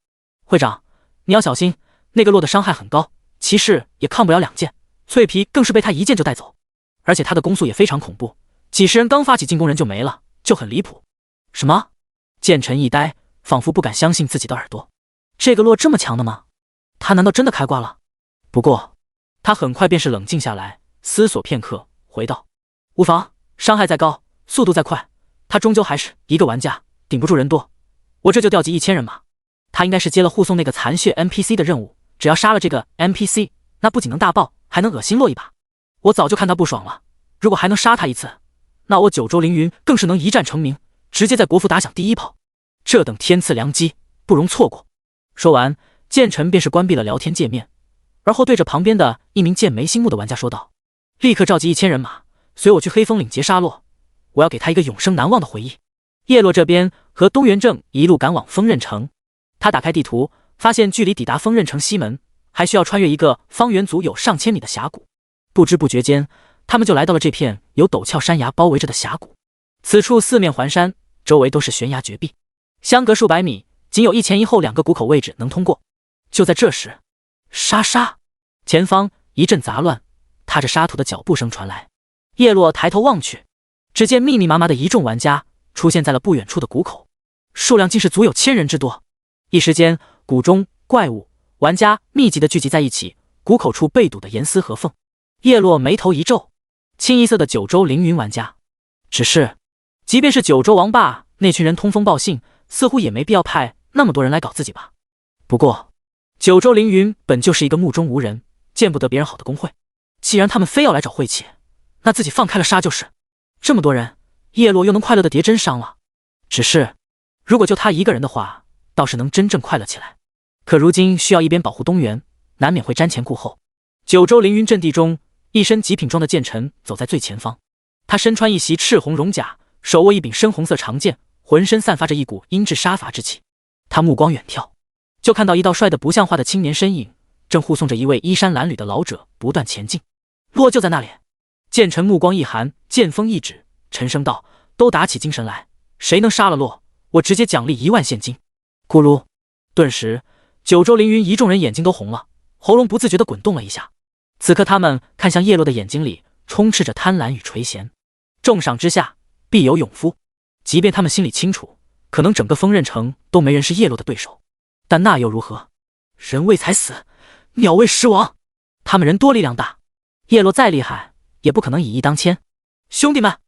会长，你要小心，那个洛的伤害很高，骑士也抗不了2剑，脆皮更是被他一剑就带走，而且他的攻速也非常恐怖，几十人刚发起进攻人就没了，就很离谱。什么？剑尘一呆，仿佛不敢相信自己的耳朵。这个洛这么强的吗？他难道真的开挂了？不过他很快便是冷静下来，思索片刻，回道：无妨，伤害再高，速度再快，他终究还是一个玩家，顶不住人多。我这就调集1000人马。他应该是接了护送那个残血 NPC 的任务，只要杀了这个 NPC， 那不仅能大爆，还能恶心洛一把。我早就看他不爽了，如果还能杀他一次，那我九州凌云更是能一战成名，直接在国服打响第1炮。这等天赐良机，不容错过。说完，剑尘便是关闭了聊天界面，而后对着旁边的一名剑眉星目的玩家说道：立刻召集1000人马，随我去黑风岭劫杀洛，我要给他一个永生难忘的回忆。叶落这边和东元正一路赶往锋刃城，他打开地图，发现距离抵达锋刃城西门还需要穿越一个方圆足有上千米的峡谷。不知不觉间，他们就来到了这片由陡峭山崖包围着的峡谷。此处四面环山，周围都是悬崖绝壁，相隔数百米，仅有一前一后2个谷口位置能通过。就在这时，沙沙，前方一阵杂乱，踏着沙土的脚步声传来。叶落抬头望去，只见密密麻麻的一众玩家出现在了不远处的谷口，数量竟是足有1000人之多。一时间，谷中怪物、玩家密集的聚集在一起，谷口处被堵得严丝合缝。叶落眉头一皱，清一色的九州凌云玩家。只是，即便是九州王霸那群人通风报信，似乎也没必要派那么多人来搞自己吧。不过，九州凌云本就是一个目中无人、见不得别人好的工会，既然他们非要来找晦气，那自己放开了杀就是。这么多人，叶落又能快乐的叠真伤了。只是，如果就他一个人的话，倒是能真正快乐起来。可如今需要一边保护东原，难免会瞻前顾后。九州凌云阵地中，一身极品装的剑尘走在最前方，他身穿一袭赤红戎甲，手握一柄深红色长剑，浑身散发着一股阴鸷杀伐之气。他目光远眺，就看到一道帅得不像话的青年身影，正护送着一位衣衫褴褛的老者不断前进。洛就在那里。剑尘目光一寒，剑锋一指，沉声道：都打起精神来，谁能杀了洛，我直接奖励1万现金。咕噜，顿时九州凌云一众人眼睛都红了，喉咙不自觉地滚动了一下。此刻他们看向叶落的眼睛里充斥着贪婪与垂涎，重赏之下必有勇夫。即便他们心里清楚，可能整个锋刃城都没人是叶落的对手，但那又如何？人为财死，鸟为食亡。他们人多力量大，叶落再厉害也不可能以一当千。兄弟们，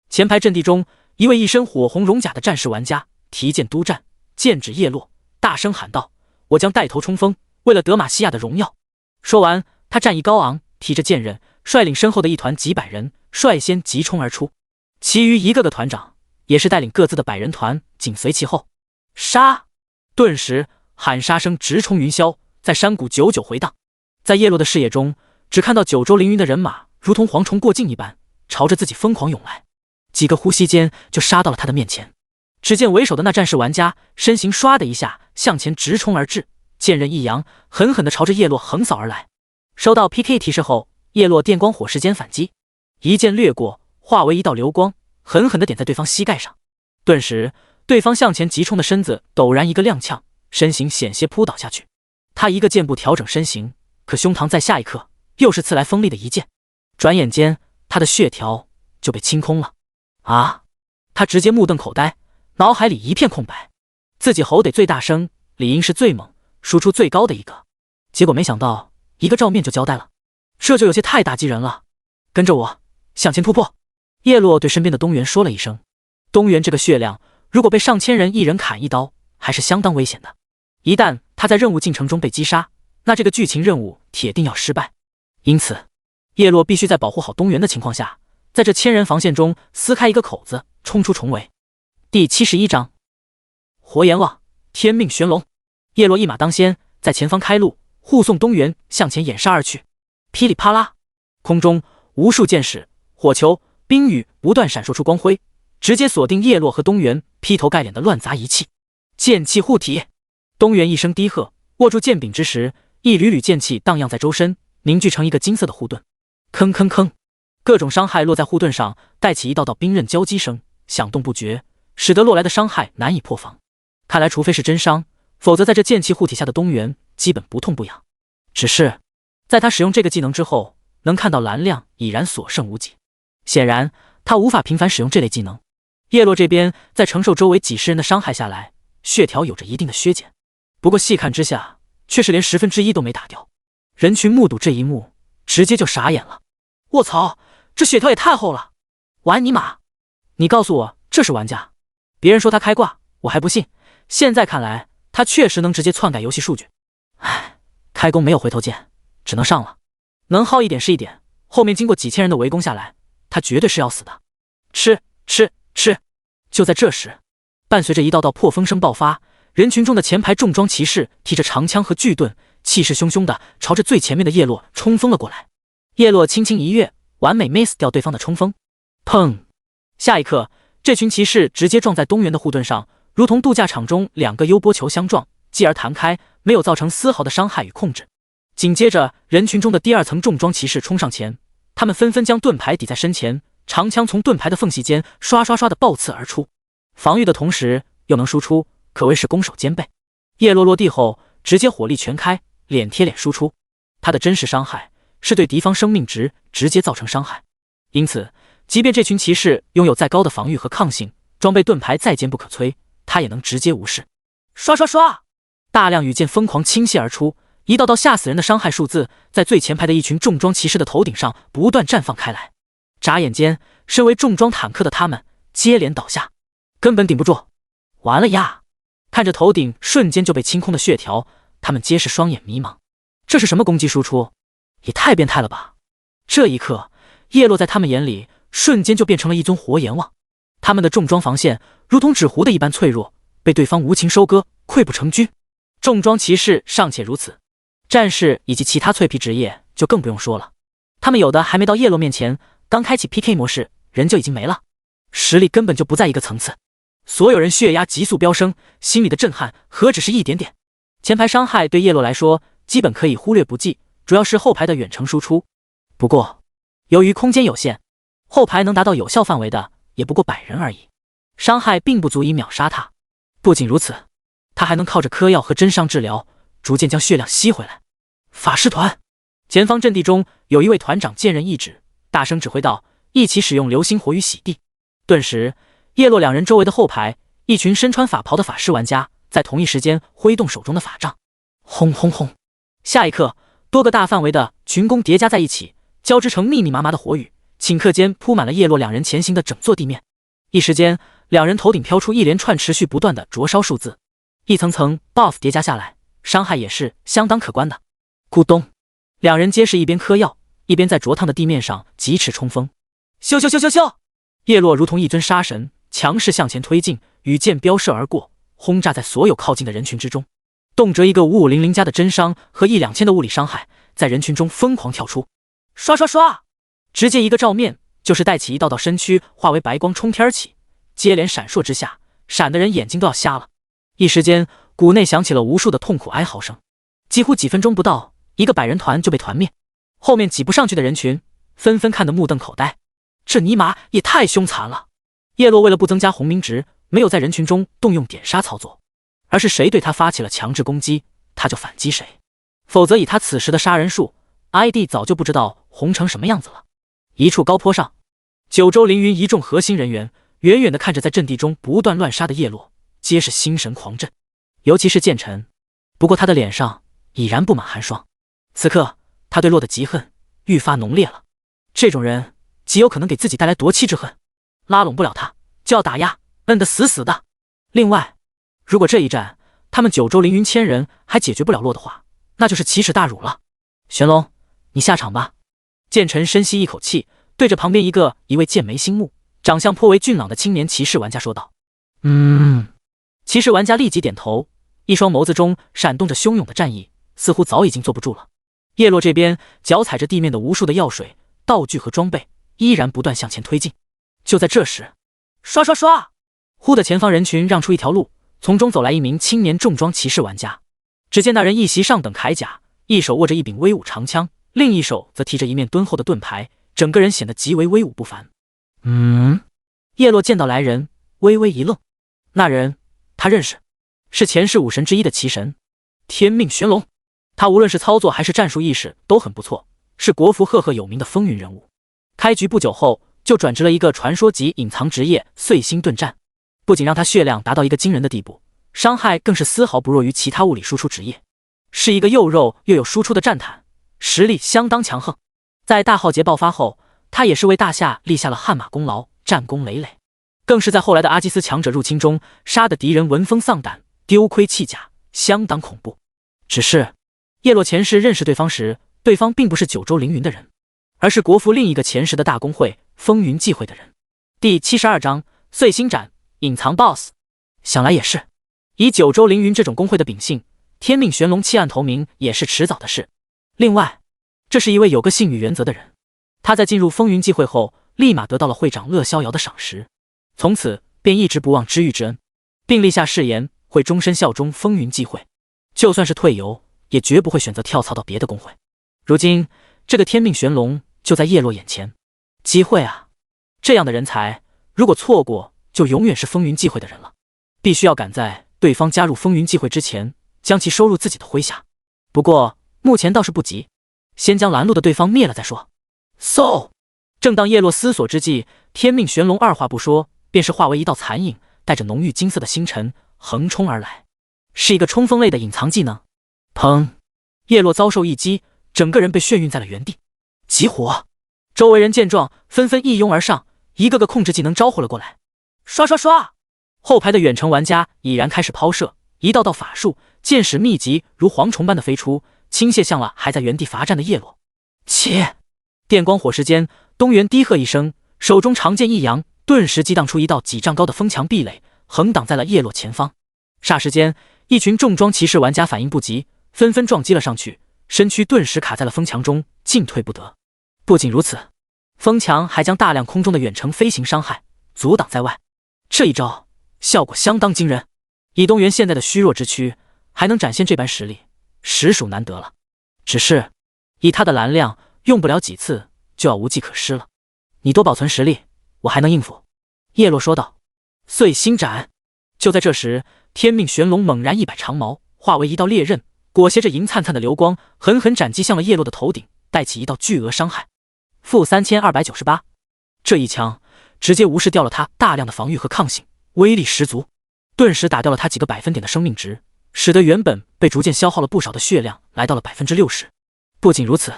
前排阵地中一位一身火红戎甲的战士玩家提剑督战，剑指叶落，大声喊道：我将带头冲锋，为了德玛西亚的荣耀。说完，他战意高昂，提着剑刃，率领身后的一团几百人率先急冲而出，其余一个个团长也是带领各自的100人团紧随其后。杀！顿时喊杀声直冲云霄，在山谷久久回荡。在叶落的视野中，只看到九州凌云的人马如同蝗虫过境一般，朝着自己疯狂涌来，几个呼吸间就杀到了他的面前。只见为首的那战士玩家身形唰的一下向前直冲而至，剑刃一扬，狠狠地朝着叶落横扫而来。收到 PK 提示后，叶落电光火石间反击，一剑掠过，化为一道流光，狠狠地点在对方膝盖上。顿时，对方向前急冲的身子陡然一个踉跄，身形险些扑倒下去。他一个箭步调整身形，可胸膛在下一刻又是刺来锋利的一剑，转眼间他的血条就被清空了。啊！他直接目瞪口呆，脑海里一片空白。自己吼得最大声，理应是最猛、输出最高的一个，结果没想到一个照面就交代了，这就有些太打击人了。跟着我向前突破。叶落对身边的东原说了一声。东原这个血量，如果被上千人一人砍一刀，还是相当危险的。一旦他在任务进程中被击杀，那这个剧情任务铁定要失败。因此，叶落必须在保护好东原的情况下，在这千人防线中撕开一个口子，冲出重围。第71章活阎王，天命玄龙。叶落一马当先，在前方开路，护送东原向前掩杀而去。噼里啪啦，空中无数箭矢、火球、冰雨不断闪烁出光辉，直接锁定叶落和东原，劈头盖脸的乱砸一气。剑气护体。东原一声低喝，握住剑柄之时，一缕缕剑气荡漾在周身，凝聚成一个金色的护盾。吭吭吭，各种伤害落在护盾上，带起一道道冰刃交击声，响动不绝，使得落来的伤害难以破防。看来除非是真伤，否则在这剑气护体下的东原基本不痛不痒。只是在他使用这个技能之后，能看到蓝亮已然所剩无几，显然他无法频繁使用这类技能。叶落这边在承受周围几十人的伤害下来，血条有着一定的削减，不过细看之下却是连1/10都没打掉。人群目睹这一幕，直接就傻眼了。卧槽，这血条也太厚了！玩你妈！你告诉我这是玩家？别人说他开挂，我还不信，现在看来他确实能直接篡改游戏数据。唉，开弓没有回头箭，只能上了。能耗一点是一点，后面经过几千人的围攻下来，他绝对是要死的。吃！就在这时，伴随着一道道破风声爆发，人群中的前排重装骑士提着长枪和巨盾，气势汹汹地朝着最前面的叶落冲锋了过来。叶落轻轻一跃，完美 miss 掉对方的冲锋。砰！下一刻，这群骑士直接撞在东原的护盾上，如同度假场中两个优波球相撞，继而弹开，没有造成丝毫的伤害与控制。紧接着，人群中的第二层重装骑士冲上前，他们纷纷将盾牌抵在身前，长枪从盾牌的缝隙间刷刷刷的爆刺而出，防御的同时又能输出，可谓是攻守兼备。叶落落地后，直接火力全开，脸贴脸输出。他的真实伤害是对敌方生命值直接造成伤害，因此即便这群骑士拥有再高的防御和抗性，装备盾牌再坚不可摧，他也能直接无视。刷刷刷，大量羽箭疯狂倾泻而出，一道道吓死人的伤害数字在最前排的一群重装骑士的头顶上不断绽放开来。眨眼间，身为重装坦克的他们接连倒下，根本顶不住。完了呀！看着头顶瞬间就被清空的血条，他们皆是双眼迷茫。这是什么攻击输出？也太变态了吧！这一刻，叶落在他们眼里瞬间就变成了一尊活阎王。他们的重装防线如同纸糊的一般脆弱，被对方无情收割，溃不成军。重装骑士尚且如此，战士以及其他脆皮职业就更不用说了。他们有的还没到叶落面前，刚开启 PK 模式，人就已经没了，实力根本就不在一个层次。所有人血压急速飙升，心里的震撼何止是一点点。前排伤害对叶落来说基本可以忽略不计，主要是后排的远程输出。不过由于空间有限，后排能达到有效范围的也不过100人而已，伤害并不足以秒杀他。不仅如此，他还能靠着嗑药和真伤治疗，逐渐将血量吸回来。法师团前方阵地中有一位团长见人一指，大声指挥道：一起使用流星火雨洗地。顿时叶落两人周围的后排，一群身穿法袍的法师玩家在同一时间挥动手中的法杖，轰轰轰！下一刻，多个大范围的群攻叠加在一起，交织成密密麻麻的火雨，顷刻间铺满了叶落两人前行的整座地面。一时间，两人头顶飘出一连串持续不断的灼烧数字，一层层 buff 叠加下来，伤害也是相当可观的。咕咚，两人皆是一边嗑药，一边在灼烫的地面上疾驰冲锋。咻咻咻咻咻！叶落如同一尊杀神，强势向前推进，羽箭飙射而过，轰炸在所有靠近的人群之中。动辄一个5500加的真伤和1-2000的物理伤害，在人群中疯狂跳出。刷刷刷！直接一个照面，就是带起一道道身躯化为白光冲天起，接连闪烁之下，闪的人眼睛都要瞎了。一时间，谷内响起了无数的痛苦哀嚎声。几乎几分钟不到，一个100人团就被团灭，后面挤不上去的人群纷纷看得目瞪口呆。这尼玛也太凶残了！叶落为了不增加红名值，没有在人群中动用点杀操作，而是谁对他发起了强制攻击，他就反击谁。否则以他此时的杀人数 ，ID 早就不知道红成什么样子了。一处高坡上，九州凌云一众核心人员远远地看着在阵地中不断乱杀的叶落，皆是心神狂震。尤其是剑尘，不过他的脸上已然布满寒霜。此刻他对洛的嫉恨愈发浓烈了。这种人极有可能给自己带来夺妻之恨，拉拢不了他，就要打压，摁得死死的。另外，如果这一战他们九州凌云1000人还解决不了洛的话，那就是奇耻大辱了。玄龙，你下场吧。剑尘深吸一口气，对着旁边一位剑眉星目、长相颇为俊朗的青年骑士玩家说道：“骑士玩家立即点头，一双眸子中闪动着汹涌的战意，似乎早已经坐不住了。叶落这边脚踩着地面的无数的药水、道具和装备，依然不断向前推进。就在这时，刷刷刷，忽的前方人群让出一条路，从中走来一名青年重装骑士玩家。只见那人一袭上等铠甲，一手握着一柄威武长枪，另一手则提着一面敦厚的盾牌，整个人显得极为威武不凡。叶落见到来人，微微一愣。那人他认识，是前世武神之一的奇神天命玄龙。他无论是操作还是战术意识都很不错，是国服赫赫有名的风云人物。开局不久后就转职了一个传说级隐藏职业碎星盾战，不仅让他血量达到一个惊人的地步，伤害更是丝毫不弱于其他物理输出职业，是一个又肉又有输出的战坦，实力相当强横。在大浩劫爆发后，他也是为大夏立下了汗马功劳，战功累累，更是在后来的阿基斯强者入侵中杀得敌人闻风丧胆，丢盔弃甲，相当恐怖。只是叶落前世认识对方时，对方并不是九州凌云的人，而是国服另一个前世的大公会风云际会的人。第72章碎星斩隐藏 BOSS。 想来也是，以九州凌云这种公会的秉性，天命玄龙弃暗投明也是迟早的事。另外，这是一位有个性与原则的人，他在进入风云际会后立马得到了会长乐逍遥的赏识，从此便一直不忘知遇之恩，并立下誓言会终身效忠风云际会，就算是退游也绝不会选择跳槽到别的公会。如今这个天命玄龙就在叶落眼前，机会啊！这样的人才如果错过，就永远是风云际会的人了。必须要赶在对方加入风云际会之前将其收入自己的麾下。不过目前倒是不急，先将拦路的对方灭了再说。正当叶落思索之际，天命玄龙二话不说，便是化为一道残影，带着浓郁金色的星辰横冲而来，是一个冲锋类的隐藏技能。砰！叶落遭受一击，整个人被眩晕在了原地。急火！周围人见状纷纷一拥而上，一个个控制技能招呼了过来。刷刷刷！后排的远程玩家已然开始抛射，一道道法术箭矢密集如蝗虫般的飞出，倾泻向了还在原地罚站的叶落。切！电光火石间，东原低喝一声，手中长剑一扬，顿时激荡出一道几丈高的风墙壁垒，横挡在了叶落前方。霎时间，一群重装骑士玩家反应不及，纷纷撞击了上去，身躯顿时卡在了风墙中，进退不得。不仅如此，风墙还将大量空中的远程飞行伤害阻挡在外。这一招效果相当惊人，以东原现在的虚弱之躯，还能展现这般实力，实属难得了。只是以他的蓝量，用不了几次就要无计可施了。你多保存实力，我还能应付。叶落说道。碎星斩！就在这时，天命玄龙猛然一摆长矛，化为一道烈刃，裹挟着银灿灿的流光，狠狠斩击向了叶落的头顶，带起一道巨额伤害。负3298。这一枪直接无视掉了他大量的防御和抗性，威力十足，顿时打掉了他几个百分点的生命值，使得原本被逐渐消耗了不少的血量来到了 60%。 不仅如此，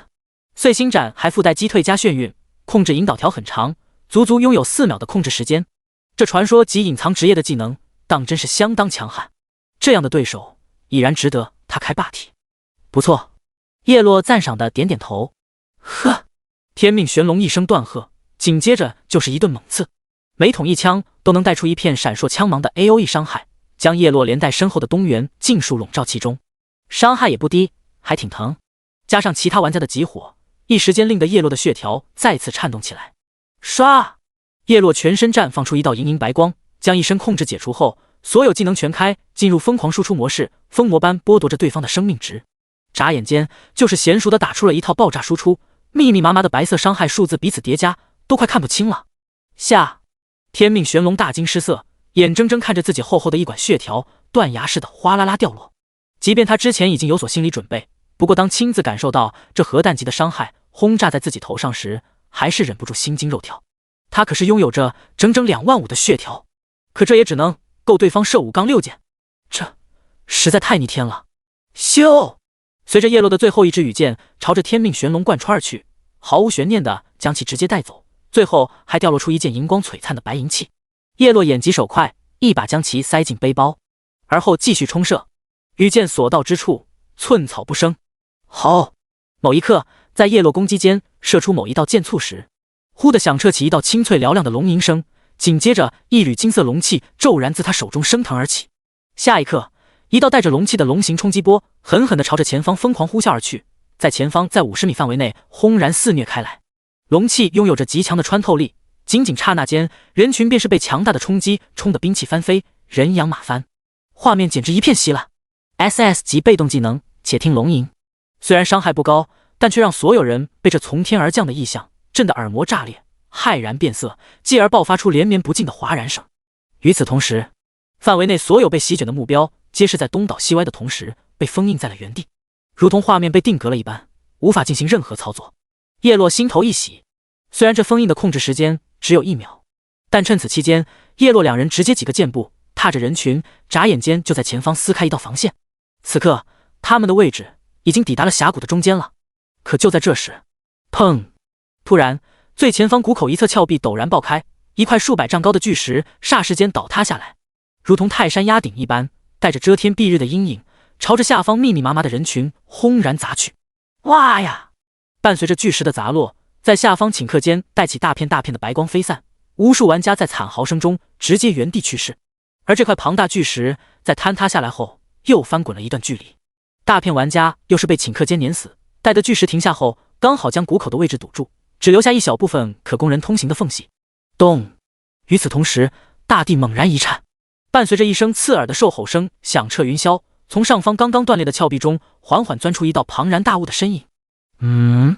碎星斩还附带击退加眩晕，控制引导条很长，足足拥有4秒的控制时间。这传说及隐藏职业的技能当真是相当强悍，这样的对手已然值得他开霸体。不错，叶落赞赏的点点头。呵！天命玄龙一声断喝，紧接着就是一顿猛刺，每捅一枪都能带出一片闪烁枪芒的 AOE 伤害，将叶落连带身后的东原尽数笼罩其中，伤害也不低，还挺疼。加上其他玩家的急火，一时间令得叶落的血条再次颤动起来。唰！叶落全身绽放出一道莹莹白光，将一身控制解除后，所有技能全开，进入疯狂输出模式，疯魔般剥夺着对方的生命值。眨眼间就是娴熟的打出了一套爆炸输出，密密麻麻的白色伤害数字彼此叠加，都快看不清了。天命玄龙大惊失色，眼睁睁看着自己厚厚的一管血条断崖似的哗啦啦掉落。即便他之前已经有所心理准备，不过当亲自感受到这核弹级的伤害轰炸在自己头上时，还是忍不住心惊肉跳。他可是拥有着整整25000的血条，可这也只能够对方射5杠6箭，这实在太逆天了。咻！随着叶落的最后一支羽箭朝着天命玄龙贯穿而去，毫无悬念的将其直接带走，最后还掉落出一件银光璀璨的白银器。叶落眼疾手快，一把将其塞进背包，而后继续冲射。羽箭所到之处，寸草不生。好！某一刻，在叶落攻击间射出某一道箭簇时，忽地响彻起一道清脆嘹亮的龙吟声，紧接着一缕金色龙气骤然自他手中升腾而起。下一刻，一道带着龙气的龙形冲击波狠狠地朝着前方疯狂呼啸而去，在前方在50米范围内轰然肆虐开来。龙气拥有着极强的穿透力，仅仅刹那间，人群便是被强大的冲击冲得兵器翻飞，人仰马翻，画面简直一片稀烂。SS 级被动技能，且听龙吟。虽然伤害不高，但却让所有人被这从天而降的异象震得耳膜炸裂，骇然变色，继而爆发出连绵不尽的哗然声。与此同时，范围内所有被席卷的目标皆是在东倒西歪的同时被封印在了原地，如同画面被定格了一般，无法进行任何操作。叶落心头一喜，虽然这封印的控制时间只有1秒，但趁此期间，叶落两人直接几个箭步踏着人群，眨眼间就在前方撕开一道防线。此刻他们的位置已经抵达了峡谷的中间了。可就在这时，砰！突然最前方谷口一侧峭壁陡然爆开，一块数百丈高的巨石霎时间倒塌下来，如同泰山压顶一般，带着遮天蔽日的阴影，朝着下方密密麻麻的人群轰然砸去。哇呀！伴随着巨石的砸落，在下方顷刻间带起大片大片的白光飞散，无数玩家在惨嚎声中直接原地去世。而这块庞大巨石在坍塌下来后又翻滚了一段距离，大片玩家又是被顷刻间碾死。待得巨石停下后，刚好将谷口的位置堵住，只留下一小部分可供人通行的缝隙。咚！与此同时，大地猛然一颤，伴随着一声刺耳的兽吼声响彻云霄，从上方刚刚断裂的峭壁中缓缓钻出一道庞然大物的身影。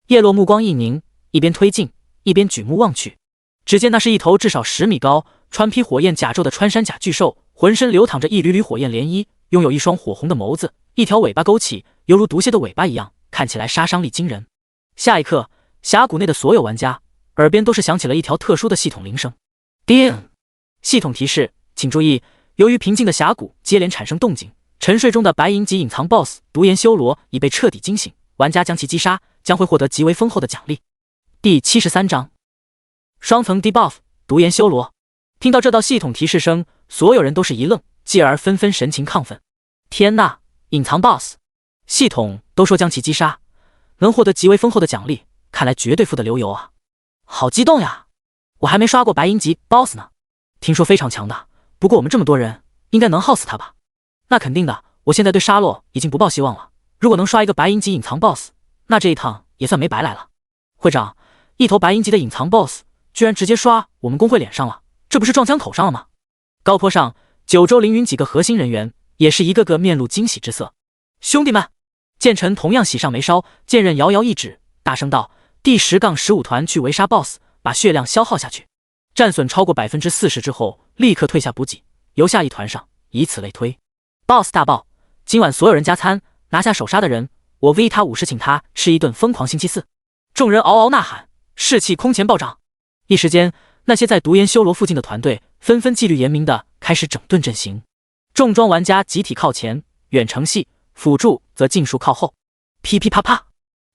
叶落目光一凝，一边推进一边举目望去，只见那是一头至少10米高、穿披火焰甲胄的穿山甲巨兽，浑身流淌着一缕缕火焰涟漪，拥有一双火红的眸子，一条尾巴勾起，犹如毒蝎的尾巴一样，看起来杀伤力惊人。下一刻，峡谷内的所有玩家耳边都是响起了一条特殊的系统铃声。叮！系统提示，请注意，由于平静的峡谷接连产生动静，沉睡中的白银级隐藏 BOSS 独眼修罗已被彻底惊醒，玩家将其击杀将会获得极为丰厚的奖励。第73章双层 debuff 独眼修罗。听到这道系统提示声，所有人都是一愣，继而纷纷神情亢奋。天哪，隐藏 BOSS！ 系统都说将其击杀能获得极为丰厚的奖励，看来绝对付得流油啊！好激动呀！我还没刷过白银级 BOSS 呢，听说非常强大，不过我们这么多人应该能耗死他吧？那肯定的，我现在对沙洛已经不抱希望了，如果能刷一个白银级隐藏 BOSS， 那这一趟也算没白来了。会长，一头白银级的隐藏 BOSS 居然直接刷我们公会脸上了，这不是撞枪口上了吗？高坡上，九州凌云几个核心人员也是一个个面露惊喜之色。兄弟们！剑臣同样喜上眉梢，剑刃遥遥一指，大声道：第10-15团去围杀 BOSS， 把血量消耗下去。战损超过40%之后，立刻退下补给，由下一团上，以此类推。BOSS 大爆！今晚所有人加餐，拿下首杀的人，我 V 他50，请他吃一顿疯狂星期四。众人嗷嗷呐喊，士气空前暴涨。一时间，那些在独岩修罗附近的团队纷纷纪律严明地开始整顿阵型，重装玩家集体靠前，远程系辅助则尽数靠后。噼噼啪啪，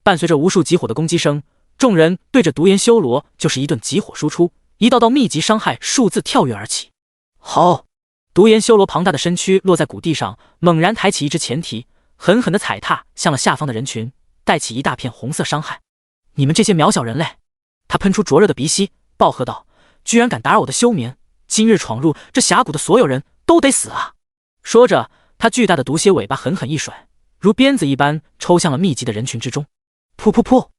伴随着无数集火的攻击声，众人对着独岩修罗就是一顿集火输出，一道道密集伤害数字跳跃而起。好！独岩修罗庞大的身躯落在谷地上，猛然抬起一只前蹄，狠狠地踩踏向了下方的人群，带起一大片红色伤害。你们这些渺小人类！他喷出灼热的鼻息，暴喝道：居然敢打扰我的休眠，今日闯入这峡谷的所有人都得死啊！说着，他巨大的毒蝎尾巴狠狠一甩，如鞭子一般抽向了密集的人群之中。噗噗噗！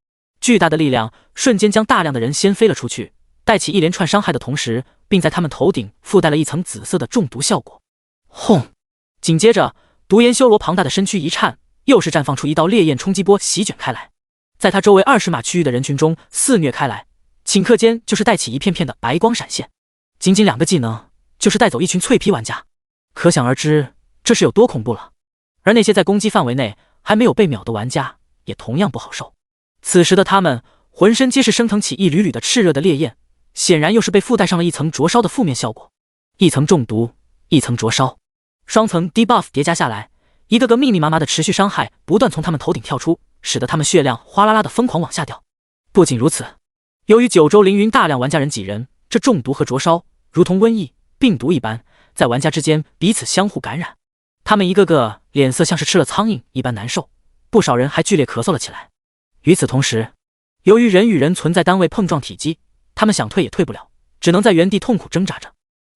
巨大的力量瞬间将大量的人掀飞了出去，带起一连串伤害的同时，并在他们头顶附带了一层紫色的中毒效果。轰！紧接着，独岩修罗庞大的身躯一颤，又是绽放出一道烈焰冲击波席卷开来，在他周围20码区域的人群中肆虐开来，顷刻间就是带起一片片的白光闪现。仅仅2个技能，就是带走一群脆皮玩家，可想而知这是有多恐怖了。而那些在攻击范围内还没有被秒的玩家也同样不好受。此时的他们浑身皆是升腾起一缕缕的炽热的烈焰，显然又是被附带上了一层灼烧的负面效果。一层中毒，一层灼烧，双层 debuff 叠加下来，一个个密密麻麻的持续伤害不断从他们头顶跳出，使得他们血量哗啦啦的疯狂往下掉。不仅如此，由于九州凌云大量玩家人挤人，这中毒和灼烧如同瘟疫、病毒一般，在玩家之间彼此相互感染。他们一个个脸色像是吃了苍蝇一般难受，不少人还剧烈咳嗽了起来。与此同时，由于人与人存在单位碰撞体积，他们想退也退不了，只能在原地痛苦挣扎着。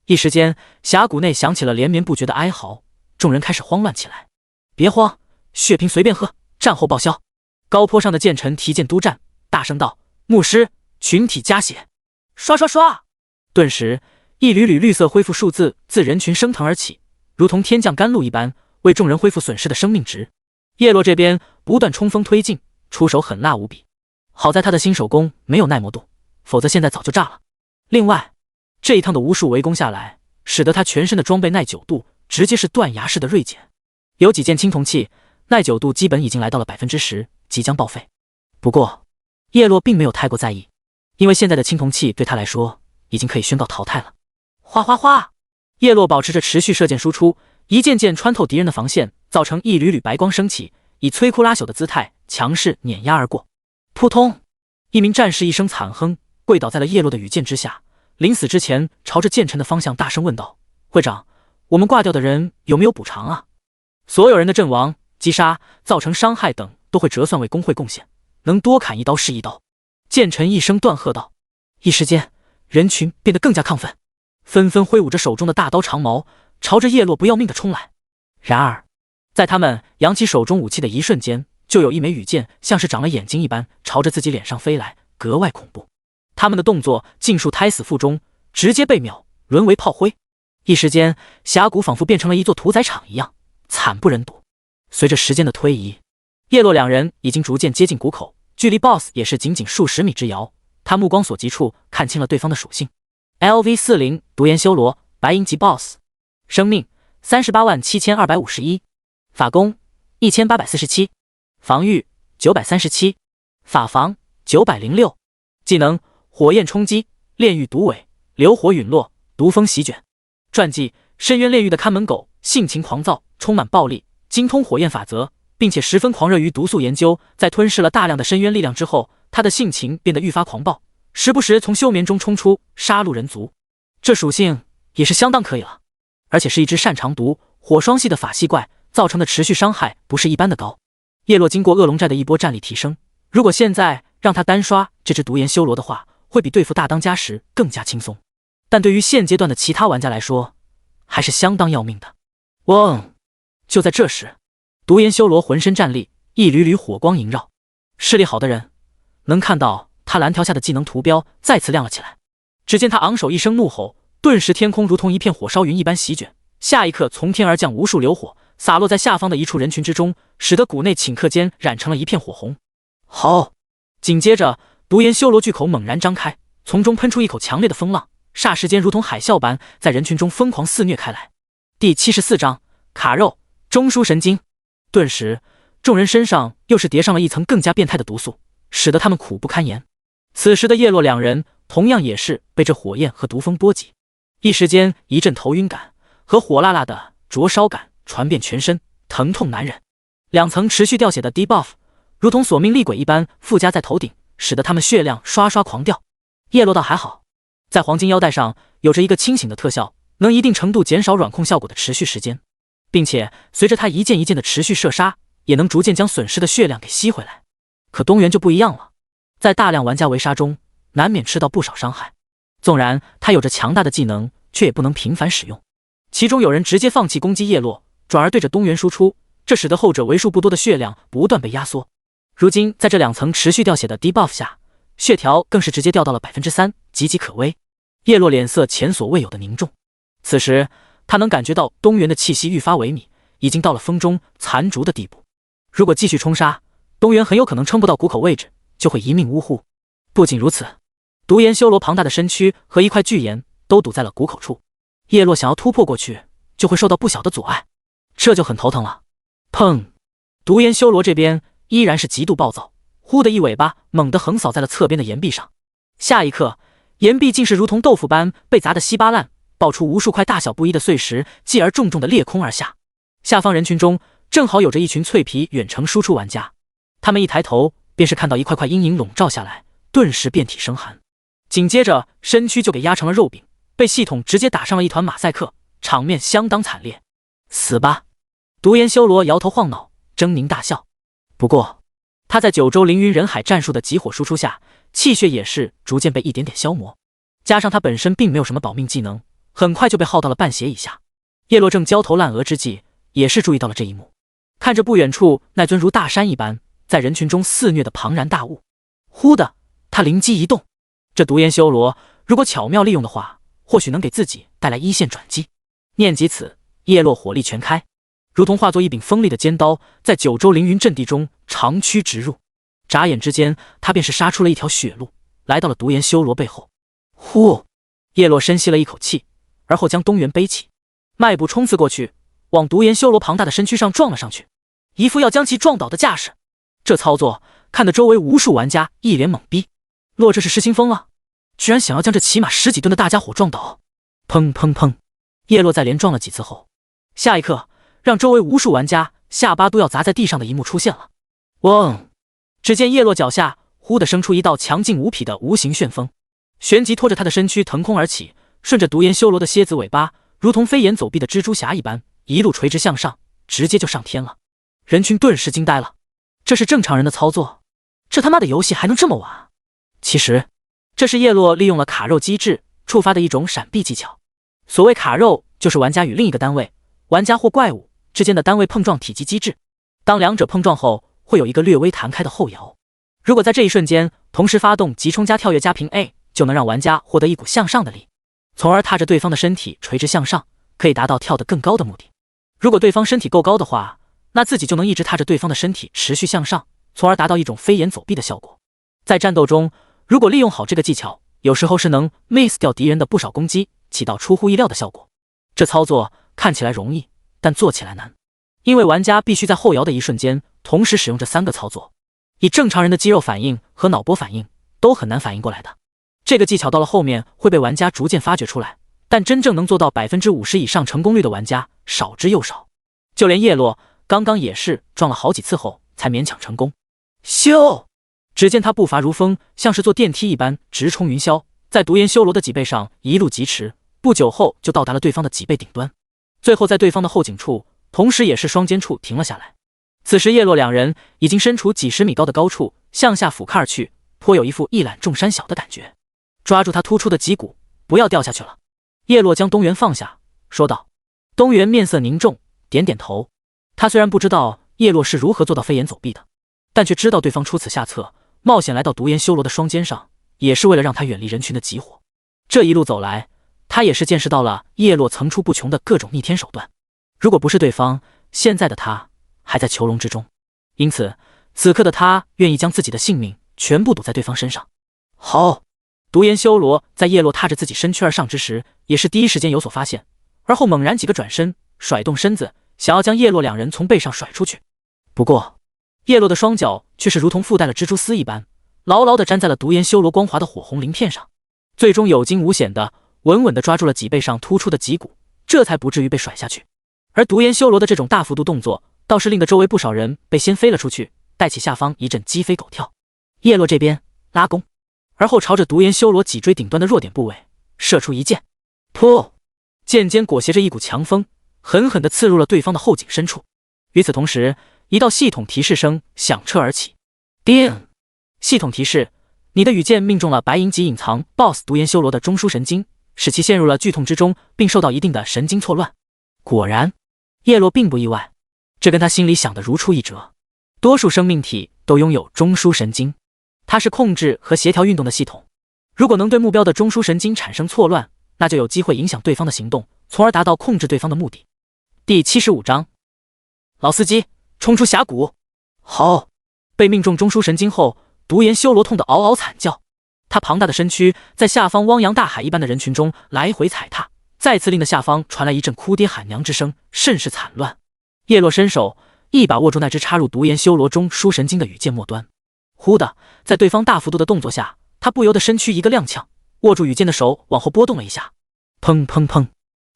一时间，峡谷内响起了连绵不绝的哀嚎，众人开始慌乱起来。别慌，血瓶随便喝，战后报销。高坡上的剑臣提剑督战，大声道：“牧师，群体加血！”刷刷刷！顿时，一缕缕绿色恢复数字自人群升腾而起，如同天降甘露一般，为众人恢复损失的生命值。叶落这边不断冲锋推进，出手狠辣无比。好在他的新手攻没有耐磨度，否则现在早就炸了。另外，这一趟的无数围攻下来，使得他全身的装备耐久度直接是断崖式的锐减。有几件青铜器耐久度基本已经来到了 10%， 即将报废。不过叶落并没有太过在意，因为现在的青铜器对他来说已经可以宣告淘汰了。哗哗哗！叶落保持着持续射箭输出，一件件穿透敌人的防线，造成一缕缕白光升起，以摧枯拉朽的姿态强势碾压而过。扑通！一名战士一声惨哼，跪倒在了叶落的羽箭之下。临死之前，朝着剑臣的方向大声问道：“会长，我们挂掉的人有没有补偿啊？”所有人的阵亡、击杀、造成伤害等都会折算为工会贡献，能多砍一刀是一刀。剑臣一声断喝道。一时间，人群变得更加亢奋，纷纷挥舞着手中的大刀长矛，朝着叶落不要命的冲来。然而，在他们扬起手中武器的一瞬间，就有一枚羽箭像是长了眼睛一般，朝着自己脸上飞来，格外恐怖。他们的动作尽数胎死腹中，直接被秒，沦为炮灰。一时间，峡谷仿佛变成了一座屠宰场一样，惨不忍睹。随着时间的推移，叶落两人已经逐渐接近谷口，距离 BOSS 也是仅仅数十米之遥。他目光所及处，看清了对方的属性。LV40 独眼修罗，白银级 BOSS， 生命387251，法攻1847，防御937，法防906，技能火焰冲击、炼狱毒尾、流火陨落、毒风席卷。传记：深渊炼狱的看门狗，性情狂躁，充满暴力，精通火焰法则，并且十分狂热于毒素研究。在吞噬了大量的深渊力量之后，他的性情变得愈发狂暴，时不时从休眠中冲出，杀戮人族。这属性也是相当可以了，而且是一只擅长毒火双系的法系怪，造成的持续伤害不是一般的高。叶落经过恶龙寨的一波战力提升，如果现在让他单刷这只毒炎修罗的话，会比对付大当家时更加轻松。但对于现阶段的其他玩家来说，还是相当要命的。嗡！就在这时，毒炎修罗浑身战栗，一缕缕火光萦绕。视力好的人能看到他蓝条下的技能图标再次亮了起来。只见他昂首一声怒吼，顿时天空如同一片火烧云一般席卷，下一刻从天而降无数流火，洒落在下方的一处人群之中，使得谷内顷刻间染成了一片火红。好！紧接着，毒炎修罗巨口猛然张开，从中喷出一口强烈的风浪，霎时间如同海啸般在人群中疯狂肆虐开来。第74章卡肉中枢神经。顿时，众人身上又是叠上了一层更加变态的毒素，使得他们苦不堪言。此时的叶落两人同样也是被这火焰和毒风波及，一时间一阵头晕感和火辣辣的灼烧感传遍全身，疼痛难忍。两层持续掉血的 debuff 如同索命厉鬼一般附加在头顶，使得他们血量刷刷狂掉。叶落倒还好，在黄金腰带上有着一个清醒的特效，能一定程度减少软控效果的持续时间，并且随着他一件一件的持续射杀，也能逐渐将损失的血量给吸回来。可东原就不一样了，在大量玩家围杀中，难免吃到不少伤害。纵然他有着强大的技能，却也不能频繁使用。其中有人直接放弃攻击叶落，转而对着东原输出，这使得后者为数不多的血量不断被压缩。如今在这两层持续掉血的 debuff 下，血条更是直接掉到了 3%， 岌岌可危。叶落脸色前所未有的凝重，此时他能感觉到东原的气息愈发萎靡，已经到了风中残烛的地步。如果继续冲杀，东原很有可能撑不到谷口位置，就会一命呜呼。不仅如此，毒炎修罗庞大的身躯和一块巨岩都堵在了谷口处。叶落想要突破过去，就会受到不小的阻碍，这就很头疼了。砰！独眼修罗这边依然是极度暴躁，忽的一尾巴猛地横扫在了侧边的岩壁上。下一刻，岩壁竟是如同豆腐般被砸得稀巴烂，爆出无数块大小不一的碎石，继而重重的裂空而下。下方人群中正好有着一群脆皮远程输出玩家，他们一抬头便是看到一块块阴影笼罩下来，顿时遍体生寒，紧接着身躯就给压成了肉饼，被系统直接打上了一团马赛克，场面相当惨烈。死吧！独眼修罗摇头晃脑，狰狞大笑。不过他在九州凌云人海战术的集火输出下，气血也是逐渐被一点点消磨，加上他本身并没有什么保命技能，很快就被耗到了半血以下。叶落正焦头烂额之际，也是注意到了这一幕，看着不远处那尊如大山一般在人群中肆虐的庞然大物，忽的他灵机一动，这独眼修罗如果巧妙利用的话，或许能给自己带来一线转机。念及此，叶落火力全开，如同化作一柄锋利的尖刀，在九州凌云阵地中长驱直入。眨眼之间，他便是杀出了一条血路，来到了独眼修罗背后。呼！叶落深吸了一口气，而后将东原背起，迈步冲刺过去，往独眼修罗庞大的身躯上撞了上去，一副要将其撞倒的架势。这操作看得周围无数玩家一脸懵逼，洛这是失心疯了，居然想要将这起码10几吨的大家伙撞倒。砰砰砰！叶落在连撞了几次后，下一刻让周围无数玩家下巴都要砸在地上的一幕出现了。嗡！只见叶落脚下忽地生出一道强劲无匹的无形旋风，旋即拖着他的身躯腾空而起，顺着独眼修罗的蝎子尾巴，如同飞檐走壁的蜘蛛侠一般，一路垂直向上，直接就上天了。人群顿时惊呆了，这是正常人的操作？这他妈的游戏还能这么玩？其实这是叶落利用了卡肉机制触发的一种闪避技巧。所谓卡肉，就是玩家与另一个单位，玩家或怪物之间的单位碰撞体积机制。当两者碰撞后，会有一个略微弹开的后摇，如果在这一瞬间同时发动急冲加跳跃加平 A， 就能让玩家获得一股向上的力，从而踏着对方的身体垂直向上，可以达到跳得更高的目的。如果对方身体够高的话，那自己就能一直踏着对方的身体持续向上，从而达到一种飞檐走壁的效果。在战斗中，如果利用好这个技巧，有时候是能 miss 掉敌人的不少攻击，起到出乎意料的效果。这操作看起来容易，但做起来难，因为玩家必须在后摇的一瞬间同时使用这3个操作，以正常人的肌肉反应和脑波反应都很难反应过来的。这个技巧到了后面会被玩家逐渐发掘出来，但真正能做到 50% 以上成功率的玩家少之又少。就连叶落刚刚也是撞了好几次后才勉强成功。咻！只见他步伐如风，像是坐电梯一般直冲云霄，在独眼修罗的脊背上一路疾驰，不久后就到达了对方的脊背顶端，最后在对方的后颈处，同时也是双肩处停了下来。此时叶落两人已经身处几10米高的高处，向下俯瞰而去，颇有一副一览众山小的感觉。抓住他突出的脊骨，不要掉下去了。叶落将东原放下，说道。东原面色凝重，点点头。他虽然不知道叶落是如何做到飞檐走壁的，但却知道对方出此下策，冒险来到独眼修罗的双肩上，也是为了让他远离人群的集火。这一路走来，他也是见识到了叶落层出不穷的各种逆天手段。如果不是对方，现在的他还在囚笼之中，因此此刻的他愿意将自己的性命全部赌在对方身上。好！独眼修罗在叶落踏着自己身躯而上之时，也是第一时间有所发现，而后猛然几个转身，甩动身子，想要将叶落两人从背上甩出去。不过叶落的双脚却是如同附带了蜘蛛丝一般，牢牢地粘在了独眼修罗光滑的火红鳞片上，最终有惊无险的稳稳地抓住了脊背上突出的脊骨，这才不至于被甩下去。而独眼修罗的这种大幅度动作，倒是令得周围不少人被掀飞了出去，带起下方一阵鸡飞狗跳。叶落这边拉弓，而后朝着独眼修罗脊椎顶端的弱点部位射出一箭，噗！剑尖裹挟着一股强风，狠狠地刺入了对方的后颈深处。与此同时，一道系统提示声响彻而起。叮！系统提示：你的羽箭命中了白银级隐藏 BOSS 独眼修罗的中枢神经，使其陷入了剧痛之中，并受到一定的神经错乱。果然，叶落并不意外，这跟他心里想的如出一辙。多数生命体都拥有中枢神经，它是控制和协调运动的系统。如果能对目标的中枢神经产生错乱，那就有机会影响对方的行动，从而达到控制对方的目的。第75章，老司机，冲出峡谷！好！被命中中枢神经后，独眼修罗痛得嗷嗷惨叫，他庞大的身躯在下方汪洋大海一般的人群中来回踩踏，再次令得下方传来一阵哭爹喊娘之声，甚是惨乱。叶落伸手一把握住那只插入独眼修罗中枢神经的羽箭末端，忽的，在对方大幅度的动作下，他不由得身躯一个踉跄，握住羽箭的手往后拨动了一下，砰砰砰！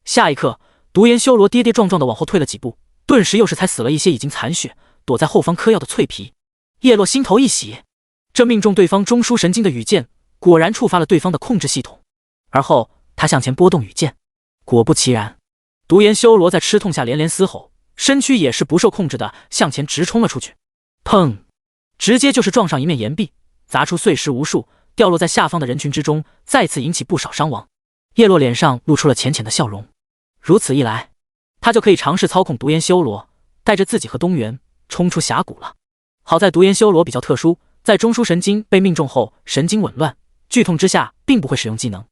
下一刻，独眼修罗跌跌撞撞的往后退了几步，顿时又是才死了一些已经残血，躲在后方嗑药的脆皮。叶落心头一喜，这命中对方中枢神经的羽箭果然触发了对方的控制系统，而后他向前拨动羽箭，果不其然，独眼修罗在吃痛下连连嘶吼，身躯也是不受控制的向前直冲了出去，砰！直接就是撞上一面岩壁，砸出碎石无数，掉落在下方的人群之中，再次引起不少伤亡。叶落脸上露出了浅浅的笑容，如此一来，他就可以尝试操控独眼修罗，带着自己和东原冲出峡谷了。好在独眼修罗比较特殊，在中枢神经被命中后神经紊乱，剧痛之下并不会使用技能，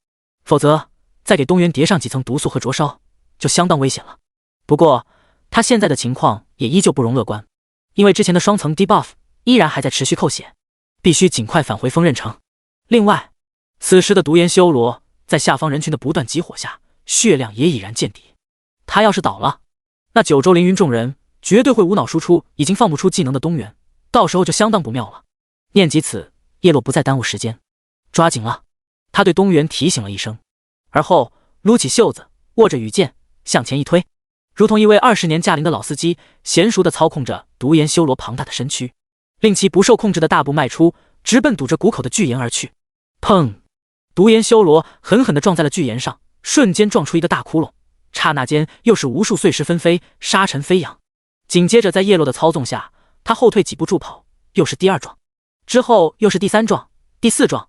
否则再给东原叠上几层毒素和灼烧，就相当危险了。不过他现在的情况也依旧不容乐观，因为之前的双层 debuff 依然还在持续扣血，必须尽快返回锋刃城。另外，此时的独眼修罗在下方人群的不断集火下，血量也已然见底。他要是倒了，那九州凌云众人绝对会无脑输出已经放不出技能的东原，到时候就相当不妙了。念及此，叶落不再耽误时间，抓紧了。他对东原提醒了一声，而后撸起袖子，握着羽箭向前一推，如同一位20年驾龄的老司机，娴熟地操控着独眼修罗庞大的身躯，令其不受控制的大步迈出，直奔堵着谷口的巨岩而去。砰！独眼修罗狠狠地撞在了巨岩上，瞬间撞出一个大窟窿，刹那间又是无数碎石纷飞，沙尘飞扬。紧接着在叶落的操纵下，他后退几步助跑，又是第二撞，之后又是第三撞、第四撞。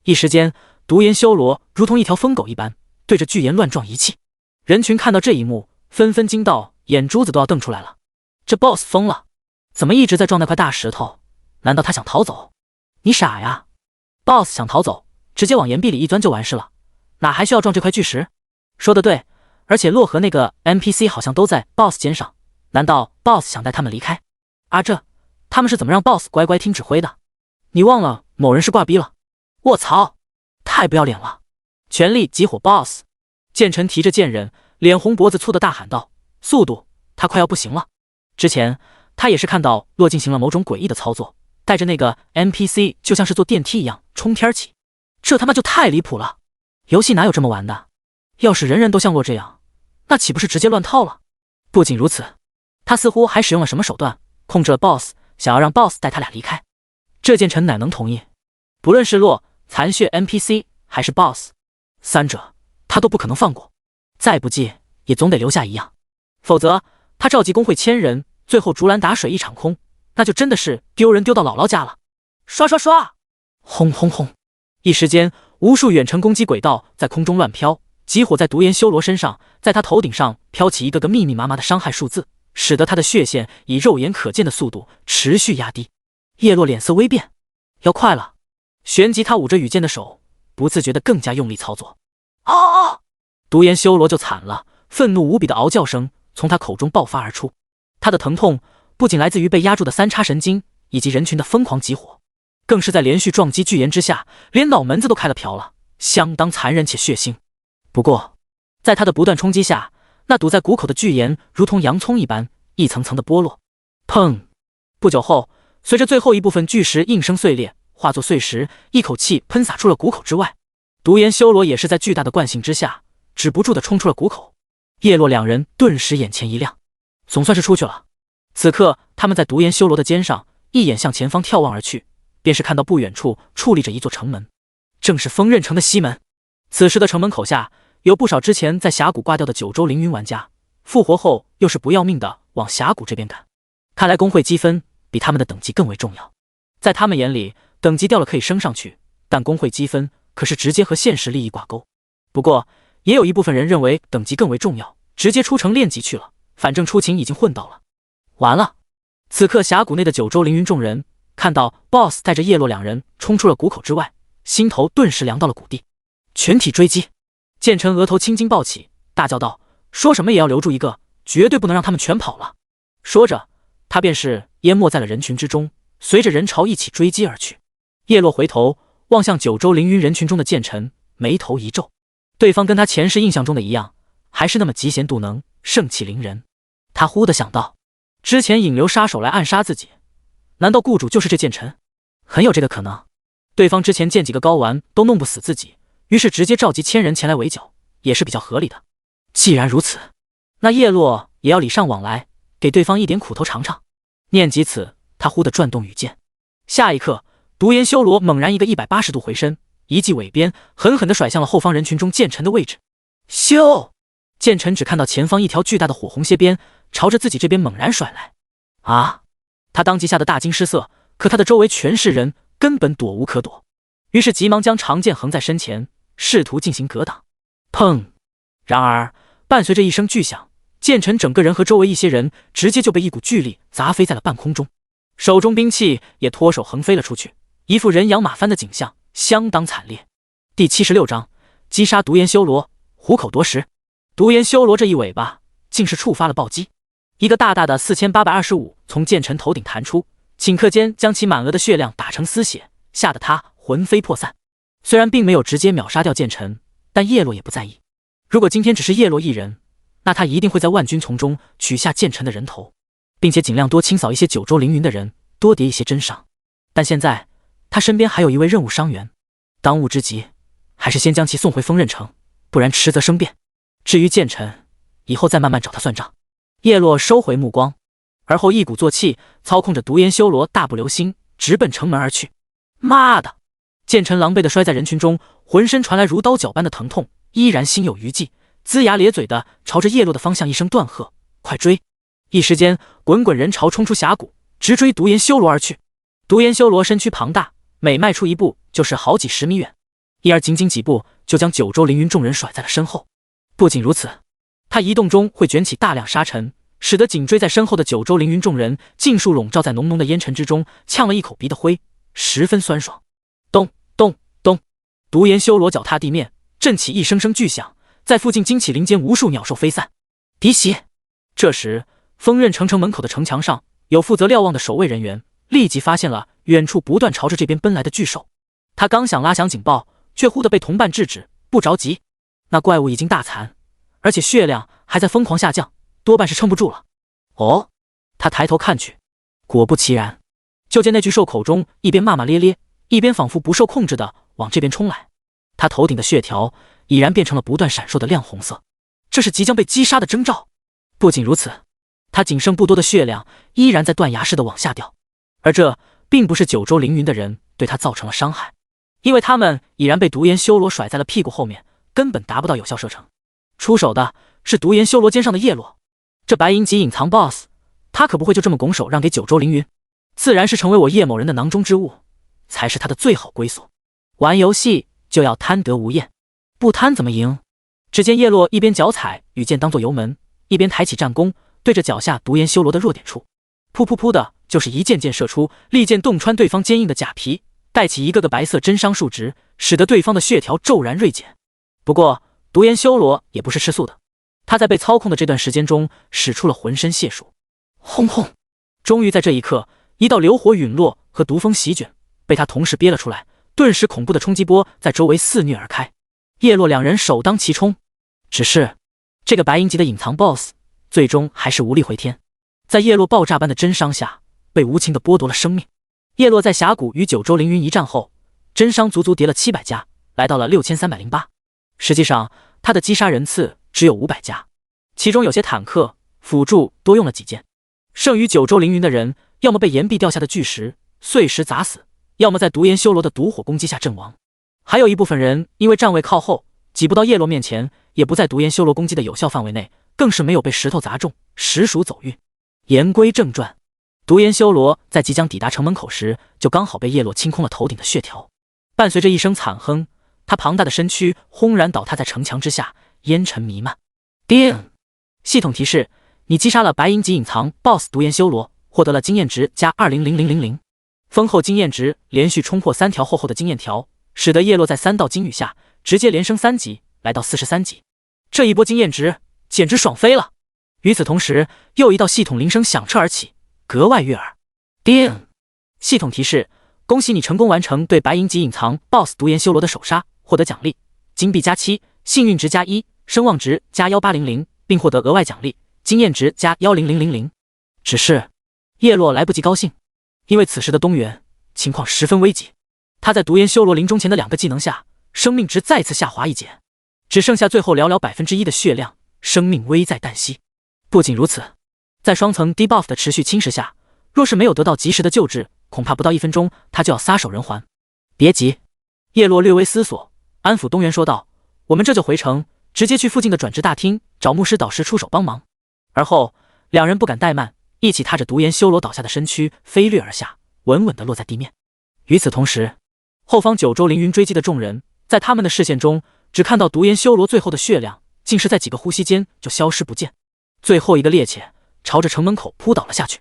一时间，独眼修罗如同一条疯狗一般，对着巨岩乱撞一气。人群看到这一幕，纷纷惊到眼珠子都要瞪出来了。这 BOSS 疯了，怎么一直在撞那块大石头？难道他想逃走？你傻呀 ！BOSS 想逃走，直接往岩壁里一钻就完事了，哪还需要撞这块巨石？说得对，而且洛和那个 NPC 好像都在 BOSS 肩上，难道 BOSS 想带他们离开？他们是怎么让 BOSS 乖乖听指挥的？你忘了某人是挂逼了？卧槽，太不要脸了！全力集火 BOSS！ 剑臣提着剑刃，脸红脖子粗的大喊道：“速度！他快要不行了！”之前他也是看到洛进行了某种诡异的操作，带着那个 NPC 就像是坐电梯一样冲天起，这他妈就太离谱了！游戏哪有这么玩的？要是人人都像洛这样，那岂不是直接乱套了？不仅如此，他似乎还使用了什么手段，控制了 BOSS， 想要让 BOSS 带他俩离开。这剑臣哪能同意？不论是洛、残血 NPC 还是 BOSS， 三者他都不可能放过，再不济也总得留下一样，否则他召集工会1000人，最后竹篮打水一场空，那就真的是丢人丢到姥姥家了。刷刷刷，轰轰轰！一时间，无数远程攻击轨道在空中乱飘，集火在独眼修罗身上，在他头顶上飘起一个个密密麻麻的伤害数字，使得他的血线以肉眼可见的速度持续压低。叶落脸色微变，要快了。旋即他捂着羽箭的手不自觉地更加用力操作。啊！独眼修罗就惨了，愤怒无比的嗷叫声从他口中爆发而出。他的疼痛不仅来自于被压住的三叉神经以及人群的疯狂集火，更是在连续撞击巨岩之下，连脑门子都开了瓢了，相当残忍且血腥。不过在他的不断冲击下，那堵在谷口的巨岩如同洋葱一般一层层的剥落。砰！不久后，随着最后一部分巨石应声碎裂，化作碎石，一口气喷洒出了谷口之外。独眼修罗也是在巨大的惯性之下，止不住地冲出了谷口。叶落两人顿时眼前一亮，总算是出去了。此刻他们在独眼修罗的肩上，一眼向前方眺望而去，便是看到不远处矗立着一座城门，正是锋刃城的西门。此时的城门口下有不少之前在峡谷挂掉的九州凌云玩家，复活后又是不要命的往峡谷这边赶。看来工会积分比他们的等级更为重要，在他们眼里，等级掉了可以升上去，但工会积分可是直接和现实利益挂钩。不过也有一部分人认为等级更为重要，直接出城练级去了，反正出勤已经混到了。完了！此刻峡谷内的九州凌云众人看到 BOSS 带着叶落两人冲出了谷口之外，心头顿时凉到了谷底。全体追击！剑臣额头青筋暴起，大叫道：“说什么也要留住一个，绝对不能让他们全跑了！”说着，他便是淹没在了人群之中，随着人潮一起追击而去。叶落回头望向九州凌云人群中的剑臣，眉头一皱。对方跟他前世印象中的一样，还是那么嫉贤妒能，盛气凌人。他忽地想到，之前引流杀手来暗杀自己，难道雇主就是这剑尘？很有这个可能。对方之前见几个睾丸都弄不死自己，于是直接召集1000人前来围剿，也是比较合理的。既然如此，那叶落也要礼尚往来，给对方一点苦头尝尝。念及此，他忽地转动羽剑，下一刻，独眼修罗猛然一个180度回身，一记尾鞭狠狠地甩向了后方人群中剑尘的位置。咻！剑尘只看到前方一条巨大的火红蝎鞭朝着自己这边猛然甩来。啊！他当即吓得大惊失色，可他的周围全是人，根本躲无可躲，于是急忙将长剑横在身前，试图进行格挡。砰！然而伴随着一声巨响，剑尘整个人和周围一些人直接就被一股巨力砸飞在了半空中，手中兵器也脱手横飞了出去，一副人仰马翻的景象，相当惨烈。第76章击杀独眼修罗，虎口夺食。独眼修罗这一尾巴竟是触发了暴击，一个大大的4825从剑尘头顶弹出，顷刻间将其满额的血量打成丝血，吓得他魂飞魄散。虽然并没有直接秒杀掉剑尘，但叶落也不在意。如果今天只是叶落一人，那他一定会在万军丛中取下剑尘的人头，并且尽量多清扫一些九州凌云的人，多叠一些真伤。但现在他身边还有一位任务伤员，当务之急还是先将其送回锋刃城，不然迟则生变。至于剑尘，以后再慢慢找他算账。叶落收回目光，而后一鼓作气操控着独眼修罗大步流星直奔城门而去。妈的！剑尘狼狈地摔在人群中，浑身传来如刀绞般的疼痛，依然心有余悸，龇牙咧嘴的朝着叶落的方向一声断喝：“快追！”一时间，滚滚人潮冲出峡谷，直追独眼修罗而去。独眼修罗身躯庞大，每迈出一步就是好几十米远，一而仅仅几步就将九州凌云众人甩在了身后。不仅如此，他移动中会卷起大量沙尘，使得紧追在身后的九州凌云众人尽数笼罩在浓浓的烟尘之中，呛了一口鼻的灰，十分酸爽。咚咚咚，独眼修罗脚踏地面，震起一声声巨响，在附近惊起林间无数鸟兽飞散。敌袭！这时，锋刃城门口的城墙上有负责瞭望的守卫人员，立即发现了远处不断朝着这边奔来的巨兽。他刚想拉响警报，却忽地被同伴制止：“不着急。”那怪物已经大残，而且血量还在疯狂下降，多半是撑不住了。哦，他抬头看去，果不其然，就见那巨兽口中一边骂骂咧咧，一边仿佛不受控制的往这边冲来。他头顶的血条已然变成了不断闪烁的亮红色，这是即将被击杀的征兆。不仅如此，他仅剩不多的血量依然在断崖式的往下掉，而这并不是九州凌云的人对他造成了伤害，因为他们已然被独眼修罗甩在了屁股后面，根本达不到有效射程。出手的是独眼修罗肩上的叶落，这白银级隐藏 BOSS， 他可不会就这么拱手让给九州凌云，自然是成为我叶某人的囊中之物，才是他的最好归宿。玩游戏就要贪得无厌，不贪怎么赢？只见叶落一边脚踩羽剑当作油门，一边抬起战弓，对着脚下独眼修罗的弱点处，噗噗噗的就是一箭箭射出，利箭洞穿对方坚硬的甲皮，带起一个个白色真伤数值，使得对方的血条骤然锐减。不过独眼修罗也不是吃素的，他在被操控的这段时间中使出了浑身解数。轰轰！终于在这一刻，一道流火陨落和毒风席卷被他同时憋了出来，顿时恐怖的冲击波在周围肆虐而开。叶落两人首当其冲，只是这个白银级的隐藏 BOSS 最终还是无力回天，在叶落爆炸般的真伤下被无情地剥夺了生命。叶落在峡谷与九州凌云一战后，真伤足足叠了700加，来到了6308。实际上他的击杀人次只有500加，其中有些坦克辅助多用了几件，剩余九州凌云的人要么被岩壁掉下的巨石碎石砸死，要么在独眼修罗的毒火攻击下阵亡。还有一部分人因为站位靠后，挤不到叶落面前，也不在独眼修罗攻击的有效范围内，更是没有被石头砸中，实属走运。言归正传，独眼修罗在即将抵达城门口时，就刚好被叶落清空了头顶的血条，伴随着一声惨哼，他庞大的身躯轰然倒塌在城墙之下，烟尘弥漫。叮！系统提示：你击杀了白银级隐藏 BOSS 独眼修罗，获得了经验值加200000。丰厚经验值连续冲破3条厚厚的经验条，使得叶落在3道金雨下直接连升3级，来到43级。这一波经验值简直爽飞了。与此同时，又一道系统铃声响彻而起，格外悦耳。叮！系统提示：恭喜你成功完成对白银级隐藏 BOSS 独眼修罗的首杀，获得奖励：金币加7，幸运值加1，声望值加1800，并获得额外奖励，经验值加10000。只是叶落来不及高兴，因为此时的东原情况十分危急。他在独眼修罗临终前的2个技能下，生命值再次下滑一减，只剩下最后寥寥1%的血量，生命危在旦夕。不仅如此，在双层 debuff 的持续侵蚀下，若是没有得到及时的救治，恐怕不到1分钟他就要撒手人寰。别急，叶落略微思索，安抚东原说道：“我们这就回城，直接去附近的转职大厅找牧师导师出手帮忙。”而后两人不敢怠慢，一起踏着独眼修罗倒下的身躯飞掠而下，稳稳地落在地面。与此同时，后方九州凌云追击的众人，在他们的视线中，只看到独眼修罗最后的血量，竟是在几个呼吸间就消失不见。最后一个趔趄，朝着城门口扑倒了下去。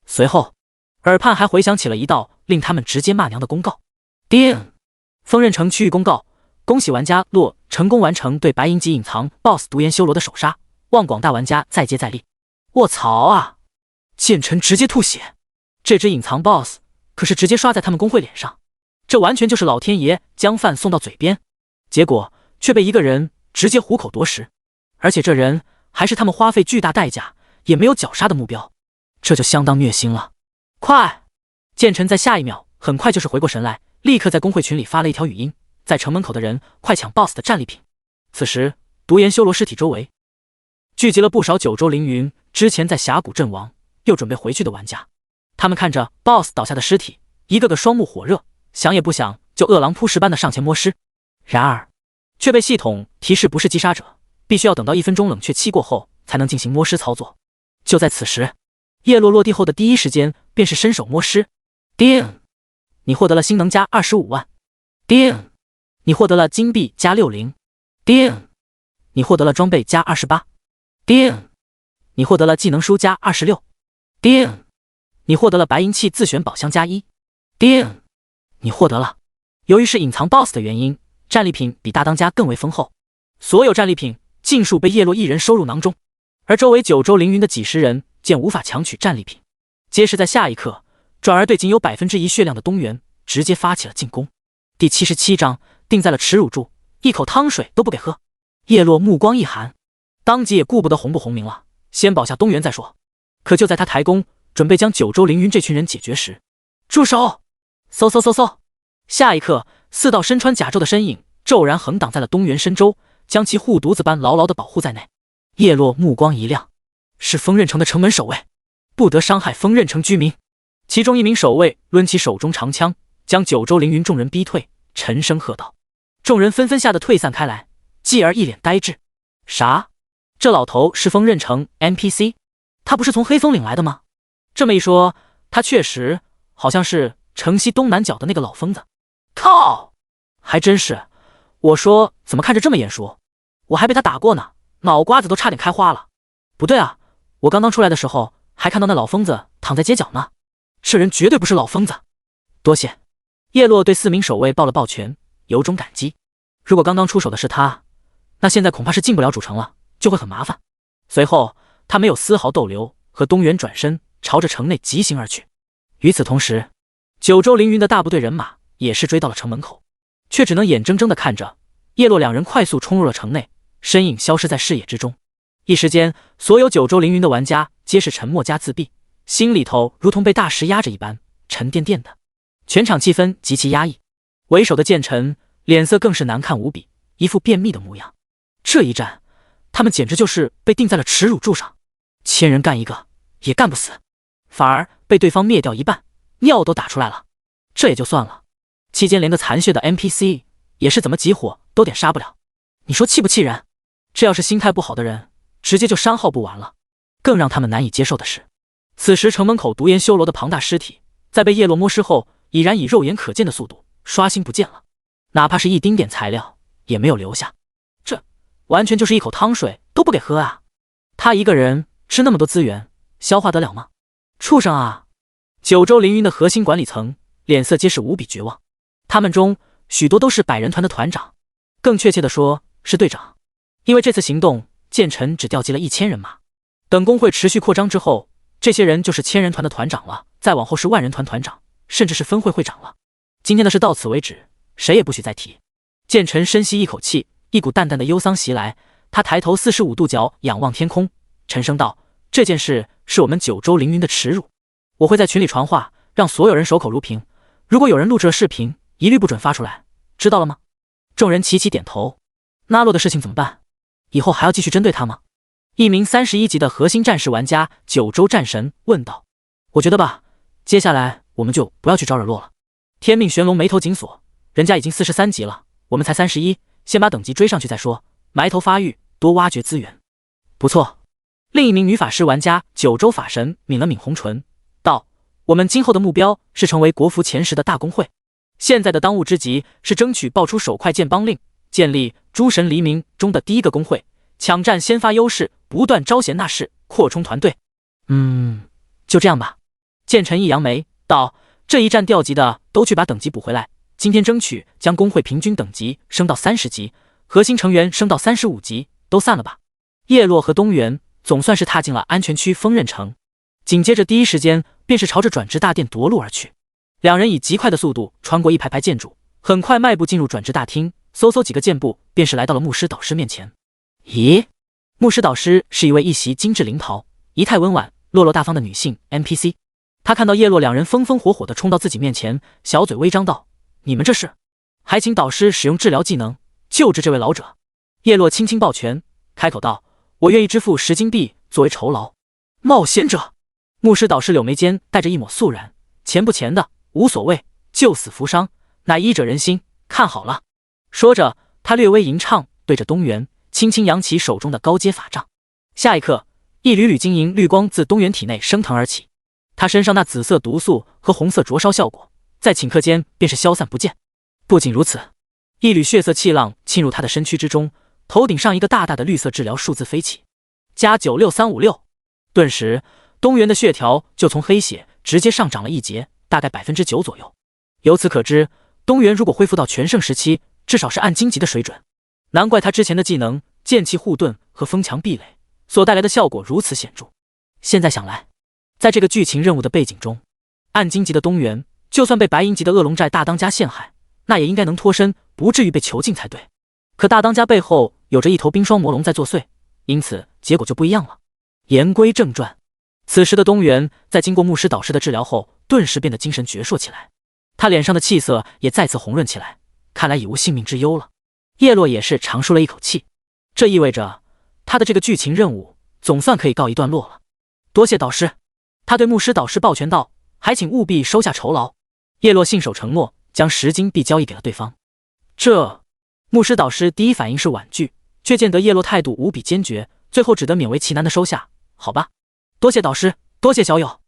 随后，耳畔还回响起了一道令他们直接骂娘的公告：叮！锋刃城区域公告，恭喜玩家洛成功完成对白银级隐藏 BOSS 独眼修罗的首杀，望广大玩家再接再厉。卧槽啊！剑臣直接吐血，这只隐藏 BOSS 可是直接刷在他们公会脸上，这完全就是老天爷将饭送到嘴边，结果却被一个人直接虎口夺食，而且这人还是他们花费巨大代价也没有绞杀的目标，这就相当虐心了。快！剑臣在下一秒很快就是回过神来，立刻在公会群里发了一条语音，在城门口的人快抢 BOSS 的战利品。此时独眼修罗尸体周围聚集了不少九州凌云之前在峡谷阵亡又准备回去的玩家，他们看着 BOSS 倒下的尸体，一个个双目火热，想也不想就饿狼扑食般的上前摸尸。然而却被系统提示不是击杀者，必须要等到1分钟冷却期过后才能进行摸尸操作。就在此时，叶落落地后的第一时间便是伸手摸尸。叮！你获得了新能加25万。叮！你获得了金币加60。叮！你获得了装备加28。叮！你获得了技能书加26。叮！你获得了白银器自选宝箱加1。叮！你获得了。由于是隐藏 BOSS 的原因，战利品比大当家更为丰厚，所有战利品尽数被叶落一人收入囊中。而周围九州凌云的几十人见无法强取战利品，皆是在下一刻转而对仅有1%血量的东原直接发起了进攻。第77章定在了耻辱柱，一口汤水都不给喝。叶落目光一寒，当即也顾不得红不红名了，先保下东原再说。可就在他抬弓准备将九州凌云这群人解决时，住手！嗖嗖嗖嗖！下一刻，4道身穿甲胄的身影骤然横挡在了东原身周，将其护犊子般牢牢地保护在内。叶落目光一亮，是锋刃城的城门守卫，不得伤害锋刃城居民。其中一名守卫抡起手中长枪，将九州凌云众人逼退，沉声喝道。众人纷纷吓得退散开来，继而一脸呆滞。啥？这老头是锋刃城 NPC？ 他不是从黑风岭来的吗？这么一说，他确实好像是城西东南角的那个老疯子。靠！还真是，我说怎么看着这么眼熟，我还被他打过呢，脑瓜子都差点开花了。不对啊，我刚刚出来的时候还看到那老疯子躺在街角呢，这人绝对不是老疯子。多谢。叶落对4名守卫抱了抱拳，由衷感激。如果刚刚出手的是他，那现在恐怕是进不了主城了，就会很麻烦。随后他没有丝毫逗留，和东原转身朝着城内疾行而去。与此同时，九州凌云的大部队人马也是追到了城门口，却只能眼睁睁地看着叶落2人快速冲入了城内，身影消失在视野之中。一时间，所有九州凌云的玩家皆是沉默加自闭，心里头如同被大石压着一般，沉甸甸的。全场气氛极其压抑，为首的剑臣脸色更是难看无比，一副便秘的模样。这一战，他们简直就是被钉在了耻辱柱上，1000人干一个也干不死，反而被对方灭掉一半，尿都打出来了。这也就算了，期间连个残血的 NPC 也是怎么急火都点杀不了，你说气不气人？这要是心态不好的人，直接就删号不完了。更让他们难以接受的是，此时城门口独眼修罗的庞大尸体，在被叶落摸尸后，已然以肉眼可见的速度刷新不见了，哪怕是一丁点材料也没有留下。这完全就是一口汤水都不给喝啊！他一个人吃那么多资源，消化得了吗？畜生啊！九州凌云的核心管理层脸色皆是无比绝望，他们中许多都是百人团的团长，更确切的说是队长。因为这次行动，剑臣只调集了1000人马，等工会持续扩张之后，这些人就是1000人团的团长了，再往后是万人团团长，甚至是分会会长了。今天的事到此为止，谁也不许再提。剑臣深吸一口气，一股淡淡的忧桑袭来，他抬头45度角仰望天空，沉声道：“这件事是我们九州凌云的耻辱，我会在群里传话，让所有人守口如瓶。如果有人录制了视频，一律不准发出来，知道了吗？”众人齐齐点头。那洛的事情怎么办？以后还要继续针对他吗？一名31级的核心战士玩家九州战神问道。我觉得吧，接下来我们就不要去招惹洛了。天命玄龙眉头紧锁，人家已经43级了，我们才31，先把等级追上去再说，埋头发育，多挖掘资源。不错。另一名女法师玩家九州法神抿了抿红唇，道：“我们今后的目标是成为国服前10的大公会，现在的当务之急是争取爆出手快剑帮令，建立诸神黎明中的第一个公会，抢占先发优势，不断招贤纳士，扩充团队。”就这样吧。剑尘一扬眉道：“这一战掉级的都去把等级补回来，今天争取将公会平均等级升到30级，核心成员升到35级，都散了吧。”叶落和东原总算是踏进了安全区锋刃城，紧接着第一时间便是朝着转职大殿夺路而去。两人以极快的速度穿过一排排建筑，很快迈步进入转职大厅，嗖几个箭步便是来到了牧师导师面前。咦，牧师导师是一位一袭精致灵袍、仪态温婉、落落大方的女性 NPC。她看到叶落两人风风火火地冲到自己面前，小嘴微张道：“你们这是？还请导师使用治疗技能救治这位老者。”叶落轻轻抱拳，开口道：“我愿意支付10金币作为酬劳。”冒险者！牧师导师柳眉间带着一抹肃然，钱不钱的无所谓，救死扶伤，乃医者仁心，看好了。说着，他略微吟唱，对着东原轻轻扬起手中的高阶法杖。下一刻，一缕缕晶莹绿光自东原体内升腾而起，他身上那紫色毒素和红色灼烧效果在顷刻间便是消散不见。不仅如此，一缕血色气浪沁入他的身躯之中，头顶上一个大大的绿色治疗数字飞起，加96356。顿时东原的血条就从黑血直接上涨了1截，大概9%左右。由此可知，东原如果恢复到全盛时期，至少是暗金级的水准。难怪他之前的技能剑气护盾和风墙壁垒所带来的效果如此显著。现在想来，在这个剧情任务的背景中，暗金级的东原就算被白银级的恶龙寨大当家陷害，那也应该能脱身，不至于被囚禁才对。可大当家背后有着一头冰霜魔龙在作祟，因此结果就不一样了。言归正传，此时的东原在经过牧师导师的治疗后，顿时变得精神矍铄起来，他脸上的气色也再次红润起来，看来已无性命之忧了。叶落也是长舒了一口气，这意味着他的这个剧情任务总算可以告一段落了。多谢导师，他对牧师导师抱拳道，还请务必收下酬劳。叶落信守承诺，将10金币交易给了对方。这牧师导师第一反应是婉拒，却见得叶落态度无比坚决，最后只得勉为其难的收下。好吧，多谢导师，多谢小友。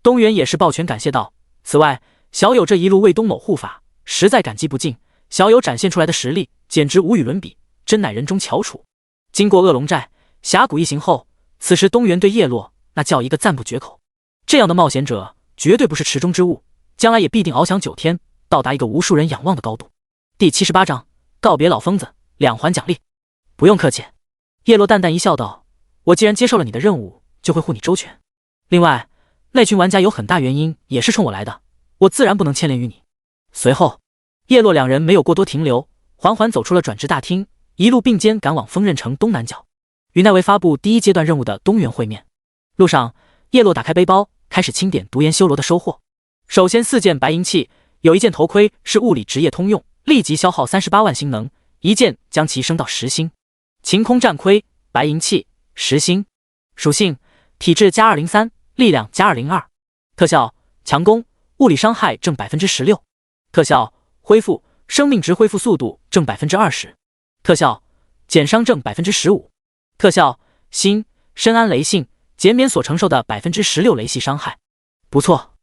东原也是抱拳感谢道，此外小友这一路为东某护法，实在感激不尽，小友展现出来的实力简直无与伦比，真乃人中翘楚。经过恶龙寨峡谷一行后，此时东原对叶落那叫一个赞不绝口。这样的冒险者绝对不是池中之物，将来也必定翱翔9天，到达一个无数人仰望的高度。第78章告别老疯子，2环奖励。不用客气。叶落淡淡一笑道，我既然接受了你的任务，就会护你周全。另外，那群玩家有很大原因也是冲我来的，我自然不能牵连于你。随后，叶落两人没有过多停留，缓缓走出了转职大厅，一路并肩赶往锋刃城东南角，与那位发布第1阶段任务的东原会面。路上，叶落打开背包，开始清点独研修罗的收获。首先4件白银器，有1件头盔是物理职业通用，立即消耗38万星能，1件将其升到10星。晴空战盔，白银器，10星。属性：体质加203，力量加202。特效：强攻，物理伤害正16%。特效：恢复，生命值恢复速度正20%。特效：减伤正15%。特效：心深谙雷性，减免所承受的16%雷系伤害。不错，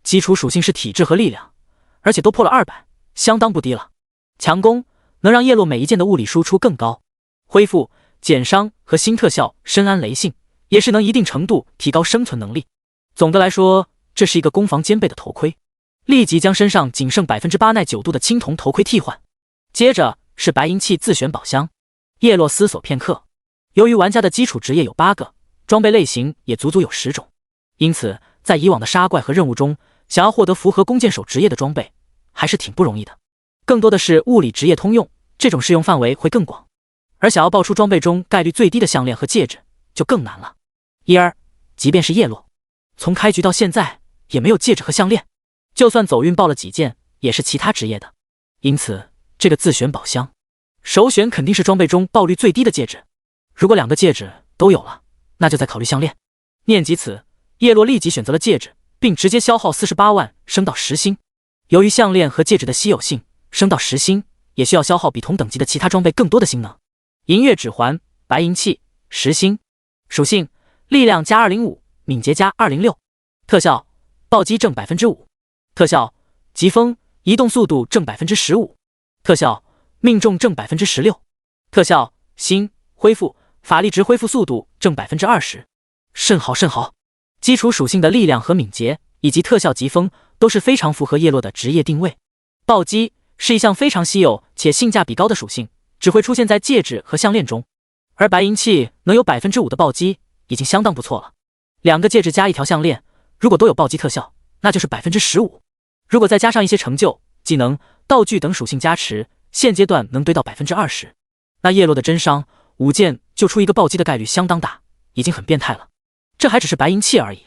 基础属性是体质和力量，而且都破了200，相当不低了。强攻能让叶落每一件的物理输出更高。恢复、减伤和新特效深谙雷性，也是能一定程度提高生存能力。总的来说，这是一个攻防兼备的头盔。立即将身上仅剩8%耐久度的青铜头盔替换。接着是白银器自选宝箱。叶落思索片刻，由于玩家的基础职业有8个，装备类型也足足有10种，因此在以往的杀怪和任务中，想要获得符合弓箭手职业的装备还是挺不容易的。更多的是物理职业通用，这种适用范围会更广。而想要爆出装备中概率最低的项链和戒指就更难了。即便是叶落，从开局到现在也没有戒指和项链，就算走运爆了几件，也是其他职业的。因此，这个自选宝箱，首选肯定是装备中爆率最低的戒指。如果2个戒指都有了，那就再考虑项链。念及此，叶落立即选择了戒指，并直接消耗48万升到10星。由于项链和戒指的稀有性，升到10星也需要消耗比同等级的其他装备更多的星能。银月指环、白银器10星。属性：力量加205，敏捷加206。特效：暴击正 5%。特效：疾风，移动速度正 15%。特效：命中正 16%。特效：星恢复，法力值恢复速度正 20%。甚好甚好！基础属性的力量和敏捷，以及特效疾风都是非常符合叶落的职业定位。暴击是一项非常稀有且性价比高的属性，只会出现在戒指和项链中，而白银器能有 5% 的暴击已经相当不错了。2个戒指加1条项链，如果都有暴击特效，那就是 15%。如果再加上一些成就、技能、道具等属性加持，现阶段能堆到 20%。那叶落的真伤5件就出一个暴击的概率相当大，已经很变态了。这还只是白银器而已，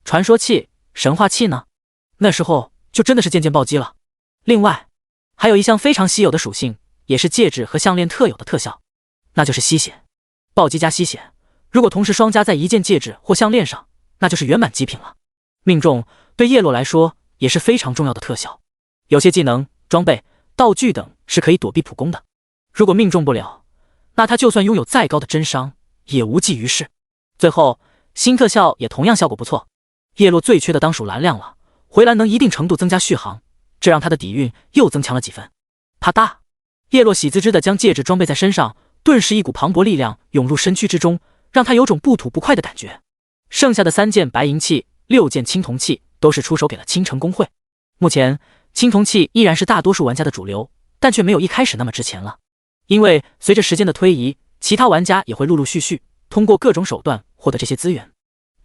传说器、神话器呢？那时候就真的是件件暴击了。另外，还有一项非常稀有的属性，也是戒指和项链特有的特效，那就是吸血。暴击加吸血，如果同时双加在一件戒指或项链上，那就是圆满极品了。命中对叶落来说也是非常重要的特效，有些技能、装备、道具等是可以躲避普攻的，如果命中不了，那他就算拥有再高的真伤也无济于事。最后，新特效也同样效果不错，叶落最缺的当属蓝量了，回蓝能一定程度增加续航，这让他的底蕴又增强了几分。啪嗒，叶落喜滋滋地将戒指装备在身上，顿时一股磅礴力量涌入身躯之中，让他有种不吐不快的感觉。剩下的3件白银器、6件青铜器都是出手给了青城公会。目前青铜器依然是大多数玩家的主流，但却没有一开始那么值钱了，因为随着时间的推移，其他玩家也会陆陆续续通过各种手段获得这些资源。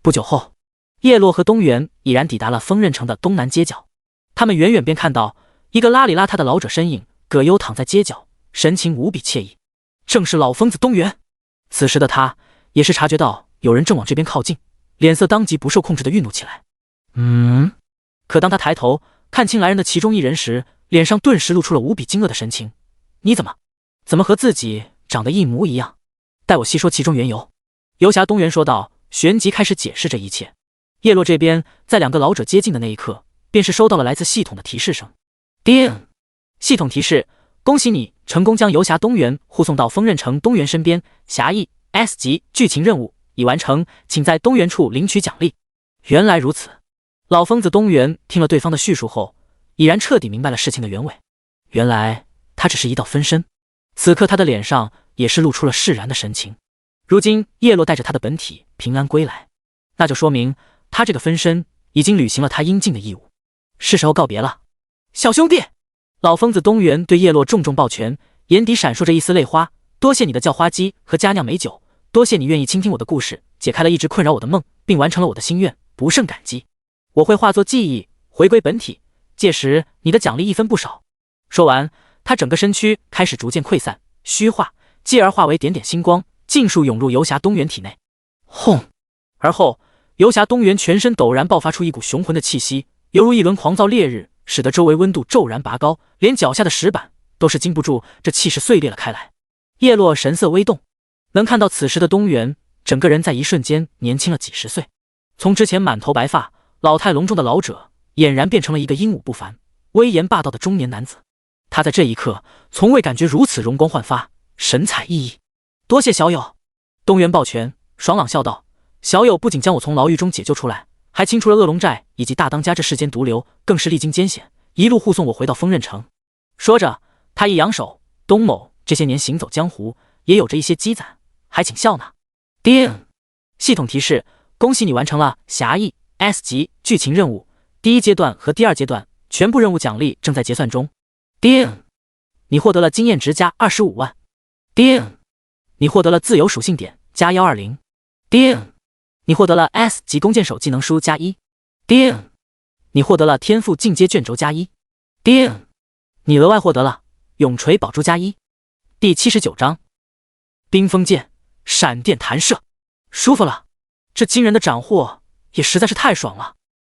不久后，叶落和东原已然抵达了丰刃城的东南街角，他们远远便看到一个邋里邋遢的老者身影葛优躺在街角，神情无比惬意，正是老疯子东原。此时的他也是察觉到有人正往这边靠近，脸色当即不受控制地愠怒起来。可当他抬头看清来人的其中一人时，脸上顿时露出了无比惊愕的神情。你怎么和自己长得一模一样？待我细说其中缘由。游侠东原说道，旋即开始解释这一切。叶落这边在2个老者接近的那一刻，便是收到了来自系统的提示声。叮！系统提示：恭喜你成功将游侠东原护送到丰刃城东原身边，侠义 S 级剧情任务已完成，请在东原处领取奖励。原来如此，老疯子东原听了对方的叙述后，已然彻底明白了事情的原委。原来他只是一道分身，此刻他的脸上也是露出了释然的神情。如今叶落带着他的本体平安归来，那就说明他这个分身已经履行了他应尽的义务，是时候告别了。小兄弟，老疯子东原对叶落重重抱拳，眼底闪烁着一丝泪花。多谢你的叫花鸡和佳酿美酒，多谢你愿意倾听我的故事，解开了一直困扰我的梦，并完成了我的心愿，不胜感激。我会化作记忆回归本体，届时你的奖励一分不少。说完，他整个身躯开始逐渐溃散虚化，继而化为点点星光，尽数涌入游侠东原体内。轰！而后游侠东原全身陡然爆发出一股雄浑的气息，犹如一轮狂躁烈日，使得周围温度骤然拔高，连脚下的石板都是经不住这气势碎裂了开来。叶落神色微动，能看到此时的东原整个人在一瞬间年轻了几十岁，从之前满头白发老态龙钟的老者，俨然变成了一个英武不凡威严霸道的中年男子。他在这一刻从未感觉如此容光焕发，神采奕奕。多谢小友！东原抱拳爽朗笑道，小友不仅将我从牢狱中解救出来，还清除了恶龙寨以及大当家这世间毒瘤，更是历经艰险，一路护送我回到丰刃城。说着他一扬手，东某这些年行走江湖，也有着一些积攒，还请笑纳。叮！系统提示：恭喜你完成了侠义 S 级剧情任务，第1阶段和第2阶段全部任务奖励正在结算中。叮！你获得了经验值加25万。叮！你获得了自由属性点加120。叮！你获得了 S 级弓箭手技能书加1。叮！你获得了天赋进阶卷轴加1。叮！你额外获得了永锤宝珠加1。第79章。冰封剑，闪电弹射，舒服了！这惊人的斩获也实在是太爽了。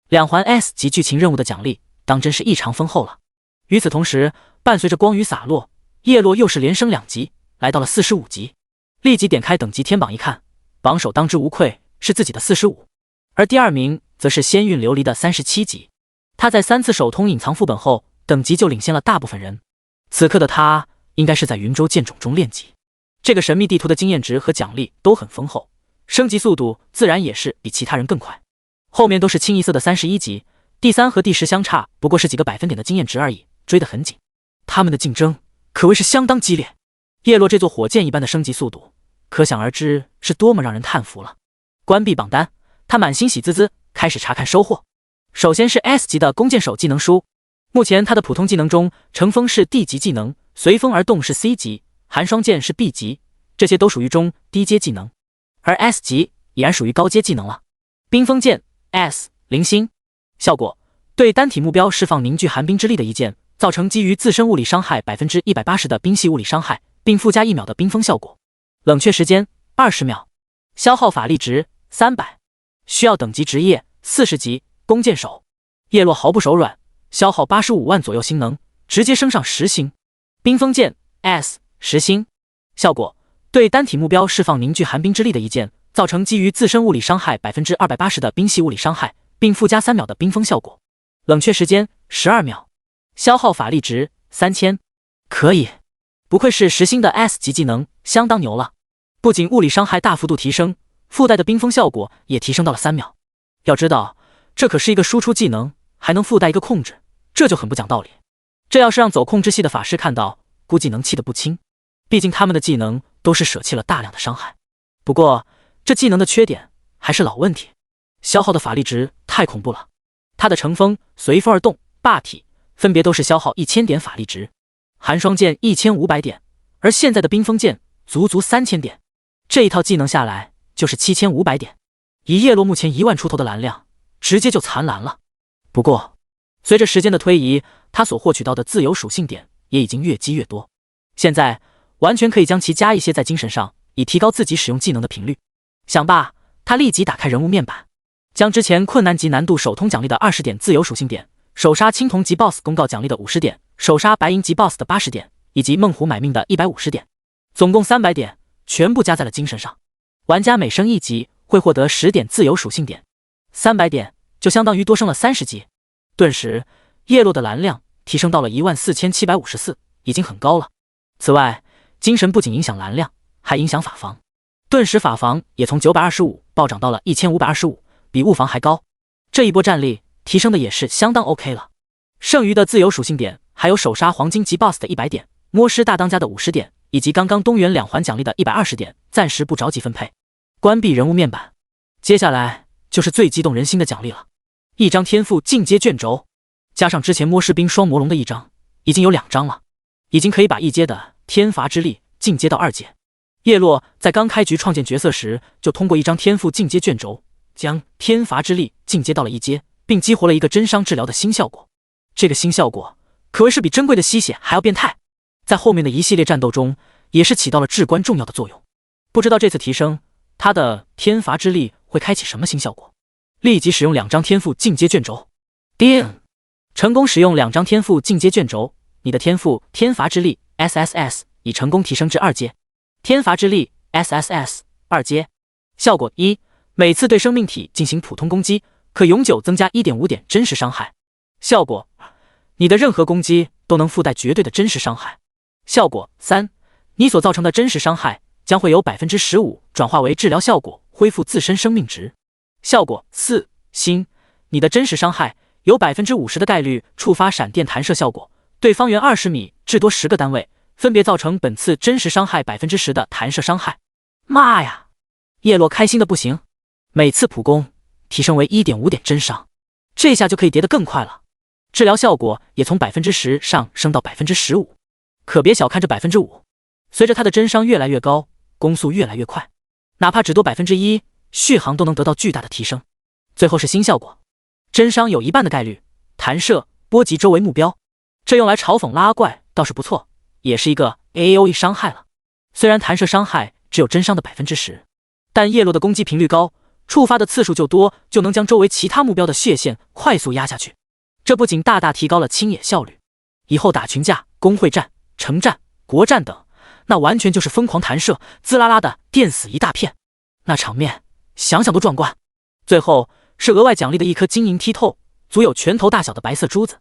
2环 S 级剧情任务的奖励当真是异常丰厚了。与此同时，伴随着光雨洒落，叶落又是连升2级，来到了45级。立即点开等级天榜一看，榜首当之无愧是自己的45，而第2名则是仙韵琉璃的37级。他在3次手通隐藏副本后，等级就领先了大部分人。此刻的他应该是在云州剑种中练级。这个神秘地图的经验值和奖励都很丰厚，升级速度自然也是比其他人更快。后面都是清一色的31级，第3和第10相差不过是几个百分点的经验值而已，追得很紧。他们的竞争可谓是相当激烈。叶落这座火箭一般的升级速度，可想而知是多么让人叹服了。关闭榜单，他满心喜滋滋，开始查看收获。首先是 S 级的弓箭手技能书，目前他的普通技能中，乘风是 D 级技能，随风而动是 C 级，寒霜剑是 B 级，这些都属于中低阶技能，而 S 级已然属于高阶技能了。冰封剑 S 零星，效果对单体目标释放凝聚寒冰之力的一剑，造成基于自身物理伤害 180% 的冰系物理伤害，并附加1秒的冰封效果。冷却时间20秒，消耗法力值300，需要等级职业40级弓箭手。叶落毫不手软，消耗85万左右星能，直接升上10星。冰封剑 S 10星，效果对单体目标释放凝聚寒冰之力的一剑，造成基于自身物理伤害 280% 的冰系物理伤害，并附加3秒的冰封效果。冷却时间12秒，消耗法力值3000。可以，不愧是10星的 S 级技能，相当牛了。不仅物理伤害大幅度提升，附带的冰封效果也提升到了3秒。要知道，这可是一个输出技能，还能附带一个控制，这就很不讲道理。这要是让走控制系的法师看到，估计能气得不轻。毕竟他们的技能都是舍弃了大量的伤害。不过，这技能的缺点还是老问题，消耗的法力值太恐怖了。他的乘风、随风而动、霸体分别都是消耗1000点法力值，寒霜剑1500点，而现在的冰封剑足足3000点。这一套技能下来就是7500点，以叶落目前1万出头的蓝量，直接就残蓝了。不过，随着时间的推移，他所获取到的自由属性点也已经越积越多，现在完全可以将其加一些在精神上，以提高自己使用技能的频率。想罢，他立即打开人物面板，将之前困难级难度手通奖励的20点自由属性点、手杀青铜级 BOSS 公告奖励的50点、手杀白银级 BOSS 的80点，以及猛虎买命的150点，总共300点，全部加在了精神上。玩家每升1级会获得10点自由属性点，300点就相当于多升了30级。顿时，叶落的蓝量提升到了14754，已经很高了。此外，精神不仅影响蓝量，还影响法防。顿时法防也从925暴涨到了1525，比物防还高。这一波战力提升的也是相当 OK 了。剩余的自由属性点还有手杀黄金级 BOSS 的100点、摸尸大当家的50点，以及刚刚东原2环奖励的120点，暂时不着急分配。关闭人物面板，接下来就是最激动人心的奖励了。一张天赋进阶卷轴，加上之前摸尸兵双魔龙的一张，已经有2张了，已经可以把一阶的天罚之力进阶到2阶。叶落在刚开局创建角色时，就通过一张天赋进阶卷轴，将天罚之力进阶到了1阶，并激活了一个真伤治疗的新效果。这个新效果可谓是比珍贵的吸血还要变态，在后面的一系列战斗中也是起到了至关重要的作用。不知道这次提升，他的天罚之力会开启什么新效果？立即使用2张天赋进阶卷轴，叮！成功使用2张天赋进阶卷轴，你的天赋天罚之力 SSS 已成功提升至2阶。天罚之力 SSS 2阶，效果1，每次对生命体进行普通攻击，可永久增加 1.5 点真实伤害。效果2，你的任何攻击都能附带绝对的真实伤害。效果3，你所造成的真实伤害将会由 15% 转化为治疗效果，恢复自身生命值。效果4星，你的真实伤害有 50% 的概率触发闪电弹射效果，对方圆20米至多10个单位，分别造成本次真实伤害 10% 的弹射伤害。妈呀！叶落开心的不行，每次普攻提升为 1.5 点真伤，这下就可以叠得更快了。治疗效果也从 10% 上升到 15%， 可别小看这 5%， 随着他的真伤越来越高，攻速越来越快，哪怕只多 1%， 续航都能得到巨大的提升。最后是新效果，真伤有1半的概率弹射波及周围目标，这用来嘲讽拉怪倒是不错，也是一个 AOE 伤害了。虽然弹射伤害只有真伤的10%，但叶落的攻击频率高，触发的次数就多，就能将周围其他目标的血线快速压下去。这不仅大大提高了清野效率，以后打群架、工会战、城战、国战等，那完全就是疯狂弹射，滋啦啦的电死一大片，那场面想想都壮观。最后是额外奖励的一颗晶莹剔透、足有拳头大小的白色珠子，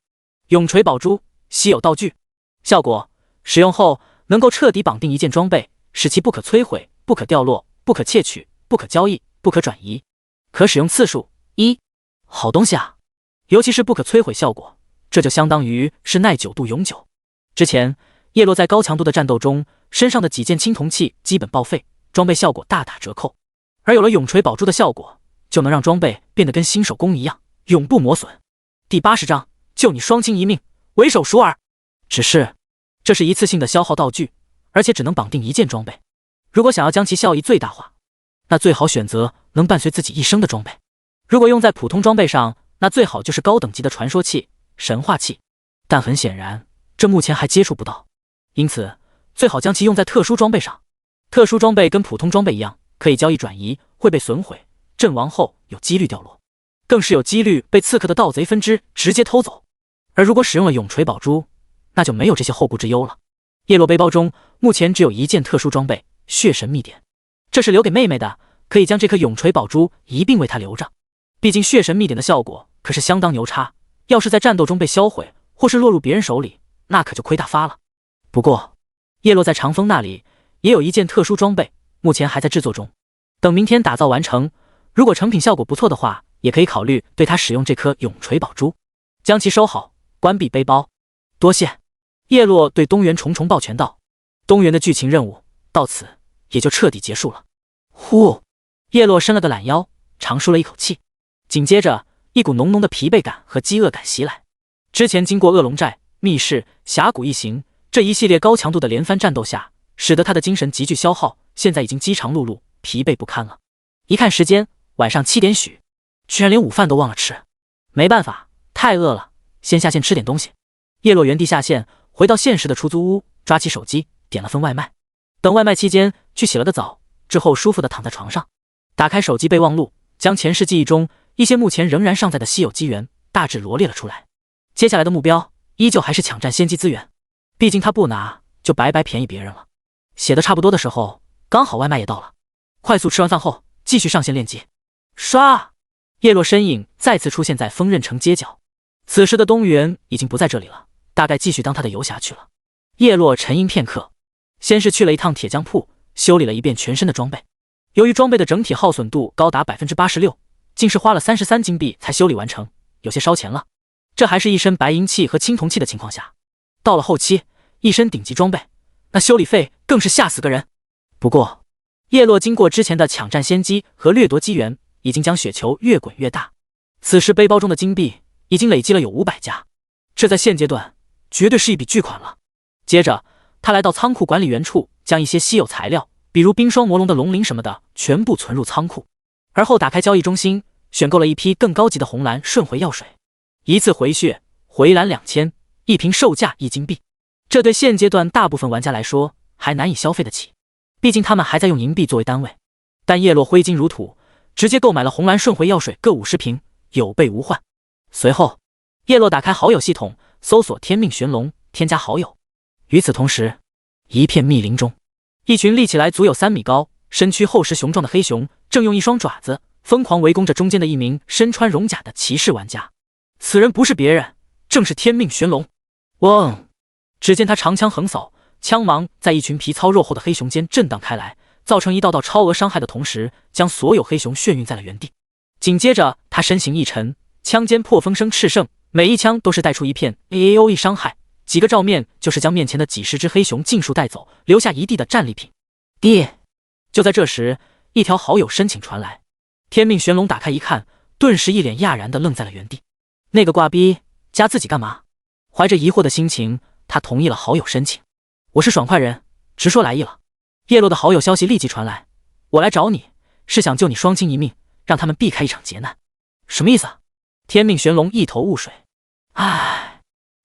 永垂宝珠，稀有道具。效果使用后能够彻底绑定一件装备，使其不可摧毁、不可掉落、不可窃取、不可交易、不可转移。可使用次数1，好东西啊！尤其是不可摧毁效果，这就相当于是耐久度永久。之前叶落在高强度的战斗中，身上的几件青铜器基本报废，装备效果大打折扣。而有了永垂宝珠的效果，就能让装备变得跟新手工一样，永不磨损。第80章，救你双亲一命，为手熟尔。只是这是一次性的消耗道具，而且只能绑定一件装备。如果想要将其效益最大化，那最好选择能伴随自己一生的装备。如果用在普通装备上，那最好就是高等级的传说器、神话器，但很显然这目前还接触不到，因此最好将其用在特殊装备上。特殊装备跟普通装备一样，可以交易转移，会被损毁，阵亡后有几率掉落，更是有几率被刺客的盗贼分支直接偷走。而如果使用了永垂宝珠，那就没有这些后顾之忧了。叶落背包中目前只有一件特殊装备血神秘典，这是留给妹妹的，可以将这颗永垂宝珠一并为她留着。毕竟血神秘典的效果可是相当牛叉，要是在战斗中被销毁，或是落入别人手里，那可就亏大发了。不过叶落在长风那里也有一件特殊装备，目前还在制作中，等明天打造完成，如果成品效果不错的话，也可以考虑对他使用这颗永垂宝珠。将其收好，关闭背包。多谢。叶落对东原重重抱拳道。东原的剧情任务到此也就彻底结束了。呼，叶落伸了个懒腰，长舒了一口气。紧接着一股浓浓的疲惫感和饥饿感袭来。之前经过恶龙寨、密室、峡谷一行这一系列高强度的连番战斗下，使得他的精神急剧消耗，现在已经饥肠辘辘，疲惫不堪了。一看时间，晚上7点许，居然连午饭都忘了吃。没办法，太饿了，先下线吃点东西。叶落原地下线，回到现实的出租屋，抓起手机点了份外卖。等外卖期间去洗了个澡，之后舒服地躺在床上，打开手机备忘录，将前世记忆中一些目前仍然尚在的稀有机缘大致罗列了出来。接下来的目标依旧还是抢占先机资源，毕竟他不拿就白白便宜别人了。写的差不多的时候，刚好外卖也到了。快速吃完饭后，继续上线练级。唰，叶落身影再次出现在锋刃城街角。此时的东原已经不在这里了，大概继续当他的游侠去了。叶落沉吟片刻，先是去了一趟铁匠铺，修理了一遍全身的装备。由于装备的整体耗损度高达 86%， 竟是花了33金币才修理完成，有些烧钱了。这还是一身白银器和青铜器的情况下，到了后期一身顶级装备，那修理费更是吓死个人。不过叶落经过之前的抢占先机和掠夺机缘，已经将雪球越滚越大。此时背包中的金币已经累积了有500家，这在现阶段绝对是一笔巨款了。接着他来到仓库管理员处，将一些稀有材料，比如冰霜魔龙的龙鳞什么的全部存入仓库，而后打开交易中心，选购了一批更高级的红蓝顺回药水，一次回血回蓝2000，一瓶售价1金币。这对现阶段大部分玩家来说还难以消费得起，毕竟他们还在用银币作为单位。但叶落挥金如土，直接购买了红蓝顺回药水各50瓶，有备无患。随后叶落打开好友系统，搜索天命玄龙，添加好友。与此同时，一片密林中，一群立起来足有3米高、身躯厚实雄壮的黑熊，正用一双爪子疯狂围攻着中间的一名身穿戎甲的骑士玩家。此人不是别人，正是天命玄龙。嗡！只见他长枪横扫，枪芒在一群皮糙肉厚的黑熊间震荡开来，造成一道道超额伤害的同时，将所有黑熊眩晕在了原地。紧接着他身形一沉，枪尖破风声炽盛，每一枪都是带出一片 AOE 伤害，几个照面就是将面前的几十只黑熊尽数带走，留下一地的战利品。爹！就在这时，一条好友申请传来。天命玄龙打开一看，顿时一脸讶然地愣在了原地。那个挂逼加自己干嘛？怀着疑惑的心情，他同意了好友申请。我是爽快人，直说来意了。叶落的好友消息立即传来，我来找你是想救你双亲一命，让他们避开一场劫难。什么意思啊？天命玄龙一头雾水。唉，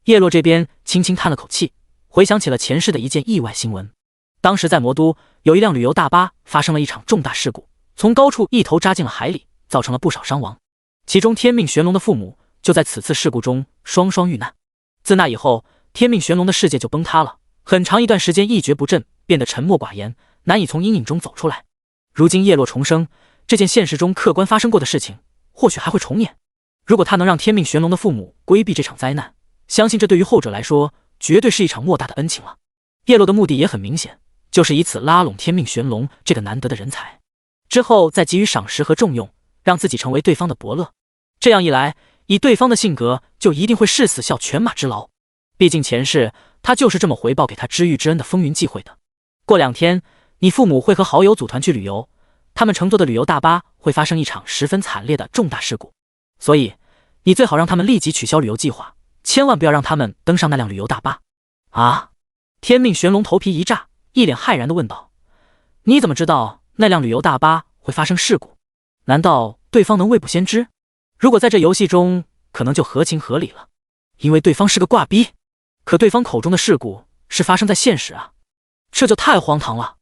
叶落这边轻轻叹了口气，回想起了前世的一件意外新闻。当时在魔都，有一辆旅游大巴发生了一场重大事故，从高处一头扎进了海里，造成了不少伤亡。其中天命玄龙的父母就在此次事故中双双遇难。自那以后，天命玄龙的世界就崩塌了，很长一段时间一蹶不振，变得沉默寡言，难以从阴影中走出来。如今叶落重生，这件现实中客观发生过的事情，或许还会重演。如果他能让天命玄龙的父母规避这场灾难，相信这对于后者来说，绝对是一场莫大的恩情了。叶落的目的也很明显，就是以此拉拢天命玄龙这个难得的人才，之后再给予赏识和重用，让自己成为对方的伯乐。这样一来，以对方的性格，就一定会誓死效犬马之劳。毕竟前世他就是这么回报给他知遇之恩的风云际会的。过2天，你父母会和好友组团去旅游，他们乘坐的旅游大巴会发生一场十分惨烈的重大事故，所以你最好让他们立即取消旅游计划，千万不要让他们登上那辆旅游大巴。啊！天命玄龙头皮一炸，一脸骇然地问道：“你怎么知道那辆旅游大巴会发生事故？难道对方能未卜先知？如果在这游戏中，可能就合情合理了，因为对方是个挂逼。可对方口中的事故是发生在现实啊，这就太荒唐了。”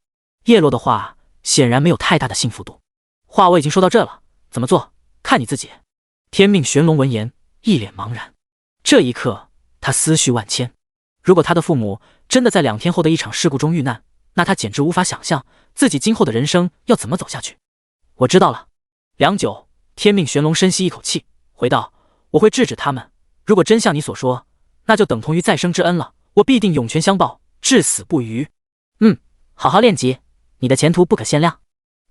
叶落的话显然没有太大的信服度。话我已经说到这了，怎么做看你自己。天命玄龙闻言一脸茫然，这一刻他思绪万千。如果他的父母真的在2天后的一场事故中遇难，那他简直无法想象自己今后的人生要怎么走下去。我知道了。良久，天命玄龙深吸一口气，回道：“我会制止他们。如果真像你所说，那就等同于再生之恩了，我必定涌泉相报，至死不渝。好好练级，你的前途不可限量。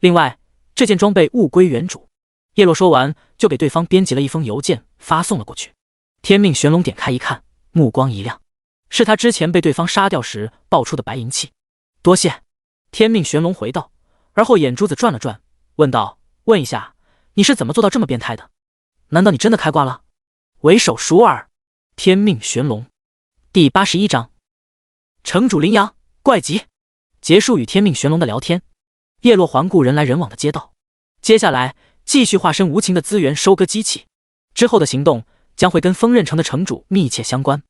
另外，这件装备物归原主。”叶落说完，就给对方编辑了一封邮件，发送了过去。天命玄龙点开一看，目光一亮，是他之前被对方杀掉时爆出的白银器。多谢。天命玄龙回道，而后眼珠子转了转，问道：“问一下，你是怎么做到这么变态的？难道你真的开挂了？”为首熟耳。天命玄龙。第81章，城主羚羊怪疾。结束与天命玄龙的聊天，叶落环顾人来人往的街道，接下来继续化身无情的资源收割机器。之后的行动将会跟锋刃城的城主密切相关。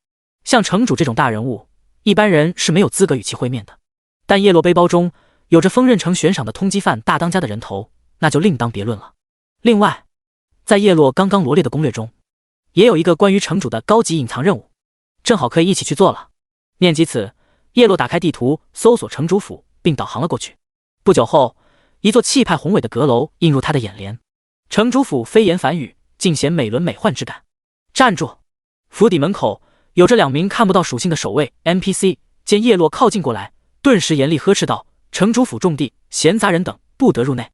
像城主这种大人物，一般人是没有资格与其会面的。但叶落背包中有着锋刃城悬赏的通缉犯大当家的人头，那就另当别论了。另外，在叶落刚刚罗列的攻略中，也有一个关于城主的高级隐藏任务，正好可以一起去做了。念及此，叶落打开地图，搜索城主府，并导航了过去。不久后，一座气派宏伟的阁楼映入他的眼帘。城主府飞檐繁语，尽显美轮美奂之感。站住！府邸门口有着2名看不到属性的守卫 NPC， 见叶落靠近过来，顿时严厉呵斥道：“城主府重地，闲杂人等不得入内。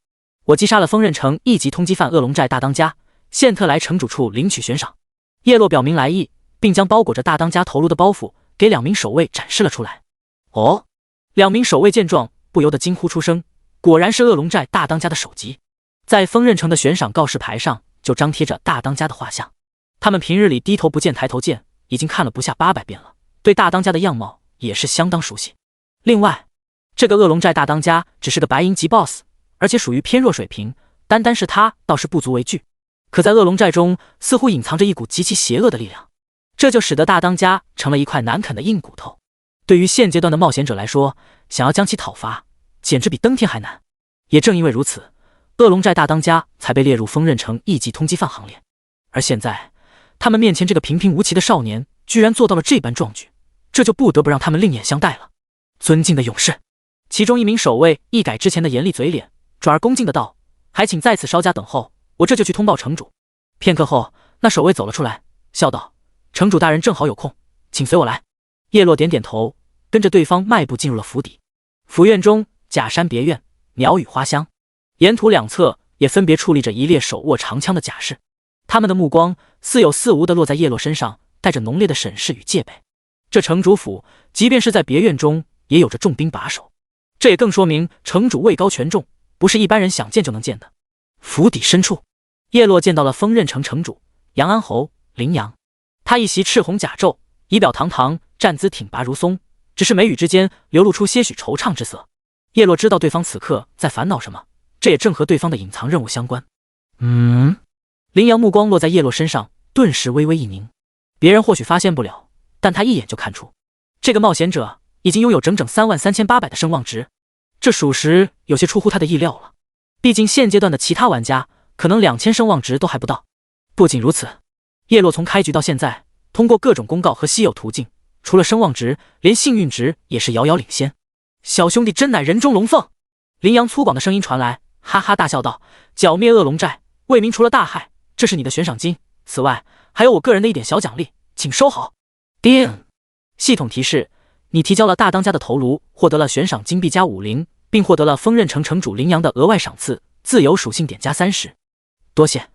我击杀了锋刃城1级通缉犯恶龙寨大当家，现特来城主处领取悬赏。”叶落表明来意，并将包裹着大当家头颅的包袱给2名守卫展示了出来。哦，2名守卫见状不由得惊呼出声，果然是恶龙寨大当家的首级。在锋刃城的悬赏告示牌上就张贴着大当家的画像。他们平日里低头不见抬头见，已经看了不下800遍了，对大当家的样貌也是相当熟悉。另外，这个恶龙寨大当家只是个白银级 BOSS， 而且属于偏弱水平，单单是他倒是不足为惧。可在恶龙寨中似乎隐藏着一股极其邪恶的力量，这就使得大当家成了一块难啃的硬骨头。对于现阶段的冒险者来说，想要将其讨伐，简直比登天还难。也正因为如此，恶龙寨大当家才被列入锋刃城1级通缉犯行列。而现在，他们面前这个平平无奇的少年，居然做到了这般壮举，这就不得不让他们另眼相待了。尊敬的勇士，其中一名守卫一改之前的严厉嘴脸，转而恭敬的道：“还请在此稍加等候，我这就去通报城主。”片刻后，那守卫走了出来，笑道：“城主大人正好有空，请随我来。”叶落点点头，跟着对方迈步进入了府邸。府院中假山别院，鸟语花香，沿途两侧也分别矗立着一列手握长枪的甲士，他们的目光似有似无地落在叶落身上，带着浓烈的审视与戒备。这城主府即便是在别院中，也有着重兵把守，这也更说明城主位高权重，不是一般人想见就能见的。府邸深处，叶落见到了锋刃城城主杨安侯羚羊，他一袭赤红甲胄，仪表堂堂，站姿挺拔如松，只是眉宇之间流露出些许惆怅之色。叶落知道对方此刻在烦恼什么，这也正和对方的隐藏任务相关。羚羊目光落在叶落身上，顿时微微一凝。别人或许发现不了，但他一眼就看出，这个冒险者已经拥有整整33800的声望值，这属实有些出乎他的意料了。毕竟现阶段的其他玩家可能2000声望值都还不到。不仅如此，叶落从开局到现在，通过各种公告和稀有途径，除了声望值，连幸运值也是遥遥领先。小兄弟真乃人中龙凤！林阳粗犷的声音传来，哈哈大笑道：“剿灭恶龙寨，为民除了大害，这是你的悬赏金。此外，还有我个人的一点小奖励，请收好。”叮！系统提示：你提交了大当家的头颅，获得了悬赏金币加50，并获得了锋刃城城主林阳的额外赏赐，自由属性点加30。多谢。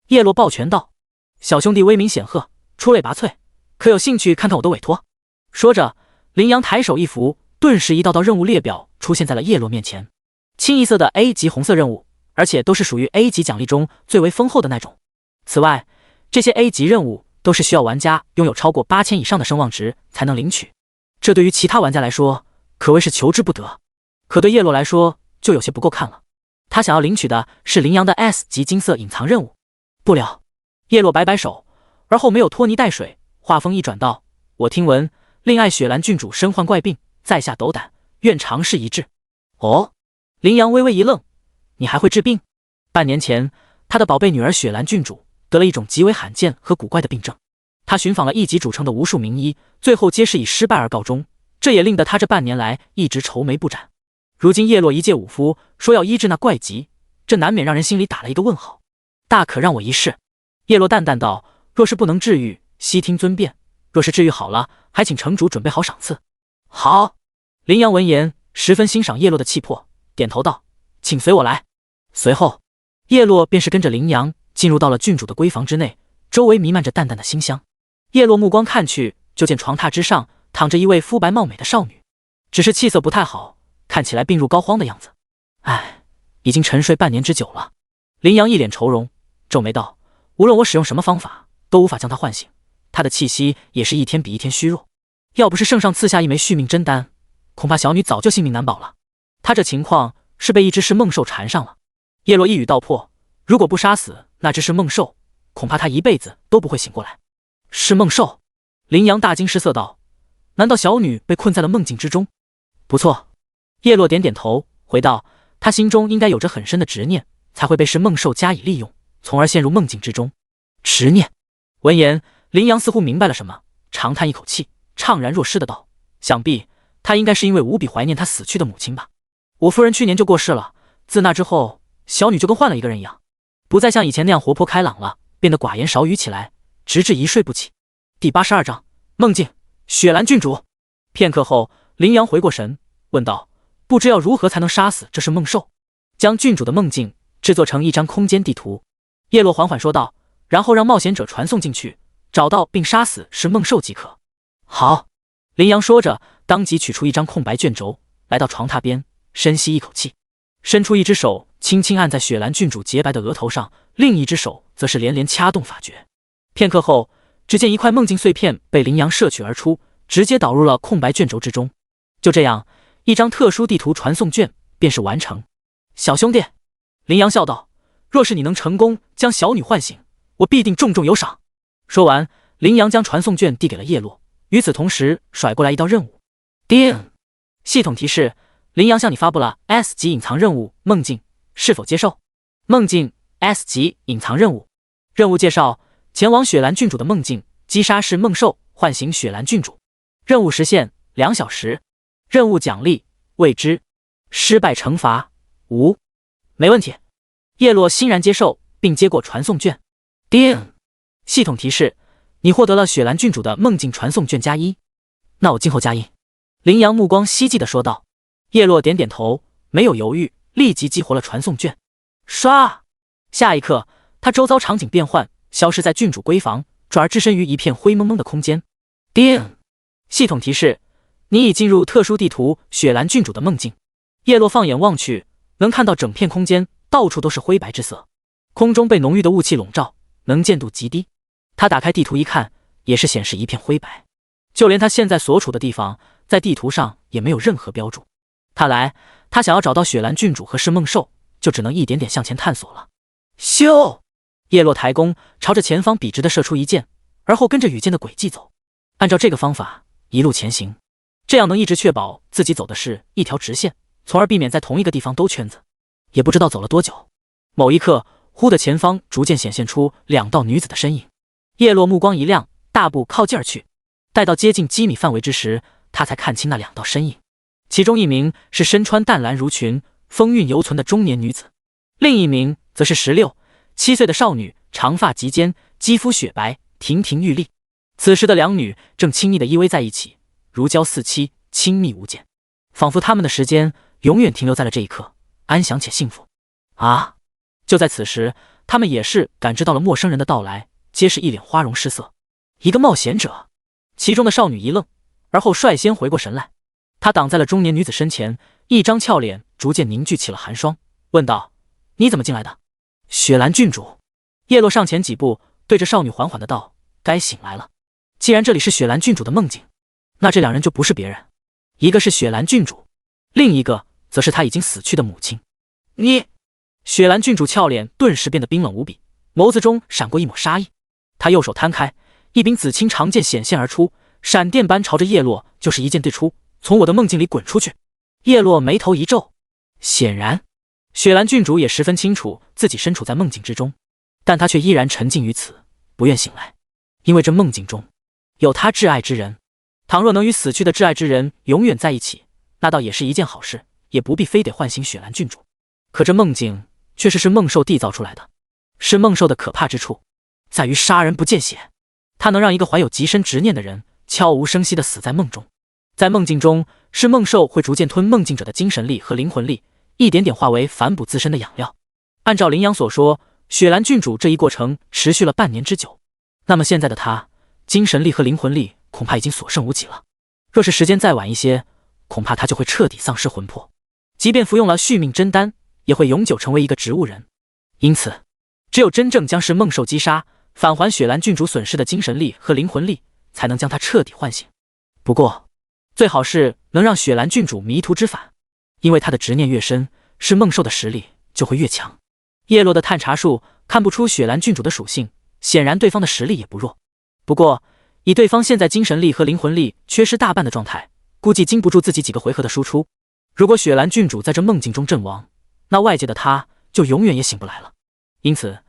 叶落抱拳道：“小兄弟威名显赫，出类拔萃，可有兴趣看看我的委托？”说着，林阳抬手一扶，顿时一道道任务列表出现在了叶落面前。清一色的 A 级红色任务，而且都是属于 A 级奖励中最为丰厚的那种。此外，这些 A 级任务都是需要玩家拥有超过8000以上的声望值才能领取，这对于其他玩家来说可谓是求之不得。可对叶落来说就有些不够看了，他想要领取的是林阳的 S 级金色隐藏任务。不了，叶落摆摆手，而后没有拖泥带水，话锋一转道：“我听闻令爱雪兰郡主身患怪病，在下斗胆，愿尝试一治。”哦，林阳微微一愣：“你还会治病？”半年前，他的宝贝女儿雪兰郡主得了一种极为罕见和古怪的病症，他寻访了1级主称的无数名医，最后皆是以失败而告终，这也令得他这半年来一直愁眉不展。如今叶落一介武夫说要医治那怪疾，这难免让人心里打了一个问号。大可让我一试。叶落淡淡道：“若是不能治愈，悉听尊便；若是治愈好了，还请城主准备好赏赐。”好。林阳闻言十分欣赏叶落的气魄，点头道：“请随我来。”随后，叶落便是跟着林阳进入到了郡主的闺房之内，周围弥漫着淡淡的馨香。叶落目光看去，就见床榻之上躺着一位肤白貌美的少女，只是气色不太好，看起来病入膏肓的样子。唉，已经沉睡半年之久了。林阳一脸愁容，皱眉道：“无论我使用什么方法，都无法将她唤醒，她的气息也是一天比一天虚弱。要不是圣上赐下一枚续命真丹，恐怕小女早就性命难保了。她这情况是被一只噬梦兽缠上了。”叶落一语道破：“如果不杀死那只噬梦兽，恐怕她一辈子都不会醒过来。”噬梦兽？林阳大惊失色道：“难道小女被困在了梦境之中？”不错。叶落点点头，回道：“他心中应该有着很深的执念，才会被噬梦兽加以利用，从而陷入梦境之中。”执念。闻言，林阳似乎明白了什么，长叹一口气，怅然若失的道：“想必他应该是因为无比怀念他死去的母亲吧。我夫人去年就过世了，自那之后，小女就跟换了一个人一样，不再像以前那样活泼开朗了，变得寡言少语起来，直至一睡不起。”第82章梦境。雪兰郡主。片刻后，林阳回过神，问道：“不知要如何才能杀死这噬梦兽？”将郡主的梦境制作成一张空间地图。叶落缓缓说道：“然后让冒险者传送进去，找到并杀死噬梦兽即可。”好。林阳说着，当即取出一张空白卷轴，来到床榻边，深吸一口气，伸出一只手轻轻按在雪兰郡主洁白的额头上，另一只手则是连连掐动法诀。片刻后，只见一块梦境碎片被林阳摄取而出，直接导入了空白卷轴之中。就这样，一张特殊地图传送卷便是完成。小兄弟，林阳笑道：“若是你能成功将小女唤醒，我必定重重有赏。”说完，林阳将传送卷递给了叶落，与此同时甩过来一道任务。叮！系统提示：林阳向你发布了 S 级隐藏任务梦境，是否接受？梦境 S 级隐藏任务。任务介绍：前往雪兰郡主的梦境，击杀噬梦兽，唤醒雪兰郡主。任务时限2小时。任务奖励未知。失败惩罚无。没问题。叶落欣然接受，并接过传送卷。叮！系统提示：你获得了雪兰郡主的梦境传送卷+1。那我今后加1。林阳目光希冀地说道。叶落点点头，没有犹豫，立即激活了传送卷。唰！下一刻，他周遭场景变换，消失在郡主闺房，转而置身于一片灰蒙蒙的空间。叮！系统提示：你已进入特殊地图雪兰郡主的梦境。叶落放眼望去，能看到整片空间到处都是灰白之色，空中被浓郁的雾气笼罩，能见度极低。他打开地图一看，也是显示一片灰白，就连他现在所处的地方，在地图上也没有任何标注。看来他想要找到雪兰郡主和噬梦兽，就只能一点点向前探索了。咻！叶落抬弓，朝着前方笔直地射出一箭，而后跟着羽箭的轨迹走，按照这个方法一路前行。这样能一直确保自己走的是一条直线，从而避免在同一个地方兜圈子。也不知道走了多久，某一刻，忽的前方逐渐显现出2道女子的身影。叶落目光一亮，大步靠近而去。待到接近几米范围之时，他才看清那2道身影。其中一名是身穿淡蓝襦裙、风韵犹存的中年女子，另一名则是16、7岁的少女，长发及肩，肌肤雪白，亭亭玉立。此时的2女正亲密地依偎在一起，如胶似漆，亲密无间，仿佛她们的时间永远停留在了这一刻，安详且幸福。啊！就在此时，他们也是感知到了陌生人的到来，皆是一脸花容失色。一个冒险者。其中的少女一愣，而后率先回过神来。她挡在了中年女子身前，一张俏脸逐渐凝聚起了寒霜，问道：“你怎么进来的？”雪兰郡主。叶落上前几步，对着少女缓缓的道：“该醒来了。既然这里是雪兰郡主的梦境，那这2人就不是别人，一个是雪兰郡主，另一个则是她已经死去的母亲。”你……雪兰郡主俏脸顿时变得冰冷无比，眸子中闪过一抹杀意。她右手摊开，一柄紫青长剑显现而出，闪电般朝着叶落就是一剑对出，从我的梦境里滚出去。叶落眉头一皱，显然雪兰郡主也十分清楚自己身处在梦境之中，但她却依然沉浸于此，不愿醒来，因为这梦境中有她挚爱之人。倘若能与死去的挚爱之人永远在一起，那倒也是一件好事，也不必非得唤醒雪兰郡主。可这梦境确实是梦兽缔造出来的，是梦兽的可怕之处，在于杀人不见血。它能让一个怀有极深执念的人悄无声息地死在梦中。在梦境中，是梦兽会逐渐吞梦境者的精神力和灵魂力，一点点化为反哺自身的养料。按照羚羊所说，雪兰郡主这一过程持续了半年之久。那么现在的她，精神力和灵魂力恐怕已经所剩无几了。若是时间再晚一些，恐怕她就会彻底丧失魂魄，即便服用了续命真丹，也会永久成为一个植物人。因此，只有真正将是梦兽击杀，返还雪兰郡主损失的精神力和灵魂力，才能将她彻底唤醒。不过，最好是能让雪兰郡主迷途知返，因为她的执念越深，是梦兽的实力就会越强。叶落的探查术看不出雪兰郡主的属性，显然对方的实力也不弱。不过，以对方现在精神力和灵魂力缺失大半的状态，估计经不住自己几个回合的输出。如果雪兰郡主在这梦境中阵亡，那外界的她就永远也醒不来了。因此，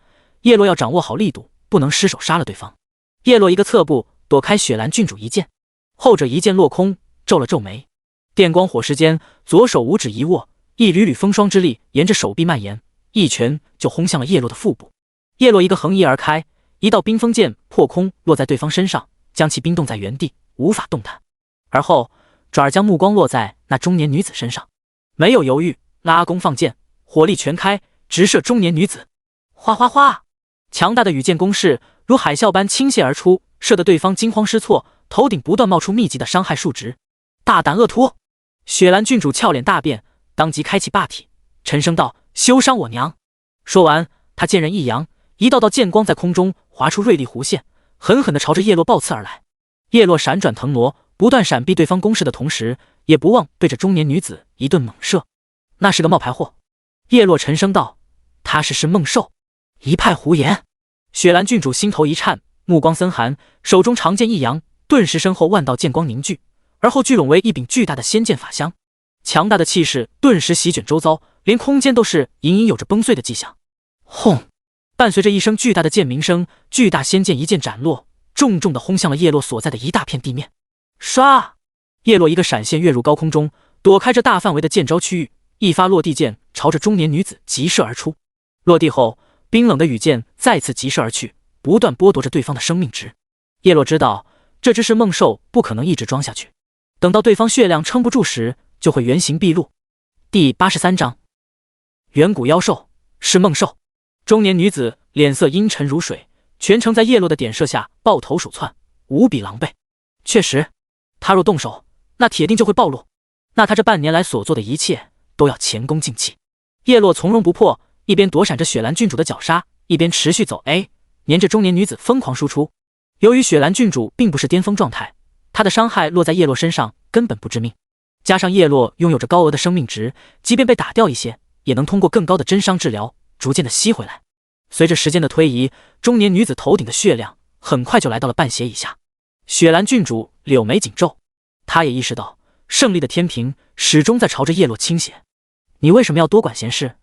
叶落要掌握好力度，不能失手杀了对方。叶落一个侧步躲开雪兰郡主一剑，后者一剑落空，皱了皱眉，电光火石间，左手五指一握，一缕缕风霜之力沿着手臂蔓延，一拳就轰向了叶落的腹部。叶落一个横移而开，一道冰封剑破空落在对方身上，将其冰冻在原地，无法动弹。而后转而将目光落在那中年女子身上，没有犹豫，拉弓放箭，火力全开，直射中年女子。哗哗哗，强大的羽箭攻势如海啸般倾泻而出，射得对方惊慌失措，头顶不断冒出密集的伤害数值。大胆恶徒！雪兰郡主俏脸大变，当即开启霸体，沉声道：“休伤我娘！”说完，她剑刃一扬，一道道剑光在空中划出锐利弧线，狠狠地朝着叶落暴刺而来。叶落闪转腾挪，不断闪避对方攻势的同时，也不忘对着中年女子一顿猛射。那是个冒牌货。叶落沉声道：“他是梦兽。”一派胡言！雪兰郡主心头一颤，目光森寒，手中长剑一扬，顿时身后万道剑光凝聚，而后聚拢为一柄巨大的仙剑法香。强大的气势顿时席卷周遭，连空间都是隐隐有着崩碎的迹象。轰！伴随着一声巨大的剑鸣声，巨大仙剑一剑斩落，重重地轰向了叶落所在的一大片地面。唰！叶落一个闪现跃入高空中，躲开这大范围的剑招区域，一发落地剑朝着中年女子急射而出。落地后，冰冷的羽箭再次急射而去，不断剥夺着对方的生命值。叶落知道，这只是梦兽不可能一直装下去，等到对方血量撑不住时，就会原形毕露。第83章，远古妖兽是梦兽。中年女子脸色阴沉如水，全程在叶落的点射下抱头鼠窜，无比狼狈。确实，他若动手，那铁定就会暴露，那他这半年来所做的一切都要前功尽弃。叶落从容不迫，一边躲闪着雪兰郡主的绞杀，一边持续走 A， 黏着中年女子疯狂输出。由于雪兰郡主并不是巅峰状态，她的伤害落在叶落身上根本不致命，加上叶落拥有着高额的生命值，即便被打掉一些，也能通过更高的真伤治疗逐渐的吸回来。随着时间的推移，中年女子头顶的血量很快就来到了半血以下。雪兰郡主柳眉紧皱，她也意识到胜利的天平始终在朝着叶落倾斜。你为什么要多管闲事？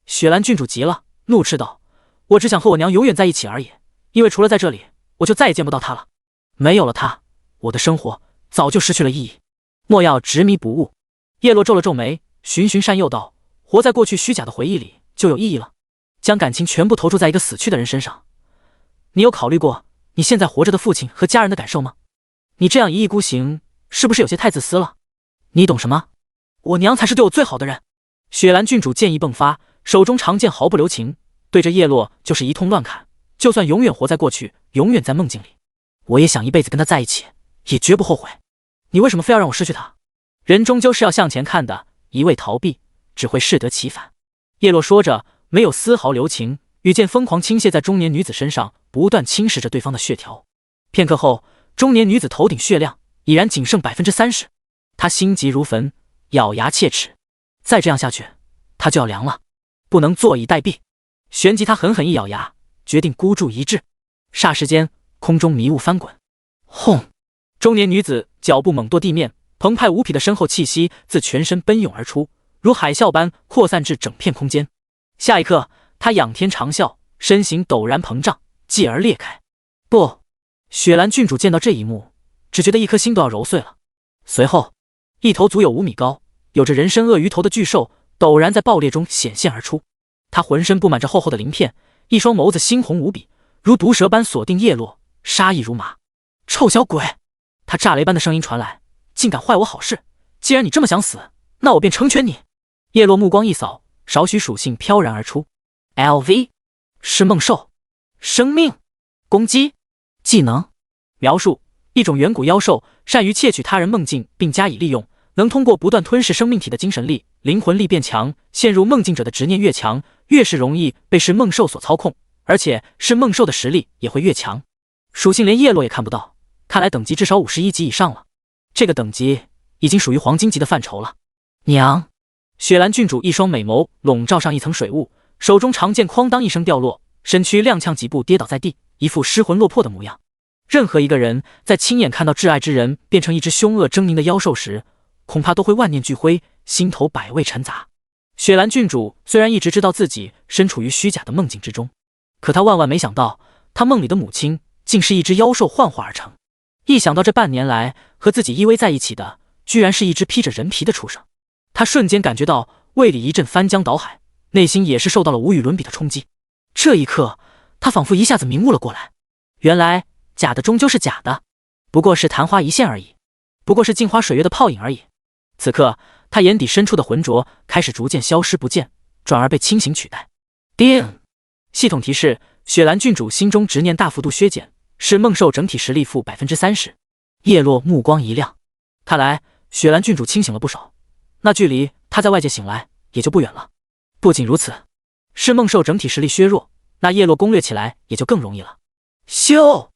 雪兰郡主急了，怒斥道：我只想和我娘永远在一起而已，因为除了在这里，我就再也见不到她了。没有了她，我的生活早就失去了意义。莫要执迷不悟。叶落皱了皱眉，循循善诱道：活在过去虚假的回忆里就有意义了，将感情全部投注在一个死去的人身上。你有考虑过你现在活着的父亲和家人的感受吗？你这样一意孤行，是不是有些太自私了？你懂什么？我娘才是对我最好的人。雪兰郡主剑意迸发，手中长剑毫不留情，对着叶落就是一通乱砍。就算永远活在过去，永远在梦境里，我也想一辈子跟他在一起，也绝不后悔。你为什么非要让我失去他？人终究是要向前看的，一味逃避只会适得其反。叶落说着，没有丝毫留情，羽剑疯狂倾泻在中年女子身上，不断侵蚀着对方的血条。片刻后，中年女子头顶血量已然仅剩30%，她心急如焚，咬牙切齿，再这样下去，她就要凉了，不能坐以待毙。旋即她狠狠一咬牙，决定孤注一掷。霎时间，空中迷雾翻滚，轰！中年女子脚步猛跺地面，澎湃无匹的身后气息自全身奔涌而出，如海啸般扩散至整片空间。下一刻，她仰天长啸，身形陡然膨胀，继而裂开。不！雪兰郡主见到这一幕，只觉得一颗心都要揉碎了。随后，一头足有5米高、有着人身鳄鱼头的巨兽陡然在爆裂中显现而出。它浑身布满着厚厚的鳞片，一双眸子猩红无比，如毒蛇般锁定叶落，杀意如麻。臭小鬼！他炸雷般的声音传来，竟敢坏我好事！既然你这么想死，那我便成全你。叶落目光一扫，少许属性飘然而出。LV 是梦兽，生命，攻击，技能。描述：一种远古妖兽，善于窃取他人梦境并加以利用，能通过不断吞噬生命体的精神力、灵魂力变强，陷入梦境者的执念越强，越是容易被是梦兽所操控，而且是梦兽的实力也会越强。属性连叶落也看不到，看来等级至少51级以上了。这个等级已经属于黄金级的范畴了。娘！雪兰郡主一双美眸笼罩上一层水雾，手中长剑哐当一声掉落，身躯踉跄几步跌倒在地，一副失魂落魄的模样。任何一个人在亲眼看到挚爱之人变成一只凶恶狰狞的妖兽时，恐怕都会万念俱灰，心头百味陈杂。雪兰郡主虽然一直知道自己身处于虚假的梦境之中，可她万万没想到，她梦里的母亲竟是一只妖兽幻化而成。一想到这半年来和自己依偎在一起的，居然是一只披着人皮的畜生，她瞬间感觉到胃里一阵翻江倒海，内心也是受到了无与伦比的冲击。这一刻，她仿佛一下子明悟了过来，原来假的终究是假的，不过是昙花一现而已，不过是镜花水月的泡影而已。此刻，他眼底深处的浑浊开始逐渐消失不见，转而被清醒取代。叮！系统提示：雪兰郡主心中执念大幅度削减，是梦兽整体实力负30%。叶落目光一亮，看来雪兰郡主清醒了不少，那距离他在外界醒来也就不远了。不仅如此，是梦兽整体实力削弱，那叶落攻略起来也就更容易了。咻！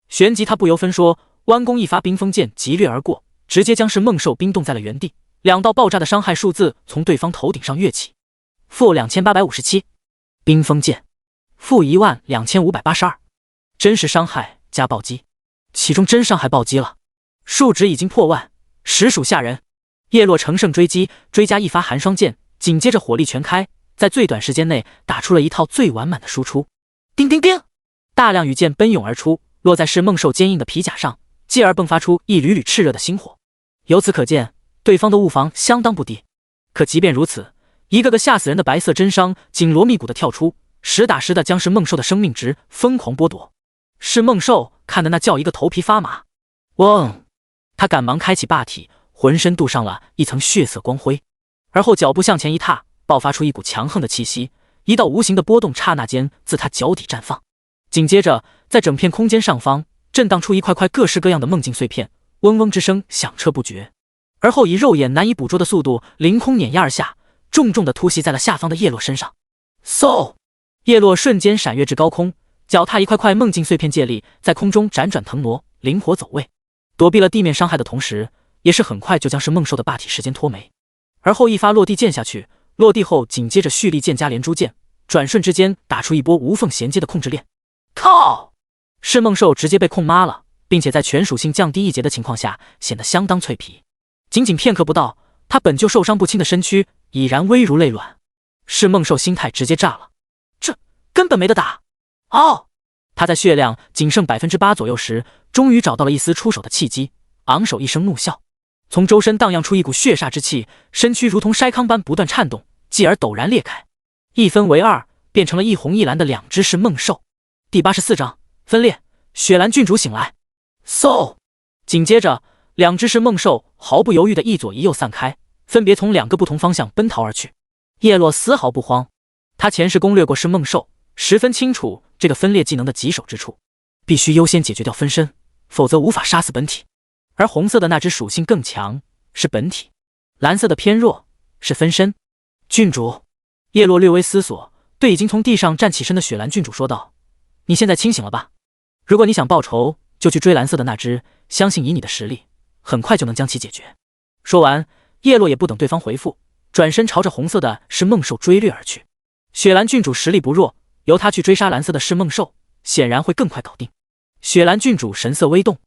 旋即他不由分说，弯弓一发冰封剑急掠而过，直接将是梦兽冰冻在了原地。2道爆炸的伤害数字从对方头顶上跃起。负2857，冰封剑，负12582，真实伤害加暴击，其中真伤害暴击了，数值已经破万，实属吓人。叶落乘胜追击，追加一发寒霜剑，紧接着火力全开，在最短时间内打出了一套最完满的输出。叮叮叮，大量羽箭奔涌而出，落在是梦兽坚硬的皮甲上，继而迸发出一缕缕炽热的星火。由此可见，对方的物防相当不低。可即便如此，一个个吓死人的白色真伤紧锣密鼓地跳出，实打实的将是梦兽的生命值疯狂剥夺。是梦兽看得那叫一个头皮发麻。嗡！他赶忙开启霸体，浑身镀上了一层血色光辉，而后脚步向前一踏，爆发出一股强横的气息，一道无形的波动刹那间自他脚底绽放。紧接着，在整片空间上方震荡出一块块各式各样的梦境碎片，嗡嗡之声响彻不绝。而后以肉眼难以捕捉的速度凌空碾压而下，重重地突袭在了下方的叶落身上。嗖！叶落瞬间闪跃至高空，脚踏一块块梦境碎片借力，在空中辗转腾挪，灵活走位，躲避了地面伤害的同时，也是很快就将是梦兽的霸体时间脱没。而后一发落地剑下去，落地后紧接着蓄力剑加连珠剑，转瞬之间打出一波无缝衔接的控制链。靠！是梦兽直接被控妈了，并且在全属性降低1节的情况下显得相当脆皮。仅仅片刻不到，他本就受伤不轻的身躯已然危如累卵。是孟寿心态直接炸了，这根本没得打。哦，他在血量仅剩8%左右时，终于找到了一丝出手的契机，昂首一声怒笑，从周身荡漾出一股血煞之气，身躯如同筛糠般不断颤动，继而陡然裂开，一分为二，变成了一红一蓝的两只是孟兽。第84章分裂。雪兰郡主醒来，嗖！紧接着，两只是孟兽毫不犹豫的一左一右散开，分别从2个不同方向奔逃而去。叶落丝毫不慌，他前世攻略过是孟兽，十分清楚这个分裂技能的棘手之处，必须优先解决掉分身，否则无法杀死本体。而红色的那只属性更强，是本体；蓝色的偏弱，是分身。郡主，叶落略微思索，对已经从地上站起身的雪兰郡主说道：“你现在清醒了吧？如果你想报仇，就去追蓝色的那只，相信以你的实力，很快就能将其解决。”说完，叶落也不等对方回复，转身朝着红色的是梦兽追掠而去。雪兰郡主实力不弱，由他去追杀蓝色的是梦兽，显然会更快搞定。雪兰郡主神色微动，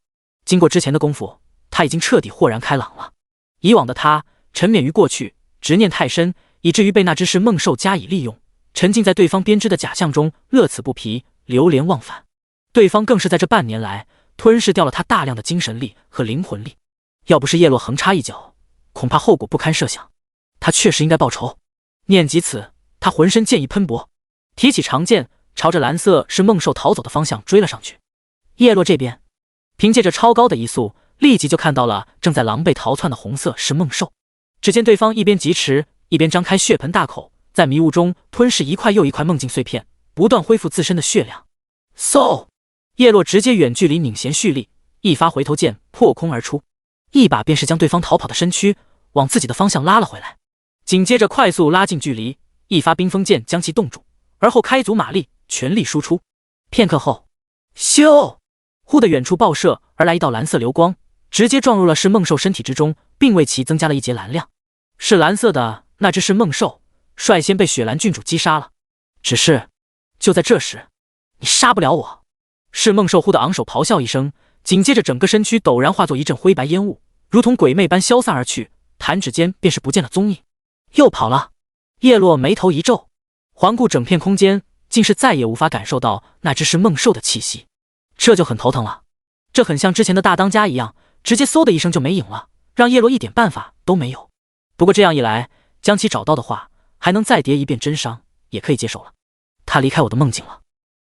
经过之前的功夫，他已经彻底豁然开朗了。以往的他沉湎于过去，执念太深，以至于被那只是梦兽加以利用，沉浸在对方编织的假象中，乐此不疲，流连忘返。对方更是在这半年来吞噬掉了他大量的精神力和灵魂力，要不是叶落横插一脚，恐怕后果不堪设想。他确实应该报仇。念及此，他浑身剑意喷薄，提起长剑，朝着蓝色是梦兽逃走的方向追了上去。叶落这边凭借着超高的移速，立即就看到了正在狼狈逃窜的红色是梦兽。只见对方一边疾驰，一边张开血盆大口，在迷雾中吞噬一块又一块梦境碎片，不断恢复自身的血量。嗖！叶落直接远距离拧弦蓄力，一发回头剑破空而出，一把便是将对方逃跑的身躯往自己的方向拉了回来，紧接着快速拉近距离，一发冰封剑将其冻住，而后开足马力全力输出。片刻后，咻！忽的远处爆射而来一道蓝色流光，直接撞入了是梦兽身体之中，并为其增加了一截蓝量。是蓝色的那只是梦兽率先被雪兰郡主击杀了。只是就在这时，你杀不了我！是梦兽忽的昂首咆哮一声，紧接着整个身躯陡然化作一阵灰白烟雾，如同鬼魅般消散而去，弹指间便是不见了踪影。又跑了！叶落眉头一皱，环顾整片空间，竟是再也无法感受到那只是梦兽的气息，这就很头疼了。这很像之前的大当家一样，直接嗖的一声就没影了，让叶落一点办法都没有。不过这样一来，将其找到的话，还能再叠一遍真伤，也可以接受了。他离开我的梦境了。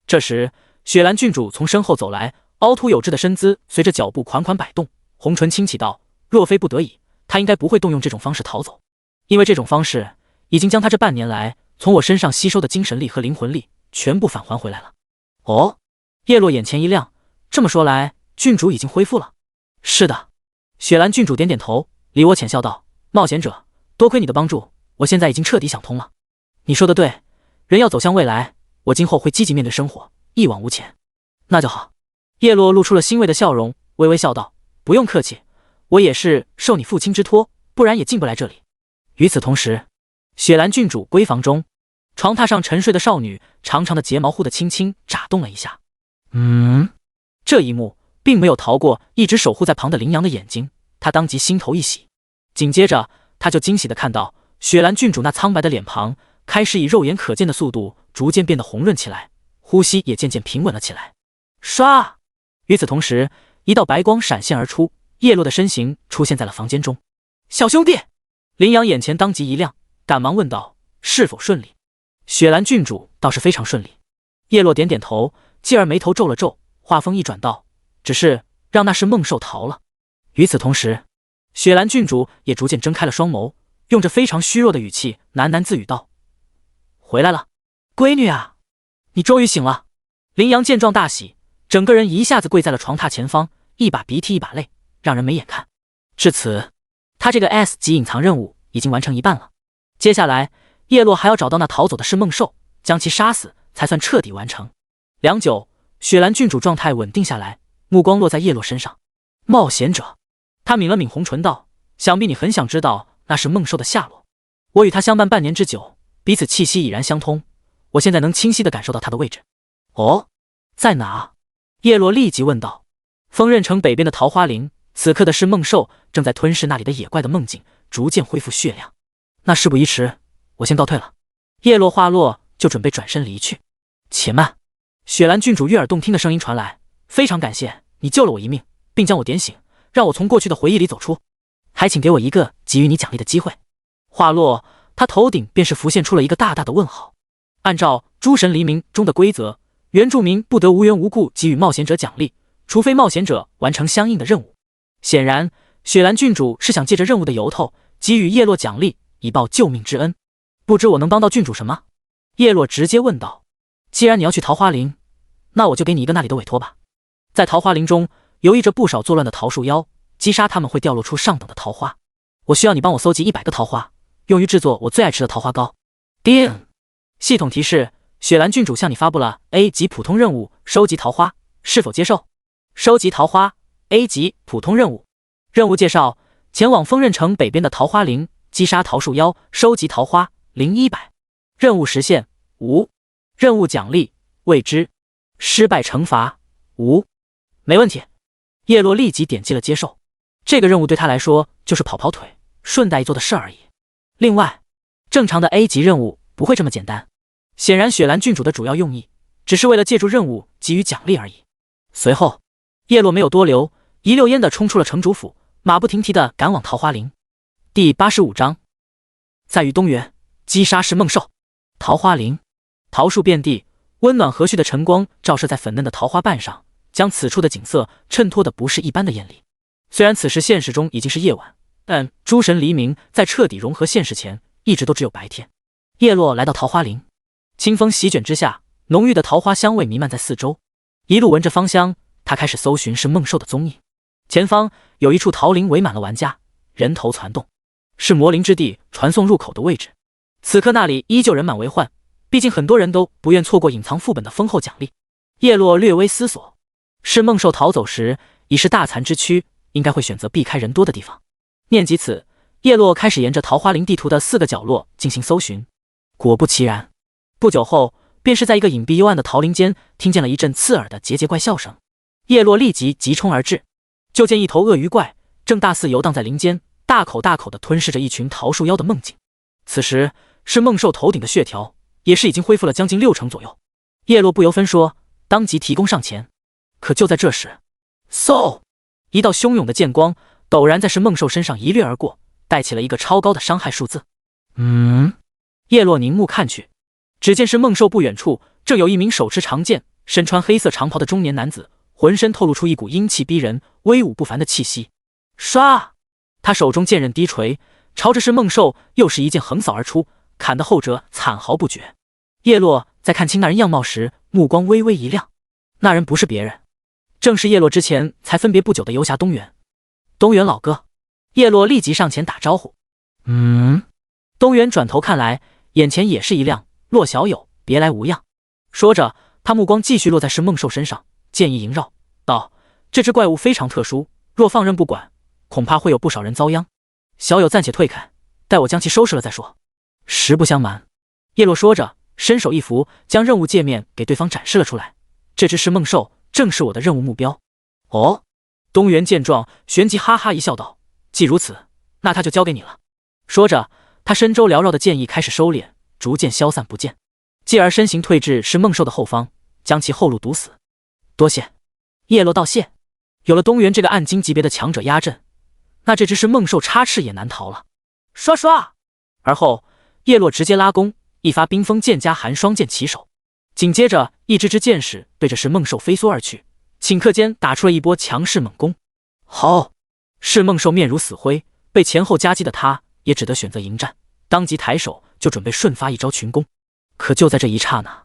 这时雪兰郡主从身后走来，凹凸有致的身姿随着脚步款款摆动，红唇轻启道：“若非不得已，她应该不会动用这种方式逃走，因为这种方式已经将她这半年来从我身上吸收的精神力和灵魂力全部返还回来了。”哦，叶落眼前一亮，这么说来，郡主已经恢复了。是的，雪兰郡主点点头，离我浅笑道：“冒险者，多亏你的帮助，我现在已经彻底想通了。你说的对，人要走向未来，我今后会积极面对生活，一往无前。”那就好。叶落露出了欣慰的笑容，微微笑道：“不用客气，我也是受你父亲之托，不然也进不来这里。”与此同时，雪兰郡主闺房中，床榻上沉睡的少女，长长的睫毛忽的轻轻眨动了一下。这一幕并没有逃过一直守护在旁的羚羊的眼睛，他当即心头一喜。紧接着，他就惊喜地看到雪兰郡主那苍白的脸庞开始以肉眼可见的速度逐渐变得红润起来，呼吸也渐渐平稳了起来。唰！与此同时，一道白光闪现而出，叶落的身形出现在了房间中。小兄弟，羚羊眼前当即一亮，赶忙问道：“是否顺利？”雪兰郡主倒是非常顺利。叶落点点头，继而眉头皱了皱，话锋一转道：“只是让那是梦兽逃了。”与此同时，雪兰郡主也逐渐睁开了双眸，用着非常虚弱的语气喃喃自语道：“回来了，闺女啊，你终于醒了。”羚羊见状大喜，整个人一下子跪在了床榻前方，一把鼻涕一把泪，让人没眼看。至此，他这个 S 级隐藏任务已经完成一半了。接下来，叶落还要找到那逃走的是梦兽，将其杀死，才算彻底完成。良久，雪兰郡主状态稳定下来，目光落在叶落身上。冒险者，他抿了抿红唇道：“想必你很想知道那是梦兽的下落。我与他相伴半年之久，彼此气息已然相通，我现在能清晰地感受到他的位置。”哦，在哪？叶落立即问道。风刃城北边的桃花林此刻的是梦兽正在吞噬那里的野怪的梦境，逐渐恢复血量。那事不宜迟，我先告退了。叶落话落，就准备转身离去。且慢！雪兰郡主悦耳动听的声音传来，非常感谢你救了我一命，并将我点醒，让我从过去的回忆里走出，还请给我一个给予你奖励的机会。话落，他头顶便是浮现出了一个大大的问号。按照诸神黎明中的规则，原住民不得无缘无故给予冒险者奖励，除非冒险者完成相应的任务。显然，雪兰郡主是想借着任务的由头，给予叶落奖励，以报救命之恩。不知我能帮到郡主什么？叶落直接问道。既然你要去桃花林，那我就给你一个那里的委托吧。在桃花林中游弋着不少作乱的桃树妖，击杀他们会掉落出上等的桃花。我需要你帮我搜集100个桃花，用于制作我最爱吃的桃花糕。叮！系统提示：雪兰郡主向你发布了 A 级普通任务，收集桃花，是否接受？收集桃花 A 级普通任务。任务介绍：前往丰刃城北边的桃花林，击杀桃树妖，收集桃花0100。任务实现无。任务奖励未知。失败惩罚无。没问题。叶落立即点击了接受。这个任务对他来说就是跑跑腿，顺带一做的事而已。另外，正常的 A 级任务不会这么简单。显然雪兰郡主的主要用意只是为了借助任务给予奖励而已。随后，叶落没有多留，一溜烟地冲出了城主府，马不停蹄地赶往桃花林。第85章，在与东原击杀是梦兽。桃花林，桃树遍地，温暖和煦的晨光照射在粉嫩的桃花瓣上，将此处的景色衬托的不是一般的艳丽。虽然此时现实中已经是夜晚，但诸神黎明在彻底融合现实前，一直都只有白天。叶落来到桃花林，清风席卷之下，浓郁的桃花香味弥漫在四周。一路闻着芳香，他开始搜寻是梦兽的踪影。前方有一处桃林围满了玩家，人头攒动，是魔灵之地传送入口的位置。此刻那里依旧人满为患，毕竟很多人都不愿错过隐藏副本的丰厚奖励。叶落略微思索，是梦兽逃走时已是大残之躯，应该会选择避开人多的地方。念及此，叶落开始沿着桃花林地图的4个角落进行搜寻。果不其然，不久后便是在一个隐蔽幽暗的桃林间听见了一阵刺耳的桀桀怪笑声。叶落立即急冲而至，就见一头鳄鱼怪正大肆游荡在林间，大口大口地吞噬着一群桃树妖的梦境。此时是梦兽头顶的血条也是已经恢复了将近60%左右。叶落不由分说，当即提弓上前。可就在这时，嗖！一道汹涌的剑光陡然在是梦兽身上一掠而过，带起了一个超高的伤害数字。叶落凝目看去，只见是梦兽不远处正有一名手持长剑、身穿黑色长袍的中年男子，浑身透露出一股英气逼人、威武不凡的气息。唰！他手中剑刃低垂，朝着是梦兽又是一剑横扫而出，砍得后者惨嚎不绝。叶落在看清那人样貌时，目光微微一亮，那人不是别人，正是叶落之前才分别不久的游侠东原。东原老哥，叶落立即上前打招呼。东原转头看来，眼前也是一亮，洛小友，别来无恙。说着，他目光继续落在是梦兽身上，剑意萦绕，道：这只怪物非常特殊，若放任不管，恐怕会有不少人遭殃。小友暂且退开，待我将其收拾了再说。实不相瞒，叶落说着，伸手一扶，将任务界面给对方展示了出来。这只是梦兽，正是我的任务目标。哦，东原见状，旋即哈哈一笑道：既如此，那他就交给你了。说着，他身周缭绕的剑意开始收敛，逐渐消散不见，继而身形退至是梦兽的后方，将其后路堵死。多谢。叶落道谢。有了东原这个暗金级别的强者压阵，那这只是梦兽插翅也难逃了。刷刷！而后叶落直接拉弓，一发冰封剑加寒霜剑起手，紧接着一支支箭矢对着是梦兽飞梭而去，顷刻间打出了一波强势猛攻。好！是梦兽面如死灰，被前后夹击的他也只得选择迎战，当即抬手就准备瞬发一招群攻。可就在这一刹那，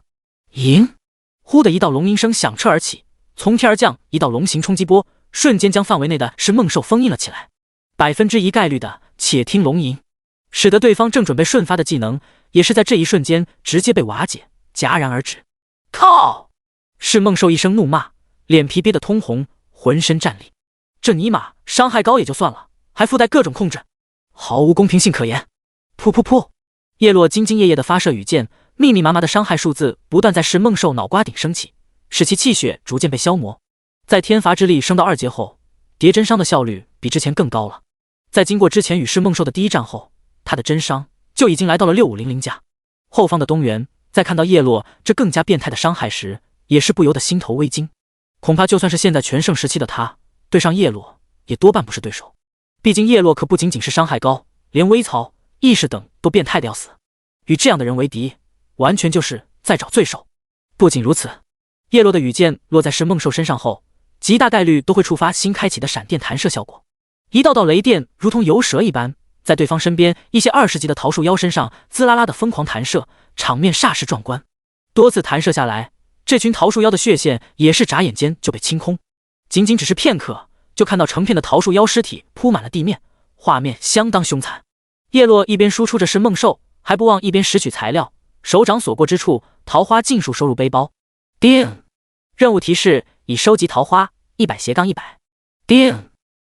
忽的一道龙吟声响彻而起，从天而降一道龙形冲击波，瞬间将范围内的是梦兽封印了起来。1%概率的且听龙吟，使得对方正准备瞬发的技能也是在这一瞬间直接被瓦解，戛然而止。靠！是梦兽一声怒骂，脸皮憋得通红，浑身战栗。这尼玛伤害高也就算了，还附带各种控制，毫无公平性可言。噗噗噗！叶落兢兢业业地发射羽箭，密密麻麻的伤害数字不断在是梦兽脑瓜顶升起，使其气血逐渐被消磨。在天罚之力升到2阶后，叠真伤的效率比之前更高了。在经过之前与世梦兽的第一战后，他的真伤就已经来到了6500加。后方的东原在看到叶落这更加变态的伤害时，也是不由得心头微惊。恐怕就算是现在全盛时期的他，对上叶落也多半不是对手。毕竟叶落可不仅仅是伤害高，连微操、意识等都变态的要死。与这样的人为敌，完全就是在找罪受。不仅如此，叶落的羽箭落在世梦兽身上后，极大概率都会触发新开启的闪电弹射效果，一道道雷电如同游蛇一般，在对方身边一些20级的桃树妖身上滋啦啦的疯狂弹射，场面煞是壮观。多次弹射下来，这群桃树妖的血线也是眨眼间就被清空，仅仅只是片刻，就看到成片的桃树妖尸体铺满了地面，画面相当凶残。叶落一边输出着是梦兽，还不忘一边拾取材料，手掌所过之处，桃花尽数收入背包。叮！任务提示：已收集桃花100-100。叮！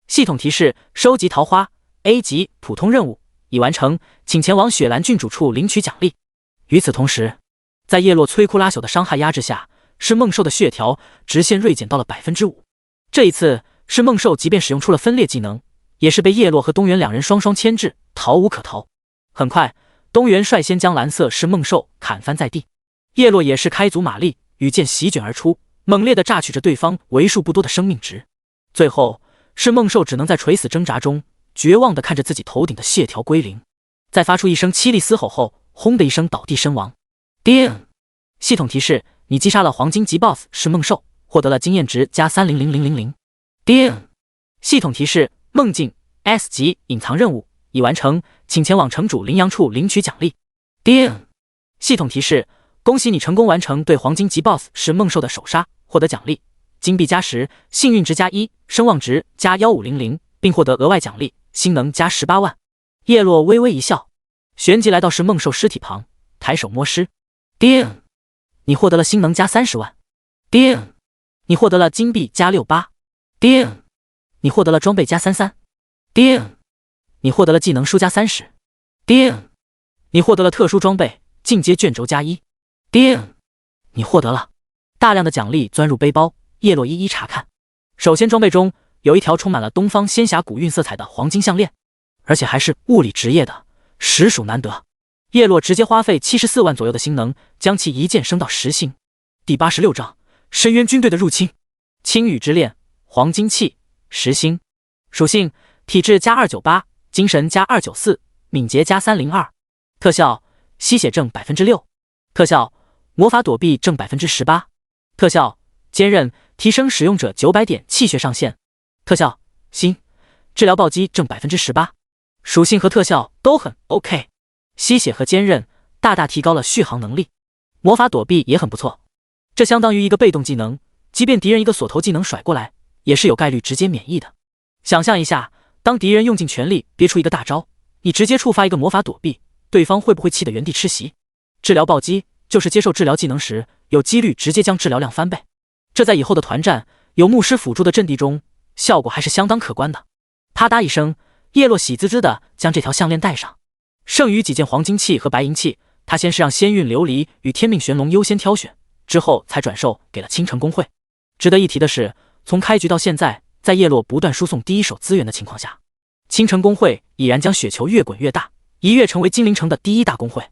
系统提示：收集桃花 A 级普通任务已完成，请前往雪兰郡主处领取奖励。与此同时，在叶落摧枯拉朽的伤害压制下，是梦兽的血条直线锐减到了 5%。这一次，是梦兽即便使用出了分裂技能，也是被叶落和东原两人双双牵制，逃无可逃。很快，东原率先将蓝色是梦兽砍翻在地，叶落也是开足马力，羽箭席卷而出，猛烈地榨取着对方为数不多的生命值。最后，是梦兽只能在垂死挣扎中，绝望地看着自己头顶的血条归零，在发出一声凄厉嘶吼后，轰的一声倒地身亡。叮！系统提示：你击杀了黄金级 BOSS 是梦兽，获得了经验值加300000。叮！系统提示：梦境 S 级隐藏任务已完成，请前往城主羚羊处领取奖励。叮！系统提示：恭喜你成功完成对黄金级 BOSS 是梦兽的首杀，获得奖励金币加10，幸运值加1，声望值加1500，并获得额外奖励星能加18万。叶落微微一笑，旋即来到是梦兽尸体旁，抬手摸尸。叮！你获得了星能加30万。叮！你获得了金币加68。叮！你获得了装备加33。叮！你获得了技能书加30。叮！你获得了特殊装备进阶卷轴加1。叮！你获得了大量的奖励钻入背包，叶落一一查看。首先，装备中有一条充满了东方仙侠古韵色彩的黄金项链，而且还是物理职业的，实属难得。叶落直接花费74万左右的星能，将其一键升到10星。第86章深渊军队的入侵。青羽之恋，黄金器10星。属性：体质加298，精神加294，敏捷加302。特效：吸血症 6%。特效：魔法躲避症 18%。特效：坚韧，提升使用者900点气血上限。特效：心，治疗暴击症 18%。属性和特效都很 OK。吸血和坚韧大大提高了续航能力，魔法躲避也很不错，这相当于一个被动技能，即便敌人一个锁头技能甩过来，也是有概率直接免疫的。想象一下，当敌人用尽全力憋出一个大招，你直接触发一个魔法躲避，对方会不会气得原地吃席？治疗暴击就是接受治疗技能时，有几率直接将治疗量翻倍，这在以后的团战有牧师辅助的阵地中，效果还是相当可观的。啪嗒一声，叶落喜滋滋的将这条项链戴上。剩余几件黄金器和白银器，他先是让仙韵琉璃与天命玄龙优先挑选，之后才转售给了青城公会。值得一提的是，从开局到现在，在叶落不断输送第一手资源的情况下，青城公会已然将雪球越滚越大，一跃成为金陵城的第一大公会。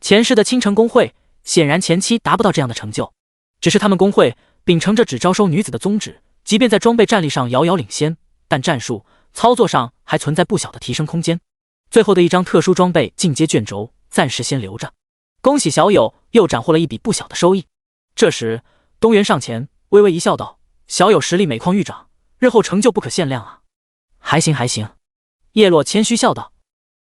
前世的青城公会显然前期达不到这样的成就，只是他们公会秉承着只招收女子的宗旨，即便在装备战力上遥遥领先，但战术操作上还存在不小的提升空间。最后的一张特殊装备进阶卷轴暂时先留着，恭喜小友又斩获了一笔不小的收益。这时东原上前微微一笑道：小友实力每况愈涨，日后成就不可限量啊。还行还行。叶落谦虚笑道：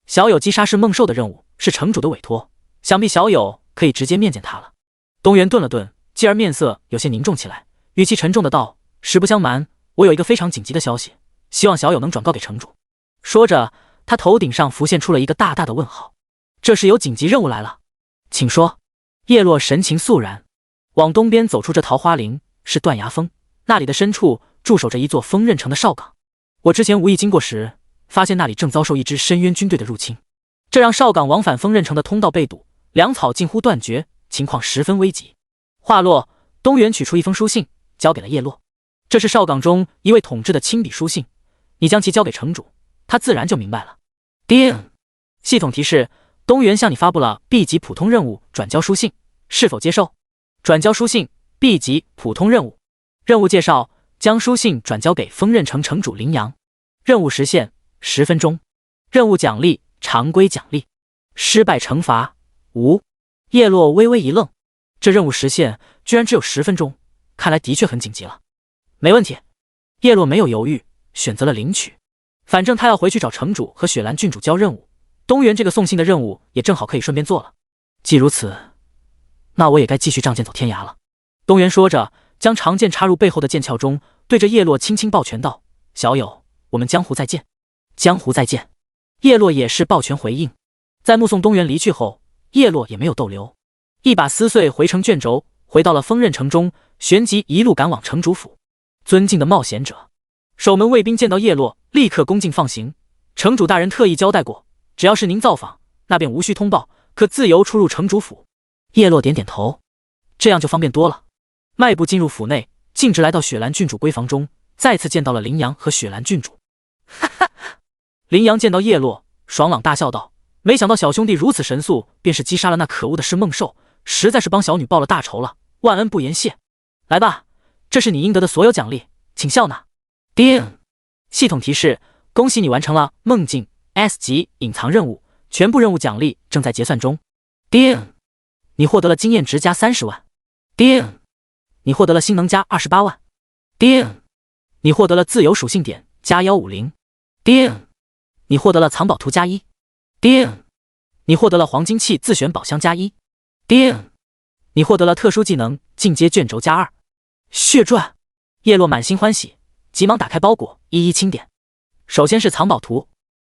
小友击杀是梦兽的任务是城主的委托，想必小友可以直接面见他了。东原顿了顿，继而面色有些凝重起来，语气沉重的道：实不相瞒，我有一个非常紧急的消息，希望小友能转告给城主。说着，他头顶上浮现出了一个大大的问号。这是有紧急任务来了，请说。叶落神情肃然，往东边走出这桃花林，是断崖峰，那里的深处驻守着一座锋刃城的哨岗。我之前无意经过时，发现那里正遭受一支深渊军队的入侵，这让哨岗往返锋刃城的通道被堵，粮草近乎断绝，情况十分危急。话落，东原取出一封书信，交给了叶落。这是哨岗中一位统治的亲笔书信，你将其交给城主，他自然就明白了。叮！系统提示：东原向你发布了 B 级普通任务转交书信，是否接受？转交书信 B 级普通任务。任务介绍：将书信转交给丰刃城城主林阳。任务时限10分钟。任务奖励：常规奖励。失败惩罚无。叶落微微一愣，这任务时限居然只有10分钟，看来的确很紧急了。没问题。叶落没有犹豫，选择了领取。反正他要回去找城主和雪兰郡主交任务，东原这个送信的任务也正好可以顺便做了。既如此，那我也该继续仗剑走天涯了。东原说着，将长剑插入背后的剑鞘中，对着叶落轻轻抱拳道：“小友，我们江湖再见。”江湖再见。叶落也是抱拳回应。在目送东原离去后，叶落也没有逗留，一把撕碎回城卷轴，回到了丰刃城中，旋即一路赶往城主府。尊敬的冒险者，守门卫兵见到叶落，立刻恭敬放行。城主大人特意交代过，只要是您造访，那便无需通报，可自由出入城主府。叶落点点头，这样就方便多了。迈步进入府内，径直来到雪兰郡主闺房中，再次见到了林阳和雪兰郡主。哈哈！林阳见到叶落，爽朗大笑道：“没想到小兄弟如此神速，便是击杀了那可恶的噬梦兽，实在是帮小女报了大仇了，万恩不言谢。来吧，这是你应得的所有奖励，请笑纳。”叮！系统提示：恭喜你完成了梦境 S 级隐藏任务，全部任务奖励正在结算中。叮！你获得了经验值加30万。叮！你获得了新能加28万。叮！你获得了自由属性点加150。叮！你获得了藏宝图加1。叮！你获得了黄金器自选宝箱加1。叮！你获得了特殊技能进阶卷轴加2。血钻！叶落满心欢喜，急忙打开包裹，一一清点。首先是藏宝图，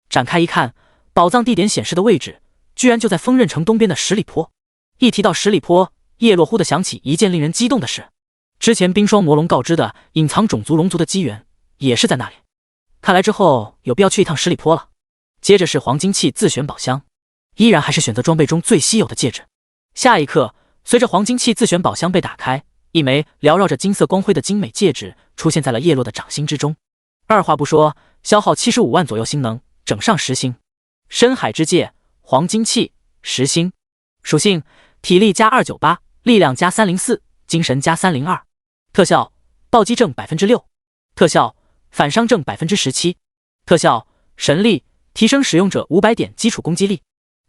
展开一看，宝藏地点显示的位置居然就在丰刃城东边的十里坡。一提到十里坡，叶落忽地想起一件令人激动的事，之前冰霜魔龙告知的隐藏种族龙族的机缘也是在那里，看来之后有必要去一趟十里坡了。接着是黄金器自选宝箱，依然还是选择装备中最稀有的戒指。下一刻，随着黄金器自选宝箱被打开，一枚缭绕着金色光辉的精美戒指出现在了叶落的掌心之中。二话不说，消耗75万左右星能，整上10星。深海之戒，黄金器，10星。属性：体力加298，力量加304，精神加302。特效：暴击症6%。特效：反伤症17%。特效：神力，提升使用者500点基础攻击力。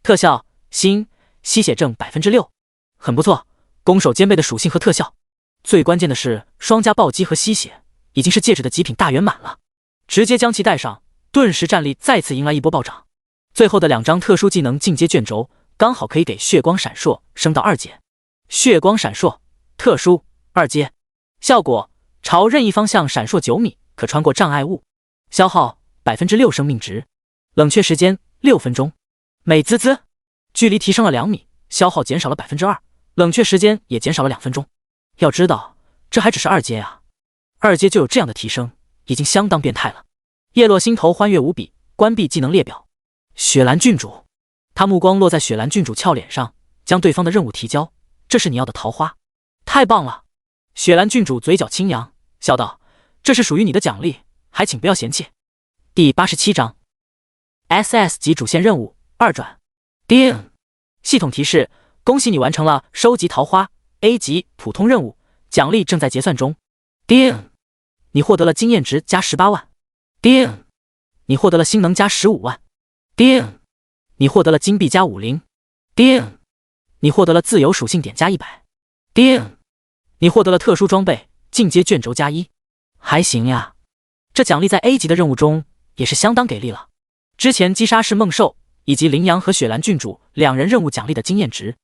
特效：吸血症6%。很不错，攻守兼备的属性和特效。最关键的是双加暴击和吸血，已经是戒指的极品大圆满了。直接将其戴上，顿时战力再次迎来一波暴涨。最后的2张特殊技能进阶卷轴，刚好可以给血光闪烁升到2阶。血光闪烁，特殊2阶，效果：朝任意方向闪烁9米，可穿过障碍物，消耗6%生命值，冷却时间6分钟，美滋滋。距离提升了2米，消耗减少了2%，冷却时间也减少了2分钟。要知道，这还只是2阶啊，2阶就有这样的提升，已经相当变态了。叶落心头欢悦无比，关闭技能列表。雪兰郡主，他目光落在雪兰郡主俏脸上，将对方的任务提交。这是你要的桃花，太棒了！雪兰郡主嘴角轻扬，笑道：“这是属于你的奖励，还请不要嫌弃。”第87章 SS 级主线任务2转。叮！系统提示：恭喜你完成了收集桃花 A 级普通任务，奖励正在结算中。叮！你获得了经验值加18万。叮！你获得了星能加15万。叮！你获得了金币加50。叮！你获得了自由属性点加100。叮！你获得了特殊装备进阶卷轴加1。还行呀，这奖励在 A 级的任务中也是相当给力了。之前击杀噬梦兽以及羚羊和雪兰郡主2人任务奖励的经验值，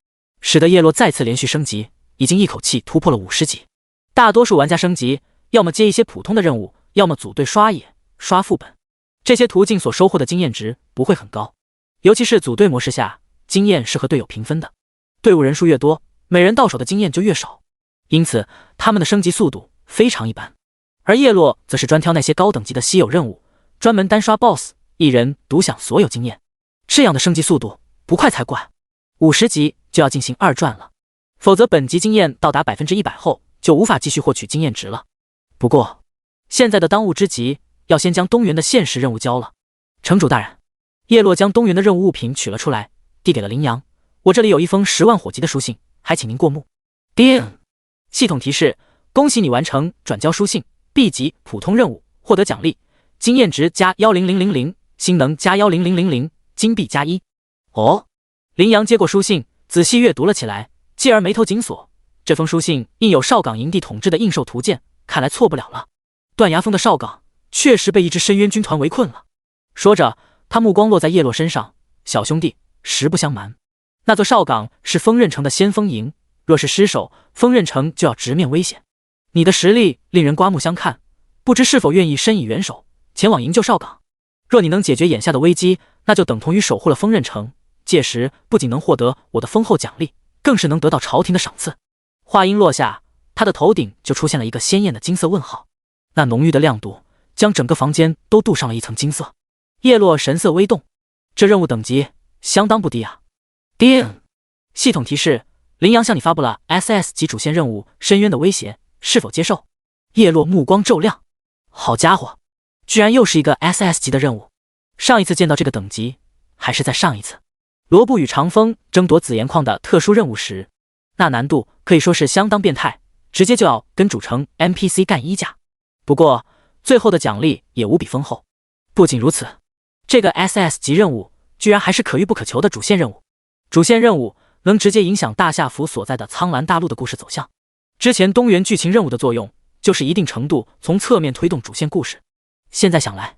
使得叶落再次连续升级，已经一口气突破了50级。大多数玩家升级，要么接一些普通的任务，要么组队刷野、刷副本。这些途径所收获的经验值不会很高，尤其是组队模式下，经验是和队友平分的，队伍人数越多，每人到手的经验就越少，因此他们的升级速度非常一般。而叶落则是专挑那些高等级的稀有任务，专门单刷 BOSS， 一人独享所有经验，这样的升级速度不快才怪。50级就要进行2转了，否则本级经验到达100%后就无法继续获取经验值了。不过现在的当务之急要先将东原的现实任务交了。城主大人，叶落将东原的任务物品取了出来，递给了羚羊。我这里有一封10万火急的书信，还请您过目。叮！系统提示：恭喜你完成转交书信 B 级普通任务，获得奖励：经验值加10000，心能加10000，金币加1。哦，羚羊接过书信，仔细阅读了起来，继而眉头紧锁。这封书信印有少港营地统治的印绶图鉴，看来错不了了。断崖峰的少港确实被一支深渊军团围困了。说着，他目光落在叶落身上。小兄弟，实不相瞒，那座少港是锋刃城的先锋营，若是失守，锋刃城就要直面危险。你的实力令人刮目相看，不知是否愿意伸以援手，前往营救少港？若你能解决眼下的危机，那就等同于守护了锋刃城，届时不仅能获得我的丰厚奖励，更是能得到朝廷的赏赐。话音落下，他的头顶就出现了一个鲜艳的金色问号，那浓郁的亮度将整个房间都镀上了一层金色。叶落神色微动，这任务等级相当不低啊。叮！系统提示：羚羊向你发布了 SS 级主线任务深渊的威胁，是否接受？叶落目光骤亮，好家伙，居然又是一个 SS 级的任务。上一次见到这个等级还是在上一次罗布与长风争夺紫岩矿的特殊任务时，那难度可以说是相当变态，直接就要跟主城 NPC 干1架。不过最后的奖励也无比丰厚。不仅如此，这个 SS 级任务居然还是可遇不可求的主线任务。主线任务能直接影响大夏府所在的苍蓝大陆的故事走向。之前东原剧情任务的作用就是一定程度从侧面推动主线故事，现在想来，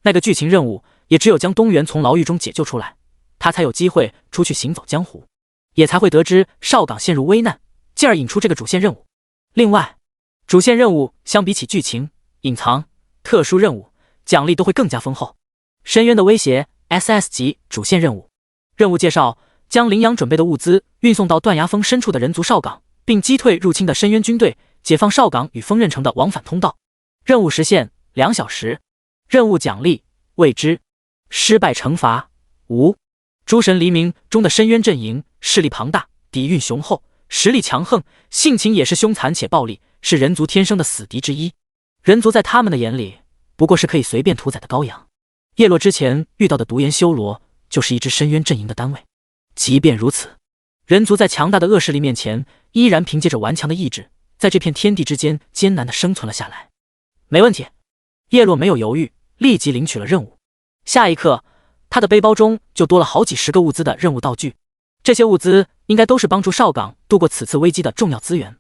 那个剧情任务也只有将东原从牢狱中解救出来，他才有机会出去行走江湖，也才会得知少港陷入危难，进而引出这个主线任务。另外，主线任务相比起剧情、隐藏、特殊任务，奖励都会更加丰厚。深渊的威胁 SS 级主线任务。任务介绍：将羚羊准备的物资运送到断崖峰深处的人族少港，并击退入侵的深渊军队，解放少港与锋刃城的往返通道。任务时限2小时。任务奖励：未知。失败惩罚：无。诸神黎明中的深渊阵营势力庞大，底蕴雄厚，实力强横，性情也是凶残且暴力，是人族天生的死敌之一。人族在他们的眼里不过是可以随便屠宰的羔羊。叶落之前遇到的毒炎修罗就是一支深渊阵营的单位。即便如此，人族在强大的恶势力面前，依然凭借着顽强的意志，在这片天地之间艰难地生存了下来。没问题，叶落没有犹豫，立即领取了任务。下一刻，他的背包中就多了好几十个物资的任务道具，这些物资应该都是帮助少港度过此次危机的重要资源。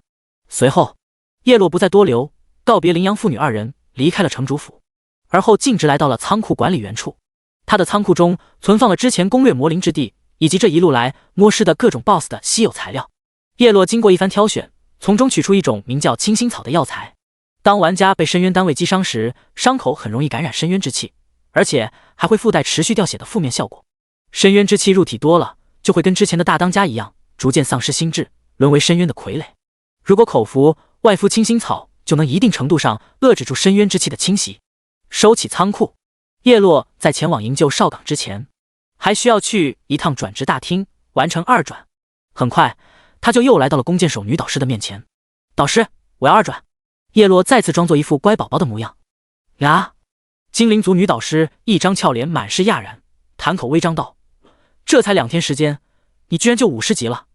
随后，叶落不再多留，告别羚羊父女2人，离开了城主府，而后径直来到了仓库管理员处。他的仓库中存放了之前攻略魔灵之地以及这一路来摸尸的各种 BOSS 的稀有材料。叶落经过一番挑选，从中取出一种名叫清心草的药材。当玩家被深渊单位击伤时，伤口很容易感染深渊之气，而且还会附带持续掉血的负面效果。深渊之气入体多了，就会跟之前的大当家一样，逐渐丧失心智，沦为深渊的傀儡。如果口服、外敷清心草，就能一定程度上遏制住深渊之气的侵袭。收起仓库，叶落在前往营救少港之前，还需要去一趟转职大厅，完成2转。很快，他就又来到了弓箭手女导师的面前。导师，我要2转。叶落再次装作一副乖宝宝的模样。呀！精灵族女导师一张俏脸，满是讶然，谈口微张道：“这才2天时间，你居然就50级了，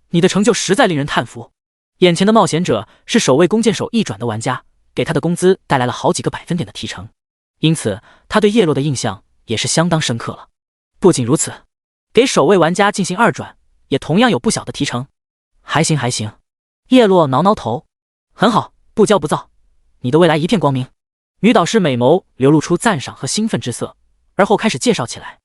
你的成就实在令人叹服。”眼前的冒险者是首位弓箭手1转的玩家，给他的工资带来了好几个百分点的提成，因此他对叶落的印象也是相当深刻了。不仅如此，给首位玩家进行2转，也同样有不小的提成。还行还行，叶落挠挠头，很好，不骄不躁，你的未来一片光明。女导师美眸流露出赞赏和兴奋之色，而后开始介绍起来。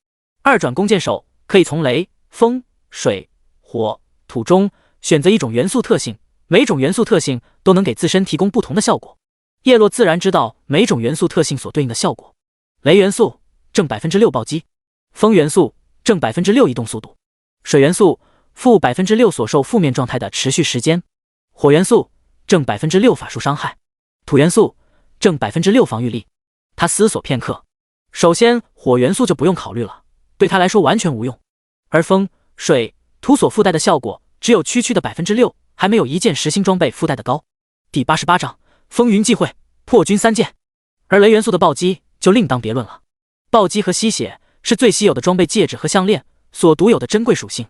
2转弓箭手可以从雷、风、水、火、土中选择一种元素特性，每种元素特性都能给自身提供不同的效果。叶落自然知道每种元素特性所对应的效果。雷元素正 6% 暴击，风元素正 6% 移动速度，水元素负 6% 所受负面状态的持续时间，火元素正 6% 法术伤害，土元素正 6% 防御力。他思索片刻，首先火元素就不用考虑了，对他来说完全无用，而风、水、土所附带的效果只有区区的 6%， 还没有一件实心装备附带的高。第88章风云际会，破军3剑。而雷元素的暴击就另当别论了。暴击和吸血是最稀有的装备戒指和项链所独有的珍贵属性，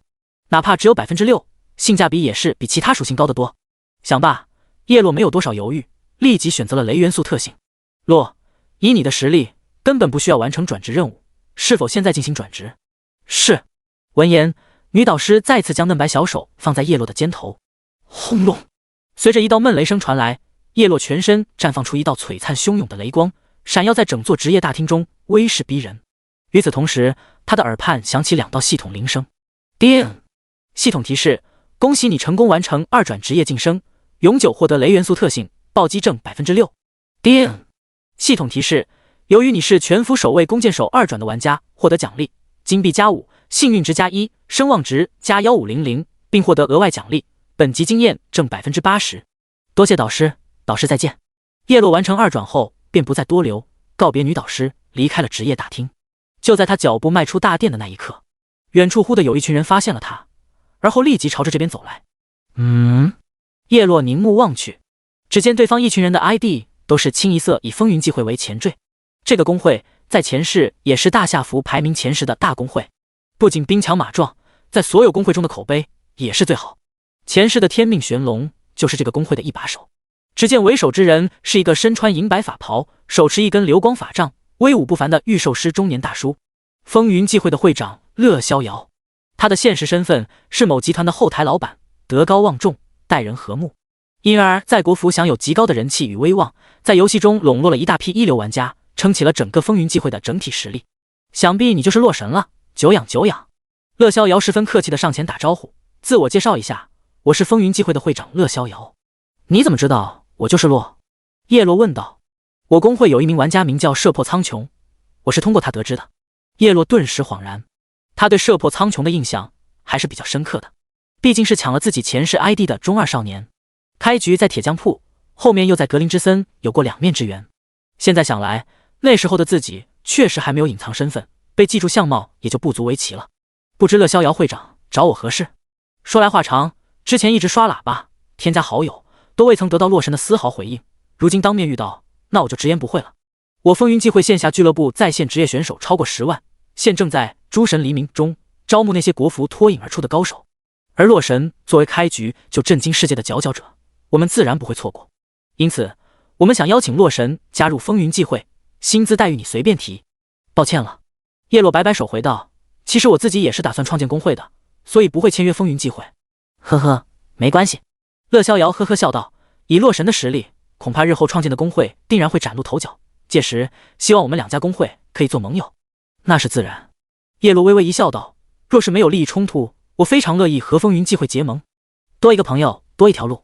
哪怕只有 6%， 性价比也是比其他属性高得多。想罢，叶落没有多少犹豫，立即选择了雷元素特性。洛，以你的实力，根本不需要完成转职任务，是否现在进行转职？是。闻言，女导师再次将嫩白小手放在叶落的肩头。轰隆！随着一道闷雷声传来，叶落全身绽放出一道璀璨汹涌的雷光，闪耀在整座职业大厅中，威势逼人。与此同时，他的耳畔响起2道系统铃声。叮！系统提示：恭喜你成功完成2转职业晋升，永久获得雷元素特性，暴击症 6%。叮！系统提示：由于你是全服守卫弓箭手2转的玩家，获得奖励：金币+5，幸运值+1，声望值+1500，并获得额外奖励，本级经验正 80%。多谢导师，导师再见。叶落完成2转后，便不再多留，告别女导师，离开了职业大厅。就在他脚步迈出大殿的那一刻，远处忽的有一群人发现了他，而后立即朝着这边走来。叶落凝目望去，只见对方一群人的 ID 都是清一色以风云际会为前缀。这个公会在前世也是大夏服排名前10的大公会，不仅兵强马壮，在所有公会中的口碑也是最好。前世的天命玄龙就是这个公会的一把手。只见为首之人是一个身穿银白法袍，手持一根流光法杖，威武不凡的御兽师中年大叔，风云际会的会长乐逍遥。他的现实身份是某集团的后台老板，德高望重，待人和睦，因而在国服享有极高的人气与威望，在游戏中笼络了一大批一流玩家，撑起了整个风云际会的整体实力。想必你就是洛神了，久仰久仰。乐逍遥十分客气的上前打招呼，自我介绍一下，我是风云际会的会长乐逍遥。你怎么知道我就是洛？叶落问道。我公会有一名玩家名叫射破苍穹，我是通过他得知的。叶落顿时恍然，他对射破苍穹的印象还是比较深刻的，毕竟是抢了自己前世 ID 的中二少年，开局在铁匠铺，后面又在格林之森有过2面之缘。现在想来，那时候的自己确实还没有隐藏身份，被记住相貌也就不足为奇了。不知乐逍遥会长找我何事？说来话长，之前一直刷喇叭添加好友，都未曾得到洛神的丝毫回应，如今当面遇到，那我就直言不讳了。我风云际会线下俱乐部在线职业选手超过10万，现正在诸神黎明中招募那些国服脱颖而出的高手，而洛神作为开局就震惊世界的佼佼者，我们自然不会错过。因此我们想邀请洛神加入风云际会，薪资待遇你随便提。抱歉了。叶落摆摆手回道，其实我自己也是打算创建公会的，所以不会签约风云际会。呵呵，没关系。乐逍遥呵呵笑道，以洛神的实力，恐怕日后创建的公会定然会崭露头角，届时希望我们2家公会可以做盟友。那是自然。叶落微微一笑道，若是没有利益冲突，我非常乐意和风云际会结盟，多一个朋友多一条路。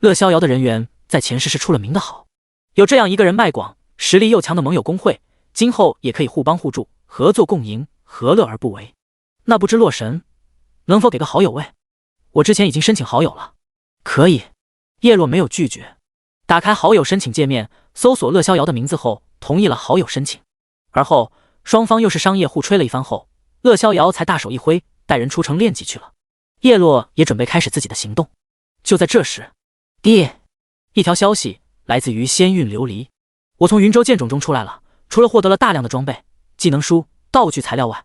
乐逍遥的人缘在前世是出了名的好，有这样一个人脉广实力又强的盟友公会，今后也可以互帮互助，合作共赢，何乐而不为？那不知洛神能否给个好友位？我之前已经申请好友了。可以。叶落没有拒绝，打开好友申请界面，搜索乐逍遥的名字后同意了好友申请。而后双方又是商业互吹了一番后，乐逍遥才大手一挥，带人出城练级去了。叶落也准备开始自己的行动。就在这时，一条消息来自于仙韵琉璃，我从云州剑种中出来了，除了获得了大量的装备、技能书、道具材料外，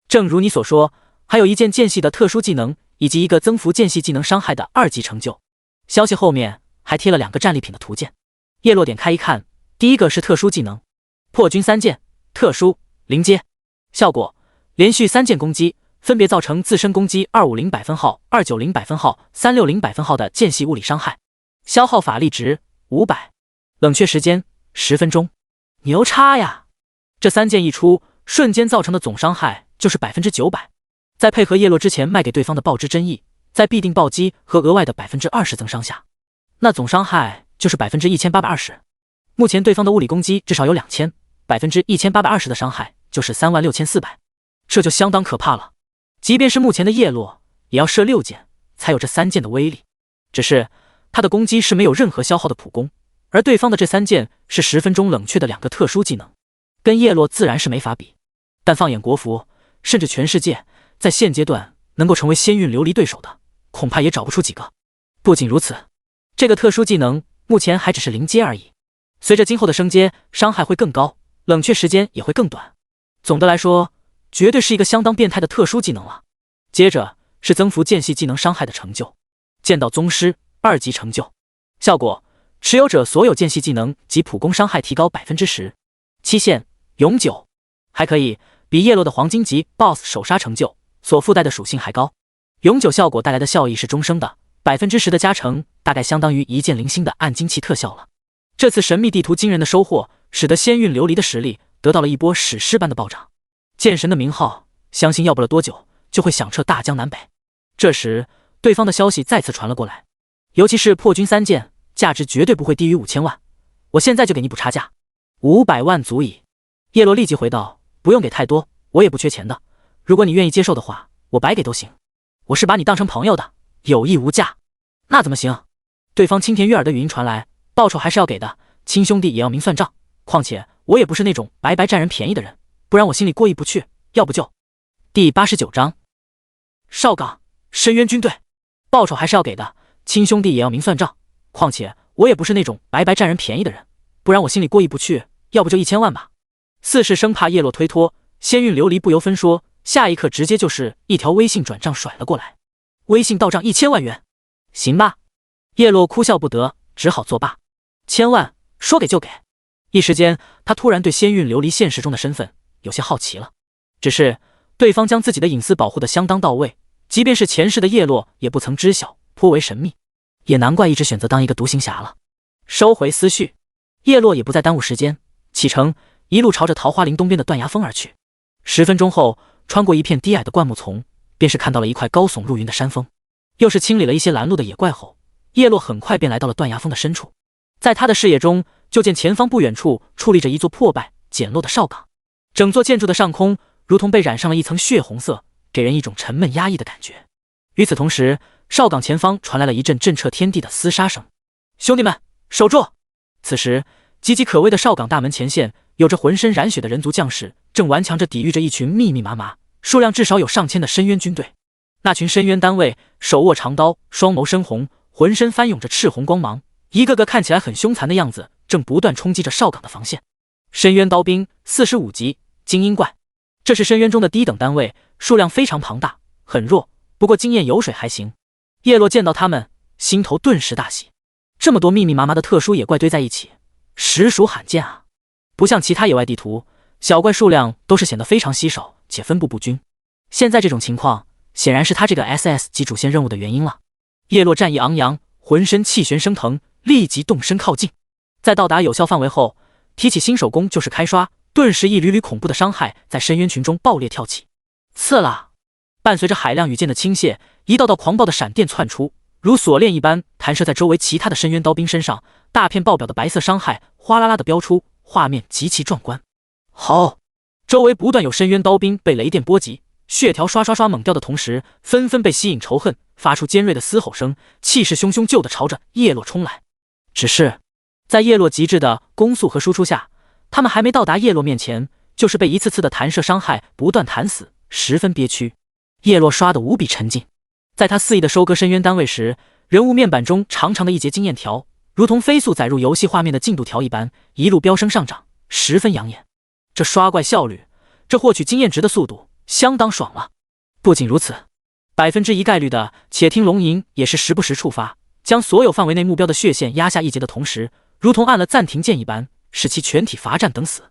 正如你所说，还有一件剑系的特殊技能，以及一个增幅剑系技能伤害的2级成就。消息后面还贴了2个战利品的图鉴。叶落点开一看，第一个是特殊技能破军3剑，特殊临阶，效果连续3剑攻击，分别造成自身攻击250百分号、290百分号、360百分号的剑系物理伤害，消耗法力值500，冷却时间10分钟。牛叉呀！这3剑一出，瞬间造成的总伤害就是 900%， 再配合叶落之前卖给对方的爆之真意，在必定暴击和额外的 20% 增伤下，那总伤害就是 1820%。 目前对方的物理攻击至少有2000， 1820% 的伤害就是36400，这就相当可怕了。即便是目前的叶落，也要射6箭才有这3箭的威力。只是他的攻击是没有任何消耗的普攻，而对方的这3箭是10分钟冷却的2个特殊技能，跟叶落自然是没法比。但放眼国服，甚至全世界，在现阶段能够成为仙韵琉璃对手的，恐怕也找不出几个。不仅如此，这个特殊技能目前还只是临阶而已，随着今后的升阶，伤害会更高，冷却时间也会更短。总的来说，绝对是一个相当变态的特殊技能了。接着是增幅间隙技能伤害的成就，剑道宗师2级成就，效果持有者所有间隙技能及普攻伤害提高 10%， 期限永久，还可以比叶落的黄金级 BOSS 首杀成就所附带的属性还高。永久效果带来的效益是终生的， 10% 的加成大概相当于一剑零星的暗金器特效了。这次神秘地图惊人的收获，使得仙韵琉璃的实力得到了一波史诗般的暴涨。剑神的名号，相信要不了多久就会响彻大江南北。这时，对方的消息再次传了过来，尤其是破军3剑，价值绝对不会低于5000万。我现在就给你补差价，500万足矣。叶落立即回道：不用给太多，我也不缺钱的。如果你愿意接受的话，我白给都行。我是把你当成朋友的，有益无价。那怎么行？对方青田悦耳的语音传来，报酬还是要给的，亲兄弟也要明算账。况且我也不是那种白白占人便宜的人，不然我心里过意不去。要不就……第89章，少港深渊军队，报酬还是要给的，亲兄弟也要明算账。况且我也不是那种白白占人便宜的人，不然我心里过意不去。要不就1000万吧。四是生怕叶落推脱，仙韵琉璃不由分说，下一刻直接就是一条微信转账甩了过来，微信到账1000万元。行吧。叶落哭笑不得，只好作罢。1000万说给就给。一时间他突然对仙韵琉璃现实中的身份有些好奇了。只是对方将自己的隐私保护得相当到位，即便是前世的叶落也不曾知晓，颇为神秘。也难怪一直选择当一个独行侠了。收回思绪，叶落也不再耽误时间，启程一路朝着桃花林东边的断崖峰而去。10分钟后，穿过一片低矮的灌木丛，便是看到了一块高耸入云的山峰。又是清理了一些拦路的野怪后，叶落很快便来到了断崖峰的深处。在他的视野中，就见前方不远处矗立着一座破败简陋的哨岗，整座建筑的上空如同被染上了一层血红色，给人一种沉闷压抑的感觉。与此同时，哨岗前方传来了一阵震彻天地的厮杀声。兄弟们，守住！此时岌岌可危的哨岗大门前线，有着浑身染血的人族将士正顽强着抵御着一群密密麻麻、数量至少有上千的深渊军队。那群深渊单位手握长刀，双眸深红，浑身翻涌着赤红光芒，一个个看起来很凶残的样子，正不断冲击着哨岗的防线。深渊刀兵45级精英怪，这是深渊中的低等单位，数量非常庞大，很弱，不过经验油水还行。叶落见到他们，心头顿时大喜。这么多密密麻麻的特殊野怪堆在一起，实属罕见啊！不像其他野外地图，小怪数量都是显得非常稀少且分布不均。现在这种情况，显然是他这个 SS 级主线任务的原因了。叶落战意昂扬，浑身气旋升腾，立即动身靠近。在到达有效范围后，提起新手弓就是开刷，顿时一缕缕恐怖的伤害在深渊群中爆裂跳起。刺啦！伴随着海量羽箭的倾泻，一道道狂暴的闪电窜出，如锁链一般弹射在周围其他的深渊刀兵身上，大片爆表的白色伤害哗啦啦的飙出，画面极其壮观。好，周围不断有深渊刀兵被雷电波及，血条刷刷刷猛掉的同时，纷纷被吸引仇恨，发出尖锐的嘶吼声，气势汹汹就地朝着叶落冲来。只是在叶落极致的攻速和输出下，他们还没到达叶落面前，就是被一次次的弹射伤害不断弹死，十分憋屈。叶落刷得无比沉静，在他肆意的收割深渊单位时，人物面板中长长的一节经验条，如同飞速载入游戏画面的进度条一般，一路飙升上涨，十分养眼。这刷怪效率，这获取经验值的速度，相当爽了。不仅如此，1%概率的且听龙吟也是时不时触发，将所有范围内目标的血线压下一截的同时，如同按了暂停键一般，使其全体罚站等死。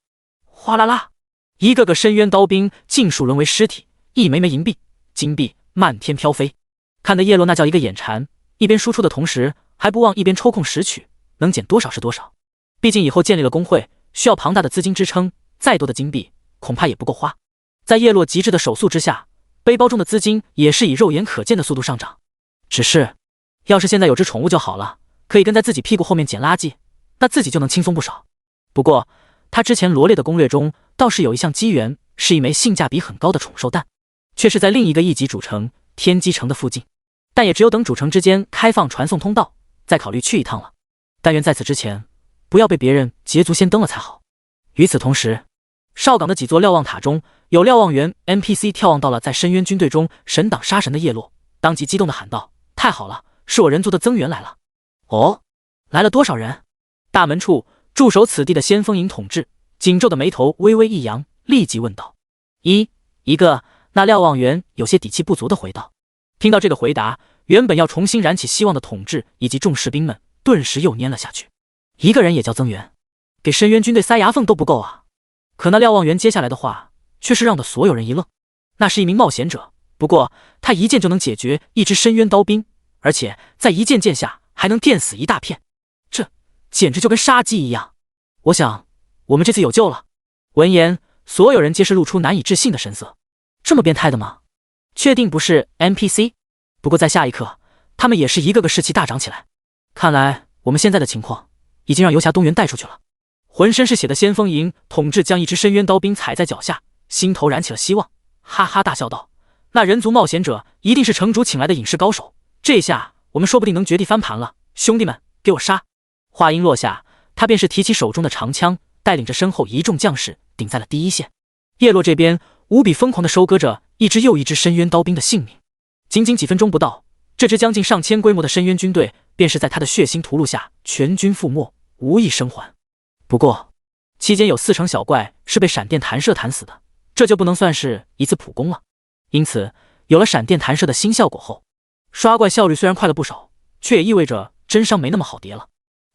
哗啦啦，一个个深渊刀兵尽数沦为尸体，一枚枚银币、金币漫天飘飞，看得叶落那叫一个眼馋，一边输出的同时，还不忘一边抽空拾取，能捡多少是多少。毕竟以后建立了工会，需要庞大的资金支撑，再多的金币恐怕也不够花。在叶落极致的手速之下，背包中的资金也是以肉眼可见的速度上涨。只是要是现在有只宠物就好了，可以跟在自己屁股后面捡垃圾，那自己就能轻松不少。不过他之前罗列的攻略中倒是有一项机缘，是一枚性价比很高的宠兽蛋，却是在另一个1级主城天机城的附近，但也只有等主城之间开放传送通道，再考虑去一趟了。但愿在此之前不要被别人捷足先登了才好。与此同时，哨岗的几座瞭望塔中有瞭望员 NPC 眺望到了在深渊军队中神挡杀神的叶落，当即激动地喊道：太好了，是我人族的增援来了。哦，来了多少人？大门处驻守此地的先锋营统治紧皱的眉头微微一扬，立即问道：“一个。”那瞭望员有些底气不足地回道。听到这个回答，原本要重新燃起希望的统治以及众士兵们顿时又蔫了下去。一个人也叫增援，给深渊军队塞牙缝都不够啊！可那瞭望员接下来的话却是让的所有人一愣。那是一名冒险者，不过他一剑就能解决一支深渊刀兵，而且在一剑下还能电死一大片，这简直就跟杀鸡一样。我想我们这次有救了。闻言，所有人皆是露出难以置信的神色。这么变态的吗？确定不是 NPC？ 不过在下一刻，他们也是一个个士气大涨起来。看来我们现在的情况已经让游侠东原带出去了。浑身是血的先锋营统治将一支深渊刀兵踩在脚下，心头燃起了希望，哈哈大笑道：“那人族冒险者一定是城主请来的隐士高手，这下我们说不定能绝地翻盘了。兄弟们，给我杀！”话音落下，他便是提起手中的长枪，带领着身后一众将士顶在了第一线。叶落这边无比疯狂地收割着一支又一支深渊刀兵的性命。仅仅几分钟不到，这支将近上千规模的深渊军队便是在他的血腥屠戮下全军覆没，无一生还。不过期间有40%小怪是被闪电弹射弹死的，这就不能算是一次普攻了。因此有了闪电弹射的新效果后，刷怪效率虽然快了不少，却也意味着真伤没那么好叠了。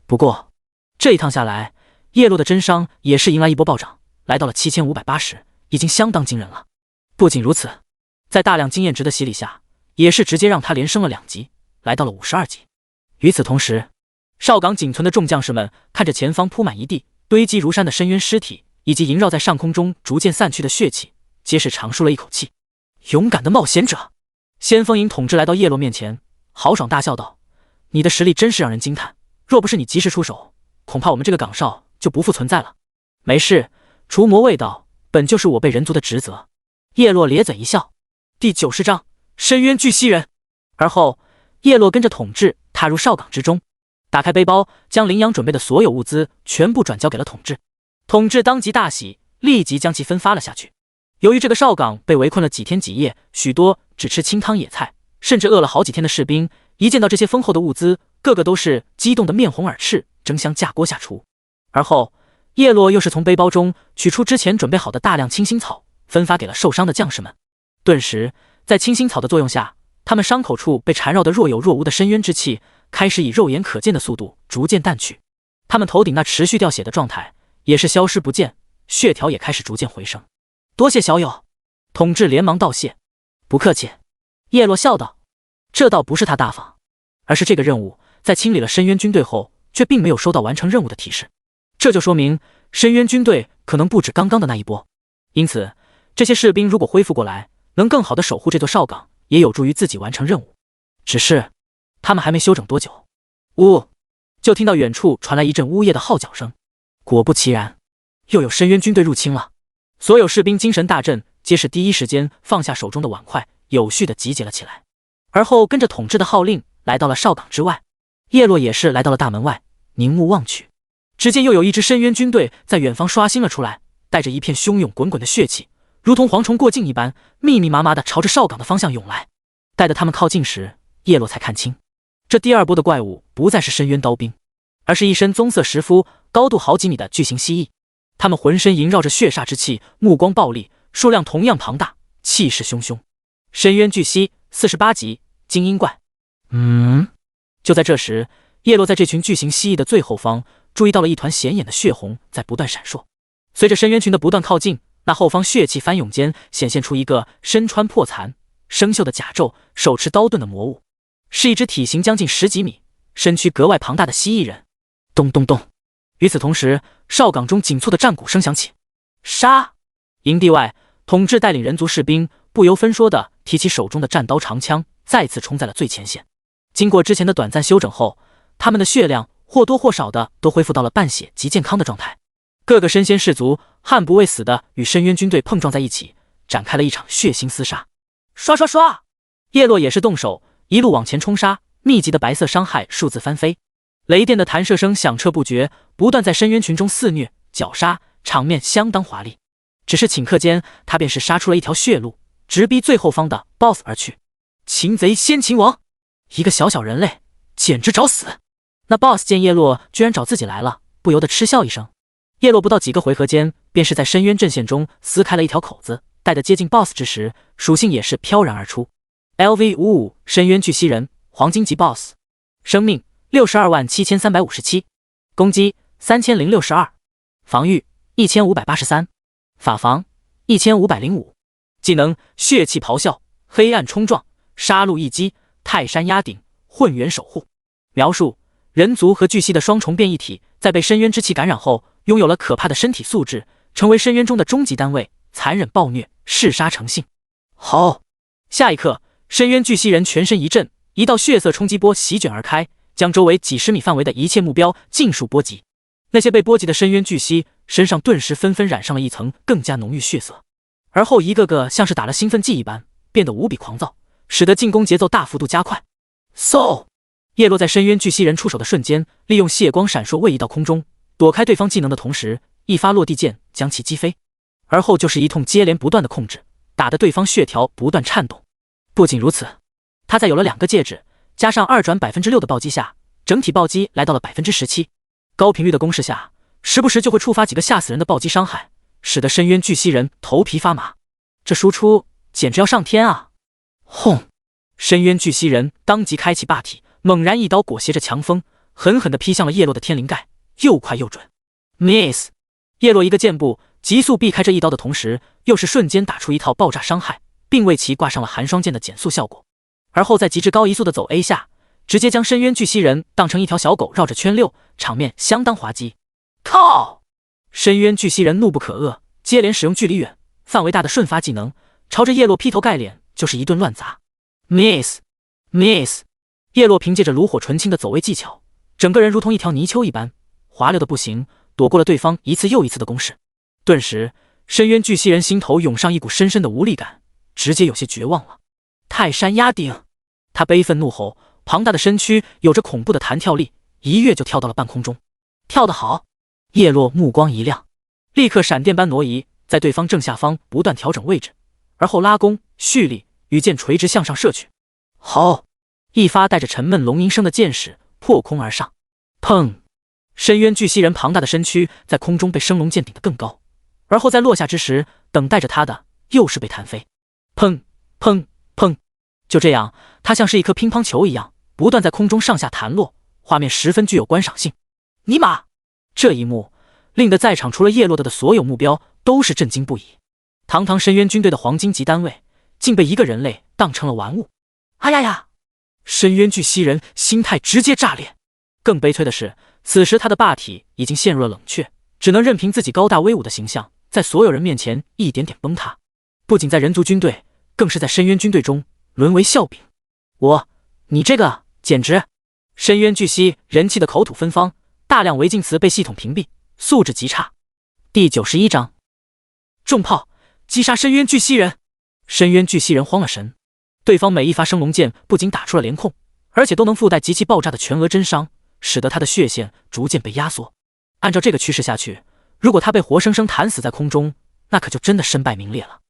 不过这一趟下来，叶落的真伤也是迎来一波暴涨，来到了7580，已经相当惊人了。不仅如此，在大量经验值的洗礼下，也是直接让他连升了2级，来到了52级。与此同时，哨岗仅存的众将士们看着前方铺满一地堆积如山的深渊尸体，以及萦绕在上空中逐渐散去的血气，皆是长舒了一口气。勇敢的冒险者！先锋营统治来到叶落面前，豪爽大笑道：“你的实力真是让人惊叹，若不是你及时出手，恐怕我们这个岗哨就不复存在了。”没事，除魔卫道本就是我辈人族的职责。叶落咧嘴一笑。第90章深渊巨蜥人。而后叶落跟着统治踏入哨岗之中，打开背包，将羚羊准备的所有物资全部转交给了统治。统治当即大喜，立即将其分发了下去。由于这个哨岗被围困了几天几夜，许多只吃清汤野菜，甚至饿了好几天的士兵，一见到这些丰厚的物资，个个都是激动得面红耳赤，争相架锅下厨。而后叶落又是从背包中取出之前准备好的大量清心草，分发给了受伤的将士们。顿时在清心草的作用下，他们伤口处被缠绕的若有若无的深渊之气开始以肉眼可见的速度逐渐淡去，他们头顶那持续掉血的状态也是消失不见，血条也开始逐渐回升。多谢小友！统治连忙道谢。不客气。叶落笑道。这倒不是他大方，而是这个任务在清理了深渊军队后，却并没有收到完成任务的提示，这就说明深渊军队可能不止刚刚的那一波。因此这些士兵如果恢复过来，能更好的守护这座哨岗，也有助于自己完成任务。只是他们还没休整多久，就听到远处传来一阵呜咽的号角声。果不其然，又有深渊军队入侵了。所有士兵精神大振，皆是第一时间放下手中的碗筷，有序地集结了起来。而后跟着统治的号令来到了哨岗之外。叶落也是来到了大门外，凝目望去，只见又有一支深渊军队在远方刷新了出来，带着一片汹涌滚滚的血气，如同蝗虫过境一般，密密麻麻地朝着哨岗的方向涌来。待得他们靠近时，叶落才看清，这第二波的怪物不再是深渊刀兵，而是一身棕色石肤、高度好几米的巨型蜥蜴。他们浑身萦绕着血煞之气，目光暴戾，数量同样庞大，气势汹汹。深渊巨蜥48级精英怪。就在这时，叶落在这群巨型蜥蜴的最后方注意到了一团显眼的血红在不断闪烁。随着深渊群的不断靠近，那后方血气翻涌间显现出一个身穿破残、生锈的甲胄，手持刀盾的魔物，是一只体型将近10几米、身躯格外庞大的蜥蜴人。咚咚咚！与此同时，哨岗中紧促的战鼓声响起。杀！营地外，统治带领人族士兵不由分说地提起手中的战刀长枪，再次冲在了最前线。经过之前的短暂休整后，他们的血量或多或少的都恢复到了半血及健康的状态。各个身先士卒悍不畏死的与深渊军队碰撞在一起，展开了一场血腥厮杀。刷刷刷！叶落也是动手，一路往前冲杀，密集的白色伤害数字翻飞，雷电的弹射声响彻不绝，不断在深渊群中肆虐绞杀，场面相当华丽。只是顷刻间，他便是杀出了一条血路，直逼最后方的 BOSS 而去。擒贼先擒王，一个小小人类简直找死。那 BOSS 见叶落居然找自己来了，不由得嗤笑一声。叶落不到几个回合间，便是在深渊阵线中撕开了一条口子，待得接近 BOSS 之时，属性也是飘然而出。LV55 深渊巨蜥人，黄金级 BOSS， 生命627357，攻击3062，防御1583，法防1505，技能血气咆哮、黑暗冲撞、杀戮一击、泰山压顶、混元守护。描述：人族和巨蜥的双重变异体，在被深渊之气感染后，拥有了可怕的身体素质，成为深渊中的终极单位，残忍暴虐，嗜杀成性。好，下一刻，深渊巨蜥人全身一震，一道血色冲击波席卷而开，将周围几十米范围的一切目标尽数波及。那些被波及的深渊巨蜥身上顿时纷纷染上了一层更加浓郁血色，而后一个个像是打了兴奋剂一般，变得无比狂躁，使得进攻节奏大幅度加快。叶落在深渊巨蜥人出手的瞬间，利用血光闪烁位移到空中，躲开对方技能的同时，一发落地剑将其击飞，而后就是一通接连不断的控制，打得对方血条不断颤动。不仅如此，他在有了2个戒指加上2转6%的暴击下，整体暴击来到了17%。高频率的攻势下，时不时就会触发几个吓死人的暴击伤害，使得深渊巨蜥人头皮发麻。这输出简直要上天啊！轰！深渊巨蜥人当即开启霸体，猛然一刀裹挟着强风，狠狠地劈向了叶落的天灵盖，又快又准。Miss！ 叶落一个箭步急速避开这一刀的同时，又是瞬间打出一套爆炸伤害，并为其挂上了寒霜剑的减速效果。而后在极致高移速的走 A 下，直接将深渊巨蜥人当成一条小狗绕着圈溜，场面相当滑稽。靠！深渊巨蜥人怒不可遏，接连使用距离远、范围大的瞬发技能，朝着叶落劈头盖脸就是一顿乱砸。Miss！ 叶落凭借着炉火纯青的走位技巧，整个人如同一条泥鳅一般，滑溜的不行，躲过了对方一次又一次的攻势。顿时，深渊巨蜥人心头涌上一股深深的无力感，直接有些绝望了。泰山压顶！他悲愤怒吼，庞大的身躯有着恐怖的弹跳力，一跃就跳到了半空中。跳得好！叶落目光一亮，立刻闪电般挪移，在对方正下方不断调整位置，而后拉弓蓄力，羽箭垂直向上射去。好！一发带着沉闷龙吟声的箭矢破空而上，砰！深渊巨蜥人庞大的身躯在空中被升龙剑顶得更高，而后在落下之时，等待着他的又是被弹飞。砰砰砰！就这样，他像是一颗乒乓球一样，不断在空中上下弹落，画面十分具有观赏性。尼玛！这一幕令得在场除了叶落的所有目标都是震惊不已。堂堂深渊军队的黄金级单位，竟被一个人类当成了玩物！哎呀呀！深渊巨蜥人心态直接炸裂。更悲催的是，此时他的霸体已经陷入了冷却，只能任凭自己高大威武的形象在所有人面前一点点崩塌。不仅在人族军队，更是在深渊军队中沦为笑柄。你这个简直！深渊巨蜥人气的口吐芬芳，大量违禁词被系统屏蔽，素质极差。第91章，重炮击杀深渊巨蜥人。深渊巨蜥人慌了神，对方每一发升龙剑不仅打出了连控，而且都能附带极其爆炸的全额真伤，使得他的血线逐渐被压缩。按照这个趋势下去，如果他被活生生弹死在空中，那可就真的身败名裂了。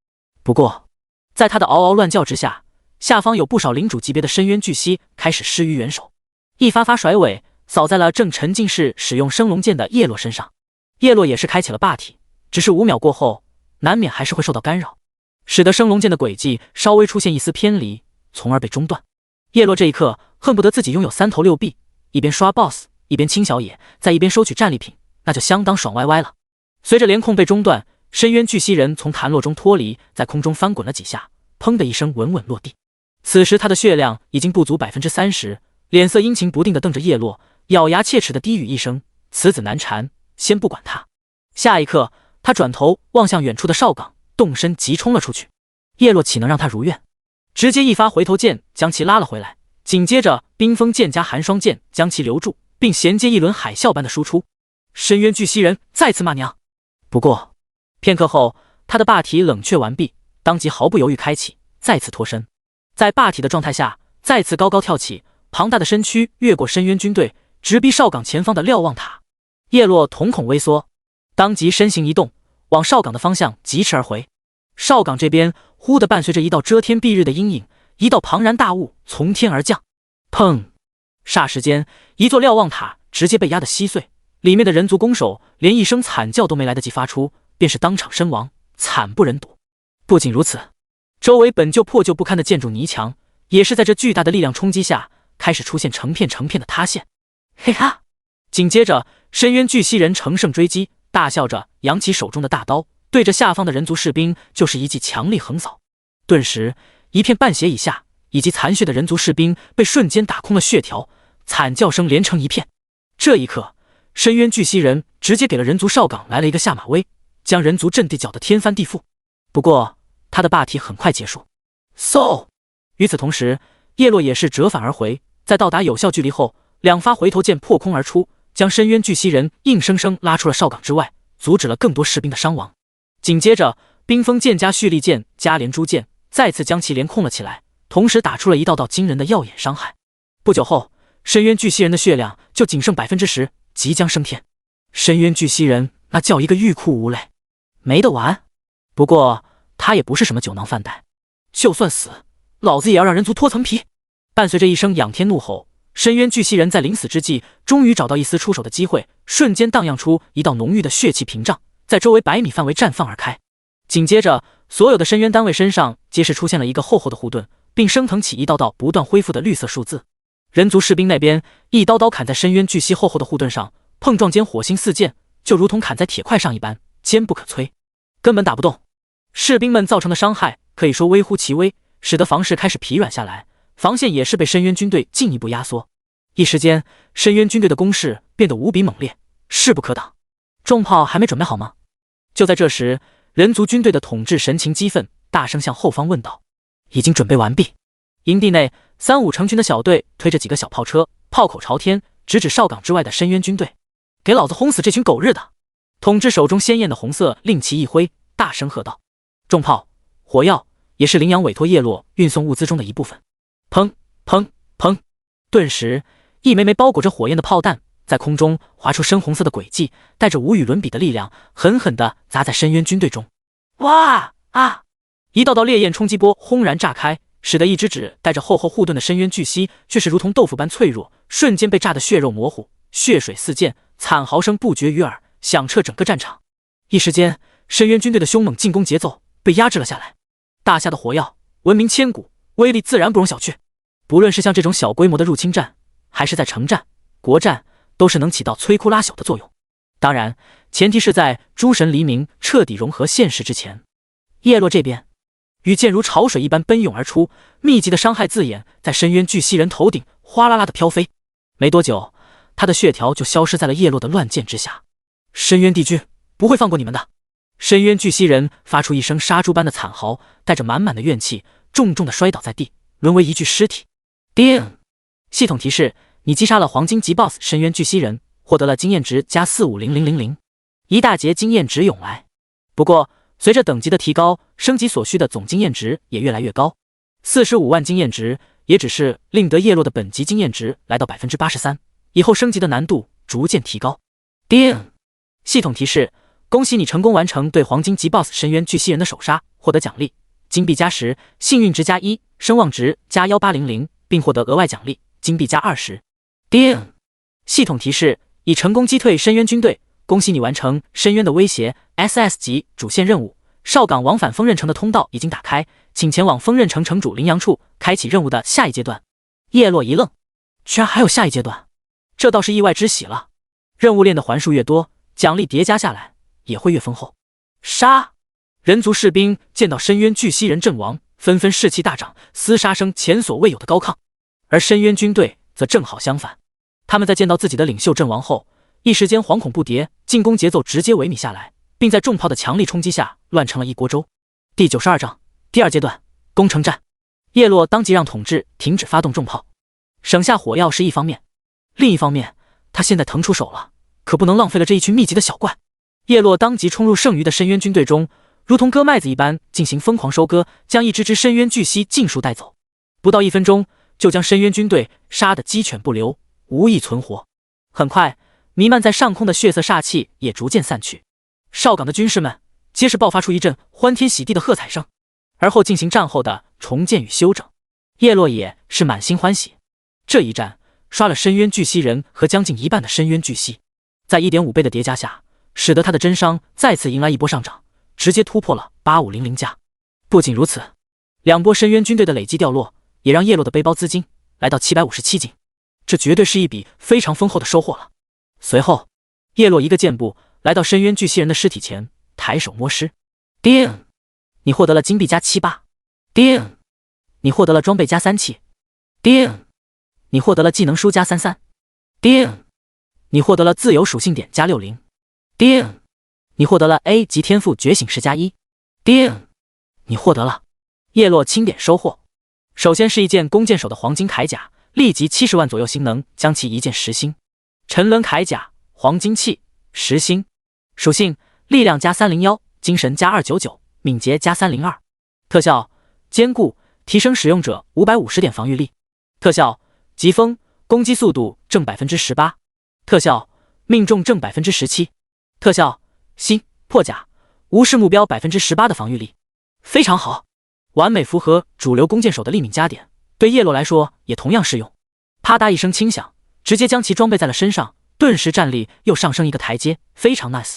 不过，在他的嗷嗷乱叫之下，下方有不少领主级别的深渊巨蜥开始施于援手，一发发甩尾扫在了正沉浸式使用升龙剑的叶落身上。叶落也是开启了霸体，只是5秒过后，难免还是会受到干扰，使得升龙剑的轨迹稍微出现一丝偏离，从而被中断。叶落这一刻恨不得自己拥有3头6臂，一边刷 BOSS， 一边清小野，再一边收取战利品，那就相当爽歪歪了。随着连控被中断，深渊巨蜥人从弹落中脱离，在空中翻滚了几下，砰的一声稳稳落地。此时他的血量已经不足 30%， 脸色阴晴不定地瞪着叶落，咬牙切齿地低语一声：“此子难缠，先不管他。”下一刻，他转头望向远处的哨岗，动身急冲了出去。叶落岂能让他如愿，直接一发回头剑将其拉了回来，紧接着冰封剑加寒霜剑将其留住，并衔接一轮海啸般的输出。深渊巨蜥人再次骂娘。不过片刻后，他的霸体冷却完毕，当即毫不犹豫开启，再次脱身。在霸体的状态下，再次高高跳起，庞大的身躯越过深渊军队，直逼哨岗前方的瞭望塔。叶落瞳孔微缩，当即身形一动，往哨岗的方向疾驰而回。哨岗这边忽地伴随着一道遮天蔽日的阴影，一道庞然大物从天而降。砰！霎时间，一座瞭望塔直接被压得稀碎，里面的人族弓手连一声惨叫都没来得及发出，便是当场身亡，惨不忍睹。不仅如此，周围本就破旧不堪的建筑泥墙，也是在这巨大的力量冲击下，开始出现成片成片的塌陷。嘿哈！紧接着，深渊巨蜥人乘胜追击，大笑着扬起手中的大刀，对着下方的人族士兵就是一记强力横扫。顿时，一片半血以下以及残血的人族士兵被瞬间打空了血条，惨叫声连成一片。这一刻，深渊巨蜥人直接给了人族少岗来了一个下马威，将人族阵地搅得天翻地覆。不过，他的霸体很快结束。与此同时，叶落也是折返而回，在到达有效距离后，两发回头剑破空而出，将深渊巨蜥人硬生生拉出了哨岗之外，阻止了更多士兵的伤亡。紧接着，冰封剑加蓄力剑加连珠剑再次将其连控了起来，同时打出了一道道惊人的耀眼伤害。不久后，深渊巨蜥人的血量就仅剩 10%， 即将升天。深渊巨蜥人那叫一个欲哭无泪，没得玩。不过他也不是什么酒囊饭袋，就算死，老子也要让人族脱层皮。伴随着一声仰天怒吼，深渊巨蜥人在临死之际终于找到一丝出手的机会，瞬间荡漾出一道浓郁的血气屏障，在周围100米范围绽放而开。紧接着，所有的深渊单位身上皆是出现了一个厚厚的护盾，并升腾起一道道不断恢复的绿色数字。人族士兵那边一刀刀砍在深渊巨蜥厚厚的护盾上，碰撞间火星四溅，就如同砍在铁块上一般，坚不可摧，根本打不动。士兵们造成的伤害可以说微乎其微，使得防势开始疲软下来，防线也是被深渊军队进一步压缩。一时间，深渊军队的攻势变得无比猛烈，势不可挡。重炮还没准备好吗？就在这时，人族军队的统治神情激愤，大声向后方问道：“已经准备完毕。”营地内，3-5成群的小队推着几个小炮车，炮口朝天，直指哨岗之外的深渊军队。给老子轰死这群狗日的！统治手中鲜艳的红色令旗一挥，大声喝道。重炮、火药也是羚羊委托叶落运送物资中的一部分。砰砰砰！顿时，一枚枚包裹着火焰的炮弹在空中划出深红色的轨迹，带着无与伦比的力量，狠狠地砸在深渊军队中。哇啊！一道道烈焰冲击波轰然炸开，使得一只只带着厚厚护盾的深渊巨蜥却是如同豆腐般脆弱，瞬间被炸得血肉模糊，血水四溅，惨嚎声不绝于耳，响彻整个战场。一时间，深渊军队的凶猛进攻节奏被压制了下来。大夏的火药闻名千古，威力自然不容小觑。不论是像这种小规模的入侵战，还是在城战、国战，都是能起到摧枯拉朽的作用。当然，前提是在诸神黎明彻底融合现实之前。叶落这边，雨箭如潮水一般奔涌而出，密集的伤害字眼在深渊巨蜥人头顶哗啦啦的飘飞。没多久，他的血条就消失在了叶落的乱箭之下。深渊帝君不会放过你们的！深渊巨蜥人发出一声杀猪般的惨嚎，带着满满的怨气，重重的摔倒在地，沦为一具尸体。叮！系统提示：你击杀了黄金级 BOSS 深渊巨蜥人，获得了经验值加450000，一大截经验值涌来。不过，随着等级的提高，升级所需的总经验值也越来越高。45万经验值也只是令得叶落的本级经验值来到 83%， 以后升级的难度逐渐提高。叮！系统提示：恭喜你成功完成对黄金级 BOSS 深渊巨蜥人的首杀，获得奖励金币加10，幸运值加1，声望值加1800，并获得额外奖励金币加20。叮！系统提示：已成功击退深渊军队，恭喜你完成深渊的威胁 SS 级主线任务。哨岗往返锋刃城的通道已经打开，请前往锋刃城城主羚羊处，开启任务的下一阶段。叶落一愣，居然还有下一阶段，这倒是意外之喜了。任务练的环数越多，奖励叠加下来也会越丰厚。杀！人族士兵见到深渊巨蜥人阵亡，纷纷士气大涨，厮杀声前所未有的高亢。而深渊军队则正好相反，他们在见到自己的领袖阵亡后，一时间惶恐不迭，进攻节奏直接萎靡下来，并在重炮的强力冲击下乱成了一锅粥。第92章第2阶段攻城战。叶落当即让统治停止发动重炮，省下火药是一方面，另一方面他现在腾出手了，可不能浪费了这一群密集的小怪。叶落当即冲入剩余的深渊军队中，如同割麦子一般进行疯狂收割，将一只只深渊巨蜥尽数带走。不到1分钟，就将深渊军队杀得鸡犬不留，无一存活。很快，弥漫在上空的血色煞气也逐渐散去。哨岗的军士们皆是爆发出一阵欢天喜地的喝彩声，而后进行战后的重建与修整。叶落也是满心欢喜，这一战刷了深渊巨蜥人和将近一半的深渊巨蜥。在 1.5 倍的叠加下，使得他的真伤再次迎来一波上涨，直接突破了8500加。不仅如此，两波深渊军队的累计掉落，也让叶落的背包资金来到757金，这绝对是一笔非常丰厚的收获了。随后，叶落一个箭步来到深渊巨蜥人的尸体前，抬手摸尸。叮！你获得了金币加78。叮！你获得了装备加3气。叮！你获得了技能书加33。叮！你获得了自由属性点加60。叮！你获得了 A 级天赋觉醒石加1。叮！你获得了叶落清点收获。首先是一件弓箭手的黄金铠甲，立即70万左右星能将其一箭10星。沉沦铠甲，黄金器，10星。属性：力量加301，精神加299，敏捷加302。特效：坚固，提升使用者550点防御力。特效：疾风，攻击速度正18%。特效：命中正17%。特效：心破甲，无视目标18%的防御力。非常好，完美符合主流弓箭手的立敏加点，对叶落来说也同样适用。啪嗒一声轻响，直接将其装备在了身上，顿时战力又上升一个台阶，非常 nice。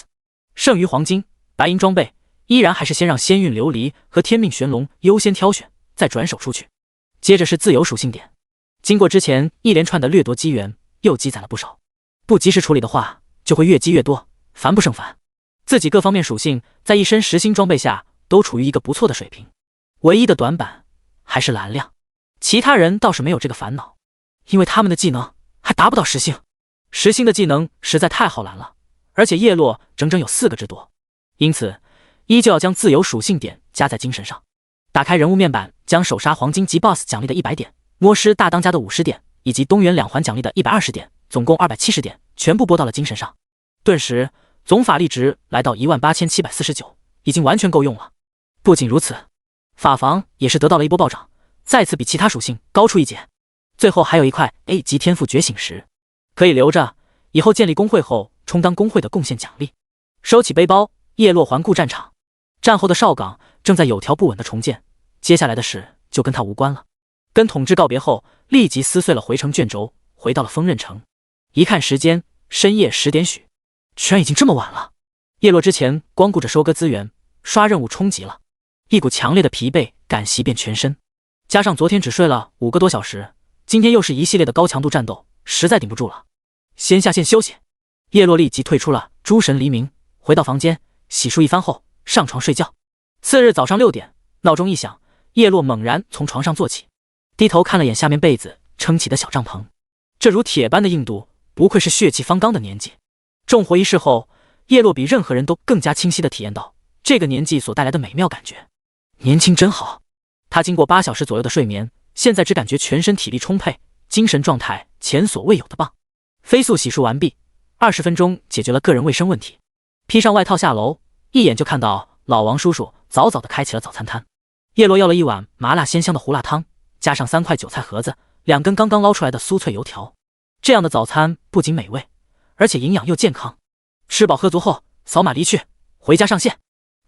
剩余黄金、白银装备，依然还是先让仙韵琉璃和天命玄龙优先挑选，再转手出去。接着是自由属性点，经过之前一连串的掠夺机缘，又积攒了不少，不及时处理的话，就会越积越多，烦不胜烦。自己各方面属性在一身10星装备下都处于一个不错的水平，唯一的短板还是蓝量，其他人倒是没有这个烦恼，因为他们的技能还达不到10星。10星的技能实在太耗蓝了，而且叶落整整有4个之多，因此依旧要将自由属性点加在精神上。打开人物面板，将首杀黄金级 BOSS 奖励的100点，摸尸大当家的50点，以及东元2环奖励的120点，总共270点，全部拨到了精神上。顿时总法力值来到18749，已经完全够用了。不仅如此，法防也是得到了一波暴涨，再次比其他属性高出一截。最后还有一块 A 级天赋觉醒石，可以留着，以后建立工会后充当工会的贡献奖励。收起背包，叶落环顾战场，战后的哨岗正在有条不紊的重建，接下来的事就跟他无关了。跟统治告别后，立即撕碎了回城卷轴，回到了锋刃城。一看时间，深夜10点许，居然已经这么晚了。叶落之前光顾着收割资源、刷任务冲击了，一股强烈的疲惫感袭遍全身，加上昨天只睡了5个多小时，今天又是一系列的高强度战斗，实在顶不住了，先下线休息。叶落立即退出了诸神黎明，回到房间洗漱一番后上床睡觉。次日早上6点，闹钟一响，叶落猛然从床上坐起，低头看了眼下面被子撑起的小帐篷，这如铁般的硬度，不愧是血气方刚的年纪。重活一世后，叶落比任何人都更加清晰地体验到这个年纪所带来的美妙感觉。年轻真好。他经过8小时左右的睡眠，现在只感觉全身体力充沛，精神状态前所未有的棒。飞速洗漱完毕，20分钟解决了个人卫生问题。披上外套下楼，一眼就看到老王叔叔早早地开启了早餐摊。叶落要了一碗麻辣鲜香的胡辣汤，加上3块韭菜盒子，2根刚刚捞出来的酥脆油条。这样的早餐不仅美味，而且营养又健康。吃饱喝足后，扫码离去，回家上线。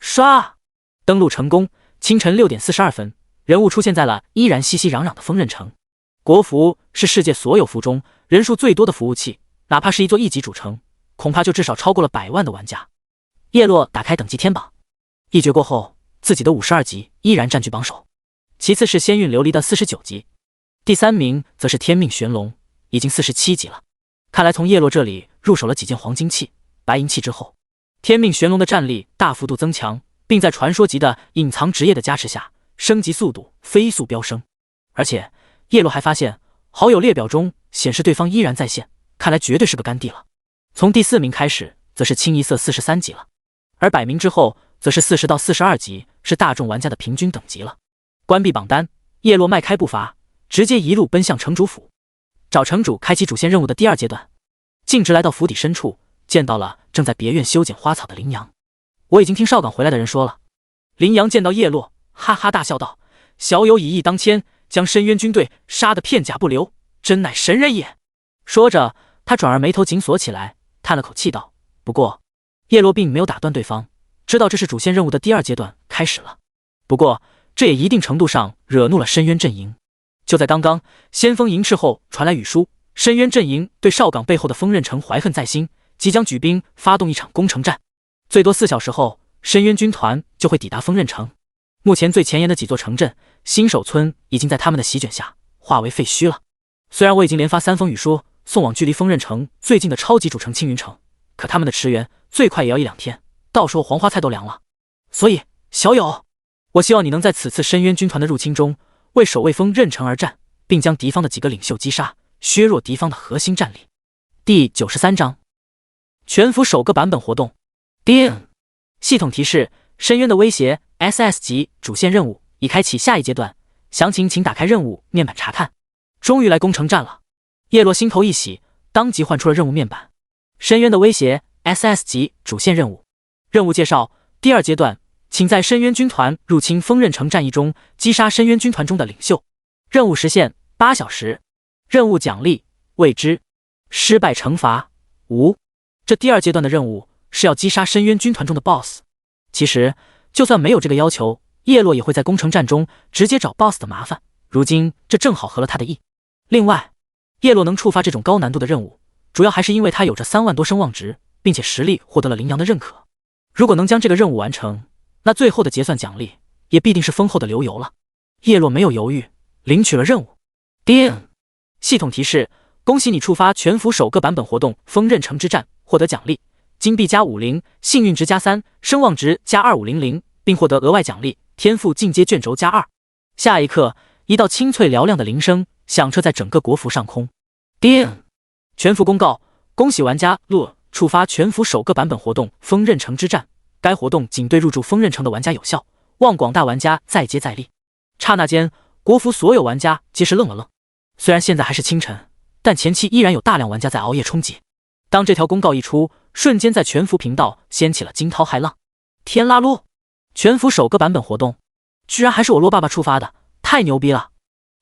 刷，登录成功。清晨6点42分，人物出现在了依然熙熙攘攘的锋刃城。国服是世界所有服中人数最多的服务器，哪怕是一座1级主城，恐怕就至少超过了100万的玩家。叶落打开等级天榜，一决过后，自己的52级依然占据榜首，其次是仙韵琉璃的49级，第3名则是天命玄龙，已经47级了。看来从叶落这里入手了几件黄金器、白银器之后，天命玄龙的战力大幅度增强，并在传说级的隐藏职业的加持下，升级速度飞速飙升。而且叶落还发现好友列表中显示对方依然在线，看来绝对是个干弟了。从第4名开始则是清一色43级了，而100名之后则是40到42级，是大众玩家的平均等级了。关闭榜单，叶落迈开步伐，直接一路奔向城主府，找城主开启主线任务的第2阶段。径直来到府邸深处，见到了正在别院修剪花草的羚羊。我已经听哨岗回来的人说了。羚羊见到叶落，哈哈大笑道：“小友以义当先，将深渊军队杀得片甲不留，真乃神人也。”说着，他转而眉头紧锁起来，叹了口气道：“不过，叶落并没有打断对方，知道这是主线任务的第2阶段开始了。不过，这也一定程度上惹怒了深渊阵营。就在刚刚，先锋营斥后传来语书，深渊阵营对哨岗背后的锋刃城怀恨在心，即将举兵发动一场攻城战，最多4小时后，深渊军团就会抵达锋刃城。目前最前沿的几座城镇，新手村已经在他们的席卷下化为废墟了。虽然我已经连发3封语书送往距离锋刃城最近的超级主城青云城，可他们的驰援最快也要1-2天，到时候黄花菜都凉了。所以，小友，我希望你能在此次深渊军团的入侵中，为守卫锋刃城而战，并将敌方的几个领袖击杀，削弱敌方的核心战力。第93章，全服首个版本活动。叮！系统提示：深渊的威胁 SS 级主线任务已开启下一阶段，详情请打开任务面板查看。终于来攻城战了，叶落心头一喜，当即换出了任务面板。深渊的威胁 SS 级主线任务。任务介绍：第2阶段，请在深渊军团入侵锋刃城战役中击杀深渊军团中的领袖。任务时限8小时。任务奖励未知。失败惩罚无。这第2阶段的任务是要击杀深渊军团中的 BOSS。其实就算没有这个要求，叶落也会在攻城战中直接找 BOSS 的麻烦，如今这正好合了他的意。另外，叶落能触发这种高难度的任务，主要还是因为他有着3万多声望值，并且实力获得了羚羊的认可。如果能将这个任务完成，那最后的结算奖励也必定是丰厚的流油了。叶落没有犹豫，领取了任务。叮！系统提示：恭喜你触发全服首个版本活动锋刃城之战，获得奖励金币加50，幸运值加3，声望值加2500，并获得额外奖励天赋进阶卷轴加2。下一刻，一道清脆嘹亮的铃声响彻在整个国服上空。叮！全服公告：恭喜玩家洛触发全服首个版本活动锋刃城之战，该活动仅对入驻锋刃城的玩家有效，望广大玩家再接再厉。刹那间，国服所有玩家皆是愣了愣。虽然现在还是清晨，但前期依然有大量玩家在熬夜冲击。当这条公告一出，瞬间在全服频道掀起了惊涛骇浪。天啦噜！全服首个版本活动，居然还是我洛爸爸触发的，太牛逼了！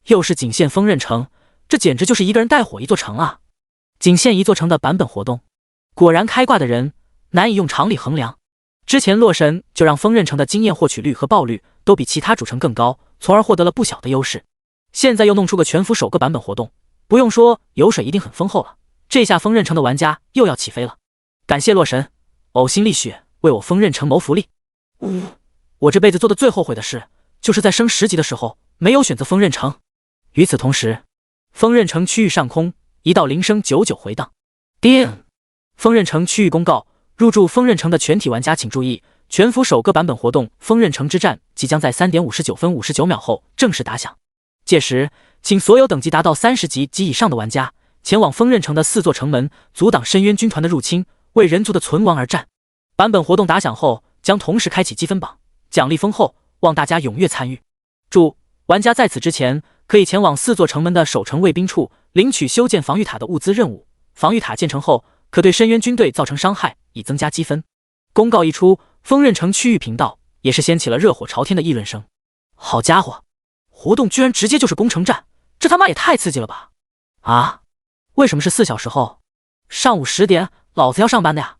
又是仅限锋刃城，这简直就是一个人带火一座城啊！仅限一座城的版本活动，果然开挂的人难以用常理衡量。之前洛神就让锋刃城的经验获取率和爆率都比其他主城更高，从而获得了不小的优势。现在又弄出个全服首个版本活动，不用说油水一定很丰厚了。这下锋刃城的玩家又要起飞了。感谢洛神呕心沥血为我锋刃城谋福利。我这辈子做的最后悔的事，就是在升10级的时候没有选择锋刃城。与此同时，锋刃城区域上空一道铃声久久回荡。叮！锋刃城区域公告：入驻锋刃城的全体玩家请注意，全服首个版本活动锋刃城之战即将在3点59分59秒后正式打响。届时，请所有等级达到30级及以上的玩家前往锋刃城的4座城门，阻挡深渊军团的入侵，为人族的存亡而战。版本活动打响后，将同时开启积分榜，奖励丰厚，望大家踊跃参与。注：玩家在此之前可以前往4座城门的守城卫兵处领取修建防御塔的物资任务，防御塔建成后可对深渊军队造成伤害，以增加积分。公告一出，锋刃城区域频道也是掀起了热火朝天的议论声。好家伙，活动居然直接就是攻城战，这他妈也太刺激了吧！啊，为什么是4小时后？上午10点，老子要上班的呀！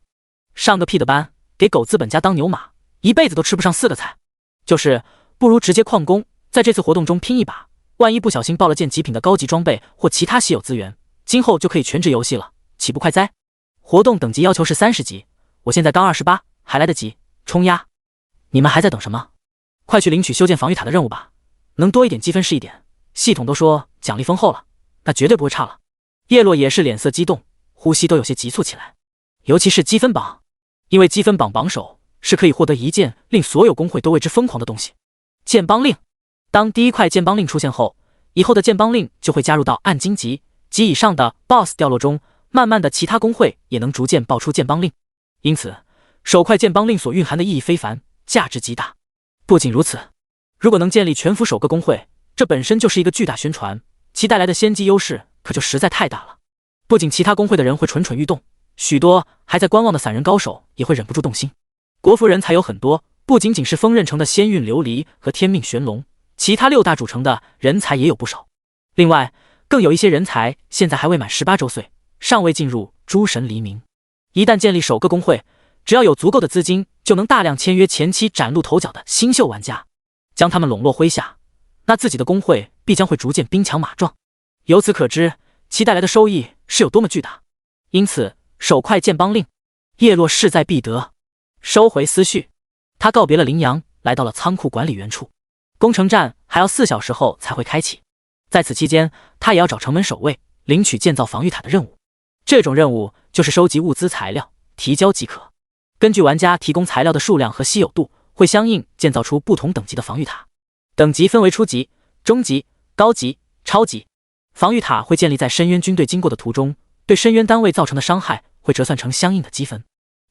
上个屁的班，给狗资本家当牛马，一辈子都吃不上4个菜。就是不如直接旷工，在这次活动中拼一把，万一不小心爆了件极品的高级装备或其他稀有资源，今后就可以全职游戏了，岂不快哉？活动等级要求是30级，我现在刚28，还来得及，冲压！你们还在等什么？快去领取修建防御塔的任务吧，能多一点积分是一点。系统都说奖励丰厚了，那绝对不会差了。叶落也是脸色激动，呼吸都有些急促起来。尤其是积分榜，因为积分榜榜首是可以获得一件令所有公会都为之疯狂的东西——剑邦令。当第一块剑邦令出现后，以后的剑邦令就会加入到暗金级及以上的 BOSS 掉落中，慢慢的其他公会也能逐渐爆出剑邦令。因此，首块剑邦令所蕴含的意义非凡，价值极大。不仅如此，如果能建立全服首个公会，这本身就是一个巨大宣传，其带来的先机优势可就实在太大了。不仅其他公会的人会蠢蠢欲动，许多还在观望的散人高手也会忍不住动心。国服人才有很多，不仅仅是锋刃城的仙韵琉璃和天命玄龙，其他6大主城的人才也有不少。另外，更有一些人才现在还未满18周岁，尚未进入诸神黎明。一旦建立首个公会，只要有足够的资金，就能大量签约前期崭露头角的新秀玩家，将他们笼络麾下，那自己的公会必将会逐渐兵强马壮。由此可知，其带来的收益是有多么巨大。因此，手快剑帮令。叶落势在必得，收回思绪，他告别了羚羊，来到了仓库管理员处。攻城战还要4小时后才会开启，在此期间，他也要找城门守卫，领取建造防御塔的任务。这种任务就是收集物资材料，提交即可。根据玩家提供材料的数量和稀有度，会相应建造出不同等级的防御塔。等级分为初级、中级、高级、超级。防御塔会建立在深渊军队经过的途中，对深渊单位造成的伤害会折算成相应的积分。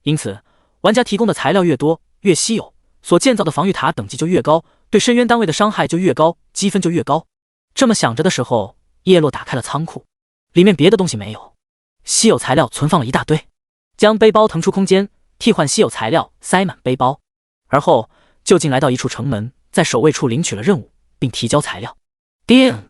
因此，玩家提供的材料越多、越稀有，所建造的防御塔等级就越高，对深渊单位的伤害就越高，积分就越高。这么想着的时候，叶落打开了仓库，里面别的东西没有，稀有材料存放了一大堆，将背包腾出空间，替换稀有材料塞满背包，而后就近来到一处城门，在守卫处领取了任务，并提交材料。叮！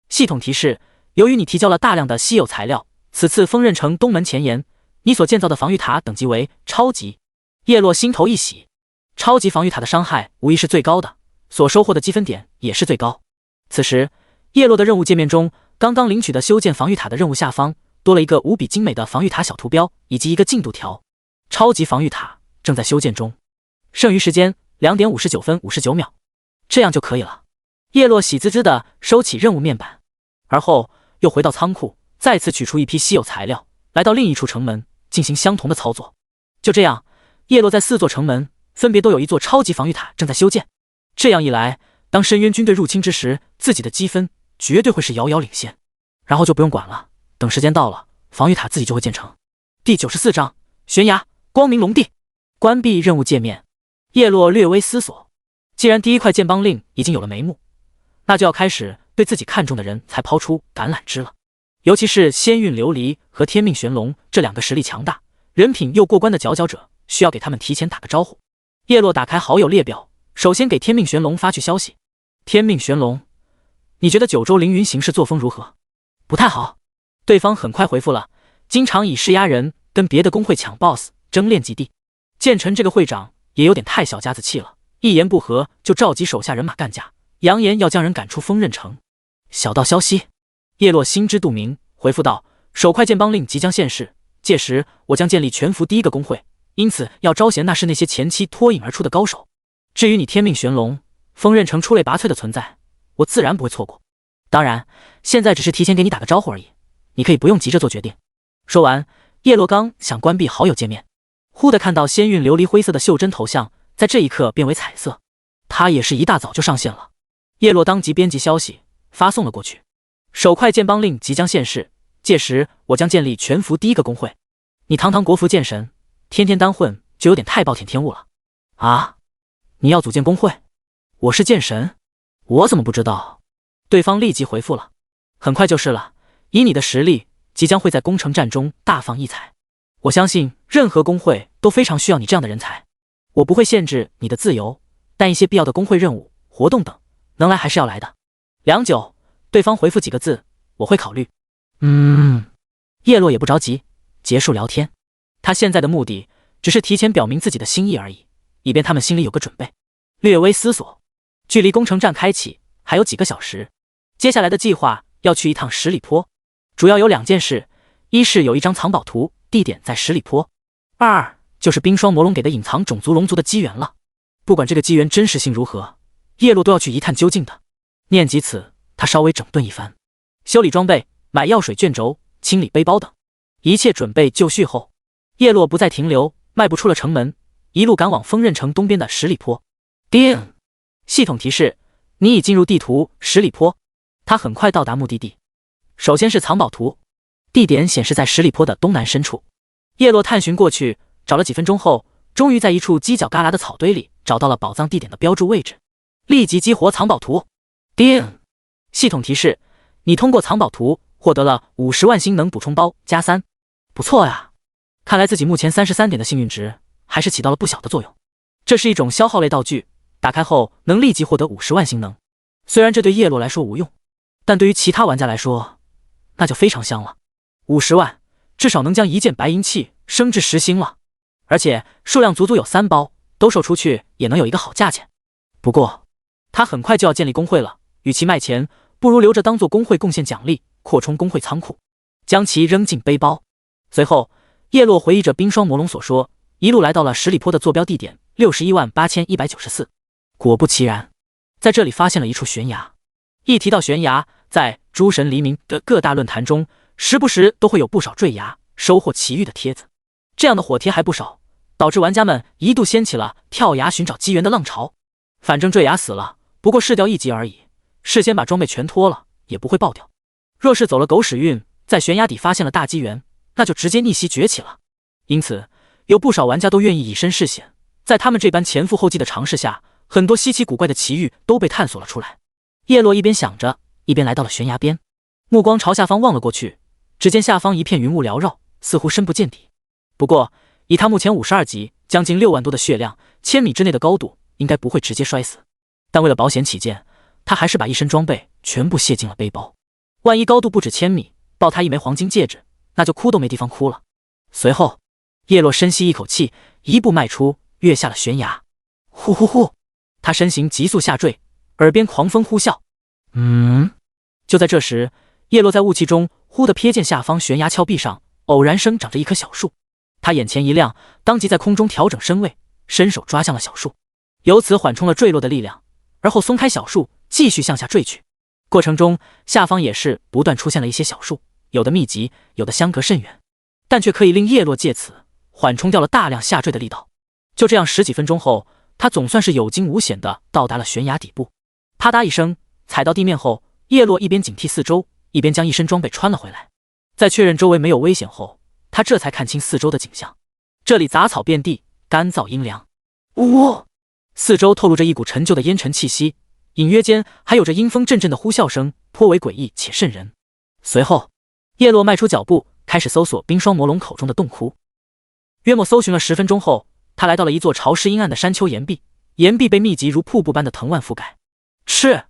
系统提示：由于你提交了大量的稀有材料，此次锋刃城东门前沿，你所建造的防御塔等级为超级。叶落心头一喜，超级防御塔的伤害无疑是最高的，所收获的积分点也是最高。此时，叶落的任务界面中，刚刚领取的修建防御塔的任务下方多了一个无比精美的防御塔小图标，以及一个进度条。超级防御塔正在修建中，剩余时间2点59分59秒，这样就可以了。叶落喜滋滋地收起任务面板，而后又回到仓库，再次取出一批稀有材料，来到另一处城门进行相同的操作。就这样，叶落在4座城门分别都有一座超级防御塔正在修建。这样一来，当深渊军队入侵之时，自己的积分绝对会是遥遥领先。然后就不用管了，等时间到了，防御塔自己就会建成。第94章悬崖光明龙地。关闭任务界面，叶落略微思索，既然第一块剑帮令已经有了眉目，那就要开始对自己看中的人才抛出橄榄枝了。尤其是仙韵琉璃和天命玄龙这2个实力强大、人品又过关的佼佼者，需要给他们提前打个招呼。叶落打开好友列表，首先给天命玄龙发去消息：天命玄龙，你觉得九州凌云行事作风如何？不太好。对方很快回复了：经常以势压人，跟别的公会抢 BOSS， 争练基地。剑臣这个会长也有点太小家子气了，一言不合就召集手下人马干架，扬言要将人赶出锋刃城。小道消息，叶落心知肚明，回复道：手快剑帮令即将现世，届时我将建立全服第一个公会，因此要招贤纳士那些前期脱颖而出的高手。至于你天命玄龙，锋刃城出类拔萃的存在，我自然不会错过。当然，现在只是提前给你打个招呼而已，你可以不用急着做决定。说完，叶落刚想关闭好友界面，忽地看到仙韵琉璃灰色的袖珍头像在这一刻变为彩色，它也是一大早就上线了。叶落当即编辑消息发送了过去：手快剑帮令即将现世，届时我将建立全服第一个公会。你堂堂国服剑神，天天单混就有点太暴殄天物了啊！你要组建公会？我是剑神，我怎么不知道？对方立即回复了：很快就是了，以你的实力，即将会在攻城战中大放异彩。我相信任何公会都非常需要你这样的人才。我不会限制你的自由，但一些必要的公会任务、活动等，能来还是要来的。良久，对方回复几个字：我会考虑。叶落也不着急，结束聊天。他现在的目的只是提前表明自己的心意而已，以便他们心里有个准备。略微思索，距离攻城战开启还有几个小时，接下来的计划要去一趟十里坡，主要有2件事：一是有一张藏宝图，地点在十里坡；二就是冰霜魔龙给的隐藏种族龙族的机缘了。不管这个机缘真实性如何，叶落都要去一探究竟的。念及此，他稍微整顿一番，修理装备、买药水卷轴、清理背包等，一切准备就绪后，叶落不再停留，迈步出了城门，一路赶往锋刃城东边的十里坡。叮！系统提示：你已进入地图十里坡。他很快到达目的地，首先是藏宝图，地点显示在十里坡的东南深处。叶落探寻过去，找了几分钟后，终于在一处犄角旮旯的草堆里找到了宝藏地点的标注位置，立即激活藏宝图。叮！系统提示：你通过藏宝图获得了50万星能补充包加3。不错呀，看来自己目前33点的幸运值还是起到了不小的作用。这是一种消耗类道具，打开后能立即获得50万星能。虽然这对叶落来说无用，但对于其他玩家来说那就非常香了。50万至少能将一件白银器升至10星了，而且数量足足有3包，兜售出去也能有一个好价钱。不过他很快就要建立工会了，与其卖钱，不如留着当做工会贡献奖励，扩充工会仓库，将其扔进背包。随后叶落回忆着冰霜魔龙所说，一路来到了10里坡的坐标地点618194。果不其然，在这里发现了一处悬崖。一提到悬崖，在诸神黎明的各大论坛中，时不时都会有不少坠崖收获奇遇的帖子。这样的火帖还不少，导致玩家们一度掀起了跳崖寻找机缘的浪潮。反正坠崖死了，不过试掉1级而已，事先把装备全脱了，也不会爆掉。若是走了狗屎运，在悬崖底发现了大机缘，那就直接逆袭崛起了。因此，有不少玩家都愿意以身试险，在他们这般前赴后继的尝试下，很多稀奇古怪的奇遇都被探索了出来。叶落一边想着，一边来到了悬崖边，目光朝下方望了过去，只见下方一片云雾缭绕，似乎深不见底。不过，以他目前52级，将近6万多的血量，1000米之内的高度，应该不会直接摔死。但为了保险起见，他还是把一身装备全部卸进了背包。万一高度不止1000米，爆他一枚黄金戒指，那就哭都没地方哭了。随后，叶落深吸一口气，一步迈出，跃下了悬崖。呼呼呼，他身形急速下坠，耳边狂风呼啸。就在这时，叶落在雾气中忽地瞥见下方悬崖峭壁上偶然生长着一棵小树。他眼前一亮，当即在空中调整身位，伸手抓向了小树，由此缓冲了坠落的力量，而后松开小树，继续向下坠去。过程中，下方也是不断出现了一些小树，有的密集，有的相隔甚远，但却可以令叶落借此缓冲掉了大量下坠的力道。就这样10几分钟后，他总算是有惊无险地到达了悬崖底部。啪嗒一声，踩到地面后，叶落一边警惕四周，一边将一身装备穿了回来。在确认周围没有危险后，他这才看清四周的景象。这里杂草遍地，干燥阴凉。呜！四周透露着一股陈旧的烟尘气息，隐约间还有着阴风阵阵的呼啸声，颇为诡异且瘆人。随后，叶落迈出脚步，开始搜索冰霜魔龙口中的洞窟。约莫搜寻了10分钟后，他来到了一座潮湿阴暗的山丘岩壁，岩壁被密集如瀑布般的藤蔓覆盖。是，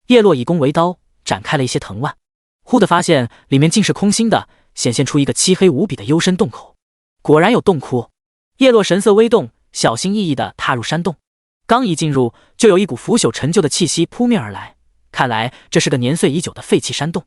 叶落以弓为刀，展开了一些藤蔓，忽地发现里面竟是空心的，显现出一个漆黑无比的幽深洞口。果然有洞窟，叶落神色微动，小心翼翼地踏入山洞。刚一进入，就有一股腐朽陈旧的气息扑面而来，看来这是个年岁已久的废弃山洞。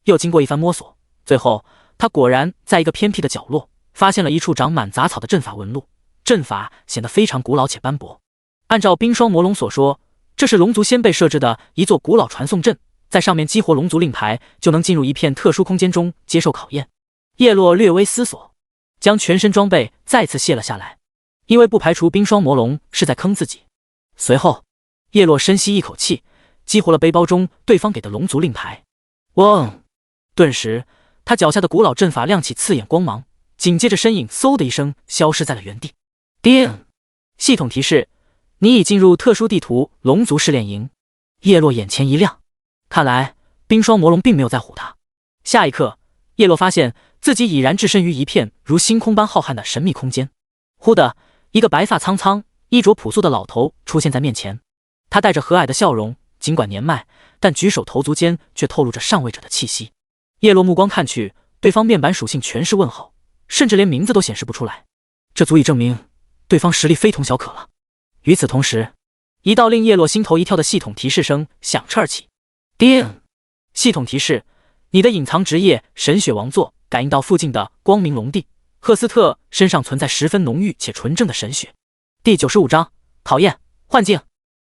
又经过一番摸索，最后他果然在一个偏僻的角落发现了一处长满杂草的阵法纹路，阵法显得非常古老且斑驳。按照冰霜魔龙所说，这是龙族先辈设置的一座古老传送阵，在上面激活龙族令牌，就能进入一片特殊空间中接受考验。叶落略微思索，将全身装备再次卸了下来，因为不排除冰霜魔龙是在坑自己。随后，叶落深吸一口气，激活了背包中对方给的龙族令牌。嗡！顿时，他脚下的古老阵法亮起刺眼光芒，紧接着身影嗖的一声消失在了原地。叮！系统提示：你已进入特殊地图龙族试炼营。叶落眼前一亮，看来冰霜魔龙并没有在唬他。下一刻，叶落发现自己已然置身于一片如星空般浩瀚的神秘空间。忽的，一个白发苍苍、衣着朴素的老头出现在面前。他带着和蔼的笑容，尽管年迈，但举手投足间却透露着上位者的气息。叶落目光看去，对方面板属性全是问号，甚至连名字都显示不出来，这足以证明对方实力非同小可了。与此同时，一道令叶落心头一跳的系统提示声响彻而起。叮！系统提示：你的隐藏职业神血王座感应到附近的光明龙帝赫斯特身上存在十分浓郁且纯正的神血。第95章考验幻境。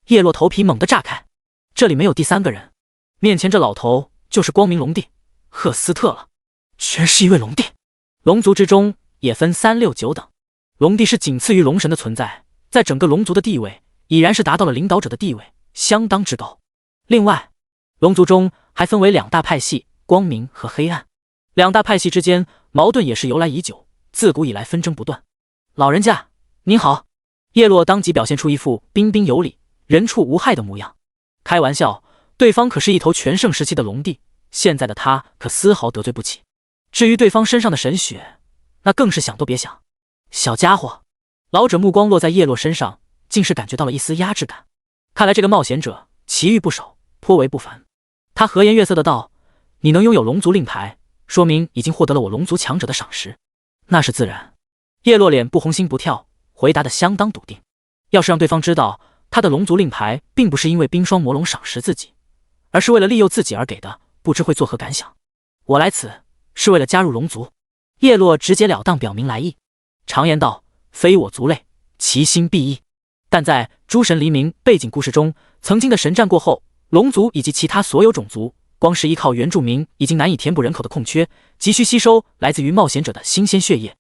叶落头皮猛地炸开，这里没有第三个人，面前这老头就是光明龙帝赫斯特了，全是一位龙帝。龙族之中也分3、6、9等，龙帝是仅次于龙神的存在，在整个龙族的地位已然是达到了领导者的地位，相当之高。另外，龙族中还分为2大派系，光明和黑暗。2大派系之间矛盾也是由来已久，自古以来纷争不断。老人家您好。叶落当即表现出一副彬彬有礼、人畜无害的模样。开玩笑，对方可是一头全盛时期的龙帝，现在的他可丝毫得罪不起。至于对方身上的神血，那更是想都别想。小家伙，老者目光落在叶落身上，竟是感觉到了一丝压制感。看来这个冒险者奇遇不少，颇为不凡。他和颜悦色的道：你能拥有龙族令牌，说明已经获得了我龙族强者的赏识。那是自然。叶落脸不红心不跳，回答的相当笃定。要是让对方知道他的龙族令牌并不是因为冰霜魔龙赏识自己，而是为了利诱自己而给的，不知会作何感想。我来此是为了加入龙族。叶落直截了当表明来意。常言道，非我族类，其心必异。但在诸神黎明背景故事中，曾经的神战过后，龙族以及其他所有种族，光是依靠原住民已经难以填补人口的空缺，急需吸收来自于冒险者的新鲜血液。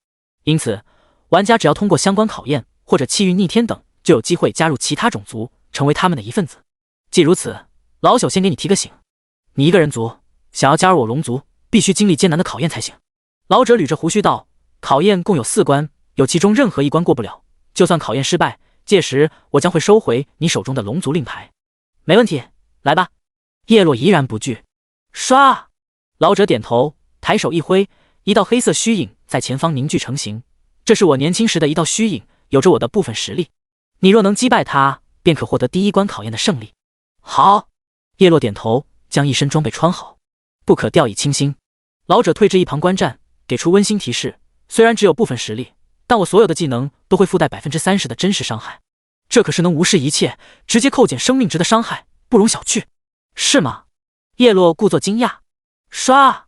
因此，玩家只要通过相关考验或者气运逆天等，就有机会加入其他种族，成为他们的一份子。既如此，老朽先给你提个醒，你一个人族想要加入我龙族，必须经历艰难的考验才行。老者捋着胡须道，考验共有4关，有其中任何一关过不了，就算考验失败，届时我将会收回你手中的龙族令牌。没问题，来吧。叶落怡然不惧。唰！老者点头，抬手一挥，一道黑色虚影在前方凝聚成型。这是我年轻时的一道虚影，有着我的部分实力。你若能击败他，便可获得第1关考验的胜利。好。叶落点头，将一身装备穿好，不可掉以轻心。老者退至一旁观战，给出温馨提示：虽然只有部分实力，但我所有的技能都会附带30%的真实伤害，这可是能无视一切，直接扣减生命值的伤害，不容小觑。是吗？叶落故作惊讶。唰！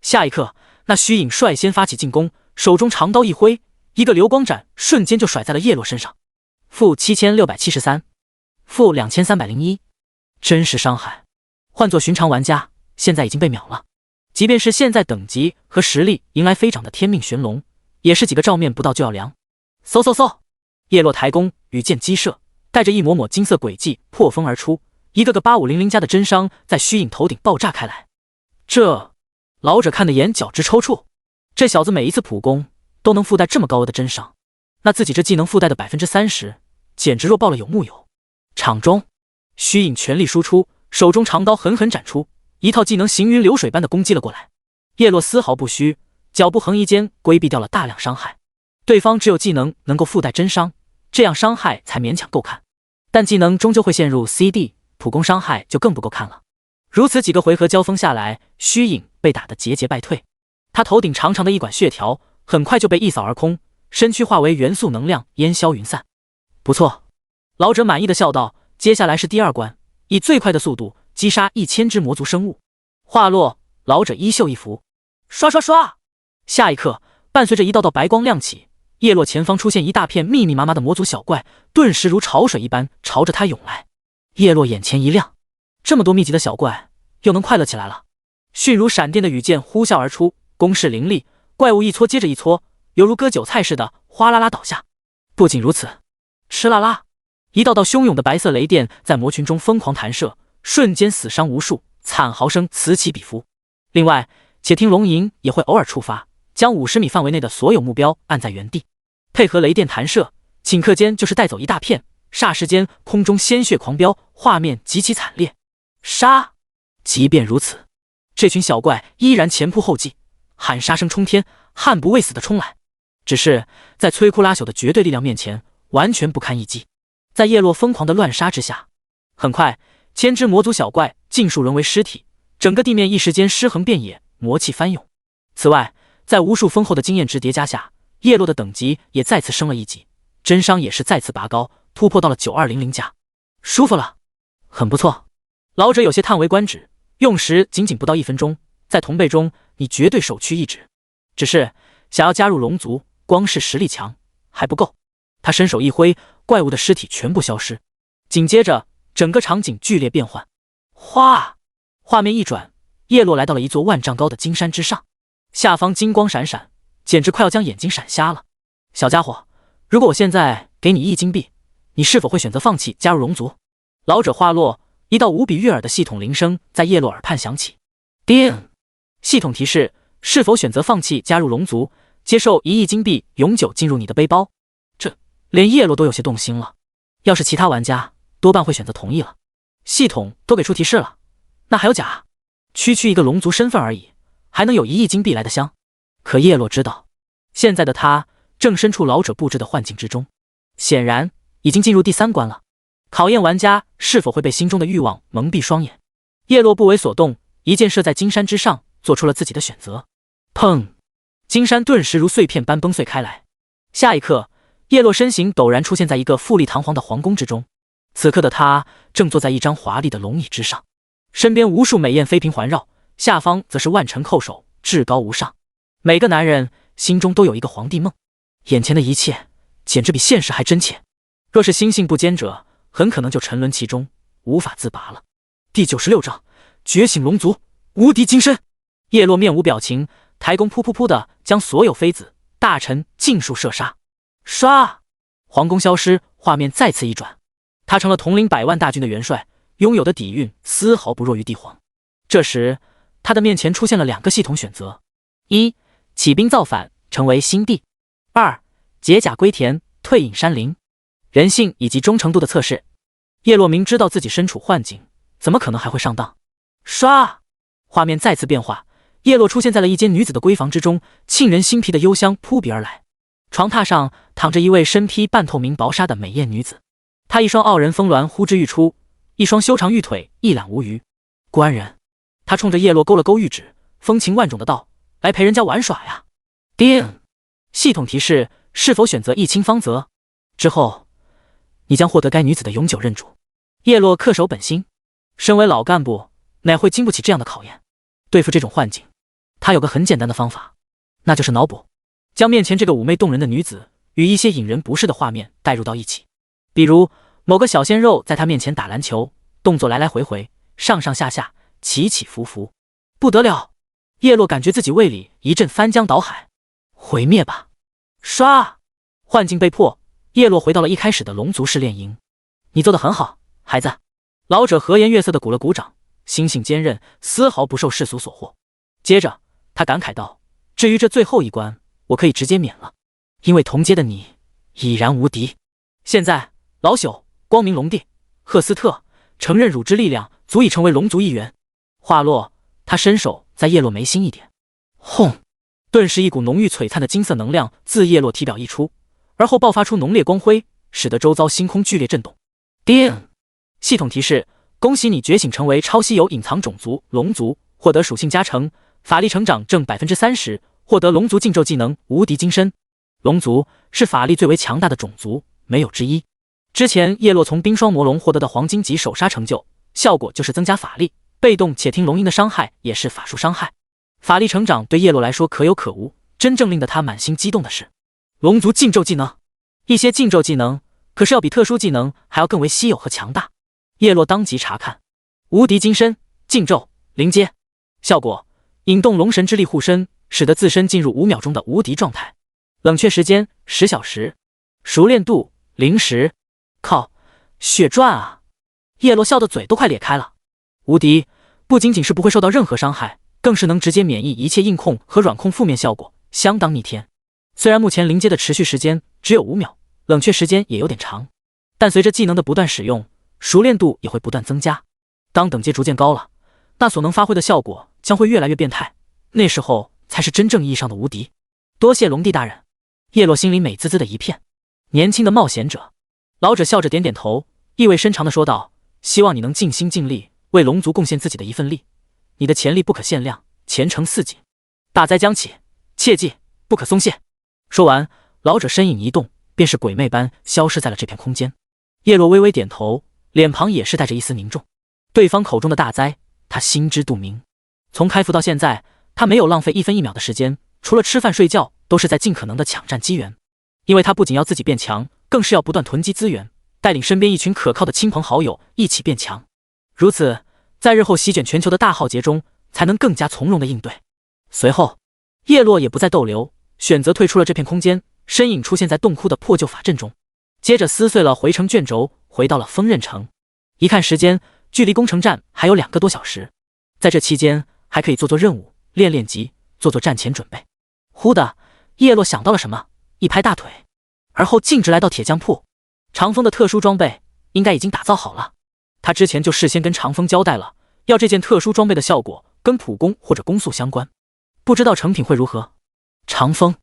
下一刻，那虚影率先发起进攻，手中长刀一挥，一个流光斩瞬间就甩在了叶落身上。负7673，负2301，真实伤害，换作寻常玩家，现在已经被秒了。即便是现在等级和实力迎来飞涨的天命玄龙，也是几个照面不到就要凉。嗖嗖嗖！叶落抬弓，羽箭击射，带着一抹抹金色轨迹破风而出，一个个8500加的真伤在虚影头顶爆炸开来。这老者看得眼角直抽搐，这小子每一次普攻都能附带这么高额的真伤，那自己这技能附带的30%，简直弱爆了有木有。场中，虚影全力输出，手中长刀狠狠斩出，一套技能行云流水般的攻击了过来。叶落丝毫不虚，脚步横移间规避掉了大量伤害。对方只有技能能够附带真伤，这样伤害才勉强够看，但技能终究会陷入 CD， 普攻伤害就更不够看了。如此几个回合交锋下来，虚影被打得节节败退，他头顶长长的一管血条很快就被一扫而空，身躯化为元素能量烟消云散。不错，老者满意的笑道，接下来是第2关，以最快的速度击杀1000只魔族生物。话落，老者衣袖一拂，刷刷刷！下一刻，伴随着一道道白光亮起，叶落前方出现一大片密密麻麻的魔族小怪，顿时如潮水一般朝着他涌来。叶落眼前一亮，这么多密集的小怪，又能快乐起来了。迅如闪电的羽箭呼啸而出，攻势凌厉，怪物一撮接着一撮，犹如割韭菜似的哗啦啦倒下。不仅如此，哧啦啦，一道道汹涌的白色雷电在魔群中疯狂弹射，瞬间死伤无数，惨嚎声此起彼伏。另外，且听龙吟也会偶尔触发，将50米范围内的所有目标按在原地，配合雷电弹射，顷刻间就是带走一大片。霎时间，空中鲜血狂飙，画面极其惨烈。杀！即便如此，这群小怪依然前仆后继，喊杀声冲天，悍不畏死的冲来。只是在摧枯拉朽的绝对力量面前，完全不堪一击。在叶落疯狂的乱杀之下，很快1000只魔族小怪尽数沦为尸体，整个地面一时间尸横遍野，魔气翻涌。此外，在无数丰厚的经验值叠加下，叶落的等级也再次升了一级，真伤也是再次拔高，突破到了9200加。舒服了，很不错。老者有些叹为观止，用时仅仅不到1分钟，在同辈中你绝对首屈一指。只是想要加入龙族，光是实力强还不够。他伸手一挥，怪物的尸体全部消失，紧接着整个场景剧烈变换。哗！画面一转，叶落来到了一座万丈高的金山之上，下方金光闪闪，简直快要将眼睛闪瞎了。小家伙，如果我现在给你1亿金币，你是否会选择放弃加入龙族？老者话落，一道无比悦耳的系统铃声在叶落耳畔响起。叮！系统提示：是否选择放弃加入龙族，接受1亿金币永久进入你的背包。这连叶落都有些动心了，要是其他玩家多半会选择同意了。系统都给出提示了，那还有假？区区一个龙族身份而已，还能有1亿金币来得香？可叶落知道，现在的他正身处老者布置的幻境之中，显然已经进入第3关了，考验玩家是否会被心中的欲望蒙蔽双眼。叶落不为所动，一箭射在金山之上，做出了自己的选择。砰！金山顿时如碎片般崩碎开来。下一刻，叶落身形陡然出现在一个富丽堂皇的皇宫之中。此刻的他正坐在一张华丽的龙椅之上，身边无数美艳妃嫔环绕，下方则是万臣叩首，至高无上。每个男人心中都有一个皇帝梦。眼前的一切简直比现实还真切，若是心性不坚者，很可能就沉沦其中，无法自拔了。第96章觉醒龙族，无敌金身。叶落面无表情，抬弓噗噗噗的将所有妃子大臣尽数射杀。唰，皇宫消失，画面再次一转，他成了统领100万大军的元帅，拥有的底蕴丝毫不弱于帝皇。这时他的面前出现了2个系统选择：一、起兵造反，成为新帝；二、解甲归田，退隐山林。人性以及忠诚度的测试。叶落明知道自己身处幻境，怎么可能还会上当？唰，画面再次变化，叶落出现在了一间女子的闺房之中，沁人心脾的幽香扑鼻而来。床榻上躺着一位身披半透明薄纱的美艳女子，她一双傲人峰峦呼之欲出，一双修长玉腿一览无余。官人，他冲着叶落勾了勾玉指，风情万种的道：“来陪人家玩耍呀！”叮，系统提示：是否选择一清方泽？之后，你将获得该女子的永久认主。叶落恪守本心，身为老干部，哪会经不起这样的考验？对付这种幻境，他有个很简单的方法，那就是脑补，将面前这个妩媚动人的女子与一些引人不适的画面带入到一起，比如某个小鲜肉在他面前打篮球，动作来来回回，上上下下，起起伏伏，不得了！叶落感觉自己胃里一阵翻江倒海，毁灭吧！唰，幻境被破，叶落回到了一开始的龙族试炼营。你做得很好，孩子。老者和颜悦色地鼓了鼓掌，心性坚韧，丝毫不受世俗所惑。接着他感慨道：至于这最后一关，我可以直接免了，因为同阶的你已然无敌。现在老朽光明龙帝赫斯特承认汝之力量足以成为龙族一员。话落，他伸手在叶落眉心一点，轰！顿时一股浓郁璀璨的金色能量自叶落体表溢出，而后爆发出浓烈光辉，使得周遭星空剧烈震动。叮！系统提示：恭喜你觉醒成为超稀有隐藏种族龙族，获得属性加成，法力成长正 30%， 获得龙族禁咒技能无敌金身。龙族是法力最为强大的种族，没有之一。之前叶落从冰霜魔龙获得的黄金级手杀成就，效果就是增加法力，被动且听龙吟的伤害也是法术伤害。法力成长对叶落来说可有可无，真正令得他满心激动的是龙族禁咒技能。一些禁咒技能可是要比特殊技能还要更为稀有和强大。叶落当即查看无敌金身禁咒临阶效果：引动龙神之力护身，使得自身进入5秒钟的无敌状态，冷却时间10小时，熟练度0时。靠，血赚啊！叶落笑得嘴都快咧开了。无敌不仅仅是不会受到任何伤害，更是能直接免疫一切硬控和软控负面效果，相当逆天。虽然目前临阶的持续时间只有5秒，冷却时间也有点长，但随着技能的不断使用，熟练度也会不断增加。当等阶逐渐高了，那所能发挥的效果将会越来越变态，那时候才是真正意义上的无敌。多谢龙帝大人。叶落心里美滋滋的一片。年轻的冒险者。老者笑着点点头，意味深长地说道：希望你能尽心尽力为龙族贡献自己的一份力，你的潜力不可限量，前程似锦。大灾将起，切记不可松懈。说完，老者身影一动，便是鬼魅般消失在了这片空间。叶落微微点头，脸庞也是带着一丝凝重。对方口中的大灾，他心知肚明。从开服到现在，他没有浪费1分1秒的时间，除了吃饭睡觉，都是在尽可能的抢占机缘。因为他不仅要自己变强，更是要不断囤积资源，带领身边一群可靠的亲朋好友一起变强。如此，在日后席卷全球的大浩劫中，才能更加从容的应对。随后，叶落也不再逗留，选择退出了这片空间，身影出现在洞窟的破旧法阵中，接着撕碎了回城卷轴，回到了锋刃城。一看时间，距离攻城战还有2个多小时，在这期间还可以做做任务，练练级，做做战前准备。忽的，叶落想到了什么，一拍大腿，而后径直来到铁匠铺。长风的特殊装备应该已经打造好了，他之前就事先跟长风交代了，要这件特殊装备的效果跟普攻或者攻速相关，不知道成品会如何。长风，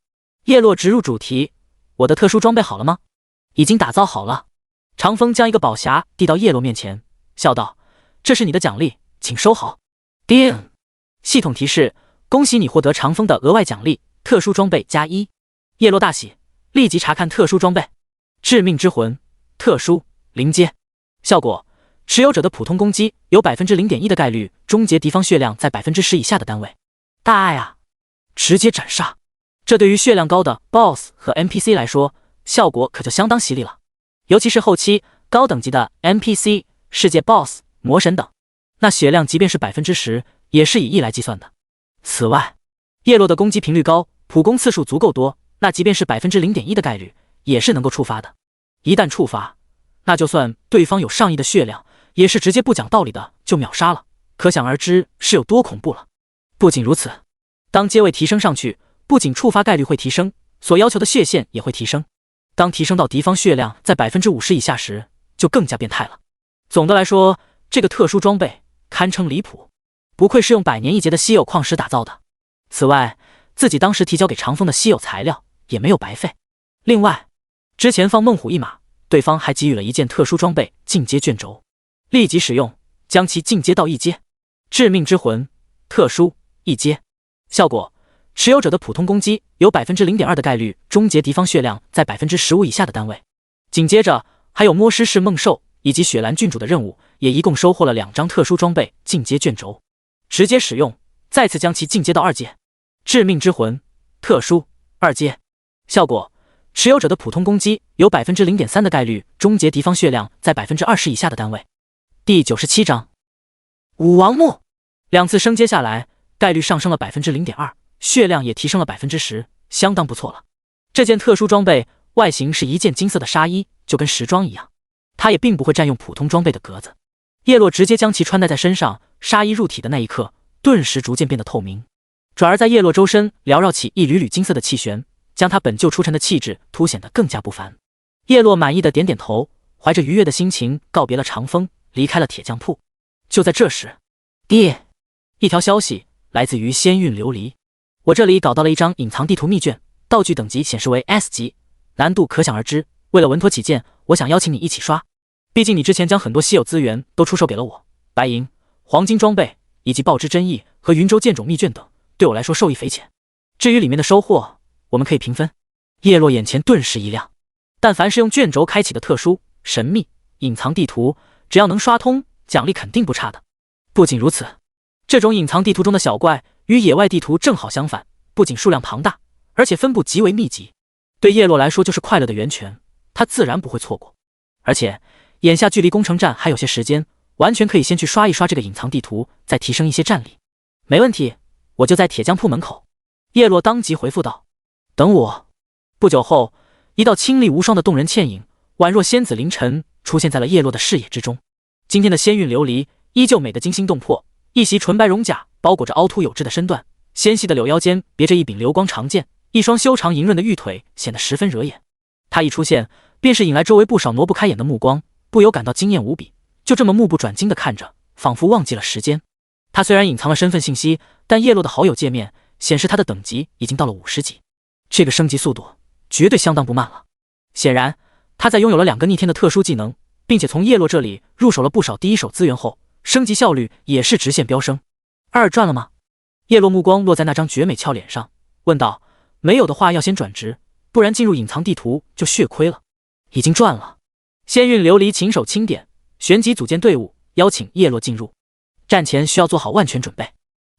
叶落直入主题，我的特殊装备好了吗？已经打造好了。长风将一个宝匣递到叶落面前，笑道：这是你的奖励，请收好。叮，系统提示：恭喜你获得长风的额外奖励，特殊装备+1。叶落大喜，立即查看特殊装备。致命之魂，特殊临阶效果：持有者的普通攻击有 0.1% 的概率终结敌方血量在 10% 以下的单位。大爱啊！直接斩杀！这对于血量高的 BOSS 和 NPC 来说，效果可就相当犀利了。尤其是后期高等级的 NPC、世界 BOSS、魔神等，那血量即便是 10%， 也是以亿来计算的。此外，叶落的攻击频率高，普攻次数足够多，那即便是 0.1% 的概率，也是能够触发的。一旦触发，那就算对方有上亿的血量，也是直接不讲道理的就秒杀了，可想而知是有多恐怖了。不仅如此，当阶位提升上去，不仅触发概率会提升，所要求的血线也会提升。当提升到敌方血量在 50% 以下时，就更加变态了。总的来说，这个特殊装备堪称离谱，不愧是用100年一劫的稀有矿石打造的。此外，自己当时提交给长风的稀有材料也没有白费。另外，之前放猛虎一马，对方还给予了一件特殊装备进阶卷轴，立即使用将其进阶到1阶。致命之魂，特殊1阶，效果持有者的普通攻击有 0.2% 的概率终结敌方血量在 15% 以下的单位。紧接着还有摸尸式猛兽以及雪兰郡主的任务，也一共收获了2张特殊装备进阶卷轴，直接使用再次将其进阶到2阶。致命之魂，特殊2阶，效果持有者的普通攻击有 0.3% 的概率终结敌方血量在 20% 以下的单位。第97章武王墓，2次升阶下来，概率上升了 0.2%， 血量也提升了 10%， 相当不错了。这件特殊装备外形是一件金色的纱衣，就跟时装一样，它也并不会占用普通装备的格子。叶落直接将其穿戴在身上，纱衣入体的那一刻，顿时逐渐变得透明，转而在叶落周身缭绕起一缕缕金色的气旋，将他本就出尘的气质凸显得更加不凡。叶落满意的点点头，怀着愉悦的心情告别了长风，离开了铁匠铺。就在这时，一条消息来自于仙韵琉璃，我这里搞到了一张隐藏地图密卷，道具等级显示为 S 级，难度可想而知。为了稳妥起见，我想邀请你一起刷，毕竟你之前将很多稀有资源都出售给了我，白银、黄金装备以及报之真意和云州剑种密卷等，对我来说受益匪浅。至于里面的收获，我们可以平分。叶落眼前顿时一亮，但凡是用卷轴开启的特殊、神秘、隐藏地图，只要能刷通，奖励肯定不差的。不仅如此，这种隐藏地图中的小怪与野外地图正好相反，不仅数量庞大，而且分布极为密集，对叶落来说就是快乐的源泉，他自然不会错过。而且眼下距离攻城战还有些时间，完全可以先去刷一刷这个隐藏地图，再提升一些战力。没问题，我就在铁匠铺门口。叶落当即回复道：等我。不久后，一道清丽无双的动人倩影，宛若仙子凌晨，出现在了叶落的视野之中。今天的仙韵琉璃依旧美得惊心动魄，一袭纯白绒甲包裹着凹凸有致的身段，纤细的柳腰间别着一柄流光长剑，一双修长莹润的玉腿显得十分惹眼。他一出现，便是引来周围不少挪不开眼的目光，不由感到惊艳无比，就这么目不转睛地看着，仿佛忘记了时间。他虽然隐藏了身份信息，但叶落的好友界面显示他的等级已经到了50级，这个升级速度绝对相当不慢了。显然，他在拥有了2个逆天的特殊技能，并且从叶落这里入手了不少第一手资源后，升级效率也是直线飙升。2赚了吗？叶落目光落在那张绝美俏脸上，问道：没有的话要先转职，不然进入隐藏地图就血亏了。已经赚了。仙韵琉璃琴手轻点，旋即组建队伍，邀请叶落进入。战前需要做好万全准备。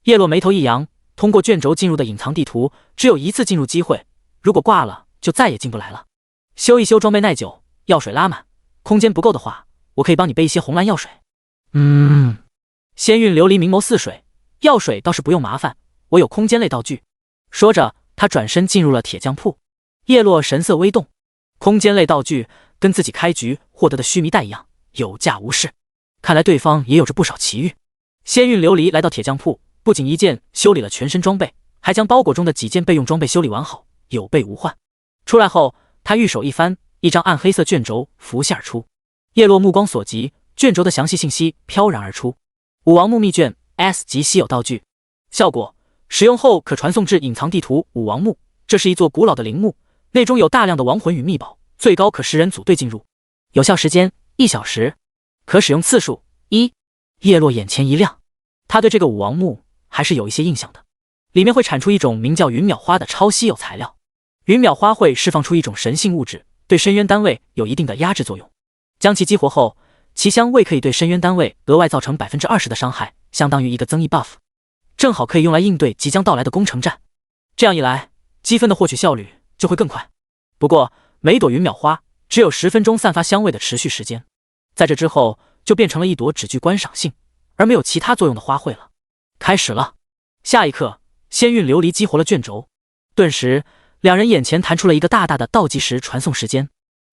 叶落眉头一扬，通过卷轴进入的隐藏地图只有1次进入机会，如果挂了就再也进不来了。修一修装备耐久，药水拉满，空间不够的话，我可以帮你备一些红蓝药水。仙韵琉璃明眸似水，药水倒是不用麻烦，我有空间类道具。说着，他转身进入了铁匠铺。叶落神色微动，空间类道具跟自己开局获得的须弥带一样，有价无市。看来对方也有着不少奇遇。仙韵琉璃来到铁匠铺，不仅一键修理了全身装备，还将包裹中的几件备用装备修理完好，有备无患。出来后，他玉手一翻，一张暗黑色卷轴浮现而出。叶落目光所及，卷轴的详细信息飘然而出：武王墓秘卷 S 级稀有道具，效果使用后可传送至隐藏地图武王墓。这是一座古老的陵墓，内中有大量的亡魂与秘宝，最高可10人组队进入，有效时间1小时，可使用次数1。叶落眼前一亮，他对这个武王墓还是有一些印象的，里面会产出一种名叫云淼花的超稀有材料。云淼花会释放出一种神性物质，对深渊单位有一定的压制作用。将其激活后，其香味可以对深渊单位额外造成 20% 的伤害，相当于一个增益 buff， 正好可以用来应对即将到来的攻城战。这样一来，积分的获取效率就会更快。不过每朵云秒花只有10分钟散发香味的持续时间，在这之后就变成了一朵只具观赏性而没有其他作用的花卉了。开始了。下一刻，仙韵琉璃激活了卷轴，顿时两人眼前弹出了一个大大的倒计时传送时间。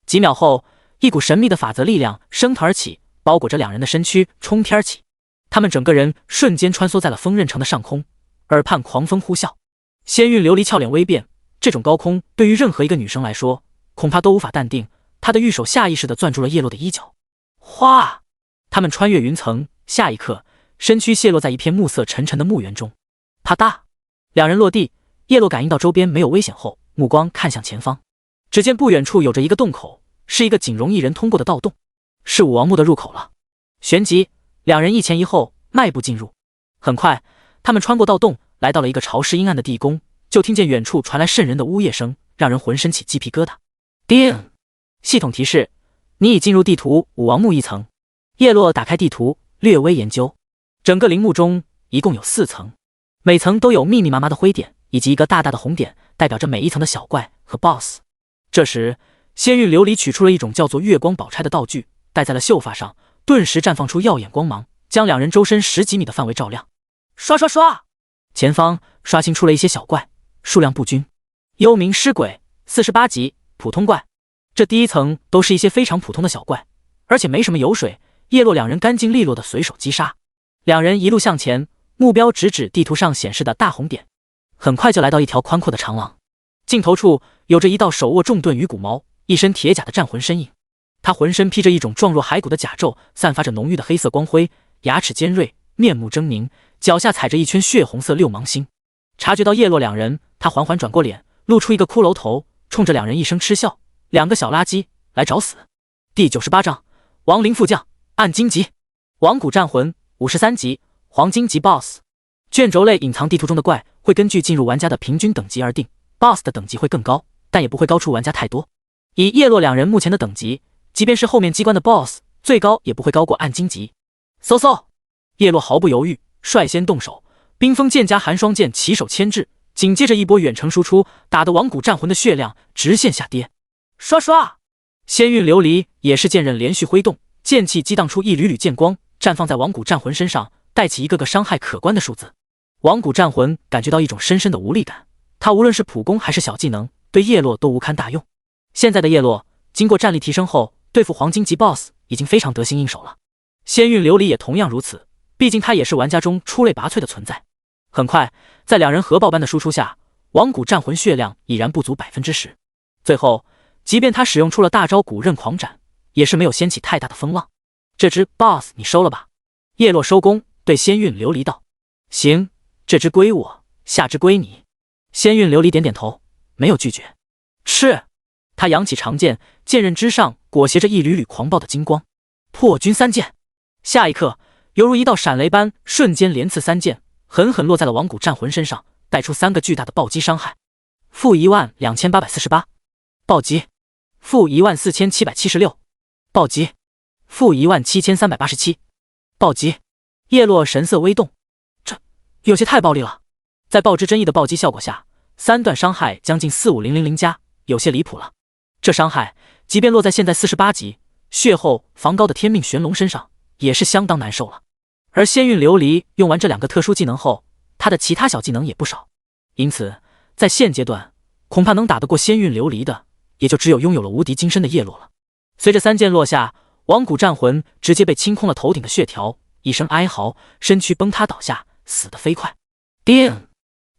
几秒后，一股神秘的法则力量升腾而起，包裹着两人的身躯，冲天起。他们整个人瞬间穿梭在了锋刃城的上空，耳畔狂风呼啸。仙韵琉璃俏脸微变，这种高空对于任何一个女生来说，恐怕都无法淡定。她的玉手下意识地攥住了叶落的衣角。哗！他们穿越云层，下一刻，身躯泄落在一片暮色沉沉的墓园中。啪嗒，两人落地。叶落感应到周边没有危险后，目光看向前方，只见不远处有着一个洞口，是一个仅容一人通过的盗洞，是武王墓的入口了。旋即，两人一前一后迈步进入。很快，他们穿过盗洞，来到了一个潮湿阴暗的地宫，就听见远处传来渗人的呜咽声，让人浑身起鸡皮疙瘩。叮！系统提示：你已进入地图武王墓1层。叶落打开地图，略微研究，整个陵墓中一共有4层，每层都有密密麻麻的灰点，以及一个大大的红点，代表着每一层的小怪和 BOSS。这时，仙韵琉璃取出了一种叫做月光宝钗的道具，戴在了秀发上，顿时绽放出耀眼光芒，将两人周身10几米的范围照亮。刷刷刷！前方刷新出了一些小怪，数量不均。幽冥尸鬼48级，普通怪。这第1层都是一些非常普通的小怪，而且没什么油水。叶落两人干净利落的随手击杀。两人一路向前，目标直指地图上显示的大红点。很快就来到一条宽阔的长廊，尽头处有着一道手握重盾与骨矛、一身铁甲的战魂身影。他浑身披着一种状若骸骨的甲胄，散发着浓郁的黑色光辉，牙齿尖锐，面目狰狞，脚下踩着一圈血红色6芒星。察觉到叶落两人，他缓缓转过脸，露出一个骷髅头，冲着两人一声嗤笑：“两个小垃圾，来找死！”第98章亡灵副将暗金级，王骨战魂53级，黄金级 BOSS。 卷轴类隐藏地图中的怪会根据进入玩家的平均等级而定， BOSS 的等级会更高，但也不会高出玩家太多。以叶落两人目前的等级，即便是后面机关的 BOSS， 最高也不会高过暗金级。嗖嗖，叶落毫不犹豫，率先动手，冰封剑加寒霜剑齐手牵制，紧接着一波远程输出，打得王骨战魂的血量直线下跌。刷刷，仙韵琉璃也是剑刃连续挥动，剑气激荡出一缕缕剑光，绽放在王骨战魂身上，带起一个个伤害可观的数字。王骨战魂感觉到一种深深的无力感，他无论是普攻还是小技能，对叶落都无堪大用。现在的叶落经过战力提升后，对付黄金级 BOSS 已经非常得心应手了。仙韵琉璃也同样如此，毕竟他也是玩家中出类拔萃的存在。很快，在两人核爆般的输出下，王骨战魂血量已然不足10%。最后，即便他使用出了大招骨刃狂斩，也是没有掀起太大的风浪。这只 BOSS 你收了吧。叶落收工，对仙韵琉璃道：“行，这只归我，下只归你。”仙韵琉璃点点头，没有拒绝。是，他扬起长剑，剑刃之上裹挟着一缕缕狂暴的金光。破军3剑，下一刻，犹如一道闪雷般，瞬间连刺3剑，狠狠落在了王骨战魂身上，带出3个巨大的暴击伤害。-12848，暴击-14776，暴击-17387，暴击。叶落神色微动，这有些太暴力了。在爆之真意的暴击效果下，3段伤害将近45000加，有些离谱了。这伤害即便落在现在48级血厚防高的天命玄龙身上，也是相当难受了。而仙韵琉璃用完这2个特殊技能后，他的其他小技能也不少，因此在现阶段恐怕能打得过仙韵琉璃的，也就只有拥有了无敌金身的叶落了。随着3剑落下，王骨战魂直接被清空了头顶的血条，一声哀嚎，身躯崩塌倒下，死得飞快。叮！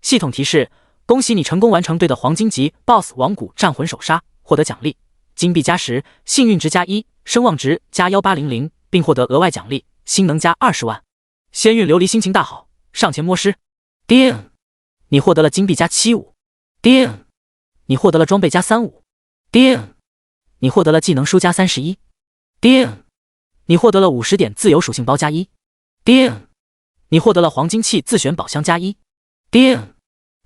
系统提示：恭喜你成功完成对的黄金级 BOSS 王骨战魂首杀，获得奖励金币加10，幸运值加1，声望值加1800，并获得额外奖励星能加20万。仙韵琉璃心情大好，上前摸尸。叮！你获得了金币加75。叮！你获得了装备加35。叮！你获得了技能书加31。叮！你获得了50点自由属性包加1。叮！你获得了黄金器自选宝箱加1。叮！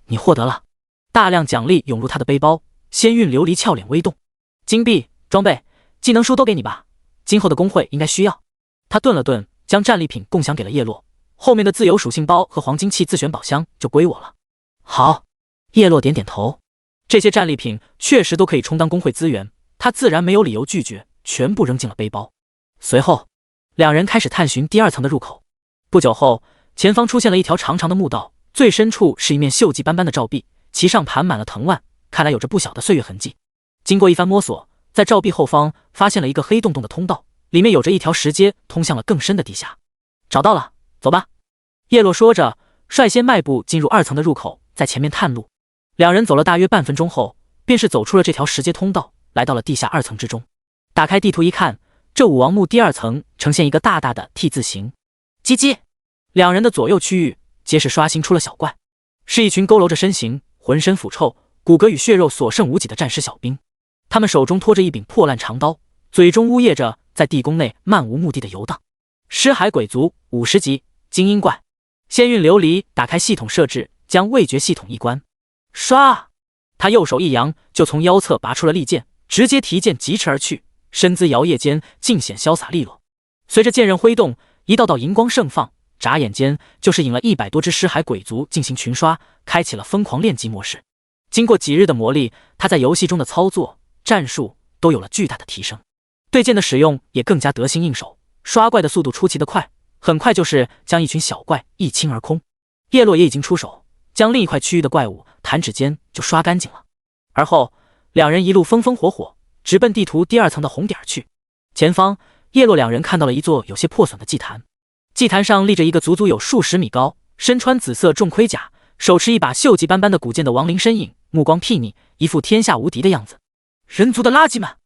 你获得了。大量奖励涌入他的背包，仙韵琉璃俏脸微动。金币、装备、技能书都给你吧，今后的工会应该需要。他顿了顿，将战利品共享给了叶落，后面的自由属性包和黄金器自选宝箱就归我了。好，叶落点点头。这些战利品确实都可以充当工会资源，他自然没有理由拒绝，全部扔进了背包。随后，两人开始探寻第2层的入口。不久后，前方出现了一条长长的墓道，最深处是一面锈迹斑斑的照壁，其上盘满了藤蔓，看来有着不小的岁月痕迹。经过一番摸索，在照壁后方发现了一个黑洞洞的通道，里面有着一条石阶通向了更深的地下。找到了，走吧。叶落说着，率先迈步进入2层的入口，在前面探路。两人走了大约半分钟后，便是走出了这条石阶通道，来到了地下2层之中。打开地图一看，这武王墓第2层呈现一个大大的 T 字形。叽叽，两人的左右区域皆是刷新出了小怪，是一群佝偻着身形，浑身腐臭，骨骼与血肉所剩无几的战尸小兵。他们手中拖着一柄破烂长刀，嘴中呜咽着，在地宫内漫无目的的游荡。尸骸鬼族50级精英怪。仙韵琉璃打开系统设置，将味觉系统一关。唰，他右手一扬，就从腰侧拔出了利剑，直接提剑疾驰而去，身姿摇曳间尽显潇洒利落。随着剑刃挥动，一道道银光盛放，眨眼间就是引了100多只尸骸鬼族进行群刷，开启了疯狂练级模式。经过几日的磨砺，他在游戏中的操作战术都有了巨大的提升，对剑的使用也更加得心应手，刷怪的速度出奇的快，很快就是将一群小怪一清而空。叶落也已经出手，将另一块区域的怪物弹指间就刷干净了。而后两人一路风风火火，直奔地图第2层的红点去。前方，叶落两人看到了一座有些破损的祭坛，祭坛上立着一个足足有数十米高，身穿紫色重盔甲，手持一把锈迹斑斑的古剑的亡灵身影，目光睥睨，一副天下无敌的样子。人族的垃圾们！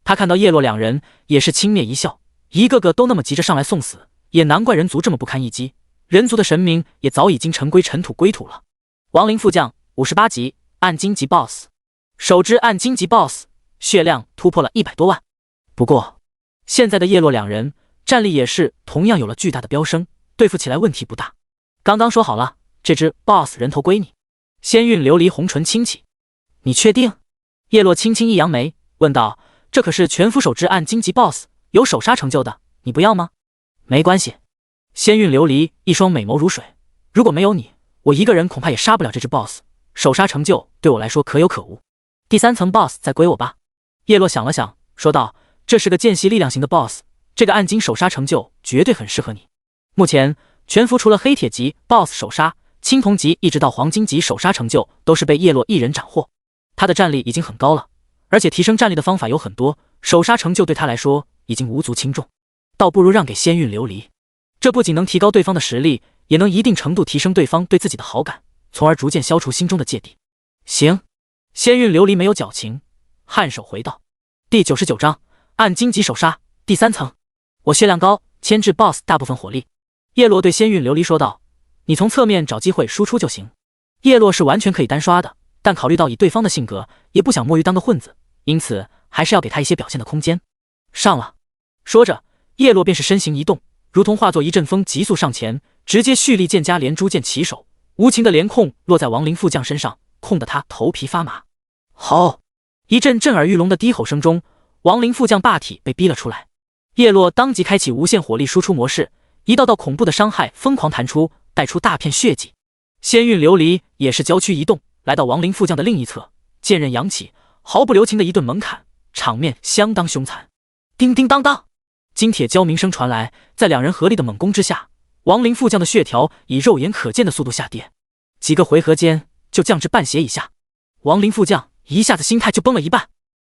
他看到叶落两人也是轻蔑一笑，一个个都那么急着上来送死，也难怪人族这么不堪一击，人族的神明也早已经尘归尘土归土了。亡灵副将58级暗金级 BOSS， 首支暗金级 BOSS， 血量突破了100多万。不过现在的叶落两人战力也是同样有了巨大的飙升，对付起来问题不大。刚刚说好了，这只 BOSS 人头归你。仙韵琉璃红唇轻启。你确定？叶落轻轻一扬眉，问道：这可是全副手之暗金级 BOSS， 有首杀成就的，你不要吗？没关系。仙韵琉璃一双美眸如水，如果没有你，我一个人恐怕也杀不了这只 BOSS， 首杀成就对我来说可有可无。第3层 BOSS 再归我吧。叶落想了想，说道：这是个间隙力量型的 BOSS， 这个暗金首杀成就绝对很适合你。目前全服除了黑铁级 BOSS 首杀，青铜级一直到黄金级首杀成就都是被叶落一人斩获，他的战力已经很高了，而且提升战力的方法有很多，首杀成就对他来说已经无足轻重，倒不如让给仙韵琉璃。这不仅能提高对方的实力，也能一定程度提升对方对自己的好感，从而逐渐消除心中的芥蒂。行。仙韵琉璃没有矫情，颔首回道：第99章暗金级首杀第3层，我血量高，牵制 BOSS 大部分火力。叶落对仙韵琉璃说道：你从侧面找机会输出就行。叶落是完全可以单刷的，但考虑到以对方的性格，也不想摸鱼当个混子，因此还是要给他一些表现的空间。上了。说着，叶落便是身形一动，如同化作一阵风急速上前，直接蓄力剑加连珠剑起手，无情的连控落在亡灵副将身上，控得他头皮发麻。吼！一阵震耳欲聋的低吼声中，亡灵副将霸体被逼了出来。叶落当即开启无限火力输出模式，一道道恐怖的伤害疯狂弹出，带出大片血迹。仙韵琉璃也是娇躯一动，来到亡灵副将的另一侧，剑刃扬起，毫不留情的一顿猛砍，场面相当凶残。叮叮当当，金铁交鸣声传来，在两人合力的猛攻之下，亡灵副将的血条以肉眼可见的速度下跌，几个回合间就降至半血以下。亡灵副将一下子心态就崩了一半，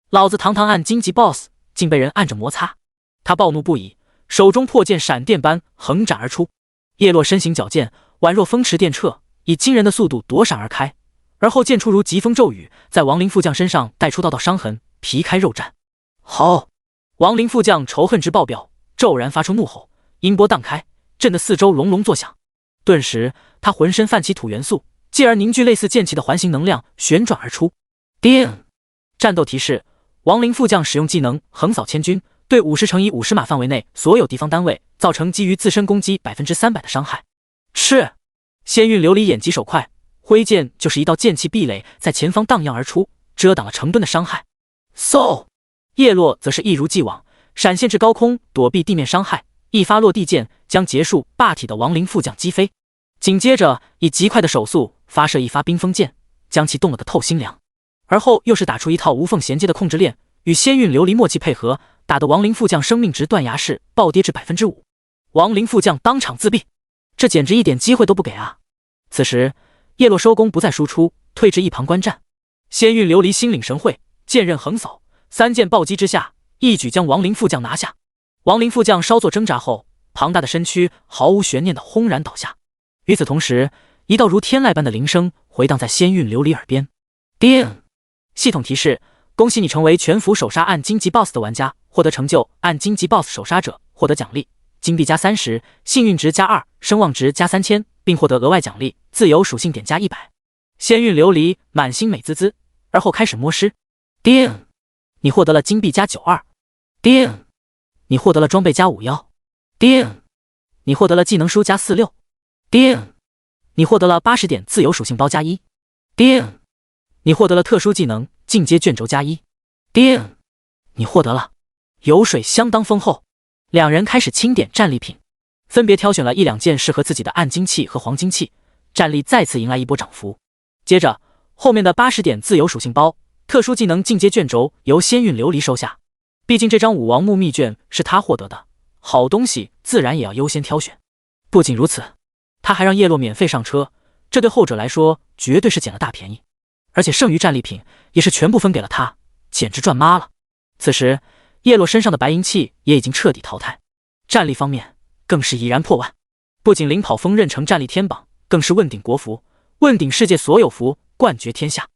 老子堂堂暗金级 BOSS 竟被人按着摩擦，他暴怒不已，手中破剑闪电般横斩而出。叶落身形矫健，宛若风驰电掣，以惊人的速度躲闪而开，而后剑出如疾风骤雨，在亡灵副将身上带出道道伤痕，皮开肉绽。好！亡灵副将仇恨值爆表，骤然发出怒吼，音波荡开，震得四周隆隆作响。顿时他浑身泛起土元素，继而凝聚类似剑气的环形能量旋转而出。叮！战斗提示：亡灵副将使用技能横扫千军，对50乘以50码范围内所有敌方单位造成基于自身攻击300%的伤害。是！仙韵琉璃眼疾手快，挥剑就是一道剑气壁垒在前方荡漾而出，遮挡了成吨的伤害。嗖！叶落则是一如既往闪现至高空，躲避地面伤害，一发落地剑将结束霸体的亡灵副将击飞，紧接着以极快的手速发射一发冰封剑，将其冻了个透心凉。而后又是打出一套无缝衔接的控制链，与仙韵琉璃默契配合，打得亡灵副将生命值断崖式暴跌至 5%， 亡灵副将当场自闭，这简直一点机会都不给啊！此时叶落收工不再输出，退至一旁观战。仙韵琉璃心领神会，剑刃横扫，3剑暴击之下，一举将亡灵副将拿下。亡灵副将稍作挣扎后，庞大的身躯毫无悬念地轰然倒下。与此同时，一道如天籁般的铃声回荡在仙韵琉璃耳边。叮！系统提示：恭喜你成为全服首杀暗荆棘 BOSS 的玩家，获得成就暗荆棘 BOSS 首杀者，获得奖励金币加30，幸运值加2，声望值加3000，并获得额外奖励自由属性点加100。仙韵琉璃满心美滋滋，而后开始摸尸。叮！你获得了金币加92。叮！你获得了装备加51。叮！你获得了技能书加46。叮！你获得了80点自由属性包加1。叮！你获得了特殊技能进阶卷轴加1。叮！你获得了。油水相当丰厚，两人开始清点战利品，分别挑选了1-2件适合自己的暗金器和黄金器，战力再次迎来一波涨幅。接着后面的80点自由属性包、特殊技能进阶卷轴由仙韵琉璃收下，毕竟这张武王墓秘卷是他获得的，好东西自然也要优先挑选。不仅如此，他还让叶落免费上车，这对后者来说绝对是捡了大便宜，而且剩余战利品也是全部分给了他，简直赚妈了。此时叶落身上的白银器也已经彻底淘汰，战力方面更是已然破万，不仅领跑锋刃成战力天榜，更是问鼎国服，问鼎世界所有服，冠绝天下。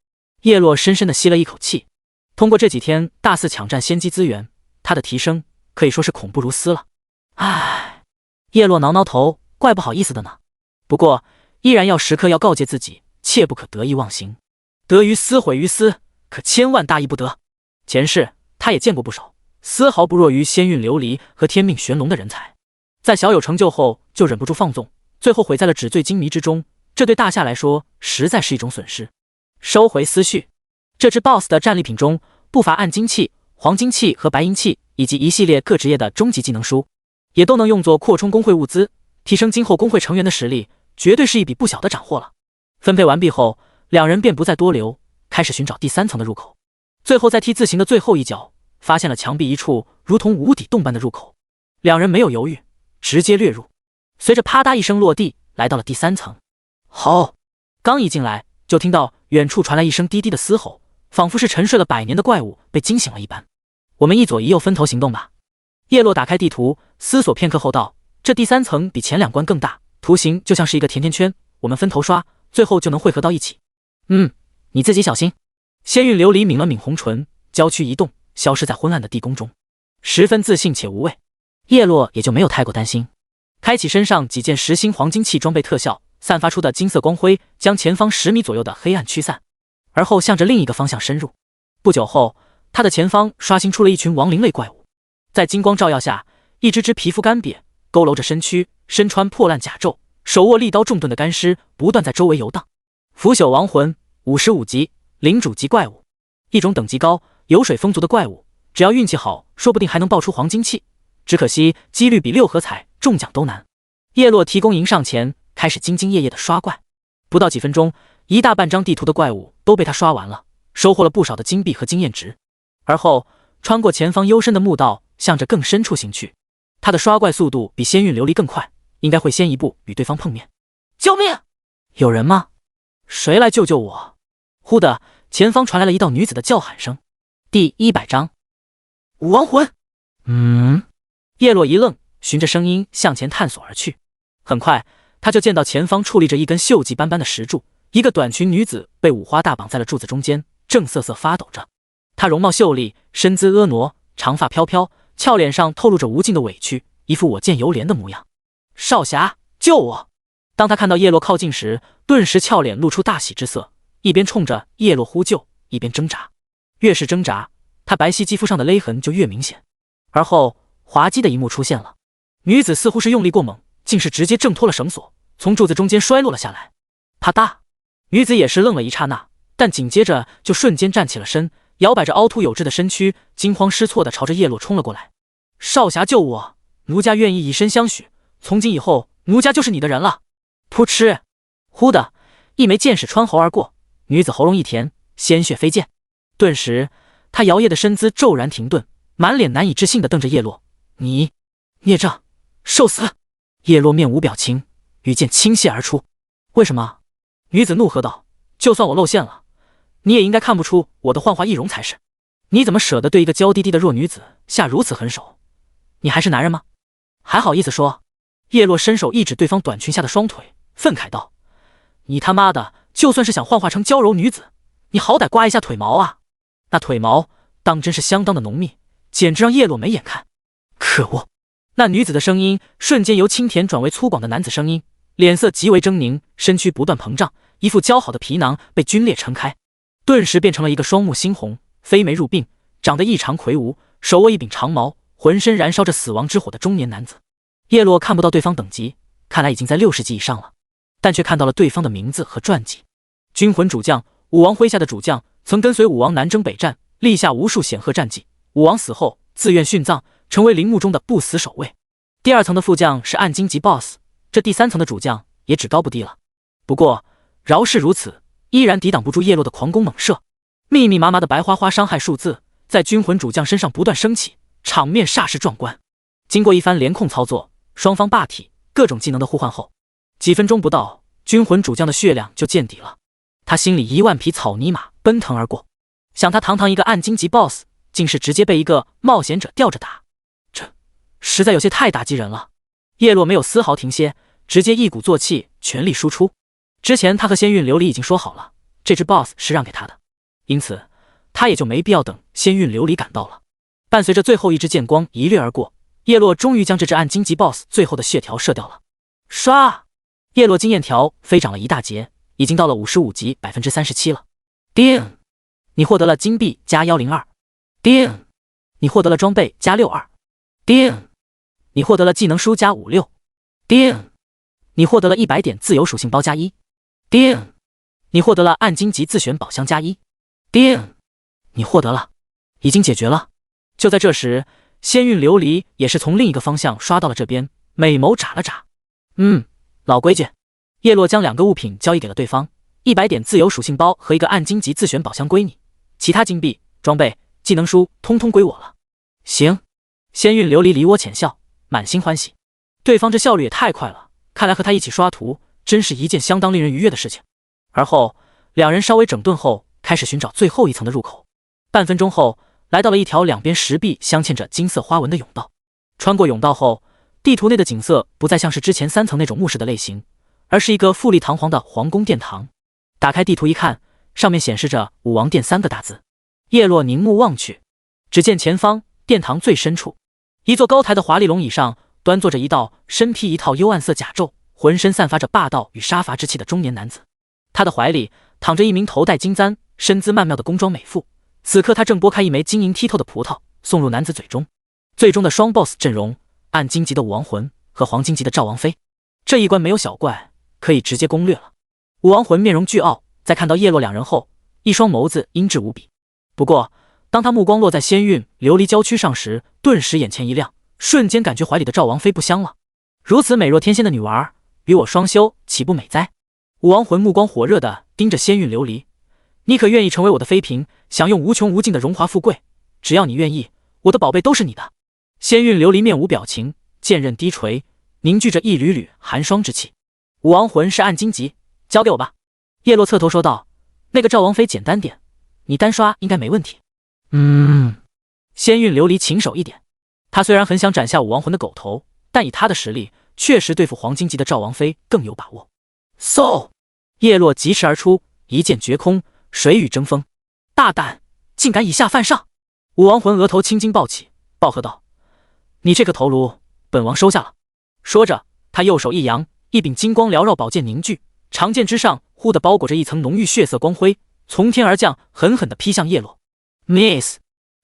叶落深深地吸了一口气，通过这几天大肆抢占先机资源，他的提升可以说是恐怖如斯了。唉，叶落挠挠头，怪不好意思的呢。不过依然要时刻要告诫自己，切不可得意忘形，得于斯毁于斯，可千万大意不得。前世他也见过不少丝毫不弱于仙韵琉璃和天命玄龙的人才，在小有成就后就忍不住放纵，最后毁在了纸醉金迷之中，这对大夏来说实在是一种损失。收回思绪，这只 BOSS 的战利品中不乏暗金器、黄金器和白银器，以及一系列各职业的终极技能书，也都能用作扩充工会物资，提升今后工会成员的实力，绝对是一笔不小的斩获了。分配完毕后，两人便不再多留，开始寻找第3层的入口。最后在 T 字形的最后一角发现了墙壁一处如同无底洞般的入口，两人没有犹豫，直接掠入，随着啪嗒一声落地，来到了第3层。好，刚一进来就听到远处传来一声低低的嘶吼，仿佛是沉睡了100年的怪物被惊醒了一般。我们一左一右分头行动吧。叶落打开地图，思索片刻后道，这第3层比前2关更大，图形就像是一个甜甜圈，我们分头刷，最后就能汇合到一起。你自己小心。仙韵琉璃抿了抿红唇，娇躯一动，消失在昏暗的地宫中，十分自信且无畏。叶落也就没有太过担心，开启身上几件实心黄金器装备特效，散发出的金色光辉将前方10米左右的黑暗驱散，而后向着另一个方向深入。不久后，他的前方刷新出了一群亡灵类怪物，在金光照耀下，一只只皮肤干瘪、佝偻着身躯、身穿破烂甲胄、手握利刀重盾的干尸不断在周围游荡。腐朽亡魂55级领主级怪物，一种等级高、油水丰足的怪物，只要运气好，说不定还能爆出黄金器，只可惜几率比6合彩中奖都难。叶落提供营上前，开始兢兢业业的刷怪，不到几分钟，一大半张地图的怪物都被他刷完了，收获了不少的金币和经验值。而后穿过前方幽深的墓道，向着更深处行去。他的刷怪速度比仙韵琉璃更快，应该会先一步与对方碰面。救命！有人吗？谁来救救我？忽的，前方传来了一道女子的叫喊声。第100章武王魂。叶落一愣，循着声音向前探索而去。很快他就见到前方矗立着一根锈迹斑斑的石柱，一个短裙女子被五花大绑在了柱子中间，正瑟瑟发抖着。她容貌秀丽，身姿婀娜，长发飘飘，俏脸上透露着无尽的委屈，一副我见犹怜的模样。少侠，救我！当他看到叶落靠近时，顿时俏脸露出大喜之色，一边冲着叶落呼救，一边挣扎。越是挣扎，他白皙肌肤上的勒痕就越明显。而后滑稽的一幕出现了，女子似乎是用力过猛，竟是直接挣脱了绳索，从柱子中间摔落了下来。啪嗒！女子也是愣了一刹那，但紧接着就瞬间站起了身，摇摆着凹凸有致的身躯，惊慌失措地朝着叶落冲了过来。少侠救我！奴家愿意以身相许，从今以后奴家就是你的人了。噗嗤！忽的一枚箭矢穿喉而过，女子喉咙一甜，鲜血飞溅。顿时，他摇曳的身姿骤然停顿，满脸难以置信地瞪着叶落：“你，孽障，受死！”叶落面无表情，羽剑倾泻而出。为什么？女子怒喝道：“就算我露馅了，你也应该看不出我的幻化易容才是。你怎么舍得对一个娇滴滴的弱女子下如此狠手？你还是男人吗？还好意思说？”叶落伸手一指对方短裙下的双腿，愤慨道：“你他妈的，就算是想幻化成娇柔女子，你好歹刮一下腿毛啊！”那腿毛当真是相当的浓密，简直让叶落没眼看。可恶！那女子的声音瞬间由清甜转为粗犷的男子声音，脸色极为狰狞，身躯不断膨胀，一副姣好的皮囊被皲裂撑开，顿时变成了一个双目猩红、飞眉入鬓、长得异常魁梧、手握一柄长矛、浑身燃烧着死亡之火的中年男子。叶落看不到对方等级，看来已经在60级以上了，但却看到了对方的名字和传记。军魂主将，武王麾下的主将，曾跟随武王南征北战，立下无数显赫战绩。武王死后自愿殉葬，成为陵墓中的不死守卫。第2层的副将是暗荆级 BOSS， 这第3层的主将也只高不低了。不过饶是如此，依然抵挡不住叶落的狂攻猛射，密密麻麻的白花花伤害数字在军魂主将身上不断升起，场面煞是壮观。经过一番连控操作，双方霸体各种技能的互换后，几分钟不到，军魂主将的血量就见底了。他心里1万匹草泥马奔腾而过，想他堂堂一个暗荆级 BOSS， 竟是直接被一个冒险者吊着打，这实在有些太打击人了。叶落没有丝毫停歇，直接一鼓作气，全力输出。之前他和仙韵琉璃已经说好了，这只 BOSS 是让给他的，因此他也就没必要等仙韵琉璃赶到了。伴随着最后一支剑光一掠而过，叶落终于将这只暗荆级 BOSS 最后的血条射掉了。唰！叶落经验条飞涨了一大截，已经到了55级 37% 了。叮！你获得了金币加102。叮！你获得了装备加62。叮！你获得了技能书加56。叮！你获得了100点自由属性包加1。叮！你获得了暗荆级自选宝箱加1。叮！你获得了，已经解决了。就在这时，仙韵琉璃也是从另一个方向刷到了这边，美眸眨了眨。老规矩。叶落将2个物品交易给了对方，100点自由属性包和一个暗荆级自选宝箱归你，其他金币、装备、技能书通通归我了。行。仙韵琉璃梨涡浅笑，满心欢喜。对方这效率也太快了，看来和他一起刷图真是一件相当令人愉悦的事情。而后两人稍微整顿后，开始寻找最后一层的入口。半分钟后，来到了一条两边石壁镶嵌着金色花纹的甬道。穿过甬道后，地图内的景色不再像是之前3层那种墓室的类型，而是一个富丽堂皇的皇宫殿堂。打开地图一看，上面显示着武王殿3个大字。叶落凝目望去，只见前方殿堂最深处，一座高台的华丽龙椅上端坐着一道身披一套幽暗色甲胄，浑身散发着霸道与杀伐之气的中年男子。他的怀里躺着一名头戴金簪、身姿曼妙的宫装美妇，此刻他正剥开一枚晶莹剔透的葡萄送入男子嘴中。最终的双 BOSS 阵容，暗荆级的武王魂和黄荆级的赵王妃，这一关没有小怪，可以直接攻略了。武王魂面容倨傲，在看到叶落两人后，一双眸子阴鸷无比。不过当他目光落在仙韵琉璃娇躯上时，顿时眼前一亮，瞬间感觉怀里的赵王妃不香了。如此美若天仙的女娃，与我双修岂不美哉？武王魂目光火热地盯着仙韵琉璃，你可愿意成为我的妃嫔，享用无穷无尽的荣华富贵？只要你愿意，我的宝贝都是你的。仙韵琉璃面无表情，剑刃低垂，凝聚着一缕缕寒霜之气。武王魂是暗荆级，交给我吧。叶落侧头说道，那个赵王妃简单点，你单刷应该没问题。仙韵琉璃勤手一点，他虽然很想斩下武王魂的狗头，但以他的实力，确实对付黄荆级的赵王妃更有把握。嗖！叶落疾驰而出，一剑绝空，水雨争锋。大胆，竟敢以下犯上！武王魂额头青筋暴起，暴喝道：你这颗头颅，本王收下了。说着，他右手一扬，一柄金光缭绕宝剑凝聚，长剑之上忽地包裹着一层浓郁血色光辉，从天而降，狠狠地劈向叶落。Miss！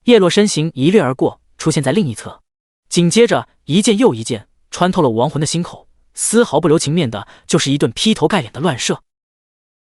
叶落身形一掠而过，出现在另一侧，紧接着一剑又一剑穿透了武王魂的心口，丝毫不留情面的就是一顿劈头盖脸的乱射。